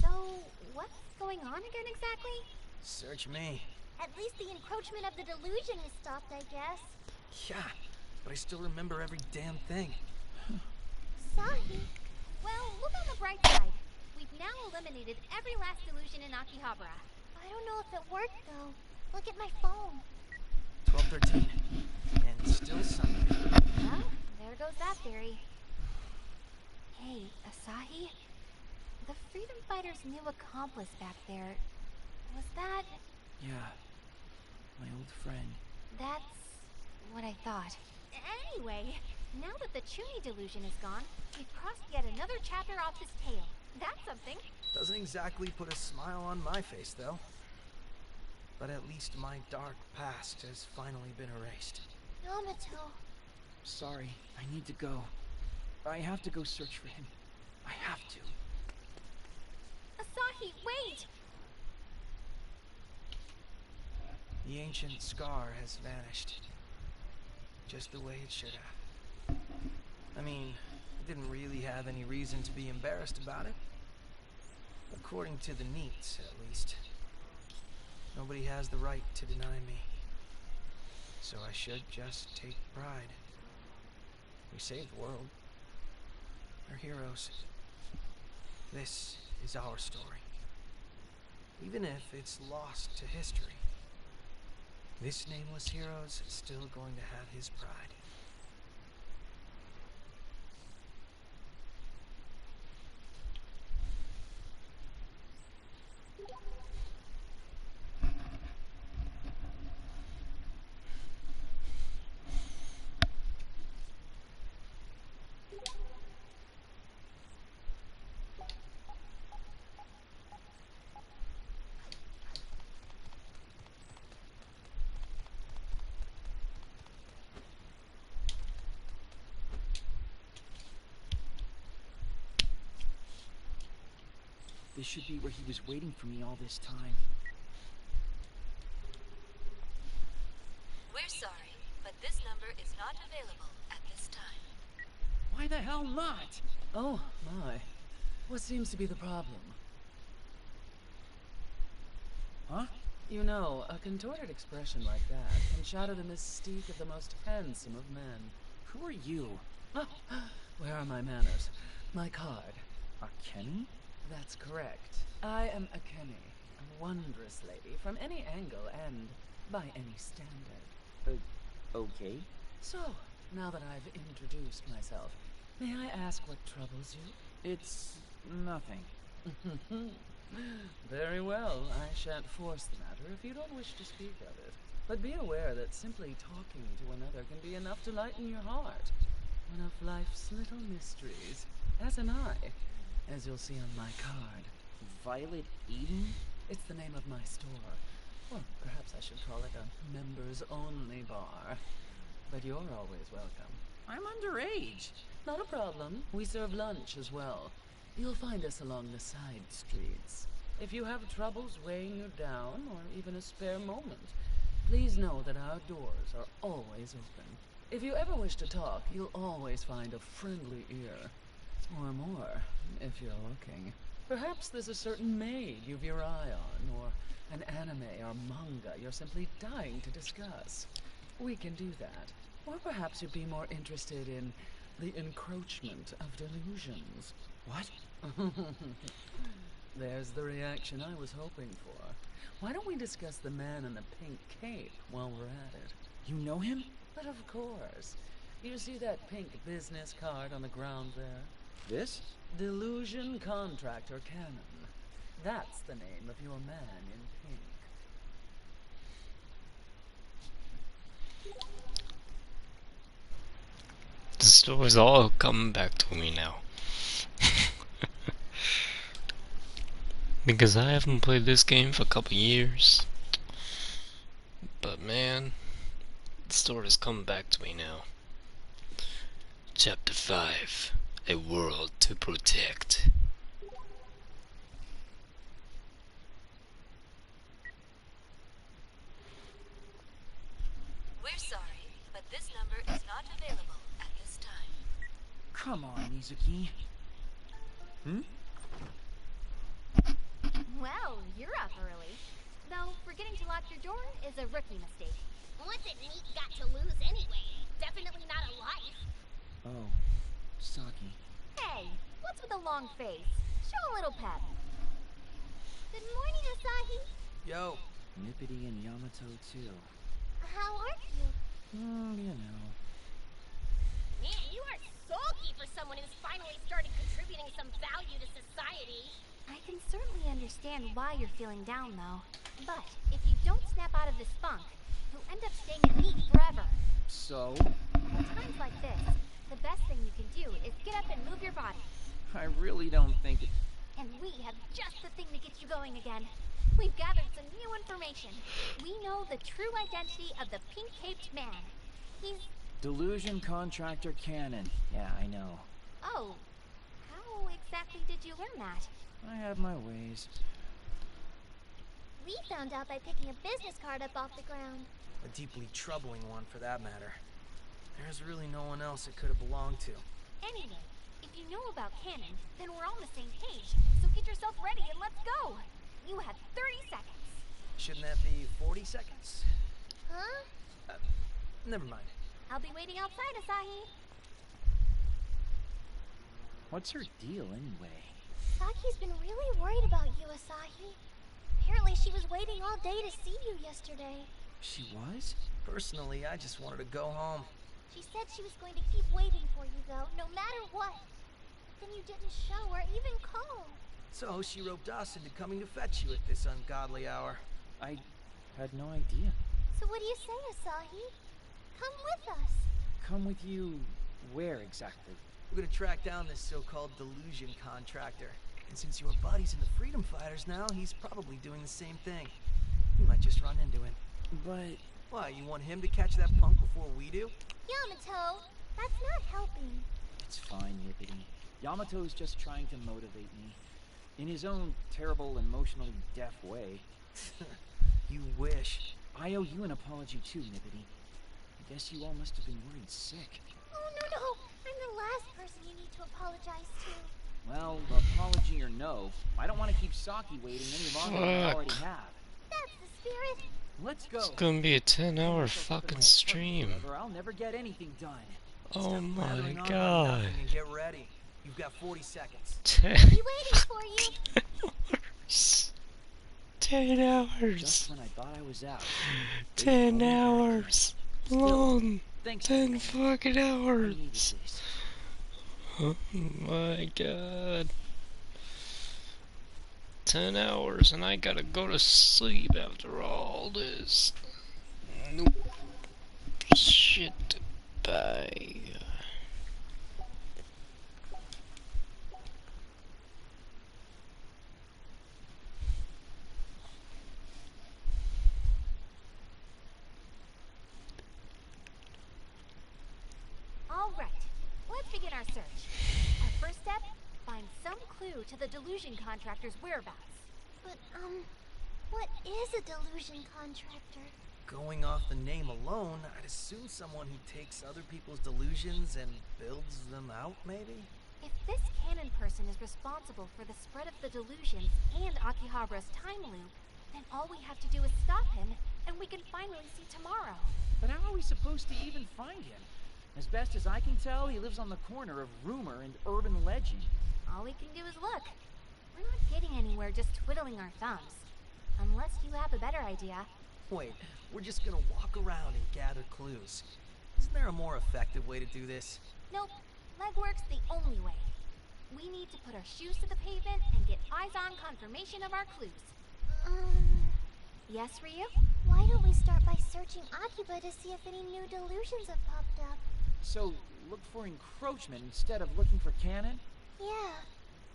So, what's going on again exactly? Search me. At least the encroachment of the delusion is stopped, I guess. Yeah, but I still remember every damn thing. Sahi. Well, look on the bright side. We've now eliminated every last delusion in Akihabara. I don't know if it worked, though. Look at my phone. 12:13, and still sunny. Well, there goes that theory. Hey, Asahi? The freedom fighter's new accomplice back there, was that... Yeah, my old friend. That's what I thought. Anyway, now that the Chuni delusion is gone, we've crossed yet another chapter off his tale. That's something. Doesn't exactly put a smile on my face, though. But at least my dark past has finally been erased. Yamato. Sorry, I need to go. I have to go search for him. I have to. Asahi, wait! The ancient scar has vanished. Just the way it should have. I mean, I didn't really have any reason to be embarrassed about it. According to the neats, at least. Nobody has the right to deny me. So I should just take pride. We saved the world. We're heroes. This is our story. Even if it's lost to history, this nameless hero's still going to have his pride. This should be where he was waiting for me all this time. We're sorry, but this number is not available at this time. Why the hell not? Oh, my. What seems to be the problem? Huh? You know, a contorted expression like that can shatter the mystique of the most handsome of men. Who are you? Where are my manners? My card. Akemi? That's correct. I am Akemi, a wondrous lady from any angle and by any standard. Okay. So, now that I've introduced myself, may I ask what troubles you? It's nothing. Very well, I shan't force the matter if you don't wish to speak of it. But be aware that simply talking to another can be enough to lighten your heart. One of life's little mysteries, as am I, as you'll see on my card. Violet Eden? It's the name of my store. Or perhaps I should call it a members-only bar. But you're always welcome. I'm underage. Not a problem. We serve lunch as well. You'll find us along the side streets. If you have troubles weighing you down, or even a spare moment, please know that our doors are always open. If you ever wish to talk, you'll always find a friendly ear. Or more, if you're looking. Perhaps there's a certain maid you've your eye on, or an anime or manga you're simply dying to discuss. We can do that. Or perhaps you'd be more interested in the encroachment of delusions. What? There's the reaction I was hoping for. Why don't we discuss the man in the pink cape while we're at it? You know him? But of course. You see that pink business card on the ground there? This? Delusion Contractor Cannon. That's the name of your man in pink. The story's all coming back to me now. Because I haven't played this game for a couple years. But man, the story's coming back to me now. Chapter 5. A World to Protect. We're sorry, but this number is not available at this time. Come on, Mizuki. Hmm? Well, you're up early. Though, forgetting to lock your door is a rookie mistake. What's it neat got to lose anyway? Definitely not a life. Oh, Saki. Hey, what's with the long face? Show a little pep. Good morning, Asahi. Yo. Nippity and Yamato, too. How are you? You know. Man, you are sulky for someone who's finally started contributing some value to society. I can certainly understand why you're feeling down, though. But if you don't snap out of this funk, you'll end up staying in heat forever. So? At times like this, the best thing you can do is get up and move your body. I really don't think it... And we have just the thing to get you going again. We've gathered some new information. We know the true identity of the pink-caped man. He's... Delusion Contractor Cannon. Yeah, I know. Oh. How exactly did you learn that? I have my ways. We found out by picking a business card up off the ground. A deeply troubling one, for that matter. There's really no one else it could have belonged to. Anyway, if you know about Cannon, then we're on the same page. So get yourself ready and let's go. You have 30 seconds. Shouldn't that be 40 seconds? Huh? Never mind. I'll be waiting outside, Asahi. What's her deal, anyway? Saki's been really worried about you, Asahi. Apparently she was waiting all day to see you yesterday. She was? Personally, I just wanted to go home. She said she was going to keep waiting for you, though, no matter what. Then you didn't show or even call. So she roped us into coming to fetch you at this ungodly hour. I had no idea. So what do you say, Asahi? Come with us. Come with you... where exactly? We're gonna track down this so-called delusion contractor. And since you're buddies in the Freedom Fighters now, he's probably doing the same thing. We might just run into him. But... Why, you want him to catch that punk before we do? Yamato, that's not helping. It's fine, Yippity. Yamato's just trying to motivate me. In his own terrible, emotionally deaf way. You wish. I owe you an apology too, Nippity. I guess you all must have been worried sick. Oh, no. I'm the last person you need to apologize to. Well, apology or no, I don't want to keep Saki waiting any longer than I already have. That's the spirit. Let's go. It's gonna be a 10-hour fucking stream. I'll never get anything done. Oh my Stop god. and get ready. You've got 40 seconds. 10 I'll be waiting for you. hours. 10 hours. Just when I thought I was out. 10 hours. Long. Thanks. 10 fucking hours. Oh my god. 10 hours and I gotta go to sleep after all this. Nope. Shit. Bye. All right, let's begin our search. Our first step, find some clue to the delusion contractor's whereabouts. But, what is a delusion contractor? Going off the name alone, I'd assume someone who takes other people's delusions and builds them out, maybe? If this Cannon person is responsible for the spread of the delusions and Akihabara's time loop, then all we have to do is stop him, and we can finally see tomorrow. But how are we supposed to even find him? As best as I can tell, he lives on the corner of rumor and urban legend. All we can do is look. We're not getting anywhere just twiddling our thumbs. Unless you have a better idea. Wait, we're just gonna walk around and gather clues. Isn't there a more effective way to do this? Nope. Legwork's the only way. We need to put our shoes to the pavement and get eyes-on confirmation of our clues. Yes, Ryu? Why don't we start by searching Akiba to see if any new delusions have popped up? So, look for encroachment instead of looking for Cannon? Yeah.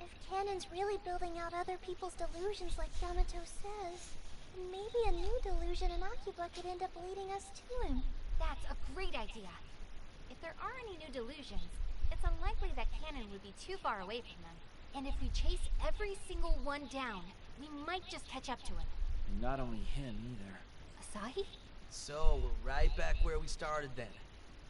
If Cannon's really building out other people's delusions like Yamato says, then maybe a new delusion in Akiba could end up leading us to him. That's a great idea. If there are any new delusions, it's unlikely that Cannon would be too far away from them. And if we chase every single one down, we might just catch up to him. And not only him, either. Asahi? So, we're right back where we started then.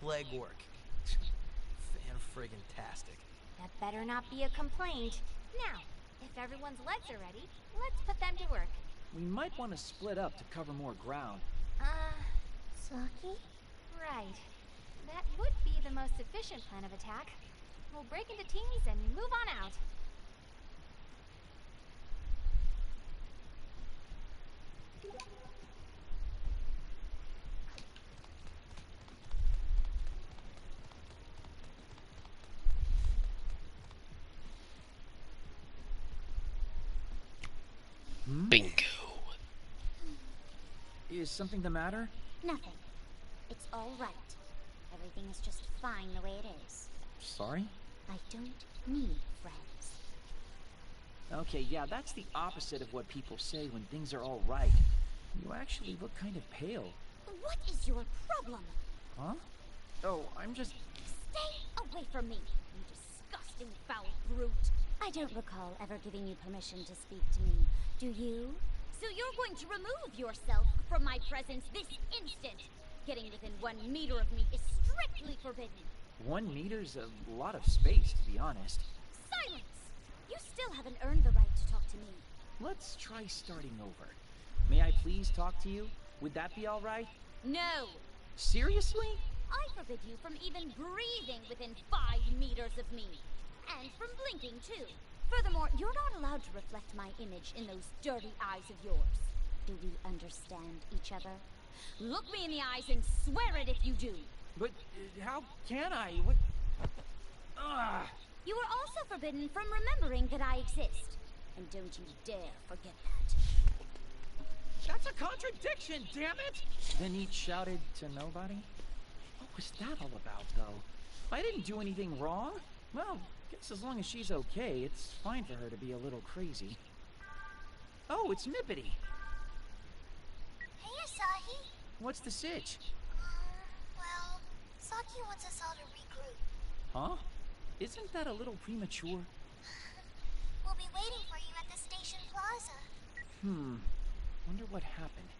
Legwork. Fan-friggin-tastic. That better not be a complaint. Now, if everyone's legs are ready, let's put them to work. We might want to split up to cover more ground. Saki? Right. That would be the most efficient plan of attack. We'll break into teams and move on out. Bingo. Is something the matter? Nothing. It's all right. Everything is just fine the way it is. Sorry? I don't need friends. Okay, yeah, that's the opposite of what people say when things are all right. You actually look kind of pale. What is your problem? Huh? Oh, I'm just... Stay away from me, you disgusting foul brute. I don't recall ever giving you permission to speak to me. Do you? So you're going to remove yourself from my presence this instant. Getting within 1 meter of me is strictly forbidden. 1 meter's a lot of space, to be honest. Silence! You still haven't earned the right to talk to me. Let's try starting over. May I please talk to you? Would that be all right? No! Seriously? I forbid you from even breathing within 5 meters of me. And from blinking, too. Furthermore, you're not allowed to reflect my image in those dirty eyes of yours. Do we understand each other? Look me in the eyes and swear it if you do. But how can I? What? You are also forbidden from remembering that I exist. And don't you dare forget that. That's a contradiction, damn it! Then each shouted to nobody? What was that all about, though? I didn't do anything wrong. Well, guess as long as she's okay, it's fine for her to be a little crazy. Oh, it's Nippity. Hey, Asahi. What's the sitch? Well, Saki wants us all to regroup. Huh? Isn't that a little premature? We'll be waiting for you at the station plaza. Wonder what happened.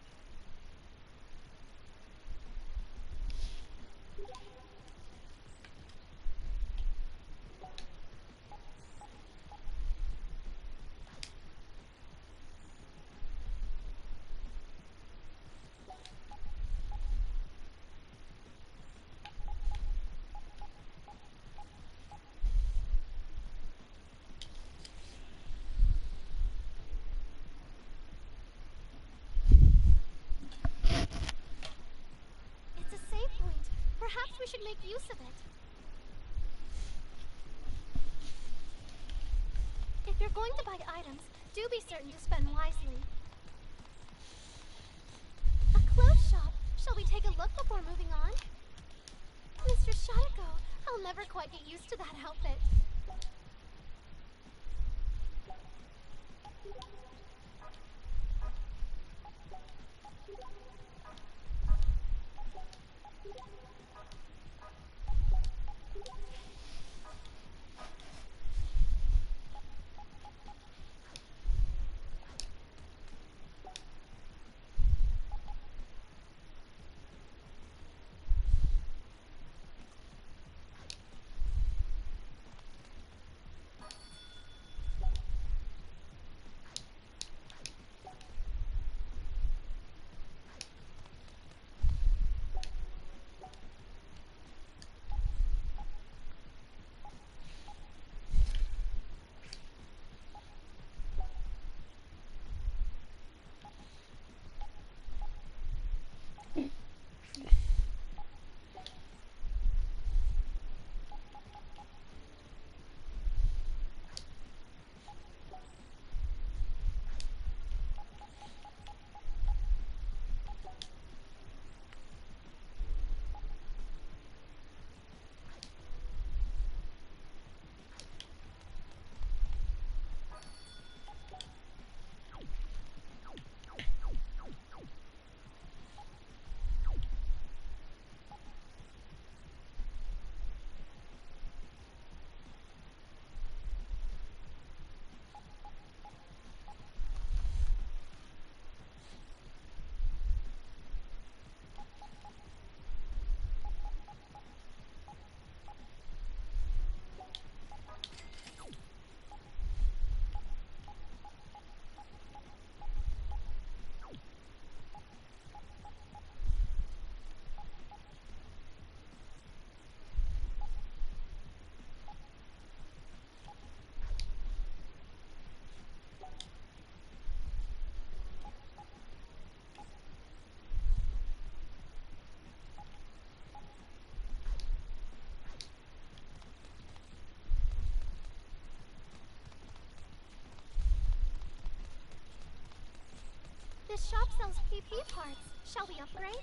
It's a save point. Perhaps we should make use of it. If you're going to buy items, do be certain to spend wisely. A clothes shop. Shall we take a look before moving on? Mr. Shadako, I'll never quite get used to that outfit. This shop sells PP parts. Shall we upgrade?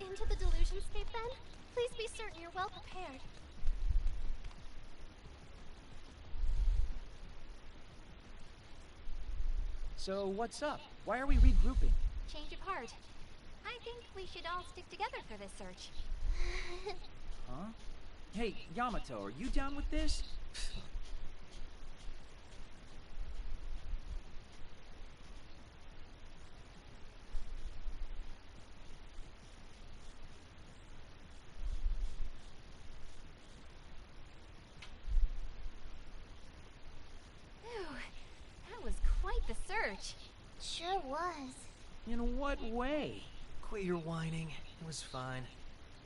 Into the Delusionscape then? Please be certain you're well prepared. So what's up? Why are we regrouping? Change of heart. I think we should all stick together for this search. Huh? Hey, Yamato, are you down with this? Phew, that was quite the search. Sure was. In what way? Quit your whining. It was fine.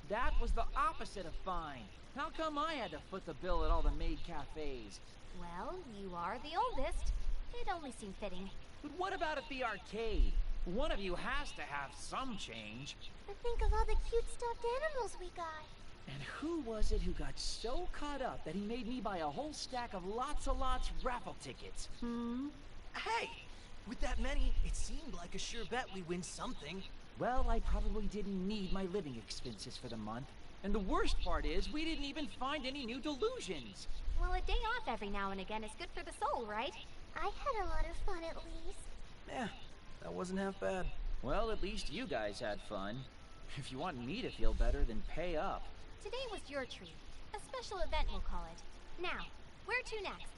That was the opposite of fine. How come I had to foot the bill at all the maid cafes? Well, you are the oldest. It only seemed fitting. But what about at the arcade? One of you has to have some change. But think of all the cute stuffed animals we got. And who was it who got so caught up that he made me buy a whole stack of lots raffle tickets? Hey! With that many, it seemed like a sure bet we win something. Well, I probably didn't need my living expenses for the month. And the worst part is, we didn't even find any new delusions. Well, a day off every now and again is good for the soul, right? I had a lot of fun at least. Yeah, that wasn't half bad. Well, at least you guys had fun. If you want me to feel better, then pay up. Today was your treat. A special event, we'll call it. Now, where to next?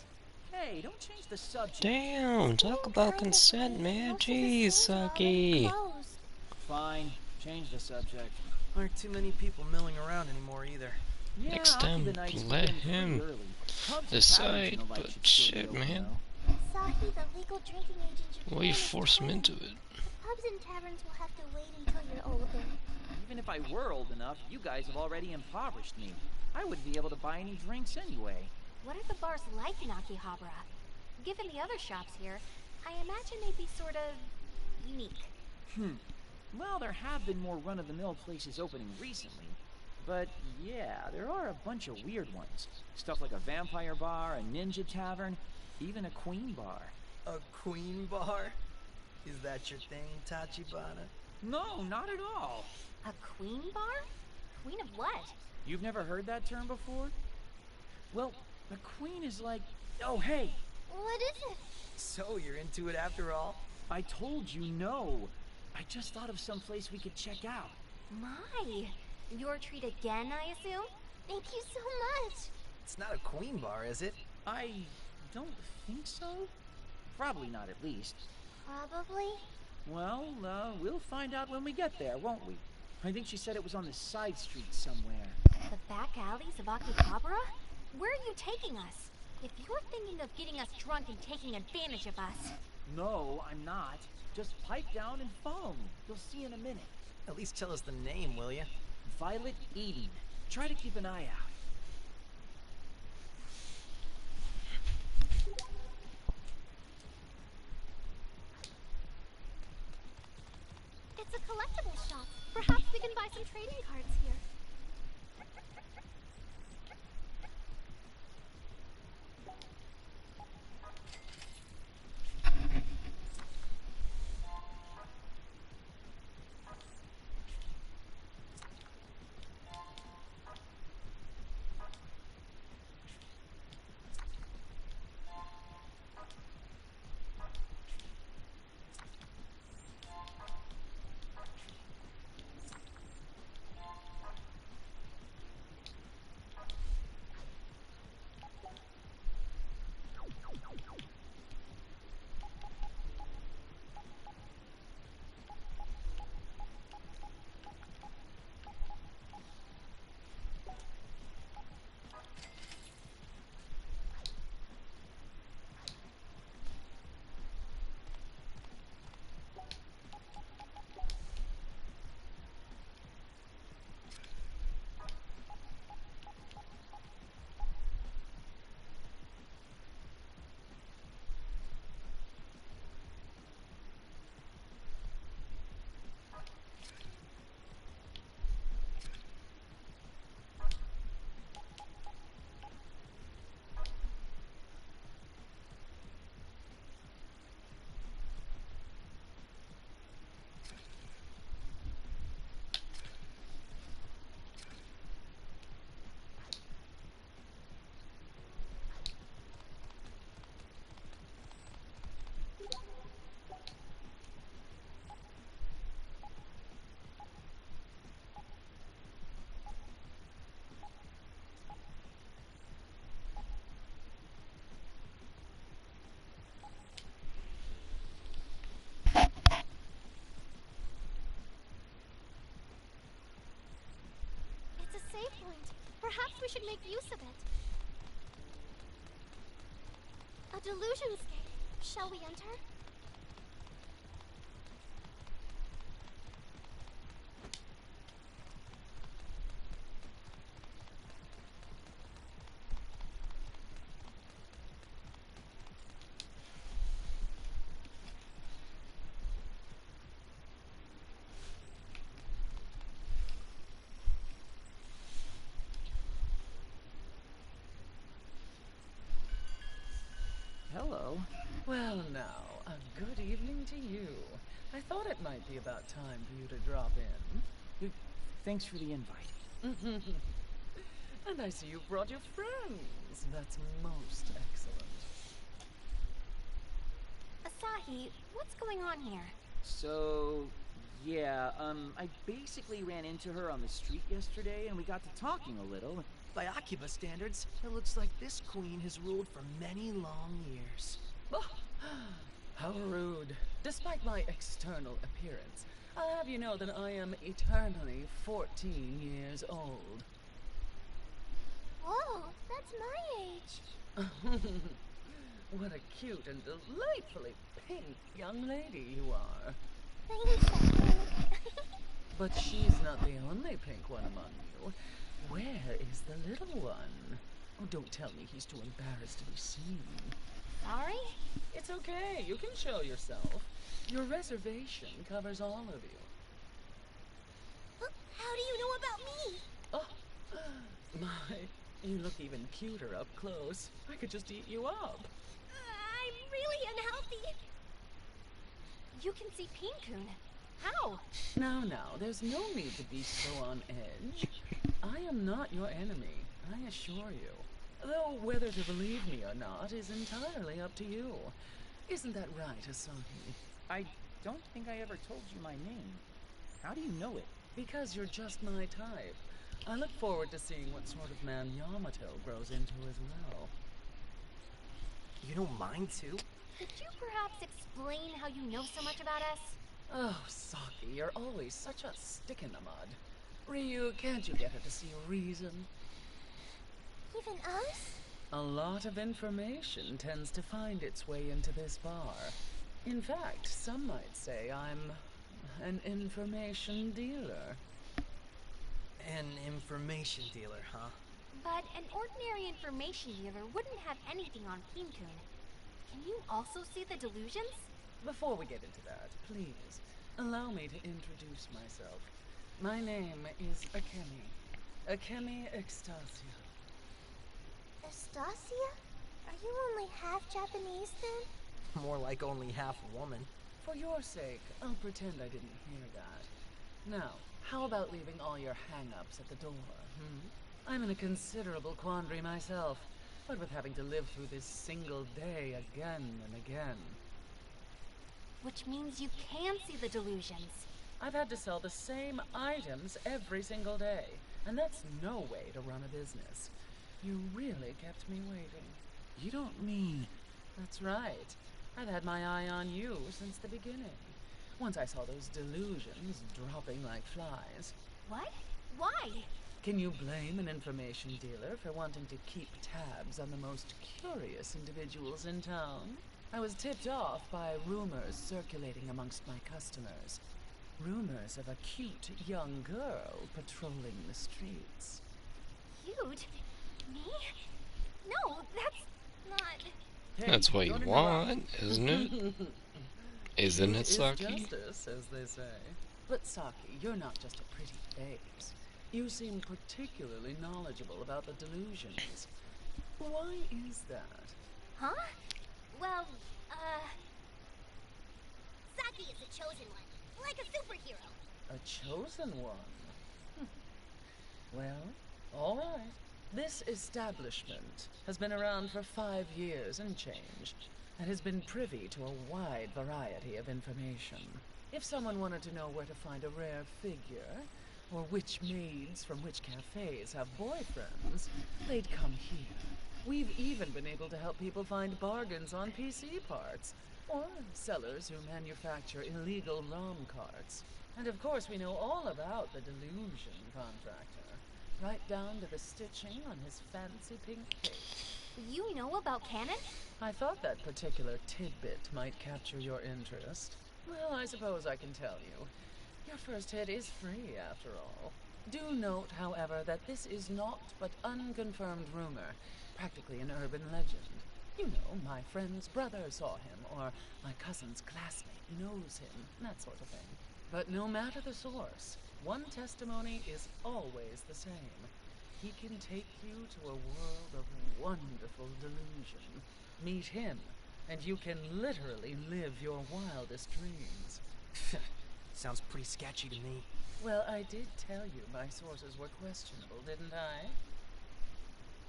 Hey, don't change the subject. Damn, talk about consent, man. Jeez, Saki. Fine, change the subject. Aren't too many people milling around anymore either. Yeah, Next time, let him decide, but shit, man. Sahi, the legal drinking age in Japan. Why you force him into it? The pubs and taverns will have to wait until you're older. Even if I were old enough, you guys have already impoverished me. I wouldn't be able to buy any drinks anyway. What are the bars like in Akihabara? Given the other shops here, I imagine they'd be sort of unique. Well, there have been more run-of-the-mill places opening recently. But yeah, there are a bunch of weird ones. Stuff like a vampire bar, a ninja tavern, even a queen bar. A queen bar? Is that your thing, Tachibana? No, not at all. A queen bar? Queen of what? You've never heard that term before? Well, a queen is like... Oh, hey! What is it? So, you're into it after all? I told you no. I just thought of some place we could check out. My! Your treat again, I assume? Thank you so much. It's not a queen bar, is it? I don't think so. Probably not, at least. Probably. Well, we'll find out when we get there, won't we? I think she said it was on the side street somewhere. The back alleys of Akihabara? Where are you taking us? If you're thinking of getting us drunk and taking advantage of us... No, I'm not. Just pipe down and follow me. You'll see in a minute. At least tell us the name, will you? Violet Eden. Try to keep an eye out. It's a collectible shop. Perhaps we can buy some trading cards here. Perhaps we should make use of it. A delusionscape. Shall we enter? Hello. Well now, a good evening to you. I thought it might be about time for you to drop in. Thanks for the invite. And I see you brought your friends. That's most excellent. Asahi, what's going on here? So, yeah, I basically ran into her on the street yesterday and we got to talking a little. By Akiba standards, it looks like this queen has ruled for many long years. Oh, how rude. Despite my external appearance, I'll have you know that I am eternally 14 years old. Whoa, that's my age. What a cute and delightfully pink young lady you are. Thanks, But she's not the only pink one among you. Where is the little one? Oh, don't tell me he's too embarrassed to be seen. Sorry? It's okay. You can show yourself. Your reservation covers all of you. How do you know about me? Oh, my. You look even cuter up close. I could just eat you up. I'm really unhealthy. You can see Pinkun. How? Now, there's no need to be so on edge. I am not your enemy, I assure you. Though whether to believe me or not is entirely up to you. Isn't that right, Asahi? I don't think I ever told you my name. How do you know it? Because you're just my type. I look forward to seeing what sort of man Yamato grows into as well. You know mine too? Could you perhaps explain how you know so much about us? Oh, Saki, you're always such a stick in the mud. Ryu, can't you get her to see reason? Even us? A lot of information tends to find its way into this bar. In fact, some might say I'm an information dealer. An information dealer, huh? But an ordinary information dealer wouldn't have anything on Pinkun. Can you also see the delusions? Before we get into that, please, allow me to introduce myself. My name is Akemi. Akemi Extasia. Estasia? Are you only half Japanese then? More like only half woman. For your sake, I'll pretend I didn't hear that. Now, how about leaving all your hang-ups at the door, I'm in a considerable quandary myself, what with having to live through this single day again and again. Which means you can see the delusions. I've had to sell the same items every single day, and that's no way to run a business. You really kept me waiting. You don't mean... That's right. I've had my eye on you since the beginning. Once I saw those delusions dropping like flies. What? Why? Can you blame an information dealer for wanting to keep tabs on the most curious individuals in town? I was tipped off by rumors circulating amongst my customers. Rumors of a cute young girl patrolling the streets. Cute? Me? No, that's not... Hey, That's what you want, isn't it? Isn't it, Saki? Justice, as they say. But Saki, you're not just a pretty face. You seem particularly knowledgeable about the delusions. Why is that? Huh? Well, Saki is a chosen one, like a superhero. A chosen one? Well, all right. This establishment has been around for 5 years and change, and has been privy to a wide variety of information. If someone wanted to know where to find a rare figure, or which maids from which cafes have boyfriends, they'd come here. We've even been able to help people find bargains on PC parts, or sellers who manufacture illegal ROM carts. And of course we know all about the delusion contractor. right down to the stitching on his fancy pink cape. You know about Canon? I thought that particular tidbit might capture your interest. Well, I suppose I can tell you. Your first hit is free, after all. Do note, however, that this is naught but unconfirmed rumor, practically an urban legend. You know, my friend's brother saw him, or my cousin's classmate knows him, that sort of thing. But no matter the source, one testimony is always the same. He can take you to a world of wonderful delusion. Meet him, and you can literally live your wildest dreams. Sounds pretty sketchy to me. Well, I did tell you my sources were questionable, didn't I?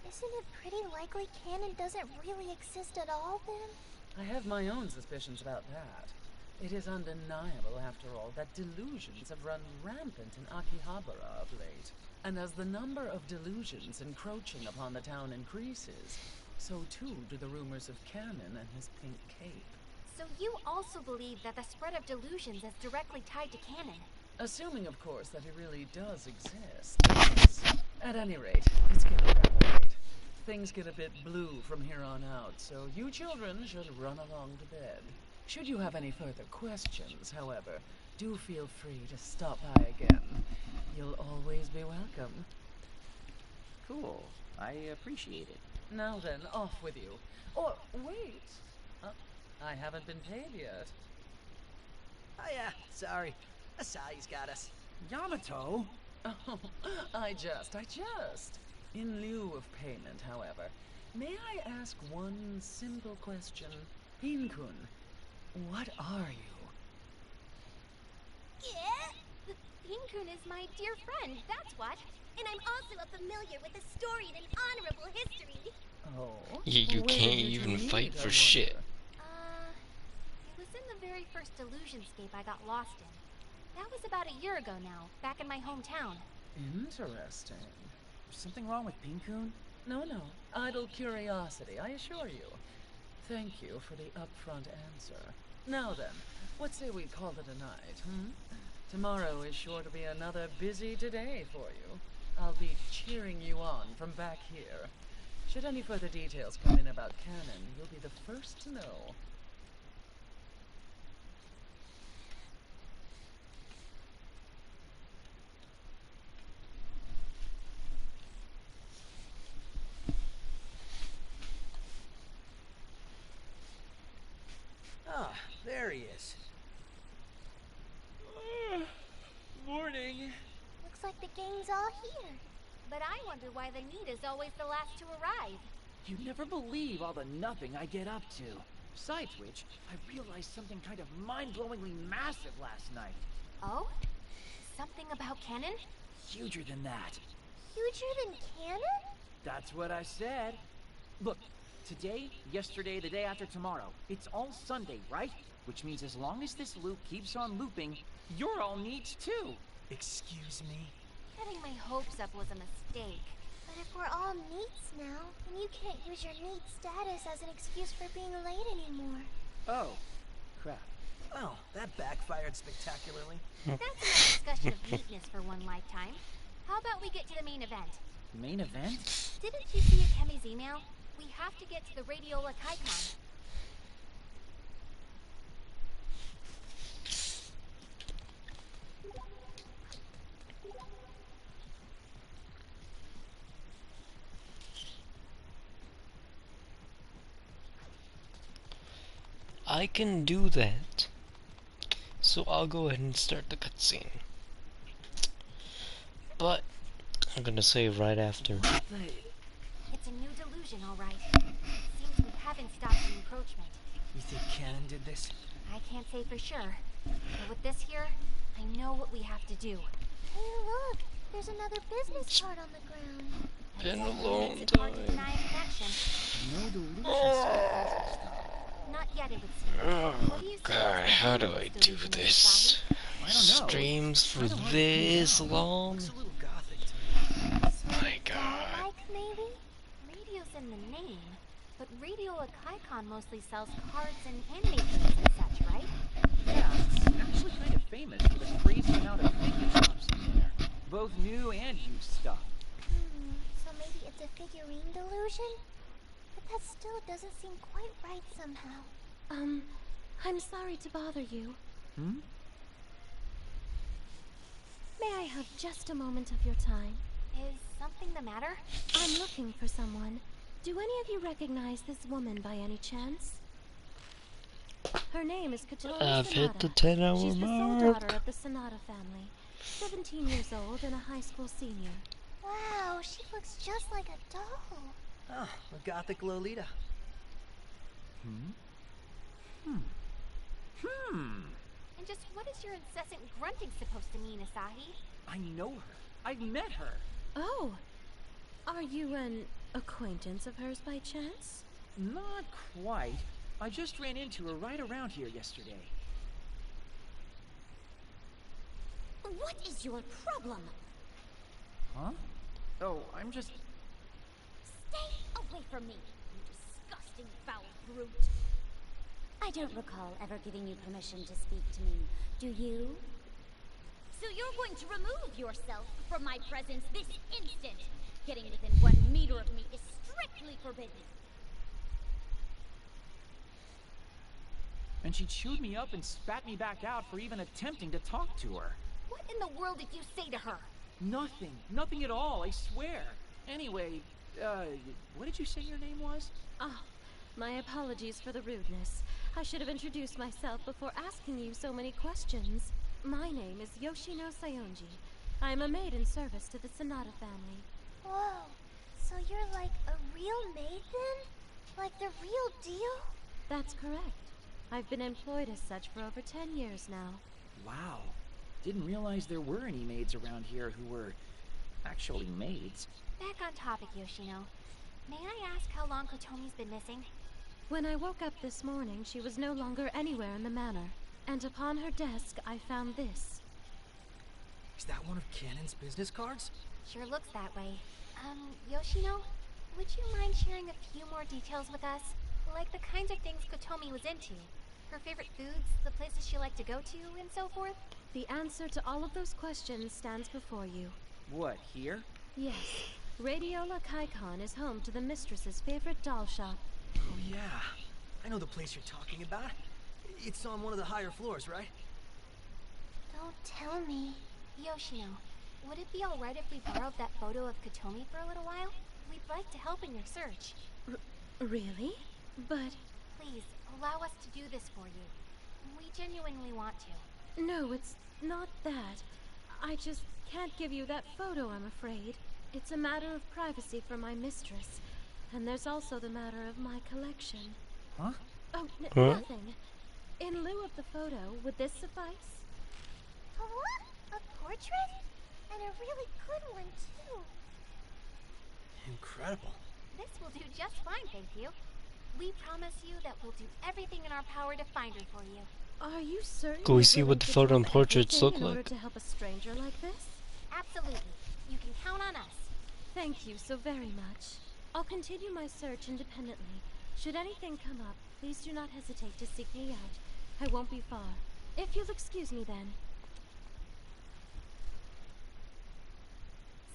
Isn't it pretty likely Canon doesn't really exist at all, then? I have my own suspicions about that. It is undeniable, after all, that delusions have run rampant in Akihabara of late. And as the number of delusions encroaching upon the town increases, so too do the rumors of Canon and his pink cape. So you also believe that the spread of delusions is directly tied to Canon? Assuming, of course, that he really does exist. Yes. At any rate, it's getting rather late. Things get a bit blue from here on out, so you children should run along to bed. Should you have any further questions, however, do feel free to stop by again. You'll always be welcome. Cool. I appreciate it. Now then, off with you. Or, wait! I haven't been paid yet. Oh yeah, sorry. Asahi's got us. Yamato? Oh, I just. In lieu of payment, however, may I ask one simple question? Pin-kun, what are you? Yeah? Pin-kun is my dear friend, that's what. And I'm also familiar with the storied and honorable history. Oh? You can't even fight for shit. It was in the very first Delusionscape I got lost in. That was about a year ago now, back in my hometown. Interesting. Something wrong with Pin-kun? No. Idle curiosity, I assure you. Thank you for the upfront answer. Now then, what say we call it a night, Tomorrow is sure to be another busy today for you. I'll be cheering you on from back here. Should any further details come in about Canon, you'll be the first to know. Ah, there he is. Morning. Looks like the gang's all here. But I wonder why the need is always the last to arrive. You'd never believe all the nothing I get up to. Besides which, I realized something kind of mind-blowingly massive last night. Oh? Something about Canon? Huger than that. Huger than Canon? That's what I said. Look, today, yesterday, the day after tomorrow, it's all Sunday, right? Which means as long as this loop keeps on looping, you're all neat too. Excuse me? Getting my hopes up was a mistake. But if we're all neats now, then you can't use your neat status as an excuse for being late anymore. Oh, crap. Well, that backfired spectacularly. That's enough discussion of neatness for one lifetime. How about we get to the main event? Main event? Didn't you see Akemi's email? We have to get to the Radiola Kaikon. I can do that. So I'll go ahead and start the cutscene. But I'm gonna save right after. It's a new delusion, all right. It seems we haven't stopped the encroachment. You think Canon did this? I can't say for sure. But with this here, I know what we have to do. Hey, look! There's another business card on the ground. Been a long It's hard to time. deny a connection. No delusions. Not yet, it would seem. What do you say? God, how do I do this? I don't know. Streams for this long? Looks a little gothic to me. My God. Like, maybe? Radio's in the name, but Radiola Kaikon mostly sells cards and anime goods and such, right? Yeah, it's actually kind of famous for the crazy amount of figure shops in there. Both new and used stuff. purine delusion? But that still doesn't seem quite right somehow. I'm sorry to bother you. Hmm? May I have just a moment of your time? Is something the matter? I'm looking for someone. Do any of you recognize this woman by any chance? Her name is Kotomi I've Sanada. hit the 10-hour She's the sole mark. daughter of the Sanada family. 17 years old and a high school senior. Wow, she looks just like a doll. Oh, a gothic Lolita. And just what is your incessant grunting supposed to mean, Asahi? I know her. I've met her. Oh, are you an acquaintance of hers by chance? Not quite. I just ran into her right around here yesterday. What is your problem? Huh? Oh, I'm just... Stay away from me, you disgusting foul brute. I don't recall ever giving you permission to speak to me, do you? So you're going to remove yourself from my presence this instant. Getting within 1 meter of me is strictly forbidden. And she chewed me up and spat me back out for even attempting to talk to her. What in the world did you say to her? Nothing. Nothing at all, I swear. Anyway, what did you say your name was? Oh, my apologies for the rudeness. I should have introduced myself before asking you so many questions. My name is Yoshino Sayonji. I'm a maid in service to the Sanada family. Whoa, so you're like a real maid then? Like the real deal? That's correct. I've been employed as such for over 10 years now. Wow. Didn't realize there were any maids around here who were actually maids. Back on topic, Yoshino. May I ask how long Kotomi's been missing? When I woke up this morning, she was no longer anywhere in the manor. And upon her desk, I found this. Is that one of Cannon's business cards? Sure looks that way. Yoshino, would you mind sharing a few more details with us? Like the kinds of things Kotomi was into? Her favorite foods, the places she liked to go to, and so forth? The answer to all of those questions stands before you. What, here? Yes. Radiola Kaikon is home to the mistress's favorite doll shop. Oh yeah, I know the place you're talking about. It's on one of the higher floors, right? Don't tell me. Yoshino, would it be alright if we borrowed that photo of Kotomi for a little while? We'd like to help in your search. Really? But... Please, allow us to do this for you. We genuinely want to. No, it's not that. I just can't give you that photo, I'm afraid. It's a matter of privacy for my mistress. And there's also the matter of my collection. Huh? Oh, nothing. In lieu of the photo, would this suffice? What? A portrait? And a really good one, too. Incredible. This will do just fine, thank you. We promise you that we'll do everything in our power to find her for you. Are you certain? Can we see what the photo and portraits look in order like? to help a stranger like this? Absolutely. You can count on us. Thank you so very much. I'll continue my search independently. Should anything come up, please do not hesitate to seek me out. I won't be far. If you'll excuse me then.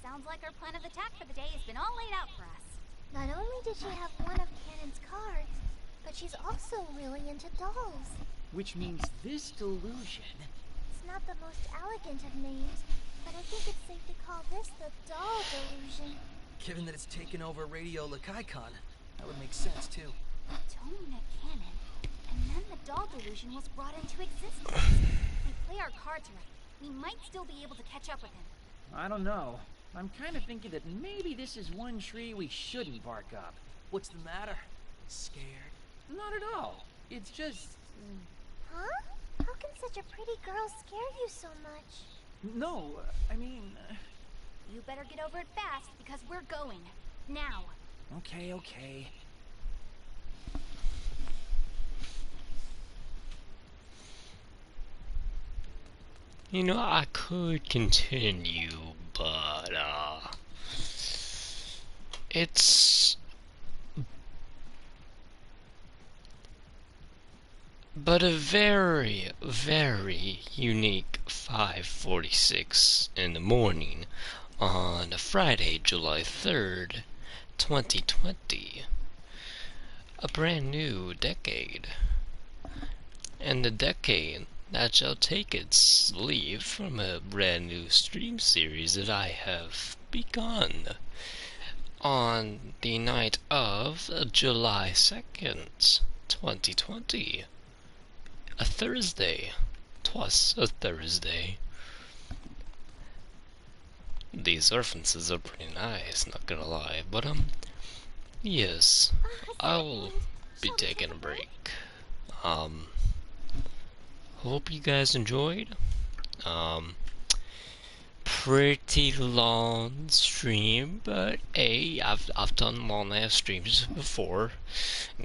Sounds like our plan of attack for the day has been all laid out for us. Not only did she have one of Cannon's cards, but she's also really into dolls. Which means this delusion... It's not the most elegant of names, but I think it's safe to call this the doll delusion. Given that it's taken over Radiola Kaikon, that would make sense too. Tony met Cannon, and then the doll delusion was brought into existence. If we play our cards right, we might still be able to catch up with him. I don't know. I'm kind of thinking that maybe this is one tree we shouldn't bark up. What's the matter? Scared? Not at all. It's just... Huh? How can such a pretty girl scare you so much? No, I mean... You better get over it fast, because we're going. Now. Okay. You know, I could continue, but, it's... But a very, very unique 5:46 in the morning on a Friday, July 3rd, 2020. A brand new decade. And the decade that shall take its leave from a brand new stream series that I have begun on the night of July 2nd, 2020. A Thursday. 'Twas a Thursday. These references are pretty nice, not gonna lie, but yes, I'll be taking a break. Hope you guys enjoyed. Pretty long stream, but hey, I've done long ass streams before.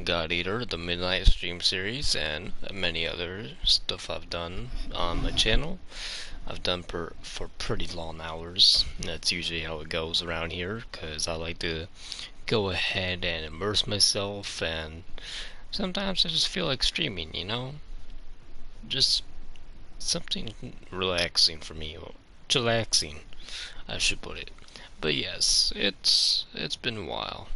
God Eater, the Midnight Stream series, and many other stuff I've done on my channel. I've done for pretty long hours. That's usually how it goes around here, because I like to go ahead and immerse myself, and sometimes I just feel like streaming, you know? Just something relaxing for me. Chillaxing, I should put it. But yes, it's been a while.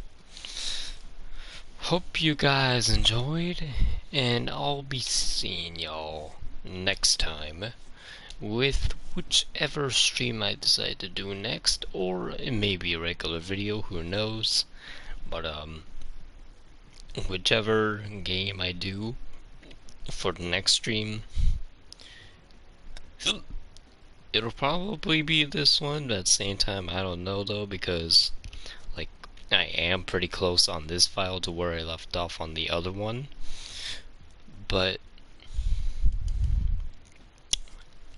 Hope you guys enjoyed, and I'll be seeing y'all next time with whichever stream I decide to do next, or it may be a regular video, who knows. But whichever game I do for the next stream, it'll probably be this one, but at the same time I don't know though, because like I am pretty close on this file to where I left off on the other one, but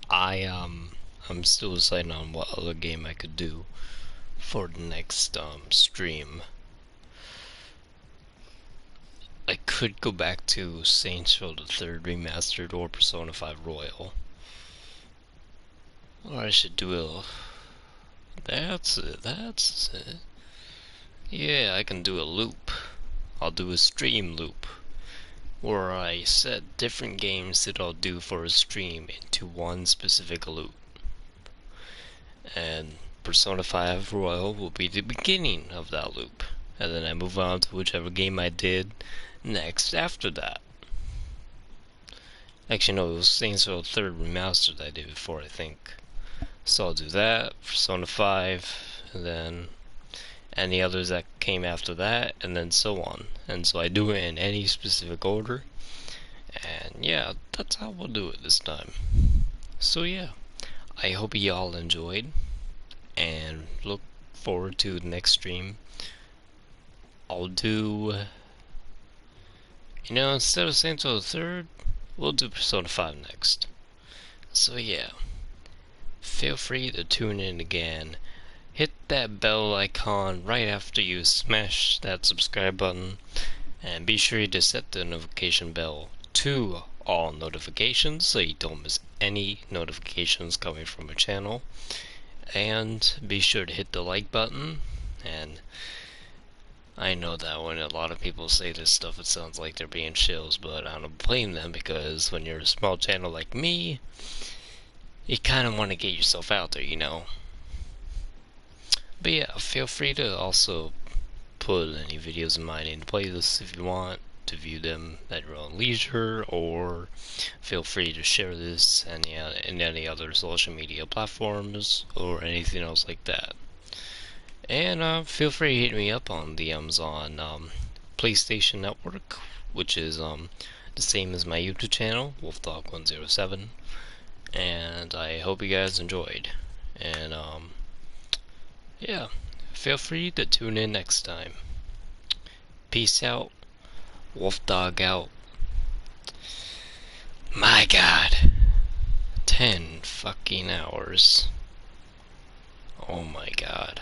I'm still deciding on what other game I could do for the next stream. I could go back to Saints Row the 3rd Remastered or Persona 5 Royal. Or I should do a... That's it. Yeah, I can do a loop. I'll do a stream loop, where I set different games that I'll do for a stream into one specific loop. And Persona 5 Royal will be the beginning of that loop. And then I move on to whichever game I did next after that. Actually, no, it was Saints Row 3rd Remastered I did before, I think. So I'll do that, Persona 5, and then any others that came after that, and then so on. And so I do it in any specific order. And yeah, that's how we'll do it this time. So yeah, I hope y'all enjoyed, and look forward to the next stream. I'll do, you know, instead of Saints Row the 3rd, we'll do Persona 5 next. So yeah, feel free to tune in again. Hit that bell icon right after you smash that subscribe button, and be sure to set the notification bell to all notifications so you don't miss any notifications coming from a channel. And be sure to hit the like button. And I know that when a lot of people say this stuff, it sounds like they're being shills, but I don't blame them, because when you're a small channel like me, you kind of want to get yourself out there, you know. But yeah, feel free to also put any videos of mine in playlists if you want to view them at your own leisure, or feel free to share this in any other social media platforms or anything else like that. And feel free to hit me up on the Amazon PlayStation Network, which is the same as my YouTube channel, WolfDog107. And I hope you guys enjoyed. And yeah, feel free to tune in next time. Peace out. Wolfdog out. My God. 10 fucking hours. Oh my God.